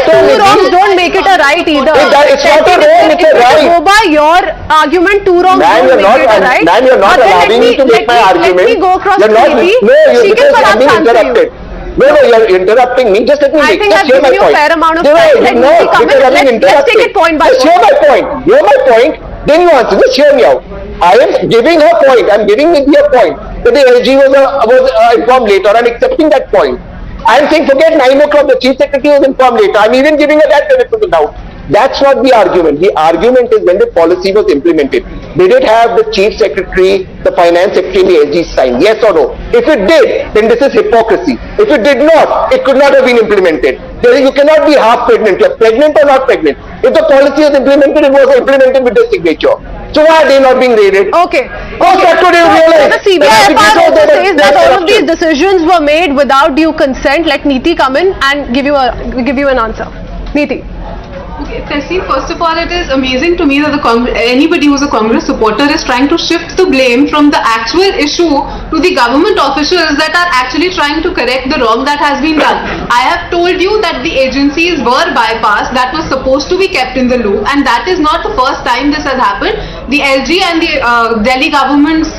two wrongs don't make it a right either. It's not a wrong, it's a right. Go by your argument, two wrongs don't make it a right. Ma'am, you're not allowing me to make my argument. Let me go across to Nidhi. She can perhaps answer you. No, you're interrupting me. Just let me I think I've given you a fair amount of time. Let me come in. Let's take it point by point. Just hear my point. Hear my point. Then you answer. Just hear me out. I am giving her point. I'm giving Nidhi a point. That the LG was informed later. I'm accepting that point. I'm saying forget 9 o'clock, the Chief Secretary was informed later. I'm even giving her that benefit of the doubt. That's not the argument. The argument is when the policy was implemented. Did it have the Chief Secretary, the Finance Secretary and the LG sign? Yes or no? If it did, then this is hypocrisy. If it did not, it could not have been implemented. You cannot be half pregnant. You're pregnant or not pregnant. If the policy was implemented, it was implemented with the signature. So why are they not being raided? Okay. That could you realize? The CBI FIR also says that all of these decisions were made without due consent. Let Neeti come in and give you an answer. Neeti. Okay, Tehseen, first of all, it is amazing to me that anybody who's a Congress supporter is trying to shift the blame from the actual issue to the government officials that are actually trying to correct the wrong that has been done. I have told you that the agencies were bypassed, that was supposed to be kept in the loop, and that is not the first time this has happened. The LG and the Delhi government's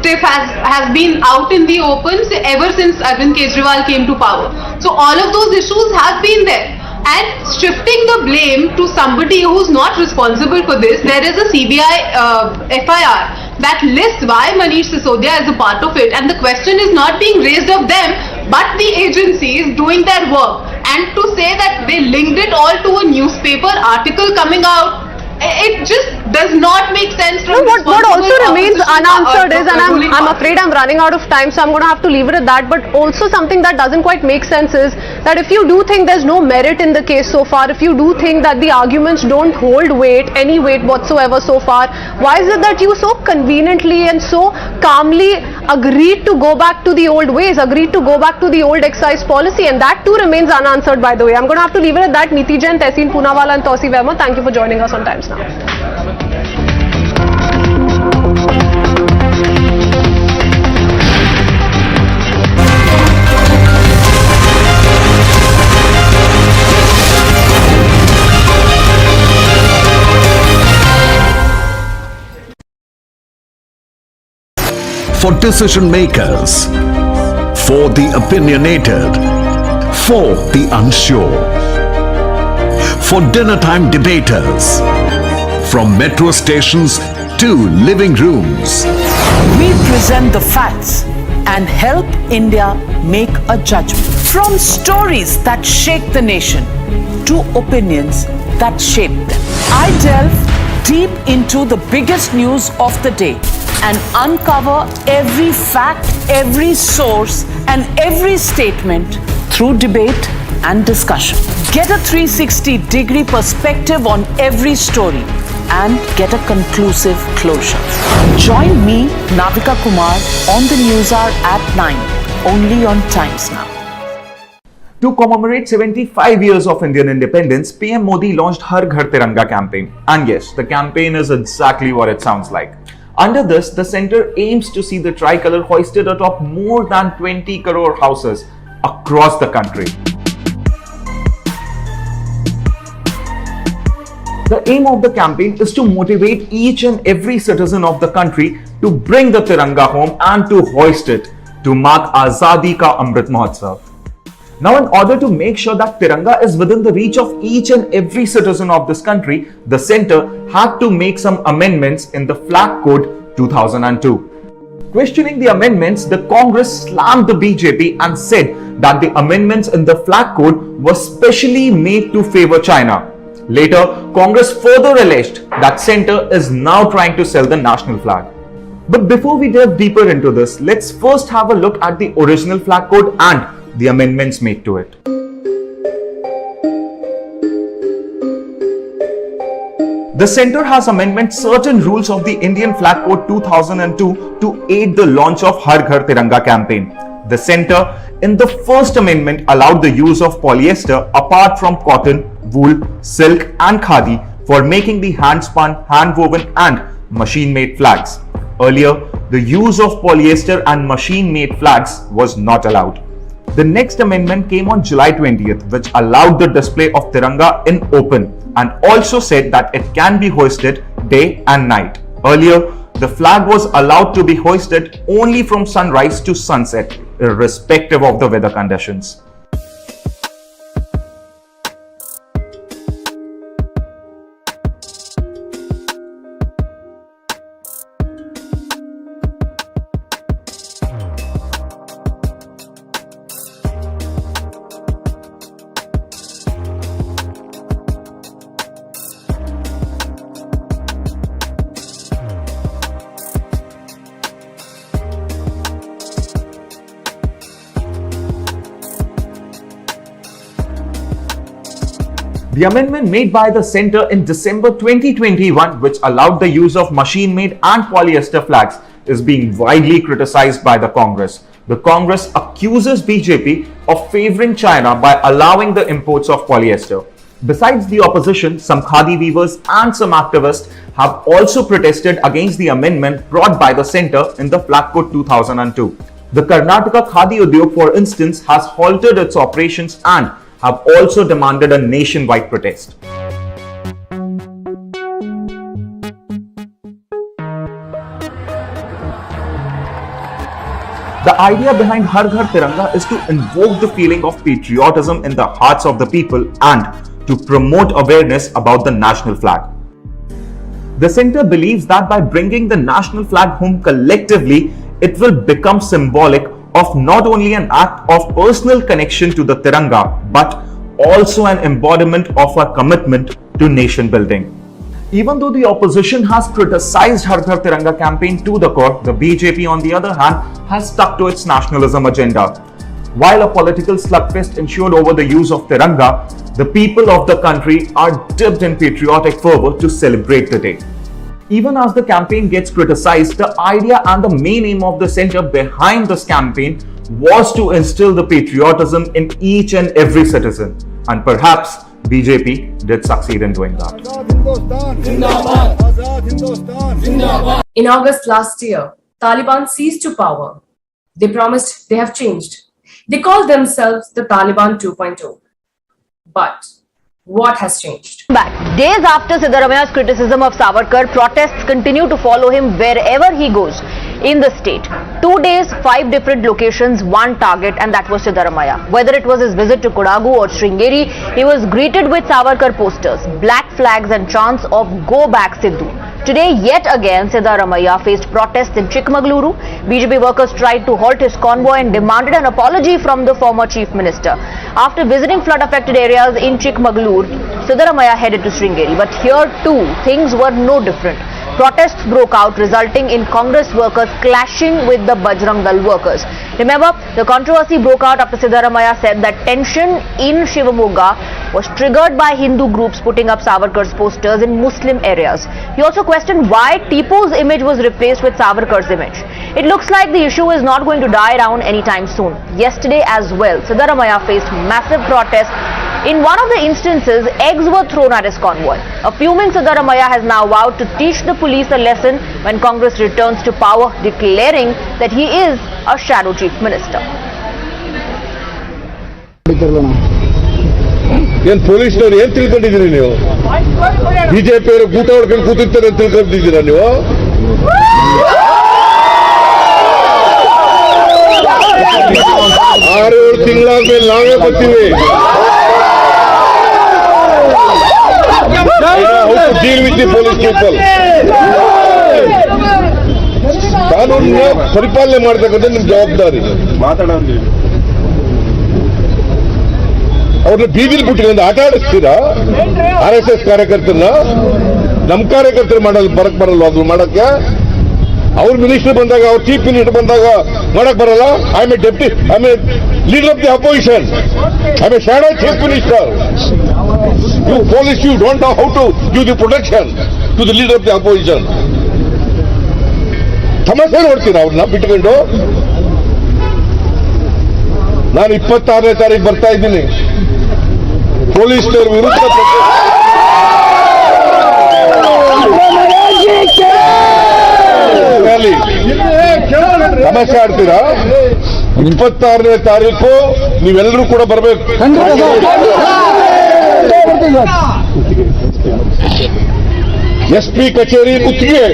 tip has been out in the open ever since Arvind Kejriwal came to power. So all of those issues have been there. And shifting the blame to somebody who's not responsible for this, there is a CBI FIR that lists why Manish Sisodia is a part of it, and the question is not being raised of them but the agencies doing their work. And to say that they linked it all to a newspaper article coming out, it just does not make sense. What also remains unanswered is, and I'm afraid I'm running out of time, so I'm going to have to leave it at that, but also something that doesn't quite make sense is that if you do think there's no merit in the case so far, if you do think that the arguments don't hold any weight whatsoever so far, why is it that you so conveniently and so calmly agreed to go back to the old ways, agreed to go back to the old excise policy? And that too remains unanswered, by the way. I'm going to have to leave it at that. Neeti Jain, Tehseen Poonawala and Tausi Verma, thank you for joining us on Times Now. For decision makers, for the opinionated, for the unsure. for dinner time debaters. From metro stations to living rooms. We present the facts and help India make a judgment. From stories that shake the nation to opinions that shape them. I delve deep into the biggest news of the day and uncover every fact, every source and every statement through debate and discussion. Get a 360-degree perspective on every story and get a conclusive closure. Join me, Navika Kumar, on the News Hour at 9, only on Times Now. To commemorate 75 years of Indian independence, PM Modi launched Har Ghar Tiranga campaign. And yes, the campaign is exactly what it sounds like. Under this, the centre aims to see the tricolour hoisted atop more than 20 crore houses across the country. The aim of the campaign is to motivate each and every citizen of the country to bring the Tiranga home and to hoist it to mark Azadi Ka Amrit Mahotsav. Now, in order to make sure that Tiranga is within the reach of each and every citizen of this country, the centre had to make some amendments in the Flag Code 2002. Questioning the amendments, the Congress slammed the BJP and said that the amendments in the Flag Code were specially made to favour China. Later, Congress further alleged that centre is now trying to sell the national flag. But before we delve deeper into this, let's first have a look at the original Flag Code and the amendments made to it. The centre has amended certain rules of the Indian Flag Code 2002 to aid the launch of Har Ghar Tiranga campaign. The centre, in the first amendment, allowed the use of polyester apart from cotton, wool, silk and khadi for making the hand-spun, hand-woven and machine-made flags. Earlier, the use of polyester and machine-made flags was not allowed. The next amendment came on July 20th, which allowed the display of Tiranga in open and also said that it can be hoisted day and night. Earlier, the flag was allowed to be hoisted only from sunrise to sunset, irrespective of the weather conditions. The amendment made by the centre in December 2021, which allowed the use of machine-made and polyester flags, is being widely criticised by the Congress. The Congress accuses BJP of favouring China by allowing the imports of polyester. Besides the opposition, some khadi weavers and some activists have also protested against the amendment brought by the centre in the Flag Code 2002. The Karnataka Khadi Udyog, for instance, has halted its operations and have also demanded a nationwide protest. The idea behind Har Ghar Tiranga is to invoke the feeling of patriotism in the hearts of the people and to promote awareness about the national flag. The centre believes that by bringing the national flag home collectively, it will become symbolic of not only an act of personal connection to the Tiranga, but also an embodiment of our commitment to nation building. Even though the opposition has criticized Har Ghar Tiranga campaign to the core, the BJP on the other hand has stuck to its nationalism agenda. While a political slugfest ensued over the use of Tiranga, the people of the country are dipped in patriotic fervour to celebrate the day. Even as the campaign gets criticized, the idea and the main aim of the centre behind this campaign was to instill the patriotism in each and every citizen. And perhaps BJP did succeed in doing that. In August last year, Taliban seized to power. They promised they have changed. They called themselves the Taliban 2.0. But what has changed? Back. Days after Siddaramaia's criticism of Savarkar, protests continue to follow him wherever he goes in the state. 2 days, 5 different locations, one target, and that was Siddaramaiah. Whether it was his visit to Kodagu or Sringeri, he was greeted with Savarkar posters, black flags and chants of "Go back Siddu." Today, yet again, Siddaramaiah faced protests in Chikmagaluru. BJP workers tried to halt his convoy and demanded an apology from the former chief minister. After visiting flood-affected areas in Chikmagaluru, Siddaramaiah headed to Sringeri. But here too, things were no different. Protests broke out, resulting in Congress workers clashing with the Bajrang Dal workers. Remember, the controversy broke out after Siddaramaiah said that tension in Shivamogga was triggered by Hindu groups putting up Savarkar's posters in Muslim areas. He also questioned why Tipu's image was replaced with Savarkar's image. It looks like the issue is not going to die down anytime soon. Yesterday as well, Siddaramaiah faced massive protests. In one of the instances, eggs were thrown at his convoy. A fuming Siddaramaiah has now vowed to teach the police a lesson when Congress returns to power, declaring that he is a shadow chief minister. ಏನ್ ಪೊಲೀಸ್ನವ್ರು ಏನ್ ತಿಳ್ಕೊಂಡಿದ್ದೀರಿ ನೀವು? BJP ಅವರು ಊಟ ಹೊಡ್ಕೊಂಡು ಕೂತಿರ್ತಾರೆ ಅಂತ ತಿಳ್ಕೊಂಡಿದ್ದೀರಾ ನೀವು? 6-7 ತಿಂಗಳಾದ್ಮೇಲೆ ನಾವೇ ಬರ್ತೀವಿ. Deal with the police people. ಕಾನೂನಿನ ಪರಿಪಾಲನೆ ಮಾಡತಕ್ಕಂಥ ನಿಮ್ ಜವಾಬ್ದಾರಿ. ಅವ್ರನ್ನ ಬೀದಿಲಿ ಬಿಟ್ಕೊಂಡು ಆಟ ಆಡಿಸ್ತೀರಾ? RSS ಕಾರ್ಯಕರ್ತರನ್ನ ನಮ್ ಕಾರ್ಯಕರ್ತರು ಬರಕ್ ಬರಲ್ಲ ಅದು ಮಾಡಕ್ಕೆ. ಅವ್ರ ಮಿನಿಸ್ಟರ್ ಬಂದಾಗ, ಅವ್ರ ಚೀಫ್ ಮಿನಿಸ್ಟರ್ ಬಂದಾಗ ಮಾಡಕ್ ಬರಲ್ಲ. I am A deputy, I am a leader of the opposition, I am a shadow chief minister. You police, you don't know how to give the protection to the leader of the opposition. ಸಮಸ್ಯೆ ನೋಡ್ತೀರಾ ಅವ್ರನ್ನ ಬಿಟ್ಕೊಂಡು? ನಾನು 26ನೇ ತಾರೀಕು ಬರ್ತಾ ಇದ್ದೀನಿ. ಪೊಲೀಸ್ನವ್ರ ವಿರುದ್ಧ ಸಮಸ್ಯೆ ಆಡ್ತೀರಾ? 26ನೇ ತಾರೀಕು ನೀವೆಲ್ಲರೂ ಕೂಡ ಬರಬೇಕು. SP ಕಚೇರಿ ಕುತ್ತಿಗೆ.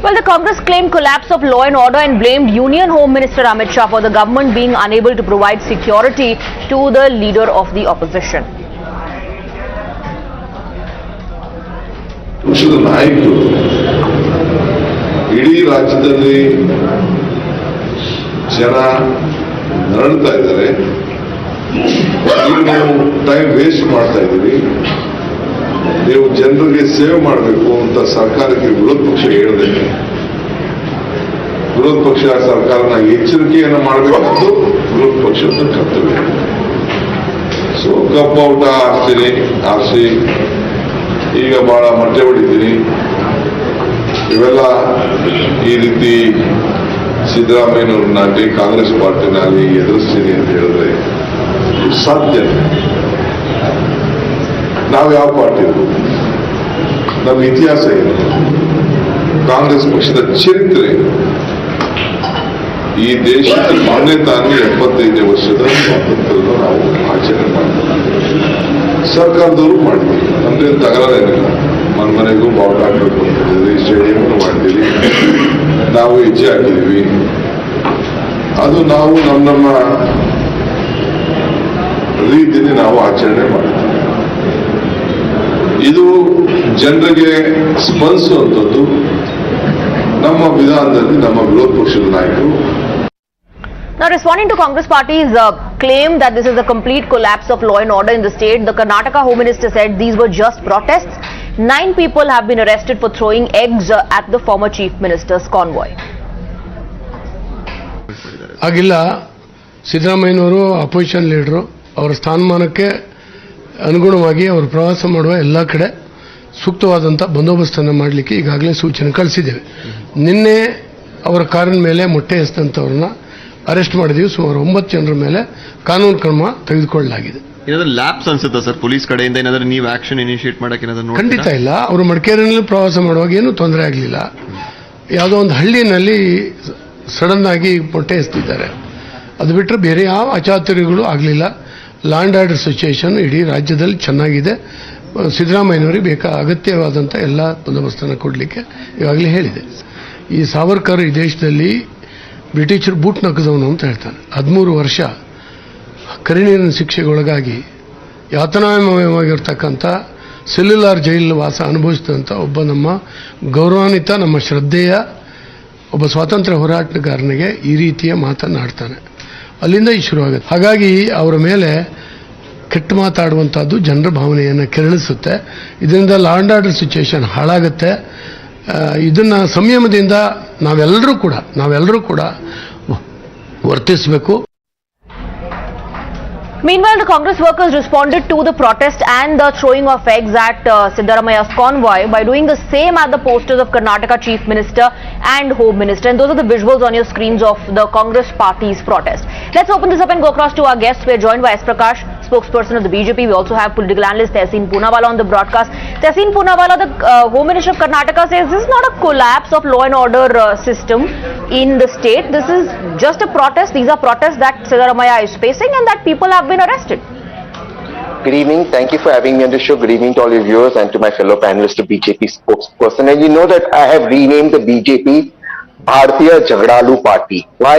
Well, the Congress claimed collapse of law and order and blamed Union Home Minister Amit Shah for the government being unable to provide security to the leader of the opposition. ಪಕ್ಷದ ನಾಯಕರು ಇಡೀ ರಾಜ್ಯದಲ್ಲಿ ಜನ ನರಳ್ತಾ ಇದ್ದಾರೆ. ನೀವು time waste ಮಾಡ್ತಾ ಇದ್ದೀರಿ. ನೀವು ಜನರಿಗೆ ಸೇವೆ ಮಾಡಬೇಕು ಅಂತ ಸರ್ಕಾರಕ್ಕೆ ವಿರೋಧ ಪಕ್ಷ ಹೇಳಿದೆ. ವಿರೋಧ ಪಕ್ಷ ಸರ್ಕಾರನ ಎಚ್ಚರಿಕೆಯನ್ನು ಮಾಡಬೇಕು, ವಿರೋಧ ಪಕ್ಷದ ಕರ್ತವ್ಯ. ಸೊ ಕಪ್ಪೌಟ ಆರಿಸಿ ಈಗ ಬಹಳ ಮೊಟ್ಟೆ ಹೊಡಿತೀನಿ. ಇವೆಲ್ಲ ಈ ರೀತಿ ಸಿದ್ದರಾಮಯ್ಯನವ್ರನ್ನಾಗಲಿ ಕಾಂಗ್ರೆಸ್ ಪಾರ್ಟಿನಾಗಲಿ ಎದುರಿಸ್ತೀನಿ ಅಂತ ಹೇಳಿದ್ರೆ ಸಾಧ್ಯ. ನಾವು ಯಾವ ಪಾರ್ಟಿ ಇರ್ಬೋದು? ನಮ್ಮ ಇತಿಹಾಸ ಏನು? ಕಾಂಗ್ರೆಸ್ ಪಕ್ಷದ ಚರಿತ್ರೆ ಈ ದೇಶದ ಮೊನ್ನೆ ತಾನೇ 75ನೇ ವರ್ಷದ ಸ್ವಾತಂತ್ರ್ಯವನ್ನು ನಾವು ಆಚರಣೆ ಮಾಡ್ತೀವಿ. ಸರ್ಕಾರದವರು ಮಾಡಿದ್ದೀವಿ, ನಮ್ದೇನು ತಗರದೇನಿಲ್ಲ. ಮನೆಗೂ ಬಾವುಟ ಹಾಕಬೇಕು ಅಂತ ಹೇಳಿದ್ವಿ, ಸ್ಟೇಡಿಯಂ ಮಾಡಿದ್ದೀವಿ, ನಾವು ಹೆಜ್ಜೆ ಹಾಕಿದ್ದೀವಿ. ಅದು ನಾವು ನಮ್ಮ ರೀತಿಯಲ್ಲಿ ನಾವು ಆಚರಣೆ ಮಾಡ್ತೀವಿ. ಇದು ಜನರಿಗೆ ಸ್ಪಂದಿಸುವಂಥದ್ದು. ನಮ್ಮ ವಿಧಾನದಲ್ಲಿ ನಮ್ಮ ವಿರೋಧ ಪಕ್ಷದ ನಾಯಕರು. Now, responding to Congress Party's claim that this is a complete collapse of law and order in the state, the Karnataka Home Minister said these were just protests. 9 people have been arrested for throwing eggs at the former Chief Minister's convoy. ಆಗಿಲ್ಲ. ಸಿದ್ದರಾಮಯ್ಯನವರು opposition leader, ಅವರ ಸ್ಥಾನಮಾನಕ್ಕೆ ಅನುಗುಣವಾಗಿ ಅವರು ಪ್ರವಾಸ ಮಾಡುವ ಎಲ್ಲ ಕಡೆ ಸೂಕ್ತವಾದಂಥ ಬಂದೋಬಸ್ತನ್ನು ಮಾಡಲಿಕ್ಕೆ ಈಗಾಗಲೇ ಸೂಚನೆ ಕಳಿಸಿದ್ದೇವೆ. ನಿನ್ನೆ ಅವರ ಕಾರಿನ ಮೇಲೆ ಮೊಟ್ಟೆ ಎಸೆದಂಥವ್ರನ್ನ ಅರೆಸ್ಟ್ ಮಾಡಿದೀವಿ. ಸುಮಾರು 9 ಜನರ ಮೇಲೆ ಕಾನೂನು ಕ್ರಮ ತೆಗೆದುಕೊಳ್ಳಲಾಗಿದೆ. ಏನಾದರೂ ಲ್ಯಾಪ್ಸ್ ಅನ್ಸುತ್ತಾ ಸರ್ ಪೊಲೀಸ್ ಕಡೆಯಿಂದ? ಏನಾದರೂ ನೀವು ಆಕ್ಷನ್ ಇನಿಷಿಯೇಟ್ ಮಾಡಕ್ಕೆ ಏನಾದರೂ? ಖಂಡಿತ ಇಲ್ಲ. ಅವರು ಮಡಿಕೇರಿಯಲ್ಲಿ ಪ್ರವಾಸ ಮಾಡುವಾಗ ಏನೂ ತೊಂದರೆ ಆಗಲಿಲ್ಲ. ಯಾವುದೋ ಒಂದು ಹಳ್ಳಿನಲ್ಲಿ ಸಡನ್ ಆಗಿ ಮೊಟ್ಟೆ ಎಸೆದಿದ್ದಾರೆ. ಅದು ಬಿಟ್ಟರೆ ಬೇರೆ ಯಾವ ಅಚಾತುರ್ಯಗಳು ಆಗಲಿಲ್ಲ. ಲಾ ಆ್ಯಂಡ್ ಆರ್ಡರ್ ಸಿಚುಯೇಷನ್ ಇಡೀ ರಾಜ್ಯದಲ್ಲಿ ಚೆನ್ನಾಗಿದೆ. ಸಿದ್ದರಾಮಯ್ಯನವರಿಗೆ ಅಗತ್ಯವಾದಂಥ ಎಲ್ಲ ಬಂದೋಬಸ್ತನ್ನು ಕೊಡಲಿಕ್ಕೆ ಈಗಾಗಲೇ ಹೇಳಿದೆ. ಈ ಸಾವರ್ಕರ್ ಈ ದೇಶದಲ್ಲಿ ಬ್ರಿಟಿಷರು ಬೂಟ್ ನಕ್ಕದವನು ಅಂತ ಹೇಳ್ತಾನೆ. 13 ವರ್ಷ ಕರಿನೀರಿನ ಶಿಕ್ಷೆಗೊಳಗಾಗಿ ಯಾತನಾಮಯವಾಗಿರ್ತಕ್ಕಂಥ ಸೆಲ್ಯುಲಾರ್ ಜೈಲು ವಾಸ ಅನುಭವಿಸಿದಂಥ ಒಬ್ಬ ನಮ್ಮ ಗೌರವಾನ್ವಿತ, ನಮ್ಮ ಶ್ರದ್ಧೆಯ ಒಬ್ಬ ಸ್ವಾತಂತ್ರ್ಯ ಹೋರಾಟಗಾರನಿಗೆ ಈ ರೀತಿಯ ಮಾತನ್ನಾಡ್ತಾನೆ. ಅಲ್ಲಿಂದ ಈ ಶುರುವಾಗುತ್ತೆ. ಹಾಗಾಗಿ ಅವರ ಮೇಲೆ ಕೆಟ್ಟ ಮಾತಾಡುವಂಥದ್ದು ಜನರ ಭಾವನೆಯನ್ನು ಕೆರಳಿಸುತ್ತೆ. ಇದರಿಂದ ಲಾ ಆ್ಯಂಡ್ ಆರ್ಡರ್ ಸಿಚುಯೇಷನ್ ಹಾಳಾಗುತ್ತೆ. ಇದನ್ನು ಸಂಯಮದಿಂದ ನಾವೆಲ್ಲರೂ ಕೂಡ ವರ್ತಿಸಬೇಕು. Meanwhile, the Congress workers responded to the protest and the throwing of eggs at Siddaramaya's convoy by doing the same at the posters of Karnataka Chief Minister and Home Minister. And those are the visuals on your screens of the Congress party's protest. Let's open this up and go across to our guests. We're joined by S. Prakash, spokesperson of the BJP. We also have political analyst Tehseen Poonawalla on the broadcast. Tehseen Poonawalla, the Home Minister of Karnataka says this is not a collapse of law and order system in the state. This is just a protest. These are protests that Siddaramaya is facing and that people have been arrested. Good evening. Thank you for having me on the show. Good evening to all your viewers and to my fellow panelists, the BJP spokesperson. And you know that I have renamed the BJP Bharatiya Jagdalu Party. Why?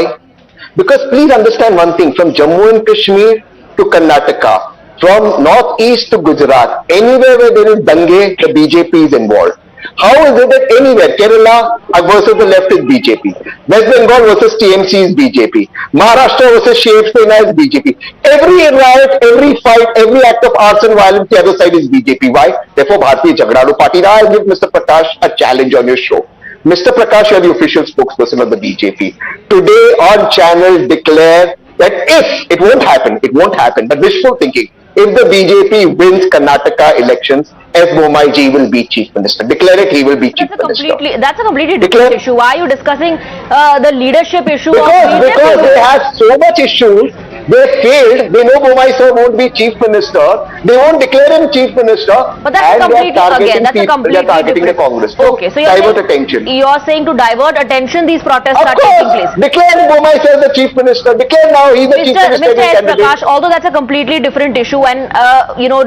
Because please understand one thing, from Jammu and Kashmir to Karnataka, from northeast to Gujarat, anywhere where there is dange, the BJP is involved. How is it that anywhere, Kerala versus the left is BJP, West Bengal versus TMC is BJP, Maharashtra versus Shiv Sena is BJP. Every riot, every fight, every act of arson violence, the other side is BJP. Why? Therefore, Bharatiya Jagdalu Party. Now I give Mr. Prakash a challenge on your show. Mr. Prakash, you are the official spokesperson of the BJP. Today on channel declare that if, it won't happen, but wishful thinking, if the BJP wins Karnataka elections, S. Bomaiji will be Chief Minister. Declare it, he will be Chief Minister. That's a completely different issue. Why are you discussing the leadership issue? Because they have so much issues. They failed. They know Bomaiji won't be Chief Minister. They won't declare him Chief Minister. But that's targeting the Congress. Okay, so divert attention. You're saying to divert attention, these protests are taking place. Declare Bomaiji as the Chief Minister. Declare now he's the Chief Minister. Mr. S. Prakash, although that's a completely different issue, and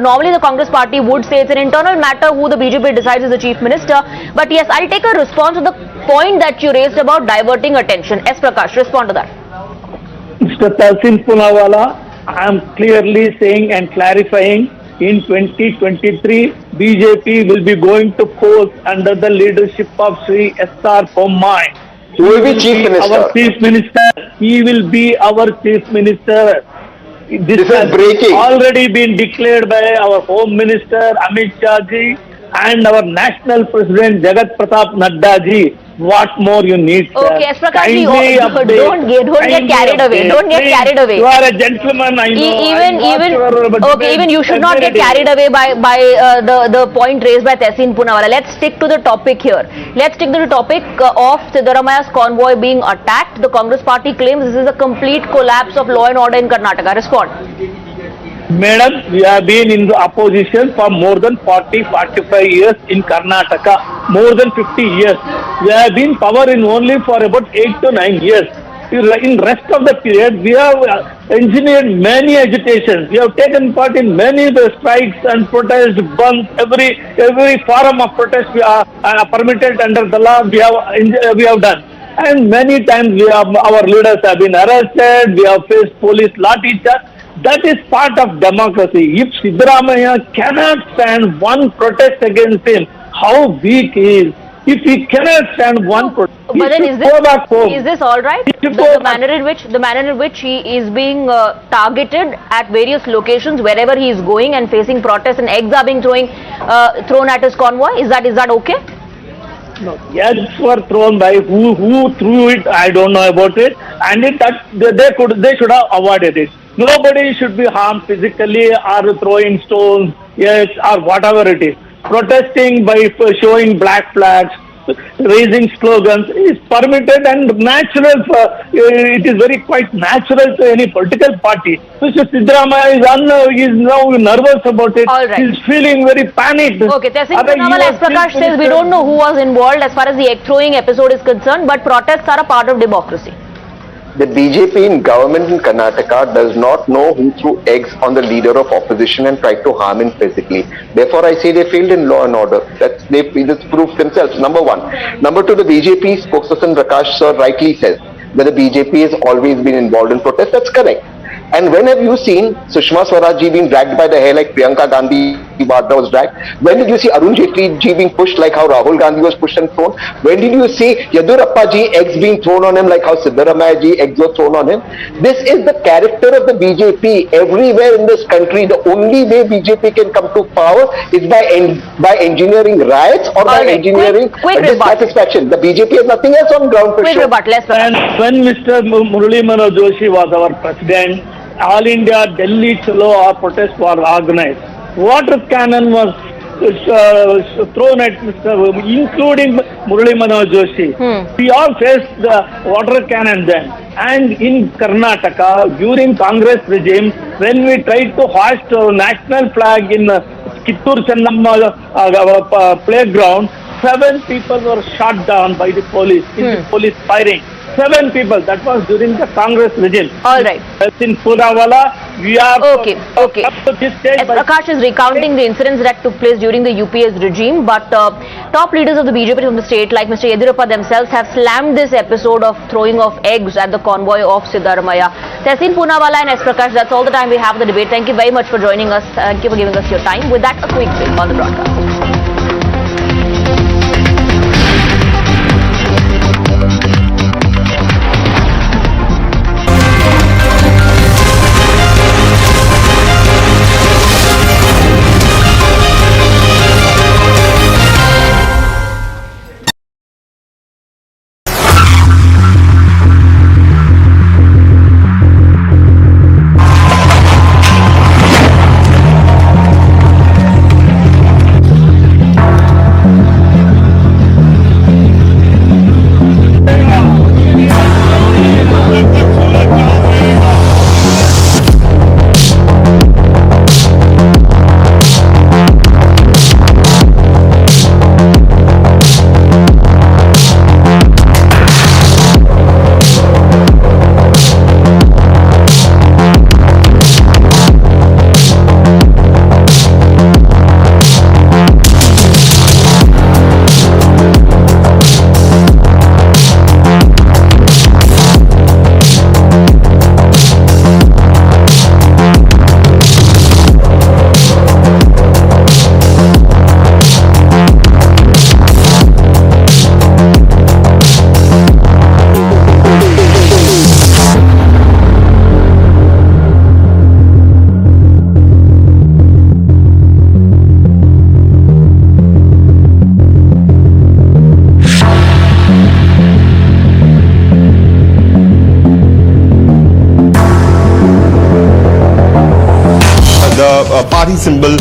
normally the Congress party would say it's an internal matter who the BJP decides is the Chief Minister. But yes, I'll take a response to the point that you raised about diverting attention. S. Prakash, respond to that. Mr. Tehseen Poonawalla, I am clearly saying and clarifying, in 2023, BJP will be going to pose under the leadership of Sri S.R. Bommai. Who will be Chief Minister? Our Chief Minister. He will be our Chief Minister. This has breaking. Already been declared by our Home Minister Amit Shah ji and our National President Jagat Pratap Nadda ji. What more you need, sir? Okay, S. Prakash, don't get carried away. Don't get carried away. You are a gentleman, I know. Even you should not get carried away by the point raised by Tehseen Poonawalla. Let's stick to the topic here. Let's stick to the topic of Siddaramaya's convoy being attacked. The Congress party claims this is a complete collapse of law and order in Karnataka. Respond. Madam, we have been in the opposition for more than 40-45 years in Karnataka. More than 50 years. We have been power in only for about 8 to 9 years. In rest of the period, we have engineered many agitations. We have taken part in many strikes and protests, bunds. Every forum of protest we are permitted under the law. We have done. And many times our leaders have been arrested. We have faced police lathi charge. That is part of democracy. If Siddaramaya cannot stand one protest against him, how weak he is. If he cannot stand one protest, but then is this all right? The manner in which he is being targeted at various locations wherever he is going and facing protests, and eggs are being thrown at his convoy. Is that okay? No, eggs were thrown by who threw it. I don't know about it, and they should have avoided it. Nobody should be harmed physically or throwing stones, yes, or whatever it is. Protesting by showing black flags, raising slogans is permitted and natural. It is very quite natural to any political party. Mr. Siddaramaya is now nervous about it. All right. He's feeling very panicked. Okay, Tehseen Poonawalla, as Prakash says, we don't know who was involved as far as the egg throwing episode is concerned, but protests are a part of democracy. The BJP in government in Karnataka does not know who threw eggs on the leader of opposition and tried to harm him physically. Therefore, I say they failed in law and order. They proved themselves. Number one. Number two, the BJP spokesperson Prakash sir rightly says that the BJP has always been involved in protests. That's correct. And when have you seen Sushma Swaraj ji being dragged by the hair like Priyanka Gandhi Vadra was dragged? When did you see Arun Jaitley ji being pushed like how Rahul Gandhi was pushed and thrown? When did you see Yadurappa ji eggs being thrown on him like how Siddaramaiah ji eggs were thrown on him? This is the character of the BJP everywhere in this country. The only way BJP can come to power is by engineering riots or by engineering dissatisfaction. The BJP has nothing else on ground for sure. And when Mr. Murali Manohar Joshi was our president, All India Delhi Chalo protest was organized. Water cannon was thrown at Mr. including Murali Manohar Joshi. We all faced the water cannon then. And in Karnataka, during Congress regime, when we tried to hoist our national flag in Kittur Channamma playground, 7 people were shot down by the police in the police firing. 7 people. That was during the Congress regime. All right. In Punawala, we are okay. Up to this stage. Prakash is recounting the incidents that took place during the UPA's regime, but top leaders of the BJP from the state, like Mr. Yediyurappa themselves, have slammed this episode of throwing of eggs at the convoy of Siddaramaiah. Tehseen Poonawalla and S. Prakash, that's all the time we have for the debate. Thank you very much for joining us. Thank you for giving us your time. With that, a quick break on the broadcast. Party symbol,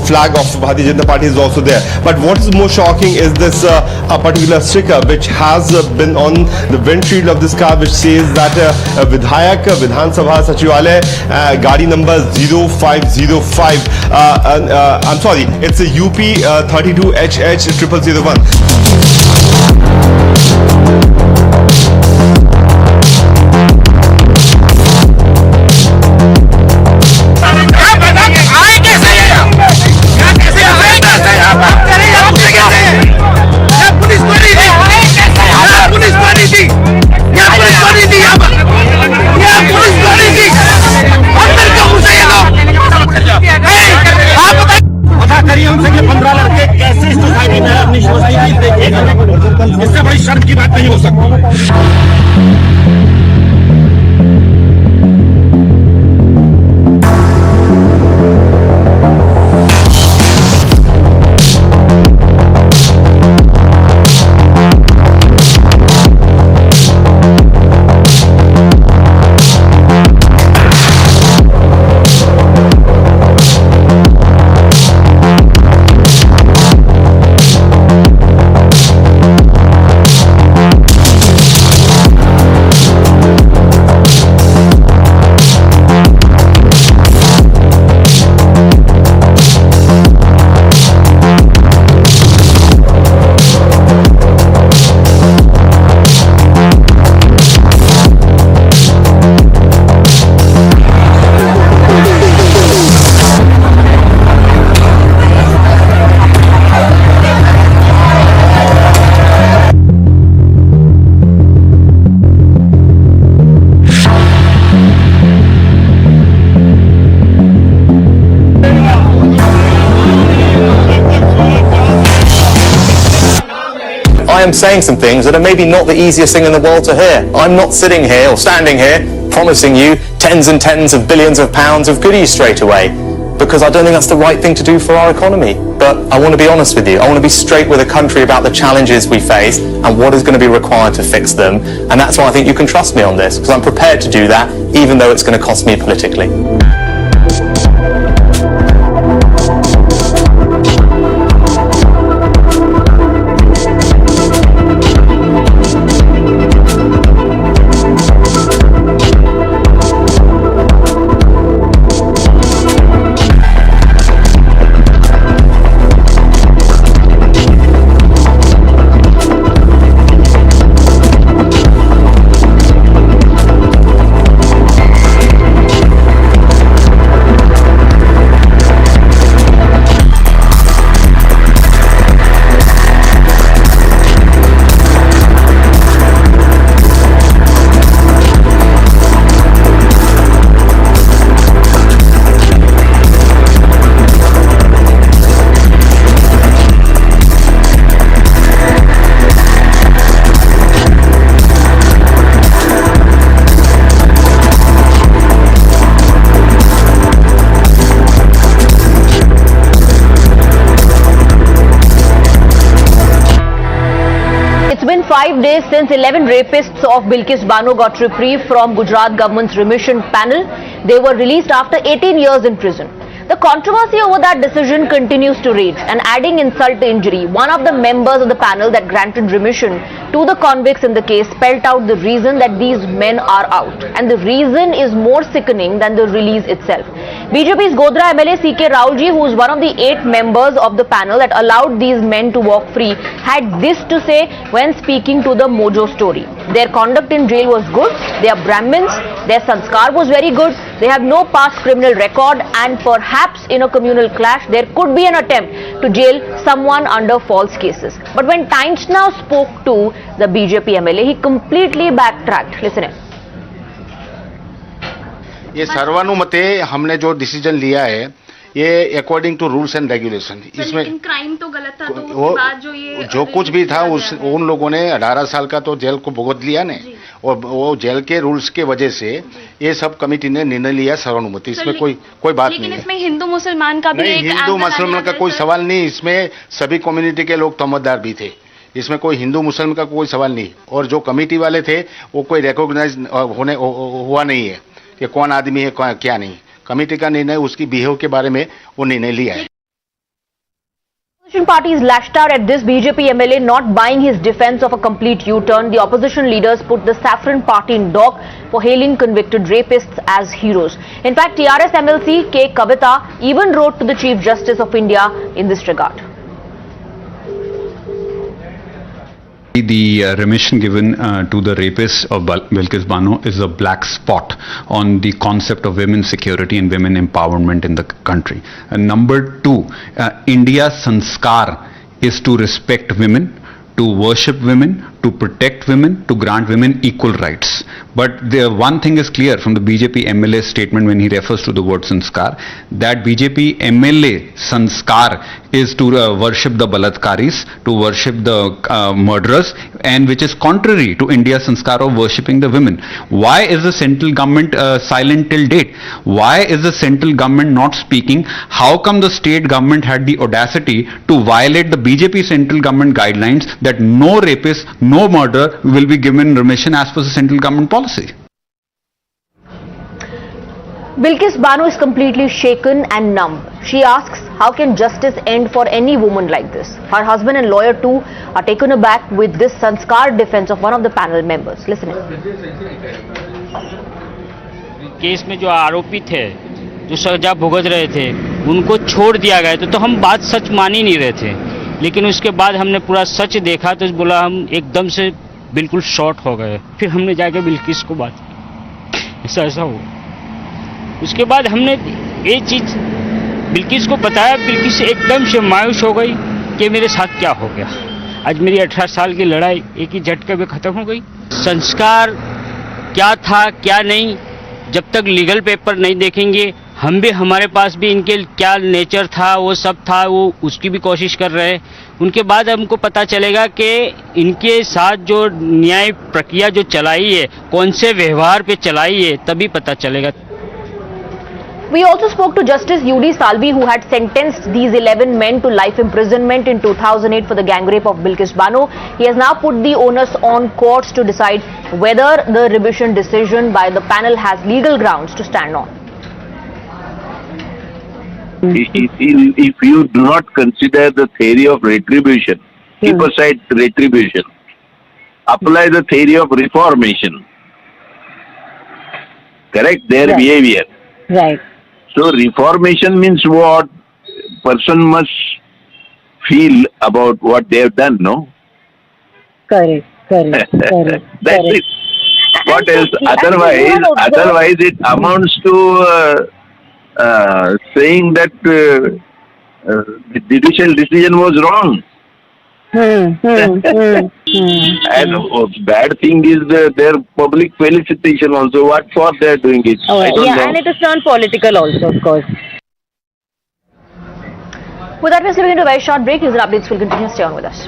flag of Bharatiya Janata Party is also there. But what is more shocking is this particular sticker which has been on the windshield of this car, which says that Vidhayak Vidhan Sabha Sachivalaya Gadi number 0505. I'm sorry, it's a UP 32HH 0001. इससे बड़ी शर्म की बात नहीं हो सकती। I'm saying some things that are maybe not the easiest thing in the world to hear. I'm not sitting here or standing here promising you tens and tens of billions of pounds of goodies straight away, because I don't think that's the right thing to do for our economy. But I want to be honest with you. I want to be straight with the country about the challenges we face and what is going to be required to fix them. And that's why I think you can trust me on this, because I'm prepared to do that, even though it's going to cost me politically. It's been 5 days since 11 rapists of Billkis Bano got reprieve from Gujarat government's remission panel. They were released after 18 years in prison. The controversy over that decision continues to rage, and adding insult to injury, one of the members of the panel that granted remission to the convicts in the case spelled out the reason that these men are out, and the reason is more sickening than the release itself. BJP's Godhra MLA CK Raulji, who is one of the 8 members of the panel that allowed these men to walk free, had this to say when speaking to the Mojo story. Their conduct in jail was good, they are Brahmins, their sanskar was very good, they have no past criminal record, and perhaps in a communal clash there could be an attempt to jail someone under false cases. But when Times Now spoke to the BJP MLA, he completely backtracked. Listen in. ये सर्वानुमते हमने जो decision लिया है ये according to rules and regulation, इसमें crime तो गलत था, तो उसके बाद जो कुछ भी था उन लोगों ने 18 साल का तो जेल को भुगत लिया ने, और वो जेल के रूल्स के वजह से ये सब कमेटी ने निर्णय लिया सर्वानुमति। इसमें कोई बात नहीं है। इसमें हिंदू मुसलमान का भी नहीं, हिंदू मुसलमान का कोई सवाल नहीं, इसमें सभी कम्युनिटी के लोग तहमतदार भी थे, इसमें कोई हिंदू मुसलमान का कोई सवाल नहीं। और जो कमेटी वाले थे वो कोई रिकॉग्नाइज हुआ नहीं है कि कौन आदमी है क्या नहीं। कमेटी का निर्णय उसकी बिहेव के बारे में वो निर्णय लिया है। Opposition parties lashed out at this BJP MLA not buying his defense of a complete U-turn. The opposition leaders put the Saffron party in dock for hailing convicted rapists as heroes. In fact, TRS MLC K. Kavita even wrote to the Chief Justice of India in this regard. The remission given to the rapists of Billkis Bano is a black spot on the concept of women's security and women empowerment in the country. Number 2, India's sanskar is to respect women, to worship women, to protect women, to grant women equal rights. But the one thing is clear from the BJP MLA statement when he refers to the word sanskar, that BJP MLA sanskar is to worship the balatkaris, to worship the murderers, and which is contrary to India's sanskar of worshipping the women. Why is the central government silent till date? Why is the central government not speaking? How come the state government had the audacity to violate the BJP central government guidelines that no rapist, no murderer will be given remission as per the central government policy? Billkis Bano is completely shaken and numb. She asks, how can justice end for any woman like this? Her husband and lawyer too are taken aback with this sanskar defense of one of the panel members. Listen in. Case में जो आरोपी थे, जो सजा भुगत रहे थे, उनको छोड़ दिया गया तो हम बात सच मान ही नहीं रहे थे। लेकिन उसके बाद हमने पूरा सच देखा तो बोला हम एकदम से बिल्कुल शॉर्ट हो गए। फिर हमने जाके बिल्किस को बात की, ऐसा हुआ। उसके बाद हमने ये चीज़ बिल्किस को बताया, बिल्किस एकदम से मायूस हो गई कि मेरे साथ क्या हो गया। आज मेरी 18 साल की लड़ाई एक ही झटके में ख़त्म हो गई। संस्कार क्या था क्या नहीं, जब तक लीगल पेपर नहीं देखेंगे हम भी हमारे पास भी इनके क्या नेचर था वो सब था, वो उसकी भी कोशिश कर रहे हैं। उनके बाद हमको पता चलेगा कि इनके साथ जो न्याय प्रक्रिया जो चलाई है, कौन से व्यवहार पे चलाई है, तभी पता चलेगा। We also spoke to Justice U.D. Salvi, who had sentenced these 11 men to life imprisonment in 2008 for the gang rape of Billkis Bano. He has now put the onus on courts to decide whether the revision decision by the panel has legal grounds to stand on. If you do not consider the theory of retribution, keep aside retribution, apply the theory of reformation, correct their behavior. Right. So reformation means what? Person must feel about what they have done, no? Correct. That's it. What else? Otherwise it amounts to saying that the judicial decision was wrong. And bad thing is their public felicitation also. What for they are doing it? I don't know. And it is turned political also, of course. With that, we're going to a very short break. News and updates will continue. Stay on with us.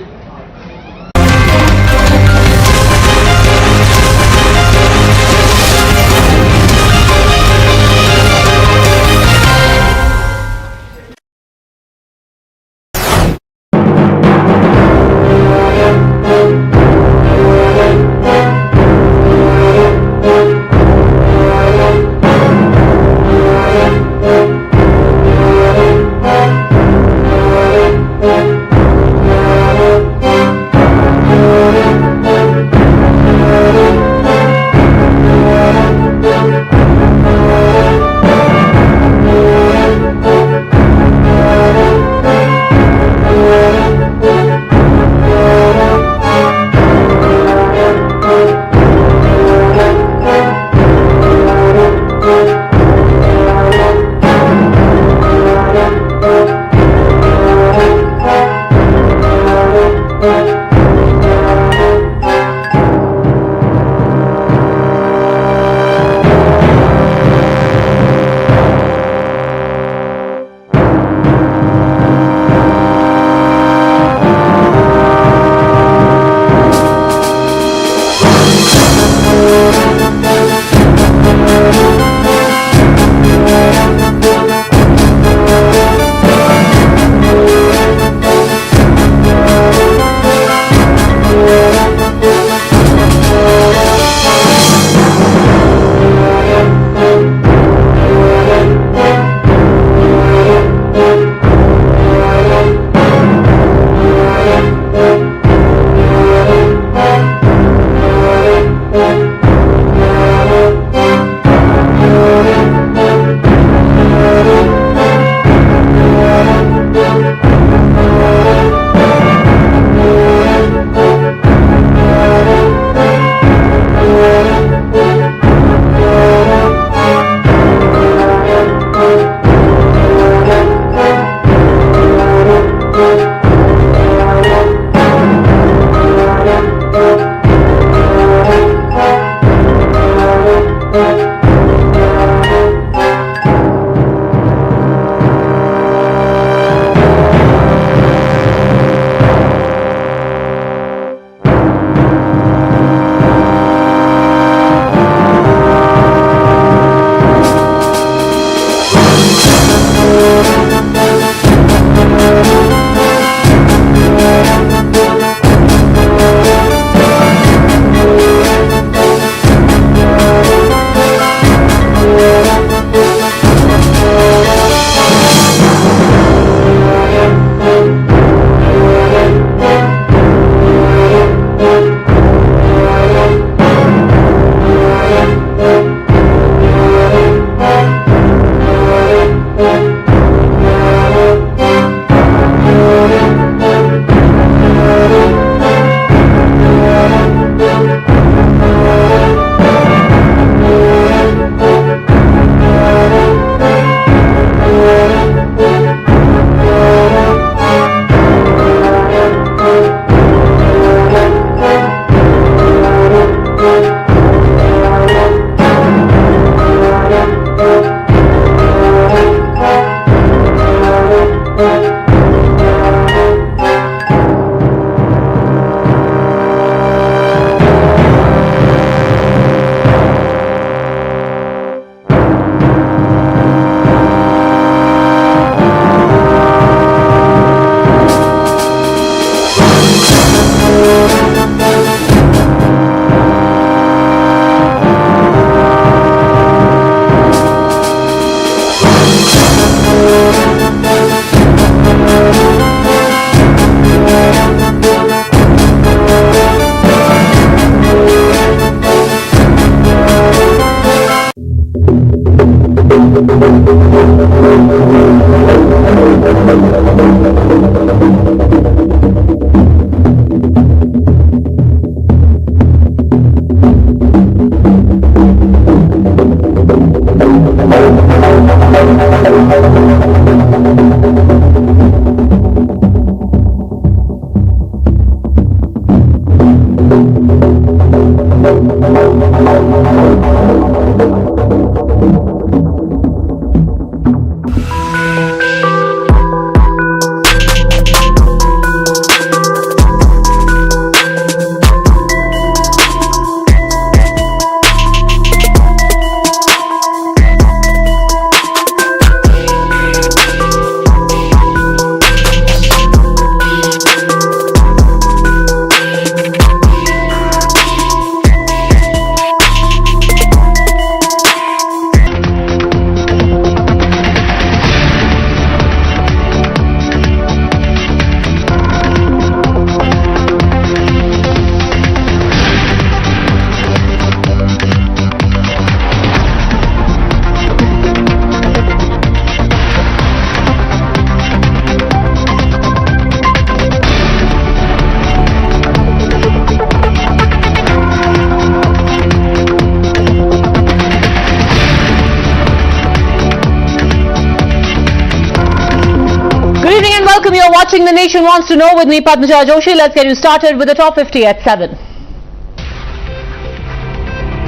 You're watching The Nation Wants to Know with me, Padmaja Joshi. Let's get you started with the top 50 at 7.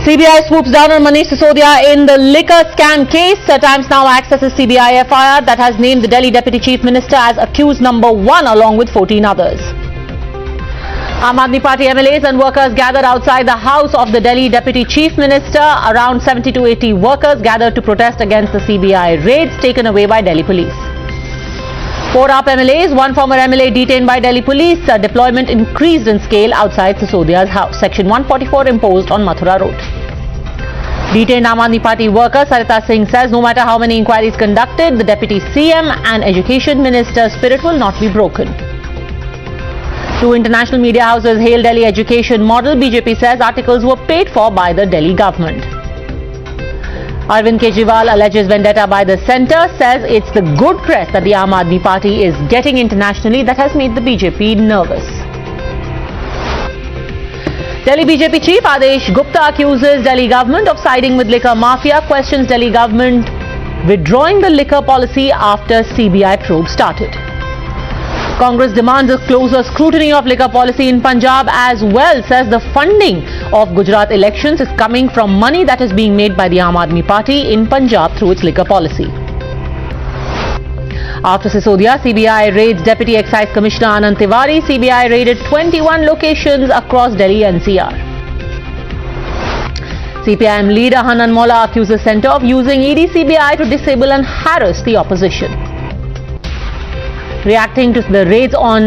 CBI swoops down on Manish Sisodia in the liquor scam case. Times Now accesses CBI FIR that has named the Delhi Deputy Chief Minister as accused number 1 along with 14 others. Aam Aadmi Party MLAs and workers gathered outside the house of the Delhi Deputy Chief Minister. Around 70 to 80 workers gathered to protest against the CBI raids taken away by Delhi police. 4 AAP MLAs, 1 former MLA detained by Delhi police. Deployment increased in scale outside Sisodia's house. Section 144 imposed on Mathura Road. Detained Aam Aadmi Party worker Sarita Singh says no matter how many inquiries conducted, the Deputy CM and Education Minister's spirit will not be broken. 2 international media houses hail Delhi education model. BJP says articles were paid for by the Delhi government. Arvind Kejriwal alleges vendetta by the centre, says it's the good press that the Aam Aadmi Party is getting internationally that has made the BJP nervous. Delhi BJP chief Adesh Gupta accuses Delhi government of siding with liquor mafia, questions Delhi government withdrawing the liquor policy after CBI probe started. Congress demands a closer scrutiny of liquor policy in Punjab as well, says the funding of Gujarat elections is coming from money that is being made by the Aam Aadmi Party in Punjab through its liquor policy. After Sisodia, CBI raids Deputy Excise Commissioner Anand Tiwari. CBI raided 21 locations across Delhi NCR. CPIM leader Hanan Molla accuses centre of using ED-CBI to disable and harass the opposition. Reacting to the raids on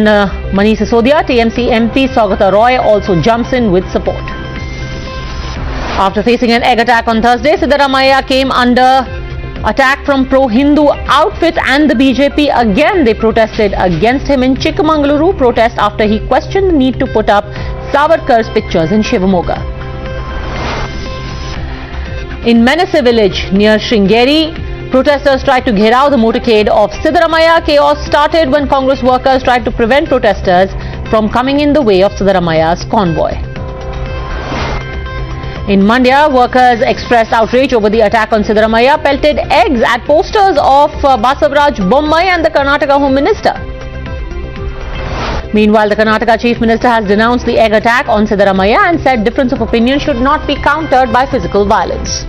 Manish Sisodia, TMC MP Saugata Roy also jumps in with support. After facing an egg attack on Thursday, Siddaramaiah came under attack from pro-Hindu outfit and the BJP again. They protested against him in Chikmagaluru. Protest after he questioned the need to put up Savarkar's pictures in Shivamoga. In Menese village near Sringeri, protesters tried to gherao the motorcade of Siddaramaiah. Chaos started when Congress workers tried to prevent protesters from coming in the way of Siddaramaiah's convoy. In Mandya, workers expressed outrage over the attack on Siddaramaiah, pelted eggs at posters of Basavaraj Bommai and the Karnataka Home Minister. Meanwhile, the Karnataka Chief Minister has denounced the egg attack on Siddaramaiah and said difference of opinion should not be countered by physical violence.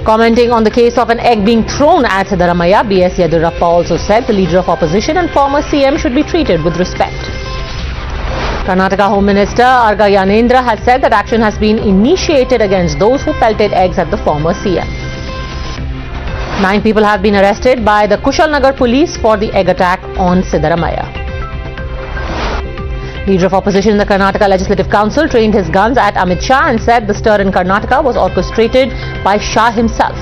Commenting on the case of an egg being thrown at Siddaramaiah, B.S. Yediyurappa also said the leader of opposition and former CM should be treated with respect. Karnataka Home Minister Arga Yanendra has said that action has been initiated against those who pelted eggs at the former CM. 9 people have been arrested by the Kushalnagar police for the egg attack on Siddaramaiah. Leader of opposition in the Karnataka Legislative Council trained his guns at Amit Shah and said the stir in Karnataka was orchestrated by Shah himself.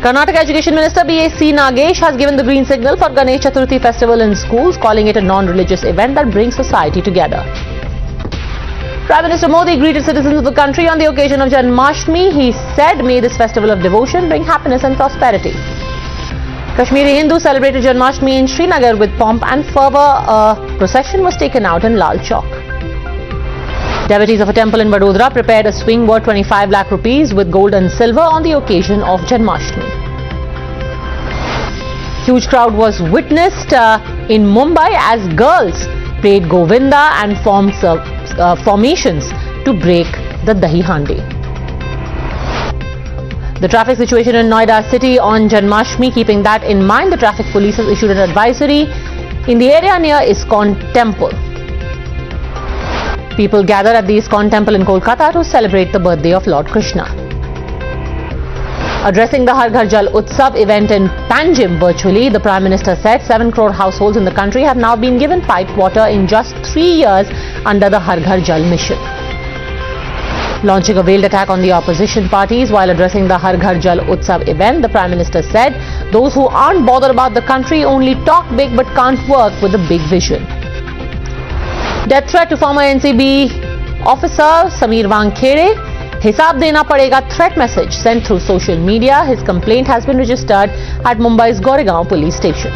Karnataka Education Minister B.A.C. Nagesh has given the green signal for Ganesh Chaturthi festival in schools, calling it a non-religious event that brings society together. Prime Minister Modi greeted citizens of the country on the occasion of Janmashtami. He said, "May this festival of devotion bring happiness and prosperity." Kashmiri Hindus celebrated Janmashtami in Srinagar with pomp and fervour. A procession was taken out in Lal Chowk. Devotees of a temple in Vadodara prepared a swing worth 25 lakh rupees with gold and silver on the occasion of Janmashtami. Huge crowd was witnessed in Mumbai as girls played Govinda and formed formations to break the Dahi Handi. The traffic situation in Noida city on Janmashtami, keeping that in mind, the traffic police has issued an advisory in the area near Iskon temple. People gather at the Iskon temple in Kolkata to celebrate the birthday of Lord Krishna. Addressing the Har Ghar Jal Utsav event in Panjim virtually, the Prime Minister said 7 crore households in the country have now been given piped water in just 3 years under the Har Ghar Jal mission. Launching a veiled attack on the opposition parties while addressing the Har Ghar Jal Utsav event, the Prime Minister said, "Those who aren't bothered about the country only talk big but can't work with a big vision." Death threat to former NCB officer Sameer Wankhede. Hisab dena padega threat message sent through social media. His complaint has been registered at Mumbai's Goregaon police station.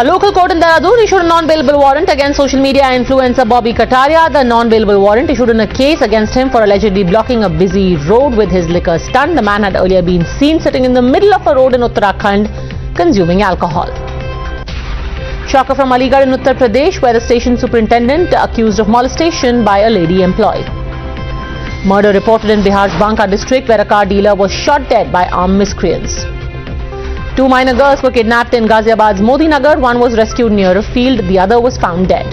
A local court in Dehradun issued a non-bailable warrant against social media influencer Bobby Kataria. The non-bailable warrant issued in a case against him for allegedly blocking a busy road with his liquor stunt. The man had earlier been seen sitting in the middle of a road in Uttarakhand consuming alcohol. Shocker from Aligarh in Uttar Pradesh, where the station superintendent accused of molestation by a lady employee. Murder reported in Bihar's Banka district, where a car dealer was shot dead by armed miscreants. 2 minor girls were kidnapped in Ghaziabad's Modi Nagar. One was rescued near a field, the other was found dead.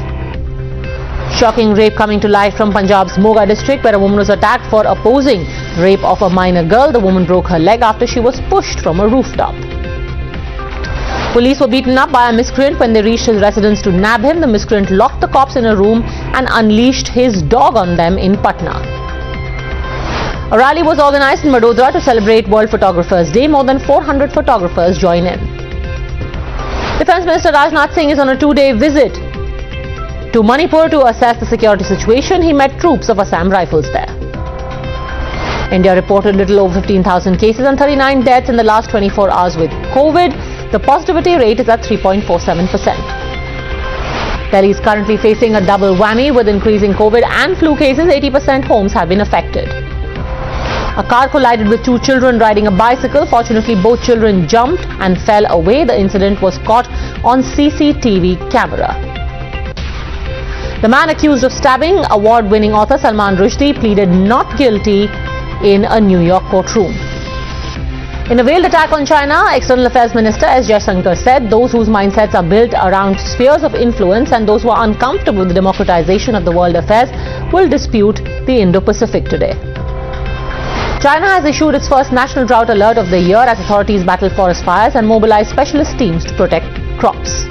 Shocking rape coming to light from Punjab's Moga district, where a woman was attacked for opposing rape of a minor girl. The woman broke her leg after she was pushed from a rooftop. Police were beaten up by a miscreant when they reached his residence to nab him. The miscreant locked the cops in a room and unleashed his dog on them in Patna. A rally was organized in Vadodara to celebrate World Photographers Day. More than 400 photographers join in. Defence Minister Rajnath Singh is on a 2-day visit to Manipur to assess the security situation. He met troops of Assam Rifles there. India reported little over 15,000 cases and 39 deaths in the last 24 hours with COVID. The positivity rate is at 3.47%. Delhi is currently facing a double whammy with increasing COVID and flu cases. 80% homes have been affected. A car collided with 2 children riding a bicycle. Fortunately, both children jumped and fell away. The incident was caught on CCTV camera. The man accused of stabbing award-winning author Salman Rushdie pleaded not guilty in a New York courtroom. In a veiled attack on China, External Affairs Minister S. Jaishankar said those whose mindsets are built around spheres of influence and those who are uncomfortable with the democratization of the world affairs will dispute the Indo-Pacific today. China has issued its first national drought alert of the year as authorities battle forest fires and mobilize specialist teams to protect crops.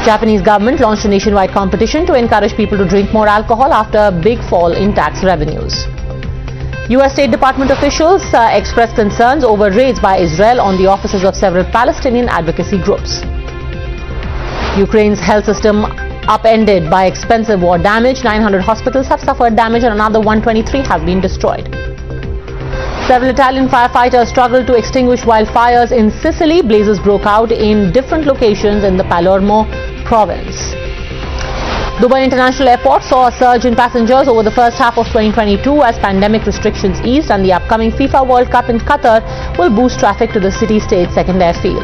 Japanese government launched a nationwide competition to encourage people to drink more alcohol after a big fall in tax revenues. US State Department officials expressed concerns over raids by Israel on the offices of several Palestinian advocacy groups. Ukraine's health system upended by expensive war damage. 900 hospitals have suffered damage and another 123 have been destroyed. Several Italian firefighters struggled to extinguish wildfires in Sicily. Blazes broke out in different locations in the Palermo province. Dubai International Airport saw a surge in passengers over the first half of 2022 as pandemic restrictions eased, and the upcoming FIFA World Cup in Qatar will boost traffic to the city-state second airfield.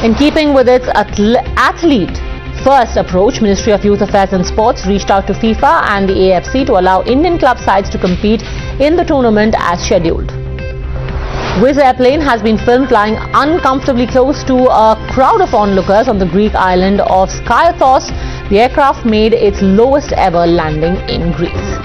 In keeping with its athlete-first approach, Ministry of Youth Affairs and Sports reached out to FIFA and the AFC to allow Indian club sides to compete in the tournament as scheduled. Wizz airplane has been filmed flying uncomfortably close to a crowd of onlookers on the Greek island of Skiathos. The aircraft made its lowest ever landing in Greece.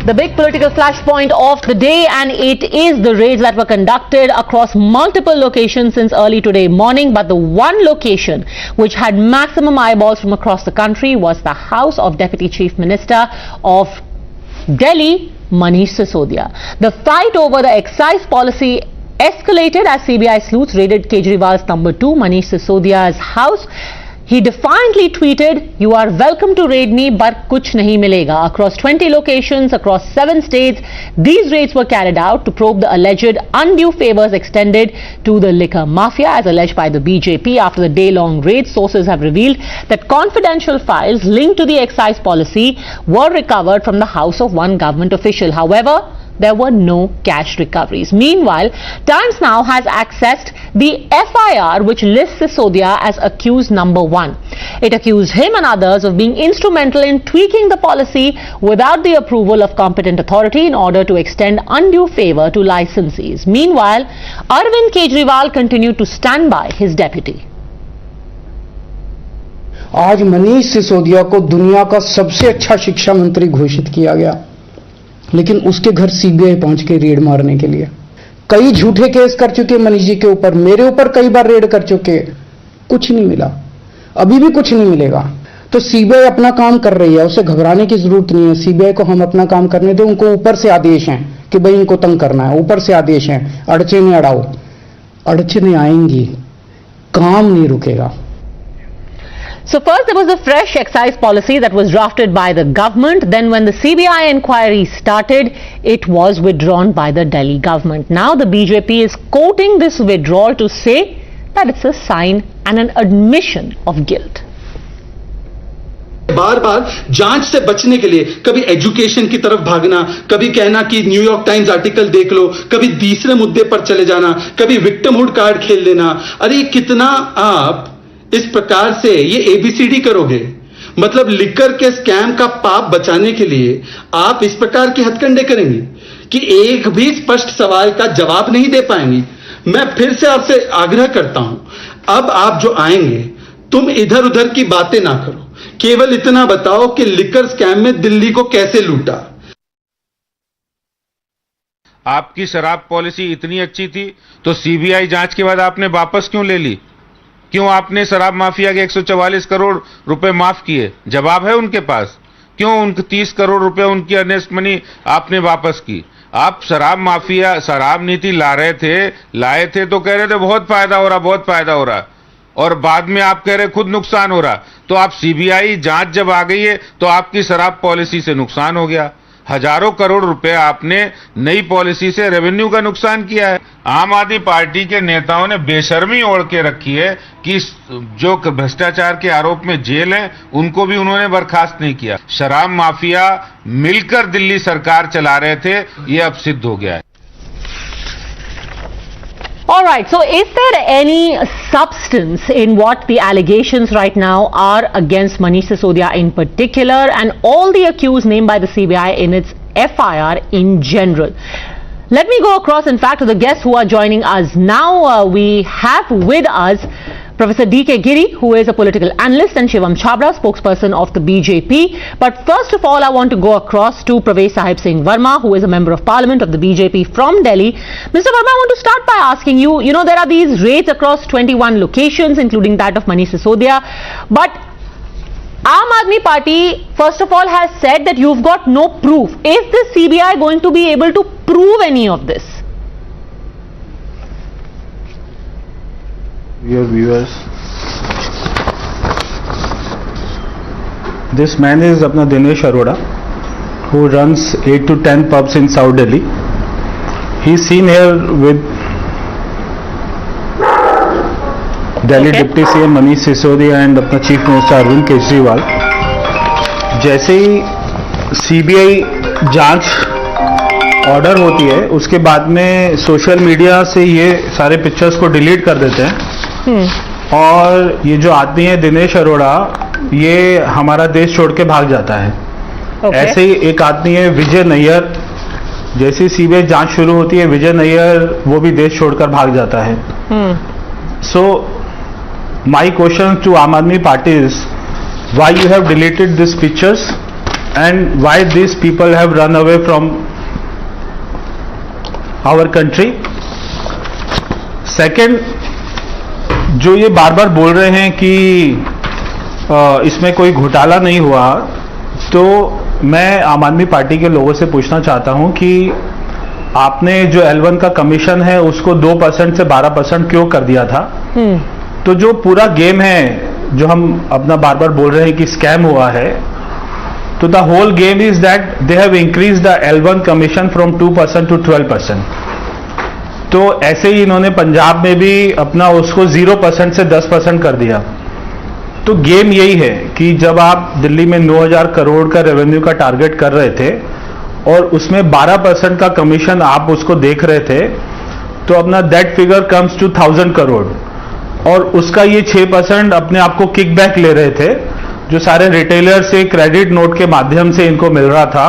The big political flashpoint of the day, and it is the raids that were conducted across multiple locations since early today morning. But the one location which had maximum eyeballs from across the country was the house of Deputy Chief Minister of Delhi, Manish Sisodia. The fight over the excise policy escalated as CBI sleuths raided Kejriwal's number 2, Manish Sisodia's house. He defiantly tweeted, "You are welcome to raid me, but kuch nahi milega." Across 20 locations, across 7 states, these raids were carried out to probe the alleged undue favors extended to the liquor mafia, as alleged by the BJP. After the day-long raid, sources have revealed that confidential files linked to the excise policy were recovered from the house of one government official. However, there were no cash recoveries. Meanwhile, Times Now has accessed the FIR which lists Sisodia as accused number 1. It accused him and others of being instrumental in tweaking the policy without the approval of competent authority in order to extend undue favor to licensees. Meanwhile, Arvind Kejriwal continued to stand by his deputy. आज मनीष सिसोदिया को दुनिया का सबसे अच्छा शिक्षा मंत्री घोषित किया गया, लेकिन उसके घर सीबीआई पहुंच के रेड मारने के लिए। कई झूठे केस कर चुके मनीष जी के ऊपर, मेरे ऊपर कई बार रेड कर चुके, कुछ नहीं मिला, अभी भी कुछ नहीं मिलेगा। तो सीबीआई अपना काम कर रही है, उसे घबराने की जरूरत नहीं है। सीबीआई को हम अपना काम करने दें, उनको ऊपर से आदेश हैं कि भाई इनको तंग करना है, ऊपर से आदेश हैं, अड़चने अड़ाओ, अड़चने आएंगी, काम नहीं रुकेगा। So first there was a fresh excise policy that was drafted by the government. Then when the CBI inquiry started, it was withdrawn by the Delhi government. Now the BJP is quoting this withdrawal to say that it's a sign and an admission of guilt. बार बार जांच से बचने के लिए कभी education की तरफ भागना, कभी कहना कि न्यूयॉर्क टाइम्स आर्टिकल देख लो, कभी तीसरे मुद्दे पर चले जाना, कभी विक्टिमहुड कार्ड खेल लेना। अरे कितना आप इस प्रकार से ये एबीसीडी करोगे? मतलब लिकर के स्कैम का पाप बचाने के लिए आप इस प्रकार के हथकंडे करेंगे कि एक भी स्पष्ट सवाल का जवाब नहीं दे पाएंगे। मैं फिर से आपसे आग्रह करता हूं, अब आप जो आएंगे तुम इधर उधर की बातें ना करो, केवल इतना बताओ कि लिकर स्कैम में दिल्ली को कैसे लूटा। आपकी शराब पॉलिसी इतनी अच्छी थी तो सीबीआई जांच के बाद आपने वापस क्यों ले ली? क्यों आपने शराब माफिया के 144 करोड़ रुपए माफ किए? जवाब है उनके पास। क्यों उनके 30 करोड़ रुपए उनकी अर्नेस्ट मनी आपने वापस की? आप शराब माफिया शराब नीति लाए थे तो कह रहे थे बहुत फायदा हो रहा, बहुत फायदा हो रहा, और बाद में आप कह रहे खुद नुकसान हो रहा। तो आप सीबीआई जांच जब आ गई है तो आपकी शराब पॉलिसी से नुकसान हो गया। हजारों करोड़ रुपए आपने नई पॉलिसी से रेवेन्यू का नुकसान किया है। आम आदमी पार्टी के नेताओं ने बेशर्मी ओढ़ के रखी है कि जो भ्रष्टाचार के आरोप में जेल हैं उनको भी उन्होंने बर्खास्त नहीं किया। शराब माफिया मिलकर दिल्ली सरकार चला रहे थे, ये अब सिद्ध हो गया है। All right, so is there any substance in what the allegations right now are against Manish Sisodia in particular and all the accused named by the CBI in its FIR in general? Let me go across, in fact, to the guests who are joining us now. We have with us Professor D.K. Giri, who is a political analyst, and Shivam Chhabra, spokesperson of the BJP. But first of all, I want to go across to Pravesh Sahib Singh Verma, who is a member of parliament of the BJP from Delhi. Mr. Verma, I want to start by asking you, there are these raids across 21 locations, including that of Manish Sisodia. But Aam Aadmi Party, first of all, has said that you've got no proof. Is the CBI going to be able to prove any of this? Your viewers, this man is apna Dinesh Arora, who runs 8 to 10 pubs in South Delhi. He's seen here with Delhi Deputy CM Manish Sisodia and अपना Chief Minister Arvind Kejriwal. जैसे ही CBI जांच order होती है उसके बाद में social media से ये सारे पिक्चर्स को डिलीट कर देते हैं और ये जो आदमी है दिनेश अरोड़ा, ये हमारा देश छोड़ के भाग जाता है। ऐसे ही एक आदमी है विजय नैयर, जैसे सीबीआई जांच शुरू होती है विजय नैयर वो भी देश छोड़कर भाग जाता है। So my question to Aam Aadmi party is why you have deleted this pictures and why this people have run away from our country. Second, जो ये बार बार बोल रहे हैं कि इसमें कोई घोटाला नहीं हुआ, तो मैं आम आदमी पार्टी के लोगों से पूछना चाहता हूं कि आपने जो L1 का कमीशन है उसको 2% से 12% क्यों कर दिया था? तो जो पूरा गेम है जो हम अपना बार बार बोल रहे हैं कि स्कैम हुआ है, तो the whole game is that they have increase the L1 commission from 2% to 12%. तो ऐसे ही इन्होंने पंजाब में भी अपना उसको 0% से 10% कर दिया. तो गेम यही है कि जब आप दिल्ली में 9,000 करोड़ का रेवेन्यू का टारगेट कर रहे थे और उसमें 12% का कमीशन आप उसको देख रहे थे, तो अपना that figure comes to 1,000 crore और उसका ये 6% अपने आप को किकबैक ले रहे थे, जो सारे रिटेलर से क्रेडिट नोट के माध्यम से इनको मिल रहा था.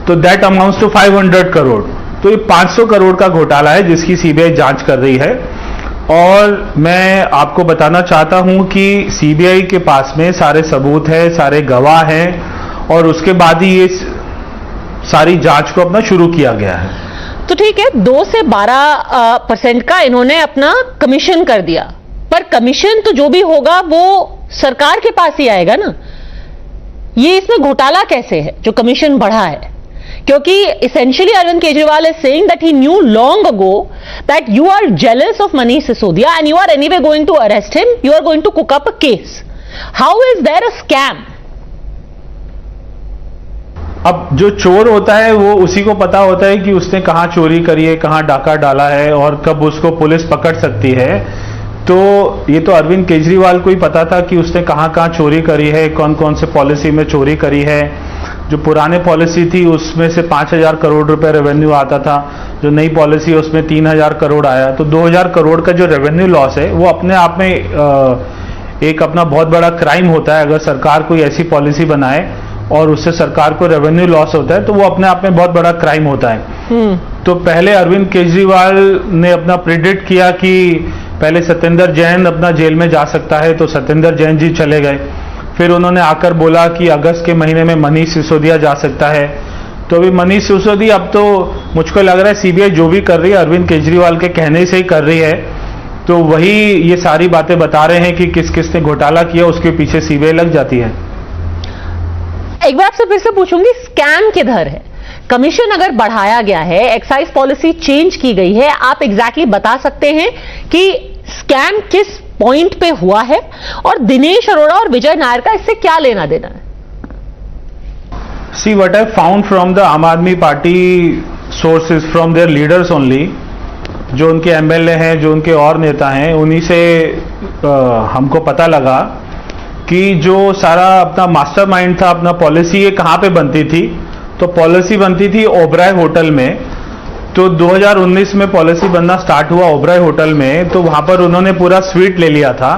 तो दैट अमाउंट्स टू 500 करोड़. तो ये 500 करोड़ का घोटाला है जिसकी सीबीआई जांच कर रही है. और मैं आपको बताना चाहता हूं कि सीबीआई के पास में सारे सबूत है, सारे गवाह हैं और उसके बाद ही ये सारी जांच को अपना शुरू किया गया है. तो ठीक है, 2 से 12% का इन्होंने अपना कमीशन कर दिया, पर कमीशन तो जो भी होगा वो सरकार के पास ही आएगा ना. ये इसमें घोटाला कैसे है जो कमीशन बढ़ा है? क्योंकि essentially Arvind Kejriwal is saying that he knew long ago that you are jealous of Manish Sisodia and you are anyway going to arrest him, you are going to cook up a case. How is there a scam? अब जो चोर होता है वो उसी को पता होता है कि उसने कहां चोरी करी है, कहां डाका डाला है और कब उसको पुलिस पकड़ सकती है. तो ये तो अरविंद केजरीवाल को ही पता था कि उसने कहां कहां चोरी करी है, कौन कौन से पॉलिसी में चोरी करी है. जो पुराने पॉलिसी थी उसमें से 5,000 करोड़ रुपए रेवेन्यू आता था, जो नई पॉलिसी उसमें 3,000 करोड़ आया. तो 2,000 करोड़ का जो रेवेन्यू लॉस है वो अपने आप में एक अपना बहुत बड़ा क्राइम होता है. अगर सरकार कोई ऐसी पॉलिसी बनाए और उससे सरकार को रेवेन्यू लॉस होता है तो वो अपने आप में बहुत बड़ा क्राइम होता है. तो पहले अरविंद केजरीवाल ने अपना प्रिडिक्ट किया कि पहले सत्येंद्र जैन अपना जेल में जा सकता है, तो सत्येंद्र जैन जी चले गए. फिर उन्होंने आकर बोला कि अगस्त के महीने में मनीष सिसोदिया जा सकता है. तो अभी मनीष सिसोदिया, अब तो मुझको लग रहा है सीबीआई जो भी कर रही है अरविंद केजरीवाल के कहने से ही कर रही है. तो वही ये सारी बातें बता रहे हैं कि किस किस ने घोटाला किया, उसके पीछे सीबीआई लग जाती है. एक बार आपसे फिर से पूछूंगी, स्कैम किधर है? कमीशन अगर बढ़ाया गया है, एक्साइज पॉलिसी चेंज की गई है, आप एग्जैक्टली बता सकते हैं कि स्कैम किस पॉइंट पे हुआ है और दिनेश अरोड़ा और विजय नायर का इससे क्या लेना देना है? See what I found from the आम Aadmi party sources from their leaders only, जो उनके एमएलए हैं, जो उनके और नेता हैं, उन्हीं से हमको पता लगा कि जो सारा अपना मास्टरमाइंड था, अपना पॉलिसी ये कहाँ पे बनती थी. तो पॉलिसी बनती थी ओबराय होटल में. तो 2019 में पॉलिसी बनना स्टार्ट हुआ ओबराय होटल में. तो वहां पर उन्होंने पूरा स्वीट ले लिया था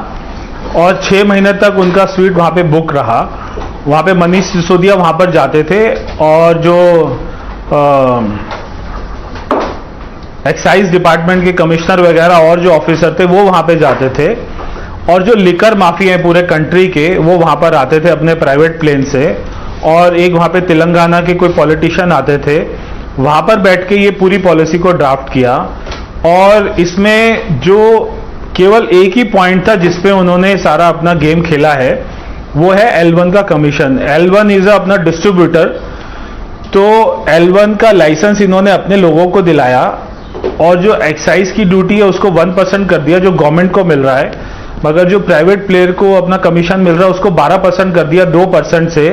और 6 महीने तक उनका स्वीट वहां पे बुक रहा. वहां पे मनीष सिसोदिया वहां पर जाते थे और जो एक्साइज डिपार्टमेंट के कमिश्नर वगैरह और जो ऑफिसर थे वो वहां पे जाते थे. और जो लिकर माफिया हैं पूरे कंट्री के, वो वहां पर आते थे अपने प्राइवेट प्लेन से. और एक वहां पे तेलंगाना के कोई पॉलिटिशियन आते थे, वहां पर बैठ के ये पूरी पॉलिसी को ड्राफ्ट किया. और इसमें जो केवल एक ही पॉइंट था जिसपे उन्होंने सारा अपना गेम खेला है, वो है L1 का कमीशन. L1 इज अपना डिस्ट्रीब्यूटर. तो L1 का लाइसेंस इन्होंने अपने लोगों को दिलाया और जो एक्साइज की ड्यूटी है उसको 1% कर दिया जो गवर्नमेंट को मिल रहा है, मगर जो प्राइवेट प्लेयर को अपना कमीशन मिल रहा है उसको 12% कर दिया 2% से.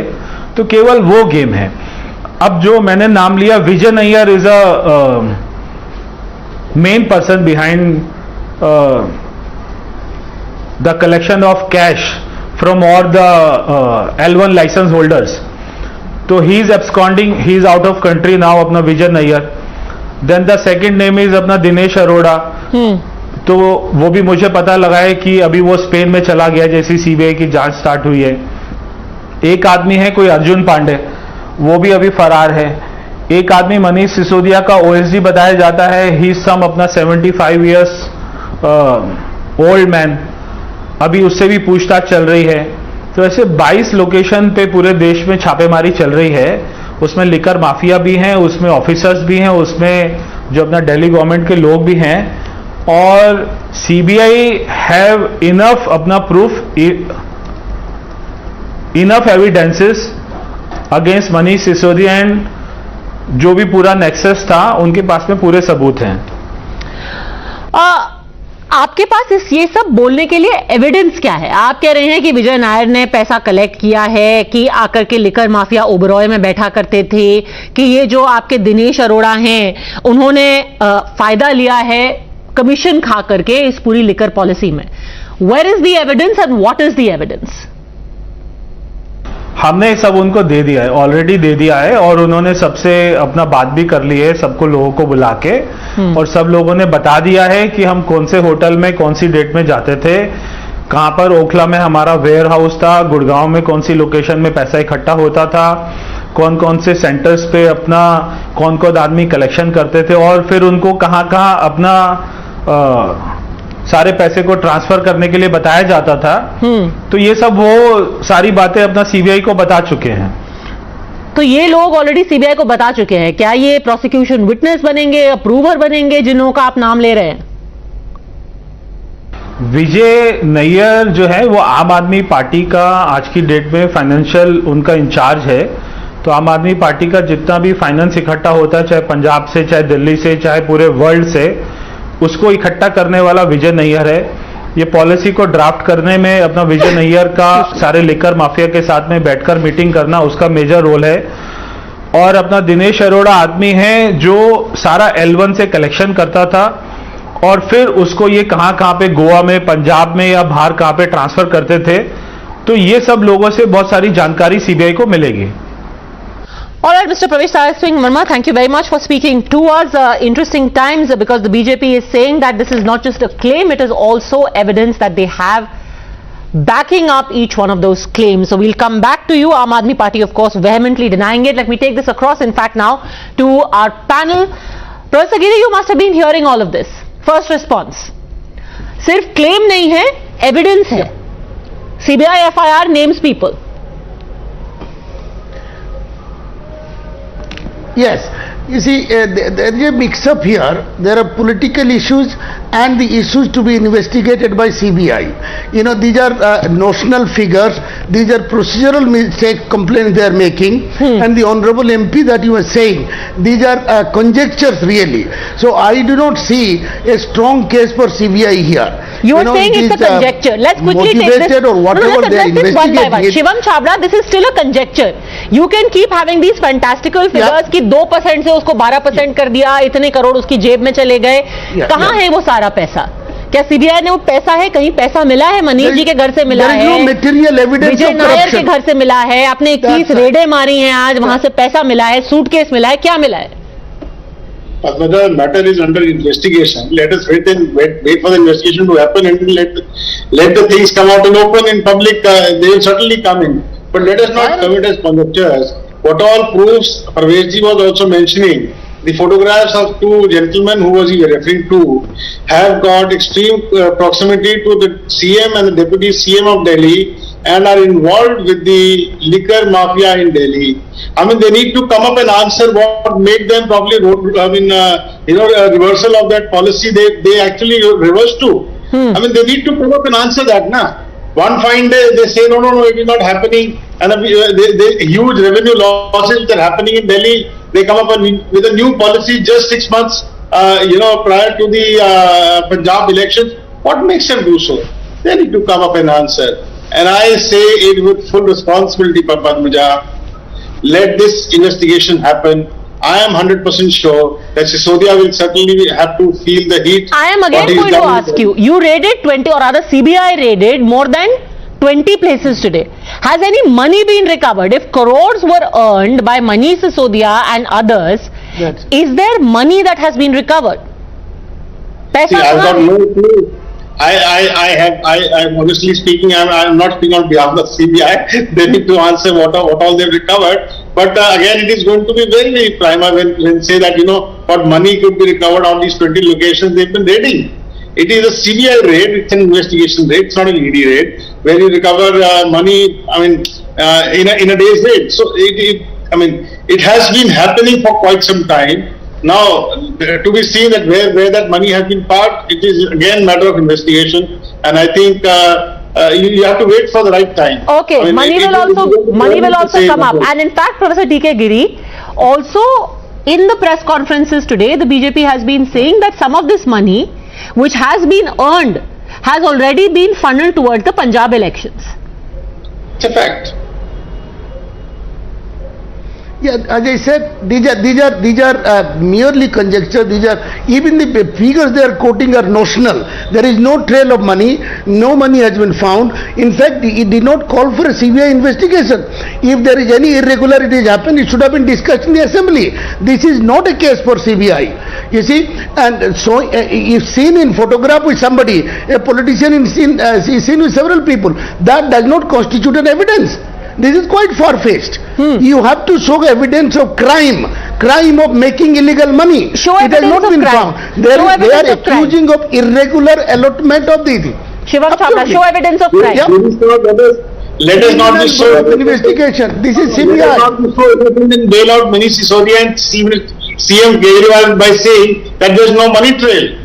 तो केवल वो गेम है. अब जो मैंने नाम लिया, Vijay Nair is a main person behind the collection of cash from all the L1 licence holders. तो he is absconding, he is out of country now, अपना Vijay Nair. Then the second name is अपना दिनेश अरोड़ा. तो वो भी मुझे पता लगा है कि अभी वो स्पेन में चला गया जैसी सीबीआई की जांच स्टार्ट हुई है. एक आदमी है कोई अर्जुन पांडे, वो भी अभी फरार है. एक आदमी मनीष सिसोदिया का ओएसडी बताया जाता है, ही सम अपना 75 ईयर्स ओल्ड मैन. अभी उससे भी पूछताछ चल रही है. तो ऐसे 22 लोकेशन पे पूरे देश में छापेमारी चल रही है. उसमें लिकर माफिया भी हैं, उसमें ऑफिसर्स भी हैं, उसमें जो अपना दिल्ली गवर्नमेंट के लोग भी हैं. और सीबीआई हैव इनफ अपना proof, enough evidences against Manish Sisodia and जो भी पूरा नेक्सस था उनके पास में पूरे सबूत हैं. आपके पास ये सब बोलने के लिए एविडेंस क्या है? आप कह रहे हैं कि विजय नायर ने पैसा कलेक्ट किया है, कि आकर के लिकर माफिया ओबरॉय में बैठा करते थे, कि ये जो आपके दिनेश अरोड़ा हैं उन्होंने फायदा लिया है कमीशन खा करके इस पूरी लिकर पॉलिसी में. Where is the evidence and what is the evidence? हमने सब उनको दे दिया है, ऑलरेडी दे दिया है, और उन्होंने सबसे अपना बात भी कर ली है, सबको लोगों को बुला के, और सब लोगों ने बता दिया है कि हम कौन से होटल में कौन सी डेट में जाते थे, कहां पर ओखला में हमारा वेयर हाउस था, गुड़गांव में कौन सी लोकेशन में पैसा इकट्ठा होता था, कौन कौन से सेंटर्स पे अपना कौन कौन आदमी कलेक्शन करते थे, और फिर उनको कहां कहां अपना सारे पैसे को ट्रांसफर करने के लिए बताया जाता था. तो ये सब वो सारी बातें अपना सीबीआई को बता चुके हैं. तो ये लोग ऑलरेडी सीबीआई को बता चुके हैं. क्या ये प्रोसिक्यूशन विटनेस बनेंगे, अप्रूवर बनेंगे, जिन्हों का आप नाम ले रहे हैं? विजय नैयर जो है वो आम आदमी पार्टी का आज की डेट में फाइनेंशियल उनका इंचार्ज है. तो आम आदमी पार्टी का जितना भी फाइनेंस इकट्ठा होता है, चाहे पंजाब से, चाहे दिल्ली से, चाहे पूरे वर्ल्ड से, उसको इकट्ठा करने वाला विजय नैयर है. ये पॉलिसी को ड्राफ्ट करने में अपना विजय नैयर का सारे लिकर माफिया के साथ में बैठकर मीटिंग करना उसका मेजर रोल है. और अपना दिनेश अरोड़ा आदमी है जो सारा L1 से कलेक्शन करता था और फिर उसको ये कहां कहां पे गोवा में, पंजाब में या बाहर कहां पे ट्रांसफर करते थे. तो ये सब लोगों से बहुत सारी जानकारी सीबीआई को मिलेगी. All right, Mr. Pravesh Singh Verma, thank you very much for speaking to us. Interesting times because the BJP is saying that this is not just a claim, it is also evidence that they have backing up each one of those claims. So we'll come back to you. Aam Aadmi Party, of course, vehemently denying it. Let me take this across, in fact, now to our panel. Professor Giri, you must have been hearing all of this. First response. सिर्फ claim नहीं है, evidence है. CBI FIR names people. Yes, you see, there is a mix-up here. There are political issues and the issues to be investigated by CBI. You know, these are notional figures. These are procedural mistake complaints they are making. And the Honorable MP that you were saying, these are conjectures really. So I do not see a strong case for CBI here. You are saying it's a conjecture. Let's quickly take this. Or whatever they are one by one. investigating. Shivam Chhabra, this is still a conjecture. You can keep having these fantastical figures कि 2% से उसको 12% कर दिया, इतने करोड़ उसकी जेब में चले गए. कहाँ है वो सारा पैसा? क्या सीबीआई ने वो पैसा है? कहीं पैसा मिला है? मनीष जी के घर से मिला है, विजय नायर के घर से मिला है, आपने 21 रेडें मारी हैं आज, वहां से पैसा मिला है, सूटकेस मिला है, क्या मिला है? But the matter is under investigation. Let us wait for the investigation to happen and let the things come out in open in public. They will certainly come in. But let us not commit as conjectures. What all proofs Parveshji was also mentioning, the photographs of two gentlemen who was he referring to have got extreme proximity to the CM and the Deputy CM of Delhi and are involved with the liquor mafia in Delhi. I mean, they need to come up and answer what made them probably, reversal of that policy they actually reversed to. I mean, they need to come up and answer that, na. One fine day they say no, it is not happening, and the huge revenue losses that are happening in Delhi, they come up with a new policy just 6 months, prior to the Punjab elections. What makes them do so? They need to come up and answer. And I say it with full responsibility, Padmaja. Let this investigation happen. I am 100% sure that Sisodia will certainly have to feel the heat. I am again going to ask you. You raided 20, or rather CBI raided more than 20 places today. Has any money been recovered? If crores were earned by Manish Sisodia and others, yes, is there money that has been recovered? See, I've got no clue. I'm honestly speaking, I'm not speaking on behalf of CBI. They need to answer what all they've recovered. But again, it is going to be very, very primal when say that, what money could be recovered on these 20 locations they've been raiding. It is a CBI raid, it's an investigation raid, it's not an ED raid, where you recover money, in a day's raid. So, it has been happening for quite some time. Now, to be seen that where that money has been parked, it is again matter of investigation, and I think you have to wait for the right time. Okay, money will also come up, and in fact, Professor T.K. Giri, also in the press conferences today, the BJP has been saying that some of this money which has been earned, has already been funneled towards the Punjab elections. It's a fact. Yeah, as I said, these are merely conjecture. These are, even the figures they are quoting are notional. There is no trail of money. No money has been found. In fact, it did not call for a CBI investigation. If there is any irregularities happened, it should have been discussed in the assembly. This is not a case for CBI. You see, and so if seen in photograph with somebody, a politician is seen with several people, that does not constitute an evidence. This is quite far-fetched. You have to show evidence of crime of making illegal money. Show it has not been crime. found. They are accusing of irregular allotment of the Shivam Chhabra, show evidence of crime. Yeah. Let us not be so investigation. This is CBI. Let us not be so independent and bail out Manish Sisodia and CM Kejriwal by saying that there is no money trail.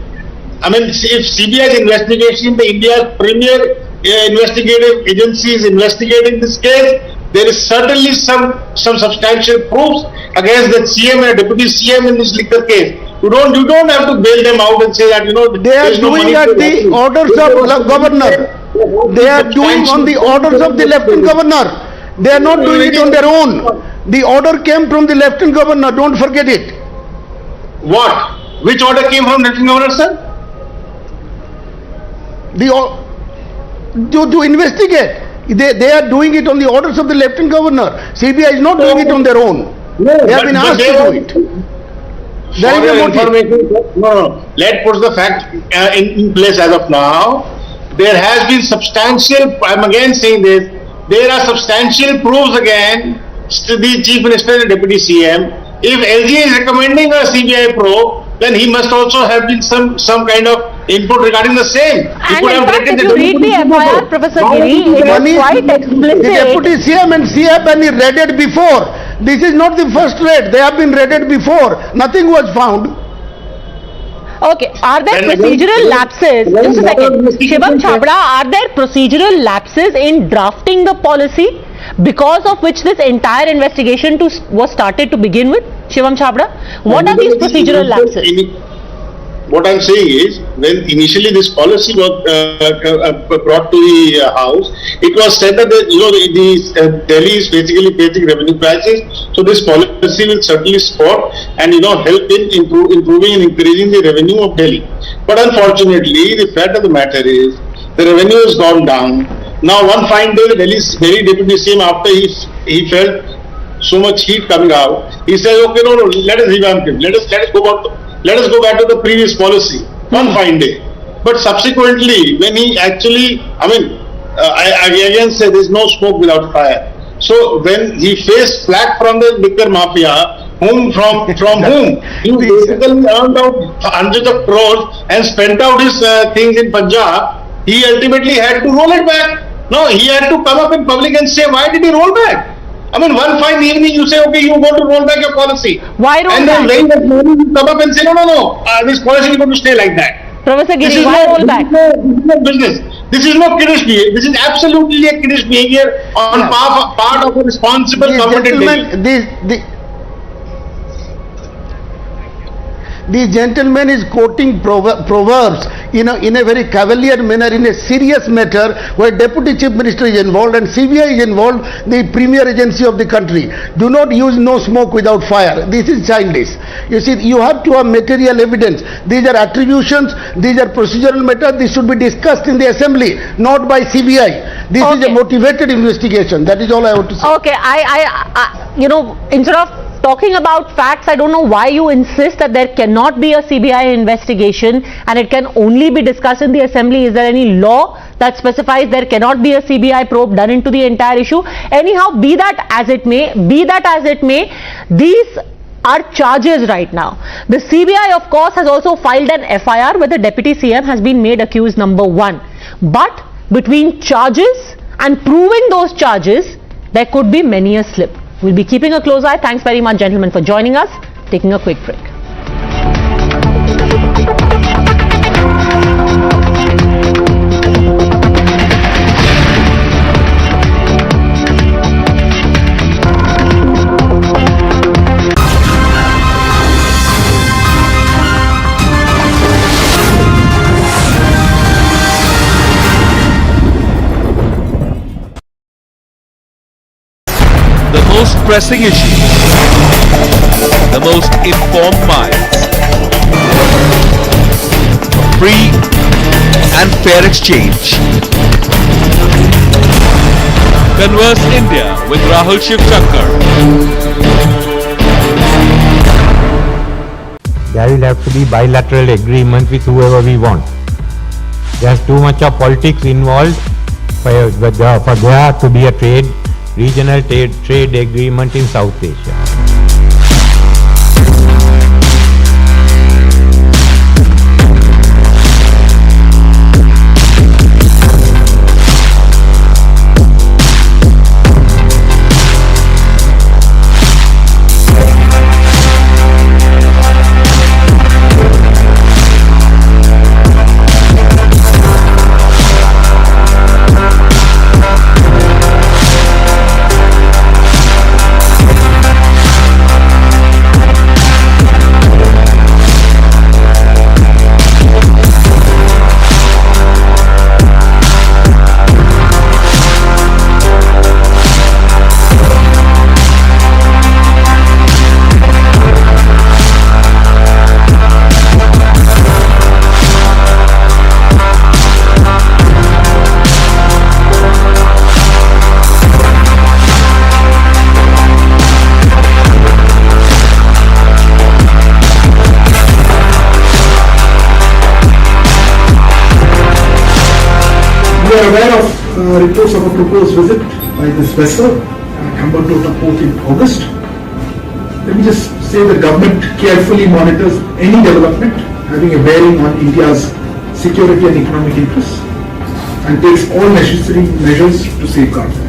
I mean, if CBI's investigation, the India's premier investigative agency is investigating this case, there is certainly some substantial proofs against the CM and deputy CM in this liquor case. You don't have to bail them out and say that they are doing at the orders of governor. They are doing on the orders of the lieutenant governor. They are not doing it on their own. The order came from the lieutenant governor. Don't forget it. What? Which order came from lieutenant governor, sir? To investigate. They are doing it on the orders of the lieutenant governor. CBI is not doing it on their own. They have been asked to do it. There is a motive. No. Let's put the fact in place as of now. There has been substantial, I'm again saying this, there are substantial proofs against the Chief Minister and Deputy CM. If LG is recommending a CBI probe, then he must also have been some kind of input regarding the same. And in fact, if you read the FIR, Professor Giri, it is quite explicit. The Deputy CM and CF have been raided before. This is not the first raid. They have been raided before. Nothing was found. Okay, are there procedural lapses? Just a second. Shivam Chhabra, are there procedural lapses in drafting the policy because of which this entire investigation was started to begin with? Shivam Chhabra, what are these procedural lapses? What I'm saying is, when initially this policy was brought to the House, it was said that Delhi is basically facing revenue crisis, so this policy will certainly support and help in improving and increasing the revenue of Delhi. But unfortunately, the fact of the matter is, the revenue has gone down. Now, one fine day, the Delhi's very deputy CM, after he felt so much heat coming out, he said, okay, no, let us revamp it. Let us go back to the previous policy. One fine day. But subsequently, when he actually, I again say there is no smoke without fire. So when he faced flack from the liquor mafia, from whom he basically earned out hundreds of crores and spent out his things in Punjab, he ultimately had to roll it back. No, he had to come up in public and say, why did he roll back? One fine evening you say, okay, you want to roll back your policy. Why roll back? And then very next morning you come up and say, no, this policy is going to stay like that. Professor Giri, why roll back? This is no business. This is no kiddish behavior. This is absolutely a kiddish behavior on part of a responsible government. The gentleman is quoting proverbs in a very cavalier manner, in a serious matter where Deputy Chief Minister is involved and CBI is involved, the premier agency of the country. Do not use no smoke without fire. This is childish. You see, you have to have material evidence. These are attributions, these are procedural matters. This should be discussed in the assembly, not by CBI. This is a motivated investigation. That is all I want to say. Okay, instead of talking about facts, I don't know why you insist that there cannot be a CBI investigation and it can only be discussed in the assembly. Is there any law that specifies there cannot be a CBI probe done into the entire issue? Anyhow, be that as it may, these are charges right now. The CBI, of course, has also filed an FIR where the Deputy CM has been made accused number 1. But between charges and proving those charges, there could be many a slip. We'll be keeping a close eye. Thanks very much, gentlemen, for joining us. Taking a quick break. pressing issues, the most informed minds, free and fair exchange. Converse India with Rahul Shivshankar. There will have to be bilateral agreement with whoever we want. There's too much of politics involved for there to be a regional trade agreement in South Asia. We are aware of reports of a proposed visit by this vessel, Cambodia port in August. Let me just say the government carefully monitors any development having a bearing on India's security and economic interests and takes all necessary measures to safeguard them.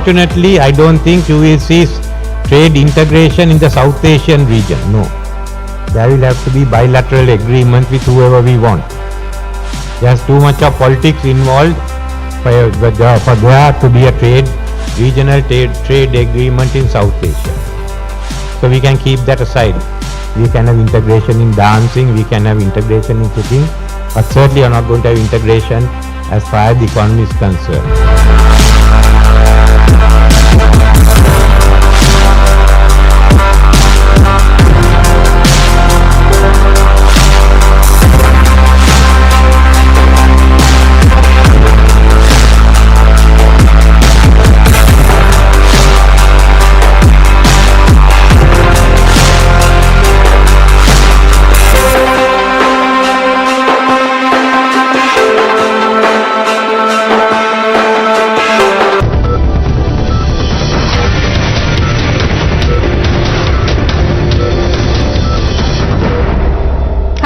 Unfortunately, I don't think you will see trade integration in the South Asian region. No. There will have to be bilateral agreement with whoever we want. There's too much of politics involved for there to be a regional trade agreement in South Asia. So we can keep that aside. We can have integration in dancing, we can have integration in cooking, but certainly are not going to have integration as far as the economy is concerned.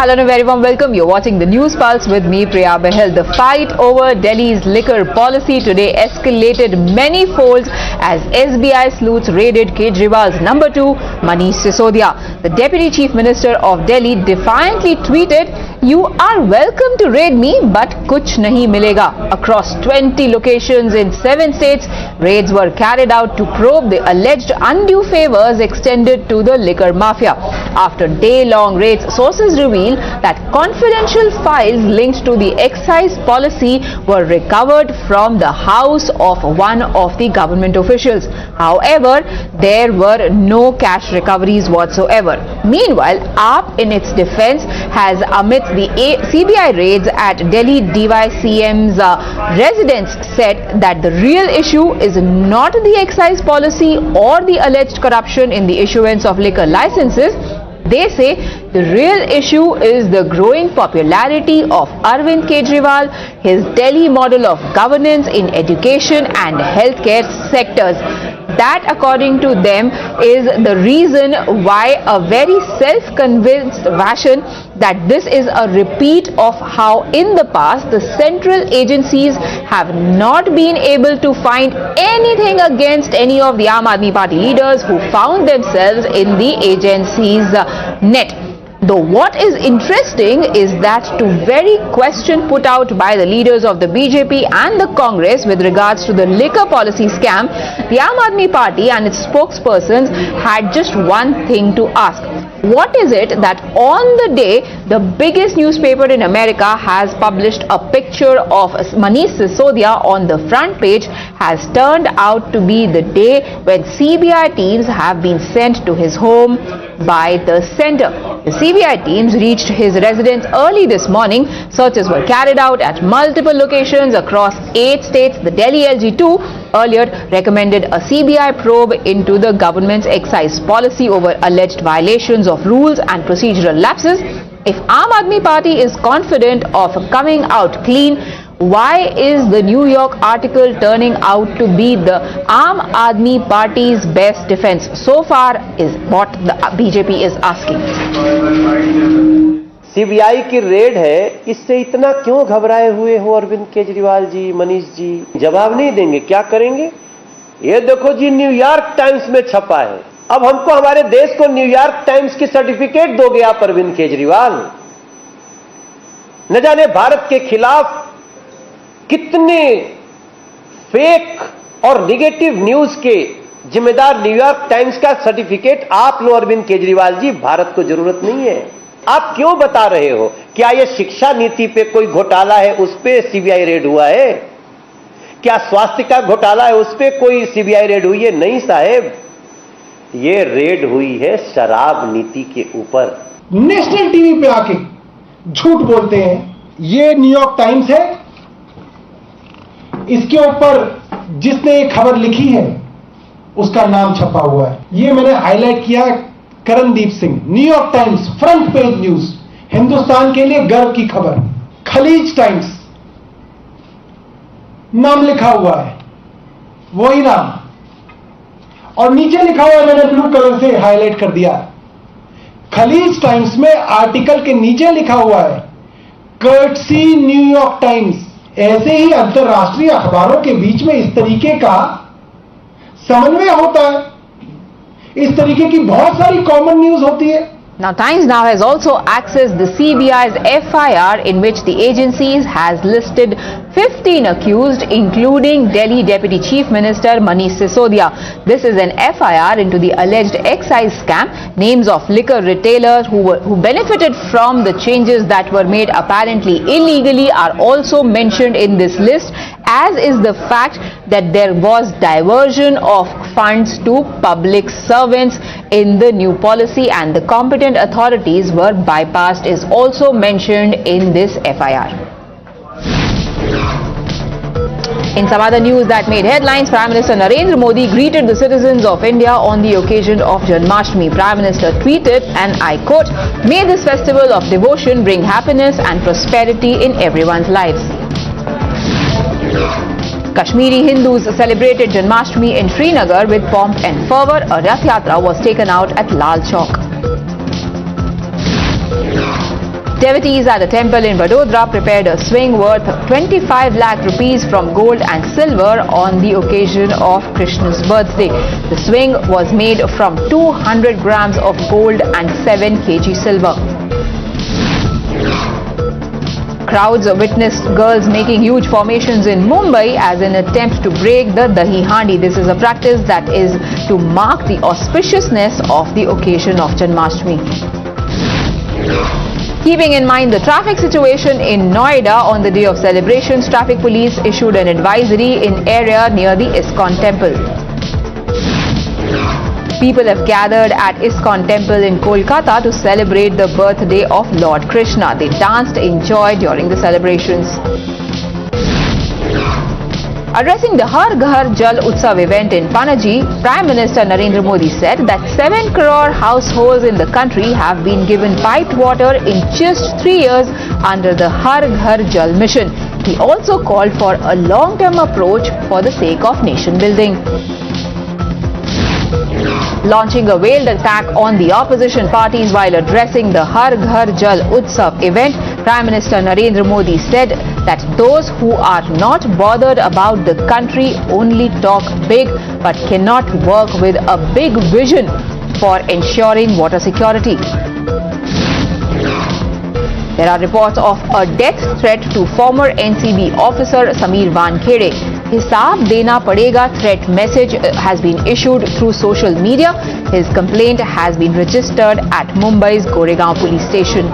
Hello and a very warm welcome. You're watching the News Pulse with me, Priya Behel. The fight over Delhi's liquor policy today escalated many folds as SBI sleuths raided Kejriwal's number 2, Manish Sisodia. The Deputy Chief Minister of Delhi defiantly tweeted, "You are welcome to raid me, but kuch nahi milega." Across 20 locations in 7 states, raids were carried out to probe the alleged undue favors extended to the liquor mafia. After day-long raids, sources reveal that confidential files linked to the excise policy were recovered from the house of one of the government officials. However, there were no cash recoveries whatsoever. Meanwhile, AAP in its defense has, amidst the CBI raids at Delhi DYCM's residence, said that the real issue is not the excise policy or the alleged corruption in the issuance of liquor licenses. They say the real issue is the growing popularity of Arvind Kejriwal, his Delhi model of governance in education and healthcare sectors. That, according to them, is the reason why a very self-convinced version that this is a repeat of how in the past the central agencies have not been able to find anything against any of the Aam Aadmi Party leaders who found themselves in the agency's net. Though what is interesting is that to very question put out by the leaders of the BJP and the Congress with regards to the liquor policy scam, the Aam Aadmi Party and its spokespersons had just one thing to ask. What is it that on the day the biggest newspaper in America has published a picture of Manish Sisodia on the front page has turned out to be the day when CBI teams have been sent to his home by the center. The CBI teams reached his residence early this morning. Searches were carried out at multiple locations across 8 states. The Delhi LG2 earlier recommended a CBI probe into the government's excise policy over alleged violations of rules and procedural lapses. If Aam Aadmi Party is confident of coming out clean, why is the New York article turning out to be the Aam Aadmi Party's best defense? So far is what the BJP is asking. CBI की red है, इससे इतना क्यों घबराए हुए हो अरविंद केजरीवाल जी, मनीष जी? जवाब नहीं देंगे, क्या करेंगे? ये देखो जी, न्यूयॉर्क टाइम्स में छपा है। अब हमको, हमारे देश को न्यूयॉर्क टाइम्स की सर्टिफिकेट दोगे आप अरविंद केजरीवाल? न जाने भारत के खिलाफ कितने फेक और निगेटिव न्यूज के जिम्मेदार न्यूयॉर्क टाइम्स का सर्टिफिकेट आप लो अरविंद केजरीवाल जी। भारत को जरूरत नहीं है। आप क्यों बता रहे हो? क्या यह शिक्षा नीति पे कोई घोटाला है, उस पे सीबीआई रेड हुआ है? क्या स्वास्थ्य का घोटाला है, उस पे कोई सीबीआई रेड हुई है? नहीं साहेब, ये रेड हुई है शराब नीति के ऊपर। नेशनल टीवी पे आके झूठ बोलते हैं। ये न्यूयॉर्क टाइम्स है, इसके ऊपर जिसने ये खबर लिखी है उसका नाम छपा हुआ है। ये मैंने हाईलाइट किया, Karandeep Singh, New York times, front page news, Hindustan के लिए गर्व की खबर। खलीज टाइम्स नाम लिखा हुआ है, वही नाम, और नीचे लिखा हुआ है, मैंने ब्लू कलर से हाईलाइट कर दिया। खलीज टाइम्स में आर्टिकल के नीचे लिखा हुआ है कर्टसी न्यूयॉर्क टाइम्स। ऐसे ही अंतरराष्ट्रीय अखबारों के बीच में इस तरीके का समन्वय होता है। इस तरीके की बहुत सारी कॉमन न्यूज होती है। Now, Times Now has also accessed the CBI's FIR in which the agencies has listed 15 accused, including Delhi Deputy Chief Minister Manish Sisodia. This is an FIR into the alleged excise scam. Names of liquor retailers who benefited from the changes that were made apparently illegally are also mentioned in this list, as is the fact that there was diversion of funds to public servants in the new policy and the competent authorities were bypassed is also mentioned in this FIR. In some other news that made headlines, Prime Minister Narendra Modi greeted the citizens of India on the occasion of Janmashtami. Prime Minister tweeted, and I quote, "May this festival of devotion bring happiness and prosperity in everyone's lives." Kashmiri Hindus celebrated Janmashtami in Srinagar with pomp and fervour. A Rath Yatra was taken out at Lal Chowk. Devotees at a temple in Vadodara prepared a swing worth 25 lakh rupees from gold and silver on the occasion of Krishna's birthday. The swing was made from 200 grams of gold and 7 kg silver. Crowds witnessed girls making huge formations in Mumbai as an attempt to break the Dahi Handi. This is a practice that is to mark the auspiciousness of the occasion of Janmashtami. Keeping in mind the traffic situation in Noida on the day of celebrations, traffic police issued an advisory in area near the ISKCON temple. People have gathered at ISKCON temple in Kolkata to celebrate the birthday of Lord Krishna. They danced in joy during the celebrations. Addressing the Har Ghar Jal Utsav event in Panaji, Prime Minister Narendra Modi said that 7 crore households in the country have been given piped water in just 3 years under the Har Ghar Jal mission. He also called for a long-term approach for the sake of nation building. Launching a veiled attack on the opposition parties while addressing the Har Ghar Jal Utsav event, Prime Minister Narendra Modi said that those who are not bothered about the country only talk big but cannot work with a big vision for ensuring water security. There are reports of a death threat to former NCB officer Sameer Wankhede. Hisab dena padega threat message has been issued through social media. His complaint has been registered at Mumbai's Goregaon police station.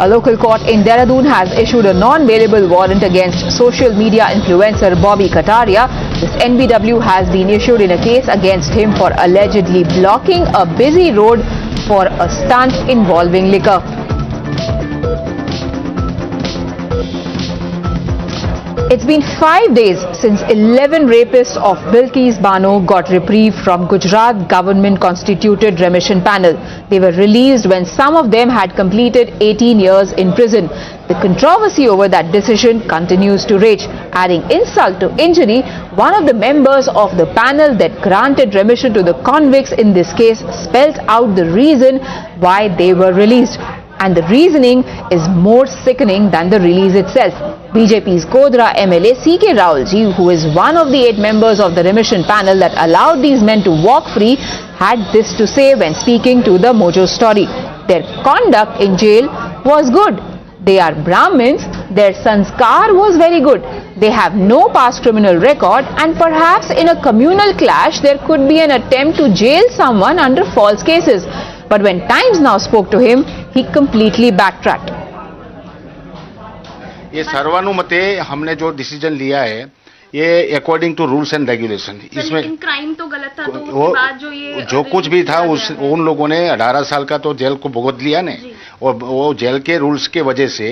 A local court in Dehradun has issued a non-bailable warrant against social media influencer Bobby Kataria. This NBW has been issued in a case against him for allegedly blocking a busy road for a stunt involving liquor. It's been 5 days since 11 rapists of Billkis Bano got reprieve from Gujarat government constituted remission panel. They were released when some of them had completed 18 years in prison. The controversy over that decision continues to rage. Adding insult to injury, one of the members of the panel that granted remission to the convicts in this case spelled out the reason why they were released. And the reasoning is more sickening than the release itself. BJP's Kodra MLA C.K. Raulji, who is one of the 8 members of the remission panel that allowed these men to walk free, had this to say when speaking to the Mojo story. Their conduct in jail was good. They are Brahmins, their sanskar was very good. They have no past criminal record, and perhaps in a communal clash there could be an attempt to jail someone under false cases. But when Times Now spoke to him, he completely backtracked. ये सर्वानुमते हमने जो decision लिया है ये according to rules and regulation. इसमें crime तो गलत था, तो उसके बाद जो कुछ भी था उन लोगों ने 18 साल का तो जेल को भुगत लिया ने, और वो जेल के रूल्स के वजह से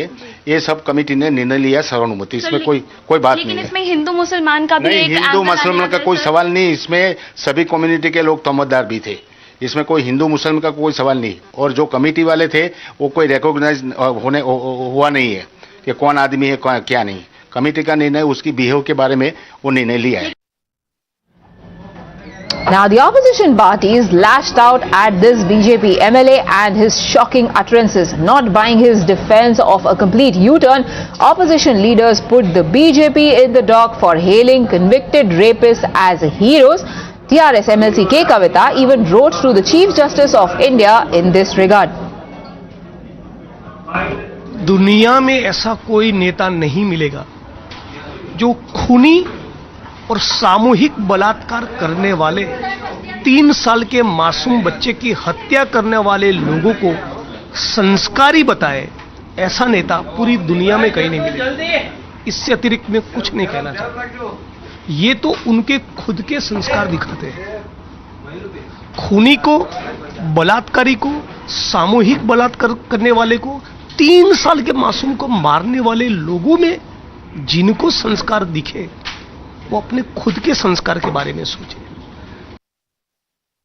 ये सब कमेटी ने निर्णय लिया सर्वानुमति. इसमें कोई बात नहीं है. इसमें हिंदू मुसलमान का भी नहीं, हिंदू मुसलमान का कोई सवाल नहीं. इसमें सभी कम्युनिटी के लोग तमद्दार भी थे. इसमें कोई हिंदू मुसलमान का कोई सवाल नहीं. और जो कमेटी वाले थे वो कोई रिकॉग्नाइज हुआ नहीं है कि कौन आदमी है क्या नहीं. कमेटी का निर्णय उसकी बिहेव के बारे में वो निर्णय लिया है. Now the opposition parties lashed out at this BJP MLA and his shocking utterances. Not buying his defense of a complete U-turn, opposition leaders put the BJP in the dock for hailing convicted rapists as heroes. TRS MLC K. Kavita even wrote to the Chief Justice of India in this regard. दुनिया में ऐसा कोई नेता नहीं मिलेगा जो खूनी और सामूहिक बलात्कार करने वाले 3 साल के मासूम बच्चे की हत्या करने वाले लोगों को संस्कारी बताए. ऐसा नेता पूरी दुनिया में कहीं नहीं मिलेगा. इससे अतिरिक्त मैं कुछ नहीं कहना चाहता. ये तो उनके खुद के संस्कार दिखाते हैं. खूनी को, बलात्कारी को, सामूहिक बलात्कार करने वाले को, 3 साल के मासूम को मारने वाले लोगों में जिनको संस्कार दिखे वो अपने खुद के संस्कार के बारे में सोचे.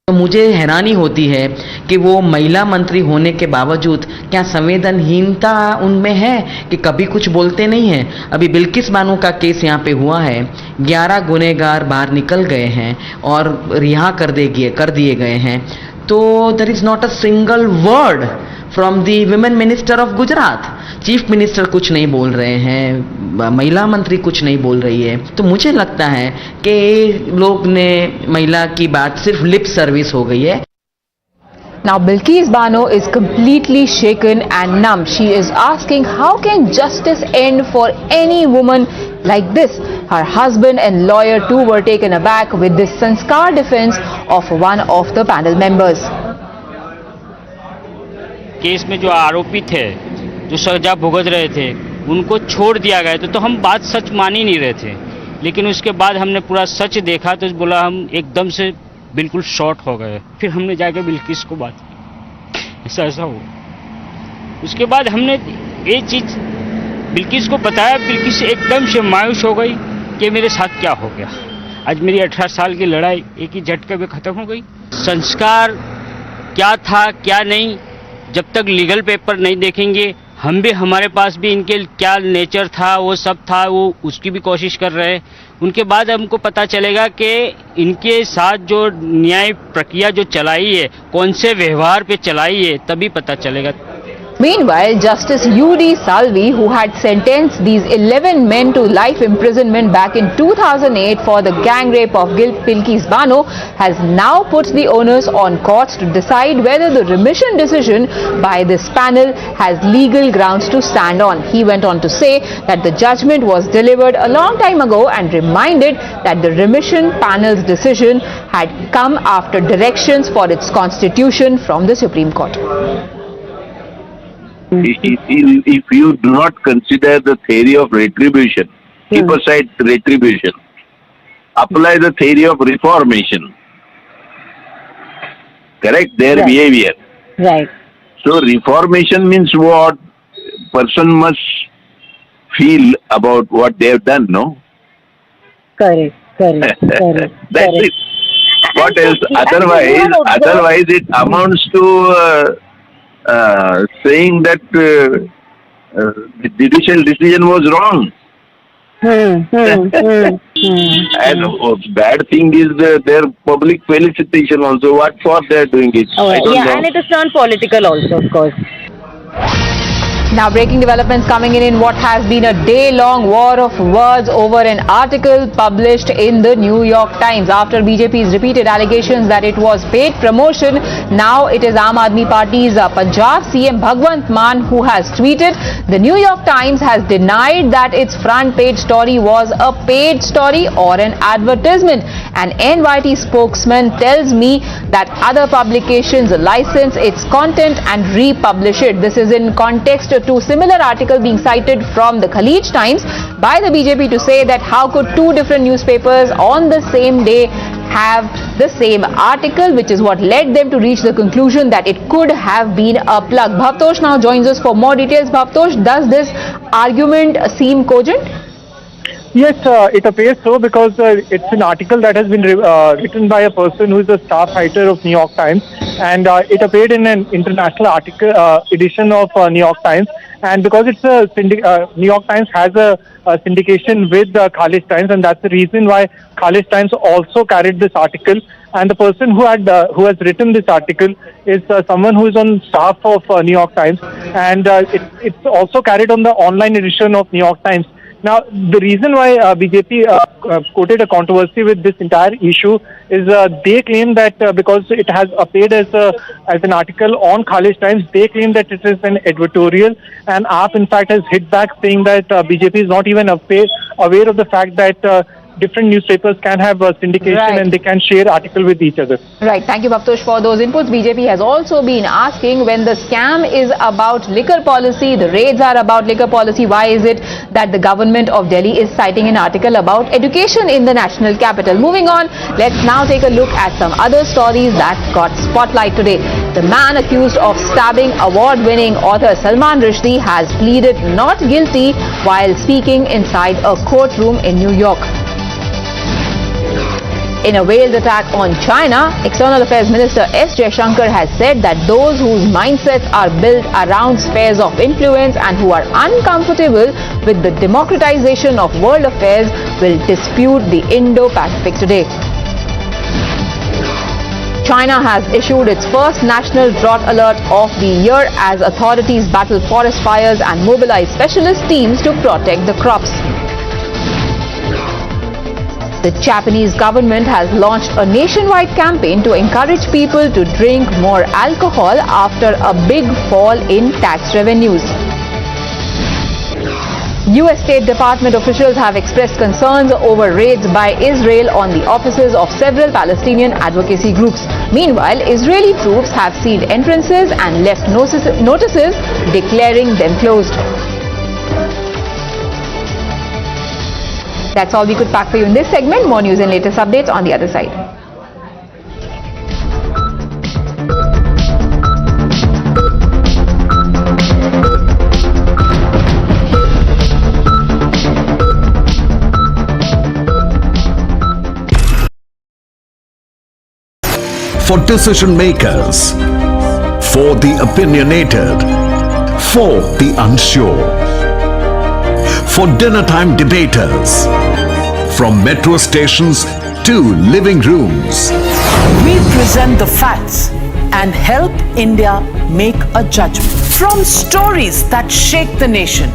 तो मुझे हैरानी होती है कि वो महिला मंत्री होने के बावजूद क्या संवेदनहीनता उनमें है कि कभी कुछ बोलते नहीं हैं. अभी बिल्किस बानो का केस यहाँ पे हुआ है. 11 गुनहगार बाहर निकल गए हैं और रिहा कर दिए गए हैं. तो there is not a single word from the women minister of Gujarat. Chief minister कुछ नहीं बोल रहे हैं, महिला मंत्री कुछ नहीं बोल रही है, तो मुझे लगता है कि लोग ने महिला की बात सिर्फ लिप सर्विस हो गई है. Now Billkis Bano is completely shaken and numb. She is asking how can justice end for any woman like this? Her husband and lawyer too were taken aback with this sanskar defense of one of the panel members. Case में जो आरोपी थे, जो सजा भुगत रहे थे, उनको छोड़ दिया गया तो हम बात सच मान ही नहीं रहे थे. लेकिन उसके बाद हमने पूरा सच देखा तो बोला हम एकदम से बिल्कुल शॉर्ट हो गए. फिर हमने जाकर बिल्किस को बात की, ऐसा हुआ. उसके बाद हमने ये चीज़ बिल्किस को बताया. बिल्किस एकदम से मायूस हो गई कि मेरे साथ क्या हो गया. आज मेरी 18 साल की लड़ाई एक ही झटके में ख़त्म हो गई. संस्कार क्या था क्या नहीं, जब तक लीगल पेपर नहीं देखेंगे, हम भी हमारे पास भी इनके क्या नेचर था वो सब था, वो उसकी भी कोशिश कर रहे हैं. उनके बाद हमको पता चलेगा कि इनके साथ जो न्याय प्रक्रिया जो चलाई है, कौन से व्यवहार पे चलाई है, तभी पता चलेगा. Meanwhile, Justice U.D. Salvi, who had sentenced these 11 men to life imprisonment back in 2008 for the gang rape of Billkis Bano, has now put the onus on courts to decide whether the remission decision by this panel has legal grounds to stand on. He went on to say that the judgment was delivered a long time ago and reminded that the remission panel's decision had come after directions for its constitution from the Supreme Court. If you do not consider the theory of retribution, keep aside retribution, apply the theory of reformation, correct their behavior. Right. So reformation means what? Person must feel about what they have done, no? Correct. That's it. What else? Otherwise it amounts to saying that the judicial decision was wrong. And bad thing is their public felicitation also. What for they are doing it? I don't know. And it is turned political also, of course. Now breaking developments coming in what has been a day-long war of words over an article published in the New York Times. After BJP's repeated allegations that it was paid promotion, now it is Aam Aadmi Party's Punjab CM Bhagwant Mann who has tweeted, the New York Times has denied that its front page story was a paid story or an advertisement. An NYT spokesman tells me that other publications license its content and republish it. This is in context to similar article being cited from the Khalij Times by the BJP to say that how could two different newspapers on the same day have the same article, which is what led them to reach the conclusion that it could have been a plug. Bhavtosh now joins us for more details. Bhavtosh, does this argument seem cogent? Yes, it appears so because it's an article that has been written by a person who is a staff writer of New York Times, and it appeared in an international article edition of New York Times. And because it's a New York Times has a syndication with Khalij Times, and that's the reason why Khalij Times also carried this article. And the person who has written this article is someone who is on staff of New York Times, and it's also carried on the online edition of New York Times. Now, the reason why BJP quoted a controversy with this entire issue is they claim that because it has appeared as an article on Khalij Times, they claim that it is an editorial, and AAP in fact has hit back saying that BJP is not even aware of the fact that different newspapers can have syndication and they can share article with each other. Right. Thank you, Bhavtosh, for those inputs. BJP has also been asking, when the scam is about liquor policy, the raids are about liquor policy, why is it that the government of Delhi is citing an article about education in the national capital? Moving on, let's now take a look at some other stories that got spotlight today. The man accused of stabbing award-winning author Salman Rushdie has pleaded not guilty while speaking inside a courtroom in New York. In a veiled attack on China, External Affairs Minister S. Jaishankar has said that those whose mindsets are built around spheres of influence and who are uncomfortable with the democratization of world affairs will dispute the Indo-Pacific today. China has issued its first national drought alert of the year as authorities battle forest fires and mobilize specialist teams to protect the crops. The Japanese government has launched a nationwide campaign to encourage people to drink more alcohol after a big fall in tax revenues. US State Department officials have expressed concerns over raids by Israel on the offices of several Palestinian advocacy groups. Meanwhile, Israeli troops have sealed entrances and left notices declaring them closed. That's all we could pack for you in this segment. More news and latest updates on the other side. For decision makers, for the opinionated, for the unsure, for dinner time debaters, from metro stations to living rooms. We present the facts and help India make a judgment. From stories that shake the nation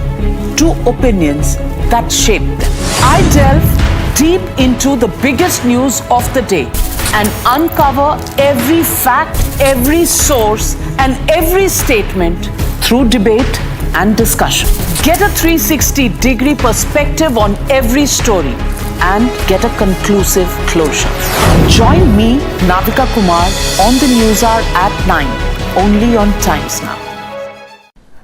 to opinions that shape them. I delve deep into the biggest news of the day and uncover every fact, every source, and every statement through debate and discussion. Get a 360-degree perspective on every story and get a conclusive closure. Join me, Navika Kumar, on the News Hour at 9, only on Times Now.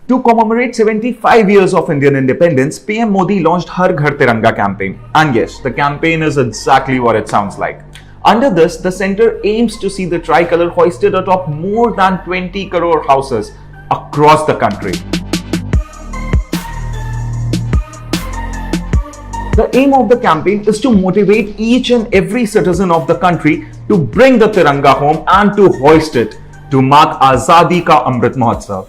To commemorate 75 years of Indian independence, PM Modi launched Har Ghar Tiranga campaign. And yes, the campaign is exactly what it sounds like. Under this, the centre aims to see the tricolour hoisted atop more than 20 crore houses across the country. The aim of the campaign is to motivate each and every citizen of the country to bring the Tiranga home and to hoist it to mark Azadi Ka Amrit Mahotsav.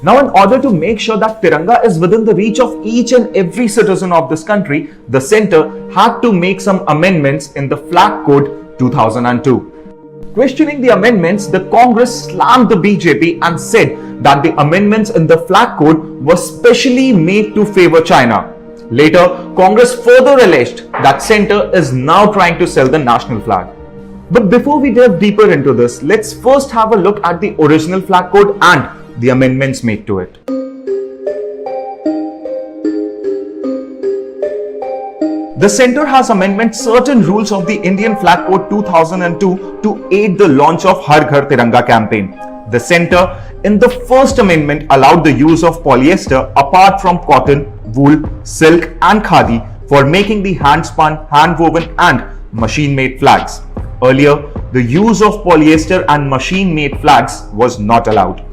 Now, in order to make sure that Tiranga is within the reach of each and every citizen of this country, the centre had to make some amendments in the Flag Code 2002. Questioning the amendments, the Congress slammed the BJP and said that the amendments in the Flag Code were specially made to favour China. Later, Congress further alleged that centre is now trying to sell the national flag. But before we delve deeper into this, let's first have a look at the original Flag Code and the amendments made to it. The centre has amended certain rules of the Indian Flag Code 2002 to aid the launch of Har Ghar Tiranga campaign. The centre, in the first amendment, allowed the use of polyester apart from cotton, wool, silk and khadi for making the hand-spun, hand-woven and machine-made flags. Earlier, the use of polyester and machine-made flags was not allowed.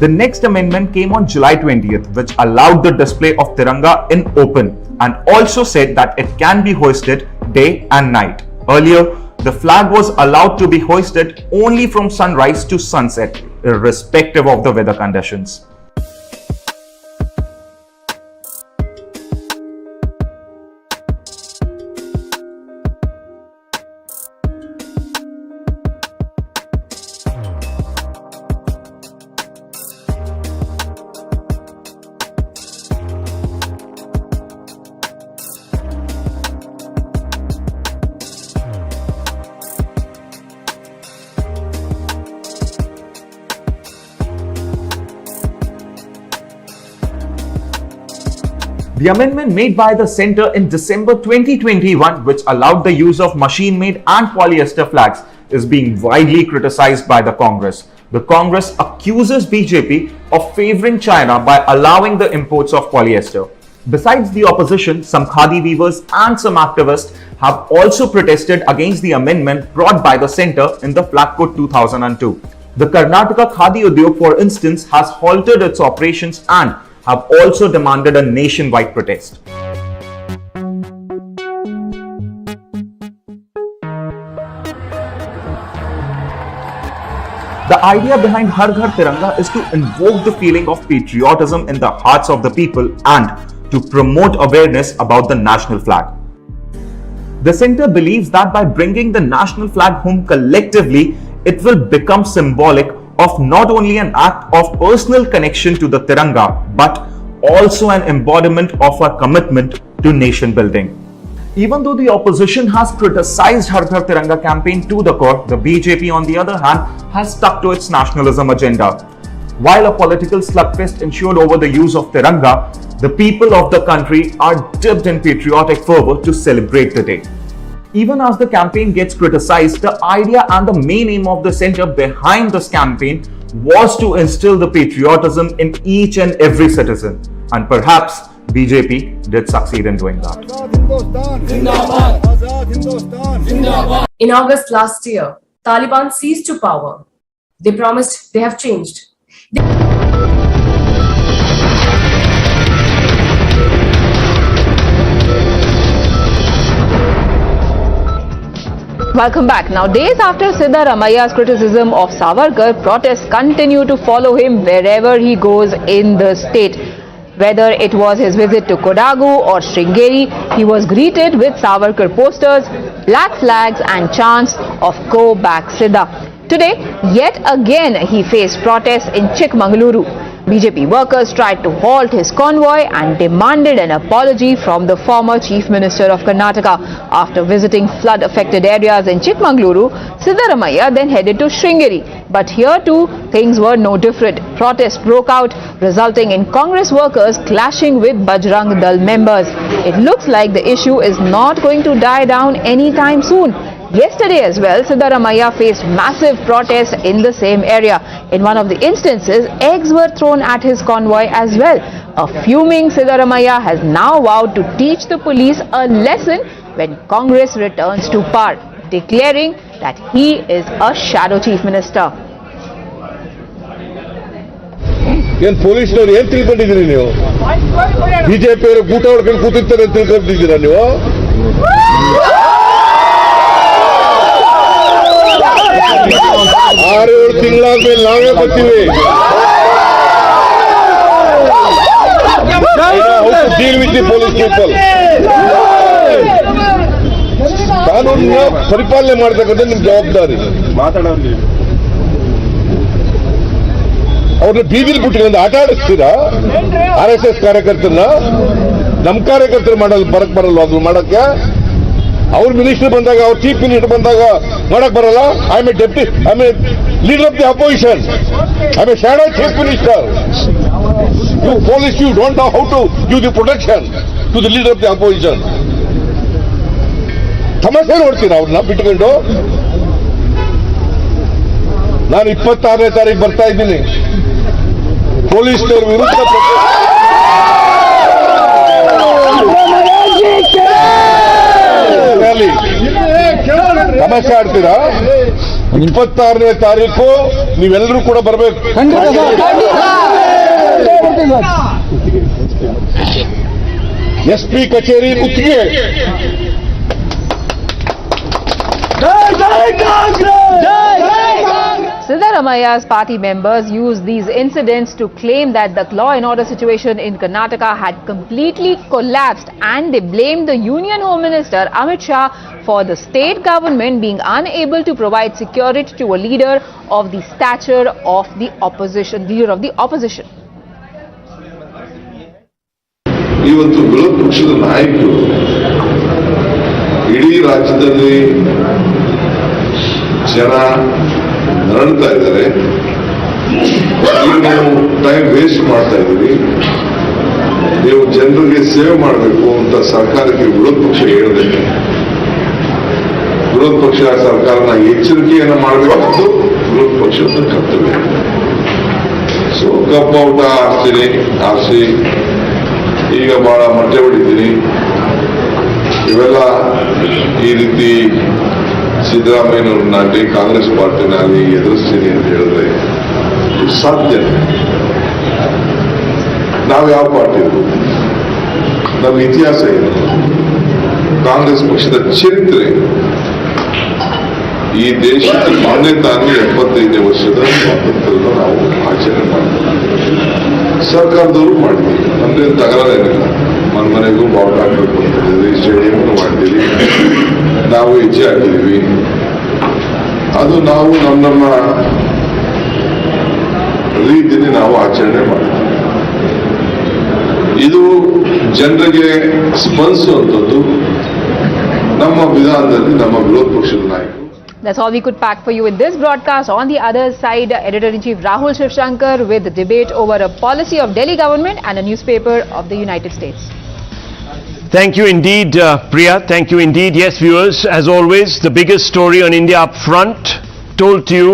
The next amendment came on July 20th, which allowed the display of Tiranga in open and also said that it can be hoisted day and night. Earlier, the flag was allowed to be hoisted only from sunrise to sunset, irrespective of the weather conditions. The amendment made by the centre in December 2021, which allowed the use of machine-made and polyester flags, is being widely criticised by the Congress. The Congress accuses BJP of favouring China by allowing the imports of polyester. Besides the opposition, some khadi weavers and some activists have also protested against the amendment brought by the centre in the Flag Code 2002. The Karnataka Khadi Udyog, for instance, has halted its operations and have also demanded a nationwide protest. The idea behind Har Ghar Tiranga is to invoke the feeling of patriotism in the hearts of the people and to promote awareness about the national flag. The centre believes that by bringing the national flag home collectively, it will become symbolic of not only an act of personal connection to the Tiranga, but also an embodiment of our commitment to nation building. Even though the opposition has criticized Har Ghar Tiranga campaign to the core, the BJP on the other hand has stuck to its nationalism agenda. While a political slugfest ensued over the use of Tiranga, the people of the country are dipped in patriotic fervor to celebrate the day. Even as the campaign gets criticized, the idea and the main aim of the center behind this campaign was to instill the patriotism in each and every citizen. And perhaps BJP did succeed in doing that. In August last year, Taliban seized to power. They promised they have changed. Welcome back. Now, days after Siddaramaia's criticism of Savarkar, protests continue to follow him wherever he goes in the state. Whether it was his visit to Kodagu or Sringeri, he was greeted with Savarkar posters, black flags and chants of "Go back Sidda." Today, yet again, he faced protests in Chikmagaluru. BJP workers tried to halt his convoy and demanded an apology from the former Chief Minister of Karnataka. After visiting flood-affected areas in Chikmagaluru, Siddaramaiah then headed to Sringeri. But here too, things were no different. Protests broke out, resulting in Congress workers clashing with Bajrang Dal members. It looks like the issue is not going to die down anytime soon. Yesterday as well, Siddaramaiah faced massive protests in the same area. In one of the instances, eggs were thrown at his convoy as well. A fuming Siddaramaiah has now vowed to teach the police a lesson when Congress returns to power, declaring that he is a shadow chief minister. ಪೊಲೀಸ್ನವ್ರು ಏನ್ ತಿಳ್ಕೊಂಡಿದ್ದೀರಿ ನೀವು? BJP ಅವರು ಗೂಟ ಹೊಡ್ಕೊಂಡು ಕೂತಿರ್ತಾರೆ ಅಂತ ತಿಳ್ಕೊಂಡಿದ್ದೀರಾ ನೀವು? 6-7 ತಿಂಗಳಾದ್ಮೇಲೆ ನಾವೇ ಬರ್ತೀವಿ. Deal with the police people. ಕಾನೂನಿನ ಪರಿಪಾಲನೆ ಮಾಡತಕ್ಕಂಥ ನಿಮ್ ಜವಾಬ್ದಾರಿ. ಮಾತಾಡೋದು ಅವ್ರನ್ನ ಬೀದಿಲಿ ಬಿಟ್ಟು ಆಟ ಆಡಿಸ್ತೀರಾ? RSS ಕಾರ್ಯಕರ್ತರನ್ನ ನಮ್ ಕಾರ್ಯಕರ್ತರು ಮಾಡೋದು ಬರಕ್ ಬರಲ್ಲ. ಅದು ಮಾಡಕ್ಕೆ ಅವ್ರ ಮಿನಿಸ್ಟರ್ ಬಂದಾಗ, ಅವ್ರ ಚೀಫ್ ಮಿನಿಸ್ಟರ್ ಬಂದಾಗ ಮಾಡಕ್ ಬರಲ್ಲ. I am a leader of the opposition. I am a shadow chief minister. You police, you don't know how to give the protection to the leader of the opposition. ತಮಾಷೆ ನೋಡ್ತೀರಾ ಅವ್ರನ್ನ ಬಿಟ್ಕೊಂಡು? ನಾನು 26ನೇ ತಾರೀಕು ಬರ್ತಾ ಇದ್ದೀನಿ. ಪೊಲೀಸ್ನವ್ರ ವಿರುದ್ಧ ತಮಾಷೆ ಆಡ್ತೀರಾ? 26ನೇ ತಾರೀಕು ನೀವೆಲ್ಲರೂ ಕೂಡ ಬರಬೇಕು. SP ಕಚೇರಿ ಗುತ್ತಿಗೆ. Siddaramaiah's party members used these incidents to claim that the law and order situation in Karnataka had completely collapsed, and they blamed the Union Home Minister Amit Shah for the state government being unable to provide security to a leader of the stature of the opposition, leader of the opposition. ಇವತ್ತು ವಿರೋಧ ಪಕ್ಷದ ನಾಯಕರು ಇಡೀ ರಾಜ್ಯದಲ್ಲಿ ಜನ ನರಳ್ತಾ ಇದ್ದಾರೆ. ಈಗ ನೀವು ಟೈಮ್ ವೇಸ್ಟ್ ಮಾಡ್ತಾ ಇದ್ದೀರಿ. ನೀವು ಜನರಿಗೆ ಸೇವೆ ಮಾಡಬೇಕು ಅಂತ ಸರ್ಕಾರಕ್ಕೆ ವಿರೋಧ ಪಕ್ಷ ಹೇಳಿದೆ. ವಿರೋಧ ಪಕ್ಷ ಸರ್ಕಾರನ ಎಚ್ಚರಿಕೆಯನ್ನ ಮಾಡಬೇಕು, ವಿರೋಧ ಪಕ್ಷದ ಕರ್ತವ್ಯ. ಸೊ ಕಪ್ಪೌಟ ಆರಿಸಿ ಈಗ ಬಹಳ ಮಟ್ಟ ಹೊಡಿತೀನಿ. ಇವೆಲ್ಲ ಈ ರೀತಿ ಸಿದ್ದರಾಮಯ್ಯನವ್ರನ್ನಾಗಲಿ ಕಾಂಗ್ರೆಸ್ ಪಾರ್ಟಿನಾಗಲಿ ಎದುರಿಸ್ತೀನಿ ಅಂತ ಹೇಳಿದ್ರೆ ಸಾಧ್ಯ. ನಾವು ಯಾವ ಪಾರ್ಟಿ ಇರ್ಬೋದು? ನಮ್ಮ ಇತಿಹಾಸ ಏನು? ಕಾಂಗ್ರೆಸ್ ಪಕ್ಷದ ಚರಿತ್ರೆ. ಈ ದೇಶಕ್ಕೆ ಮೊನ್ನೆ ತಾನೇ 75ನೇ ವರ್ಷದ ಸ್ವಾತಂತ್ರ್ಯವನ್ನು ನಾವು ಆಚರಣೆ ಮಾಡ್ತೀವಿ. ಸರ್ಕಾರದವರು ಮಾಡ್ತೀವಿ, ನಮ್ದೇನು ತಗರದೇನಿಲ್ಲ. ಮನೆಗೂ ಬಾವುಟ ಹಾಕಬೇಕು ಅಂತಿದ್ದೀವಿ, ಸ್ಟೇಡಿಯಂ ಮಾಡ್ತೀವಿ, ನಾವು ಹೆಜ್ಜೆ ಹಾಕಿದೀವಿ. ಅದು ನಾವು ನಮ್ಮ ರೀತಿಯಲ್ಲಿ ನಾವು ಆಚರಣೆ ಮಾಡ್ತೀವಿ. ಇದು ಜನರಿಗೆ ಸ್ಪಂದಿಸುವಂಥದ್ದು ನಮ್ಮ ವಿಧಾನದಲ್ಲಿ ನಮ್ಮ ವಿರೋಧ ಪಕ್ಷದ ನಾಯಕರು. That's all we could pack for you in this broadcast. On the other side, Editor-in-Chief Rahul Shivshankar with the debate over a policy of Delhi government and a newspaper of the United States. Thank you indeed, Priya. Thank you indeed. Yes, viewers, as always, the biggest story on India up front, told to you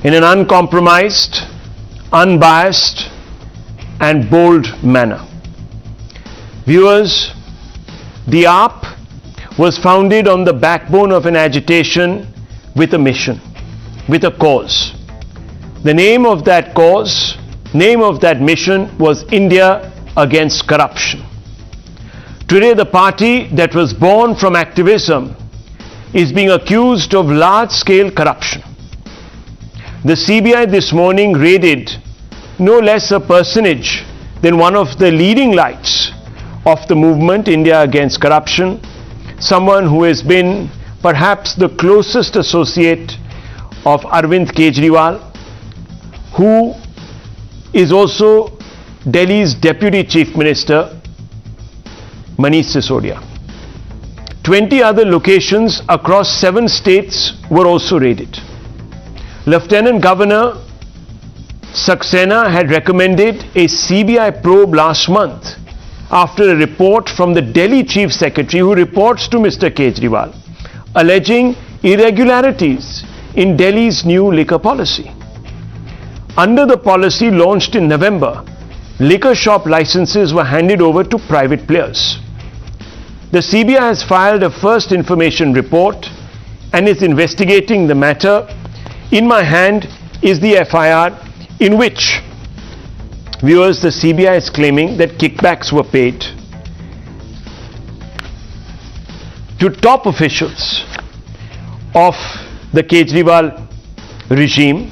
in an uncompromised, unbiased and bold manner. Viewers, the AAP was founded on the backbone of an agitation with a mission, with a cause. The name of that cause, name of that mission was India Against Corruption. Today, the party that was born from activism is being accused of large-scale corruption. The CBI this morning raided no less a personage than one of the leading lights of the movement India Against Corruption, someone who has been perhaps the closest associate of Arvind Kejriwal, who is also Delhi's Deputy Chief Minister, Manish Sisodia. 20 other locations across 7 states were also raided. Lieutenant Governor Saxena had recommended a CBI probe last month after a report from the Delhi Chief Secretary, who reports to Mr. Kejriwal, alleging irregularities in Delhi's new liquor policy. Under the policy launched in November, liquor shop licenses were handed over to private players. The CBI has filed a first information report and is investigating the matter. In my hand is the FIR in which, viewers, the CBI is claiming that kickbacks were paid to top officials of the Kejriwal regime,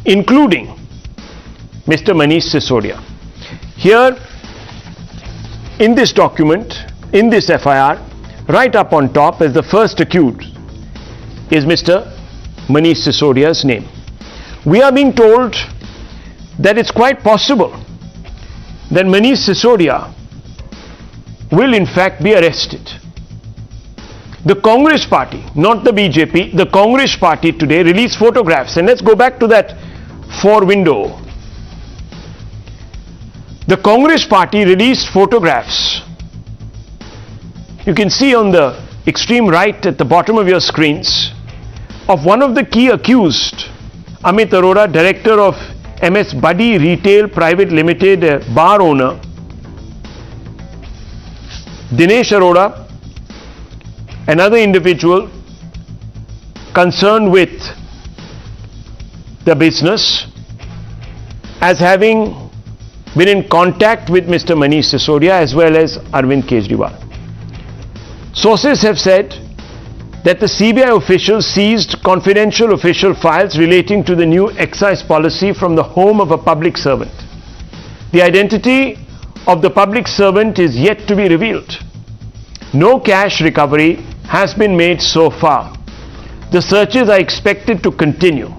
including Mr. Manish Sisodia. Here in this document, in this FIR, right up on top as the first accused is Mr. Manish Sisodia's name. We are being told that it's quite possible that Manish Sisodia will in fact be arrested. The Congress party, not the BJP, the Congress party today released photographs, and let's go back to that 4 window. The Congress party released photographs. You can see on the extreme right at the bottom of your screens of one of the key accused, Amit Arora, director of MS Buddy Retail Private Limited, bar owner, Dinesh Arora, another individual concerned with the business, as having been in contact with Mr. Manish Sisodia as well as Arvind Kejriwal. Sources have said that the CBI officials seized confidential official files relating to the new excise policy from the home of a public servant. The identity of the public servant is yet to be revealed. No cash recovery has been made so far. The searches are expected to continue.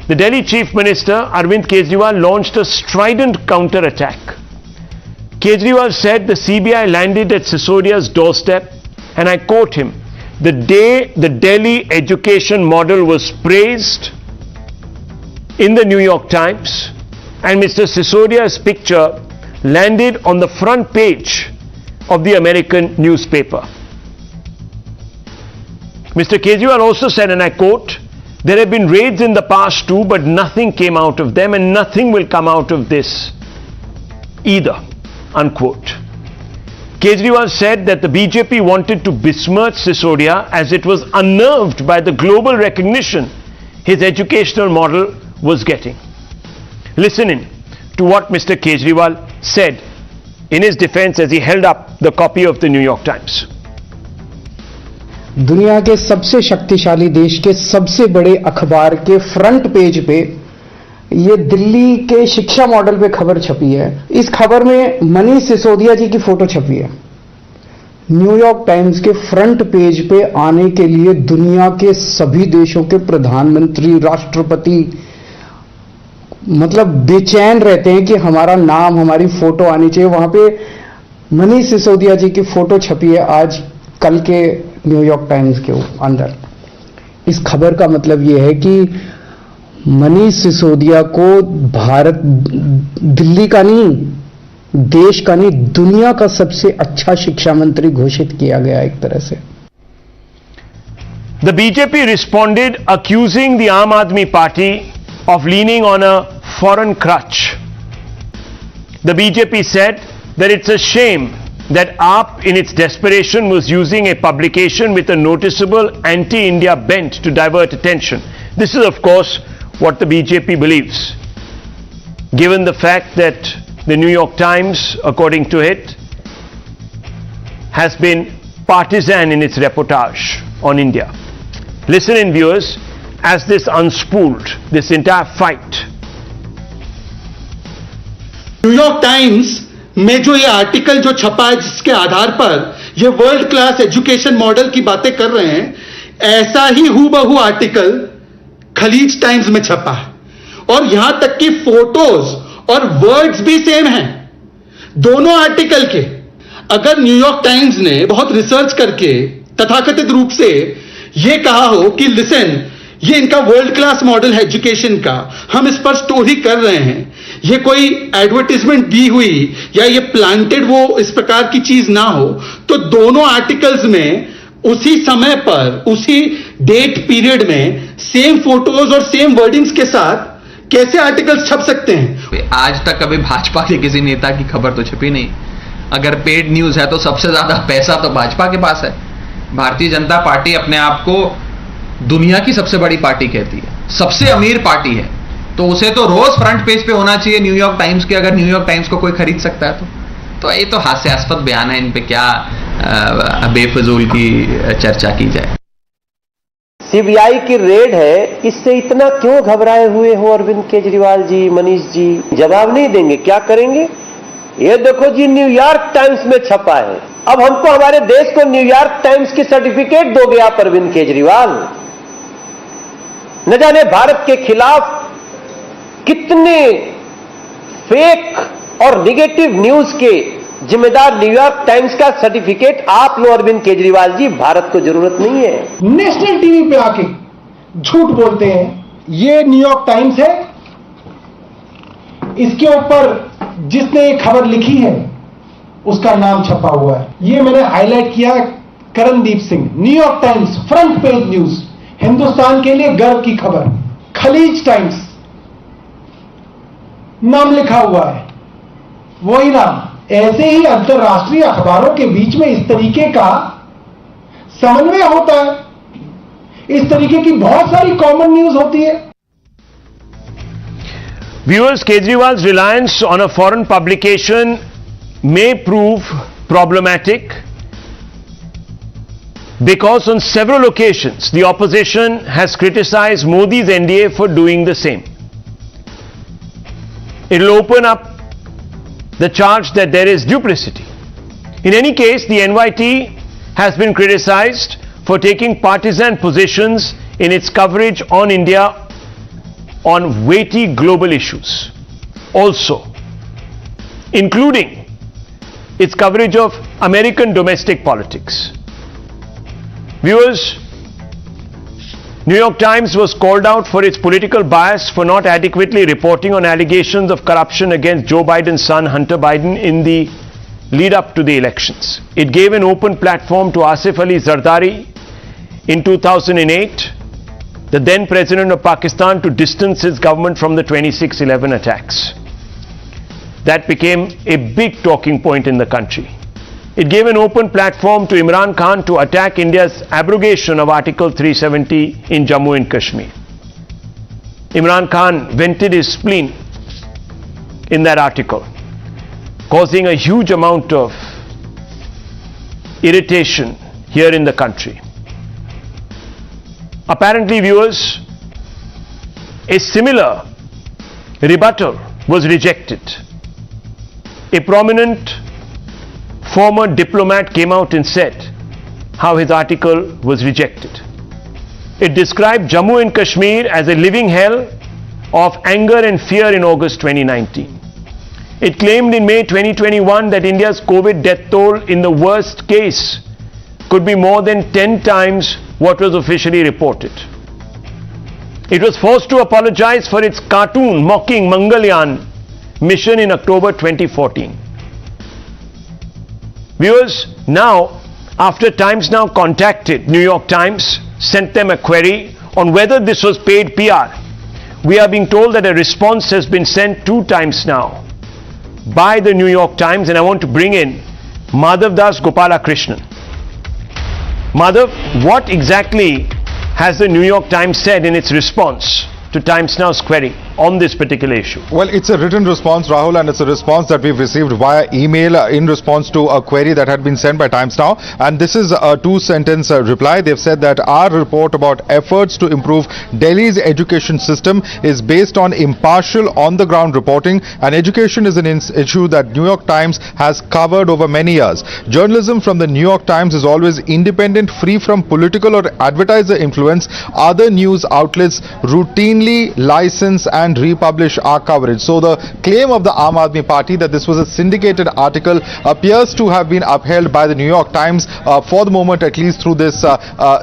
The Delhi Chief Minister Arvind Kejriwal launched a strident counter-attack. Kejriwal said the CBI landed at Sisodia's doorstep, and I quote him, "The day the Delhi education model was praised in the New York Times and Mr. Sisodia's picture landed on the front page of the American newspaper." Mr. Kejriwal also said, and I quote, "There have been raids in the past too, but nothing came out of them and nothing will come out of this either," unquote. Kejriwal said that the BJP wanted to besmirch Sisodia as it was unnerved by the global recognition his educational model was getting. Listen in to what Mr. Kejriwal said in his defense as he held up the copy of the New York Times. दुनिया के सबसे शक्तिशाली देश के सबसे बड़े अखबार के फ्रंट पेज पे ये दिल्ली के शिक्षा मॉडल पे खबर छपी है। इस खबर में मनीष सिसोदिया जी की फोटो छपी है। न्यूयॉर्क टाइम्स के फ्रंट पेज पे आने के लिए दुनिया के सभी देशों के प्रधानमंत्री, राष्ट्रपति मतलब बेचैन रहते हैं कि हमारा नाम, हमारी फोटो आनी चाहिए। वहां पे मनीष सिसोदिया जी की फोटो छपी है आज कल के न्यूयॉर्क टाइम्स के अंदर। इस खबर का मतलब यह है कि मनीष सिसोदिया को भारत, दिल्ली का नहीं, देश का नहीं, दुनिया का सबसे अच्छा शिक्षा मंत्री घोषित किया गया एक तरह से। The BJP responded accusing the Aam Aadmi Party of leaning on a foreign crutch. The BJP said that it's a shame that AAP in its desperation was using a publication with a noticeable anti-India bent to divert attention. This is of course what the BJP believes, given the fact that the New York Times, according to it, has been partisan in its reportage on India. Listen in, viewers, as this unspooled, this entire fight. New York times में जो ये article जो छपा है, जिसके आधार पर ये world class education model की बातें कर रहे हैं, ऐसा ही हूबहू आर्टिकल खलीज टाइम्स में छपा है और यहां तक कि फोटोज और वर्ड्स भी सेम हैं दोनों आर्टिकल के। अगर न्यूयॉर्क टाइम्स ने बहुत रिसर्च करके तथाकथित रूप से यह कहा हो कि लिसन, ये इनका वर्ल्ड क्लास मॉडल है एजुकेशन का, हम इस पर स्टोरी कर रहे हैं, ये कोई एडवर्टाइजमेंट दी हुई या ये प्लांटेड वो इस प्रकार की चीज ना हो, तो दोनों आर्टिकल्स में उसी समय पर, उसी डेट पीरियड में सेम फोटोज और सेम वर्डिंग्स के साथ कैसे आर्टिकल्स छप सकते हैं? आज तक कभी भाजपा के किसी नेता की खबर तो छपी नहीं। अगर पेड न्यूज है तो सबसे ज्यादा पैसा तो भाजपा के पास है। भारतीय जनता पार्टी अपने आप को दुनिया की सबसे बड़ी पार्टी कहती है, सबसे अमीर पार्टी है, तो उसे तो रोज फ्रंट पेज पे होना चाहिए न्यूयॉर्क टाइम्स के, अगर न्यूयॉर्क टाइम्स को कोई खरीद सकता है तो ये तो हास्यास्पद बयान है, इन पे क्या बेफजूल की चर्चा की जाए। सीबीआई की रेड है, इससे इतना क्यों घबराए हुए हो अरविंद केजरीवाल जी, मनीष जी? जवाब नहीं देंगे, क्या करेंगे? ये देखो जी, न्यूयॉर्क टाइम्स में छपा है। अब हमको, हमारे देश को न्यूयॉर्क टाइम्स की सर्टिफिकेट दोगे आप अरविंद केजरीवाल? न जाने भारत के खिलाफ कितने फेक और निगेटिव न्यूज के जिम्मेदार न्यूयॉर्क टाइम्स का सर्टिफिकेट आप लो अरविंद केजरीवाल जी, भारत को जरूरत नहीं है। नेशनल टीवी पे आके झूठ बोलते हैं, ये न्यूयॉर्क टाइम्स है, इसके ऊपर जिसने ये खबर लिखी है उसका नाम छपा हुआ है। ये मैंने हाईलाइट किया है, Karandeep Singh, New York times front page news, Hindustan के लिए गर्व की खबर। खलीज टाइम्स नाम लिखा हुआ है, वही नाम। ऐसे ही अंतरराष्ट्रीय अखबारों के बीच में इस तरीके का समन्वय होता है, इस तरीके की बहुत सारी कॉमन न्यूज होती है। Viewers, Kejriwal's reliance on a foreign publication may prove problematic because on several occasions the opposition has criticized Modi's NDA for doing the same. It will open up the charge that there is duplicity. In any case, the NYT has been criticized for taking partisan positions in its coverage on India on weighty global issues, also including its coverage of American domestic politics. Viewers, New York Times was called out for its political bias for not adequately reporting on allegations of corruption against Joe Biden's son Hunter Biden in the lead up to the elections. It gave an open platform to Asif Ali Zardari in 2008, the then president of Pakistan, to distance his government from the 26/11 attacks. That became a big talking point in the country. It gave an open platform to Imran Khan to attack India's abrogation of Article 370 in Jammu and Kashmir. Imran Khan vented his spleen in that article, causing a huge amount of irritation here in the country. Apparently, viewers, a similar rebuttal was rejected. A prominent former diplomat came out and said how his article was rejected. It described Jammu and Kashmir as a living hell of anger and fear in August 2019. It claimed in May 2021 that India's COVID death toll in the worst case could be more than 10 times what was officially reported. It was forced to apologize for its cartoon mocking Mangalyaan mission in October 2014. Viewers, now, after Times Now contacted New York Times, sent them a query on whether this was paid PR, we are being told that a response has been sent 2 times now by the New York Times, and I want to bring in Madhav Das Gopalakrishnan. Madhav, what exactly has the New York Times said in its response to Times Now's query on this particular issue? Well, it's a written response, Rahul, and it's a response that we've received via email in response to a query that had been sent by Times Now. And this is a 2-sentence reply. They've said that our report about efforts to improve Delhi's education system is based on impartial, on-the-ground reporting, and education is an issue that New York Times has covered over many years. Journalism from the New York Times is always independent, free from political or advertiser influence. Other news outlets routinely license and republish our coverage. So the claim of the Aam Aadmi Party that this was a syndicated article appears to have been upheld by the New York Times for the moment, at least through this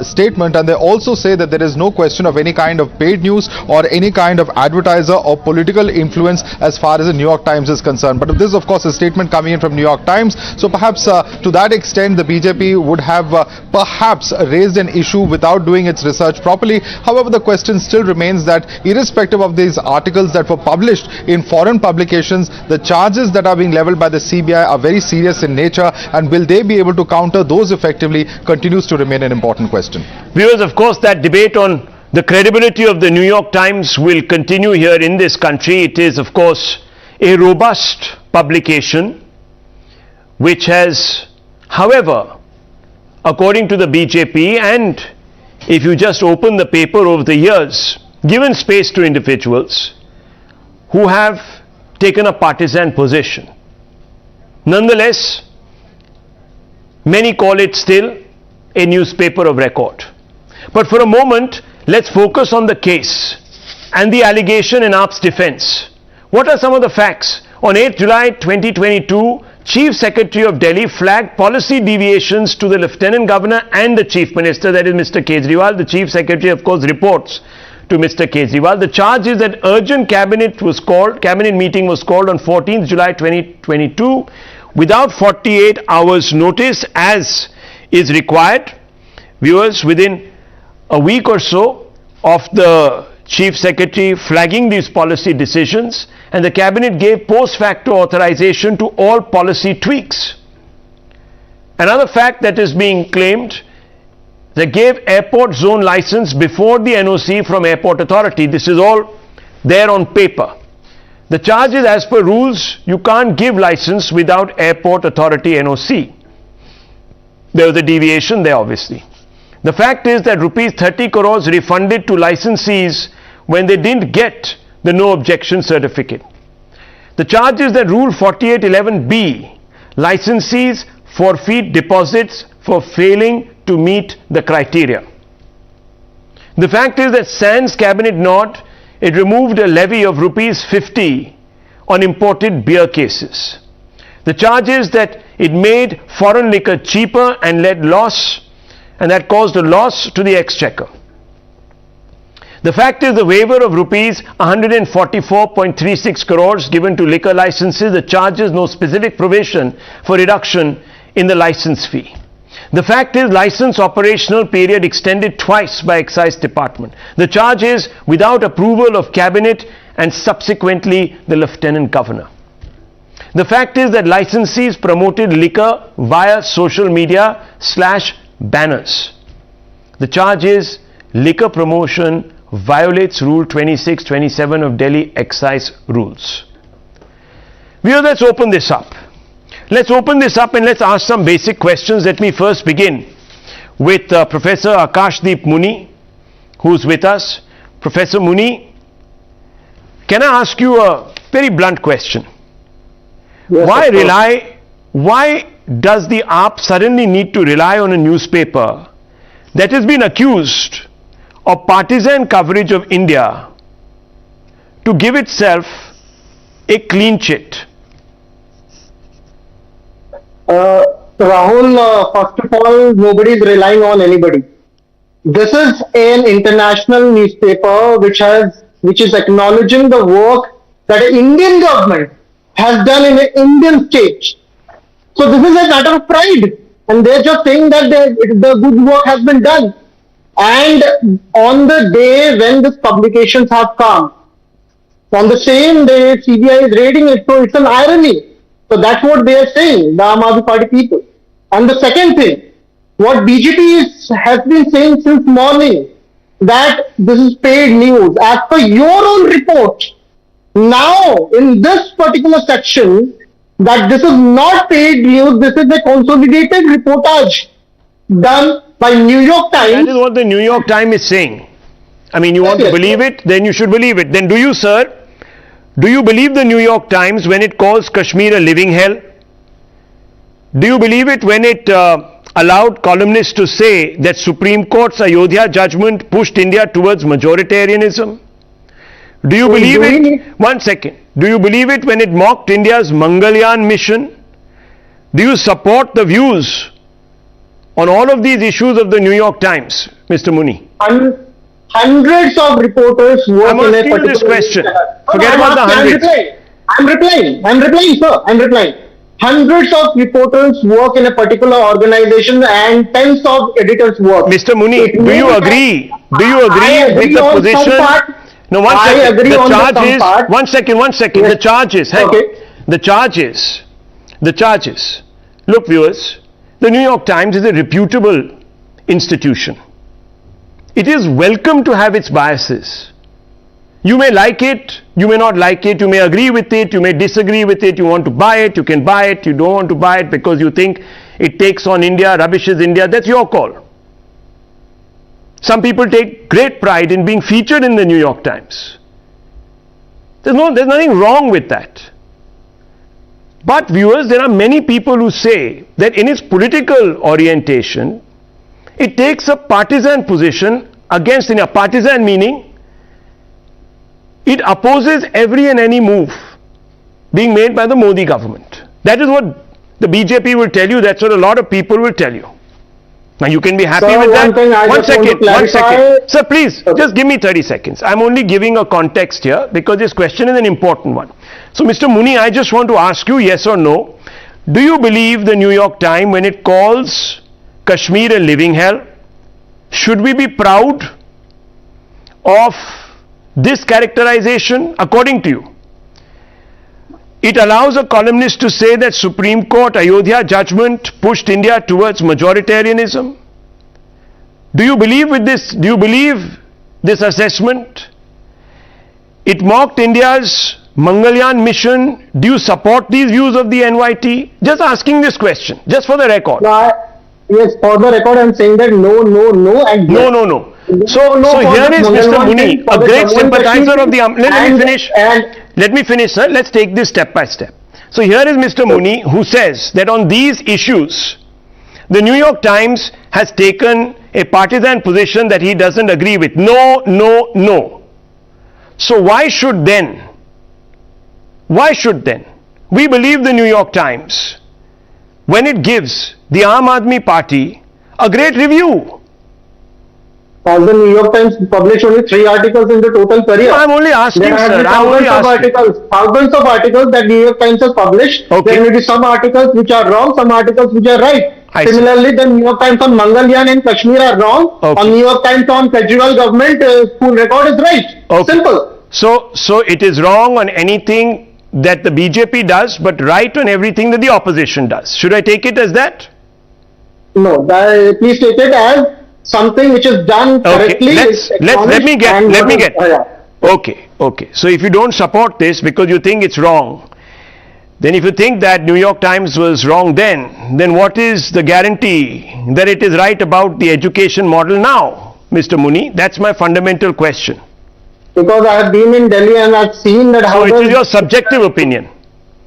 statement. And they also say that there is no question of any kind of paid news or any kind of advertiser or political influence as far as the New York Times is concerned. But this is of course a statement coming in from New York Times. So perhaps to that extent the BJP would have perhaps raised an issue without doing its research properly. However, the question still remains that irrespective of these articles that were published in foreign publications, the charges that are being leveled by the CBI are very serious in nature, and will they be able to counter those effectively continues to remain an important question. Viewers, of course, that debate on the credibility of the New York Times will continue here in this country. It is, of course, a robust publication which has, however, according to the BJP, and if you just open the paper over the years, given space to individuals who have taken a partisan position. Nonetheless, many call it still a newspaper of record. But for a moment, let's focus on the case and the allegation in AAP's defense. What are some of the facts? On 8th July 2022, Chief Secretary of Delhi flagged policy deviations to the Lieutenant Governor and the Chief Minister, that is Mr. Kejriwal. The Chief Secretary, of course, reports to Mr. Kejriwal. The charge is that urgent cabinet meeting was called on 14th July 2022 without 48 hours notice as is required. Viewers, within a week or so of the Chief Secretary flagging these policy decisions, and the cabinet gave post facto authorization to all policy tweaks. Another fact that is being claimed, they gave airport zone license before the NOC from airport authority. This is all there on paper. The charge is, as per rules, you can't give license without airport authority NOC. There was a deviation there, obviously. The fact is that rupees 30 crores refunded to licensees when they didn't get the no objection certificate. The charge is that Rule 4811B, licensees forfeit deposits for failing to meet the criteria. The fact is that sans cabinet nod, it removed a levy of rupees 50 on imported beer cases. The charge is that it made foreign liquor cheaper and led loss, and that caused a loss to the exchequer. The fact is the waiver of rupees 144.36 crores given to liquor licenses. The charge is no specific provision for reduction in the license fee. The fact is license operational period extended twice by Excise Department. The charge is without approval of cabinet and subsequently the Lieutenant Governor. The fact is that licensees promoted liquor via social media / banners. The charge is liquor promotion violates Rule 26-27 of Delhi Excise rules. Let's open this up. Let's open this up and let's ask some basic questions. Let me first begin with Professor Akashdeep Muni, who's with us. Professor Muni, can I ask you a very blunt question? Yes, Why rely why does the AAP suddenly need to rely on a newspaper that has been accused of partisan coverage of India to give itself a clean chit? Rahul, first of all, nobody is relying on anybody. This is an international newspaper which is acknowledging the work that the Indian government has done in an Indian state. So this is a matter of pride, and they're just saying that the good work has been done. And on the day when these publications have come, on the same day CBI is raiding it, so it's an irony. So that's what they are saying, the Aam Aadmi Party people. And the second thing, what BJP has been saying since morning, that this is paid news. As per your own report, now in this particular section, that this is not paid news, this is a consolidated reportage done by New York Times. That is what the New York Times is saying. I mean, you want to believe it, then you should believe it. Then do you, sir, do you believe the New York Times when it calls Kashmir a living hell? Do you believe it when it allowed columnists to say that Supreme Court's Ayodhya judgment pushed India towards majoritarianism? Do you believe it? One second. Do you believe it when it mocked India's Mangalyaan mission? Do you support the views on all of these issues of the New York Times, Mr. Muni? Hundreds of reporters work in a particular... I'm asking you this question. Forget about the hundreds. I'm replying, sir. I'm replying. Hundreds of reporters work in a particular organization and tens of editors work. Mr. Muni, do you agree? Do you agree with the position? No, one second. I agree on the some part. One second. Yes. The charge is, the charges. Look, viewers, the New York Times is a reputable institution. It is welcome to have its biases. You may like it, you may not like it, you may agree with it, you may disagree with it, you want to buy it, you can buy it, you don't want to buy it because you think it takes on India, rubbishes India, that's your call. Some people take great pride in being featured in the New York Times. There's nothing wrong with that. But viewers, there are many people who say that in its political orientation, it takes a partisan position against India. Partisan meaning it opposes every and any move being made by the Modi government. That is what the BJP will tell you. That's what a lot of people will tell you. Now you can be happy with that. One second. Sir, please, just give me 30 seconds. I'm only giving a context here because this question is an important one. So Mr. Muni, I just want to ask you, yes or no, do you believe the New York Times when it calls Kashmir a living hell? Should we be proud of this characterization according to you? It allows a columnist to say that Supreme Court Ayodhya judgment pushed India towards majoritarianism. Do you believe with this? Do you believe this assessment? It mocked India's Mangalyaan mission. Do you support these views of the NYT? Just asking this question, just for the record. Yes, for the record, I'm saying that no, and yes. No. So here is Mr. Muni, a great sympathizer of the... Let me finish, sir. Let's take this step by step. So here is Mr. Muni who says that on these issues, the New York Times has taken a partisan position that he doesn't agree with. No. So why should then we believe the New York Times when it gives the Aam Aadmi Party a great review? The New York Times published only 3 articles in the total career. No, I'm only asking, sir. Thousands of articles that New York Times has published. Okay. There may be some articles which are wrong, some articles which are right. Similarly, the New York Times on Mangalyaan and Kashmir are wrong. Okay. On New York Times on Kejriwal government, full record is right. Okay. Simple. So it is wrong on anything that the BJP does, but right on everything that the opposition does. Should I take it as that? No, please take it as something which is done correctly. Let me get. Okay. So if you don't support this because you think it's wrong, then if you think that New York Times was wrong then what is the guarantee that it is right about the education model now, Mr. Muni? That's my fundamental question. Because I have been in Delhi and I've seen that how... So it is your subjective opinion.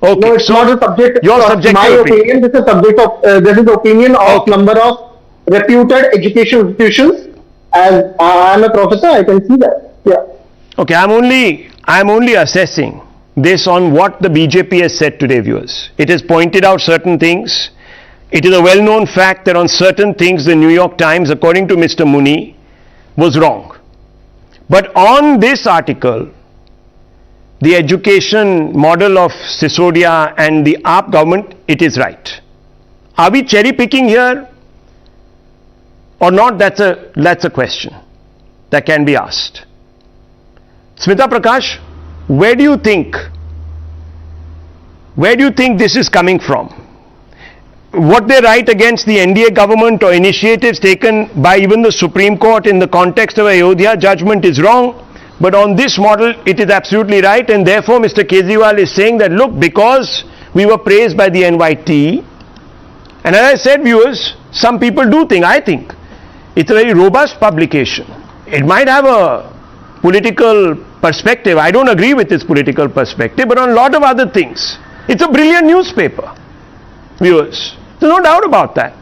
Okay, No, it's so not a subject your of subjective my opinion. This is a subject of this is the opinion of number of reputed education institutions. As I am a professor, I can see that. Yeah. Okay, I'm only assessing this on what the BJP has said today, viewers. It has pointed out certain things. It is a well-known fact that on certain things the New York Times, according to Mr. Muni, was wrong. But on this article, the education model of Sisodia and the AAP government, it is right. Are we cherry picking here or not? That's a question that can be asked. Smita Prakash, where do you think this is coming from? What they write against the NDA government or initiatives taken by even the Supreme Court in the context of Ayodhya judgment is wrong, but on this model it is absolutely right, and therefore Mr. Kejriwal is saying that look, because we were praised by the NYT, and as I said, viewers, some people do think, I think it's a very robust publication. It might have a political perspective. I don't agree with its political perspective, but on a lot of other things, it's a brilliant newspaper, viewers. There's no doubt about that.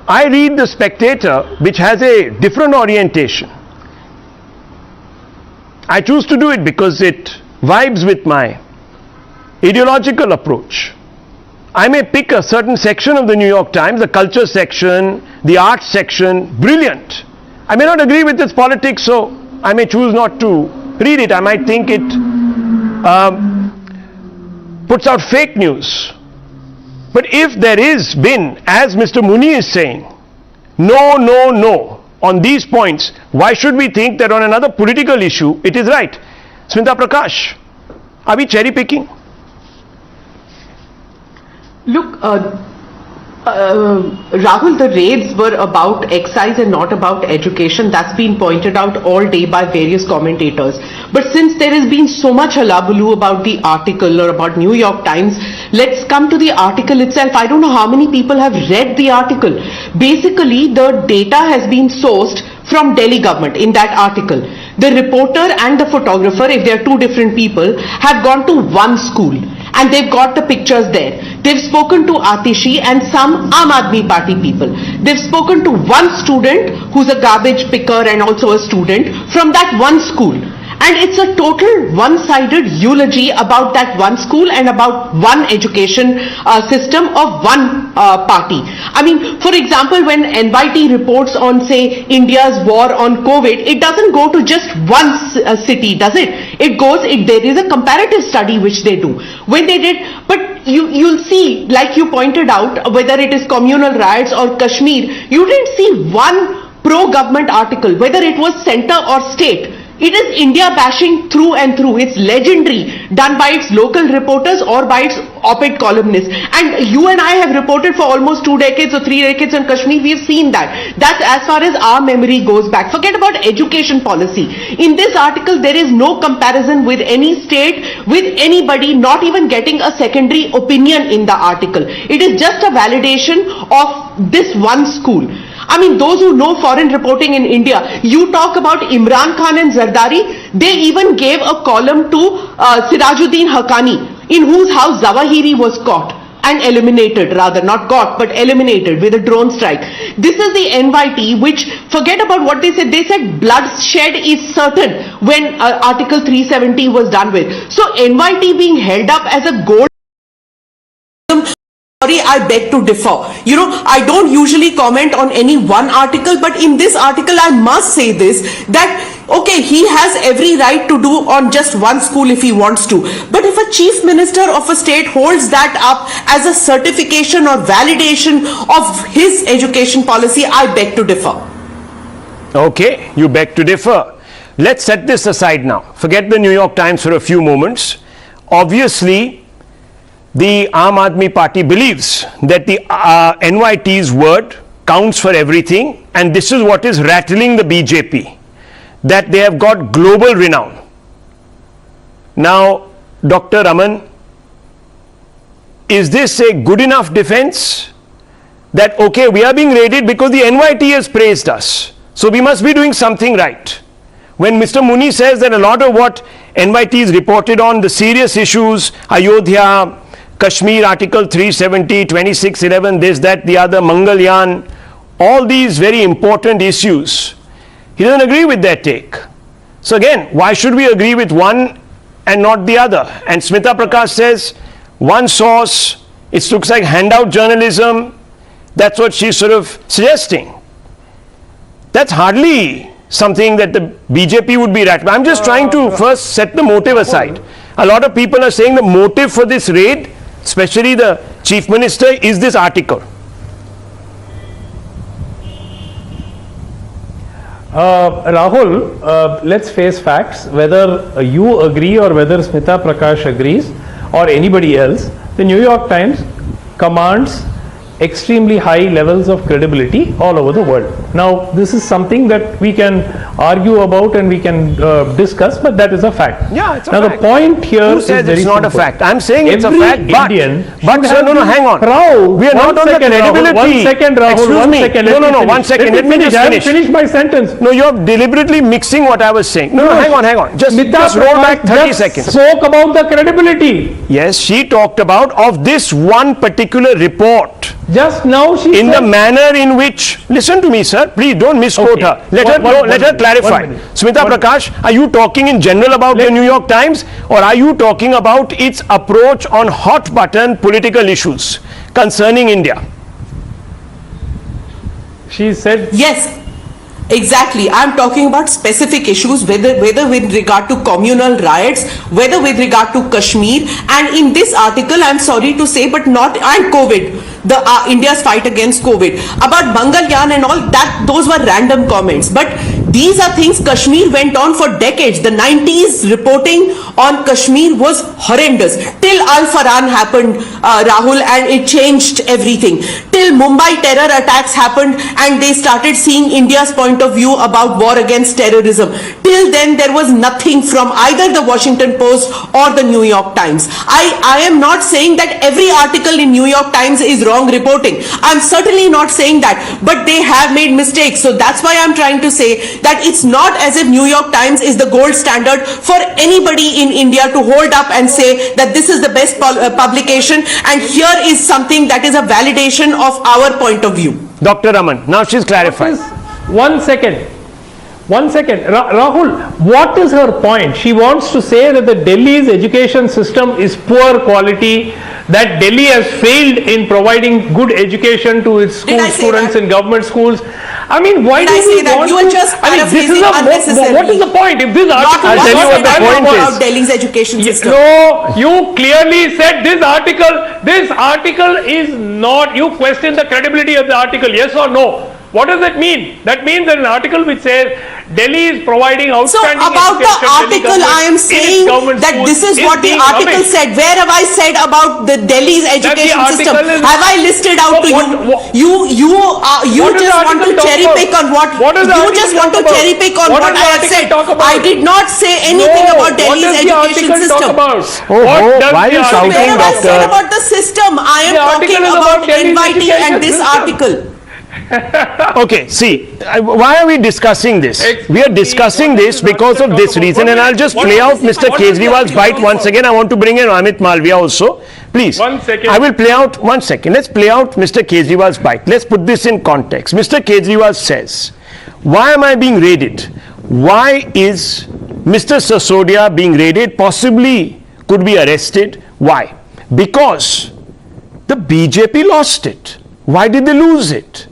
I read The Spectator, which has a different orientation. I choose to do it because it vibes with my ideological approach. I may pick a certain section of the New York Times, the culture section, the arts section, brilliant. I may not agree with its politics, so I may choose not to read it. I might think it puts out fake news. But if there is been, as Mr. Muni is saying, no on these points, why should we think that on another political issue it is right? Smita Prakash, are we cherry picking? Look, Rahul, the raids were about excise and not about education. That's been pointed out all day by various commentators. But since there has been so much hullabaloo about the article or about New York Times, let's come to the article itself. I don't know how many people have read the article. Basically, the data has been sourced from Delhi government in that article. The reporter and the photographer, if they are two different people, have gone to one school and they've got the pictures there. They've spoken to Atishi and some Aam Aadmi Party people. They've spoken to one student who's a garbage picker and also a student from that one school. And it's a total one-sided eulogy about that one school and about one education system of one party. I mean, for example, when NYT reports on, say, India's war on COVID, it doesn't go to just one city, does it? There is a comparative study which they do. When they did, but you'll see, like you pointed out, whether it is communal riots or Kashmir, you didn't see one pro-government article, whether it was center or state. It is India bashing through and through. It's legendary, done by its local reporters or by its op-ed columnists. And you and I have reported for almost 2 decades or 3 decades on Kashmir. We've seen that. That's as far as our memory goes back. Forget about education policy. In this article, there is no comparison with any state, with anybody, not even getting a secondary opinion in the article. It is just a validation of this one school. I mean, those who know foreign reporting in India, you talk about Imran Khan and Zardari, they even gave a column to Sirajuddin Haqqani, in whose house Zawahiri was caught and eliminated, rather not caught but eliminated with a drone strike. This is the NYT, which, forget about what they said bloodshed is certain when Article 370 was done with. So NYT being held up as a gold. Sorry, I beg to differ. You know, I don't usually comment on any one article, but in this article, I must say this, that, okay, he has every right to do on just one school if he wants to. But if a chief minister of a state holds that up as a certification or validation of his education policy, I beg to differ. Okay, you beg to differ. Let's set this aside now. Forget the New York Times for a few moments. Obviously, the Aam Aadmi Party believes that the NYT's word counts for everything, and this is what is rattling the BJP, that they have got global renown. Now, Dr. Raman, is this a good enough defense that, okay, we are being raided because the NYT has praised us, so we must be doing something right? When Mr. Muni says that a lot of what NYT's reported on the serious issues, Ayodhya, Kashmir, Article 370, 2611, this, that, the other, Mangalyaan, all these very important issues. He doesn't agree with their take. So again, why should we agree with one and not the other? And Smita Prakash says, one source, it looks like handout journalism. That's what she's sort of suggesting. That's hardly something that the BJP would be right. I'm just trying to first set the motive aside. A lot of people are saying the motive for this raid, especially the Chief Minister, is this article. Rahul, let's face facts. Whether you agree or whether Smita Prakash agrees or anybody else, the New York Times commands extremely high levels of credibility all over the world. Now, this is something that we can argue about and we can discuss, but that is a fact. Yeah, it's a now, fact. the point here Who is says very it's not simple. a fact? I'm saying it's a Every fact, but sir, no, hang on. Rahul, We are not on the credibility. One second, Rahul. Excuse one me. second. No, 1 second. Let me just finish. Finish my sentence. No, you're deliberately mixing what I was saying. No, hang on. Just roll back 30 seconds. Spoke about the credibility. Yes, she talked about of this one particular report. Just now she in said, the manner in which, listen to me sir, please don't misquote her. Let her clarify. Smita Prakash, are you talking in general about the New York Times, or are you talking about its approach on hot button political issues concerning India? She said yes. Exactly. I'm talking about specific issues, whether with regard to communal riots, whether with regard to Kashmir, and in this article, I'm sorry to say, but not, and COVID, the India's fight against COVID. About Mangalyaan and all that, those were random comments. But these are things Kashmir went on for decades. The 90s reporting on Kashmir was horrendous. Till Al-Faran happened, Rahul, and it changed everything. Till Mumbai terror attacks happened and they started seeing India's point of view about war against terrorism. Till then, there was nothing from either the Washington Post or the New York Times. I am not saying that every article in New York Times is wrong reporting. I'm certainly not saying that, but they have made mistakes. So that's why I'm trying to say that it's not as if New York Times is the gold standard for anybody in India to hold up and say that this is the best publication and here is something that is a validation of our point of view. Dr. Raman, now she's clarified. 1 second. Rahul, what is her point? She wants to say that the Delhi's education system is poor quality, that Delhi has failed in providing good education to its school students in government schools. I mean, why do you want to? Just I mean, this is what is the point? If this article, I'll tell you what the point is. About Delhi's education system. No, you clearly said this article is not. You question the credibility of the article, yes or no? What does that mean? That means that an article which says Delhi is providing outstanding education. So about the article, I am saying that this is what the article said. Where have I said about the Delhi's education system? Have I listed out to you? You just want to cherry pick on what you just want to cherry pick on what I have said. I did not say anything about Delhi's education system. Why are you shouting, Where have I said doctor? about the system? I am talking about NYT and this article. Okay, see, why are we discussing this? We are discussing this because of this reason, and I'll just play out Mr. Kejriwal's bite once again. I want to bring in Amit Malviya also. Please, 1 second. I will play out 1 second. Let's play out Mr. Kejriwal's bite. Let's put this in context. Mr. Kejriwal says, why am I being raided? Why is Mr. Sisodia being raided? Possibly could be arrested. Why? Because the BJP lost it. Why did they lose it?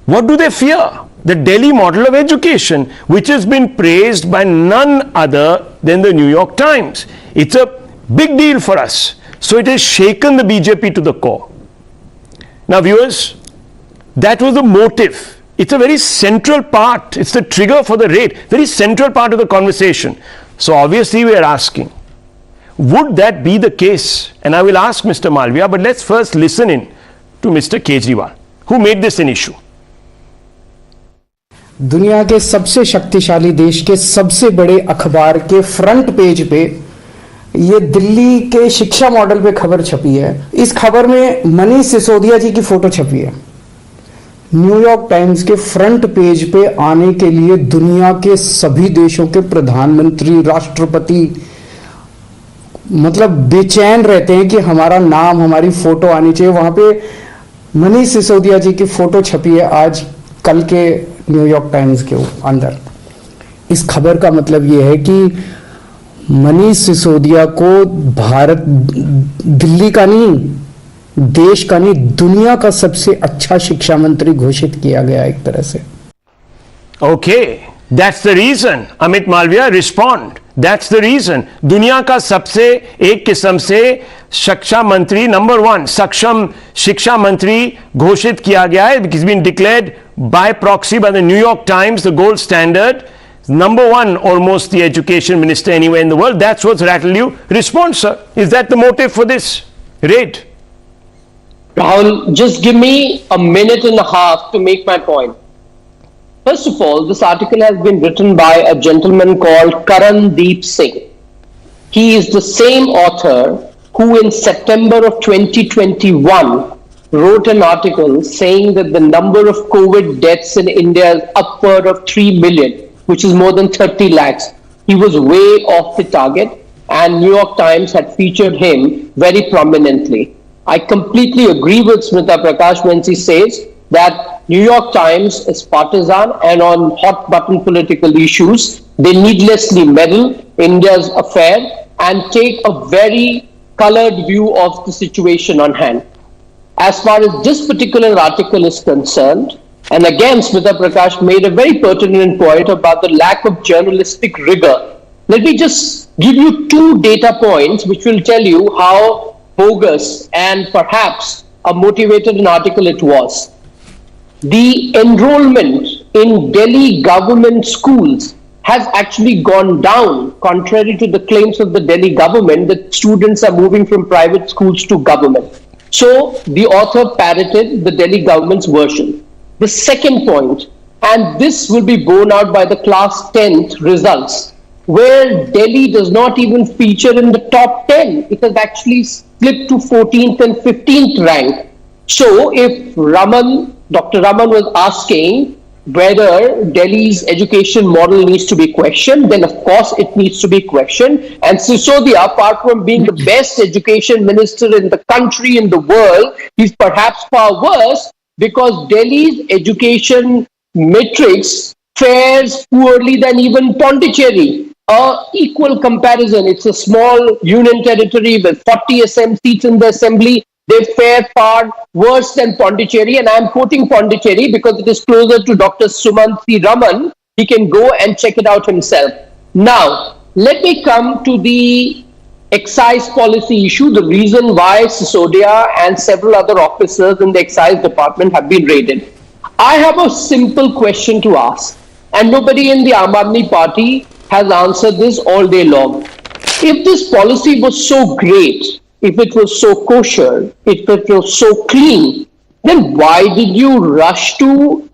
What do they fear? The Delhi model of education, which has been praised by none other than the New York Times. It's a big deal for us. So it has shaken the BJP to the core. Now viewers, that was the motive. It's a very central part. It's the trigger for the raid. Very central part of the conversation. So obviously we are asking, would that be the case? And I will ask Mr. Malviya, but let's first listen in to Mr. Kejriwal, who made this an issue. दुनिया के सबसे शक्तिशाली देश के सबसे बड़े अखबार के फ्रंट पेज पे ये दिल्ली के शिक्षा मॉडल पे खबर छपी है। इस खबर में मनीष सिसोदिया जी की फोटो छपी है। न्यूयॉर्क टाइम्स के फ्रंट पेज पे आने के लिए दुनिया के सभी देशों के प्रधानमंत्री, राष्ट्रपति मतलब बेचैन रहते हैं कि हमारा नाम, हमारी फोटो आनी चाहिए। वहां पे मनीष सिसोदिया जी की फोटो छपी है आज कल के न्यूयॉर्क टाइम्स के अंदर। इस खबर का मतलब यह है कि मनीष सिसोदिया को भारत, दिल्ली का नहीं, देश का नहीं, दुनिया का सबसे अच्छा शिक्षा मंत्री घोषित किया गया एक तरह से। Okay, that's the reason. Amit Malviya, respond. That's the reason. दुनिया का सबसे एक किस्म से शिक्षा मंत्री नंबर 1 सक्षम शिक्षा मंत्री घोषित किया गया है. It's been declared by proxy by the New York Times, the gold standard. Number 1 almost the education minister anywhere in the world. That's what's rattled you. Respond, sir. Is that the motive for this raid? Rahul, just give me a minute and a half to make my point. First of all, this article has been written by a gentleman called Karandeep Singh. He is the same author who in September of 2021 wrote an article saying that the number of COVID deaths in India is upward of 3 million, which is more than 30 lakhs. He was way off the target, and New York Times had featured him very prominently. I completely agree with Smita Prakash when she says that New York Times is partisan, and on hot button political issues, they needlessly meddle India's affair and take a very colored view of the situation on hand. As far as this particular article is concerned, and again Smita Prakash made a very pertinent point about the lack of journalistic rigor. Let me just give you 2 data points which will tell you how bogus and perhaps a motivated an article it was. The enrollment in Delhi government schools has actually gone down, contrary to the claims of the Delhi government that students are moving from private schools to government. So the author parroted the Delhi government's version. The second point, and this will be borne out by the class 10th results, where Delhi does not even feature in the top 10. It has actually slipped to 14th and 15th rank. So if Dr. Raman was asking whether Delhi's education model needs to be questioned, then of course it needs to be questioned. And Sisodia, apart from being the best education minister in the country, in the world, is perhaps far worse because Delhi's education matrix fares poorly than even Pondicherry. Equal comparison, it's a small union territory with 40 seats in the assembly. They fare far worse than Pondicherry, and I'm quoting Pondicherry because it is closer to Dr. Sumant C. Raman. He can go and check it out himself. Now, let me come to the excise policy issue, the reason why Sisodia and several other officers in the excise department have been raided. I have a simple question to ask, and nobody in the Aam Aadmi Party has answered this all day long. If this policy was so great, if it was so kosher, if it was so clean, then why did you rush to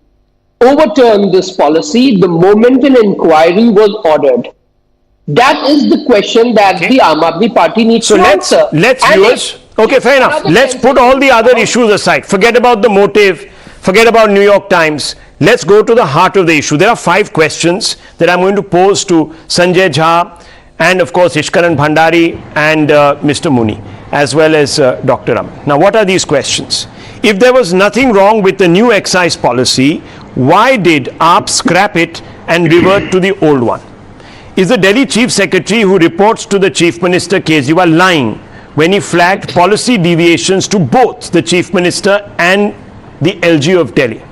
overturn this policy the moment an inquiry was ordered? That is the question that the Aam Aadmi Party needs to answer. Let's viewers. Okay, fair enough. Let's put all the other issues aside. Forget about the motive. Forget about New York Times. Let's go to the heart of the issue. There are 5 questions that I'm going to pose to Sanjay Jha and of course Ishkaran Bhandari and Mr. Muni, as well as Dr. Raman. Now, what are these questions? If there was nothing wrong with the new excise policy, why did AAP scrap it and revert to the old one? Is the Delhi Chief Secretary who reports to the Chief Minister Kejriwal lying when he flagged policy deviations to both the Chief Minister and the LG of Delhi?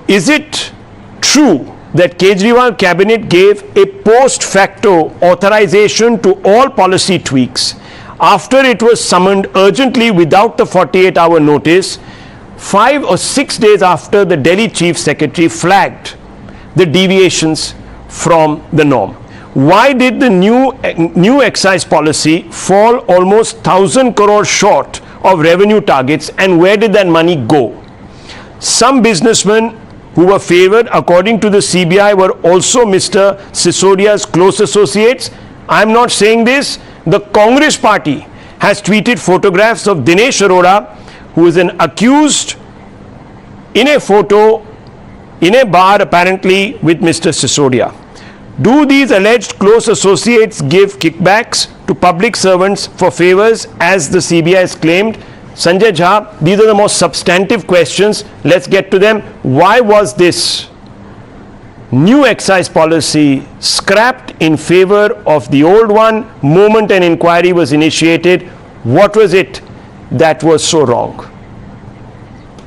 Is it true that Kejriwal cabinet gave a post facto authorization to all policy tweaks after it was summoned urgently without the 48-hour notice 5 or 6 days after the Delhi Chief Secretary flagged the deviations from the norm? Why did the new excise policy fall almost 1,000 crore short of revenue targets, and where did that money go? Some businessmen who were favored according to the CBI were also Mr. Sisodia's close associates. I'm not saying this. The Congress party has tweeted photographs of Dinesh Arora, who is an accused in a photo in a bar apparently with Mr. Sisodia. Do these alleged close associates give kickbacks to public servants for favors as the CBI has claimed? Sanjay Jha, these are the most substantive questions. Let's get to them. Why was this new excise policy scrapped in favor of the old one moment an inquiry was initiated? What was it that was so wrong?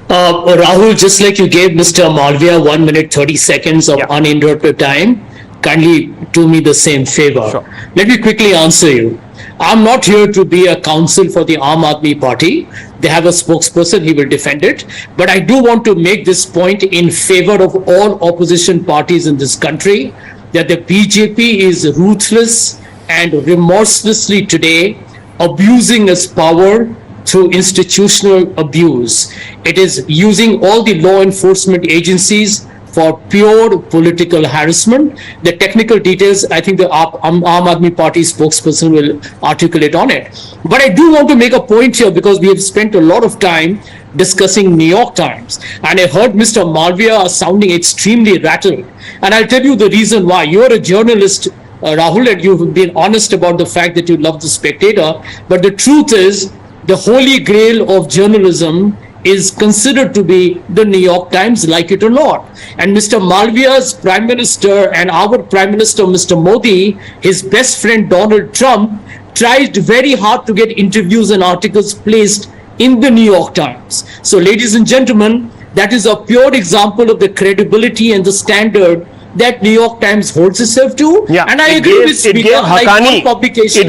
Rahul, just like you gave Mr. Malviya 1 minute 30 seconds of uninterrupted time, kindly do me the same favor. Sure. Let me quickly answer you. I'm not here to be a counsel for the Aam Aadmi Party. They have a spokesperson, he will defend it. But I do want to make this point in favor of all opposition parties in this country, that the BJP is ruthless and remorselessly today abusing its power through institutional abuse. It is using all the law enforcement agencies for pure political harassment. The technical details, I think the Aam Aadmi Party spokesperson will articulate on it. But I do want to make a point here, because we have spent a lot of time discussing New York Times, and I heard Mr. Malviya sounding extremely rattled. And I'll tell you the reason why. You're a journalist, Rahul, and you've been honest about the fact that you love the Spectator. But the truth is, the holy grail of journalism is considered to be the New York Times, like it or not. And Mr. Malviya's Prime Minister and our Prime Minister, Mr. Modi, his best friend Donald Trump, tried very hard to get interviews and articles placed in the New York Times. So, ladies and gentlemen, that is a pure example of the credibility and the standard that New York Times holds itself to. Yeah, and I agree with Speaker, it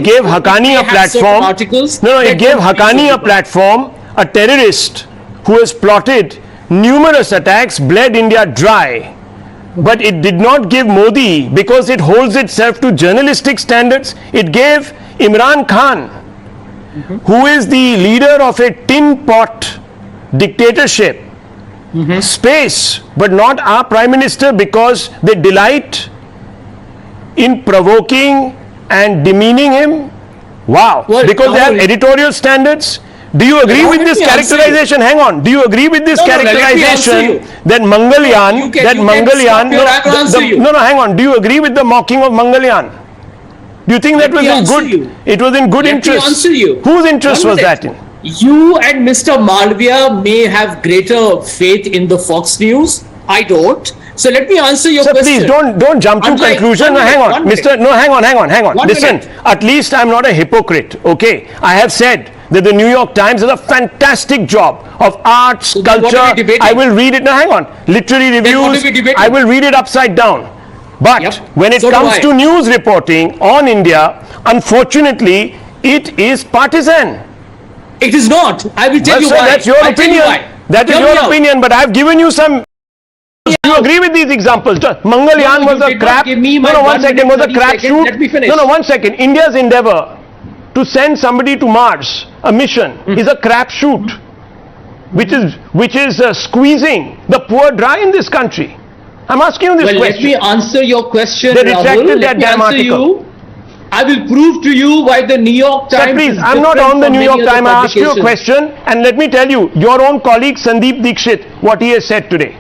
gave Haqqani a platform. It gave Haqqani a platform, a terrorist who has plotted numerous attacks, bled India dry. But it did not give Modi, because it holds itself to journalistic standards. It gave Imran Khan, who is the leader of a tin pot dictatorship, space, but not our Prime Minister, because they delight in provoking and demeaning him. Wow. Well, because they have editorial standards. Do you agree with this characterization? Hang on. Do you agree with this characterization that Mangalyaan, hang on. Do you agree with the mocking of Mangalyaan? Do you think that was in good? It was in good interest. Answer you. Whose interest was that in? You and Mr. Malviya may have greater faith in the Fox News. I don't. So let me answer your question. Please don't jump to conclusion. Hang on, Mr. No, hang on. Listen, at least I'm not a hypocrite. Okay, I have said that the New York Times does a fantastic job of arts, culture. I will read it. No, hang on. Literary reviews. I will read it upside down. But when it comes to news reporting on India, unfortunately, it is partisan. It is not. I will tell you why. That's your opinion. That is your opinion. But I have given you some. Do you agree with these examples? Mangalyaan was a crap. No, 1 second. Was a crap shoot. Let me finish. No, 1 second. India's endeavor to send somebody to Mars, a mission, is a crap shoot, which is squeezing the poor dry in this country. I'm asking you this question. Let me answer your question, They Rahul. retracted that damn article. I will prove to you why the New York Times. Sir, please, I'm not on the New York Times. I asked you a question, and let me tell you, your own colleague Sandeep Dikshit, what he has said today.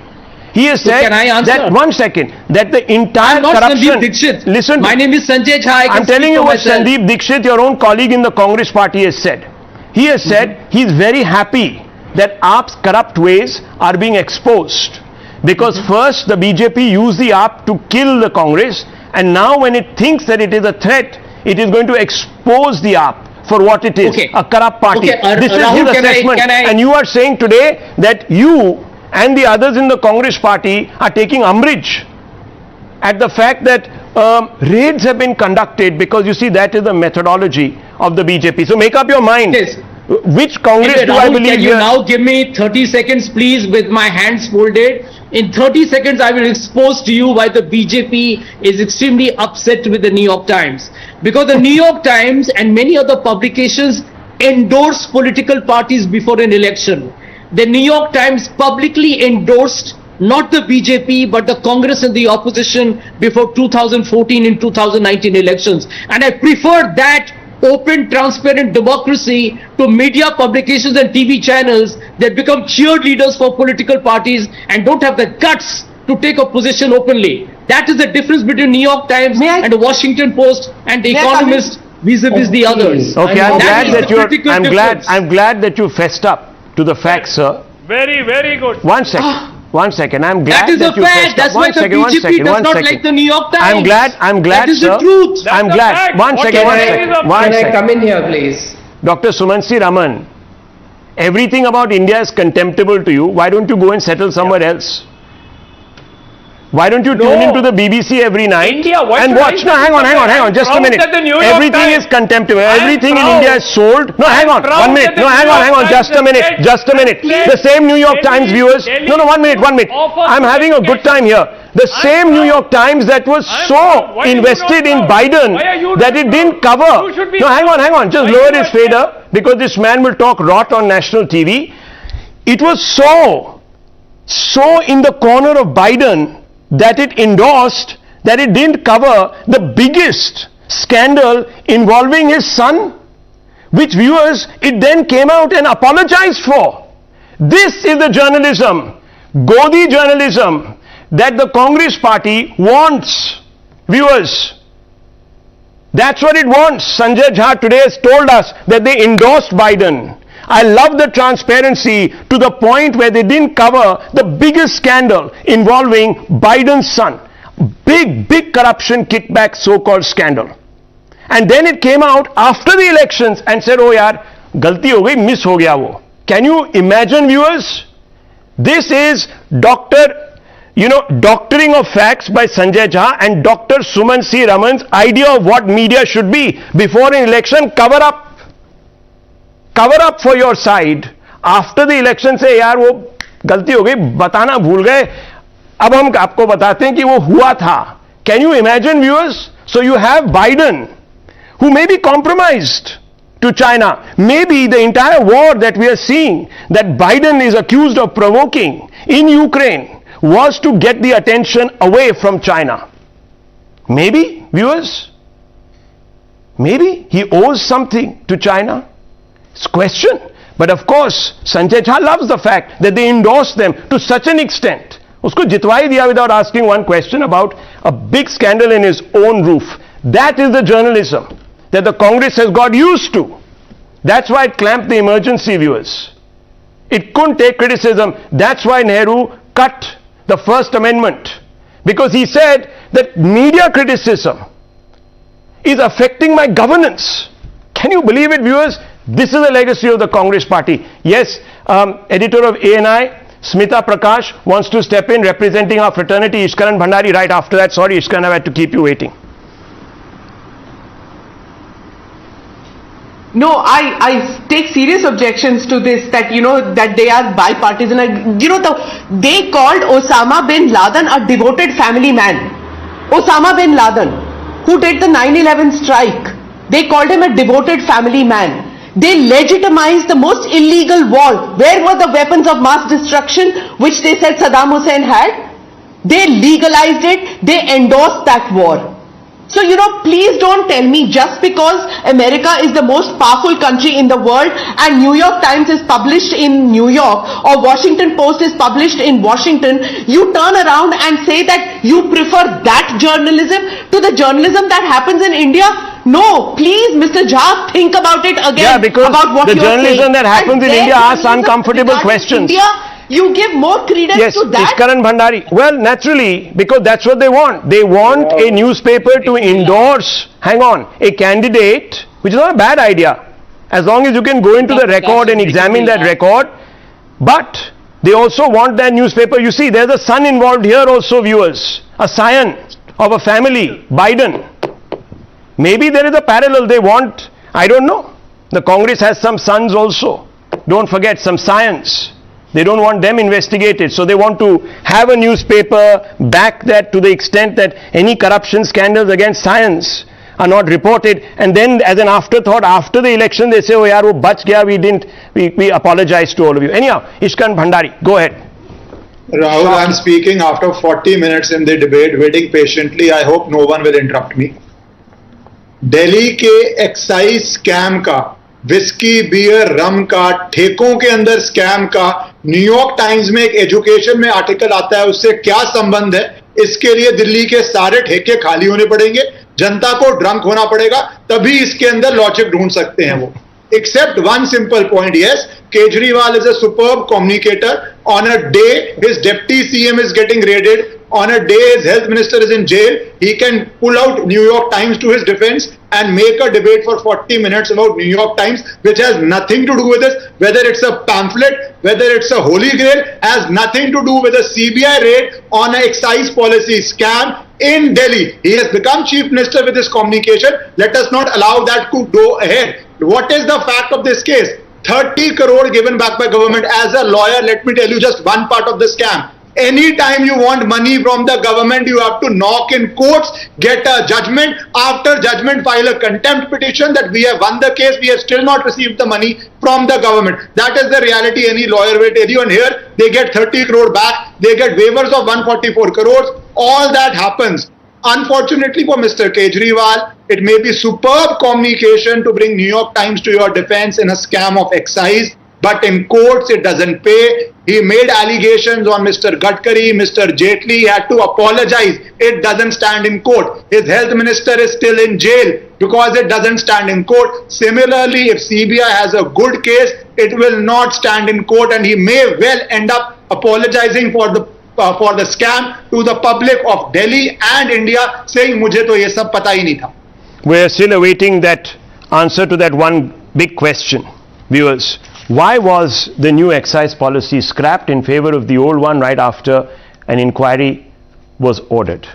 He has said that, 1 second, that the entire corruption. Listen, my name is Sanjay Jha. I'm telling you what Sandeep Dikshit, your own colleague in the Congress party, has said. He has said he's very happy that AAP's corrupt ways are being exposed. Because first the BJP used the AAP to kill the Congress, and now when it thinks that it is a threat, it is going to expose the AAP for what it is, a corrupt party. This is his assessment. And you are saying today that you and the others in the Congress party are taking umbrage at the fact that raids have been conducted, because you see that is the methodology of the BJP. So make up your mind. Yes. Which Congress do I believe? Can you now give me 30 seconds, please, with my hands folded? In 30 seconds, I will expose to you why the BJP is extremely upset with the New York Times. Because the New York Times and many other publications endorse political parties before an election. The New York Times publicly endorsed not the BJP but the Congress and the opposition before 2014 and 2019 elections. And I prefer that open, transparent democracy to media publications and TV channels that become cheerleaders for political parties and don't have the guts to take a position openly. That is the difference between New York Times and the Washington Post and the Economist vis-a-vis the others. Okay, I'm glad that you fessed up to the facts, sir. Very, very good. One second. I'm glad that is that a you fact. fessed That's up. why the BJP does not like the New York Times. I'm glad, that is sir. the truth. I'm glad. One second. Can I come in here, please? Dr. Sumansi Raman, everything about India is contemptible to you. Why don't you go and settle somewhere else? Why don't you tune into the BBC every night and watch? No, hang on, just a minute. Everything is contemptible. Everything in India is sold. No, hang on, 1 minute. No, hang on, just a minute. The same New York Times viewers. No, 1 minute. I'm having a good time here. The same New York Times that was so invested in Biden that it didn't cover. No, hang on, just lower his fader because this man will talk rot on national TV. It was so in the corner of Biden that it endorsed, that it didn't cover the biggest scandal involving his son, which viewers it then came out and apologized for. This is the journalism, Godi journalism, that the Congress party wants. Viewers, that's what it wants. Sanjay Jha today has told us that they endorsed Biden. I love the transparency to the point where they didn't cover the biggest scandal involving Biden's son. Big corruption kickback so-called scandal. And then it came out after the elections and said, oh yaar, galti ho gayi, miss ho gaya wo. Can you imagine, viewers? This is doctoring of facts by Sanjay Jha and Dr. Sumansi Raman's idea of what media should be. Before an election, cover up for your side. After the election say यार वो गलती हो गई, बताना भूल गए, अब हम आपको बताते हैं कि वो हुआ था. Can you imagine, viewers? So you have Biden, who may be compromised to China. Maybe the entire war that we are seeing, that Biden is accused of provoking in Ukraine, was to get the attention away from China. Maybe, viewers, maybe he owes something to China. It's a question. But of course, Sanjay Jha loves the fact that they endorsed them to such an extent. Usko jitwa hi diya without asking one question about a big scandal in his own roof. That is the journalism that the Congress has got used to. That's why it clamped the emergency, viewers. It couldn't take criticism. That's why Nehru cut the First Amendment. Because he said that media criticism is affecting my governance. Can you believe it, viewers? This is the legacy of the Congress party. Yes, editor of ANI, Smita Prakash, wants to step in representing our fraternity. Ishkaran Bhandari right after that. Sorry, Ishkaran, I had to keep you waiting. No, I take serious objections to this, that, that they are bipartisan. They called Osama bin Laden a devoted family man. Osama bin Laden, who did the 9/11 strike, they called him a devoted family man. They legitimized the most illegal war. Where were the weapons of mass destruction which they said Saddam Hussein had? They legalized it. They endorsed that war. So, please don't tell me just because America is the most powerful country in the world and New York Times is published in New York or Washington Post is published in Washington, you turn around and say that you prefer that journalism to the journalism that happens in India. No, please, Mr. Jha, think about it again. Yeah, because about what the journalism that happens in India asks uncomfortable questions. India, you give more credence to that. Ishkaran Bhandari. Well, naturally, because that's what they want. They want a newspaper to endorse, a candidate, which is not a bad idea, as long as you can go into the record and examine that record. But they also want that newspaper. You see, there's a son involved here also, viewers. A scion of a family, Biden. Maybe there is a parallel they want. I don't know. The Congress has some sons also. Don't forget, some science. They don't want them investigated. So they want to have a newspaper, back that to the extent that any corruption scandals against science are not reported. And then as an afterthought, after the election, they say, oh yaar, wo bach gaya, we apologize to all of you. Anyhow, Ishkan Bhandari, go ahead. Rahul, I'm speaking after 40 minutes in the debate, waiting patiently. I hope no one will interrupt me. Delhi के excise scam का, whisky beer रम का, ठेकों के अंदर scam का New York times में एक education में आर्टिकल आता है, उससे क्या संबंध है? इसके लिए दिल्ली के सारे ठेके खाली होने पड़ेंगे, जनता को ड्रंक होना पड़ेगा, तभी इसके अंदर लॉजिक ढूंढ सकते हैं वो. Except one simple point, yes, Kejriwal is a superb communicator. On a day his deputy CM is getting raided, on a day his health minister is in jail, he can pull out New York Times to his defense and make a debate for 40 minutes about New York Times, which has nothing to do with this. Whether it's a pamphlet, whether it's a holy grail, has nothing to do with a CBI raid on an excise policy scam in Delhi. He has become chief minister with his communication. Let us not allow that to go ahead. What is the fact of this case? 30 crore given back by government. As a lawyer, let me tell you just one part of the scam. Anytime you want money from the government, you have to knock in courts, get a judgment. After judgment, file a contempt petition that we have won the case, we have still not received the money from the government. That is the reality any lawyer will tell you. And here, they get 30 crore back, they get waivers of 144 crores. All that happens. Unfortunately for Mr. Kejriwal, it may be superb communication to bring New York Times to your defense in a scam of excise, but in courts it doesn't pay. He made allegations on Mr. Gadkari, Mr. Jaitley, he had to apologize. It doesn't stand in court. His health minister is still in jail because it doesn't stand in court. Similarly, if CBI has a good case, it will not stand in court, and he may well end up apologizing for the scam to the public of Delhi and India, saying मुझे तो ये सब पता ही नहीं था. We are still awaiting that answer to that one big question, viewers. Why was the new excise policy scrapped in favor of the old one right after an inquiry was ordered?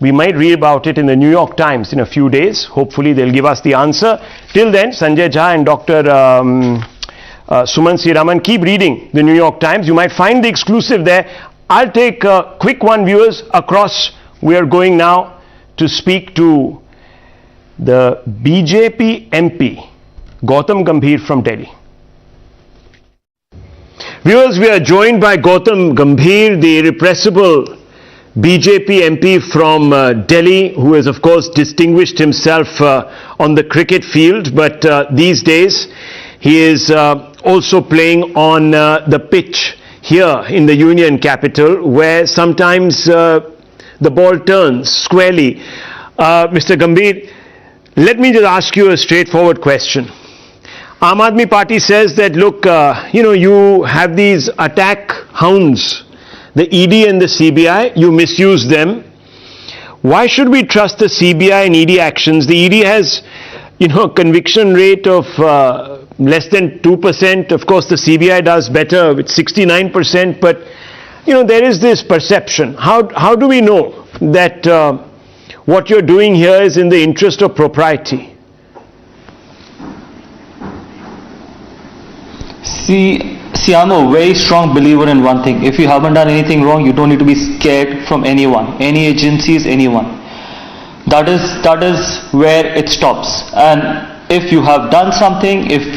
We might read about it in the New York Times in a few days. Hopefully they'll give us the answer. Till then, Sanjay Jha and Dr. Suman C. Raman, keep reading the New York Times. You might find the exclusive there. I'll take a quick one, viewers, across. We are going now to speak to the BJP MP, Gautam Gambhir from Delhi. Viewers, we are joined by Gautam Gambhir, the irrepressible BJP MP from Delhi, who has of course distinguished himself on the cricket field, but these days he is also playing on the pitch here in the Union capital, where sometimes the ball turns squarely. Mr. Gambhir, let me just ask you a straightforward question. Aam Aadmi Party says that, look, you have these attack hounds, the ED and the CBI, you misuse them. Why should we trust the CBI and ED actions? The ED has, a conviction rate of less than 2%. Of course, the CBI does better with 69%. But, there is this perception. How do we know that what you're doing here is in the interest of propriety? See, I'm a very strong believer in one thing. If you haven't done anything wrong, you don't need to be scared from anyone, any agencies, anyone. That is where it stops. And if you have done something, if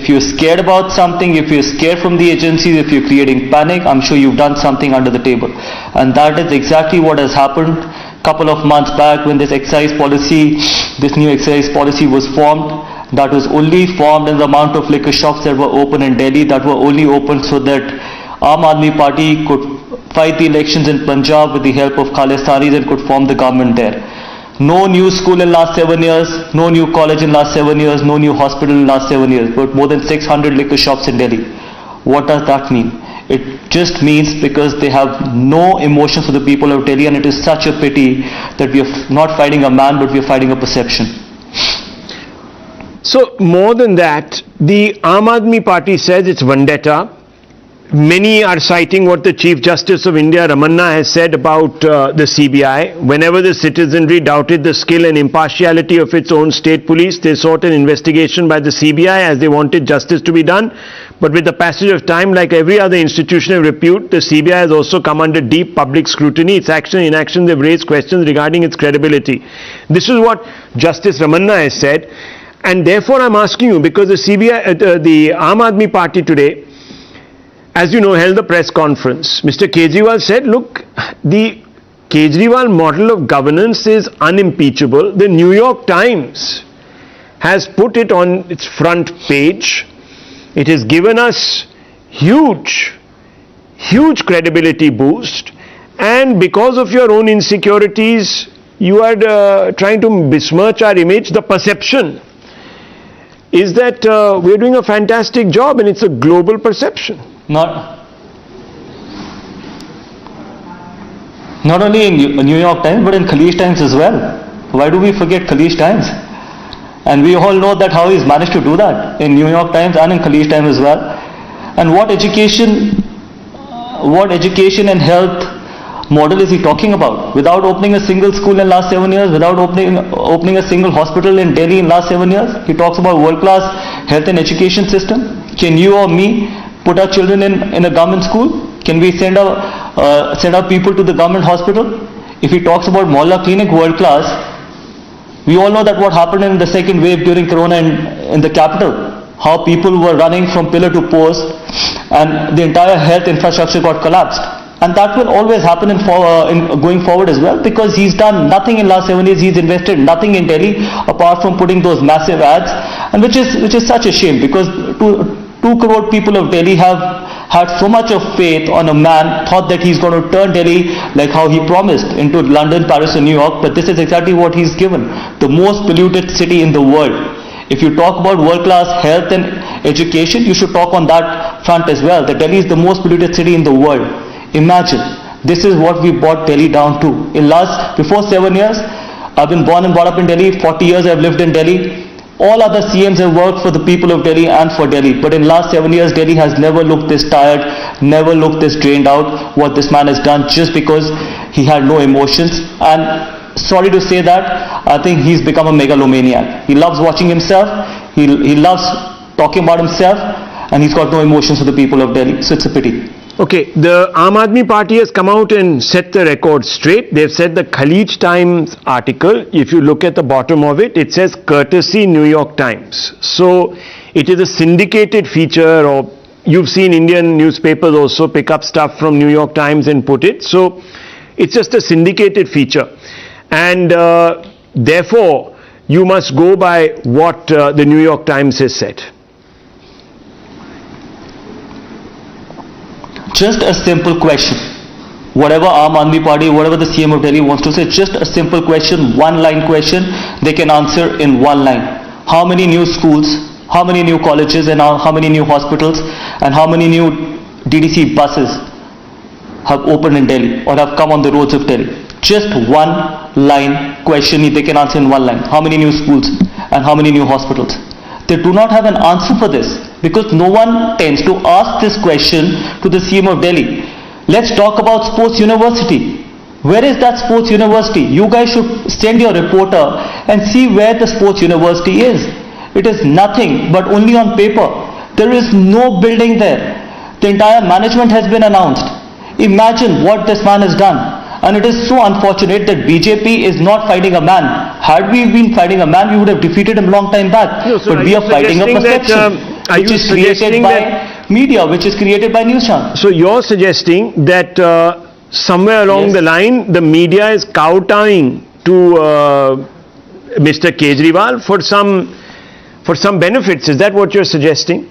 you're scared about something, if you're scared from the agencies, if you're creating panic, I'm sure you've done something under the table. And that is exactly what has happened a couple of months back when this new excise policy was formed. That was only formed in the amount of liquor shops that were open in Delhi, that were only open so that Aam Aadmi Party could fight the elections in Punjab with the help of Khalistanis and could form the government there. No new school in last 7 years, no new college in last 7 years, no new hospital in last 7 years, but more than 600 liquor shops in Delhi. What does that mean? It just means because they have no emotions for the people of Delhi, and it is such a pity that we are not fighting a man, but we are fighting a perception. So more than that, the Aam Aadmi Party says it's vendetta. Many are citing what the Chief Justice of India, Ramanna, has said about the CBI. Whenever the citizenry doubted the skill and impartiality of its own state police, they sought an investigation by the CBI as they wanted justice to be done. But with the passage of time, like every other institution of repute, the CBI has also come under deep public scrutiny. Its action and inaction, they've raised questions regarding its credibility. This is what Justice Ramanna has said. And therefore I'm asking you, because the CBI, the Aam Aadmi Party today, as you know, held a press conference. Mr. Kejriwal said, look, the Kejriwal model of governance is unimpeachable. The New York Times has put it on its front page. It has given us huge credibility boost, and because of your own insecurities, you are trying to besmirch our image. The perception is that we're doing a fantastic job, and it's a global perception. Not only in New York Times, but in Khalij Times as well. Why do we forget Khalij Times? And we all know that how he's managed to do that in New York Times and in Khalij Times as well. And what education and health model is he talking about? Without opening a single school in last 7 years, without opening a single hospital in Delhi in last 7 years, he talks about world-class health and education system. Can you or me put our children in a government school? Can we send our people to the government hospital? If he talks about Mohalla clinic world-class, we all know that what happened in the second wave during Corona in the capital, how people were running from pillar to post, and the entire health infrastructure got collapsed. And that will always happen in going forward as well, because he's done nothing in last 7 years. He's invested nothing in Delhi apart from putting those massive ads, and which is such a shame, because 2 crore people of Delhi have had so much of faith on a man, thought that he's going to turn Delhi like how he promised into London, Paris and New York, but this is exactly what he's given. The most polluted city in the world. If you talk about world-class health and education, you should talk on that front as well. That Delhi is the most polluted city in the world. Imagine, this is what we brought Delhi down to. Before 7 years, I've been born and brought up in Delhi. 40 years I've lived in Delhi. All other CMs have worked for the people of Delhi and for Delhi. But in last 7 years, Delhi has never looked this tired, never looked this drained out, what this man has done just because he had no emotions. And sorry to say that, I think he's become a megalomaniac. He loves watching himself, he loves talking about himself, and he's got no emotions for the people of Delhi. So it's a pity. Okay, the Aam Aadmi Party has come out and set the record straight. They've said the Khalij Times article, if you look at the bottom of it, it says courtesy New York Times. So it is a syndicated feature, or you've seen Indian newspapers also pick up stuff from New York Times and put it. So it's just a syndicated feature. And therefore, you must go by what the New York Times has said. Just a simple question. Whatever Aam Aadmi Party, whatever the CM of Delhi wants to say, just a simple question, one-line question, they can answer in one line. How many new schools, how many new colleges, and how many new hospitals, and how many new DDC buses have opened in Delhi or have come on the roads of Delhi? Just one-line question they can answer in one line. How many new schools and how many new hospitals? They do not have an answer for this, because no one tends to ask this question to the CM of Delhi. Let's talk about sports university. Where is that sports university? You guys should send your reporter and see where the sports university is. It is nothing but only on paper. There is no building there. The entire management has been announced. Imagine what this man has done. And it is so unfortunate that BJP is not fighting a man. Had we been fighting a man, we would have defeated him long time back. No, so but we are fighting a perception, which is created by media, which is created by news channels. So you're suggesting that somewhere along the line, the media is kowtowing to Mr. Kejriwal for some benefits. Is that what you're suggesting?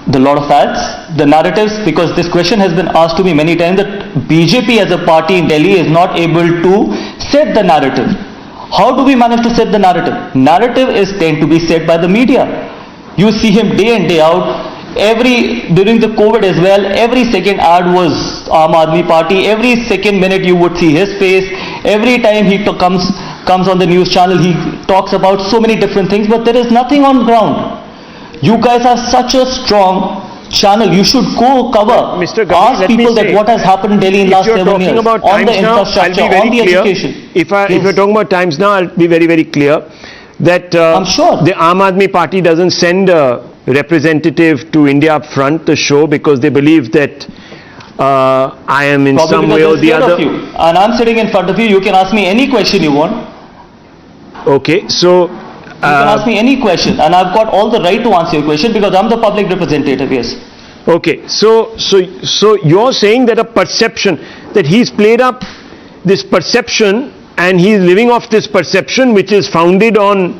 The lot of ads, the narratives, because this question has been asked to me many times, that BJP as a party in Delhi is not able to set the narrative. How do we manage to set the narrative? Narrative is tend to be set by the media. You see him day in, day out. During the COVID as well, every second ad was Aam Aadmi Party. Every second minute you would see his face. Every time he comes on the news channel, he talks about so many different things, but there is nothing on ground. You guys are such a strong channel. You should go cover. Mr. Gavi, ask people that what has happened in Delhi in last 7 years about on the infrastructure, on the education. If you're talking about times now, I'll be very, very clear that I'm sure the Aam Aadmi Party doesn't send a representative to India up front to show, because they believe that I am in probably some way or the other. Of you. And I'm sitting in front of you. You can ask me any question you want. Okay, so you can ask me any question, and I've got all the right to answer your question because I'm the public representative, yes. Okay, so you're saying that a perception, that he's played up this perception and he's living off this perception which is founded on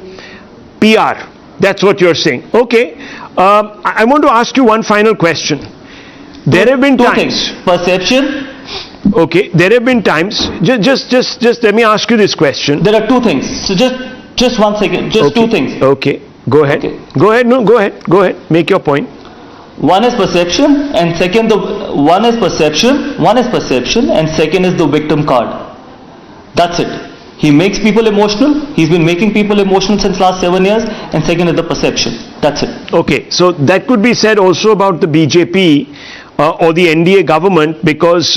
PR. That's what you're saying. Okay, I want to ask you one final question. There have been times. Perception. Okay, there have been times. Just let me ask you this question. There are two things. So just 1 second. Just okay. Two things. Okay, go ahead. Okay. Go ahead. No, go ahead. Go ahead. Make your point. One is perception, and second one is perception, and second is the victim card. That's it. He makes people emotional. He's been making people emotional since last 7 years, and second is the perception. That's it. Okay, so that could be said also about the BJP or the NDA government, because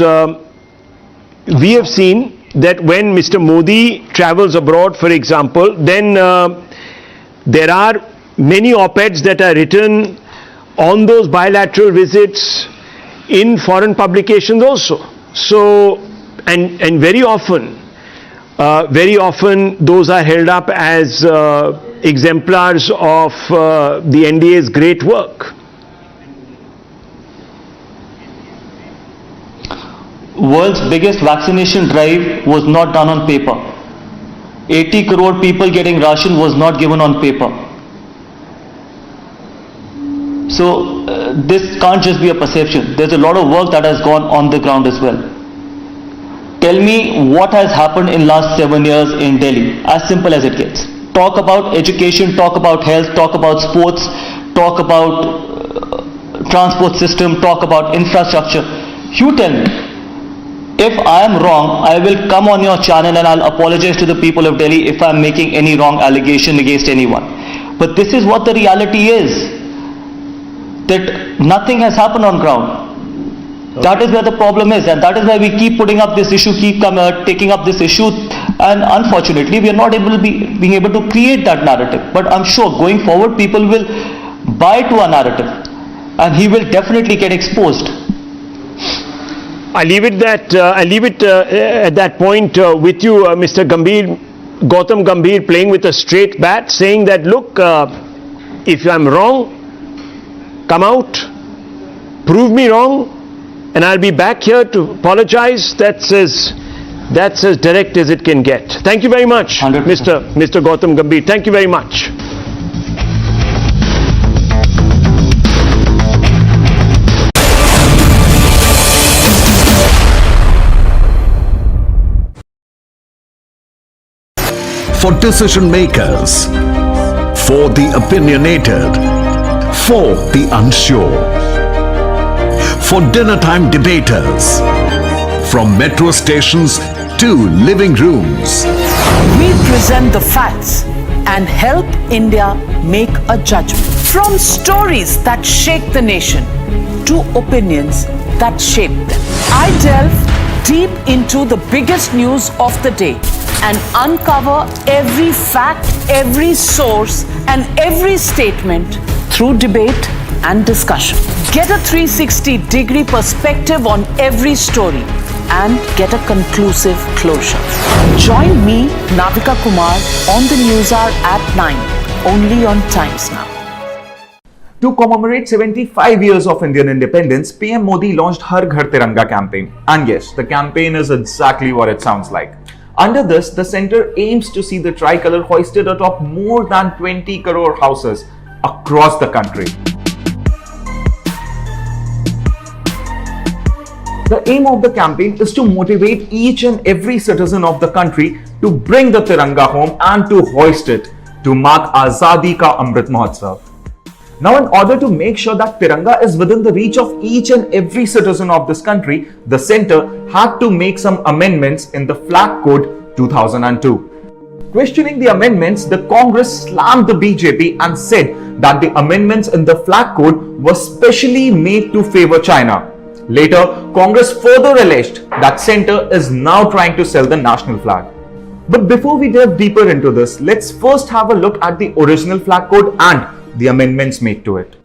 we have seen that when Mr. Modi travels abroad, for example, then there are many op-eds that are written on those bilateral visits in foreign publications also. So, and very often those are held up as exemplars of the NDA's great work. World's biggest vaccination drive was not done on paper. 80 crore people getting ration was not given on paper. So this can't just be a perception. There's a lot of work that has gone on the ground as well. Tell me what has happened in last 7 years in Delhi. As simple as it gets. Talk about education, talk about health, talk about sports, talk about transport system, talk about infrastructure. You tell me. If I am wrong, I will come on your channel and I'll apologize to the people of Delhi if I'm making any wrong allegation against anyone. But this is what the reality is. That nothing has happened on ground. Okay. That is where the problem is, and that is why we keep putting up this issue, taking up this issue, and unfortunately we are not able to being able to create that narrative. But I'm sure going forward people will buy to a narrative and he will definitely get exposed. I leave it at that point with you, Mr. Gautam Gambhir, playing with a straight bat, saying that look, if I'm wrong, come out, prove me wrong, and I'll be back here to apologize. That's as direct as it can get. Thank you very much, 100%. Mr. Gautam Gambhir. Thank you very much. For decision makers, for the opinionated, for the unsure, for dinner time debaters, from metro stations to living rooms. We present the facts and help India make a judgment. From stories that shake the nation to opinions that shape them. I delve deep into the biggest news of the day and uncover every fact, every source, and every statement through debate and discussion. Get a 360-degree perspective on every story and get a conclusive closure. Join me, Navika Kumar, on the News Hour at 9, only on Times Now. To commemorate 75 years of Indian independence, PM Modi launched Har Ghar Tiranga campaign. And yes, the campaign is exactly what it sounds like. Under this, the centre aims to see the tricolour hoisted atop more than 20 crore houses across the country. The aim of the campaign is to motivate each and every citizen of the country to bring the Tiranga home and to hoist it to mark Azadi Ka Amrit Mahotsav. Now, in order to make sure that Tiranga is within the reach of each and every citizen of this country, the centre had to make some amendments in the Flag Code 2002. Questioning the amendments, the Congress slammed the BJP and said that the amendments in the Flag Code were specially made to favour China. Later, Congress further alleged that centre is now trying to sell the national flag. But before we delve deeper into this, let's first have a look at the original Flag Code and the amendments made to it.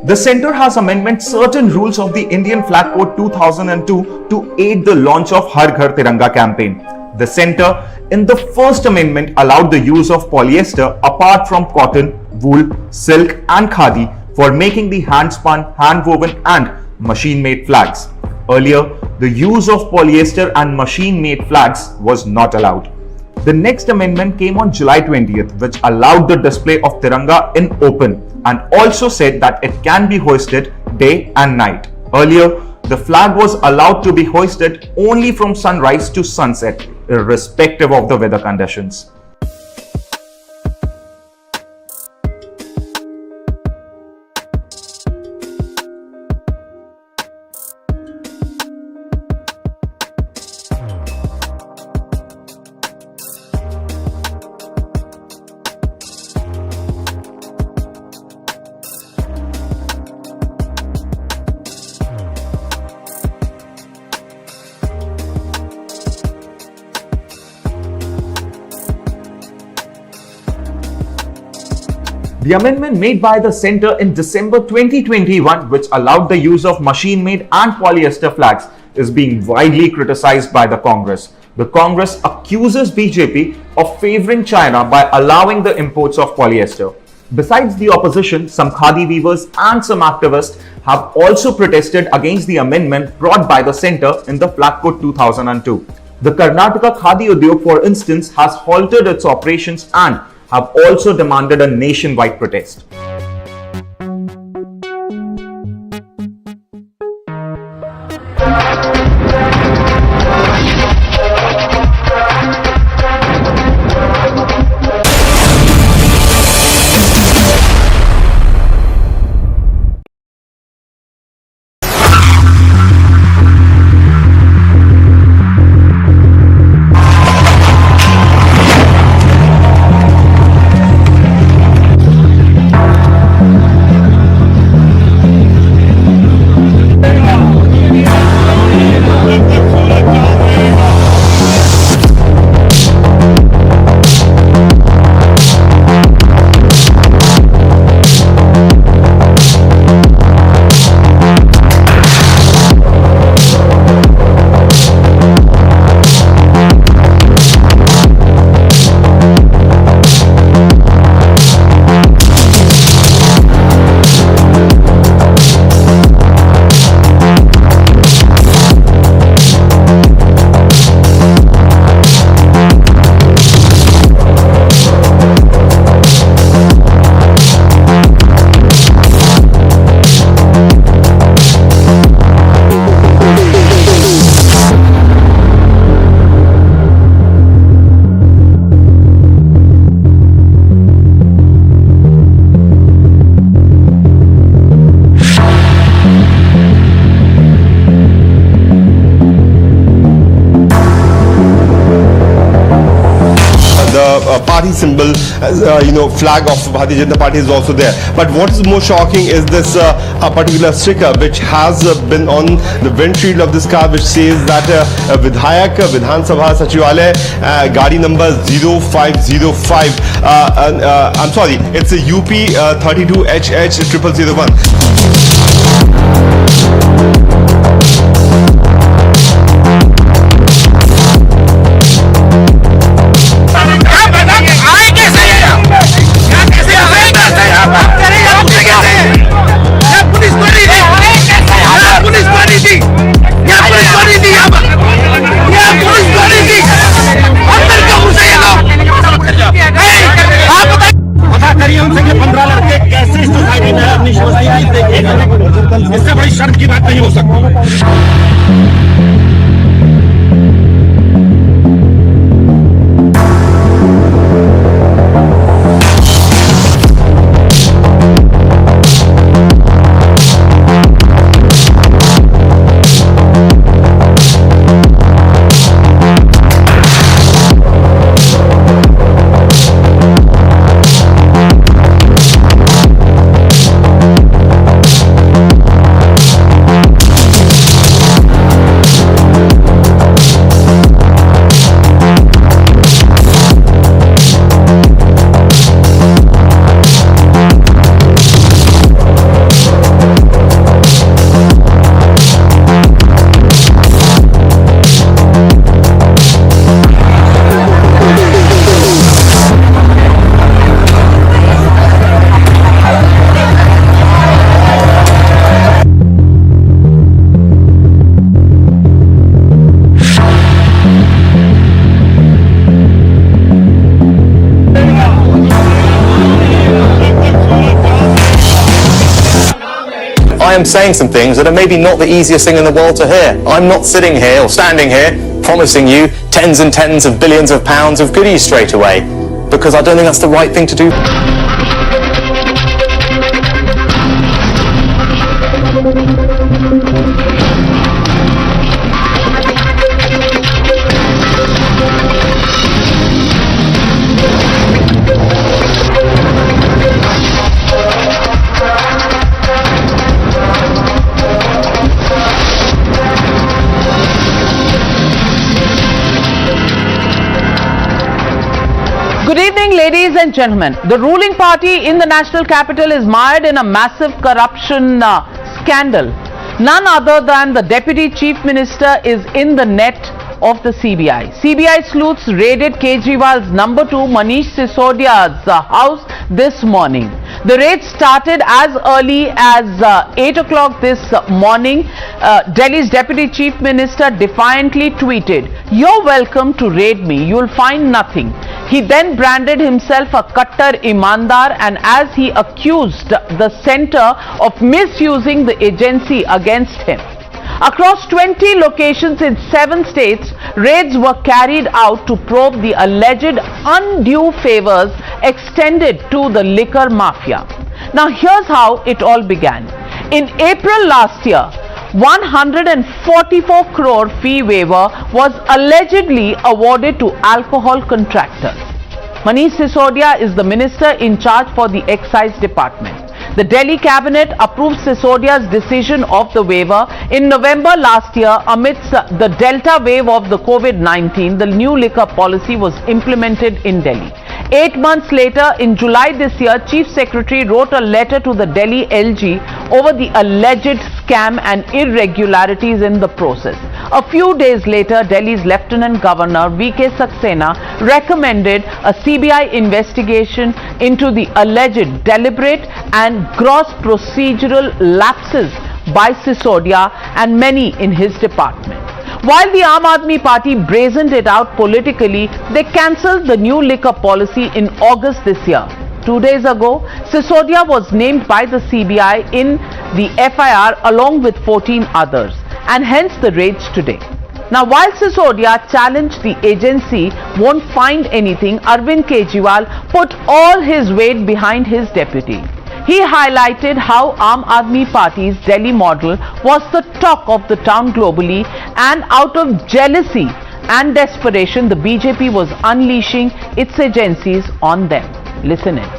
The centre has amended certain rules of the Indian Flag Code 2002 to aid the launch of Har Ghar Tiranga campaign. The centre in the First Amendment allowed the use of polyester apart from cotton, wool, silk and khadi for making the hand-spun, hand-woven and machine-made flags. Earlier, the use of polyester and machine-made flags was not allowed. The next amendment came on July 20th, which allowed the display of Tiranga in open and also said that it can be hoisted day and night. Earlier, the flag was allowed to be hoisted only from sunrise to sunset, irrespective of the weather conditions. The amendment made by the centre in December 2021, which allowed the use of machine-made and polyester flags, is being widely criticized by the Congress. The Congress accuses BJP of favouring China by allowing the imports of polyester. Besides the opposition, some khadi weavers and some activists have also protested against the amendment brought by the centre in the Flag Code 2002. The Karnataka Khadi Udyog, for instance, has halted its operations and have also demanded a nationwide protest. Party symbol, flag of Bharatiya Janata Party is also there. But what is more shocking is this a particular sticker which has been on the windshield of this car, which says that Vidhayak Vidhan Sabha Sachivalaya Gadi number 0505. I'm sorry, it's a UP 32HH0001. इससे बड़ी शर्म की बात नहीं हो सकती। I am saying some things that are maybe not the easiest thing in the world to hear. I'm not sitting here or standing here promising you tens and tens of billions of pounds of goodies straight away, because I don't think that's the right thing to do. Good evening, ladies and gentlemen. The ruling party in the national capital is mired in a massive corruption scandal. None other than the deputy chief minister is in the net of the CBI. CBI sleuths raided Kejriwal's number 2 Manish Sisodia's house this morning. The raid started as early as 8 o'clock this morning. Delhi's deputy chief minister defiantly tweeted, "You're welcome to raid me, you'll find nothing." He then branded himself a Kattar Imandar, and as he accused the centre of misusing the agency against him. Across 20 locations in 7 states, raids were carried out to probe the alleged undue favors extended to the liquor mafia. Now here's how it all began. In April last year, 144 crore fee waiver was allegedly awarded to alcohol contractors. Manish Sisodia is the minister in charge for the excise department. The Delhi cabinet approved Sisodia's decision of the waiver in November last year. Amidst the Delta wave of the COVID-19, the new liquor policy was implemented in Delhi. 8 months later, in July this year, Chief Secretary wrote a letter to the Delhi LG over the alleged scam and irregularities in the process. A few days later, Delhi's Lieutenant Governor V.K. Saxena recommended a CBI investigation into the alleged deliberate and gross procedural lapses by Sisodia and many in his department. While the Aam Aadmi Party brazened it out politically, they cancelled the new liquor policy in August this year. 2 days ago, Sisodia was named by the CBI in the FIR along with 14 others, and hence the raids today. Now, while Sisodia challenged the agency won't find anything, Arvind Kejriwal put all his weight behind his deputy. He highlighted how Aam Aadmi Party's Delhi model was the talk of the town globally, and out of jealousy and desperation, the BJP was unleashing its agencies on them. Listen in.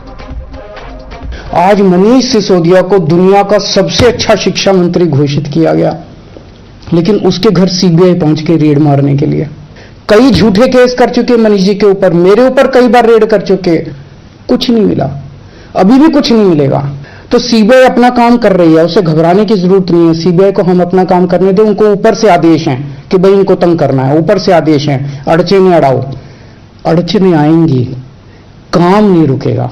आज मनीष सिसोदिया को दुनिया का सबसे अच्छा शिक्षा मंत्री घोषित किया गया, लेकिन उसके घर सीबीआई पहुंच के रेड मारने के लिए। कई झूठे केस कर चुके मनीष जी के ऊपर, मेरे ऊपर कई बार रेड कर चुके, कुछ नहीं मिला, अभी भी कुछ नहीं मिलेगा। तो सीबीआई अपना काम कर रही है, उसे घबराने की जरूरत नहीं है। सीबीआई को हम अपना काम करने दें। उनको ऊपर से आदेश हैं कि भाई इनको तंग करना है, ऊपर से आदेश हैं, अड़चने अड़ाओ, अड़चने आएंगी, काम नहीं रुकेगा।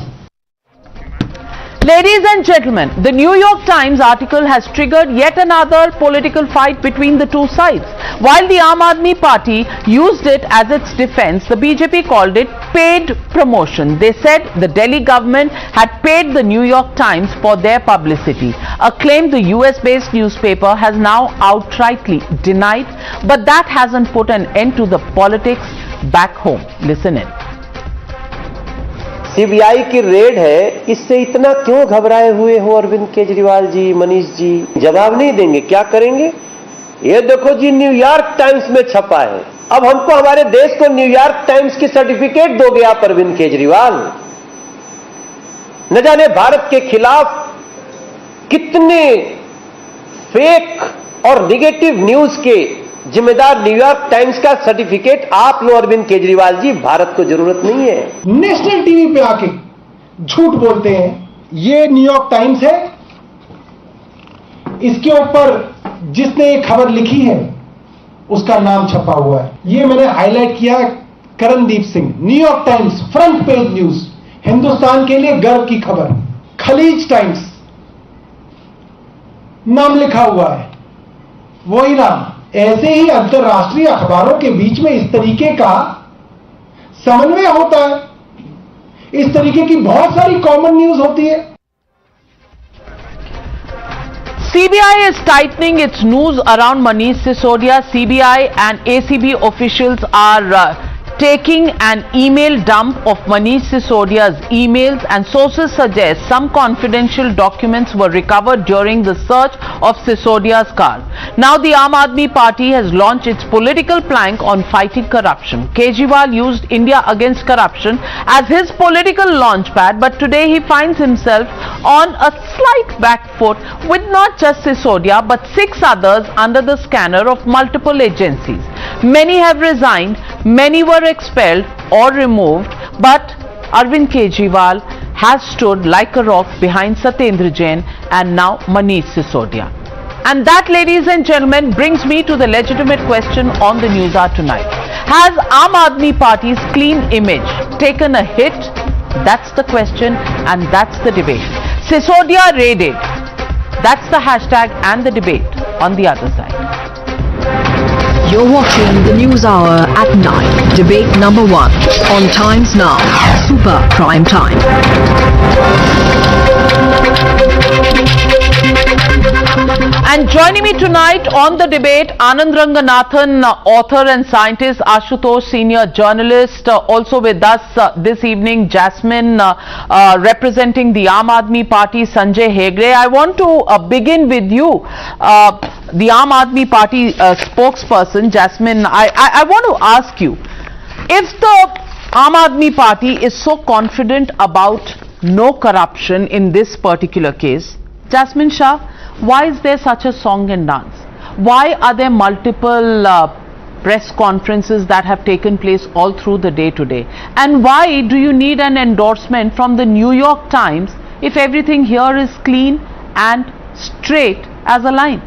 Ladies and gentlemen, the New York Times article has triggered yet another political fight between the two sides. While the Aam Aadmi Party used it as its defense, the BJP called it paid promotion. They said the Delhi government had paid the New York Times for their publicity, a claim the US-based newspaper has now outrightly denied, but that hasn't put an end to the politics back home. Listen in. CBI की red है, इससे इतना क्यों घबराए हुए हो अरविंद केजरीवाल जी, मनीष जी? जवाब नहीं देंगे, क्या करेंगे? ये देखो जी, न्यूयॉर्क टाइम्स में छपा है। अब हमको हमारे देश को न्यूयॉर्क टाइम्स की सर्टिफिकेट दोगे आप अरविंद केजरीवाल? न जाने भारत के खिलाफ कितने फेक और निगेटिव न्यूज के जिम्मेदार न्यूयॉर्क टाइम्स का सर्टिफिकेट आप लो अरविंद केजरीवाल जी, भारत को जरूरत नहीं है। नेशनल टीवी पे आके झूठ बोलते हैं। ये न्यूयॉर्क टाइम्स है, इसके ऊपर जिसने ये खबर लिखी है उसका नाम छपा हुआ है। ये मैंने हाईलाइट किया, Karandeep Singh, New York times, front page news, Hindustan के लिए गर्व की खबर। खलीज टाइम्स नाम लिखा हुआ है, वही नाम। ऐसे ही अंतरराष्ट्रीय अखबारों के बीच में इस तरीके का समन्वय होता है, इस तरीके की बहुत सारी कॉमन न्यूज होती है। CBI is tightening its noose around Manish Sisodia. CBI and ACB officials are taking an email dump of Manish Sisodia's emails, and sources suggest some confidential documents were recovered during the search of Sisodia's car. Now the Aam Aadmi Party has launched its political plank on fighting corruption. Kejriwal used India Against Corruption as his political launchpad, but today he finds himself on a slight back foot with not just Sisodia but 6 others under the scanner of multiple agencies. Many have resigned, many were expelled or removed, but Arvind Kejriwal has stood like a rock behind Satyendra Jain and now Manish Sisodia. And that, ladies and gentlemen, brings me to the legitimate question on the News Hour tonight. Has Aam Aadmi Party's clean image taken a hit? That's the question and that's the debate. Sisodia raided. That's the hashtag and the debate on the other side. You're watching the News Hour at 9. Debate number 1 on Times Now. Super Prime Time. And joining me tonight on the debate, Anand Ranganathan, author and scientist, Ashutosh, senior journalist, also with us this evening, Jasmine, representing the Aam Aadmi Party, Sanjay Hegde. I want to begin with you, the Aam Aadmi Party spokesperson, Jasmine. I want to ask you, if the Aam Aadmi Party is so confident about no corruption in this particular case, Jasmine Shah, why is there such a song and dance? Why are there multiple press conferences that have taken place all through the day today? And why do you need an endorsement from the New York Times if everything here is clean and straight as a line?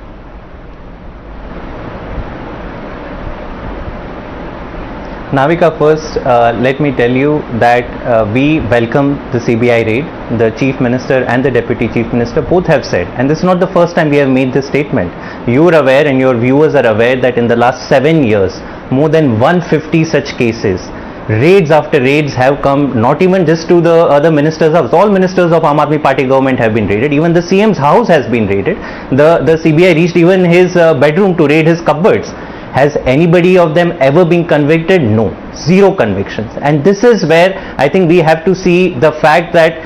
Navika, first let me tell you that we welcome the CBI raid. The Chief Minister and the Deputy Chief Minister both have said, and this is not the first time we have made this statement. You are aware and your viewers are aware that in the last 7 years, more than 150 such cases, raids after raids have come, not even just to the other ministers' house. All ministers of Aam Aadmi Party government have been raided. Even the CM's house has been raided. The CBI reached even his bedroom to raid his cupboards. Has anybody of them ever been convicted? No, zero convictions. And this is where I think we have to see the fact that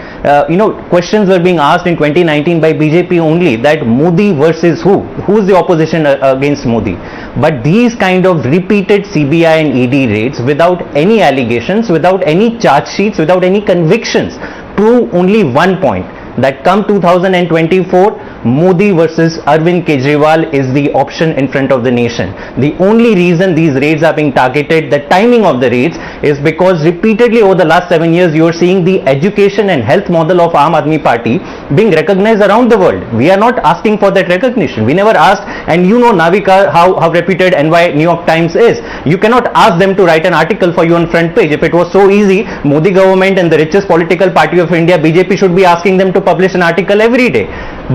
questions were being asked in 2019 by BJP only, that Modi versus who is the opposition against Modi. But these kind of repeated CBI and ED raids without any allegations, without any charge sheets, without any convictions prove only one point, that come 2024, Modi versus Arvind Kejriwal is the option in front of the nation. The only reason these raids are being targeted, the timing of the raids, is because repeatedly over the last 7 years you are seeing the education and health model of Aam Aadmi Party being recognized around the world. We are not asking for that recognition. We never asked, and you know, Navika, how reputed New York Times is. You cannot ask them to write an article for you on front page. If it was so easy, Modi government and the richest political party of India, BJP, should be asking them to publish an article every day.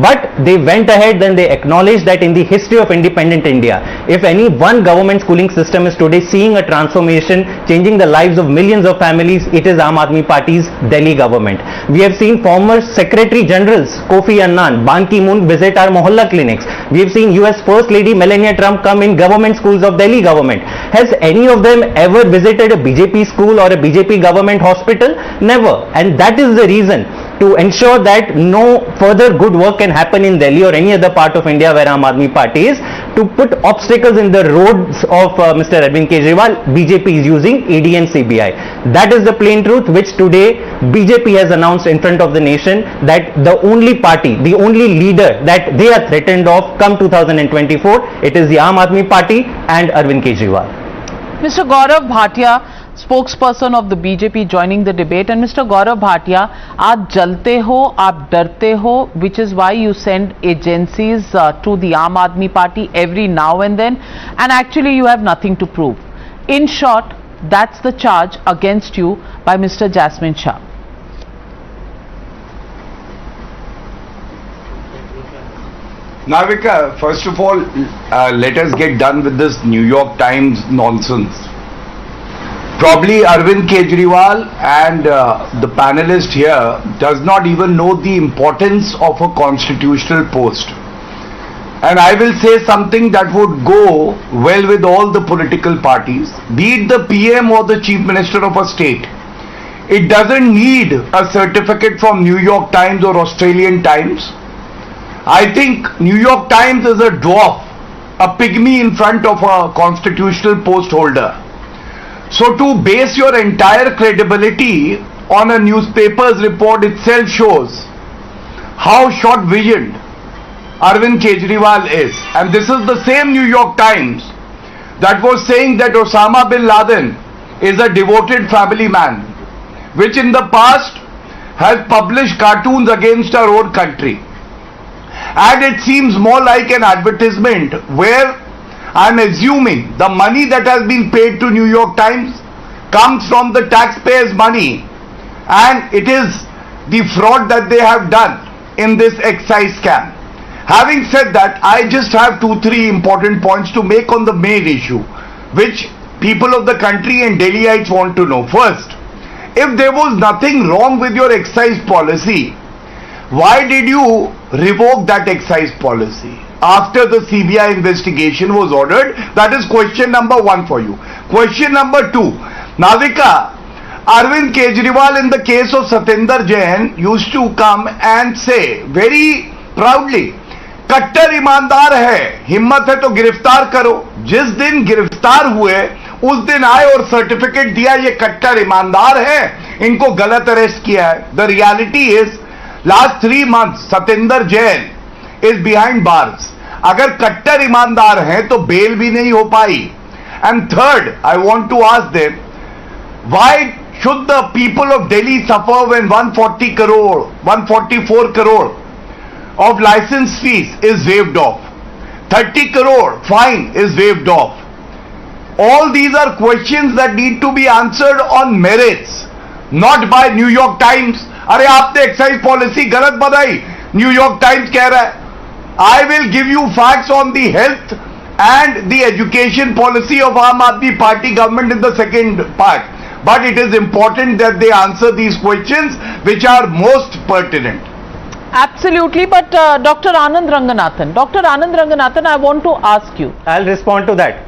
But they went ahead and they acknowledged that in the history of independent India, if any one government schooling system is today seeing a transformation, changing the lives of millions of families, it is Aam Aadmi Party's Delhi government. We have seen former Secretary Generals Kofi Annan, Ban Ki-moon visit our Mohalla clinics. We have seen US First Lady Melania Trump come in government schools of Delhi government. Has any of them ever visited a BJP school or a BJP government hospital? Never. And that is the reason, to ensure that no further good work can happen in Delhi or any other part of India where Aam Aadmi Party is, to put obstacles in the roads of Mr. Arvind Kejriwal, BJP is using ED and CBI. That is the plain truth, which today BJP has announced in front of the nation, that the only party, the only leader that they are threatened of come 2024, it is the Aam Aadmi Party and Arvind Kejriwal. Mr. Gaurav Bhatia, spokesperson of the BJP, joining the debate. And Mr. Gaurav Bhatia, aap jalte ho, aap darte ho, which is why you send agencies to the Aam Aadmi Party every now and then, and actually you have nothing to prove. In short, that's the charge against you by Mr. Jasmine Shah. Navika, first of all, let us get done with this New York Times nonsense. Probably Arvind Kejriwal and the panelist here does not even know the importance of a constitutional post. and I will say something that would go well with all the political parties, be it the PM or the Chief Minister of a state. It doesn't need a certificate from New York Times or Australian Times. I think New York Times is a dwarf, a pygmy in front of a constitutional post holder. So to base your entire credibility on a newspaper's report itself shows how short-visioned Arvind Kejriwal is. And this is the same New York Times that was saying that Osama bin Laden is a devoted family man, which in the past has published cartoons against our own country. And it seems more like an advertisement where I'm assuming the money that has been paid to New York Times comes from the taxpayers' money, and it is the fraud that they have done in this excise scam. Having said that, I just have 2-3 important points to make on the main issue, which people of the country and Delhiites want to know. First, if there was nothing wrong with your excise policy, why did you revoke that excise policy after the CBI investigation was ordered? That is question number 1 for you. Question number 2, Navika, Arvind Kejriwal in the case of Satinder Jain used to come and say very proudly, कट्टर ईमानदार है, हिम्मत है तो गिरफ्तार करो. जिस दिन गिरफ्तार हुए उस दिन आए और सर्टिफिकेट दिया ये कट्टर ईमानदार है, इनको गलत अरेस्ट किया है. The reality is last 3 months Satyendar Jain is behind bars. अगर कट्टर ईमानदार हैं तो बेल भी नहीं हो पाई. And third, I want to ask them, why should the people of Delhi suffer when 144 crore of license fees is waived off, 30 crore fine is waived off? All these are questions that need to be answered on merits, not by New York Times. अरे आपने excise policy गलत बताई, New York times कह रहा है. I will give you facts on the health and the education policy of Aam Aadmi Party government in the second part. But it is important that they answer these questions which are most pertinent. Absolutely, but Dr. Anand Ranganathan, I want to ask you. I'll respond to that.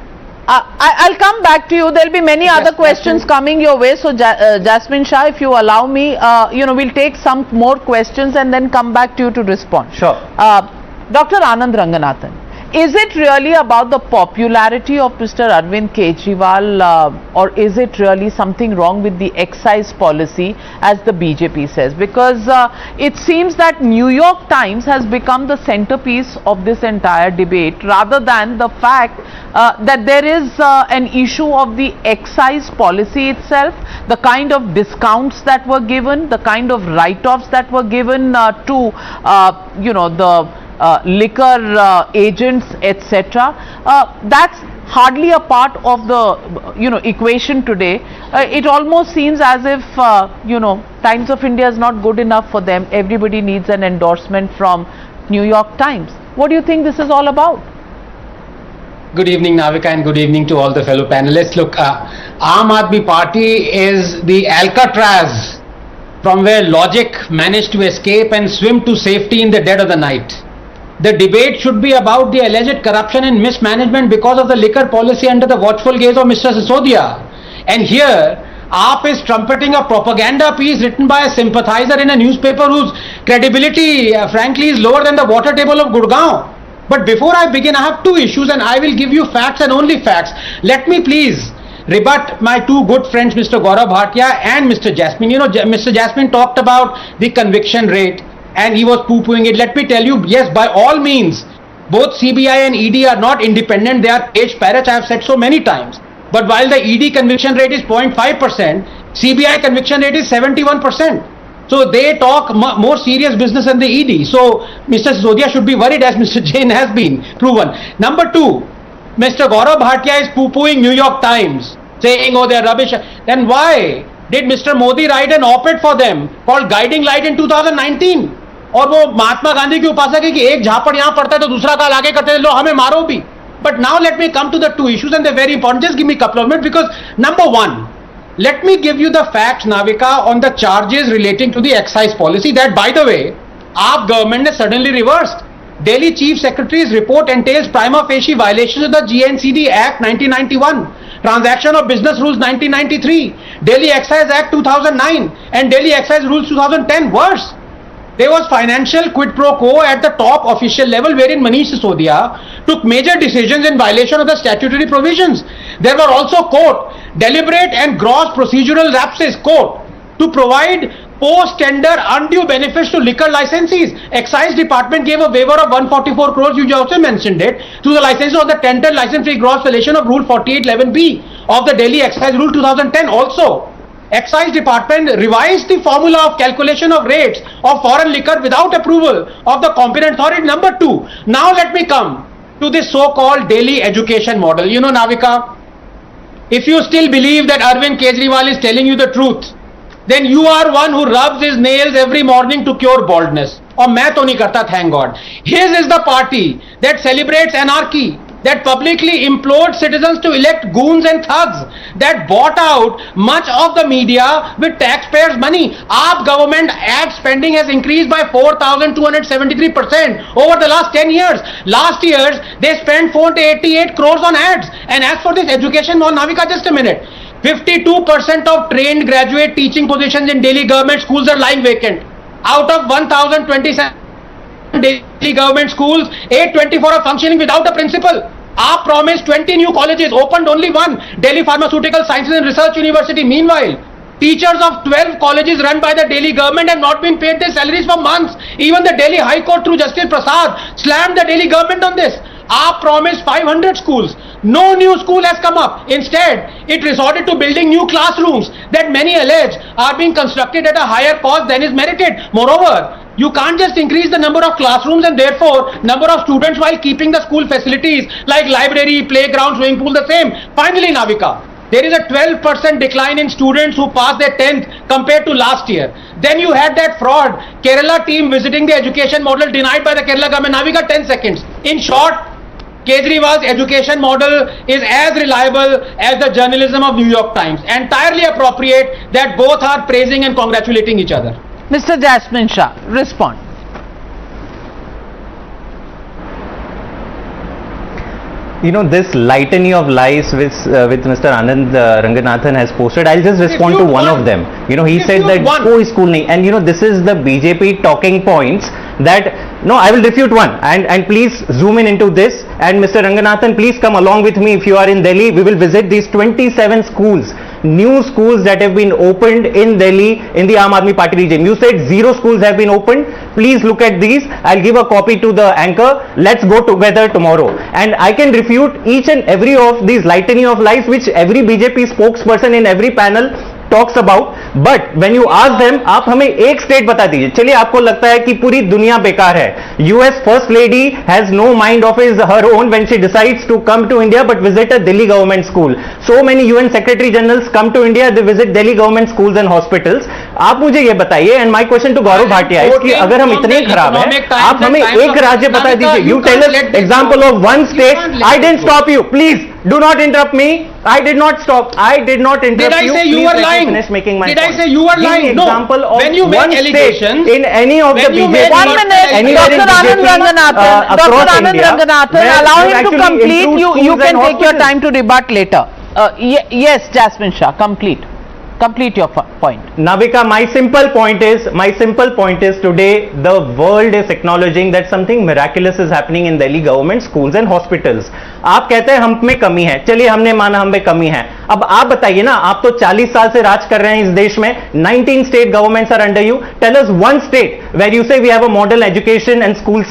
I'll come back to you. There'll be many other questions coming your way. So, Jasmine Shah, if you allow me, we'll take some more questions and then come back to you to respond. Sure. Dr. Anand Ranganathan, is it really about the popularity of Mr. Arvind Kejriwal, or is it really something wrong with the excise policy, as the BJP says? Because it seems that New York Times has become the centerpiece of this entire debate, rather than the fact that there is an issue of the excise policy itself, the kind of discounts that were given, the kind of write-offs that were given to the liquor agents, etc. That's hardly a part of the equation today. It almost seems as if Times of India is not good enough for them. Everybody needs an endorsement from New York Times. What do you think this is all about? Good evening, Navika, and good evening to all the fellow panelists. Look, Aam Aadmi Party is the Alcatraz from where logic managed to escape and swim to safety in the dead of the night. The debate should be about the alleged corruption and mismanagement because of the liquor policy under the watchful gaze of Mr. Sisodia. And here, AAP is trumpeting a propaganda piece written by a sympathizer in a newspaper whose credibility, frankly, is lower than the water table of Gurgaon. But before I begin, I have 2 issues and I will give you facts and only facts. Let me please rebut my 2 good friends, Mr. Gaurav Bhatia and Mr. Jasmine. Mr. Jasmine talked about the conviction rate and he was poo-pooing it. Let me tell you, yes, by all means, both CBI and ED are not independent. They are page parrots. I have said so many times. But while the ED conviction rate is 0.5%, CBI conviction rate is 71%. So they talk more serious business than the ED. So Mr. Sisodia should be worried, as Mr. Jain has been proven. Number 2, Mr. Gaurav Bhatia is poo-pooing New York Times, saying, oh, they are rubbish. Then why did Mr. Modi write an op-ed for them called Guiding Light in 2019? और वो महात्मा गांधी की उपासक है कि एक झापड़ यहाँ पड़ता है तो दूसरा काल आगे करते हैं, लो हमें मारो भी. But now let me come to the 2 issues and they're very important. Just give me a couple of minutes, because number 1, let me give you the facts, Navika, on the charges relating to the excise policy that, by the way, our government has suddenly reversed. Delhi Chief Secretary's report entails prima facie violations of the GNCD Act 1991, Transaction of Business Rules 1993, Delhi Excise Act 2009 and Delhi Excise Rules 2010. Worse, there was financial quid pro quo at the top official level wherein Manish Sisodia took major decisions in violation of the statutory provisions. There were also, quote, deliberate and gross procedural lapses, quote, to provide post-tender undue benefits to liquor licensees. Excise Department gave a waiver of 144 crores, you also mentioned it, to the licenses of the tender license-free gross violation of Rule 4811B of the Delhi Excise Rule 2010. Also, Excise Department revised the formula of calculation of rates of foreign liquor without approval of the competent authority. Number 2. Now let me come to this so-called Delhi education model. You know, Navika, if you still believe that Arvind Kejriwal is telling you the truth, then you are one who rubs his nails every morning to cure baldness. Or main to nahi karta, thank God. His is the party that celebrates anarchy, that publicly implored citizens to elect goons and thugs, that bought out much of the media with taxpayers' money. AAP government ad spending has increased by 4,273% over the last 10 years. Last year, they spent 488 crores on ads. And as for this education, Navika, just a minute. 52% of trained graduate teaching positions in Delhi government schools are lying vacant. Out of 1,027 Delhi government schools, 824 are functioning without a principal. AAP promised 20 new colleges, opened only one, Delhi Pharmaceutical Sciences and Research University. Meanwhile, teachers of 12 colleges run by the Delhi government have not been paid their salaries for months. Even the Delhi High Court through Justice Prasad slammed the Delhi government on this. AAP promised 500 schools. No new school has come up. Instead, it resorted to building new classrooms that many allege are being constructed at a higher cost than is merited. Moreover, you can't just increase the number of classrooms and therefore number of students while keeping the school facilities like library, playground, swimming pool the same. Finally, Navika, there is a 12% decline in students who passed their 10th compared to last year. Then you had that fraud Kerala team visiting the education model denied by the Kerala government. Navika, 10 seconds. In short, Kejriwal's education model is as reliable as the journalism of New York Times. Entirely appropriate that both are praising and congratulating each other. Mr. Jasmine Shah, respond. You know, this litany of lies which Mr. Anand Ranganathan has posted, I'll just respond to one of them. You know, he said that koi school nahi, and you know, this is the BJP talking points that, no, I will refute one, and please zoom in into this, and Mr. Ranganathan, please come along with me if you are in Delhi. We will visit these 27 schools, new schools that have been opened in Delhi in the Aam Aadmi Party region. You said 0 schools have been opened. Please look at these. I'll give a copy to the anchor. Let's go together tomorrow. And I can refute each and every of these litany of lies which every BJP spokesperson in every panel talks about, but when you ask them, आप हमें एक state बता दीजिए. चलिए, आपको लगता है कि पूरी दुनिया बेकार है. US First Lady has no mind of her own when she decides to come to India but visit a Delhi government school. So many UN Secretary Generals come to India, they visit Delhi government schools and hospitals. आप मुझे ये बताइए, and my question to Gaurav Bhatia is कि अगर हम इतने खराब हैं, आप हमें एक राज्य बता दीजिए. You tell us example of one state. I didn't stop you. Please do not interrupt me. I did not stop. I did not interrupt you. Did I say you were lying? Finish making my Did point. I say you were lying? No. Example of when you make one allegations in any of the BJP. 1 minute, Dr. Anand Ranganathan. Dr. Anand Ranganathan, allow him to complete. You can take your time to rebut later. Yes, Jasmine Shah, complete your point. Navika, my simple point is today the world is acknowledging that something miraculous is happening in Delhi government schools and hospitals. आप कहते हैं हम में कमी है, चलिए हमने माना हम में कमी है. अब आप बताइए ना, आप तो 40 साल से राज कर रहे हैं इस देश में. 19 state governments are under you. Tell us one state where you say we have a model education and school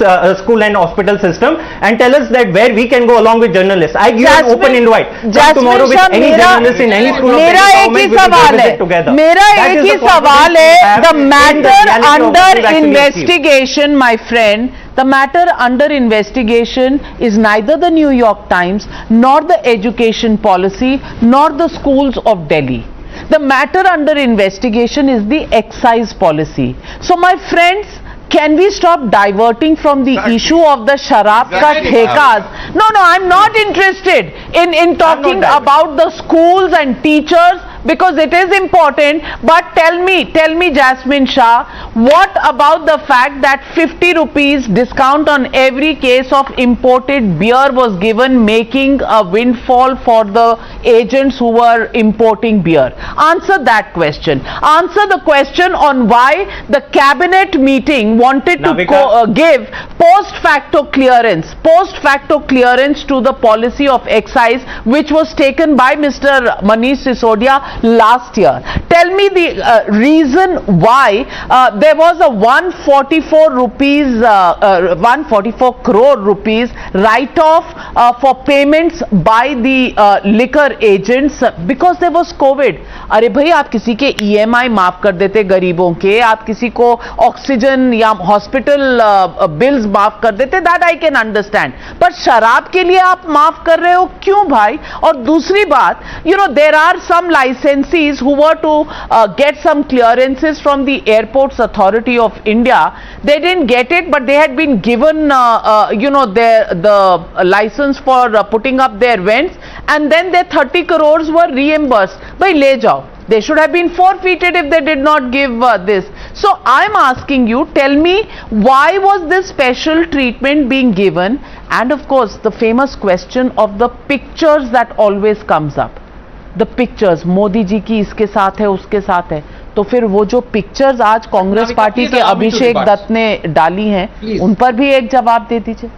and hospital system, and tell us that where we can go along with journalists. I give an open invite. Come tomorrow with any journalist in any school of the government, we will visit together. मेरा एक ही सवाल है, the matter under investigation, my friend, the matter under investigation is neither the New York Times, nor the education policy, nor the schools of Delhi. The matter under investigation is the excise policy. So my friends, can we stop diverting from the issue of the sharab ka thekas? No, I'm not interested in talking about the schools and teachers because it is important. But tell me, Jasmine Shah, what about the fact that 50 rupees discount on every case of imported beer was given, making a windfall for the agents who were importing beer? Answer that question. Answer the question on why the cabinet meeting wanted to give post facto clearance to the policy of excise which was taken by Mr. Manish Sisodia last year. Tell me the reason why there was a 144 crore rupees write-off for payments by the liquor agents because there was COVID. अरे भाई, आप किसी के EMI माफ कर देते गरीबों के, आप किसी को ऑक्सीजन या हॉस्पिटल बिल्स माफ कर देते, दैट आई कैन अंडरस्टैंड, पर शराब के लिए आप माफ कर रहे हो क्यों भाई? और दूसरी बात, you know, there are some licensees who were to get some clearances from the Airports Authority of India. They didn't get it, but they had been given the license for putting up their vents, and then their 30 crores were reimbursed. Bhai, le jao. They should have been forfeited if they did not give this. So I'm asking you, tell me, why was this special treatment being given? And of course, the famous question of the pictures that always comes up. The pictures, Modi ji की इसके साथ है, उसके साथ है, तो फिर वो जो पिक्चर्स आज कांग्रेस पार्टी के अभिषेक दत्त ने डाली हैं, उन पर भी एक जवाब दे दीजिए.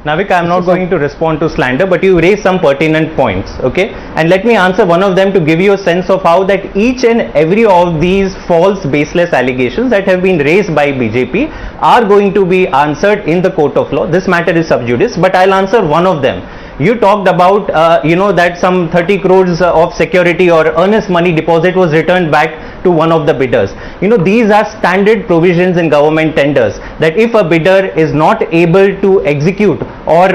Navika, I'm not going to respond to slander, but you raised some pertinent points, okay? And let me answer one of them to give you a sense of how that each and every of these false, baseless allegations that have been raised by BJP are going to be answered in the court of law. This matter is sub judice, but I'll answer one of them. You talked about, that some 30 crores of security or earnest money deposit was returned back to one of the bidders. These are standard provisions in government tenders, that if a bidder is not able to execute or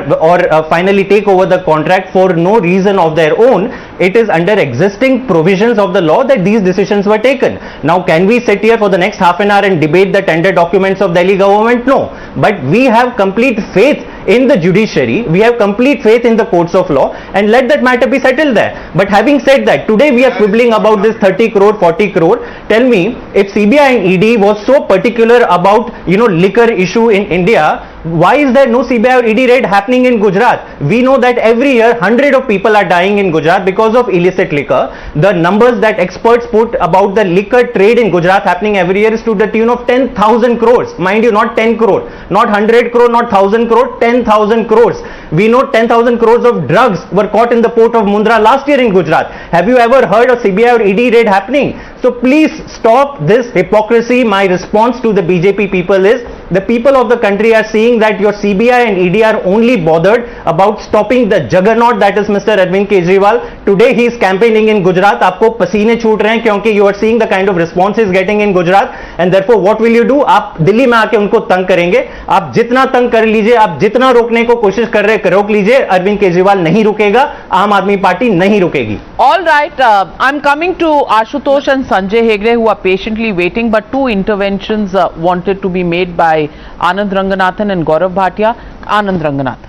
finally take over the contract for no reason of their own, it is under existing provisions of the law that these decisions were taken. Now, can we sit here for the next half an hour and debate the tender documents of Delhi government? No. But we have complete faith in the judiciary, we have complete faith in the courts of law, and let that matter be settled there. But having said that, today we are quibbling about this 30 crore, 40 crore. Tell me, if CBI and ED was so particular about, liquor issue in India, why is there no CBI or ED raid happening in Gujarat? We know that every year hundreds of people are dying in Gujarat because of illicit liquor. The numbers that experts put about the liquor trade in Gujarat happening every year is to the tune of 10,000 crores. Mind you, not 10 crore, not 100 crore, not 1,000 crore, 10,000 crores. We know 10,000 crores of drugs were caught in the port of Mundra last year in Gujarat. Have you ever heard of CBI or ED raid happening? So please stop this hypocrisy. My response to the BJP people is, the people of the country are seeing that your CBI and ED are only bothered about stopping the juggernaut that is Mr. Arvind Kejriwal. Today he is campaigning in Gujarat. आपको पसीने छूट रहे हैं क्योंकि you are seeing the kind of response he is getting in Gujarat, and therefore what will you do? आप दिल्ली में आके उनको तंग करेंगे. आप जितना तंग कर लीजिए, आप जितना रोकने को कोशिश कर रहे रोक लीजिए, अरविंद केजरीवाल नहीं रुकेगा, आम आदमी पार्टी नहीं रुकेगी. All right, I'm coming to Ashutosh and Sanjay Hegde, who are patiently waiting, but two interventions wanted to be made by Anand Ranganathan and Gaurav Bhatia. Anand Ranganathan.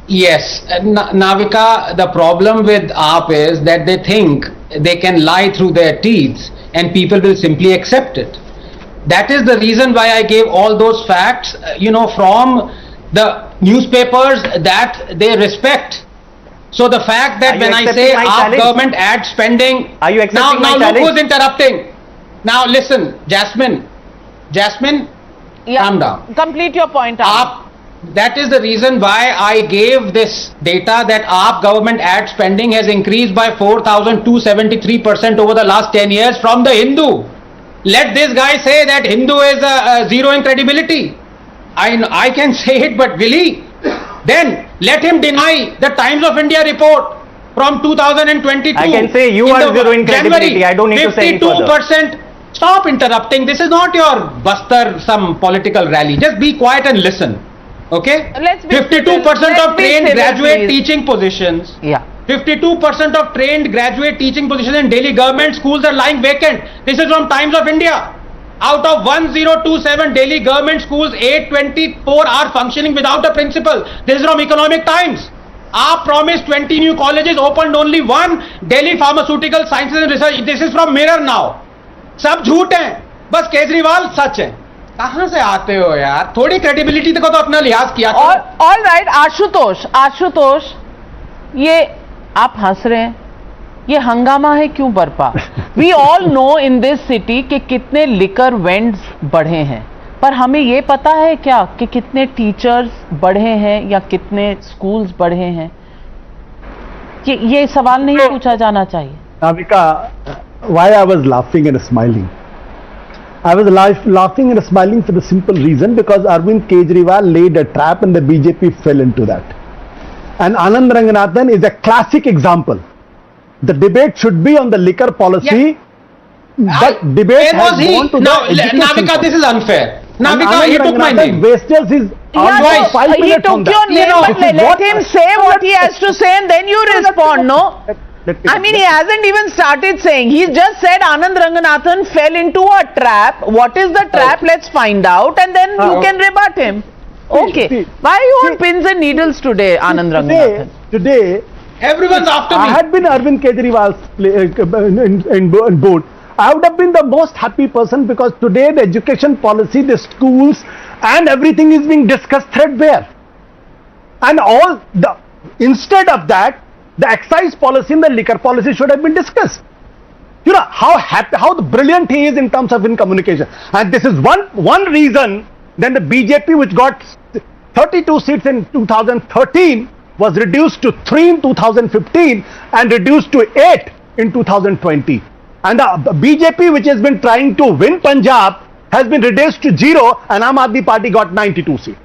Yes, Navika, the problem with AAP is that they think they can lie through their teeth and people will simply accept it. That is the reason why I gave all those facts, from the newspapers that they respect. So the fact that when I say AAP government ad spending, are you accepting my challenge? Look who's interrupting. Now listen, Jasmine, calm down. Complete your point. That is the reason why I gave this data that AAP government ad spending has increased by 4,273% over the last 10 years from the Hindu. Let this guy say that Hindu is zero in credibility. I can say it, but will he? Then let him deny the Times of India report from 2022. I can say you are zero in credibility. I don't need to say any further. 52%. Stop interrupting. This is not your Bastar, some political rally. Just be quiet and listen. Okay? 52% of trained graduate teaching positions. Yeah. 52% of trained graduate teaching positions in Delhi government schools are lying vacant. This is from Times of India. Out of 1027 Delhi government schools, 824 are functioning without a principal. This is from Economic Times. AAP promised 20 new colleges, opened only one. Delhi Pharmaceutical Sciences and Research. This is from Mirror now. सब झूठ हैं, बस केजरीवाल सच है. कहां से आते हो यार? थोड़ी क्रेडिबिलिटी को तो अपना लिहाज किया करो. ऑल राइट आशुतोष, ये आप हंस रहे हैं, ये हंगामा है क्यों बरपा? We all know in this city कि कितने लिकर वेंड्स बढ़े हैं, पर हमें ये पता है क्या कि कितने टीचर्स बढ़े हैं या कितने स्कूल्स बढ़े हैं? ये सवाल नहीं पूछा जाना चाहिए. Navika, why I was laughing and smiling? I was laughing and smiling for the simple reason because Arvind Kejriwal laid a trap and the BJP fell into that. And Anand Ranganathan is a classic example. The debate should be on the liquor policy. Yeah. That debate has gone to now, the education Navika, policy. this is unfair. Navika, he took my name. Wasted his Yes, 5 he minutes on took your that. name, but let him say what he has to say and then you respond, no? I mean, he hasn't even started saying. He's just said Anand Ranganathan fell into a trap. What is the trap? Let's find out and then you can rebut him. Okay. Why are you on pins and needles today, Anand Ranganathan? Today, everyone's after me. I had been Arvind Kejriwal's in board. I would have been the most happy person because today the education policy, the schools and everything is being discussed threadbare. And instead of that, the excise policy and the liquor policy should have been discussed. You know how brilliant he is in terms of communication. And this is one reason then the BJP, which got 32 seats in 2013, was reduced to 3 in 2015 and reduced to 8 in 2020. And the BJP, which has been trying to win Punjab, has been reduced to 0 and Aam Aadmi Party got 92 seats.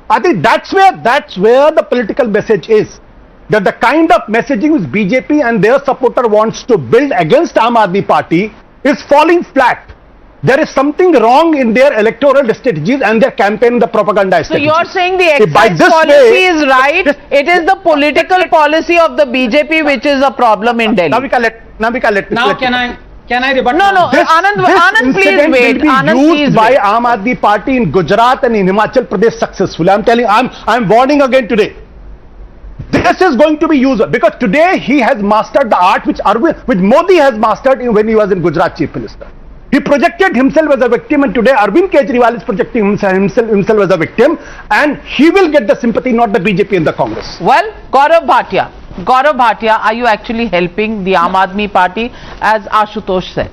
I think that's where the political message is. That the kind of messaging which BJP and their supporter wants to build against Aam Aadmi Party is falling flat. There is something wrong in their electoral strategies and their campaign, the propaganda strategies. So you're saying the excise policy is right, it is the political policy of the BJP which is a problem in Delhi. Navika, let me. Now can I rebut? No, Anand, please wait. Anand, used by Aam Aadmi Party in Gujarat and in Himachal Pradesh successfully. I'm telling, I'm warning again today. This is going to be used because today he has mastered the art which Modi has mastered when he was in Gujarat Chief Minister. He projected himself as a victim, and today Arvind Kejriwal is projecting himself as a victim, and he will get the sympathy, not the BJP and the Congress. Well, Gaurav Bhatia, are you actually helping the Aam Aadmi Party, as Ashutosh says?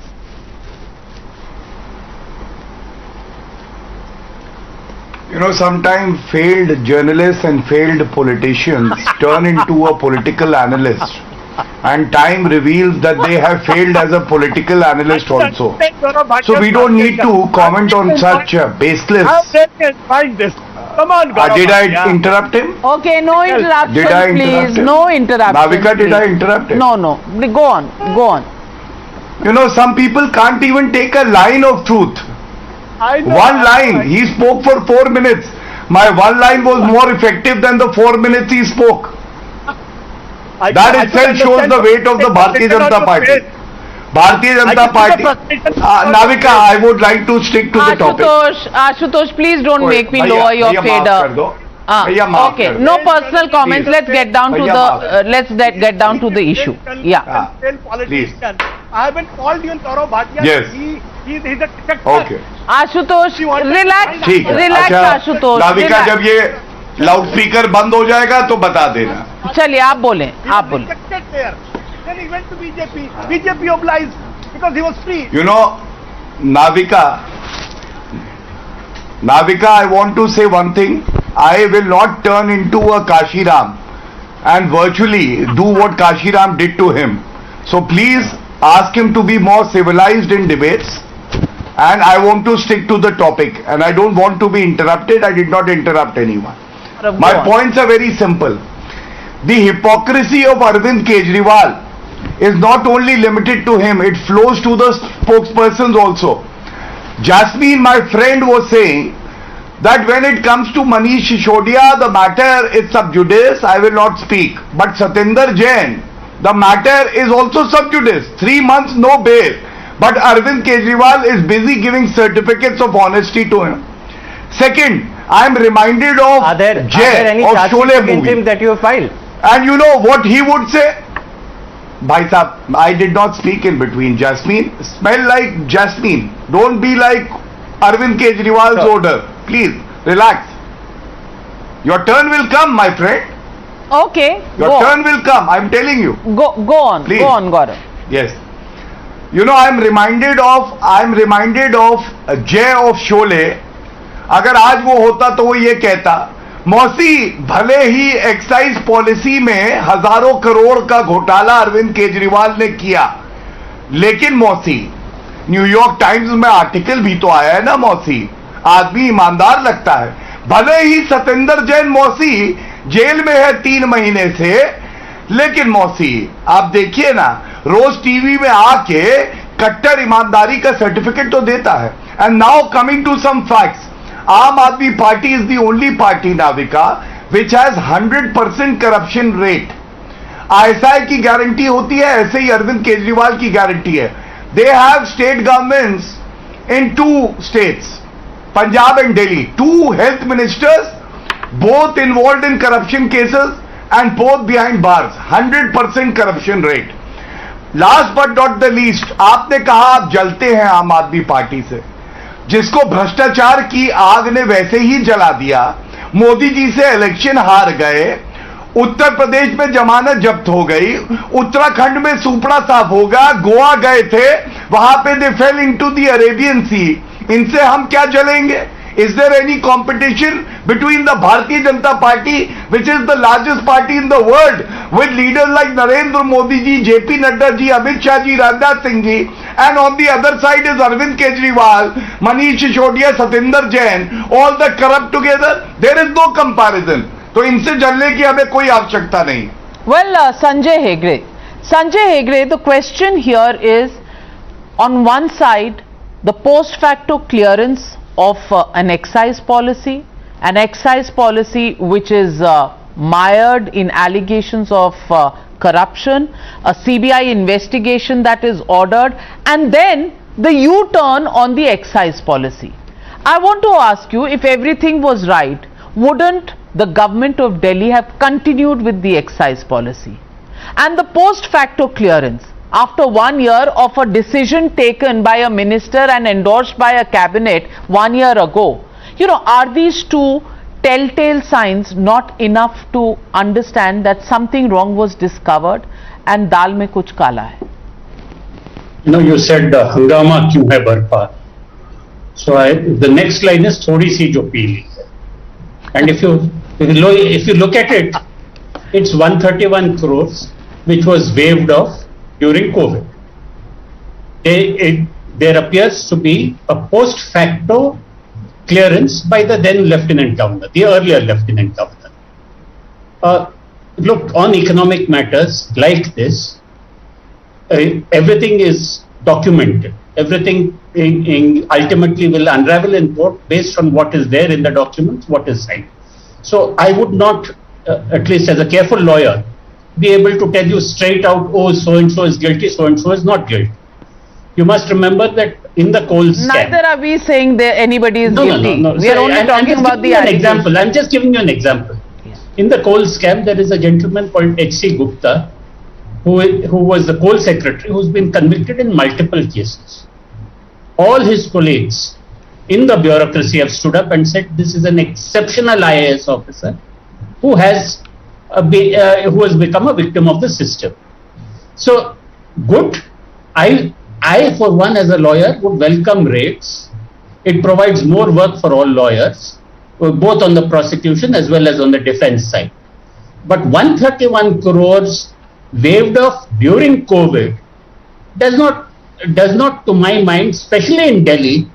You know, sometimes failed journalists and failed politicians turn into a political analyst. And time reveals that they have failed as a political analyst also. So we don't need to comment on such baseless. Come on, did I interrupt him? Okay, no interruption, Did I please. interrupt him? No interruption. Navika, did I interrupt him? No. Go on. You know, some people can't even take a line of truth. One line. He spoke for 4 minutes. My one line was more effective than the 4 minutes he spoke. That itself shows the weight of the Bharatiya Janata Party. Bharatiya Janata Party. Navika, I would like to stick to the topic. Ashutosh, please don't make me lower your fader. Okay, no personal comments. Let's get down to the issue. Yeah. Please. I haven't called you Gaurav Bhatia. Yes. He's a detector. Okay. Ashutosh, relax. Relax, Ashutosh. Navika, जब ये loud speaker बंद हो जाएगा तो बता देना. चलिए आप बोलें. Then he went to BJP. BJP obliged because he was free. You know, Navika, I want to say one thing. I will not turn into a Kashiram and virtually do what Kashiram did to him. So please ask him to be more civilized in debates. And I want to stick to the topic. And I don't want to be interrupted. I did not interrupt anyone. My points are very simple. The hypocrisy of Arvind Kejriwal is not only limited to him, it flows to the spokespersons also. Jasmine, my friend, was saying that when it comes to Manish Sisodia, the matter is sub judice, I will not speak. But Satinder Jain, the matter is also sub judice. 3 months, no bail. But Arvind Kejriwal is busy giving certificates of honesty to him. Second, I am reminded of Jay of Sholay movie. That you have filed? And you know what he would say? Bhai Sahab, I did not speak in between. Jasmine, smell like Jasmine. Don't be like Arvind Kejriwal's order. Please, relax. Your turn will come, my friend. Okay. Your turn will come. I'm telling you. Go on. Please. Go on, Gaurav. Yes. You know, I'm reminded of Jay of Sholay. अगर आज वो होता तो वो ये कहता, मौसी भले ही एक्साइज पॉलिसी में हजारों करोड़ का घोटाला अरविंद केजरीवाल ने किया, लेकिन मौसी न्यूयॉर्क टाइम्स में आर्टिकल भी तो आया है ना मौसी, आदमी ईमानदार लगता है। भले ही सतेंद्र जैन मौसी जेल में है 3 महीने से, लेकिन मौसी आप देखिए ना, रोज टीवी में आके कट्टर ईमानदारी का सर्टिफिकेट तो देता है। And now coming to some facts, Aam Aadmi party is the only party, Navika, which has 100% corruption rate. ISI की गारंटी होती है, ऐसे ही अरविंद केजरीवाल की गारंटी है। They have state governments in 2 states, Punjab and Delhi, 2 health ministers, both involved in corruption cases and both behind bars, 100% corruption rate. Last but not the least, आपने कहा आप जलते हैं आम आदमी पार्टी से, जिसको भ्रष्टाचार की आग ने वैसे ही जला दिया। मोदी जी से इलेक्शन हार गए, उत्तर प्रदेश में जमानत जब्त हो गई, उत्तराखंड में सुपड़ा साफ होगा, गोवा गए थे, वहां पे दे फेल इनटू द अरेबियन सी। इनसे हम क्या जलेंगे? Is there any competition between the Bharatiya Janata Party, which is the largest party in the world, with leaders like Narendra Modi ji, JP Nadda ji, Amit Shah ji, Rajnath Singh ji, and on the other side is Arvind Kejriwal, Manish Sisodia, Satinder Jain, all the corrupt together? There is no comparison. तो इनसे जलने की हमें कोई आवश्यकता नहीं। Well, Sanjay Hegde, the question here is, on one side, the post facto clearance of an excise policy which is mired in allegations of corruption, a CBI investigation that is ordered, and then the U-turn on the excise policy. I want to ask you, if everything was right, wouldn't the government of Delhi have continued with the excise policy? And the post facto clearance, after 1 year of a decision taken by a minister and endorsed by a cabinet 1 year ago, you know, are these two telltale signs not enough to understand that something wrong was discovered and dal mein kuch kala hai? You know, you said hangama kyun hai barpa, so the next line is thodi si jo peeli hai, and if you look at it, it's 131 crores which was waived off during COVID. There appears to be a post facto clearance by the then Lieutenant Governor, the earlier Lieutenant Governor. Look, on economic matters like this, everything is documented. Everything ultimately will unravel in court based on what is there in the documents, what is signed. So I would not, at least as a careful lawyer, be able to tell you straight out, oh, so and so is guilty, so and so is not guilty. You must remember that in the coal scam, neither are we saying that anybody is guilty. No. We are only talking about the example. I'm just giving you an example. Yeah. In the coal scam, there is a gentleman called H.C. Gupta, who was the coal secretary, who's been convicted in multiple cases. All his colleagues in the bureaucracy have stood up and said this is an exceptional IAS officer who has become a victim of the system. So, good. I for one, as a lawyer, would welcome rates. It provides more work for all lawyers, both on the prosecution as well as on the defense side. But 131 crores waived off during COVID does not, to my mind, especially in Delhi,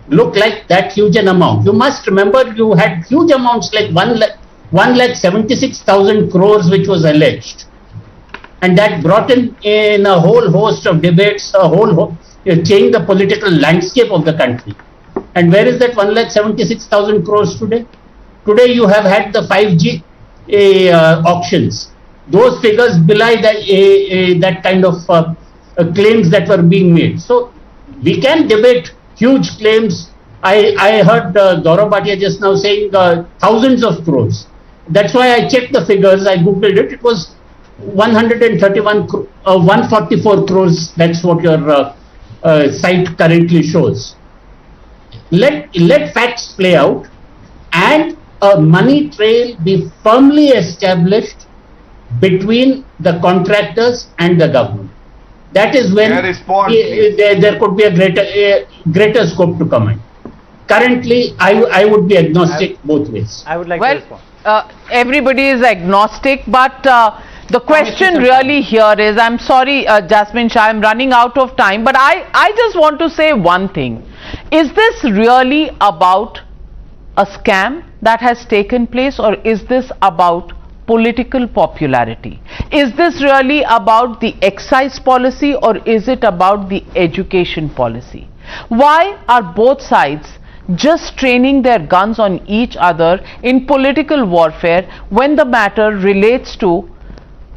look like that huge an amount. You must remember, you had huge amounts like 1,76,000 crores which was alleged, and that brought in a whole host of debates, changed the political landscape of the country. And where is that 1,76,000 crores today? Today you have had the 5G auctions. Those figures belie that kind of claims that were being made. So we can debate huge claims. I heard Gaurav Bhatia just now saying thousands of crores. That's why I checked the figures. I googled it. It was 144 crores. That's what your site currently shows. Let facts play out, and a money trail be firmly established between the contractors and the government. That is when there could be a greater scope to comment. Currently, I would be agnostic both ways. I would like to respond. Everybody is agnostic, but the question really here is, I'm sorry, Jasmine Shah, I'm running out of time, but I just want to say one thing. Is this really about a scam that has taken place, or is this about political popularity? Is this really about the excise policy, or is it about the education policy? Why are both sides just training their guns on each other in political warfare when the matter relates to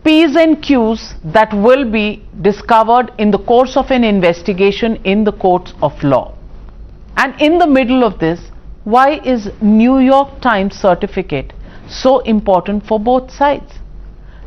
P's and Q's that will be discovered in the course of an investigation in the courts of law? And in the middle of this, why is New York Times certificate so important for both sides?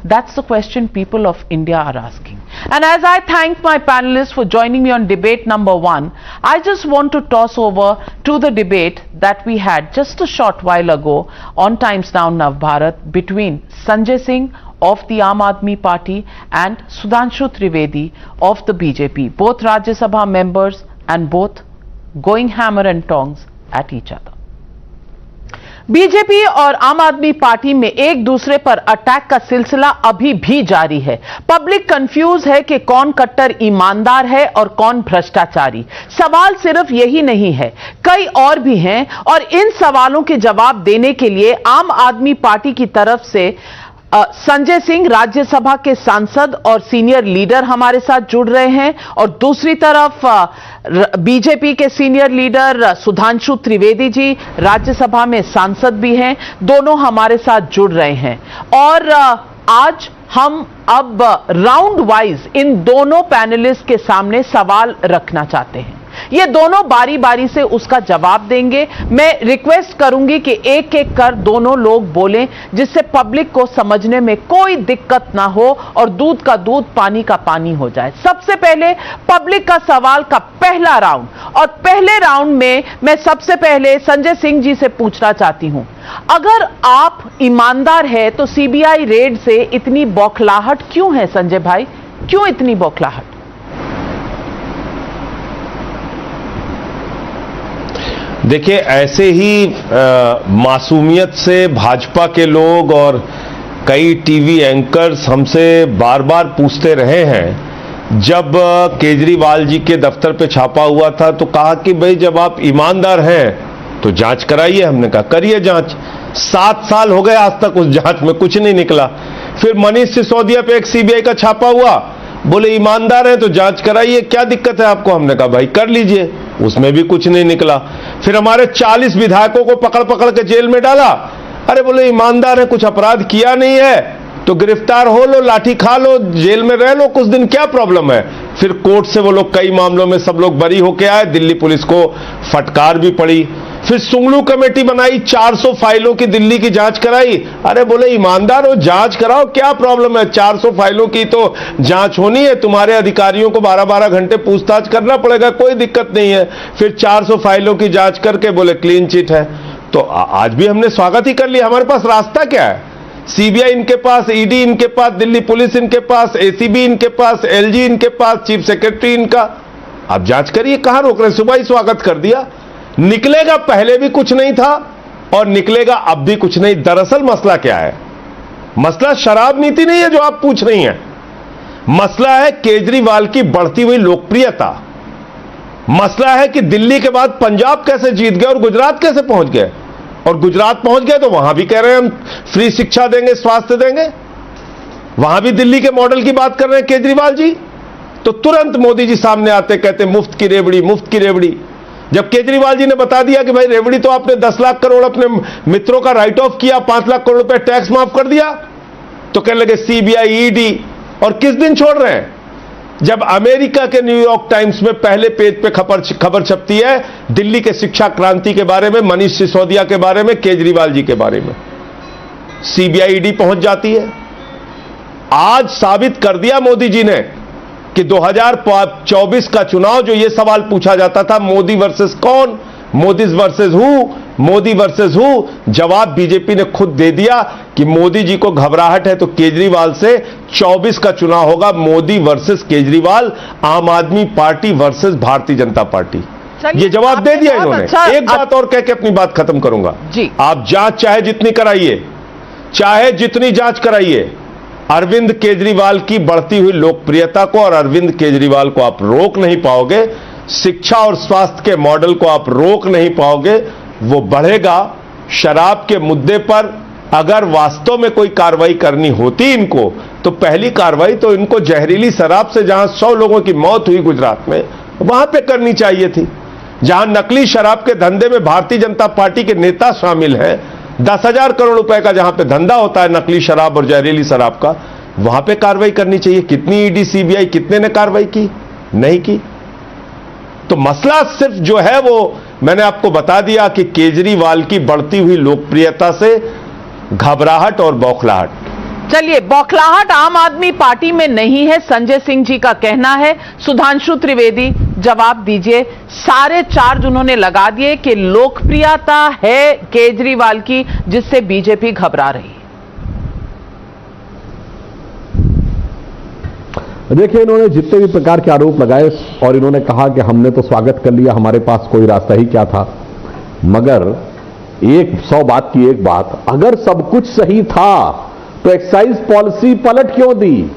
That's the question people of India are asking. And as I thank my panelists for joining me on debate number 1, I just want to toss over to the debate that we had just a short while ago on Times Now Navbharat between Sanjay Singh of the Aam Aadmi Party and Sudhanshu Trivedi of the BJP, both Rajya Sabha members and both going hammer and tongs at each other. BJP और आम Aadmi party में एक दूसरे पर attack का सिलसिला अभी भी जारी है। पब्लिक कंफ्यूज है कि कौन कट्टर ईमानदार है और कौन भ्रष्टाचारी। सवाल सिर्फ यही नहीं है, कई और भी हैं, और इन सवालों के जवाब देने के लिए आम आदमी पार्टी की तरफ से संजय सिंह राज्यसभा के सांसद और सीनियर लीडर हमारे साथ जुड़ रहे हैं, और दूसरी तरफ बीजेपी के सीनियर लीडर सुधांशु त्रिवेदी जी राज्यसभा में सांसद भी हैं, दोनों हमारे साथ जुड़ रहे हैं। और आज हम अब राउंड वाइज इन दोनों पैनलिस्ट के सामने सवाल रखना चाहते हैं। ये दोनों बारी बारी से उसका जवाब देंगे। मैं रिक्वेस्ट करूंगी कि एक एक कर दोनों लोग बोलें, जिससे पब्लिक को समझने में कोई दिक्कत ना हो और दूध का दूध पानी का पानी हो जाए। सबसे पहले पब्लिक का सवाल का पहला राउंड, और पहले राउंड में मैं सबसे पहले संजय सिंह जी से पूछना चाहती हूं, अगर आप ईमानदार है तो सीबीआई रेड से इतनी बौखलाहट क्यों है? संजय भाई, क्यों इतनी बौखलाहट? देखिए, ऐसे ही मासूमियत से भाजपा के लोग और कई टीवी एंकर्स हमसे बार बार पूछते रहे हैं। जब केजरीवाल जी के दफ्तर पे छापा हुआ था तो कहा कि भाई जब आप ईमानदार हैं तो जांच कराइए। हमने कहा करिए जांच। 7 साल हो गए आज तक उस जांच में कुछ नहीं निकला। फिर मनीष सिसोदिया पे एक सीबीआई का छापा हुआ, बोले ईमानदार हैं तो जांच कराइए, क्या दिक्कत है आपको? हमने कहा भाई कर लीजिए, उसमें भी कुछ नहीं निकला। फिर हमारे 40 विधायकों को पकड़ पकड़ के जेल में डाला। अरे बोले ईमानदार है, कुछ अपराध किया नहीं है तो गिरफ्तार हो लो, लाठी खा लो, जेल में रह लो कुछ दिन, क्या प्रॉब्लम है? फिर कोर्ट से वो लोग कई मामलों में सब लोग बरी होके आए, दिल्ली पुलिस को फटकार भी पड़ी। फिर सुंगलू कमेटी बनाई, 400 फाइलों की दिल्ली की जांच कराई। अरे बोले ईमानदार हो, जांच कराओ, क्या प्रॉब्लम है? 400 फाइलों की तो जांच होनी है, तुम्हारे अधिकारियों को 12-12 घंटे पूछताछ करना पड़ेगा, कोई दिक्कत नहीं है। फिर 400 फाइलों की जांच करके बोले क्लीन चिट है। तो आज भी हमने स्वागत ही कर लिया। हमारे पास रास्ता क्या है? सीबीआई इनके पास, ईडी इनके पास, दिल्ली पुलिस इनके पास, एसीबी इनके पास, एलजी इनके पास, चीफ सेक्रेटरी इनका। आप जांच करिए, कहां रोक रहे? सुबह ही स्वागत कर दिया। निकलेगा, पहले भी कुछ नहीं था और निकलेगा अब भी कुछ नहीं। दरअसल मसला क्या है? मसला शराब नीति नहीं है जो आप पूछ रही हैं। मसला है केजरीवाल की बढ़ती हुई लोकप्रियता। मसला है कि दिल्ली के बाद पंजाब कैसे जीत गए और गुजरात कैसे पहुंच गए। और गुजरात पहुंच गए तो वहां भी कह रहे हैं हम फ्री शिक्षा देंगे, स्वास्थ्य देंगे। वहां भी दिल्ली के मॉडल की बात कर रहे हैं केजरीवाल जी। तो तुरंत मोदी जी सामने आते, कहते मुफ्त की रेवड़ी, मुफ्त की रेवड़ी। जब केजरीवाल जी ने बता दिया कि भाई रेवड़ी तो आपने 10 लाख करोड़ अपने मित्रों का राइट ऑफ किया, 5 लाख करोड़ रुपए टैक्स माफ कर दिया, तो कहने लगे सीबीआई, ईडी। और किस दिन छोड़ रहे हैं? जब अमेरिका के न्यूयॉर्क टाइम्स में पहले पेज पे खबर छपती है दिल्ली के शिक्षा क्रांति के बारे में, मनीष सिसोदिया के बारे में, केजरीवाल जी के बारे में। सीबीआई ईडी पहुंच जाती है। आज साबित कर दिया मोदी जी ने कि 2024 का चुनाव, जो ये सवाल पूछा जाता था मोदी वर्सेस कौन, Modi versus who, Modi versus who, जवाब बीजेपी ने खुद दे दिया कि मोदी जी को घबराहट है तो केजरीवाल से 24 का चुनाव होगा मोदी वर्सेस केजरीवाल, आम Aadmi party versus Bharatiya Janata party. ये जवाब दे दिया इन्होंने। एक बात और कह के अपनी बात खत्म करूंगा जी। आप जांच चाहे जितनी कराइए, चाहे जितनी जांच कराइए, अरविंद केजरीवाल की बढ़ती हुई लोकप्रियता को और अरविंद केजरीवाल को आप रोक नहीं पाओगे। शिक्षा और स्वास्थ्य के मॉडल को आप रोक नहीं पाओगे, वो बढ़ेगा। शराब के मुद्दे पर अगर वास्तव में कोई कार्रवाई करनी होती इनको, तो पहली कार्रवाई तो इनको जहरीली शराब से जहां 100 लोगों की मौत हुई गुजरात में, वहां पे करनी चाहिए थी। जहां नकली शराब के धंधे में भारतीय जनता पार्टी के नेता शामिल हैं, 10,000 करोड़ रुपए का जहां पे धंधा होता है नकली शराब और जहरीली शराब का, वहां पे कार्रवाई करनी चाहिए। कितनी ईडी सीबीआई कितने ने कार्रवाई की? नहीं की। तो मसला सिर्फ जो है वो मैंने आपको बता दिया कि केजरीवाल की बढ़ती हुई लोकप्रियता से घबराहट और बौखलाहट। चलिए, बौखलाहट आम आदमी पार्टी में नहीं है, संजय सिंह जी का कहना है। सुधांशु त्रिवेदी, जवाब दीजिए। सारे चार्ज उन्होंने लगा दिए कि लोकप्रियता है केजरीवाल की, जिससे बीजेपी घबरा रही है। देखिए, इन्होंने जितने भी प्रकार के आरोप लगाए और इन्होंने कहा कि हमने तो स्वागत कर लिया, हमारे पास कोई रास्ता ही क्या था। मगर 100 बात की एक बात, अगर सब कुछ सही था तो एक्साइज पॉलिसी पलट क्यों दी?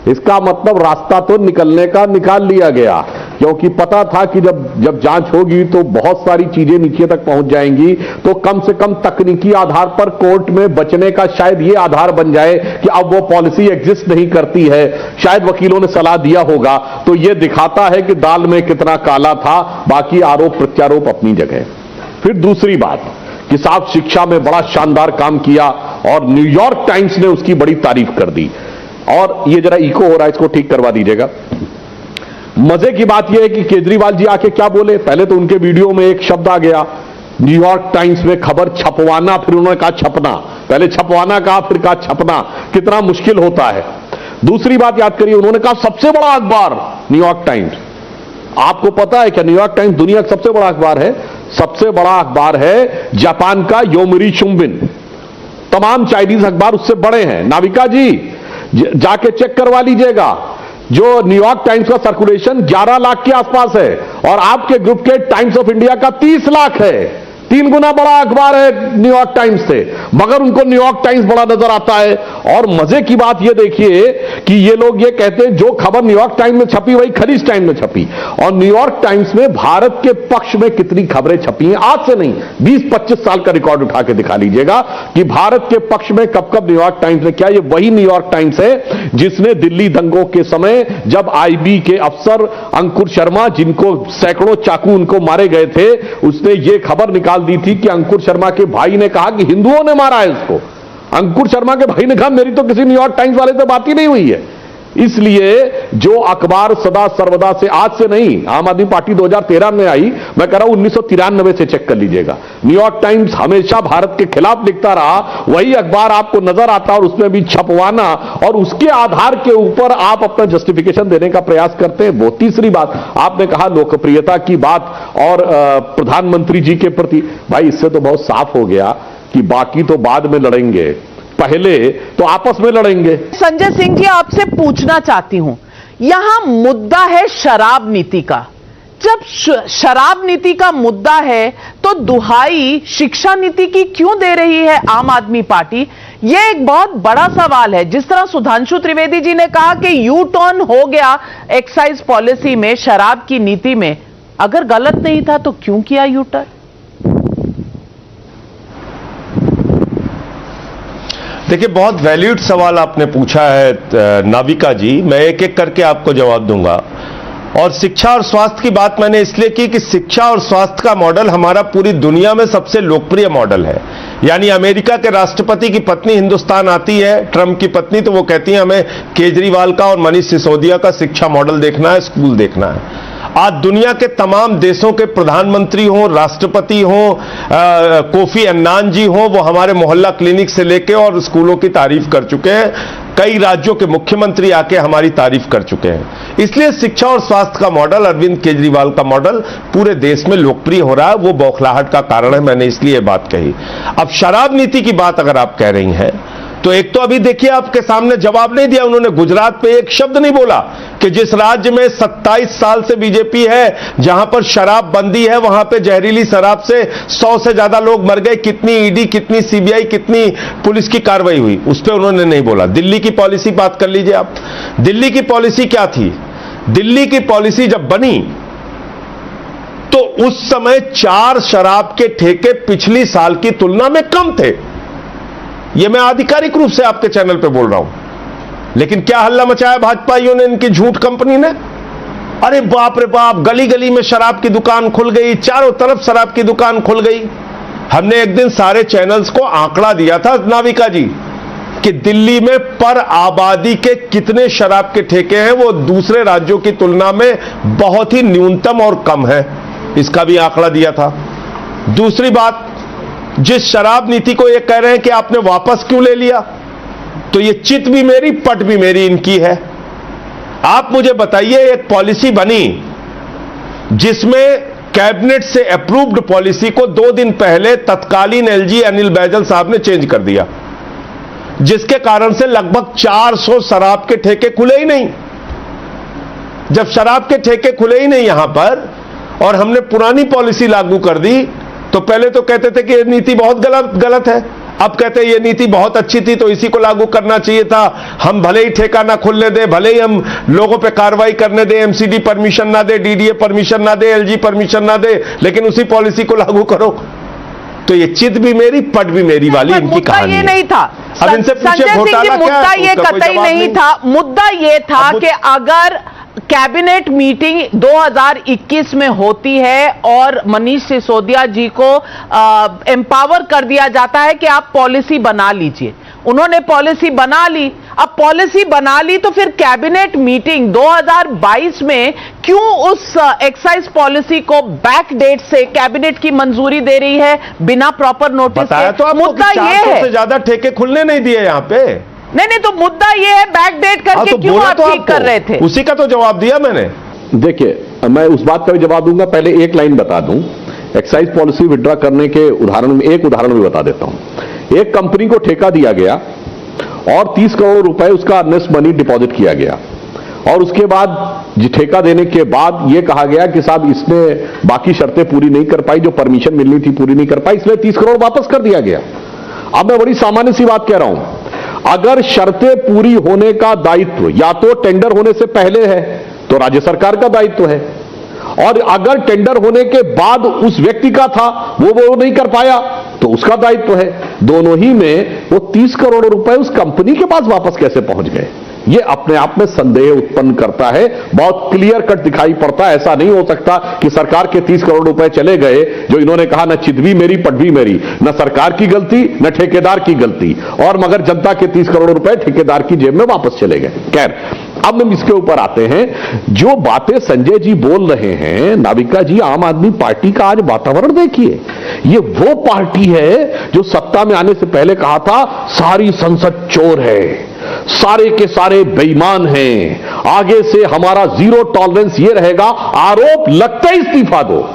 इसका मतलब रास्ता तो निकलने का निकाल लिया गया, क्योंकि पता था कि जब जांच होगी तो बहुत सारी चीजें नीचे तक पहुंच जाएंगी, तो कम से कम तकनीकी आधार पर कोर्ट में बचने का शायद ये आधार बन जाए कि अब वो पॉलिसी एग्जिस्ट नहीं करती है। शायद वकीलों ने सलाह दिया होगा। तो ये दिखाता है कि दाल में कितना काला था। बाकी आरोप प्रत्यारोप अपनी जगह। फिर दूसरी बात कि साहब शिक्षा में बड़ा शानदार काम किया और न्यूयॉर्क टाइम्स ने उसकी बड़ी तारीफ कर दी। और ये जरा इको हो रहा है, इसको ठीक करवा दीजिएगा। मजे की बात यह है कि केजरीवाल जी आके क्या बोले, पहले तो उनके वीडियो में एक शब्द आ गया न्यूयॉर्क टाइम्स में खबर छपवाना, फिर उन्होंने कहा छपना। पहले छपवाना कहा, फिर कहा छपना। कितना मुश्किल होता है। दूसरी बात याद करिए, उन्होंने कहा सबसे बड़ा अखबार न्यूयॉर्क टाइम्स। आपको पता है क्या न्यूयॉर्क टाइम्स दुनिया का सबसे बड़ा अखबार है? सबसे बड़ा अखबार है जापान का योमिरी शिंबन। तमाम चाइनीज अखबार उससे बड़े हैं। नाविका जी जाके चेक करवा लीजिएगा, जो न्यूयॉर्क टाइम्स का सर्कुलेशन 11 लाख के आसपास है और आपके ग्रुप के टाइम्स ऑफ इंडिया का 30 लाख है। 3 गुना बड़ा अखबार है न्यूयॉर्क टाइम्स से, मगर उनको न्यूयॉर्क टाइम्स बड़ा नजर आता है। और मजे की बात यह देखिए कि ये लोग ये कहते हैं जो खबर न्यूयॉर्क टाइम्स में छपी वही खरीज टाइम्स में छपी। और न्यूयॉर्क टाइम्स में भारत के पक्ष में कितनी खबरें छपी हैं, आज से नहीं 20-25 साल का रिकॉर्ड उठा के दिखा लीजिएगा कि भारत के पक्ष में कब कब न्यूयॉर्क टाइम्स ने क्या। ये वही न्यूयॉर्क टाइम्स है जिसने दिल्ली दंगों के समय जब आईबी के अफसर अंकुर शर्मा, जिनको सैकड़ों चाकू उनको मारे गए थे, उसने ये खबर निकाल दी थी कि अंकुर शर्मा के भाई ने कहा कि हिंदुओं ने मारा है उसको। अंकुर शर्मा के भाई ने कहा मेरी तो किसी न्यूयॉर्क टाइम्स वाले से बात ही नहीं हुई है। इसलिए जो अखबार सदा सर्वदा से, आज से नहीं, आम आदमी पार्टी 2013 में आई, मैं कह रहा हूं 1993 से चेक कर लीजिएगा। न्यूयॉर्क टाइम्स हमेशा भारत के खिलाफ लिखता रहा, वही अखबार आपको नजर आता और उसमें भी छपवाना और उसके आधार के ऊपर आप अपना जस्टिफिकेशन देने का प्रयास करते हैं। वो तीसरी बात आपने कहा लोकप्रियता की बात और प्रधानमंत्री जी के प्रति, भाई इससे तो बहुत साफ हो गया कि बाकी तो बाद में लड़ेंगे, पहले तो आपस में लड़ेंगे। संजय सिंह जी, आपसे पूछना चाहती हूं, यहां मुद्दा है शराब नीति का। जब शराब नीति का मुद्दा है तो दुहाई शिक्षा नीति की क्यों दे रही है आम आदमी पार्टी? यह एक बहुत बड़ा सवाल है। जिस तरह सुधांशु त्रिवेदी जी ने कहा कि यू टर्न हो गया एक्साइज पॉलिसी में, शराब की नीति में, अगर गलत नहीं था तो क्यों किया यू टर्न? देखिए, बहुत वैल्यूड सवाल आपने पूछा है नाविका जी, मैं एक एक करके आपको जवाब दूंगा। और शिक्षा और स्वास्थ्य की बात मैंने इसलिए की कि शिक्षा और स्वास्थ्य का मॉडल हमारा पूरी दुनिया में सबसे लोकप्रिय मॉडल है। यानी अमेरिका के राष्ट्रपति की पत्नी हिंदुस्तान आती है, ट्रंप की पत्नी, तो वो कहती है हमें केजरीवाल का और मनीष सिसोदिया का शिक्षा मॉडल देखना है, स्कूल देखना है। आज दुनिया के तमाम देशों के प्रधानमंत्री हों, राष्ट्रपति हों, कोफी अन्नान जी हों, वो हमारे मोहल्ला क्लिनिक से लेके और स्कूलों की तारीफ कर चुके हैं। कई राज्यों के मुख्यमंत्री आके हमारी तारीफ कर चुके हैं। इसलिए शिक्षा और स्वास्थ्य का मॉडल, अरविंद केजरीवाल का मॉडल पूरे देश में लोकप्रिय हो रहा है। वो बौखलाहट का कारण है, मैंने इसलिए ये बात कही। अब शराब नीति की बात अगर आप कह रही हैं, तो एक तो अभी देखिए आपके सामने जवाब नहीं दिया उन्होंने। गुजरात पे एक शब्द नहीं बोला कि जिस राज्य में 27 साल से बीजेपी है, जहां पर शराब बंदी है, वहां पे जहरीली शराब से 100 से ज्यादा लोग मर गए। कितनी ईडी, कितनी सीबीआई, कितनी पुलिस की कार्रवाई हुई, उस पर उन्होंने नहीं बोला। दिल्ली की पॉलिसी बात कर लीजिए आप। दिल्ली की पॉलिसी क्या थी? दिल्ली की पॉलिसी जब बनी तो उस समय 4 शराब के ठेके पिछली साल की तुलना में कम थे। यह मैं आधिकारिक रूप से आपके चैनल पे बोल रहा हूं। लेकिन क्या हल्ला मचाया भाजपाइयों ने, इनकी झूठ कंपनी ने। अरे बाप रे बाप, गली गली में शराब की दुकान खुल गई, चारों तरफ शराब की दुकान खुल गई। हमने एक दिन सारे चैनल्स को आंकड़ा दिया था नाविका जी कि दिल्ली में पर आबादी के कितने शराब के ठेके हैं। वो दूसरे राज्यों की तुलना में बहुत ही न्यूनतम और कम है, इसका भी आंकड़ा दिया था। दूसरी बात, जिस शराब नीति को ये कह रहे हैं कि आपने वापस क्यों ले लिया, तो ये चित भी मेरी पट भी मेरी इनकी है। आप मुझे बताइए, एक पॉलिसी बनी जिसमें कैबिनेट से अप्रूव्ड पॉलिसी को 2 दिन पहले तत्कालीन एलजी अनिल बैजल साहब ने चेंज कर दिया, जिसके कारण से लगभग 400 शराब के ठेके खुले ही नहीं। जब शराब के ठेके खुले ही नहीं यहां पर और हमने पुरानी पॉलिसी लागू कर दी, तो पहले तो कहते थे कि ये नीति बहुत गलत है, अब कहते हैं ये नीति बहुत अच्छी थी तो इसी को लागू करना चाहिए था। हम भले ही ठेका ना खुलने दे, भले ही हम लोगों पे कार्रवाई करने दे, एमसीडी परमिशन ना दे, डीडीए परमिशन ना दे, एलजी परमिशन ना दे, लेकिन उसी पॉलिसी को लागू करो। तो ये चित भी मेरी पट भी मेरी वाली इनकी कहानी ये है। नहीं था अब इनसे पूछे संजय सिंह जी, घोटाला क्या मुद्दा है, ये उसका कोई कतई जवाब नहीं था। मुद्दा ये था कि अगर कैबिनेट मीटिंग 2021 में होती है और मनीष सिसोदिया जी को एम्पावर कर दिया जाता है कि आप पॉलिसी बना लीजिए, उन्होंने पॉलिसी बना ली। अब पॉलिसी बना ली तो फिर कैबिनेट मीटिंग 2022 में क्यों उस एक्साइज पॉलिसी को बैक डेट से कैबिनेट की मंजूरी दे रही है बिना प्रॉपर नोटिस के? तो मुद्दा ये है, से ज्यादा ठेके खुलने नहीं दिए यहां पे। नहीं, तो मुद्दा ये है बैक डेट करके तो क्यों आप ठीक कर रहे थे? उसी का तो जवाब दिया मैंने। देखिए, मैं उस बात का भी जवाब दूंगा, पहले एक लाइन बता दूं। एक्साइज पॉलिसी विड्रॉ करने के उदाहरण में एक उदाहरण भी बता देता हूं। एक कंपनी को ठेका दिया गया और 30 करोड़ रुपए उसका अर्नेस्ट मनी डिपॉजिट किया गया, और उसके बाद ठेका देने के बाद यह कहा गया कि साहब इसने बाकी शर्तें पूरी नहीं कर पाई, जो परमिशन मिलनी थी पूरी नहीं कर पाई, इसलिए 30 करोड़ वापस कर दिया गया। अब मैं बड़ी सामान्य सी बात कह रहा हूं, अगर शर्तें पूरी होने का दायित्व या तो टेंडर होने से पहले है तो राज्य सरकार का दायित्व है, और अगर टेंडर होने के बाद उस व्यक्ति का था वो नहीं कर पाया तो उसका दायित्व है। दोनों ही में वो 30 करोड़ रुपए उस कंपनी के पास वापस कैसे पहुंच गए, ये अपने आप में संदेह उत्पन्न करता है। बहुत क्लियर कट दिखाई पड़ता है। ऐसा नहीं हो सकता कि सरकार के 30 करोड़ रुपए चले गए, जो इन्होंने कहा न चित भी मेरी पट भी मेरी, न सरकार की गलती न ठेकेदार की गलती, और मगर जनता के 30 करोड़ रुपए ठेकेदार की जेब में वापस चले गए। खैर, अब हम इसके ऊपर आते हैं। जो बातें संजय जी बोल रहे हैं, नाविका जी, आम आदमी पार्टी का आज वातावरण देखिए। ये वो पार्टी है जो सत्ता में आने से पहले कहा था सारी संसद चोर है, सारे के सारे बेईमान हैं, आगे से हमारा जीरो टॉलरेंस ये रहेगा, आरोप लगते ही इस्तीफा दो,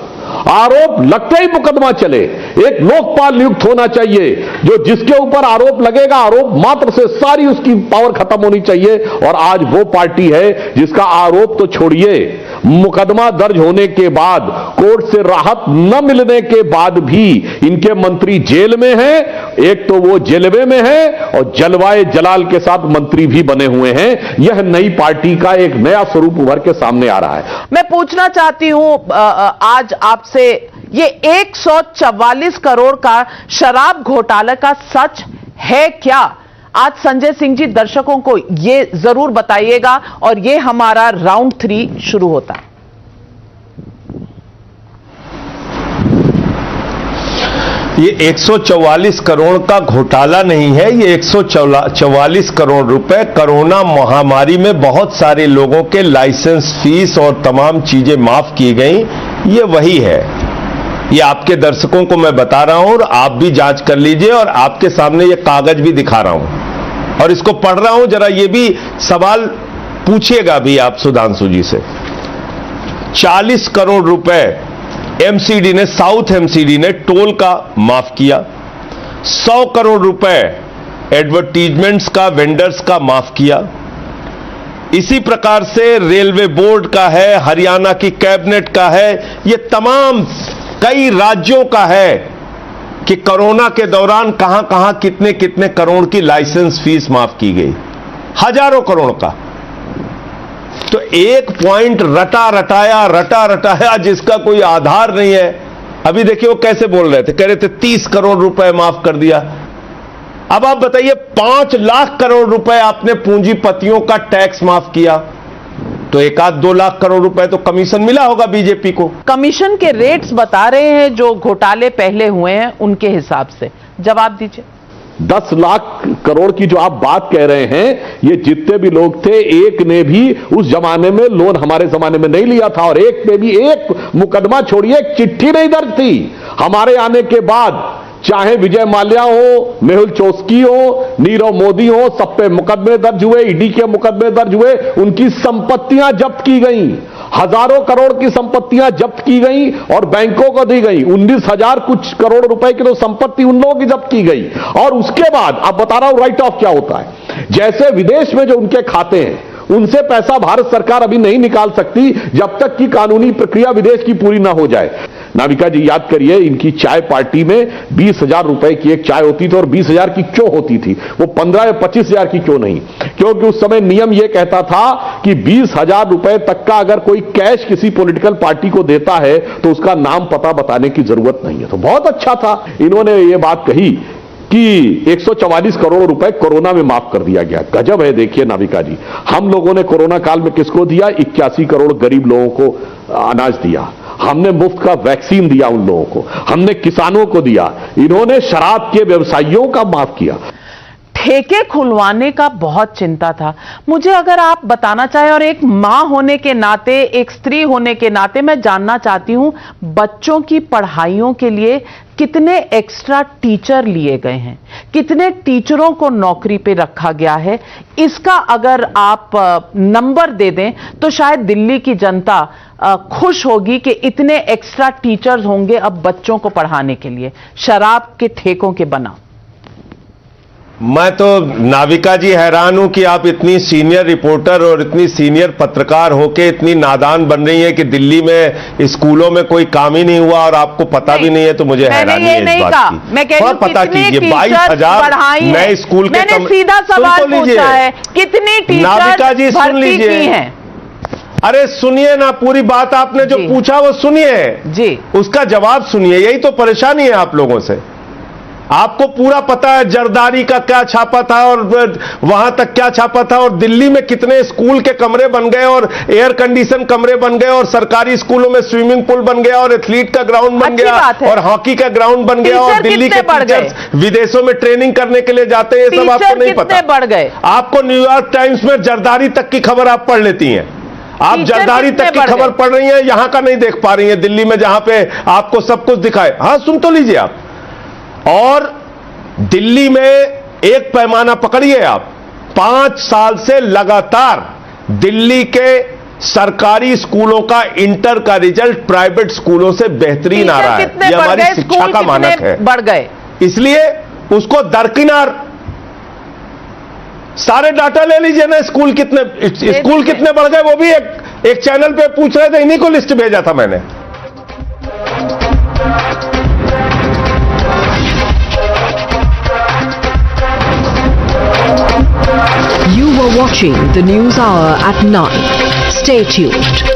आरोप लगते ही मुकदमा चले, एक लोकपाल नियुक्त होना चाहिए जो जिसके ऊपर आरोप लगेगा आरोप मात्र से सारी उसकी पावर खत्म होनी चाहिए। और आज वो पार्टी है जिसका आरोप तो छोड़िए, मुकदमा दर्ज होने के बाद कोर्ट से राहत न मिलने के बाद भी इनके मंत्री जेल में हैं। एक तो वो जेलवे में है और जलवाए जलाल के साथ मंत्री भी बने हुए हैं। यह नई पार्टी का एक नया स्वरूप उभर के सामने आ रहा है। मैं पूछना चाहती हूं आज आपसे, ये 144 करोड़ का शराब घोटाला का सच है क्या? आज संजय सिंह जी दर्शकों को ये जरूर बताइएगा, और ये हमारा राउंड 3 शुरू होता है। ये 144 करोड़ का घोटाला नहीं है, ये 144 करोड़ रुपए कोरोना महामारी में बहुत सारे लोगों के लाइसेंस फीस और तमाम चीजें माफ की गई, ये वही है। ये आपके दर्शकों को मैं बता रहा हूं और आप भी जांच कर लीजिए, और आपके सामने ये कागज भी दिखा रहा हूं और इसको पढ़ रहा हूं, जरा ये भी सवाल पूछिएगा भी आप सुधांशु जी से। 40 करोड़ रुपए एमसीडी ने, साउथ एमसीडी ने टोल का माफ किया। 100 करोड़ रुपए एडवर्टीजमेंट्स का, वेंडर्स का माफ किया। इसी प्रकार से रेलवे बोर्ड का है, हरियाणा की कैबिनेट का है, ये तमाम कई राज्यों का है कि कोरोना के दौरान कहां कहां कितने कितने करोड़ की लाइसेंस फीस माफ की गई, हजारों करोड़ का। तो एक पॉइंट रटा रटाया जिसका कोई आधार नहीं है। अभी देखिए वो कैसे बोल रहे थे, कह रहे थे 30 करोड़ रुपए माफ कर दिया। अब आप बताइए 5 लाख करोड़ रुपए आपने पूंजीपतियों का टैक्स माफ किया, तो 1-2 लाख करोड़ रुपए तो कमीशन मिला होगा बीजेपी को। कमीशन के रेट्स बता रहे हैं जो घोटाले पहले हुए हैं उनके हिसाब से, जवाब दीजिए। 10 लाख करोड़ की जो आप बात कह रहे हैं, ये जितने भी लोग थे, एक ने भी उस जमाने में लोन हमारे जमाने में नहीं लिया था, और एक ने भी एक मुकदमा छोड़िए, एक चिट्ठी नहीं दर्ज थी हमारे आने के बाद। चाहे विजय माल्या हो, मेहुल चोस्की हो, नीरव मोदी हो, सब पे मुकदमे दर्ज हुए, ईडी के मुकदमे दर्ज हुए, उनकी संपत्तियां जब्त की गई, हजारों करोड़ की संपत्तियां जब्त की गई और बैंकों को दी गई। 19,000 कुछ करोड़ रुपए की तो संपत्ति उन लोगों की जब्त की गई। और उसके बाद अब बता रहा हूं राइट ऑफ क्या होता है। जैसे विदेश में जो उनके खाते हैं, उनसे पैसा भारत सरकार अभी नहीं निकाल सकती जब तक कि कानूनी प्रक्रिया विदेश की पूरी ना हो जाए। नाविका जी याद करिए, इनकी चाय पार्टी में 20,000 रुपए की एक चाय होती थी, और 20,000 की क्यों होती थी, वो 15 या 25,000 की क्यों नहीं? क्योंकि उस समय नियम यह कहता था कि 20,000 रुपए तक का अगर कोई कैश किसी पॉलिटिकल पार्टी को देता है तो उसका नाम पता बताने की जरूरत नहीं है। तो बहुत अच्छा था, इन्होंने ये बात कही कि 144 करोड़ रुपए कोरोना में माफ कर दिया गया। गजब है। देखिए नाविका जी, हम लोगों ने कोरोना काल में किसको दिया? 81 करोड़ गरीब लोगों को अनाज दिया, हमने मुफ्त का वैक्सीन दिया उन लोगों को, हमने किसानों को दिया, इन्होंने शराब के व्यवसायियों का माफ किया। ठेके खुलवाने का बहुत चिंता था। मुझे अगर आप बताना चाहें, और एक मां होने के नाते, एक स्त्री होने के नाते मैं जानना चाहती हूं, बच्चों की पढ़ाइयों के लिए कितने एक्स्ट्रा टीचर लिए गए हैं, कितने टीचरों को नौकरी पे रखा गया है, इसका अगर आप नंबर दे दें तो शायद दिल्ली की जनता खुश होगी कि इतने एक्स्ट्रा टीचर्स होंगे अब बच्चों को पढ़ाने के लिए शराब के ठेकों के बना। मैं तो नाविका जी हैरान हूं कि आप इतनी सीनियर रिपोर्टर और इतनी सीनियर पत्रकार होके इतनी नादान बन रही हैं कि दिल्ली में स्कूलों में कोई काम ही नहीं हुआ और आपको पता भी नहीं है। तो मुझे हैरानी है इस बात की। मैं कह रही हूं पता कीजिए 22,000 नए स्कूल के मैंने सीधा सवाल पूछा है, कितनी नाविका जी टीचर सुन भर्ती की लीजिए। हैं? अरे सुनिए ना, पूरी बात आपने जो पूछा वो सुनिए जी, उसका जवाब सुनिए। यही तो परेशानी है आप लोगों से। आपको पूरा पता है जरदारी का क्या छापा था और वहां तक क्या छापा था, और दिल्ली में कितने स्कूल के कमरे बन गए और एयर कंडीशन कमरे बन गए, और सरकारी स्कूलों में स्विमिंग पूल बन गया, और एथलीट का ग्राउंड बन गया, और हॉकी का ग्राउंड बन गया, और दिल्ली के टीचर्स विदेशों में ट्रेनिंग करने के लिए जाते हैं। ये सब आपको नहीं पता। बढ़ गए। आपको न्यूयॉर्क टाइम्स में जरदारी तक की खबर आप पढ़ लेती हैं। आप जरदारी तक की खबर पढ़ रही हैं, यहां का नहीं देख पा रही हैं, दिल्ली में जहां पे आपको सब कुछ दिखाए। हाँ सुन तो लीजिए आप। और दिल्ली में एक पैमाना पकड़िए आप, 5 साल से लगातार दिल्ली के सरकारी स्कूलों का इंटर का रिजल्ट प्राइवेट स्कूलों से बेहतरीन आ रहा है। यह हमारी शिक्षा का मानक है। बढ़ गए, इसलिए उसको दरकिनार सारे डाटा ले लीजिए ना। स्कूल कितने बढ़ गए वो भी एक चैनल पे पूछ रहे थे, इन्हीं को लिस्ट भेजा था मैंने। You were watching the News Hour at 9. Stay tuned.